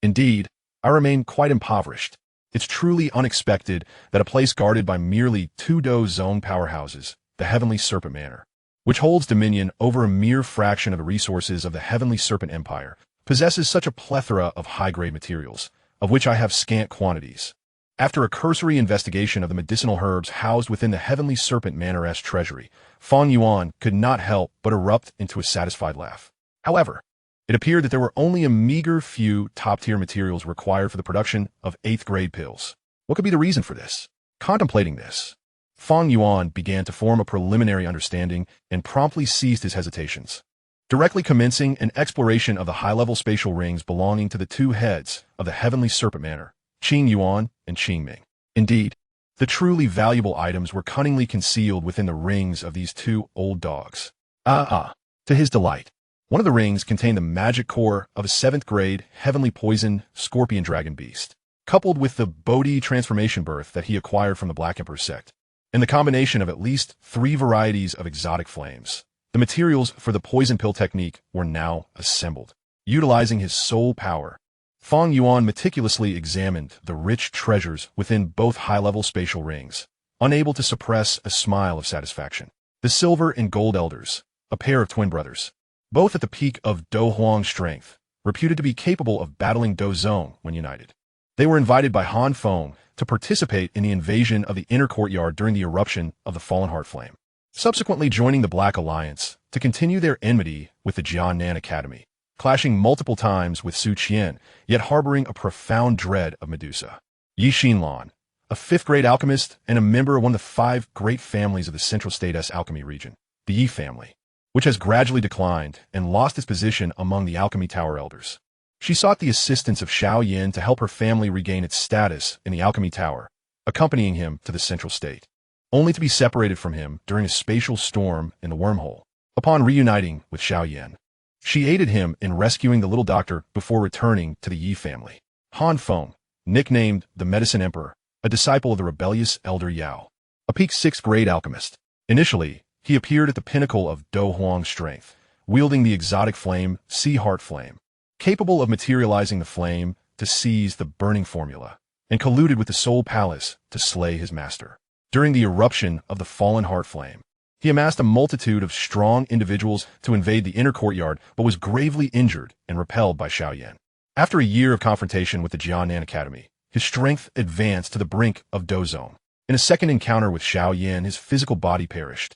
Indeed, I remain quite impoverished. It's truly unexpected that a place guarded by merely 2 Dou Zone powerhouses, the Heavenly Serpent Manor, which holds dominion over a mere fraction of the resources of the Heavenly Serpent Empire, possesses such a plethora of high-grade materials, of which I have scant quantities. After a cursory investigation of the medicinal herbs housed within the Heavenly Serpent Manor's treasury, Fang Yuan could not help but erupt into a satisfied laugh. However, it appeared that there were only a meager few top-tier materials required for the production of 8th-grade pills. What could be the reason for this? Contemplating this, Fang Yuan began to form a preliminary understanding and promptly ceased his hesitations, directly commencing an exploration of the high-level spatial rings belonging to the two heads of the Heavenly Serpent Manor, Qing Yuan and Qing Ming. Indeed, the truly valuable items were cunningly concealed within the rings of these two old dogs. To his delight, one of the rings contained the magic core of a 7th-grade heavenly poison scorpion dragon beast, coupled with the Bodhi transformation birth that he acquired from the Black Emperor sect, and the combination of at least 3 varieties of exotic flames. The materials for the poison pill technique were now assembled. Utilizing his soul power, Fang Yuan meticulously examined the rich treasures within both high-level spatial rings, unable to suppress a smile of satisfaction. The silver and gold elders, a pair of twin brothers, both at the peak of Dou Huang's strength, reputed to be capable of battling Dou Zone when united. They were invited by Han Feng to participate in the invasion of the inner courtyard during the eruption of the Fallen Heart Flame, subsequently joining the Black Alliance to continue their enmity with the Jiannan Academy, clashing multiple times with Su Qian, yet harboring a profound dread of Medusa. Yi Xinlan, a 5th-grade alchemist and a member of one of the 5 great families of the Central States alchemy region, the Yi family, which has gradually declined and lost its position among the Alchemy Tower elders. She sought the assistance of Xiao Yin to help her family regain its status in the Alchemy Tower, accompanying him to the Central State, only to be separated from him during a spatial storm in the wormhole. Upon reuniting with Xiao Yin, she aided him in rescuing the little doctor before returning to the Yi family. Han Feng, nicknamed the Medicine Emperor, a disciple of the rebellious Elder Yao, a peak 6th-grade alchemist. Initially, he appeared at the pinnacle of Dou Huang's strength, wielding the exotic flame, Sea Heart Flame, capable of materializing the flame to seize the burning formula, and colluded with the Soul Palace to slay his master. During the eruption of the Fallen Heart Flame, he amassed a multitude of strong individuals to invade the inner courtyard, but was gravely injured and repelled by Xiao Yan. After a year of confrontation with the Jiannan Academy, his strength advanced to the brink of Dou Zone. In a second encounter with Xiao Yan, his physical body perished,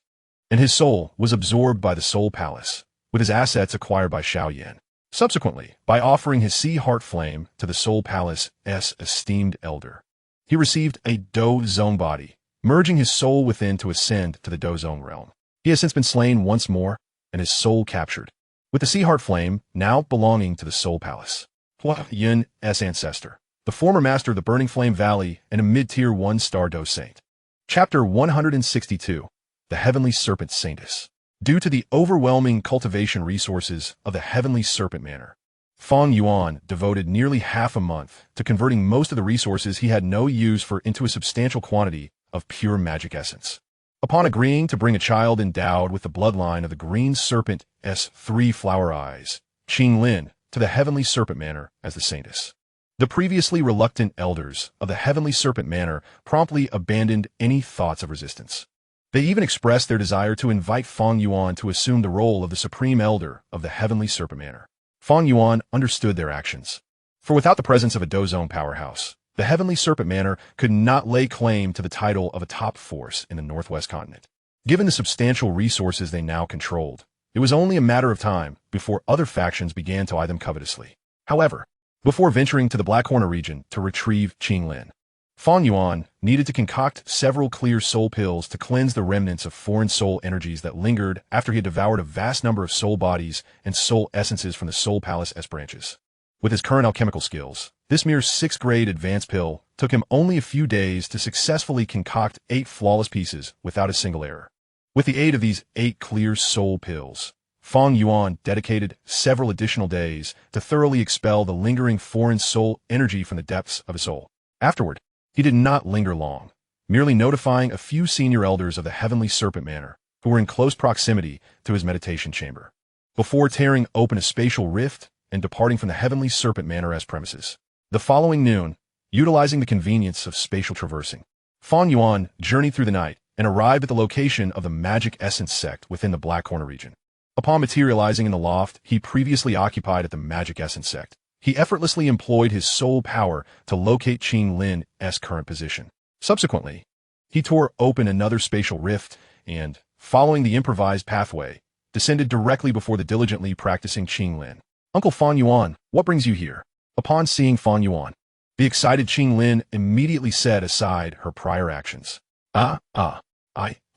and his soul was absorbed by the Soul Palace, with his assets acquired by Xiao Yan. Subsequently, by offering his sea heart flame to the Soul Palace's esteemed elder, he received a Dou Zone body, merging his soul within to ascend to the Dou Zone realm. He has since been slain once more, and his soul captured, with the sea heart flame now belonging to the Soul Palace. Hua Yun's ancestor, the former master of the Burning Flame Valley and a mid-tier 1-star Dou Saint. Chapter 162. The Heavenly Serpent Saintess. Due to the overwhelming cultivation resources of the Heavenly Serpent Manor, Feng Yuan devoted nearly half a month to converting most of the resources he had no use for into a substantial quantity of pure magic essence. Upon agreeing to bring a child endowed with the bloodline of the Green Serpent's 3 flower eyes, Qing Lin, to the Heavenly Serpent Manor as the Saintess, the previously reluctant elders of the Heavenly Serpent Manor promptly abandoned any thoughts of resistance. They even expressed their desire to invite Feng Yuan to assume the role of the Supreme Elder of the Heavenly Serpent Manor. Feng Yuan understood their actions, for without the presence of a Dou Zone powerhouse, the Heavenly Serpent Manor could not lay claim to the title of a top force in the Northwest continent. Given the substantial resources they now controlled, it was only a matter of time before other factions began to eye them covetously. However, before venturing to the Black Corner region to retrieve Qing Lin, Feng Yuan needed to concoct several clear soul pills to cleanse the remnants of foreign soul energies that lingered after he had devoured a vast number of soul bodies and soul essences from the Soul Palace's branches. With his current alchemical skills, this mere 6th-grade advanced pill took him only a few days to successfully concoct 8 flawless pieces without a single error. With the aid of these 8 clear soul pills, Feng Yuan dedicated several additional days to thoroughly expel the lingering foreign soul energy from the depths of his soul. Afterward, he did not linger long, merely notifying a few senior elders of the Heavenly Serpent Manor who were in close proximity to his meditation chamber, before tearing open a spatial rift and departing from the Heavenly Serpent Manor as premises. The following noon, utilizing the convenience of spatial traversing, Feng Yuan journeyed through the night and arrived at the location of the Magic Essence sect within the Black Corner region. Upon materializing in the loft he previously occupied at the Magic Essence sect, he effortlessly employed his soul power to locate Qing Lin's current position. Subsequently, he tore open another spatial rift and, following the improvised pathway, descended directly before the diligently practicing Qing Lin. "Uncle Feng Yuan, what brings you here?" Upon seeing Feng Yuan, the excited Qing Lin immediately set aside her prior actions. I,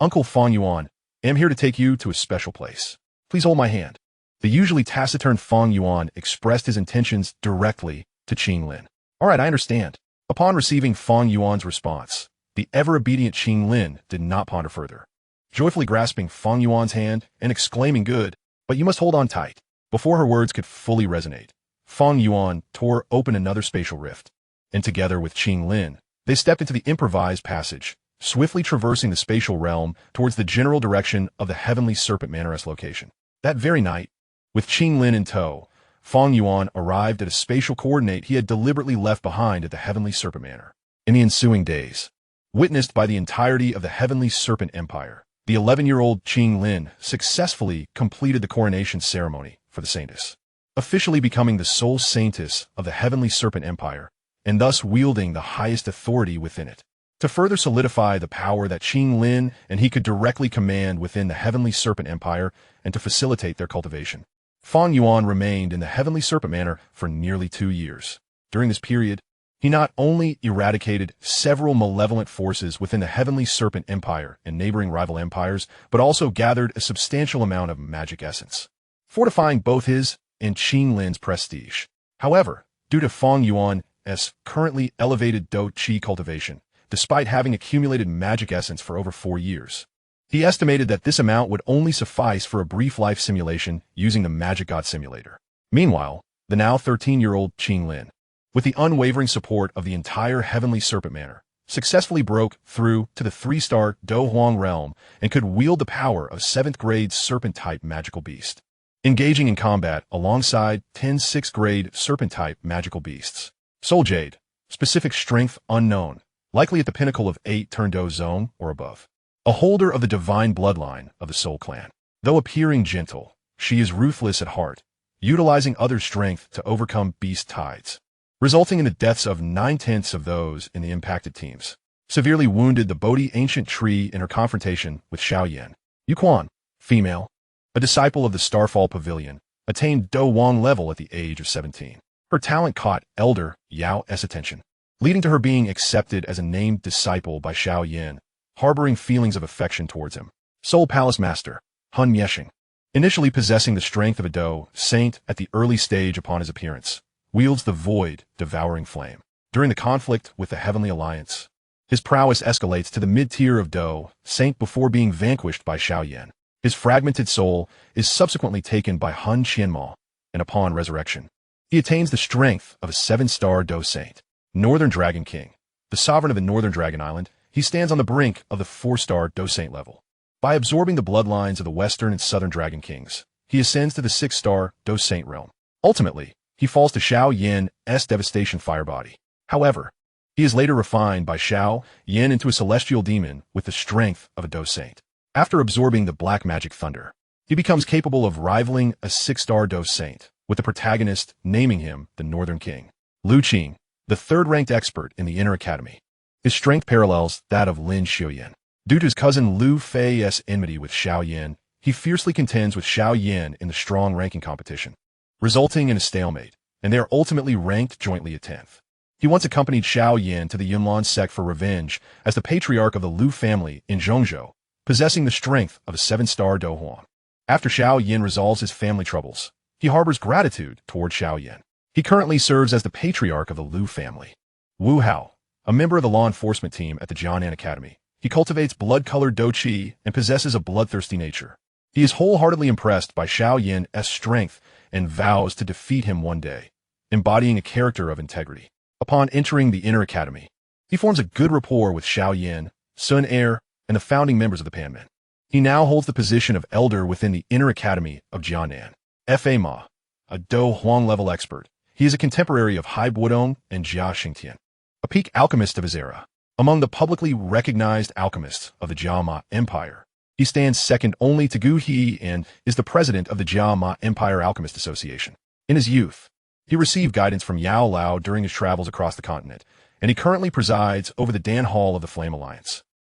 Uncle Feng Yuan, am here to take you to a special place. Please hold my hand." The usually taciturn Feng Yuan expressed his intentions directly to Qing Lin. "All right, I understand." Upon receiving Feng Yuan's response, the ever-obedient Qing Lin did not ponder further. Joyfully grasping Feng Yuan's hand and exclaiming, "Good, but you must hold on tight." Before her words could fully resonate, Feng Yuan tore open another spatial rift, and together with Qing Lin, they stepped into the improvised passage, swiftly traversing the spatial realm towards the general direction of the Heavenly Serpent Manor's location. That very night, with Qing Lin in tow, Feng Yuan arrived at a spatial coordinate he had deliberately left behind at the Heavenly Serpent Manor. In the ensuing days, witnessed by the entirety of the Heavenly Serpent Empire, the 11-year-old Qing Lin successfully completed the coronation ceremony for the Saintess, officially becoming the sole Saintess of the Heavenly Serpent Empire, and thus wielding the highest authority within it. To further solidify the power that Qing Lin and he could directly command within the Heavenly Serpent Empire and to facilitate their cultivation, Feng Yuan remained in the Heavenly Serpent Manor for nearly 2 years. During this period, he not only eradicated several malevolent forces within the Heavenly Serpent Empire and neighboring rival empires, but also gathered a substantial amount of magic essence, fortifying both his and Qing Lin's prestige. However, due to Feng Yuan's currently elevated Dou Qi cultivation, despite having accumulated magic essence for over 4 years, he estimated that this amount would only suffice for a brief life simulation using the Magic God Simulator. Meanwhile, the now 13-year-old Qing Lin, with the unwavering support of the entire Heavenly Serpent Manor, successfully broke through to the 3-star Dou Huang realm and could wield the power of 7th-grade Serpent-type magical beast, engaging in combat alongside 10 6th-grade Serpent-type magical beasts. Soul Jade, specific strength unknown, likely at the pinnacle of 8 turn Dou Zone or above. A holder of the divine bloodline of the Soul Clan. Though appearing gentle, she is ruthless at heart, utilizing other strength to overcome beast tides, resulting in the deaths of 9/10 of those in the impacted teams. Severely wounded the Bodhi ancient tree in her confrontation with Xiao Yan. Yu Quan, female, a disciple of the Starfall Pavilion, attained Dou Wang level at the age of 17. Her talent caught Elder Yao's attention, leading to her being accepted as a named disciple by Xiao Yan, harboring feelings of affection towards him. Soul Palace Master, Hun Mieshing, initially possessing the strength of a Dou Saint at the early stage upon his appearance, wields the void, devouring flame. During the conflict with the Heavenly Alliance, his prowess escalates to the mid-tier of Dou Saint before being vanquished by Xiao Yan. His fragmented soul is subsequently taken by Hun Qianma, and upon resurrection, he attains the strength of a 7-star Dou Saint. Northern Dragon King, the sovereign of the Northern Dragon Island, he stands on the brink of the 4-star Dou Saint level. By absorbing the bloodlines of the Western and Southern Dragon Kings, he ascends to the 6-star Dou Saint realm. Ultimately, he falls to Xiao Yan's Devastation Firebody. However, he is later refined by Xiao Yan into a celestial demon with the strength of a Dou Saint. After absorbing the Black Magic Thunder, he becomes capable of rivaling a 6-star Dou Saint, with the protagonist naming him the Northern King. Dou Qi, the 3rd-ranked expert in the Inner Academy. His strength parallels that of Lin Xiuyan. Due to his cousin Liu Fei's enmity with Xiao Yan, he fiercely contends with Xiao Yan in the strong ranking competition, resulting in a stalemate, and they are ultimately ranked jointly at 10th. He once accompanied Xiao Yan to the Yunlan sect for revenge as the patriarch of the Liu family in Zhongzhou, possessing the strength of a 7-star Dou Huan. After Xiao Yan resolves his family troubles, he harbors gratitude toward Xiao Yan. He currently serves as the patriarch of the Liu family. Wu Hao, a member of the law enforcement team at the Jianan Academy, he cultivates blood-colored Dou Qi and possesses a bloodthirsty nature. He is wholeheartedly impressed by Xiao Yan's strength and vows to defeat him one day, embodying a character of integrity. Upon entering the Inner Academy, he forms a good rapport with Xiao Yan, Sun Air, and the founding members of the Panmen. He now holds the position of Elder within the Inner Academy of Jianan. Fa Ma, a Dou Huang level expert, he is a contemporary of Hai Bodong and Jia Xingtian, a peak alchemist of his era. Among the publicly recognized alchemists of the Jiama Empire, he stands second only to Dou Qi and is the president of the Jiama Empire Alchemist Association. In his youth, he received guidance from Yao Lao during his travels across the continent, and he currently presides over the Dan Hall of the Flame Alliance.